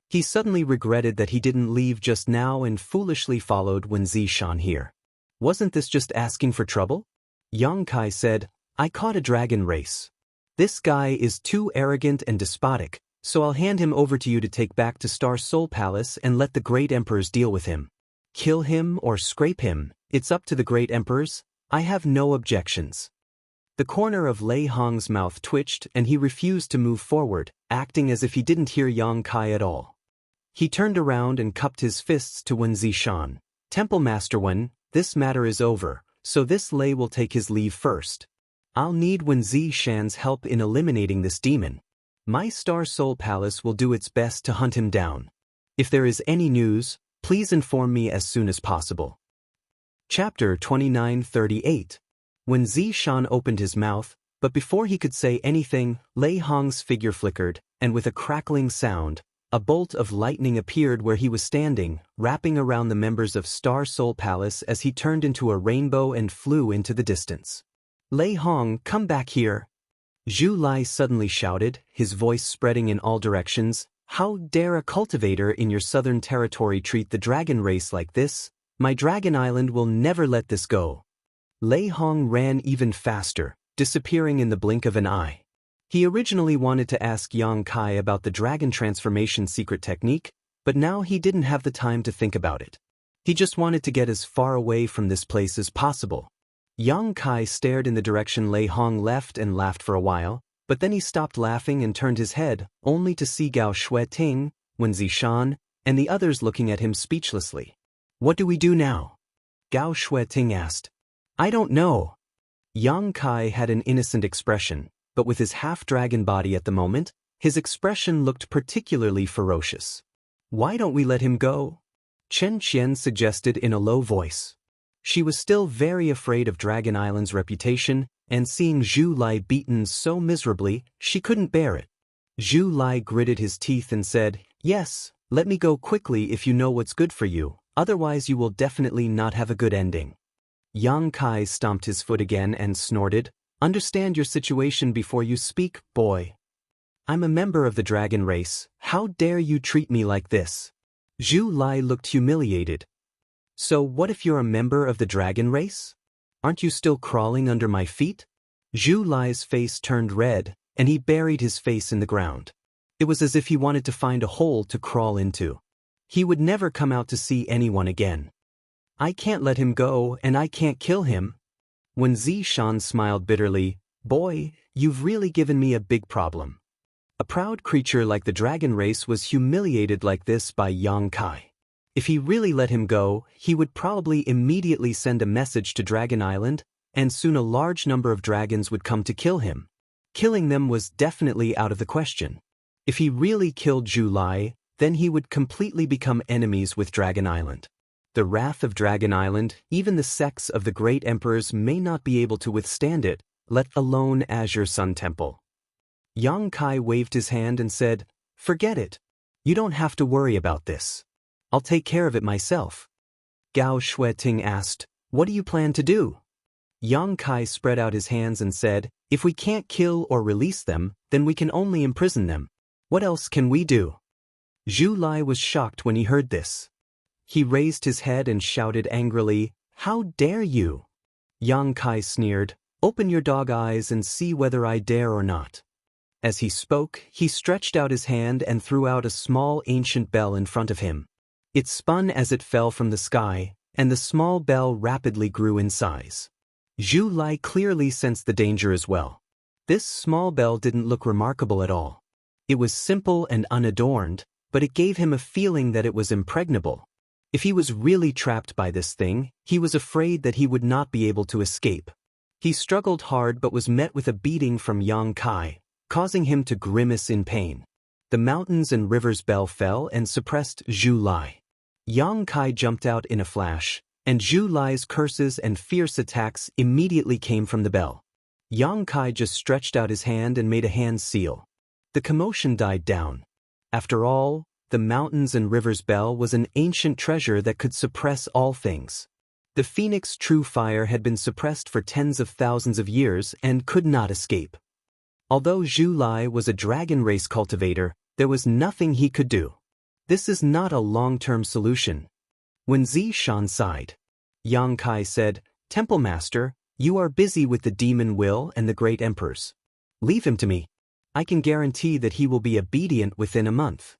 He suddenly regretted that he didn't leave just now and foolishly followed when Zishan here. Wasn't this just asking for trouble? Yang Kai said, "I caught a dragon race. This guy is too arrogant and despotic, so I'll hand him over to you to take back to Star Soul Palace and let the great emperors deal with him. Kill him or scrape him, it's up to the great emperors. I have no objections." The corner of Lei Hong's mouth twitched and he refused to move forward, acting as if he didn't hear Yang Kai at all. He turned around and cupped his fists to Wen Zishan. "Temple Master Wen, this matter is over, so this Lei will take his leave first. I'll need Wen Zishan's help in eliminating this demon. My Star Soul Palace will do its best to hunt him down. If there is any news, please inform me as soon as possible." Chapter 2938. When Zishan opened his mouth, but before he could say anything, Lei Hong's figure flickered, and with a crackling sound, a bolt of lightning appeared where he was standing, wrapping around the members of Star Soul Palace as he turned into a rainbow and flew into the distance. "Lei Hong, come back here!" Zhu Lai suddenly shouted, his voice spreading in all directions. "How dare a cultivator in your southern territory treat the dragon race like this? My dragon island will never let this go." Lei Hong ran even faster, disappearing in the blink of an eye. He originally wanted to ask Yang Kai about the dragon transformation secret technique, but now he didn't have the time to think about it. He just wanted to get as far away from this place as possible. Yang Kai stared in the direction Lei Hong left and laughed for a while, but then he stopped laughing and turned his head, only to see Gao Shueting, Wen Zishan, and the others looking at him speechlessly. "What do we do now?" Gao Shueting asked. "I don't know." Yang Kai had an innocent expression, but with his half-dragon body at the moment, his expression looked particularly ferocious. "Why don't we let him go?" Chen Qian suggested in a low voice. She was still very afraid of Dragon Island's reputation, and seeing Zhu Lai beaten so miserably, she couldn't bear it. Zhu Lai gritted his teeth and said, "Yes, let me go quickly if you know what's good for you, otherwise you will definitely not have a good ending." Yang Kai stomped his foot again and snorted, "Understand your situation before you speak, boy. I'm a member of the dragon race. How dare you treat me like this?" Zhu Lai looked humiliated. "So what if you're a member of the dragon race? Aren't you still crawling under my feet?" Zhu Lai's face turned red, and he buried his face in the ground. It was as if he wanted to find a hole to crawl into. He would never come out to see anyone again. "I can't let him go, and I can't kill him." When Zishan smiled bitterly, "Boy, you've really given me a big problem." A proud creature like the dragon race was humiliated like this by Yang Kai. If he really let him go, he would probably immediately send a message to Dragon Island, and soon a large number of dragons would come to kill him. Killing them was definitely out of the question. If he really killed Zhu Lai, then he would completely become enemies with Dragon Island. The wrath of Dragon Island, even the sects of the great emperors may not be able to withstand it, let alone Azure Sun Temple. Yang Kai waved his hand and said, "Forget it. You don't have to worry about this. I'll take care of it myself. Gao Shueting asked, What do you plan to do? Yang Kai spread out his hands and said, If we can't kill or release them, then we can only imprison them. What else can we do? Zhu Lai was shocked when he heard this. He raised his head and shouted angrily, How dare you? Yang Kai sneered, Open your dog eyes and see whether I dare or not. As he spoke, he stretched out his hand and threw out a small ancient bell in front of him. It spun as it fell from the sky, and the small bell rapidly grew in size. Zhu Lai clearly sensed the danger as well. This small bell didn't look remarkable at all. It was simple and unadorned, but it gave him a feeling that it was impregnable. If he was really trapped by this thing, he was afraid that he would not be able to escape. He struggled hard but was met with a beating from Yang Kai, causing him to grimace in pain. The mountains and rivers bell fell and suppressed Zhu Lai. Yang Kai jumped out in a flash, and Zhu Lai's curses and fierce attacks immediately came from the bell. Yang Kai just stretched out his hand and made a hand seal. The commotion died down. After all, the mountains and rivers bell was an ancient treasure that could suppress all things. The phoenix true fire had been suppressed for tens of thousands of years and could not escape. Although Zhu Lai was a dragon race cultivator, there was nothing he could do. This is not a long-term solution. When Zishan sighed, Yang Kai said, Temple Master, you are busy with the demon will and the great emperors. Leave him to me. I can guarantee that he will be obedient within a month.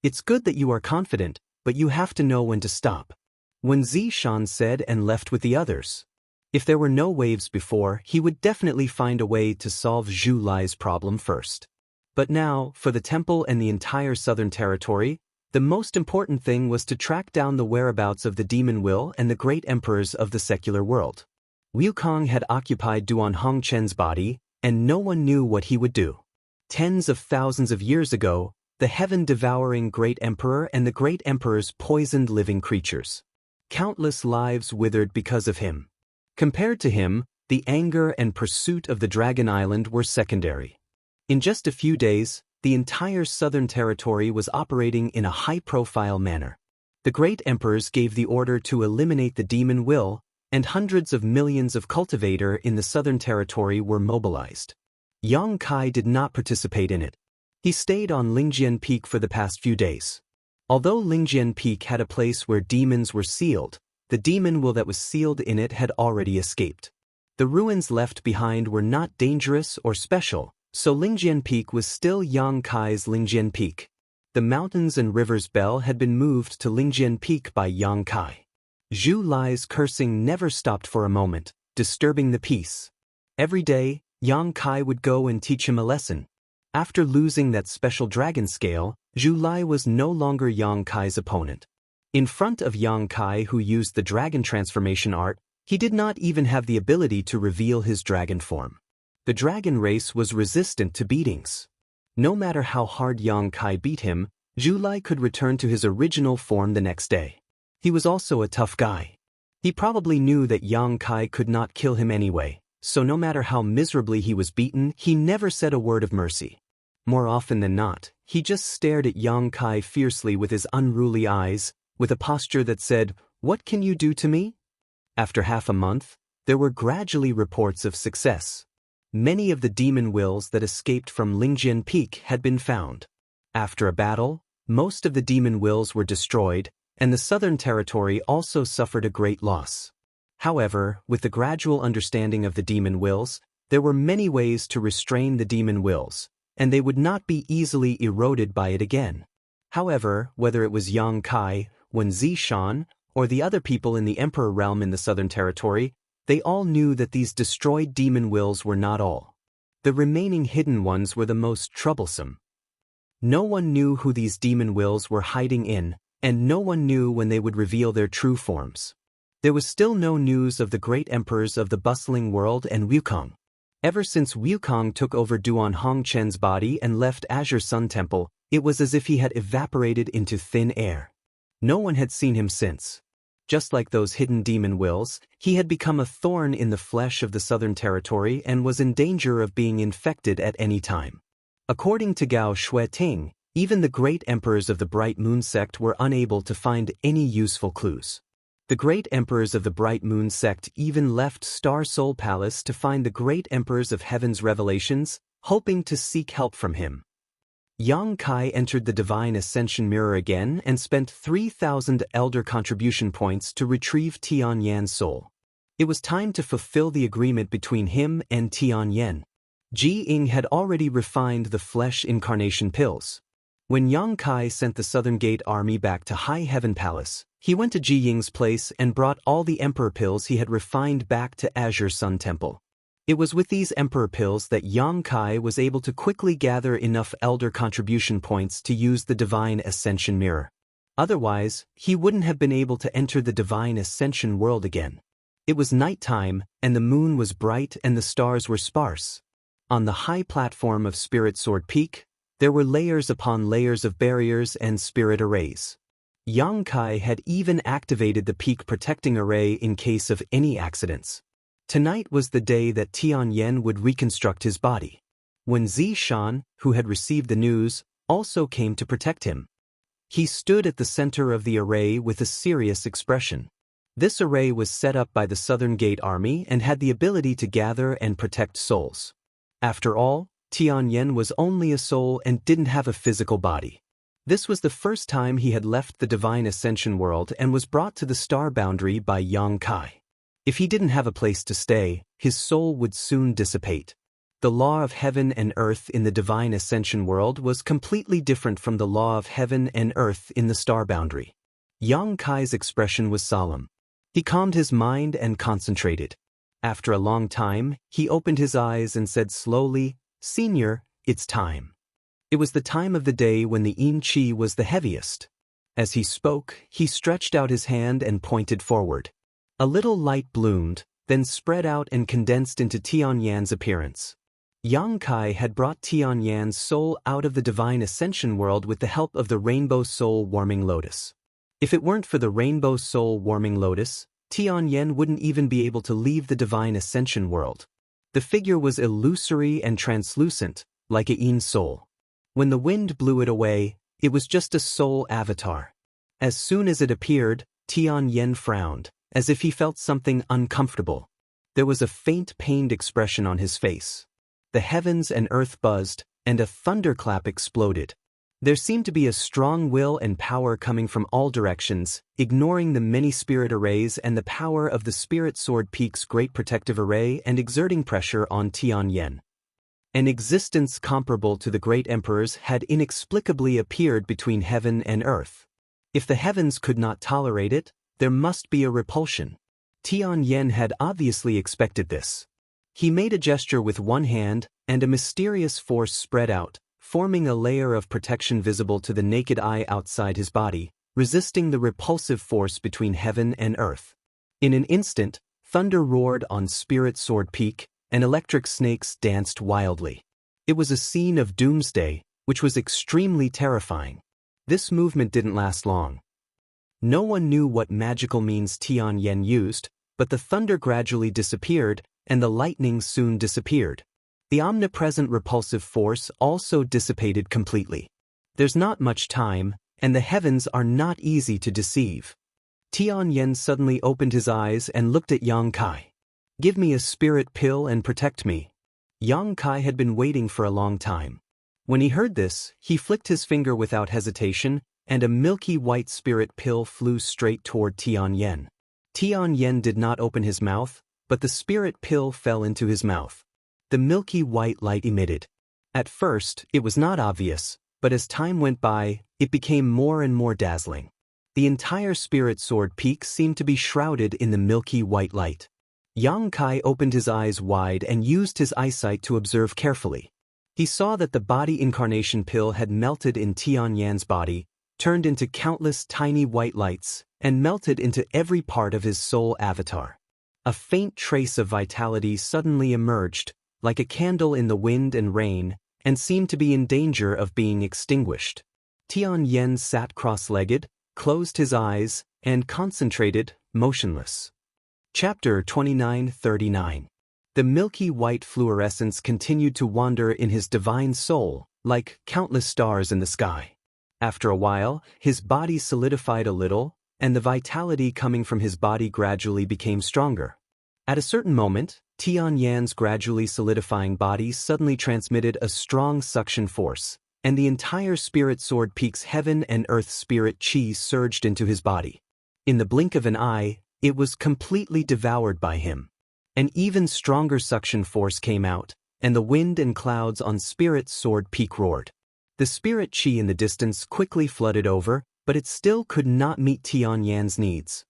It's good that you are confident, but you have to know when to stop. When Zishan said and left with the others. If there were no waves before, he would definitely find a way to solve Zhu Lai's problem first. But now, for the temple and the entire southern territory, the most important thing was to track down the whereabouts of the demon will and the great emperors of the secular world. Wukong had occupied Duan Hongchen's body, and no one knew what he would do. Tens of thousands of years ago, the heaven-devouring great emperor and the great emperors poisoned living creatures. Countless lives withered because of him. Compared to him, the anger and pursuit of the Dragon Island were secondary. In just a few days, the entire southern territory was operating in a high-profile manner. The great emperors gave the order to eliminate the demon will, and hundreds of millions of cultivators in the southern territory were mobilized. Yang Kai did not participate in it. He stayed on Lingjian Peak for the past few days. Although Lingjian Peak had a place where demons were sealed, the demon will that was sealed in it had already escaped. The ruins left behind were not dangerous or special, so Lingjian Peak was still Yang Kai's Lingjian Peak. The mountains and rivers bell had been moved to Lingjian Peak by Yang Kai. Zhu Lai's cursing never stopped for a moment, disturbing the peace. Every day, Yang Kai would go and teach him a lesson. After losing that special dragon scale, Zhu Lai was no longer Yang Kai's opponent. In front of Yang Kai, who used the dragon transformation art, he did not even have the ability to reveal his dragon form. The dragon race was resistant to beatings. No matter how hard Yang Kai beat him, Zhu Lai could return to his original form the next day. He was also a tough guy. He probably knew that Yang Kai could not kill him anyway, so no matter how miserably he was beaten, he never said a word of mercy. More often than not, he just stared at Yang Kai fiercely with his unruly eyes, with a posture that said, "What can you do to me?" After half a month, there were gradually reports of success. Many of the demon wills that escaped from Lingjian Peak had been found. After a battle, most of the demon wills were destroyed, and the southern territory also suffered a great loss. However, with the gradual understanding of the demon wills, there were many ways to restrain the demon wills, and they would not be easily eroded by it again. However, whether it was Yang Kai, Wen Zishan, or the other people in the Emperor realm in the southern territory, they all knew that these destroyed demon wills were not all. The remaining hidden ones were the most troublesome. No one knew who these demon wills were hiding in, and no one knew when they would reveal their true forms. There was still no news of the great emperors of the bustling world and Wukong. Ever since Wukong took over Duan Hongchen's body and left Azure Sun Temple, it was as if he had evaporated into thin air. No one had seen him since. Just like those hidden demon wills, he had become a thorn in the flesh of the southern territory and was in danger of being infected at any time. According to Gao Shueting, Even the great emperors of the Bright Moon sect were unable to find any useful clues. The great emperors of the Bright Moon sect even left Star Soul Palace to find the great emperors of Heaven's revelations, hoping to seek help from him. Yang Kai entered the Divine Ascension Mirror again and spent 3,000 Elder Contribution points to retrieve Tianyan's soul. It was time to fulfill the agreement between him and Tianyan. Ji Ying had already refined the flesh incarnation pills. When Yang Kai sent the Southern Gate army back to High Heaven Palace, he went to Ji Ying's place and brought all the Emperor pills he had refined back to Azure Sun Temple. It was with these Emperor pills that Yang Kai was able to quickly gather enough Elder Contribution points to use the Divine Ascension Mirror. Otherwise, he wouldn't have been able to enter the Divine Ascension world again. It was nighttime, and the moon was bright and the stars were sparse. On the high platform of Spirit Sword Peak, there were layers upon layers of barriers and spirit arrays. Yang Kai had even activated the peak protecting array in case of any accidents. Tonight was the day that Tianyan would reconstruct his body. When Zishan, who had received the news, also came to protect him. He stood at the center of the array with a serious expression. This array was set up by the Southern Gate Army and had the ability to gather and protect souls. After all, Tianyan was only a soul and didn't have a physical body. This was the first time he had left the Divine Ascension world and was brought to the star boundary by Yang Kai. If he didn't have a place to stay, his soul would soon dissipate. The law of heaven and earth in the Divine Ascension world was completely different from the law of heaven and earth in the star boundary. Yang Kai's expression was solemn. He calmed his mind and concentrated. After a long time, he opened his eyes and said slowly, "Senior, it's time." It was the time of the day when the yin qi was the heaviest. As he spoke, he stretched out his hand and pointed forward. A little light bloomed, then spread out and condensed into Tianyan's appearance. Yang Kai had brought Tianyan's soul out of the Divine Ascension world with the help of the Rainbow Soul Warming Lotus. If it weren't for the Rainbow Soul Warming Lotus, Tianyan wouldn't even be able to leave the Divine Ascension world. The figure was illusory and translucent, like a yin soul. When the wind blew it away, it was just a soul avatar. As soon as it appeared, Tianyan frowned, as if he felt something uncomfortable. There was a faint pained expression on his face. The heavens and earth buzzed, and a thunderclap exploded. There seemed to be a strong will and power coming from all directions, ignoring the many spirit arrays and the power of the Spirit Sword Peak's great protective array and exerting pressure on Tianyan. An existence comparable to the great emperors had inexplicably appeared between heaven and earth. If the heavens could not tolerate it, there must be a repulsion. Tianyan had obviously expected this. He made a gesture with one hand, and a mysterious force spread out, forming a layer of protection visible to the naked eye outside his body, resisting the repulsive force between heaven and earth. In an instant, thunder roared on Spirit Sword Peak, and electric snakes danced wildly. It was a scene of doomsday, which was extremely terrifying. This movement didn't last long. No one knew what magical means Tianyan used, but the thunder gradually disappeared, and the lightning soon disappeared. The omnipresent repulsive force also dissipated completely. There's not much time, and the heavens are not easy to deceive. Tianyan suddenly opened his eyes and looked at Yang Kai. "Give me a spirit pill and protect me." Yang Kai had been waiting for a long time. When he heard this, he flicked his finger without hesitation, and a milky white spirit pill flew straight toward Tianyan. Tianyan did not open his mouth, but the spirit pill fell into his mouth. The milky white light emitted. At first, it was not obvious, but as time went by, it became more and more dazzling. The entire Spirit Sword Peak seemed to be shrouded in the milky white light. Yang Kai opened his eyes wide and used his eyesight to observe carefully. He saw that the body incarnation pill had melted in Tianyan's body, turned into countless tiny white lights, and melted into every part of his soul avatar. A faint trace of vitality suddenly emerged, like a candle in the wind and rain, and seemed to be in danger of being extinguished. Tianyan sat cross-legged, closed his eyes, and concentrated, motionless. Chapter 29:39. The milky white fluorescence continued to wander in his divine soul, like countless stars in the sky. After a while, his body solidified a little, and the vitality coming from his body gradually became stronger. At a certain moment, Tianyan's gradually solidifying body suddenly transmitted a strong suction force, and the entire Spirit Sword Peak's heaven and earth spirit chi surged into his body. In the blink of an eye, it was completely devoured by him. An even stronger suction force came out, and the wind and clouds on Spirit Sword Peak roared. The spirit chi in the distance quickly flooded over, but it still could not meet Tianyan's needs.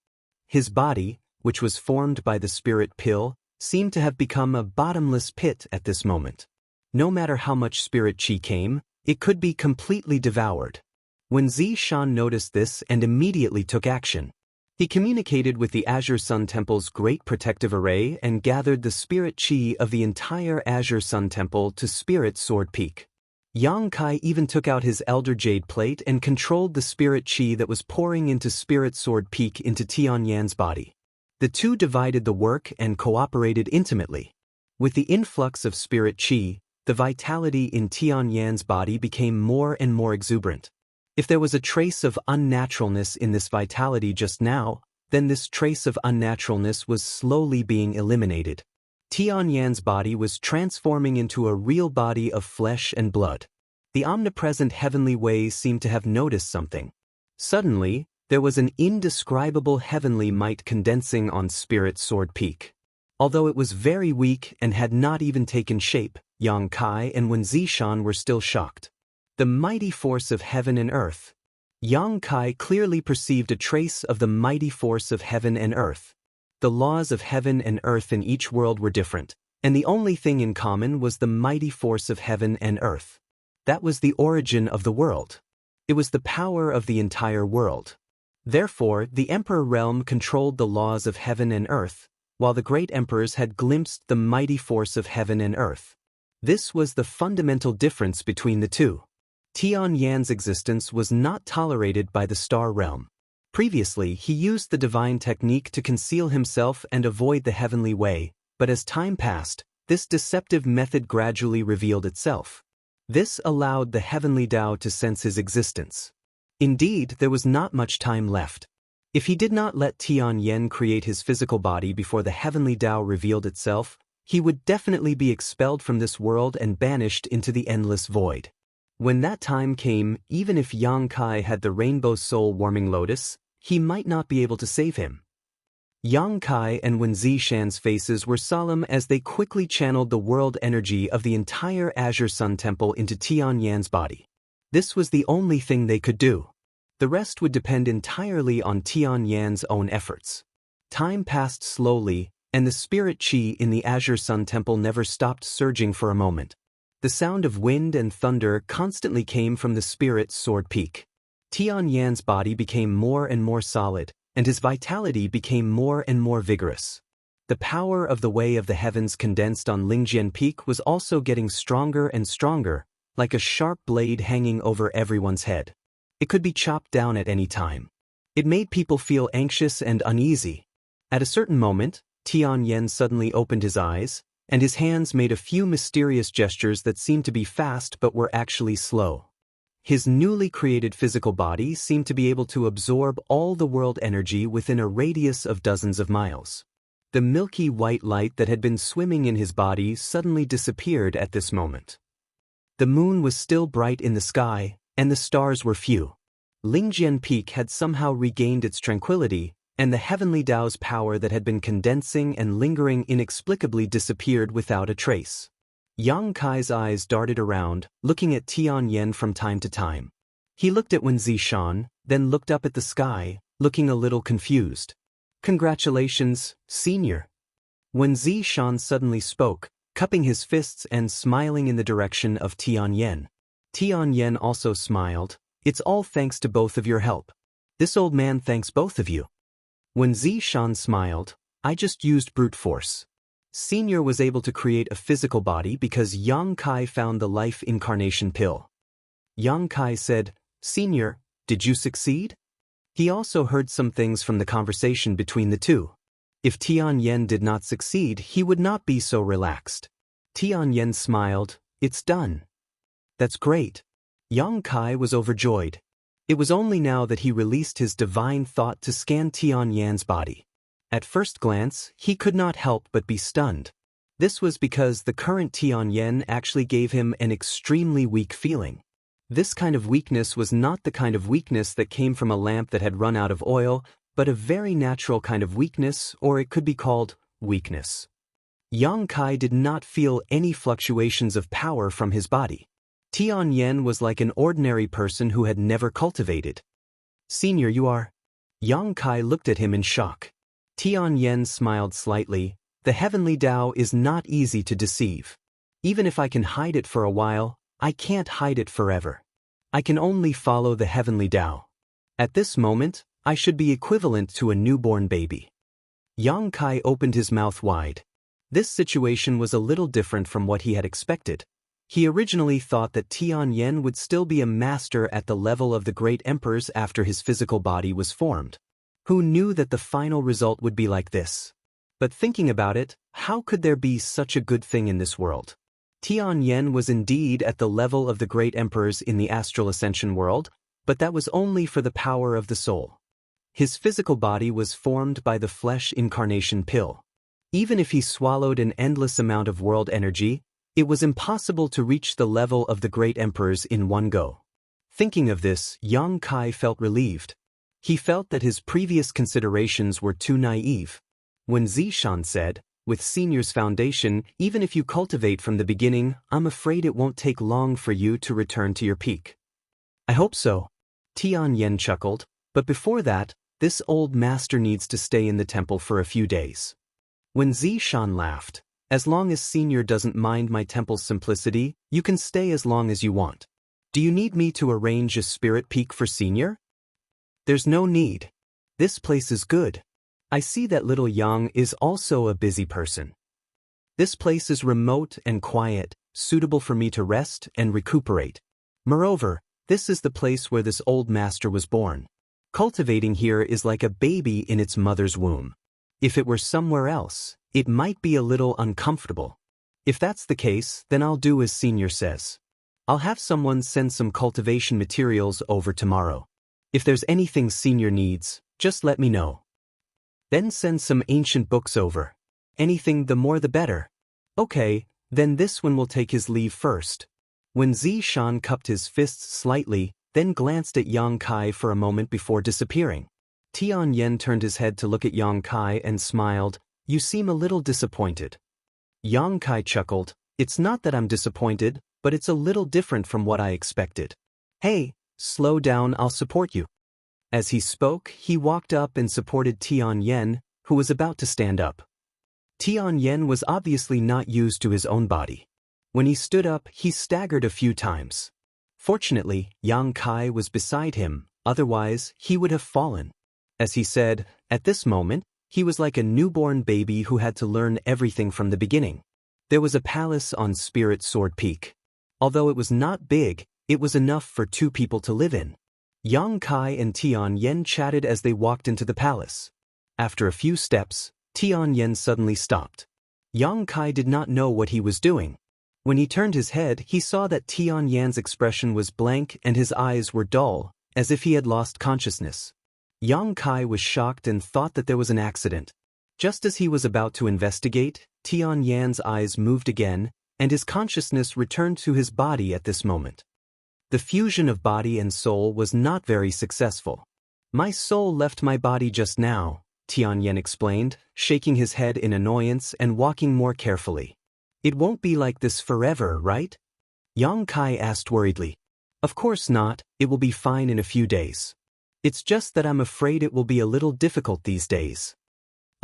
His body, which was formed by the spirit pill, seemed to have become a bottomless pit at this moment. No matter how much spirit chi came, it could be completely devoured. When Zishan noticed this and immediately took action, he communicated with the Azure Sun Temple's great protective array and gathered the spirit chi of the entire Azure Sun Temple to Spirit Sword Peak. Yang Kai even took out his Elder Jade Plate and controlled the spirit chi that was pouring into Spirit Sword Peak into Tianyan's body. The two divided the work and cooperated intimately. With the influx of spirit chi, the vitality in Tianyan's body became more and more exuberant. If there was a trace of unnaturalness in this vitality just now, then this trace of unnaturalness was slowly being eliminated. Tianyan's body was transforming into a real body of flesh and blood. The omnipresent heavenly ways seemed to have noticed something. Suddenly, there was an indescribable heavenly might condensing on Spirit Sword Peak. Although it was very weak and had not even taken shape, Yang Kai and Wen Zishan were still shocked. The mighty force of heaven and earth. Yang Kai clearly perceived a trace of the mighty force of heaven and earth. The laws of heaven and earth in each world were different, and the only thing in common was the mighty force of heaven and earth. That was the origin of the world. It was the power of the entire world. Therefore, the Emperor Realm controlled the laws of heaven and earth, while the great emperors had glimpsed the mighty force of heaven and earth. This was the fundamental difference between the two. Tianyan's existence was not tolerated by the Star Realm. Previously, he used the divine technique to conceal himself and avoid the heavenly way, but as time passed, this deceptive method gradually revealed itself. This allowed the heavenly Tao to sense his existence. Indeed, there was not much time left. If he did not let Tianyan create his physical body before the heavenly Tao revealed itself, he would definitely be expelled from this world and banished into the endless void. When that time came, even if Yang Kai had the Rainbow Soul Warming Lotus, he might not be able to save him. Yang Kai and Wen Zishan's faces were solemn as they quickly channeled the world energy of the entire Azure Sun Temple into Tianyan's body. This was the only thing they could do. The rest would depend entirely on Tianyan's own efforts. Time passed slowly, and the spirit chi in the Azure Sun Temple never stopped surging for a moment. The sound of wind and thunder constantly came from the Spirit Sword Peak. Tianyan's body became more and more solid, and his vitality became more and more vigorous. The power of the Way of the Heavens condensed on Lingjian Peak was also getting stronger and stronger, like a sharp blade hanging over everyone's head. It could be chopped down at any time. It made people feel anxious and uneasy. At a certain moment, Tianyan suddenly opened his eyes, and his hands made a few mysterious gestures that seemed to be fast but were actually slow. His newly created physical body seemed to be able to absorb all the world energy within a radius of dozens of miles. The milky white light that had been swimming in his body suddenly disappeared at this moment. The moon was still bright in the sky, and the stars were few. Lingjian Peak had somehow regained its tranquility, and the heavenly Tao's power that had been condensing and lingering inexplicably disappeared without a trace. Yang Kai's eyes darted around, looking at Tianyan from time to time. He looked at Wen Zishan, then looked up at the sky, looking a little confused. "Congratulations, senior." Wen Zishan suddenly spoke, cupping his fists and smiling in the direction of Tianyan. Tianyan also smiled. "It's all thanks to both of your help. This old man thanks both of you." When Zishan smiled, "I just used brute force. Senior was able to create a physical body because Yang Kai found the life incarnation pill." Yang Kai said, "Senior, did you succeed?" He also heard some things from the conversation between the two. If Tianyan did not succeed, he would not be so relaxed. Tianyan smiled, "It's done." That's great. Yang Kai was overjoyed. It was only now that he released his divine thought to scan Tianyan's body. At first glance, he could not help but be stunned. This was because the current Tianyan actually gave him an extremely weak feeling. This kind of weakness was not the kind of weakness that came from a lamp that had run out of oil, but a very natural kind of weakness, or it could be called weakness. Yang Kai did not feel any fluctuations of power from his body. Tianyan was like an ordinary person who had never cultivated. Senior, you are? Yang Kai looked at him in shock. Tianyan smiled slightly. The heavenly Tao is not easy to deceive. Even if I can hide it for a while, I can't hide it forever. I can only follow the heavenly Tao. At this moment, I should be equivalent to a newborn baby. Yang Kai opened his mouth wide. This situation was a little different from what he had expected. He originally thought that Tianyan would still be a master at the level of the great emperors after his physical body was formed. Who knew that the final result would be like this? But thinking about it, how could there be such a good thing in this world? Tianyan was indeed at the level of the great emperors in the astral ascension world, but that was only for the power of the soul. His physical body was formed by the flesh incarnation pill. Even if he swallowed an endless amount of world energy, it was impossible to reach the level of the great emperors in one go. Thinking of this, Yang Kai felt relieved. He felt that his previous considerations were too naive. When Zishan said, with Senior's foundation, even if you cultivate from the beginning, I'm afraid it won't take long for you to return to your peak. I hope so. Tianyan chuckled, but before that, this old master needs to stay in the temple for a few days. When Zishan laughed, as long as Senior doesn't mind my temple's simplicity, you can stay as long as you want. Do you need me to arrange a spirit peak for Senior? There's no need. This place is good. I see that little Yang is also a busy person. This place is remote and quiet, suitable for me to rest and recuperate. Moreover, this is the place where this old master was born. Cultivating here is like a baby in its mother's womb. If it were somewhere else, it might be a little uncomfortable. If that's the case, then I'll do as Senior says. I'll have someone send some cultivation materials over tomorrow. If there's anything Senior needs, just let me know. Then send some ancient books over. Anything the more the better. Okay, then this one will take his leave first. When Zishan cupped his fists slightly, then glanced at Yang Kai for a moment before disappearing. Tianyan turned his head to look at Yang Kai and smiled. You seem a little disappointed. Yang Kai chuckled. It's not that I'm disappointed, but it's a little different from what I expected. Hey, slow down, I'll support you. As he spoke, he walked up and supported Tianyan, who was about to stand up. Tianyan was obviously not used to his own body. When he stood up, he staggered a few times. Fortunately, Yang Kai was beside him, otherwise he would have fallen. As he said, at this moment, he was like a newborn baby who had to learn everything from the beginning. There was a palace on Spirit Sword Peak. Although it was not big, it was enough for 2 people to live in. Yang Kai and Tianyan chatted as they walked into the palace. After a few steps, Tianyan suddenly stopped. Yang Kai did not know what he was doing. When he turned his head, he saw that Tianyan's expression was blank and his eyes were dull, as if he had lost consciousness. Yang Kai was shocked and thought that there was an accident. Just as he was about to investigate, Tianyan's eyes moved again, and his consciousness returned to his body at this moment. The fusion of body and soul was not very successful. My soul left my body just now, Tianyan explained, shaking his head in annoyance and walking more carefully. It won't be like this forever, right? Yang Kai asked worriedly. Of course not, it will be fine in a few days. It's just that I'm afraid it will be a little difficult these days.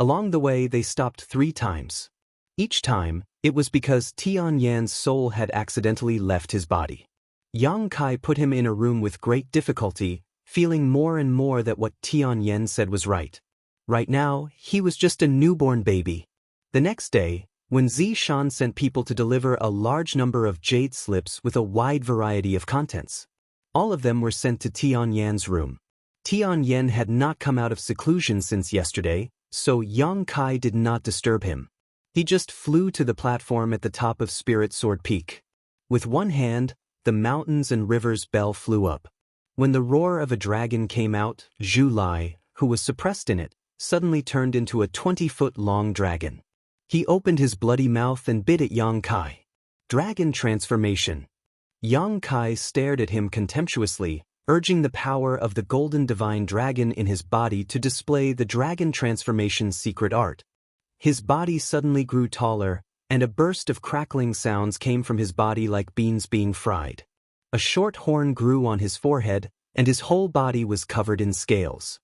Along the way they stopped 3 times. Each time, it was because Tianyan's soul had accidentally left his body. Yang Kai put him in a room with great difficulty, feeling more and more that what Tianyan said was right. Right now, he was just a newborn baby. The next day, when Zishan sent people to deliver a large number of jade slips with a wide variety of contents. All of them were sent to Tianyan's room. Tianyan had not come out of seclusion since yesterday, so Yang Kai did not disturb him. He just flew to the platform at the top of Spirit Sword Peak. With one hand, the mountains and rivers bell flew up. When the roar of a dragon came out, Zhu Lai, who was suppressed in it, suddenly turned into a 20-foot-long dragon. He opened his bloody mouth and bit at Yang Kai. Dragon transformation. Yang Kai stared at him contemptuously, urging the power of the golden divine dragon in his body to display the dragon transformation's secret art. His body suddenly grew taller, and a burst of crackling sounds came from his body like beans being fried. A short horn grew on his forehead, and his whole body was covered in scales.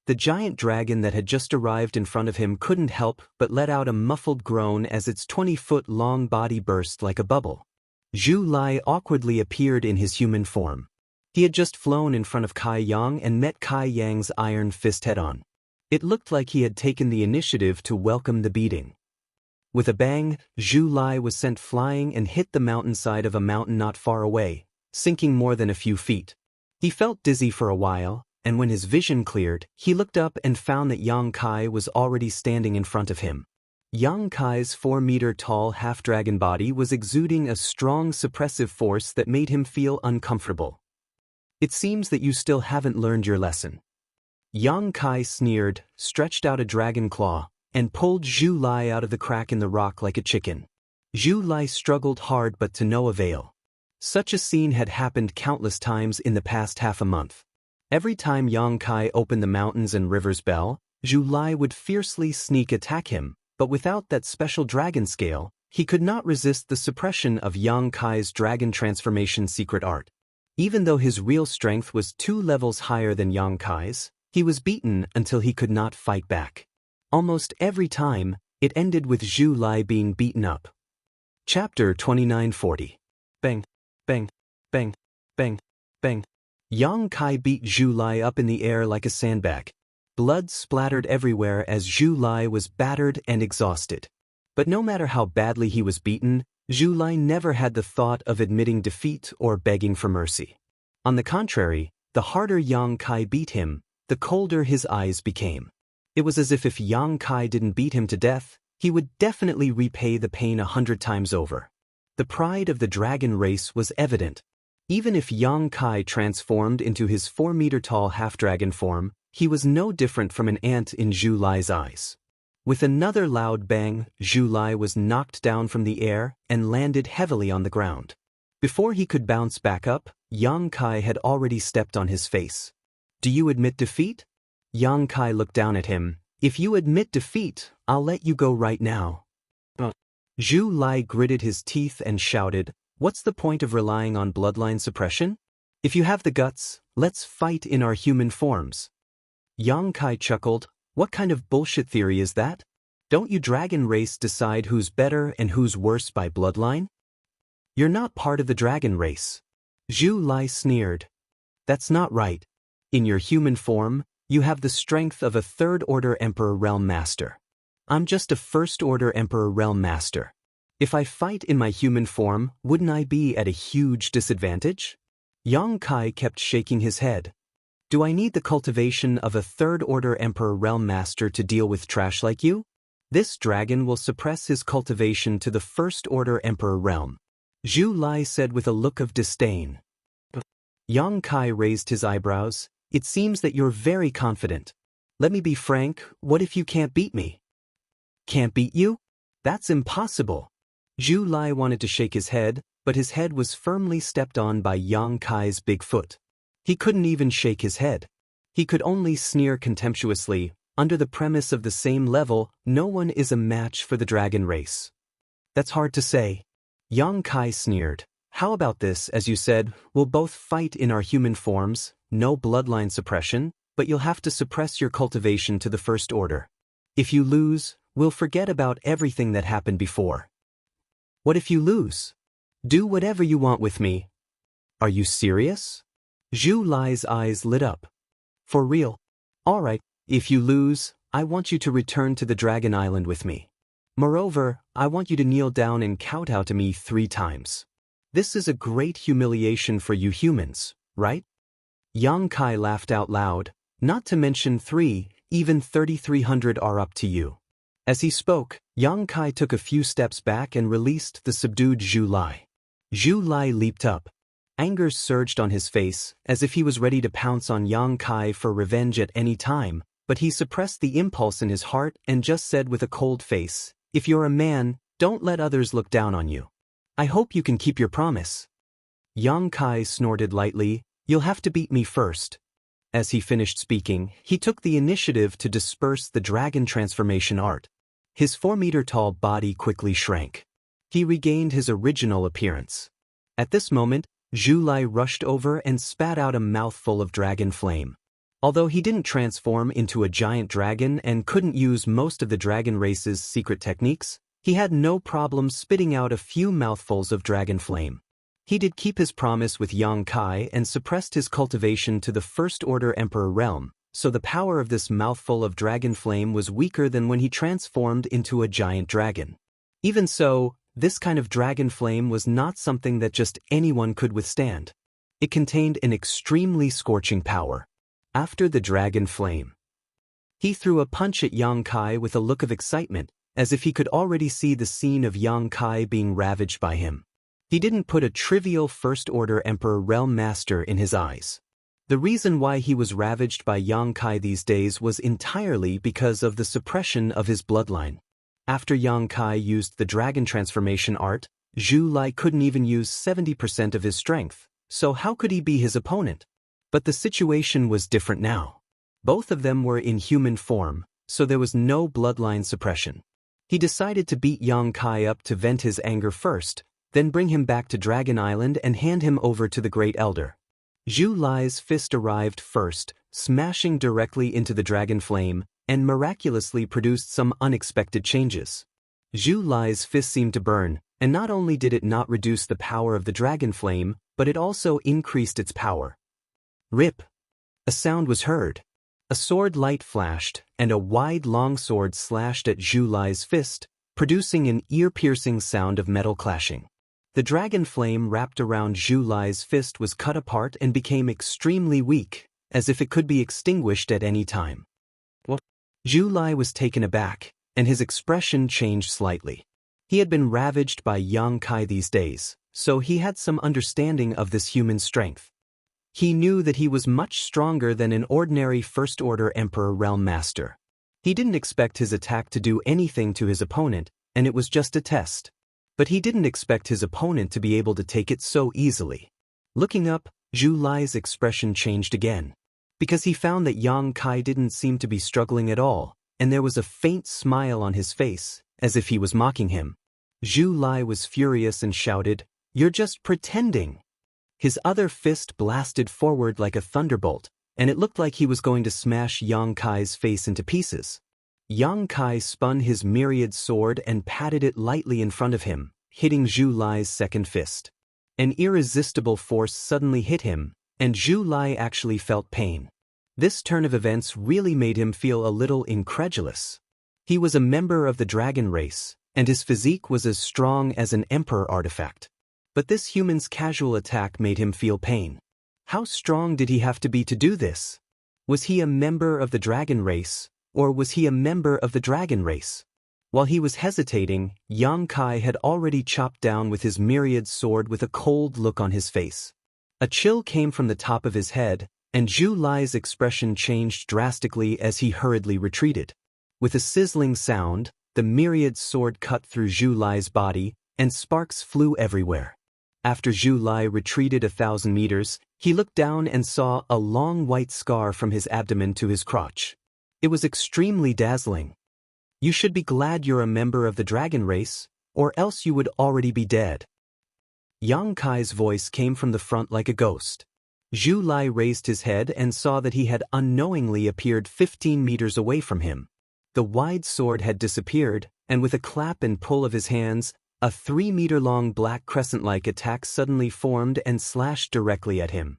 The giant dragon that had just arrived in front of him couldn't help but let out a muffled groan as its 20-foot-long body burst like a bubble. Zhu Lai awkwardly appeared in his human form. He had just flown in front of Kai Yang and met Kai Yang's iron fist head-on. It looked like he had taken the initiative to welcome the beating. With a bang, Zhu Lai was sent flying and hit the mountainside of a mountain not far away, sinking more than a few feet. He felt dizzy for a while, and when his vision cleared, he looked up and found that Yang Kai was already standing in front of him. Yang Kai's 4-meter-tall half-dragon body was exuding a strong suppressive force that made him feel uncomfortable. It seems that you still haven't learned your lesson. Yang Kai sneered, stretched out a dragon claw, and pulled Zhu Lai out of the crack in the rock like a chicken. Zhu Lai struggled hard but to no avail. Such a scene had happened countless times in the past half a month. Every time Yang Kai opened the mountains and rivers bell, Zhu Lai would fiercely sneak attack him, but without that special dragon scale, he could not resist the suppression of Yang Kai's dragon transformation secret art. Even though his real strength was 2 levels higher than Yang Kai's, he was beaten until he could not fight back. Almost every time, it ended with Zhu Lai being beaten up. Chapter 2940. Bang, bang, bang, bang, bang. Yang Kai beat Zhu Lai up in the air like a sandbag. Blood splattered everywhere as Zhu Lai was battered and exhausted. But no matter how badly he was beaten, Zhu Lai never had the thought of admitting defeat or begging for mercy. On the contrary, the harder Yang Kai beat him, the colder his eyes became. It was as if Yang Kai didn't beat him to death, he would definitely repay the pain 100 times over. The pride of the dragon race was evident. Even if Yang Kai transformed into his 4-meter-tall half-dragon form, he was no different from an ant in Zhu Lai's eyes. With another loud bang, Zhu Lai was knocked down from the air and landed heavily on the ground. Before he could bounce back up, Yang Kai had already stepped on his face. "Do you admit defeat?" Yang Kai looked down at him. "If you admit defeat, I'll let you go right now." Zhu Lai gritted his teeth and shouted, "What's the point of relying on bloodline suppression? If you have the guts, let's fight in our human forms." Yang Kai chuckled, "What kind of bullshit theory is that? Don't you dragon race decide who's better and who's worse by bloodline? You're not part of the dragon race." Zhu Lai sneered. "That's not right. In your human form, you have the strength of a 3rd-order Emperor Realm Master. I'm just a 1st-order Emperor Realm Master. If I fight in my human form, wouldn't I be at a huge disadvantage?" Yang Kai kept shaking his head. "Do I need the cultivation of a 3rd-order Emperor Realm Master to deal with trash like you? This dragon will suppress his cultivation to the 1st-order Emperor Realm," Zhu Lai said with a look of disdain. Yang Kai raised his eyebrows. "It seems that you're very confident. Let me be frank, what if you can't beat me?" "Can't beat you? That's impossible." Zhu Lai wanted to shake his head, but his head was firmly stepped on by Yang Kai's big foot. He couldn't even shake his head. He could only sneer contemptuously. Under the premise of the same level, no one is a match for the dragon race. "That's hard to say." Yang Kai sneered. "How about this, as you said, we'll both fight in our human forms, no bloodline suppression, but you'll have to suppress your cultivation to the 1st order. If you lose, we'll forget about everything that happened before." "What if you lose?" "Do whatever you want with me." "Are you serious?" Zhu Lai's eyes lit up. "For real? All right, if you lose, I want you to return to the Dragon Island with me. Moreover, I want you to kneel down and kowtow to me 3 times. This is a great humiliation for you humans, right?" Yang Kai laughed out loud. "Not to mention 3, even 3,300 are up to you." As he spoke, Yang Kai took a few steps back and released the subdued Zhu Lai. Zhu Lai leaped up. Anger surged on his face, as if he was ready to pounce on Yang Kai for revenge at any time, but he suppressed the impulse in his heart and just said with a cold face, "If you're a man, don't let others look down on you. I hope you can keep your promise." Yang Kai snorted lightly, "You'll have to beat me first." As he finished speaking, he took the initiative to disperse the dragon transformation art. His 4-meter-tall body quickly shrank. He regained his original appearance. At this moment, Zhu Lai rushed over and spat out a mouthful of dragon flame. Although he didn't transform into a giant dragon and couldn't use most of the dragon race's secret techniques, he had no problem spitting out a few mouthfuls of dragon flame. He did keep his promise with Yang Kai and suppressed his cultivation to the First Order Emperor realm, so the power of this mouthful of dragon flame was weaker than when he transformed into a giant dragon. Even so, this kind of dragon flame was not something that just anyone could withstand. It contained an extremely scorching power. After the dragon flame, he threw a punch at Yang Kai with a look of excitement, as if he could already see the scene of Yang Kai being ravaged by him. He didn't put a trivial First Order Emperor Realm Master in his eyes. The reason why he was ravaged by Yang Kai these days was entirely because of the suppression of his bloodline. After Yang Kai used the dragon transformation art, Zhu Lai couldn't even use 70% of his strength, so how could he be his opponent? But the situation was different now. Both of them were in human form, so there was no bloodline suppression. He decided to beat Yang Kai up to vent his anger first, then bring him back to Dragon Island and hand him over to the Great Elder. Zhu Lai's fist arrived first, smashing directly into the dragon flame, and miraculously produced some unexpected changes. Zhu Lai's fist seemed to burn, and not only did it not reduce the power of the dragon flame, but it also increased its power. Rip! A sound was heard. A sword light flashed, and a wide long sword slashed at Zhu Lai's fist, producing an ear-piercing sound of metal clashing. The dragon flame wrapped around Zhu Lai's fist was cut apart and became extremely weak, as if it could be extinguished at any time. What? Zhu Lai was taken aback, and his expression changed slightly. He had been ravaged by Yang Kai these days, so he had some understanding of this human strength. He knew that he was much stronger than an ordinary First Order Emperor Realm Master. He didn't expect his attack to do anything to his opponent, and it was just a test. But he didn't expect his opponent to be able to take it so easily. Looking up, Zhu Lai's expression changed again, because he found that Yang Kai didn't seem to be struggling at all, and there was a faint smile on his face, as if he was mocking him. Zhu Lai was furious and shouted, "You're just pretending!" His other fist blasted forward like a thunderbolt, and it looked like he was going to smash Yang Kai's face into pieces. Yang Kai spun his myriad sword and patted it lightly in front of him, hitting Zhu Lai's second fist. An irresistible force suddenly hit him, and Zhu Lai actually felt pain. This turn of events really made him feel a little incredulous. He was a member of the dragon race, and his physique was as strong as an emperor artifact. But this human's casual attack made him feel pain. How strong did he have to be to do this? Was he a member of the dragon race, or was he a member of the dragon race? While he was hesitating, Yang Kai had already chopped down with his myriad sword with a cold look on his face. A chill came from the top of his head, and Zhu Lai's expression changed drastically as he hurriedly retreated. With a sizzling sound, the myriad sword cut through Zhu Lai's body, and sparks flew everywhere. After Zhu Lai retreated 1,000 meters, he looked down and saw a long white scar from his abdomen to his crotch. It was extremely dazzling. You should be glad you're a member of the dragon race, or else you would already be dead. Yang Kai's voice came from the front like a ghost. Zhu Lai raised his head and saw that he had unknowingly appeared 15 meters away from him. The wide sword had disappeared, and with a clap and pull of his hands, a 3-meter-long black crescent-like attack suddenly formed and slashed directly at him.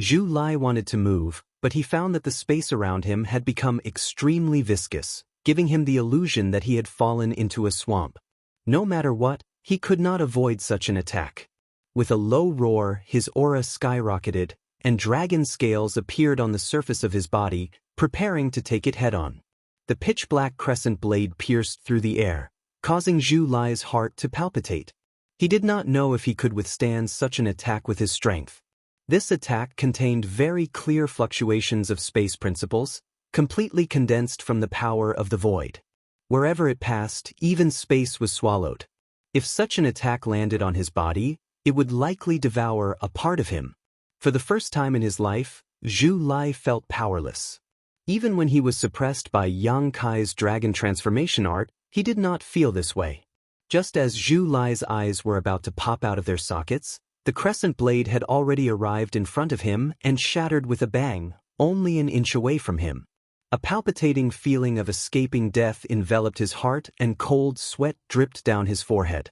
Zhu Lai wanted to move, but he found that the space around him had become extremely viscous, giving him the illusion that he had fallen into a swamp. No matter what, he could not avoid such an attack. With a low roar, his aura skyrocketed, and dragon scales appeared on the surface of his body, preparing to take it head-on. The pitch-black crescent blade pierced through the air, causing Zhu Lai's heart to palpitate. He did not know if he could withstand such an attack with his strength. This attack contained very clear fluctuations of space principles, completely condensed from the power of the void. Wherever it passed, even space was swallowed. If such an attack landed on his body, it would likely devour a part of him. For the first time in his life, Zhu Lai felt powerless. Even when he was suppressed by Yang Kai's dragon transformation art, he did not feel this way. Just as Zhu Lai's eyes were about to pop out of their sockets, the crescent blade had already arrived in front of him and shattered with a bang, only an inch away from him. A palpitating feeling of escaping death enveloped his heart and cold sweat dripped down his forehead.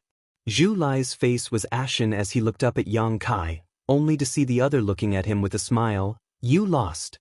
Zhu Lai's face was ashen as he looked up at Yang Kai, only to see the other looking at him with a smile. "You lost."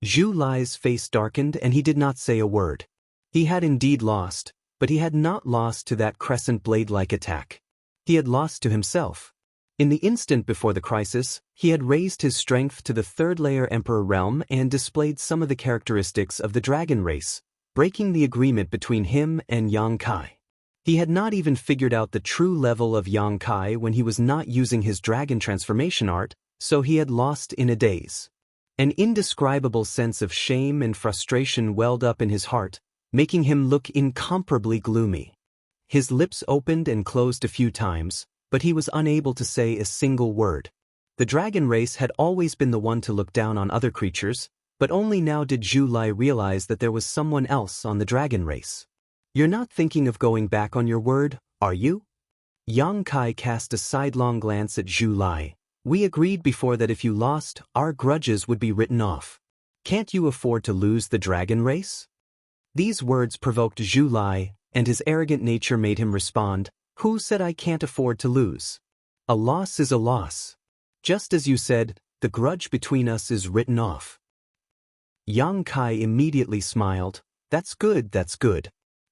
Zhu Lai's face darkened and he did not say a word. He had indeed lost, but he had not lost to that crescent blade-like attack. He had lost to himself. In the instant before the crisis, he had raised his strength to the third-layer Emperor realm and displayed some of the characteristics of the dragon race, breaking the agreement between him and Yang Kai. He had not even figured out the true level of Yang Kai when he was not using his dragon transformation art, so he had lost in a daze. An indescribable sense of shame and frustration welled up in his heart, making him look incomparably gloomy. His lips opened and closed a few times, but he was unable to say a single word. The dragon race had always been the one to look down on other creatures, but only now did Zhu Lai realize that there was someone else on the dragon race. "You're not thinking of going back on your word, are you?" Yang Kai cast a sidelong glance at Zhu Lai. "We agreed before that if you lost, our grudges would be written off. Can't you afford to lose the dragon race?" These words provoked Zhu Lai, and his arrogant nature made him respond, "Who said I can't afford to lose? A loss is a loss. Just as you said, the grudge between us is written off." Yang Kai immediately smiled. That's good.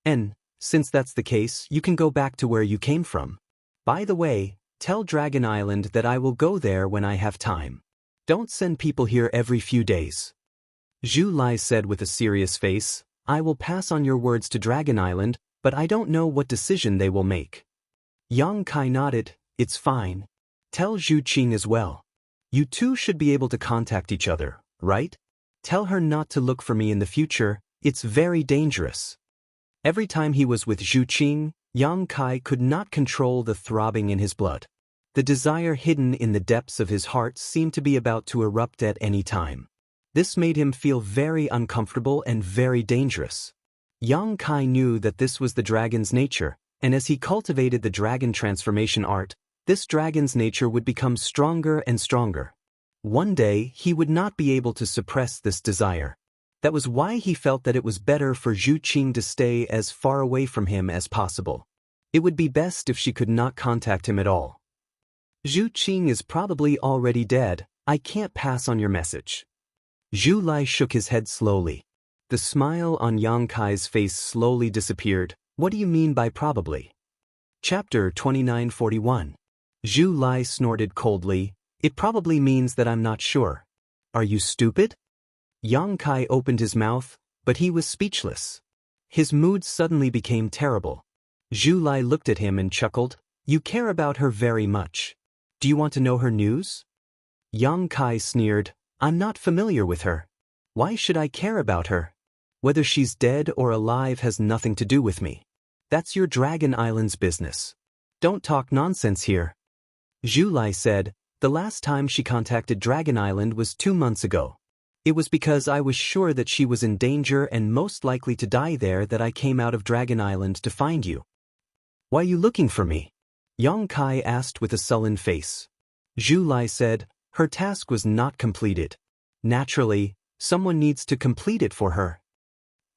And, since that's the case, you can go back to where you came from. By the way, tell Dragon Island that I will go there when I have time. Don't send people here every few days." Zhu Lai said with a serious face, "I will pass on your words to Dragon Island, but I don't know what decision they will make." Yang Kai nodded. "It's fine. Tell Zhu Qing as well. You two should be able to contact each other, right? Tell her not to look for me in the future, it's very dangerous." Every time he was with Zhu Qing, Yang Kai could not control the throbbing in his blood. The desire hidden in the depths of his heart seemed to be about to erupt at any time. This made him feel very uncomfortable and very dangerous. Yang Kai knew that this was the dragon's nature, and as he cultivated the dragon transformation art, this dragon's nature would become stronger and stronger. One day, he would not be able to suppress this desire. That was why he felt that it was better for Zhu Qing to stay as far away from him as possible. It would be best if she could not contact him at all. "Zhu Qing is probably already dead. I can't pass on your message." Zhu Lai shook his head slowly. The smile on Yang Kai's face slowly disappeared. "What do you mean by probably?" Chapter 2941. Zhu Lai snorted coldly. "It probably means that I'm not sure." "Are you stupid?" Yang Kai opened his mouth, but he was speechless. His mood suddenly became terrible. Zhu Lai looked at him and chuckled. "You care about her very much. Do you want to know her news?" Yang Kai sneered. "I'm not familiar with her. Why should I care about her? Whether she's dead or alive has nothing to do with me. That's your Dragon Island's business. Don't talk nonsense here." Zhu Lai said, "The last time she contacted Dragon Island was 2 months ago. It was because I was sure that she was in danger and most likely to die there that I came out of Dragon Island to find you." "Why are you looking for me?" Yang Kai asked with a sullen face. Zhu Lai said, "Her task was not completed. Naturally, someone needs to complete it for her."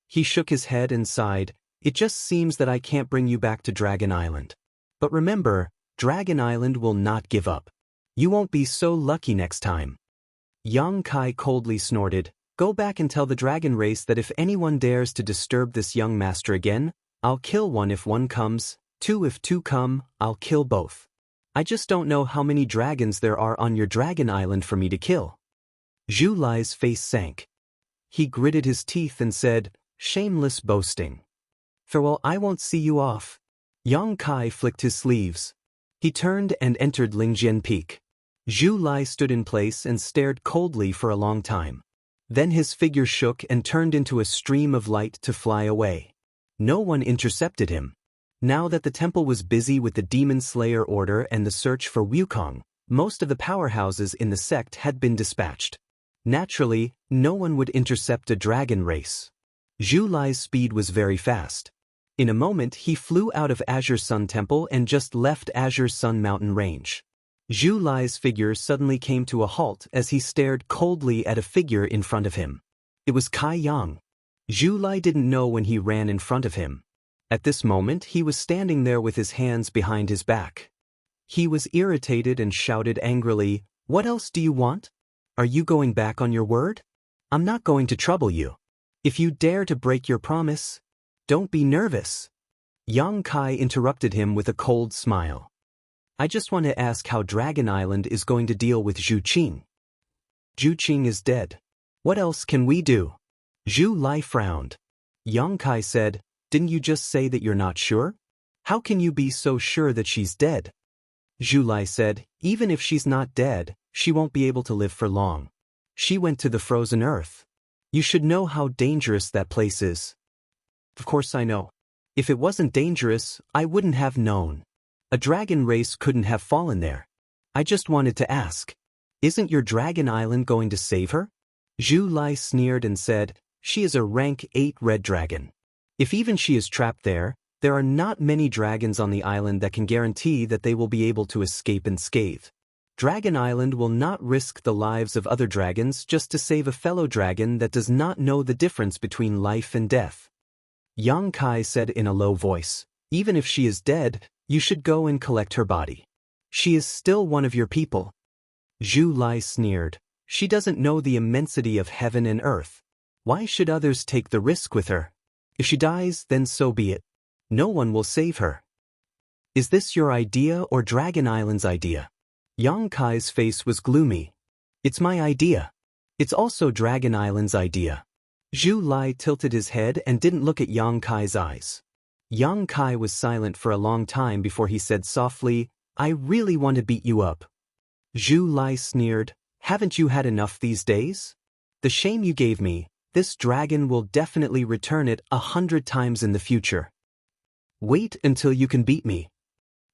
He shook his head and sighed. "It just seems that I can't bring you back to Dragon Island. But remember, Dragon Island will not give up. You won't be so lucky next time." Yang Kai coldly snorted. "Go back and tell the dragon race that if anyone dares to disturb this young master again, I'll kill one if one comes, 2 if 2 come, I'll kill both. I just don't know how many dragons there are on your Dragon Island for me to kill." Zhu Lai's face sank. He gritted his teeth and said, "Shameless boasting. Farewell, I won't see you off." Yang Kai flicked his sleeves. He turned and entered Lingjian Peak. Zhu Lai stood in place and stared coldly for a long time. Then his figure shook and turned into a stream of light to fly away. No one intercepted him. Now that the temple was busy with the Demon Slayer Order and the search for Wukong, most of the powerhouses in the sect had been dispatched. Naturally, no one would intercept a dragon race. Zhu Lai's speed was very fast. In a moment he flew out of Azure Sun Temple and just left Azure Sun Mountain Range. Zhu Lai's figure suddenly came to a halt as he stared coldly at a figure in front of him. It was Kai Yang. Zhu Lai didn't know when he ran in front of him. At this moment he was standing there with his hands behind his back. He was irritated and shouted angrily, "What else do you want? Are you going back on your word? I'm not going to trouble you. If you dare to break your promise, don't be nervous." Yang Kai interrupted him with a cold smile. "I just want to ask how Dragon Island is going to deal with Zhu Qing." "Zhu Qing is dead. What else can we do?" Zhu Lai frowned. Yang Kai said, "Didn't you just say that you're not sure? How can you be so sure that she's dead?" Zhu Lai said, "Even if she's not dead, she won't be able to live for long. She went to the frozen earth. You should know how dangerous that place is." "Of course I know. If it wasn't dangerous, I wouldn't have known. A dragon race couldn't have fallen there. I just wanted to ask, isn't your Dragon Island going to save her?" Zhu Lai sneered and said, "She is a rank 8 red dragon. If even she is trapped there, there are not many dragons on the island that can guarantee that they will be able to escape unscathed. Dragon Island will not risk the lives of other dragons just to save a fellow dragon that does not know the difference between life and death." Yang Kai said in a low voice, "Even if she is dead, you should go and collect her body. She is still one of your people." Zhu Lai sneered, "She doesn't know the immensity of heaven and earth. Why should others take the risk with her? If she dies, then so be it. No one will save her." "Is this your idea or Dragon Island's idea?" Yang Kai's face was gloomy. "It's my idea. It's also Dragon Island's idea." Zhu Lai tilted his head and didn't look at Yang Kai's eyes. Yang Kai was silent for a long time before he said softly, "I really want to beat you up." Zhu Lai sneered, "Haven't you had enough these days? The shame you gave me, this dragon will definitely return it 100 times in the future. Wait until you can beat me."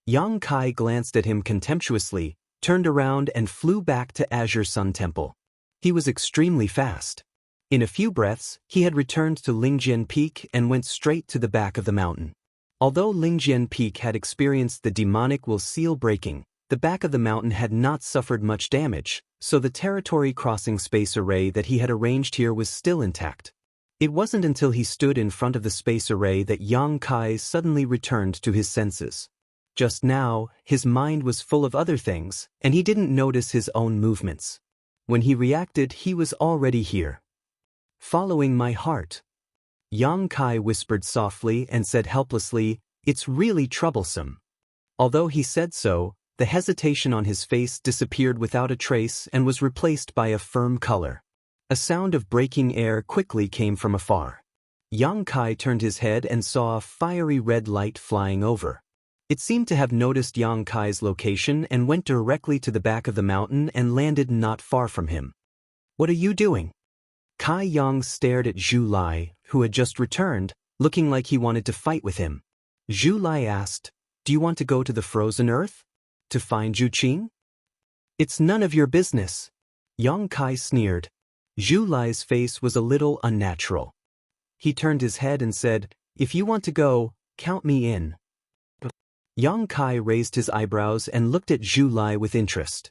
Yang Kai glanced at him contemptuously, turned around and flew back to Azure Sun Temple. He was extremely fast. In a few breaths, he had returned to Lingjian Peak and went straight to the back of the mountain. Although Lingjian Peak had experienced the demonic will seal breaking, the back of the mountain had not suffered much damage, so the territory crossing space array that he had arranged here was still intact. It wasn't until he stood in front of the space array that Yang Kai suddenly returned to his senses. Just now, his mind was full of other things, and he didn't notice his own movements. When he reacted, he was already here. "Following my heart." Yang Kai whispered softly and said helplessly, "It's really troublesome." Although he said so, the hesitation on his face disappeared without a trace and was replaced by a firm color. A sound of breaking air quickly came from afar. Yang Kai turned his head and saw a fiery red light flying over. It seemed to have noticed Yang Kai's location and went directly to the back of the mountain and landed not far from him. "What are you doing?" Kai Yang stared at Zhu Lai, who had just returned, looking like he wanted to fight with him. Zhu Lai asked, "Do you want to go to the frozen earth? To find Zhu Qing?" "It's none of your business." Yang Kai sneered. Zhu Lai's face was a little unnatural. He turned his head and said, "If you want to go, count me in." Yang Kai raised his eyebrows and looked at Zhu Lai with interest.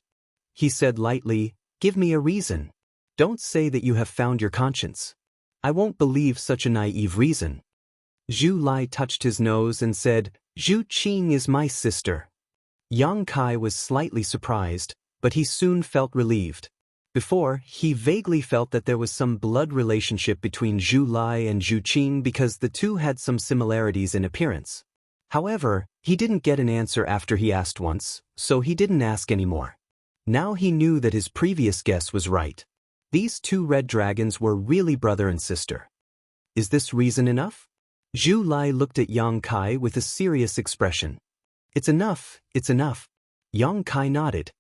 He said lightly, "Give me a reason. Don't say that you have found your conscience. I won't believe such a naive reason." Zhu Lai touched his nose and said, "Zhu Qing is my sister." Yang Kai was slightly surprised, but he soon felt relieved. Before, he vaguely felt that there was some blood relationship between Zhu Lai and Zhu Qing because the two had some similarities in appearance. However, he didn't get an answer after he asked once, so he didn't ask anymore. Now he knew that his previous guess was right. These two red dragons were really brother and sister. Is this reason enough? Zhu Lai looked at Yang Kai with a serious expression. It's enough, it's enough. Yang Kai nodded.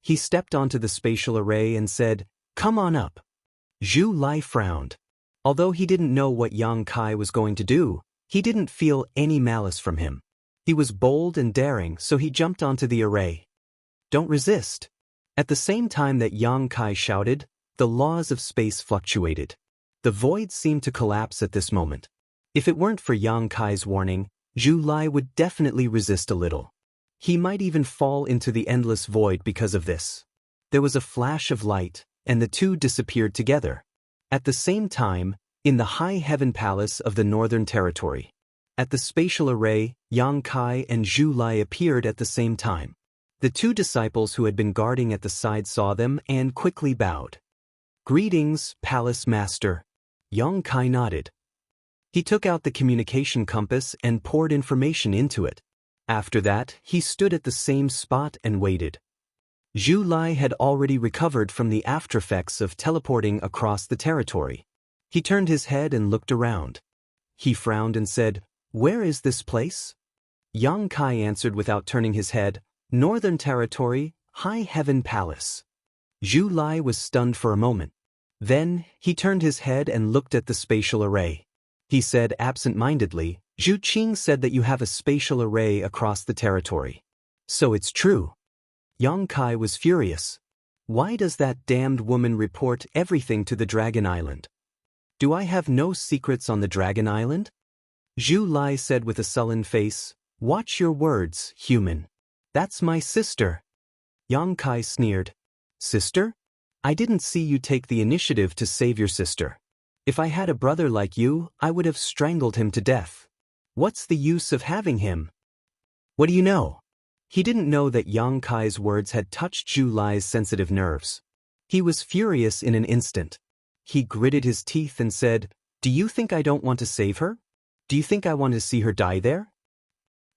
He stepped onto the spatial array and said, "Come on up." Zhu Lai frowned. Although he didn't know what Yang Kai was going to do, he didn't feel any malice from him. He was bold and daring, so he jumped onto the array. Don't resist. At the same time that Yang Kai shouted, the laws of space fluctuated. The void seemed to collapse at this moment. If it weren't for Yang Kai's warning, Zhu Lai would definitely resist a little. He might even fall into the endless void because of this. There was a flash of light, and the two disappeared together. At the same time, in the High Heaven Palace of the Northern Territory. At the spatial array, Yang Kai and Zhu Lai appeared at the same time. The two disciples who had been guarding at the side saw them and quickly bowed. "Greetings, Palace Master." Yang Kai nodded. He took out the communication compass and poured information into it. After that, he stood at the same spot and waited. Zhu Lai had already recovered from the aftereffects of teleporting across the territory. He turned his head and looked around. He frowned and said, "Where is this place?" Yang Kai answered without turning his head, "Northern Territory, High Heaven Palace." Zhu Lai was stunned for a moment. Then, he turned his head and looked at the spatial array. He said absent-mindedly, "Zhu Qing said that you have a spatial array across the territory. So it's true." Yang Kai was furious. Why does that damned woman report everything to the Dragon Island? Do I have no secrets on the Dragon Island? Zhu Lai said with a sullen face, "Watch your words, human. That's my sister." Yang Kai sneered. "Sister? I didn't see you take the initiative to save your sister. If I had a brother like you, I would have strangled him to death. What's the use of having him?" "What do you know?" He didn't know that Yang Kai's words had touched Zhu Lai's sensitive nerves. He was furious in an instant. He gritted his teeth and said, "Do you think I don't want to save her? Do you think I want to see her die there?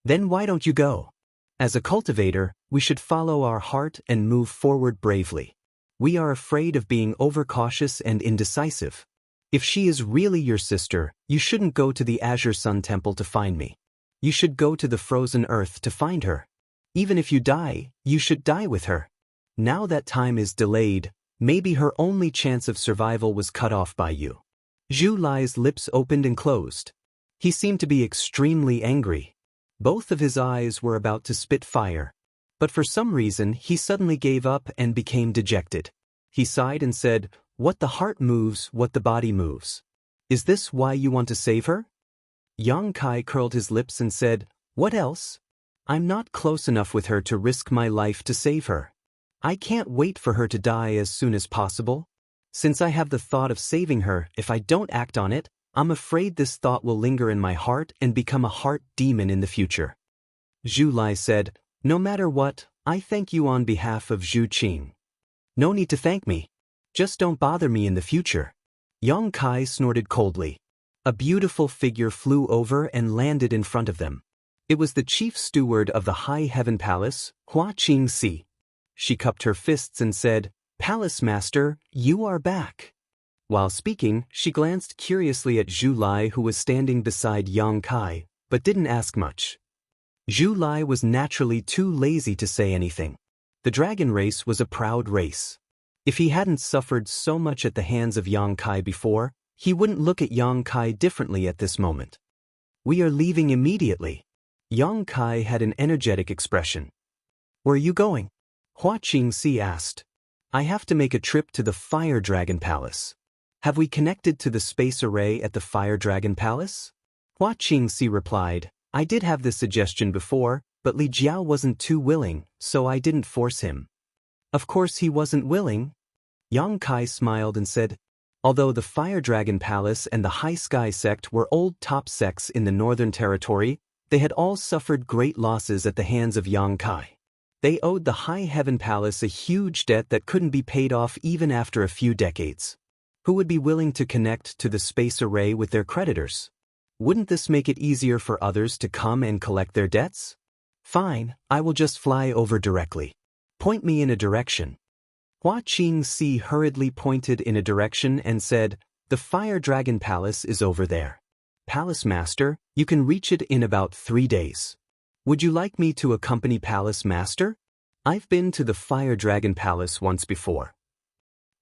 Then why don't you go? As a cultivator, we should follow our heart and move forward bravely. We are afraid of being overcautious and indecisive. If she is really your sister, you shouldn't go to the Azure Sun Temple to find me. You should go to the frozen earth to find her. Even if you die, you should die with her. Now that time is delayed, maybe her only chance of survival was cut off by you." Zhu Lai's lips opened and closed. He seemed to be extremely angry. Both of his eyes were about to spit fire. But for some reason, he suddenly gave up and became dejected. He sighed and said, "What the heart moves, what the body moves. Is this why you want to save her?" Yang Kai curled his lips and said, "What else? I'm not close enough with her to risk my life to save her. I can't wait for her to die as soon as possible. Since I have the thought of saving her, if I don't act on it, I'm afraid this thought will linger in my heart and become a heart demon in the future." Zhu Lai said, "No matter what, I thank you on behalf of Zhu Qing. No need to thank me. Just don't bother me in the future." Yang Kai snorted coldly. A beautiful figure flew over and landed in front of them. It was the chief steward of the High Heaven Palace, Hua Qingxi. She cupped her fists and said, "Palace Master, you are back." While speaking, she glanced curiously at Zhu Lai, who was standing beside Yang Kai, but didn't ask much. Zhu Lai was naturally too lazy to say anything. The dragon race was a proud race. If he hadn't suffered so much at the hands of Yang Kai before, he wouldn't look at Yang Kai differently at this moment. "We are leaving immediately." Yang Kai had an energetic expression. "Where are you going?" Hua Qingxi asked. "I have to make a trip to the Fire Dragon Palace." "Have we connected to the space array at the Fire Dragon Palace?" Hua Qingxi replied, "I did have this suggestion before, but Li Jiao wasn't too willing, so I didn't force him." "Of course he wasn't willing." Yang Kai smiled and said, "Although the Fire Dragon Palace and the High Sky Sect were old top sects in the Northern Territory, they had all suffered great losses at the hands of Yang Kai. They owed the High Heaven Palace a huge debt that couldn't be paid off even after a few decades. Who would be willing to connect to the space array with their creditors? Wouldn't this make it easier for others to come and collect their debts? Fine, I will just fly over directly. Point me in a direction." Hua Qingxi hurriedly pointed in a direction and said, "The Fire Dragon Palace is over there. Palace Master, you can reach it in about 3 days." Would you like me to accompany Palace Master? I've been to the Fire Dragon Palace once before.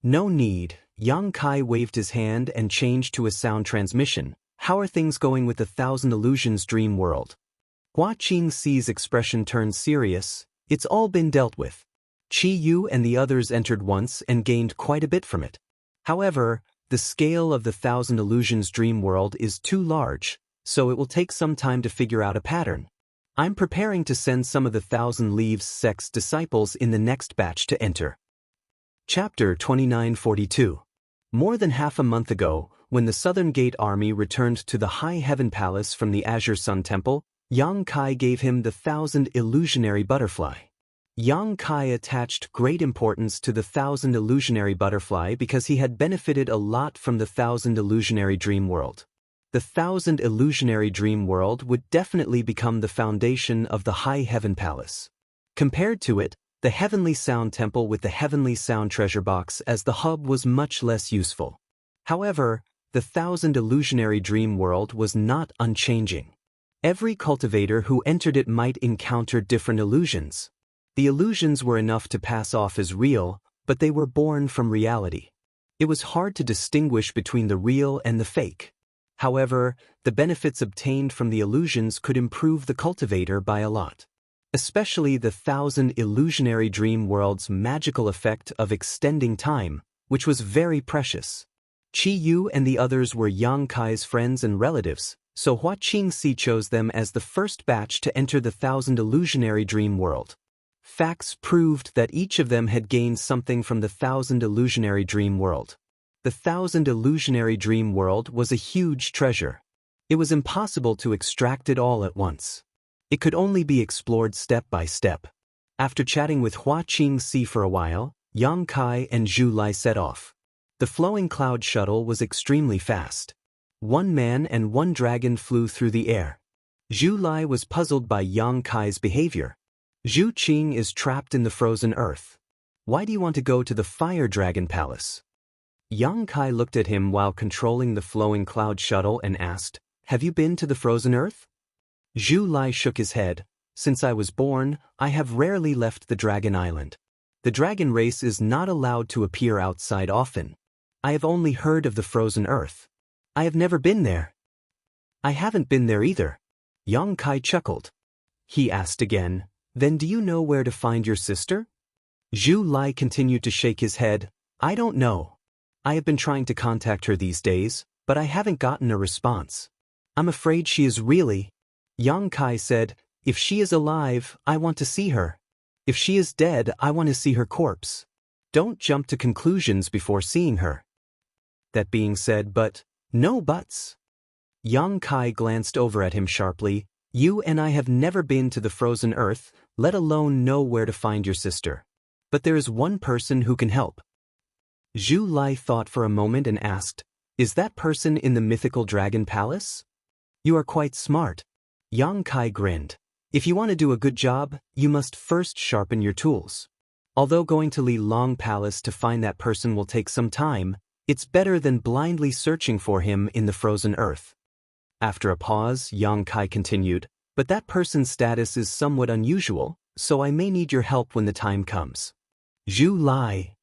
No need. Yang Kai waved his hand and changed to a sound transmission. How are things going with the Thousand Illusions dream world? Hua Qingxi's expression turned serious. It's all been dealt with. Qi Yu and the others entered once and gained quite a bit from it. However, the scale of the Thousand Illusions dream world is too large, so it will take some time to figure out a pattern. I'm preparing to send some of the Thousand Leaves sect's disciples in the next batch to enter. Chapter 2942. More than half a month ago, when the Southern Gate Army returned to the High Heaven Palace from the Azure Sun Temple, Yang Kai gave him the Thousand Illusionary Butterfly. Yang Kai attached great importance to the Thousand Illusionary Butterfly because he had benefited a lot from the Thousand Illusionary Dream World. The Thousand Illusionary Dream World would definitely become the foundation of the High Heaven Palace. Compared to it, the Heavenly Sound Temple with the Heavenly Sound Treasure Box as the hub was much less useful. However, the Thousand Illusionary Dream World was not unchanging. Every cultivator who entered it might encounter different illusions. The illusions were enough to pass off as real, but they were born from reality. It was hard to distinguish between the real and the fake. However, the benefits obtained from the illusions could improve the cultivator by a lot. Especially the Thousand Illusionary Dream World's magical effect of extending time, which was very precious. Qi Yu and the others were Yang Kai's friends and relatives, so Hua Qingxi chose them as the first batch to enter the Thousand Illusionary Dream World. Facts proved that each of them had gained something from the Thousand Illusionary Dream World. The Thousand Illusionary Dream World was a huge treasure. It was impossible to extract it all at once. It could only be explored step by step. After chatting with Hua Qingxi for a while, Yang Kai and Zhu Lai set off. The flowing cloud shuttle was extremely fast. One man and one dragon flew through the air. Zhu Lai was puzzled by Yang Kai's behavior. Zhu Qing is trapped in the frozen earth. Why do you want to go to the Fire Dragon Palace? Yang Kai looked at him while controlling the flowing cloud shuttle and asked, Have you been to the frozen earth? Zhu Lai shook his head. Since I was born, I have rarely left the Dragon Island. The dragon race is not allowed to appear outside often. I have only heard of the frozen earth. I have never been there. I haven't been there either. Yang Kai chuckled. He asked again, Then do you know where to find your sister? Zhu Lai continued to shake his head. I don't know. I have been trying to contact her these days, but I haven't gotten a response. I'm afraid she is really... Yang Kai said, If she is alive, I want to see her. If she is dead, I want to see her corpse. Don't jump to conclusions before seeing her. That being said, but... No buts. Yang Kai glanced over at him sharply. You and I have never been to the frozen earth, let alone know where to find your sister. But there is one person who can help. Zhu Lai thought for a moment and asked, Is that person in the mythical dragon palace? You are quite smart. Yang Kai grinned. If you want to do a good job, you must first sharpen your tools. Although going to Li Long Palace to find that person will take some time, it's better than blindly searching for him in the frozen earth. After a pause, Yang Kai continued, But that person's status is somewhat unusual, so I may need your help when the time comes. Zhu Lai.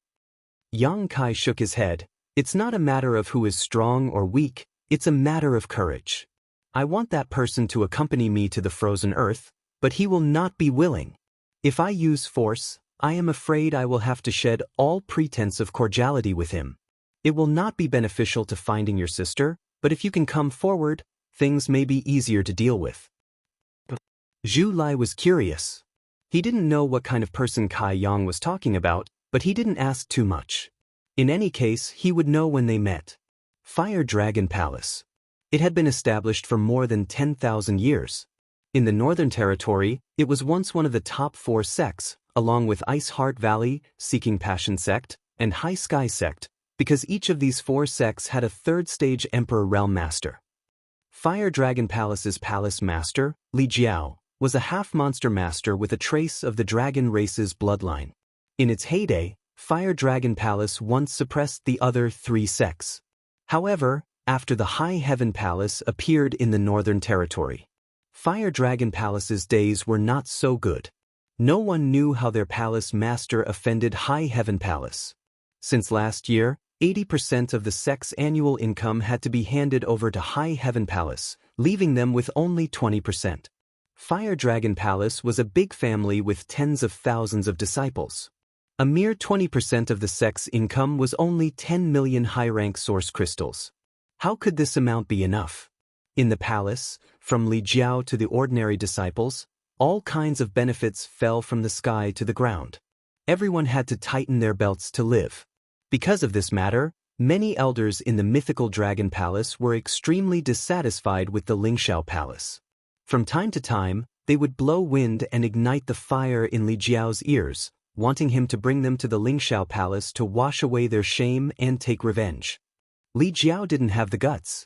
Yang Kai shook his head. It's not a matter of who is strong or weak, it's a matter of courage. I want that person to accompany me to the frozen earth, but he will not be willing. If I use force, I am afraid I will have to shed all pretense of cordiality with him. It will not be beneficial to finding your sister, but if you can come forward, things may be easier to deal with. Zhu Lai was curious. He didn't know what kind of person Kai Yang was talking about, but he didn't ask too much. In any case, he would know when they met. Fire Dragon Palace. It had been established for more than 10,000 years. In the Northern Territory, it was once one of the top 4 sects, along with Ice Heart Valley, Seeking Passion Sect, and High Sky Sect, because each of these 4 sects had a 3rd-stage Emperor Realm Master. Fire Dragon Palace's Palace Master, Li Jiao, was a half-monster master with a trace of the dragon race's bloodline. In its heyday, Fire Dragon Palace once suppressed the other 3 sects. However, after the High Heaven Palace appeared in the Northern Territory, Fire Dragon Palace's days were not so good. No one knew how their palace master offended High Heaven Palace. Since last year, 80% of the sect's annual income had to be handed over to High Heaven Palace, leaving them with only 20%. Fire Dragon Palace was a big family with tens of thousands of disciples. A mere 20% of the sect's income was only 10 million high-rank source crystals. How could this amount be enough? In the palace, from Li Jiao to the ordinary disciples, all kinds of benefits fell from the sky to the ground. Everyone had to tighten their belts to live. Because of this matter, many elders in the mythical Dragon Palace were extremely dissatisfied with the Lingxiao Palace. From time to time, they would blow wind and ignite the fire in Li Jiao's ears, wanting him to bring them to the Lingxiao Palace to wash away their shame and take revenge. Li Jiao didn't have the guts.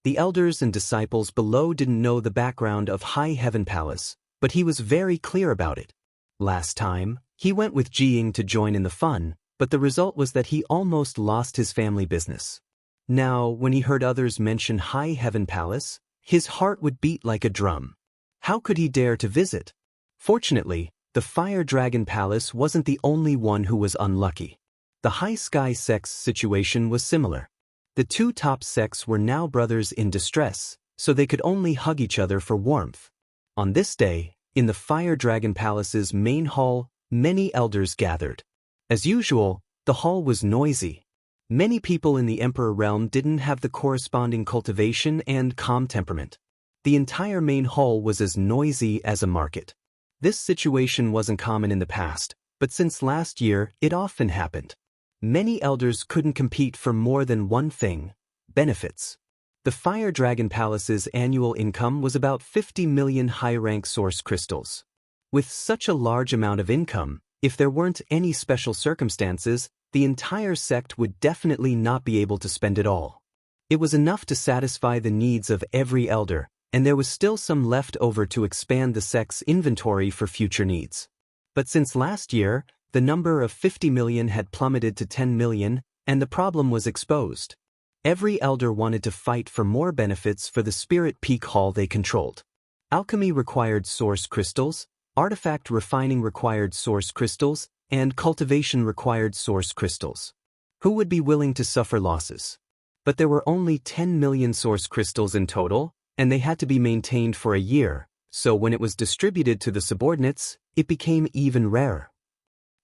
The elders and disciples below didn't know the background of High Heaven Palace, but he was very clear about it. Last time, he went with Jianghu to join in the fun, but the result was that he almost lost his family business. Now, when he heard others mention High Heaven Palace, his heart would beat like a drum. How could he dare to visit? Fortunately, the Fire Dragon Palace wasn't the only one who was unlucky. The High Sky sect's situation was similar. The two top sects were now brothers in distress, so they could only hug each other for warmth. On this day, in the Fire Dragon Palace's main hall, many elders gathered. As usual, the hall was noisy. Many people in the Emperor realm didn't have the corresponding cultivation and calm temperament. The entire main hall was as noisy as a market. This situation wasn't common in the past, but since last year, it often happened. Many elders couldn't compete for more than one thing: benefits. The Fire Dragon Palace's annual income was about 50 million high-rank source crystals. With such a large amount of income, if there weren't any special circumstances, the entire sect would definitely not be able to spend it all. It was enough to satisfy the needs of every elder, and there was still some left over to expand the sect's inventory for future needs. But since last year, the number of 50 million had plummeted to 10 million, and the problem was exposed. Every elder wanted to fight for more benefits for the Spirit Peak Hall they controlled. Alchemy required source crystals, artifact refining required source crystals, and cultivation required source crystals. Who would be willing to suffer losses? But there were only 10 million source crystals in total, and they had to be maintained for a year, so when it was distributed to the subordinates, it became even rarer.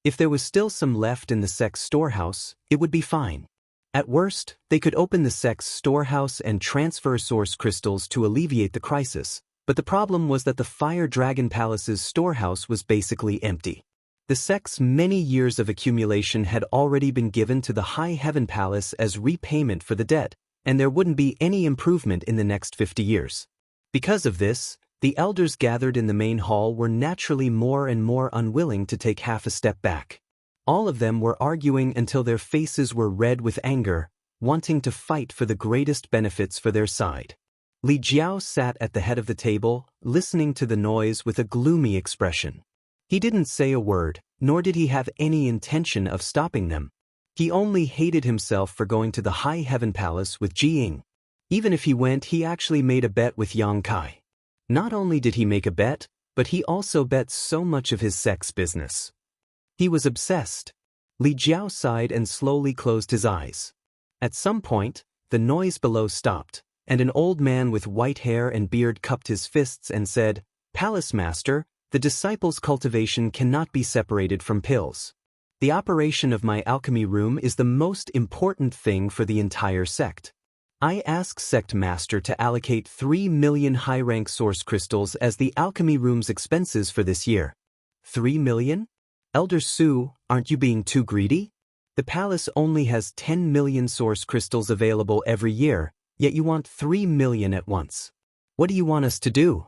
If there was still some left in the sect's storehouse, it would be fine. At worst, they could open the sect's storehouse and transfer source crystals to alleviate the crisis, but the problem was that the Fire Dragon Palace's storehouse was basically empty. The sect's many years of accumulation had already been given to the High Heaven Palace as repayment for the debt, and there wouldn't be any improvement in the next 50 years. Because of this, the elders gathered in the main hall were naturally more and more unwilling to take half a step back. All of them were arguing until their faces were red with anger, wanting to fight for the greatest benefits for their side. Li Jiao sat at the head of the table, listening to the noise with a gloomy expression. He didn't say a word, nor did he have any intention of stopping them. He only hated himself for going to the High Heaven Palace with Jianghu. Even if he went, he actually made a bet with Yang Kai. Not only did he make a bet, but he also bet so much of his sect's business. He was obsessed. Li Jiao sighed and slowly closed his eyes. At some point, the noise below stopped, and an old man with white hair and beard cupped his fists and said, "Palace Master, the disciples' cultivation cannot be separated from pills. The operation of my alchemy room is the most important thing for the entire sect. I ask Sect Master to allocate 3 million high-rank source crystals as the alchemy room's expenses for this year." 3 million? Elder Su, aren't you being too greedy? The palace only has 10 million source crystals available every year, yet you want 3 million at once. What do you want us to do?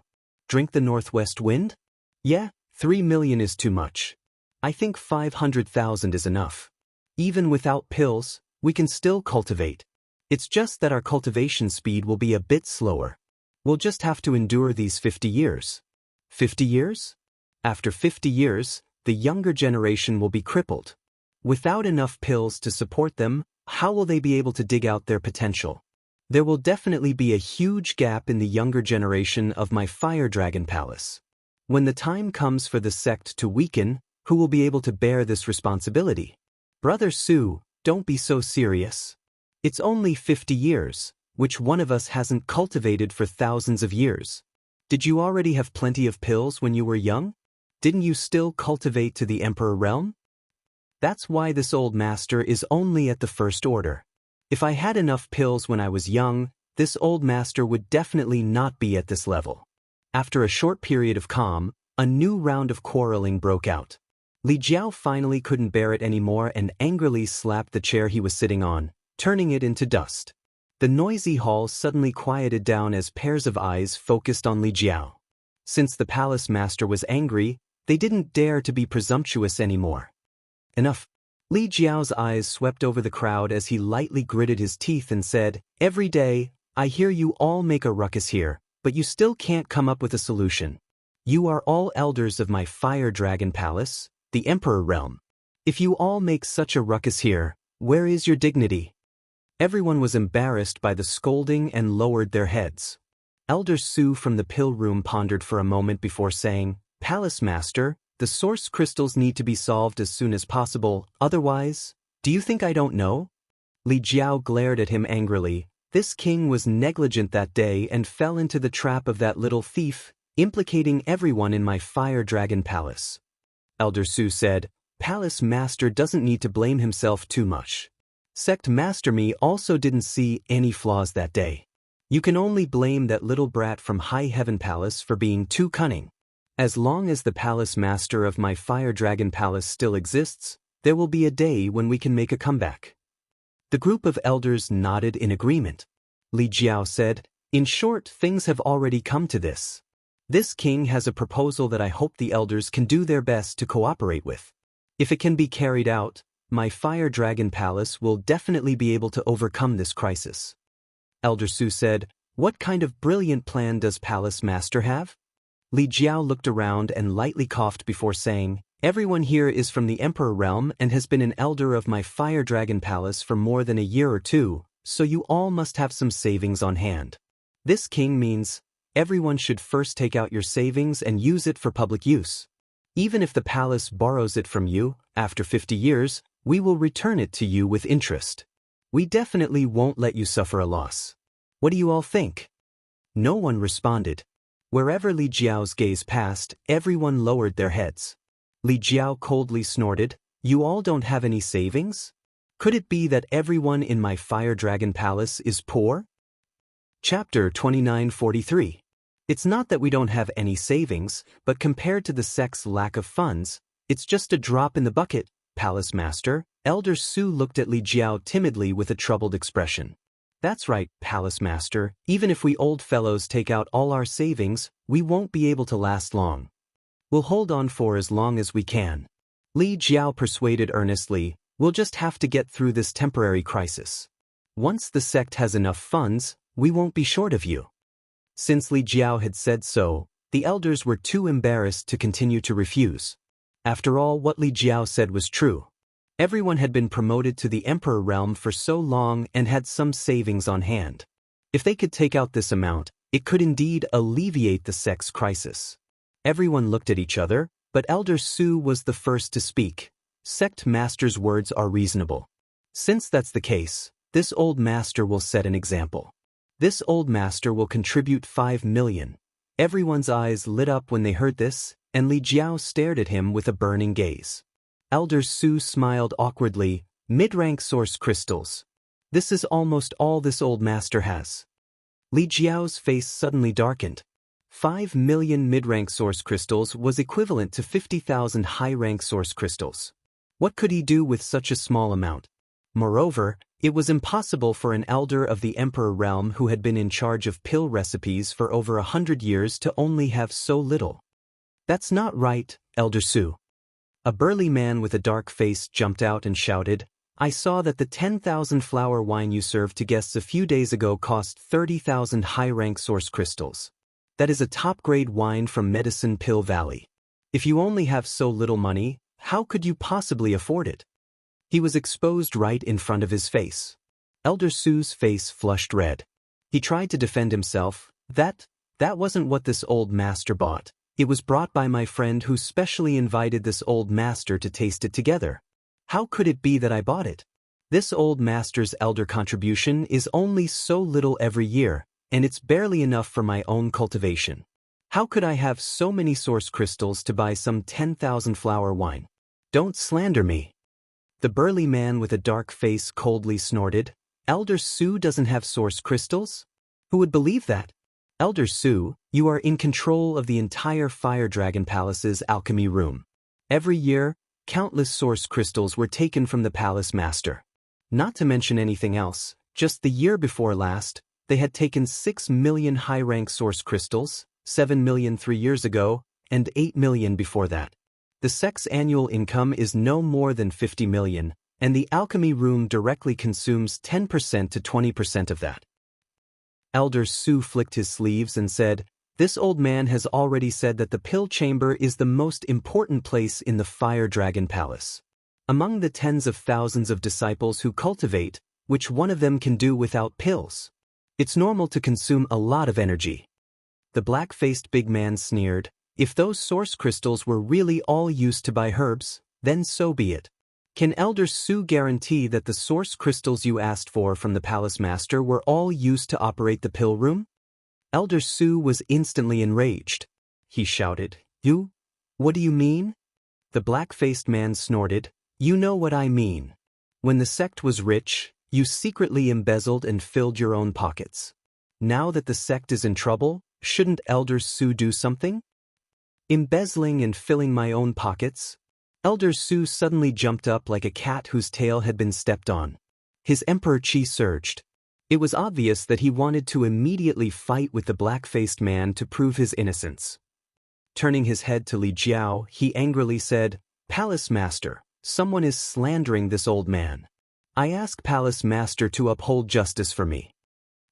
Drink the northwest wind? Yeah, 3 million is too much. I think 500,000 is enough. Even without pills, we can still cultivate. It's just that our cultivation speed will be a bit slower. We'll just have to endure these 50 years. 50 years? After 50 years, the younger generation will be crippled. Without enough pills to support them, how will they be able to dig out their potential? There will definitely be a huge gap in the younger generation of my Fire Dragon Palace. When the time comes for the sect to weaken, who will be able to bear this responsibility? Brother Su, don't be so serious. It's only 50 years, which one of us hasn't cultivated for thousands of years. Did you already have plenty of pills when you were young? Didn't you still cultivate to the Emperor realm? That's why this old master is only at the first order. If I had enough pills when I was young, this old master would definitely not be at this level. After a short period of calm, a new round of quarreling broke out. Li Jiao finally couldn't bear it anymore and angrily slapped the chair he was sitting on, turning it into dust. The noisy hall suddenly quieted down as pairs of eyes focused on Li Jiao. Since the palace master was angry, they didn't dare to be presumptuous anymore. Enough. Li Jiao's eyes swept over the crowd as he lightly gritted his teeth and said, "Every day, I hear you all make a ruckus here, but you still can't come up with a solution. You are all elders of my Fire Dragon Palace, the Emperor realm. If you all make such a ruckus here, where is your dignity?" Everyone was embarrassed by the scolding and lowered their heads. Elder Su from the pill room pondered for a moment before saying, "Palace Master, the source crystals need to be solved as soon as possible, otherwise, do you think I don't know?" Li Jiao glared at him angrily. This king was negligent that day and fell into the trap of that little thief, implicating everyone in my Fire Dragon Palace. Elder Su said, "Palace Master doesn't need to blame himself too much. Sect Master Me also didn't see any flaws that day. You can only blame that little brat from High Heaven Palace for being too cunning. As long as the Palace Master of my Fire Dragon Palace still exists, there will be a day when we can make a comeback." The group of elders nodded in agreement. Li Jiao said, "In short, things have already come to this. This king has a proposal that I hope the elders can do their best to cooperate with. If it can be carried out, my Fire Dragon Palace will definitely be able to overcome this crisis." Elder Su said, "What kind of brilliant plan does Palace Master have?" Li Jiao looked around and lightly coughed before saying, "Everyone here is from the Emperor realm and has been an elder of my Fire Dragon Palace for more than a year or two, so you all must have some savings on hand. This king means everyone should first take out your savings and use it for public use. Even if the palace borrows it from you, after 50 years, we will return it to you with interest. We definitely won't let you suffer a loss. What do you all think?" No one responded. Wherever Li Jiao's gaze passed, everyone lowered their heads. Li Jiao coldly snorted, "You all don't have any savings? Could it be that everyone in my Fire Dragon Palace is poor?" Chapter 2943. It's not that we don't have any savings, but compared to the sect's lack of funds, it's just a drop in the bucket, Palace Master. Elder Su looked at Li Jiao timidly with a troubled expression. "That's right, Palace Master, even if we old fellows take out all our savings, we won't be able to last long. We'll hold on for as long as we can." Li Jiao persuaded earnestly, "We'll just have to get through this temporary crisis. Once the sect has enough funds, we won't be short of you." Since Li Jiao had said so, the elders were too embarrassed to continue to refuse. After all, what Li Jiao said was true. Everyone had been promoted to the Emperor realm for so long and had some savings on hand. If they could take out this amount, it could indeed alleviate the sect's crisis. Everyone looked at each other, but Elder Su was the first to speak. "Sect Master's words are reasonable. Since that's the case, this old master will set an example. This old master will contribute 5 million. Everyone's eyes lit up when they heard this, and Li Jiao stared at him with a burning gaze. Elder Su smiled awkwardly. "Mid-rank source crystals. This is almost all this old master has." Li Jiao's face suddenly darkened. 5 million mid-rank source crystals was equivalent to 50,000 high-rank source crystals. What could he do with such a small amount? Moreover, it was impossible for an elder of the Emperor realm who had been in charge of pill recipes for over 100 years to only have so little. "That's not right, Elder Su." A burly man with a dark face jumped out and shouted, "I saw that the 10,000 flower wine you served to guests a few days ago cost 30,000 high-rank source crystals. That is a top-grade wine from Medicine Pill Valley. If you only have so little money, how could you possibly afford it?" He was exposed right in front of his face. Elder Su's face flushed red. He tried to defend himself. That wasn't what this old master bought. It was brought by my friend who specially invited this old master to taste it together. How could it be that I bought it? This old master's elder contribution is only so little every year, and it's barely enough for my own cultivation. How could I have so many source crystals to buy some 10,000 flower wine? Don't slander me. The burly man with a dark face coldly snorted. Elder Su doesn't have source crystals? Who would believe that? Elder Su, you are in control of the entire Fire Dragon Palace's alchemy room. Every year, countless source crystals were taken from the palace master. Not to mention anything else, just the year before last, they had taken 6 million high-rank source crystals, 7 million 3 years ago, and 8 million before that. The sect's annual income is no more than 50 million, and the alchemy room directly consumes 10% to 20% of that. Elder Su flicked his sleeves and said, "This old man has already said that the pill chamber is the most important place in the Fire Dragon Palace. Among the tens of thousands of disciples who cultivate, which one of them can do without pills? It's normal to consume a lot of energy." The black-faced big man sneered, "If those source crystals were really all used to buy herbs, then so be it. Can Elder Su guarantee that the source crystals you asked for from the palace master were all used to operate the pill room?" Elder Su was instantly enraged. He shouted, "You? What do you mean?" The black-faced man snorted, "You know what I mean. When the sect was rich, you secretly embezzled and filled your own pockets. Now that the sect is in trouble, shouldn't Elder Su do something?" Embezzling and filling my own pockets? Elder Su suddenly jumped up like a cat whose tail had been stepped on. His emperor chi surged. It was obvious that he wanted to immediately fight with the black-faced man to prove his innocence. Turning his head to Li Jiao, he angrily said, "Palace Master, someone is slandering this old man. I ask Palace Master to uphold justice for me."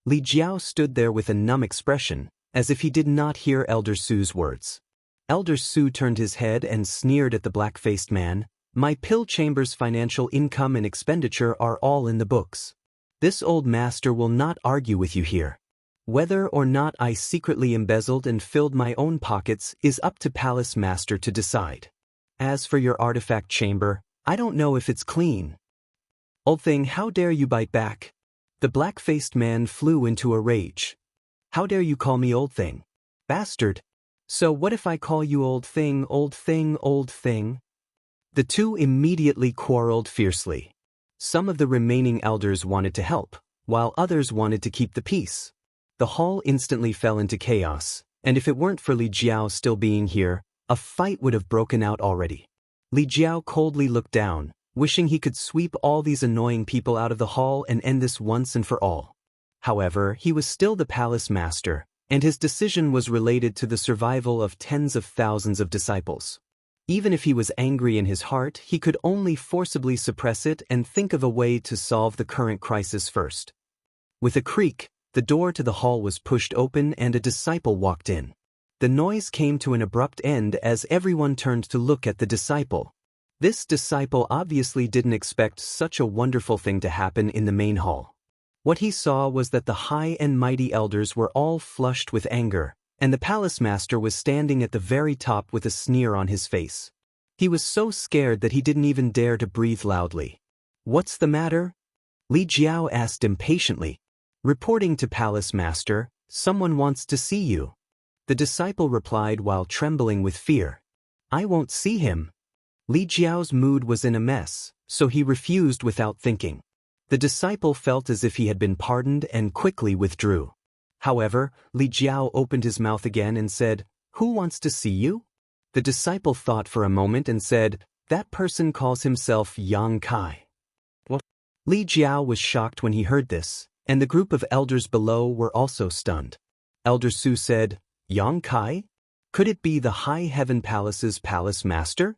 Li Jiao stood there with a numb expression, as if he did not hear Elder Su's words. Elder Su turned his head and sneered at the black-faced man, "My pill chamber's financial income and expenditure are all in the books. This old master will not argue with you here. Whether or not I secretly embezzled and filled my own pockets is up to Palace Master to decide. As for your artifact chamber, I don't know if it's clean." "Old thing, how dare you bite back?" The black-faced man flew into a rage. "How dare you call me old thing? Bastard! So what if I call you old thing, old thing, old thing?" The two immediately quarreled fiercely. Some of the remaining elders wanted to help, while others wanted to keep the peace. The hall instantly fell into chaos, and if it weren't for Li Jiao still being here, a fight would have broken out already. Li Jiao coldly looked down, wishing he could sweep all these annoying people out of the hall and end this once and for all. However, he was still the palace master, and his decision was related to the survival of tens of thousands of disciples. Even if he was angry in his heart, he could only forcibly suppress it and think of a way to solve the current crisis first. With a creak, the door to the hall was pushed open and a disciple walked in. The noise came to an abrupt end as everyone turned to look at the disciple. This disciple obviously didn't expect such a wonderful thing to happen in the main hall. What he saw was that the high and mighty elders were all flushed with anger, and the palace master was standing at the very top with a sneer on his face. He was so scared that he didn't even dare to breathe loudly. "What's the matter?" Li Jiao asked impatiently. "Reporting to palace master, someone wants to see you." The disciple replied while trembling with fear. "I won't see him." Li Jiao's mood was in a mess, so he refused without thinking. The disciple felt as if he had been pardoned and quickly withdrew. However, Li Jiao opened his mouth again and said, "Who wants to see you?" The disciple thought for a moment and said, "That person calls himself Yang Kai." What? Li Jiao was shocked when he heard this, and the group of elders below were also stunned. Elder Su said, "Yang Kai? Could it be the High Heaven Palace's palace master?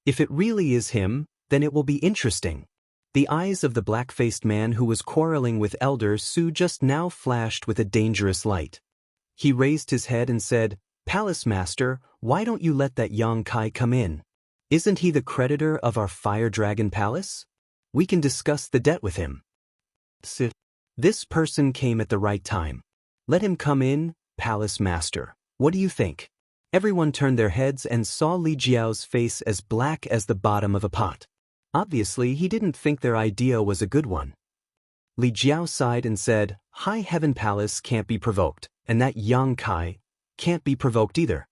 If it really is him, then it will be interesting." The eyes of the black-faced man who was quarreling with Elder Su just now flashed with a dangerous light. He raised his head and said, "Palace Master, why don't you let that Yang Kai come in? Isn't he the creditor of our Fire Dragon Palace? We can discuss the debt with him." This person came at the right time. Let him come in, Palace Master. What do you think? Everyone turned their heads and saw Li Jiao's face as black as the bottom of a pot. Obviously, he didn't think their idea was a good one. Li Jiao sighed and said, High Heaven Palace can't be provoked, and that Yang Kai can't be provoked either.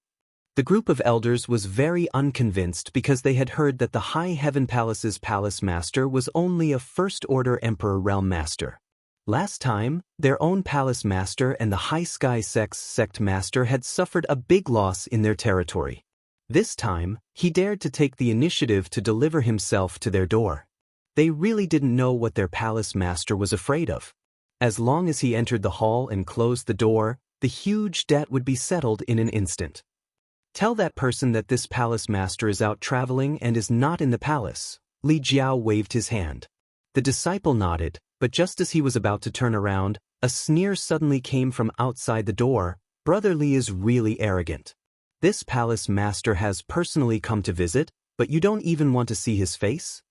The group of elders was very unconvinced because they had heard that the High Heaven Palace's palace master was only a first-order Emperor Realm Master. Last time, their own palace master and the High Sky sect master had suffered a big loss in their territory. This time, he dared to take the initiative to deliver himself to their door. They really didn't know what their palace master was afraid of. As long as he entered the hall and closed the door, the huge debt would be settled in an instant. Tell that person that this palace master is out traveling and is not in the palace. Li Jiao waved his hand. The disciple nodded, but just as he was about to turn around, a sneer suddenly came from outside the door. Brother Li is really arrogant. This palace master has personally come to visit, but you don't even want to see his face?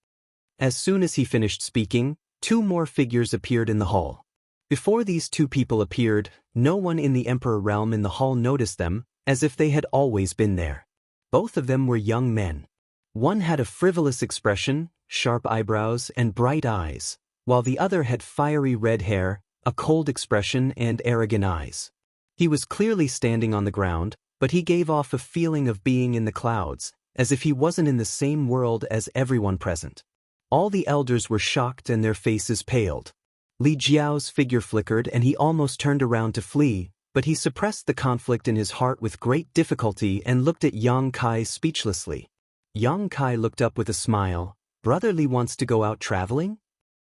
As soon as he finished speaking, two more figures appeared in the hall. Before these two people appeared, no one in the Emperor realm in the hall noticed them, as if they had always been there. Both of them were young men. One had a frivolous expression, sharp eyebrows and bright eyes, while the other had fiery red hair, a cold expression and arrogant eyes. He was clearly standing on the ground, but he gave off a feeling of being in the clouds, as if he wasn't in the same world as everyone present. All the elders were shocked and their faces paled. Li Jiao's figure flickered and he almost turned around to flee, but he suppressed the conflict in his heart with great difficulty and looked at Yang Kai speechlessly. Yang Kai looked up with a smile. Brother Li wants to go out traveling?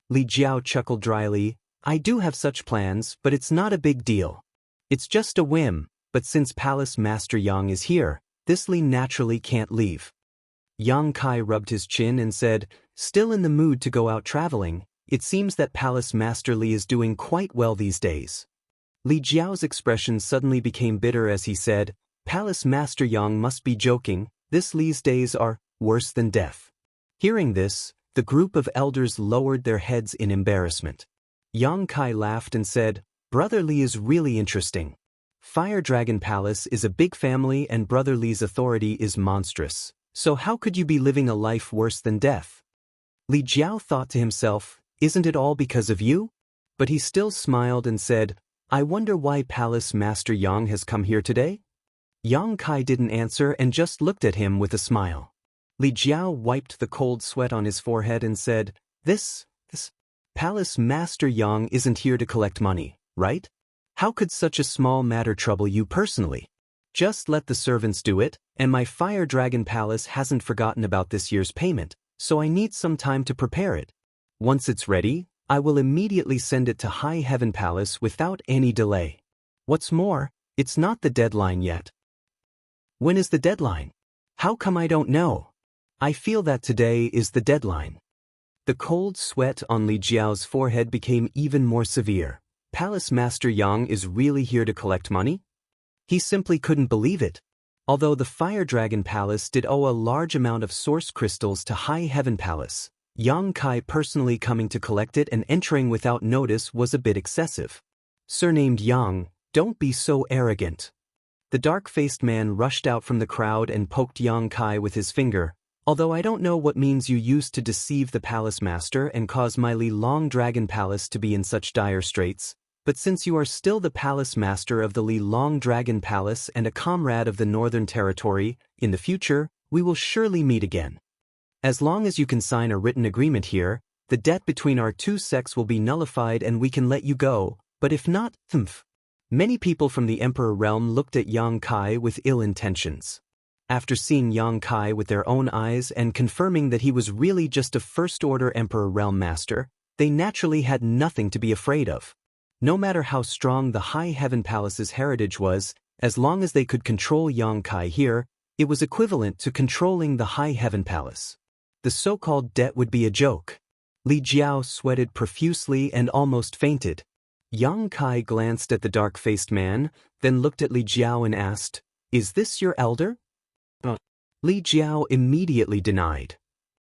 Li Jiao chuckled dryly. I do have such plans, but it's not a big deal. It's just a whim, but since Palace Master Yang is here, this Li naturally can't leave. Yang Kai rubbed his chin and said, still in the mood to go out traveling, it seems that Palace Master Li is doing quite well these days. Li Jiao's expression suddenly became bitter as he said, Palace Master Yang must be joking, this Li's days are worse than death. Hearing this, the group of elders lowered their heads in embarrassment. Yang Kai laughed and said, Brother Li is really interesting. Fire Dragon Palace is a big family and Brother Li's authority is monstrous, so how could you be living a life worse than death? Li Jiao thought to himself, isn't it all because of you? But he still smiled and said, I wonder why Palace Master Yang has come here today? Yang Kai didn't answer and just looked at him with a smile. Li Jiao wiped the cold sweat on his forehead and said, This Palace Master Yang isn't here to collect money, right? How could such a small matter trouble you personally? Just let the servants do it, and my Fire Dragon Palace hasn't forgotten about this year's payment, so I need some time to prepare it. Once it's ready, I will immediately send it to High Heaven Palace without any delay. What's more, it's not the deadline yet. When is the deadline? How come I don't know? I feel that today is the deadline. The cold sweat on Li Jiao's forehead became even more severe. Palace Master Yang is really here to collect money? He simply couldn't believe it. Although the Fire Dragon Palace did owe a large amount of source crystals to High Heaven Palace, Yang Kai personally coming to collect it and entering without notice was a bit excessive. Surnamed Yang, don't be so arrogant. The dark-faced man rushed out from the crowd and poked Yang Kai with his finger. Although I don't know what means you used to deceive the palace master and cause my Li Long Dragon Palace to be in such dire straits, but since you are still the palace master of the Li Long Dragon Palace and a comrade of the Northern Territory, in the future, we will surely meet again. As long as you can sign a written agreement here, the debt between our two sects will be nullified and we can let you go, but if not, Many people from the Emperor realm looked at Yang Kai with ill intentions. After seeing Yang Kai with their own eyes and confirming that he was really just a first-order Emperor realm master, they naturally had nothing to be afraid of. No matter how strong the High Heaven Palace's heritage was, as long as they could control Yang Kai here, it was equivalent to controlling the High Heaven Palace. The so-called debt would be a joke. Li Jiao sweated profusely and almost fainted. Yang Kai glanced at the dark-faced man, then looked at Li Jiao and asked, Is this your elder? Li Jiao immediately denied.